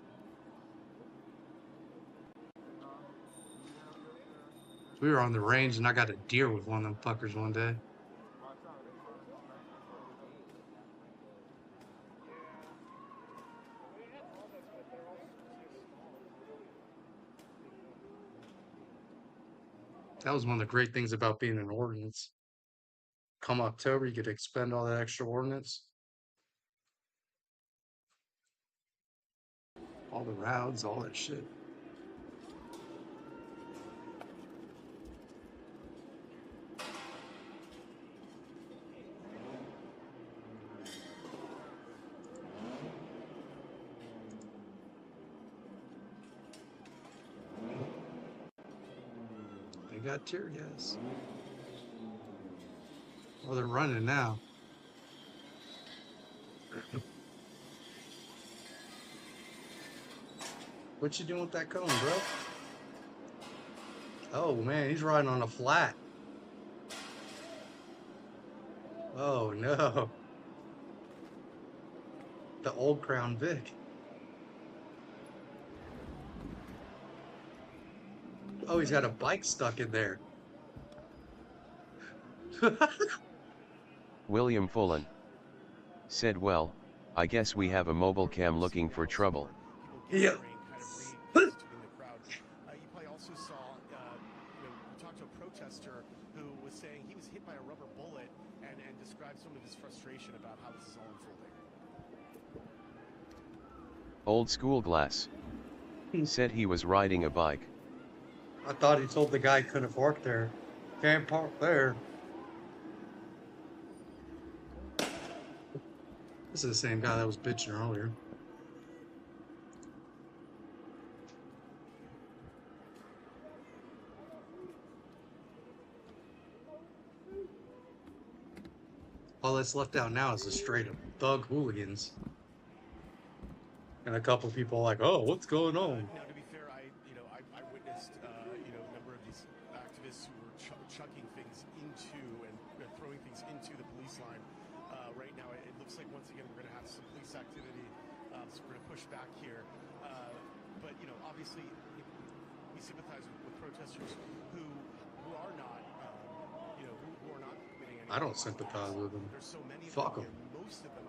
We were on the range and I got a deer with one of them fuckers one day. That was one of the great things about being an ordnance. Come October, you get to expend all that extra ordnance. All the routes, all that shit. They got tear gas. Oh, they're running now. What you doing with that cone, bro? Oh man, he's riding on a flat. Oh no. The old Crown Vic. Oh, he's got a bike stuck in there. William Fullen said, well, I guess we have a mobile cam looking for trouble. Yeah. You probably also saw, we talked to a protester who was saying he was hit by a rubber bullet and described some of his frustration about how this is all unfolding. Old School Glass said he was riding a bike. I thought he told the guy he couldn't park there. Can't park there. This is the same guy that was bitching earlier. All that's left out now is a straight up thug hooligans. And a couple people like, oh, what's going on? Now, to be fair, I witnessed, a number of these activists who were chucking things into and throwing things into the police line. Right now, it looks like once again we're going to have some police activity, so we're going to push back here. But obviously, we sympathize with protesters who are not, who are not committing any. I don't sympathize with them. There's so many. Fuck them. Most of them.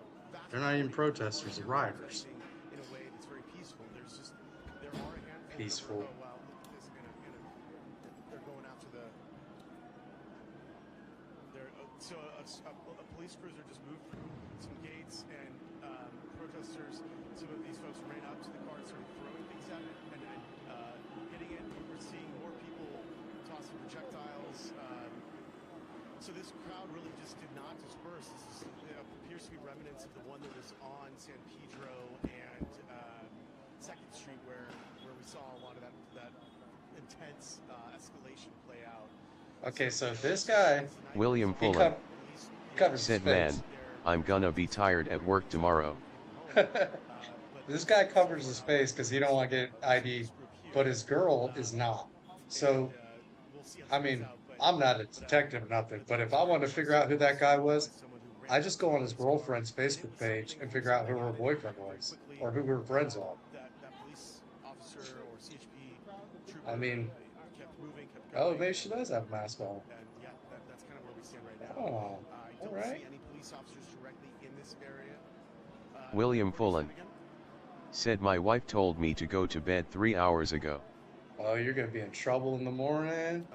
They're not even protesters, they're rioters. In a way that's very peaceful. There are a handful. Peaceful. Oh wow, they're going after the. So a police cruiser just moved through some gates and protesters. Some of these folks ran up to the car and started throwing things at it and hitting it. We're seeing more people tossing projectiles. So this crowd really just did not disperse. This appears to be remnants of the one that was on San Pedro and 2nd Street where we saw a lot of that intense escalation play out. Okay, so this guy, William Fullen said, man, I'm gonna be tired at work tomorrow. This guy covers his face because he don't want to get ID, but his girl is not. So, I mean, I'm not a detective or nothing, but if I want to figure out who that guy was, I just go on his girlfriend's Facebook page and figure out who her boyfriend was or who her friends are. I mean, oh, maybe she does have a mask on. Yeah, that's kind of where we stand right Oh, now. I don't all right. see any police officers directly in this area. William Fullen said, my wife told me to go to bed 3 hours ago. Oh, you're going to be in trouble in the morning.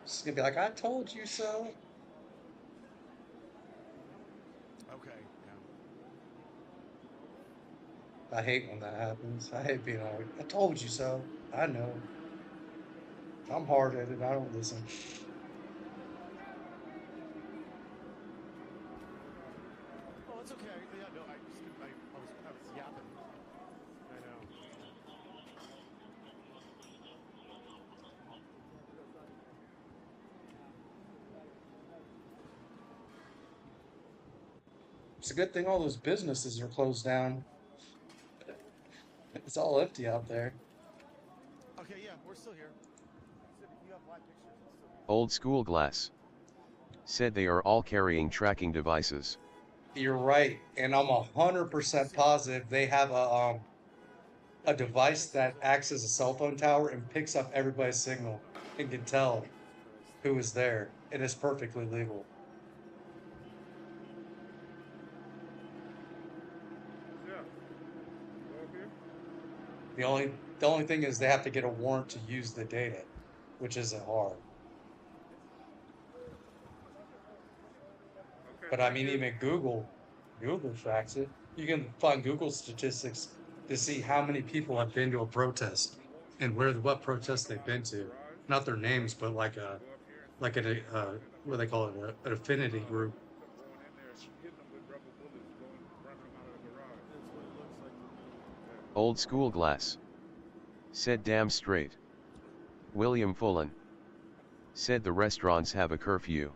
She's going to be like, I told you so. Okay, I hate when that happens. I hate being like, I told you so. I know. I'm hard-headed. I don't listen. Oh, it's okay. Yeah, no, I was yapping. I know. It's a good thing all those businesses are closed down. It's all empty out there. Okay, yeah, we're still here. You have live pictures. Old School Glass said they are all carrying tracking devices. You're right, and I'm 100% positive they have a device that acts as a cell phone tower and picks up everybody's signal and can tell who is there. It is perfectly legal. The only thing is they have to get a warrant to use the data, which isn't hard. But I mean, even Google tracks it. You can find Google statistics to see how many people have been to a protest and what protests they've been to. Not their names, but like a what do they call it, an affinity group. Old school glass. Said damn straight. William Fullen. Said the restaurants have a curfew.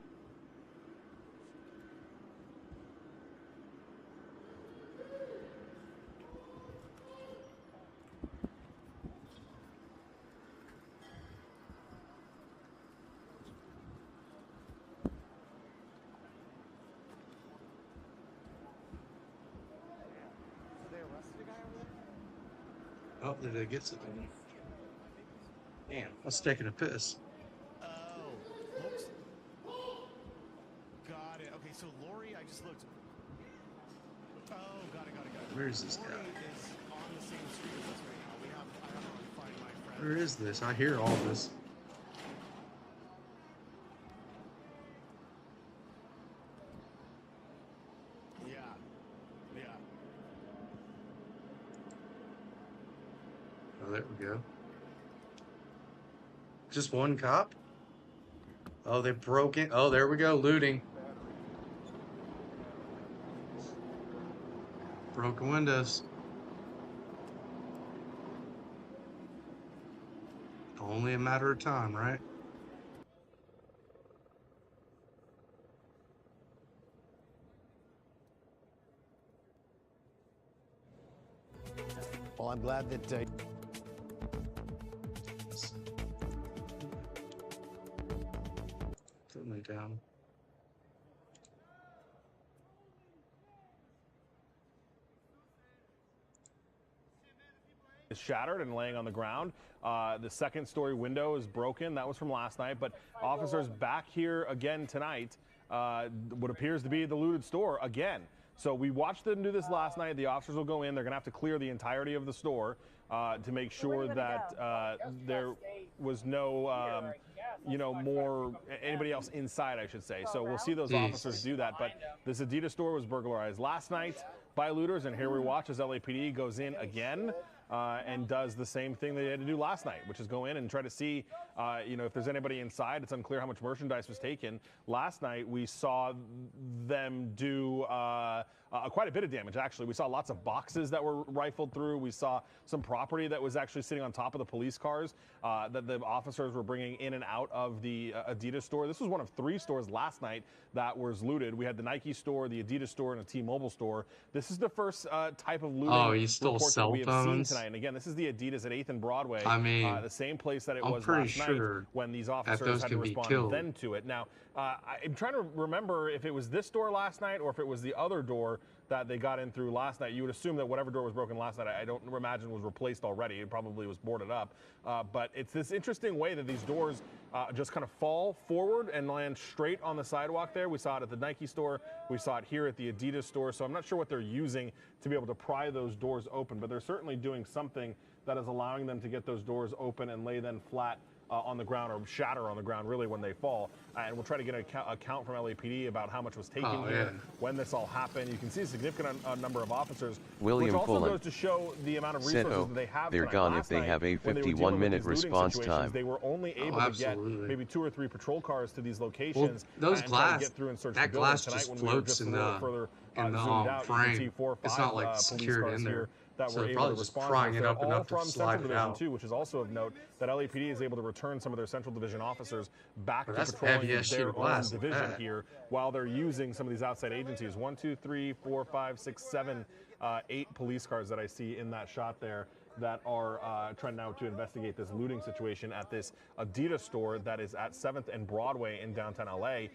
Oh, did they get something? Damn, I was taking a piss. Oh, looks. Got it. Okay, so Lori, I just looked. Oh, got it. Where is this guy? Lori is on the same street as us right now. I have to find my friend. Where is this? I hear all this. Yeah. Oh, there we go. Just one cop? Oh, they broke in. Oh, there we go. Looting. Broken windows. Only a matter of time, right? Well, I'm glad that Certainly down. Is shattered and laying on the ground. The second story window is broken. That was from last night, but officers back here again tonight. What appears to be the looted store again. So we watched them do this last night. The officers will go in. They're going to have to clear the entirety of the store to make sure that there was no, anybody else inside, I should say. So we'll see those officers do that. But this Adidas store was burglarized last night by looters, and here we watch as LAPD goes in again. And does the same thing they had to do last night, which is go in and try to see, if there's anybody inside. It's unclear how much merchandise was taken. Last night, we saw them do quite a bit of damage, actually. We saw lots of boxes that were rifled through. We saw some property that was actually sitting on top of the police cars that the officers were bringing in and out of the Adidas store. This was one of 3 stores last night that was looted. We had the Nike store, the Adidas store, and a T-Mobile store. This is the first type of looting report that we have seen tonight. And again, this is the Adidas at 8th and Broadway. I mean, the same place that it was last night when these officers had to respond then to it. Now, I'm trying to remember if it was this door last night or if it was the other door that they got in through last night. You would assume that whatever door was broken last night, I don't imagine was replaced already. It probably was boarded up. But it's this interesting way that these doors just kind of fall forward and land straight on the sidewalk there. We saw it at the Nike store. We saw it here at the Adidas store. So I'm not sure what they're using to be able to pry those doors open, but they're certainly doing something that is allowing them to get those doors open and lay them flat on the ground, or shatter on the ground really when they fall. And we'll try to get a count from LAPD about how much was taken here, when this all happened. You can see a significant number of officers, William which also Fullen goes to show the amount of resources that they have. They're gone if they have a 51-minute response time. They were only able to get maybe 2 or 3 patrol cars to these locations. Well, those and glass, get through and search that the glass tonight just when floats we in were just the, further in the zoomed out. frame. You can see 4 or 5 it's not like police secured cars in there. here that So were they're able probably to just respond. prying it They're up all enough to from slide Central it Division out. 2, which is also of note that LAPD is able to return some of their Central Division officers back to That's patrolling heavy-ass sheet their of own glass, division that. here while they're using some of these outside agencies. 1, 2, 3, 4, 5, 6, 7, 8 police cars that I see in that shot there. that are trying now to investigate this looting situation at this Adidas store that is at 7th and Broadway in downtown LA,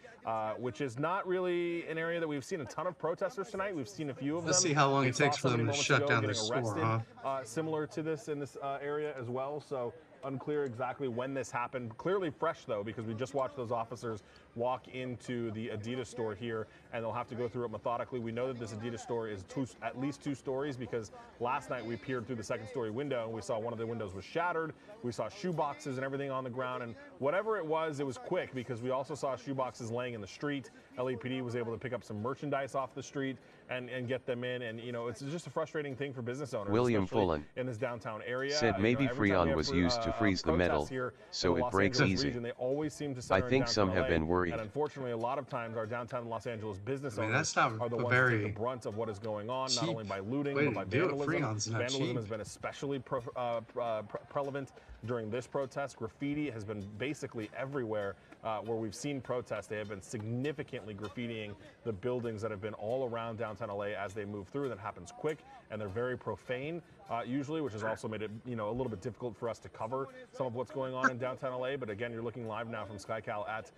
which is not really an area that we've seen a ton of protesters tonight. We've seen a few of them. Let's see how long We it saw takes for them somebody to moments shut ago down getting this store, arrested, huh? similar to this in this area as well. So unclear exactly when this happened. Clearly fresh though, because we just watched those officers walk into the Adidas store here, and they'll have to go through it methodically. We know that this Adidas store is at least 2 stories, because last night we peered through the 2nd story window and we saw one of the windows was shattered. We saw shoe boxes and everything on the ground, and whatever it was quick, because we also saw shoe boxes laying in the street. LAPD was able to pick up some merchandise off the street and get them in, and you know, it's just a frustrating thing for business owners. William Fullen in this downtown area. Said maybe Freon was used to freeze the metal, so it breaks easy. They always seem to I think some have been worried. And unfortunately, a lot of times our downtown Los Angeles business owners that's not are the ones that take the brunt of what is going on, not only by looting, but by vandalism. Vandalism has been especially prevalent during this protest. Graffiti has been basically everywhere where we've seen protests. They have been significantly graffitiing the buildings that have been all around downtown LA as they move through. That happens quick, and they're very profane usually, which has also made it, you know, a little bit difficult for us to cover some of what's going on in downtown LA. But again, you're looking live now from SkyCal at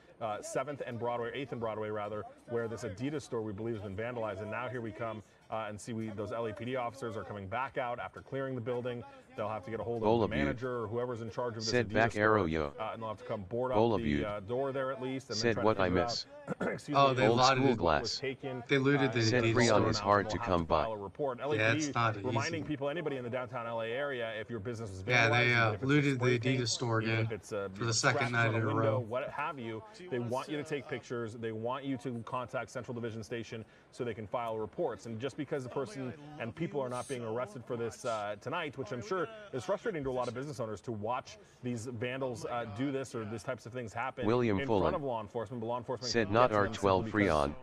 7th and Broadway, 8th and Broadway rather, where this Adidas store we believe has been vandalized. And now here we come and see those LAPD officers are coming back out after clearing the building. They'll have to get a hold of the manager or whoever's in charge of this said Adidas back store, arrow, yo. and they'll have to come board up the door there at least. And said then what try to I figure miss. Out, they old school looted glass. They looted the said Freon is hard to come by. LAPD it's not reminding easy. people, anybody in the downtown LA area, if your business is Yeah, vandalized, they looted the Adidas store again for the second night in a row. What have you? They want you to take pictures. They want you to contact Central Division Station so they can file reports. And just because the person and people are not being arrested for this tonight, which I'm sure is frustrating to a lot of business owners to watch these vandals do this or these types of things happen William in Fullen front of law enforcement, but law enforcement said not R12 Freon.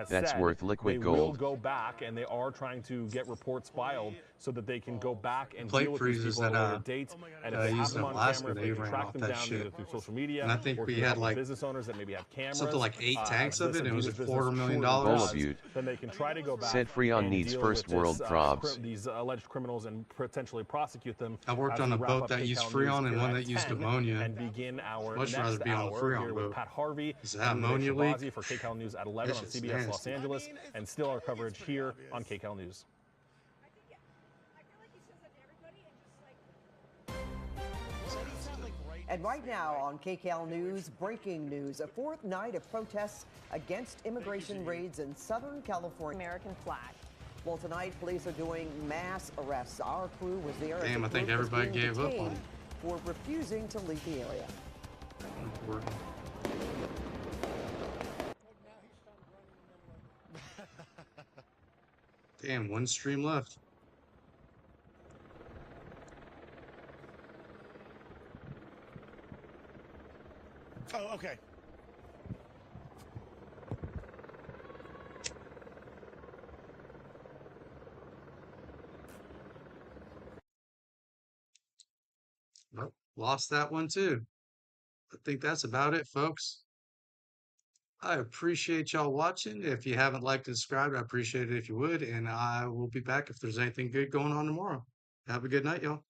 That's worth liquid gold. They will go back, and they are trying to get reports filed so that they can go back and Plate deal with these freezers people at a later that date. And if they have them on camera, if they can track them down either through social media, and I think or we through had like business owners that maybe have cameras, something like 8 tanks of it, and it was $250,000. Bullabute. Then they can try to go back said Freon needs first world probs. These alleged criminals and potentially prosecute them. I worked on a boat that used Freon and one that used ammonia. And begin our much next rather be on a hour Freon here boat. with Pat Harvey. Is that ammonia leak? For KCAL News at 11 on CBS Los Angeles, and still our coverage here on KCAL News. And right now on KCAL News, breaking news, a 4th night of protests against immigration raids in Southern California. American flag. Well, tonight, police are doing mass arrests. Our crew was there. Damn, I think everybody gave up on it. For refusing to leave the area. Damn, one stream left. Oh, okay. Nope, lost that one too. I think that's about it, folks. I appreciate y'all watching. If you haven't liked and subscribed, I appreciate it if you would. And I will be back if there's anything good going on tomorrow. Have a good night, y'all.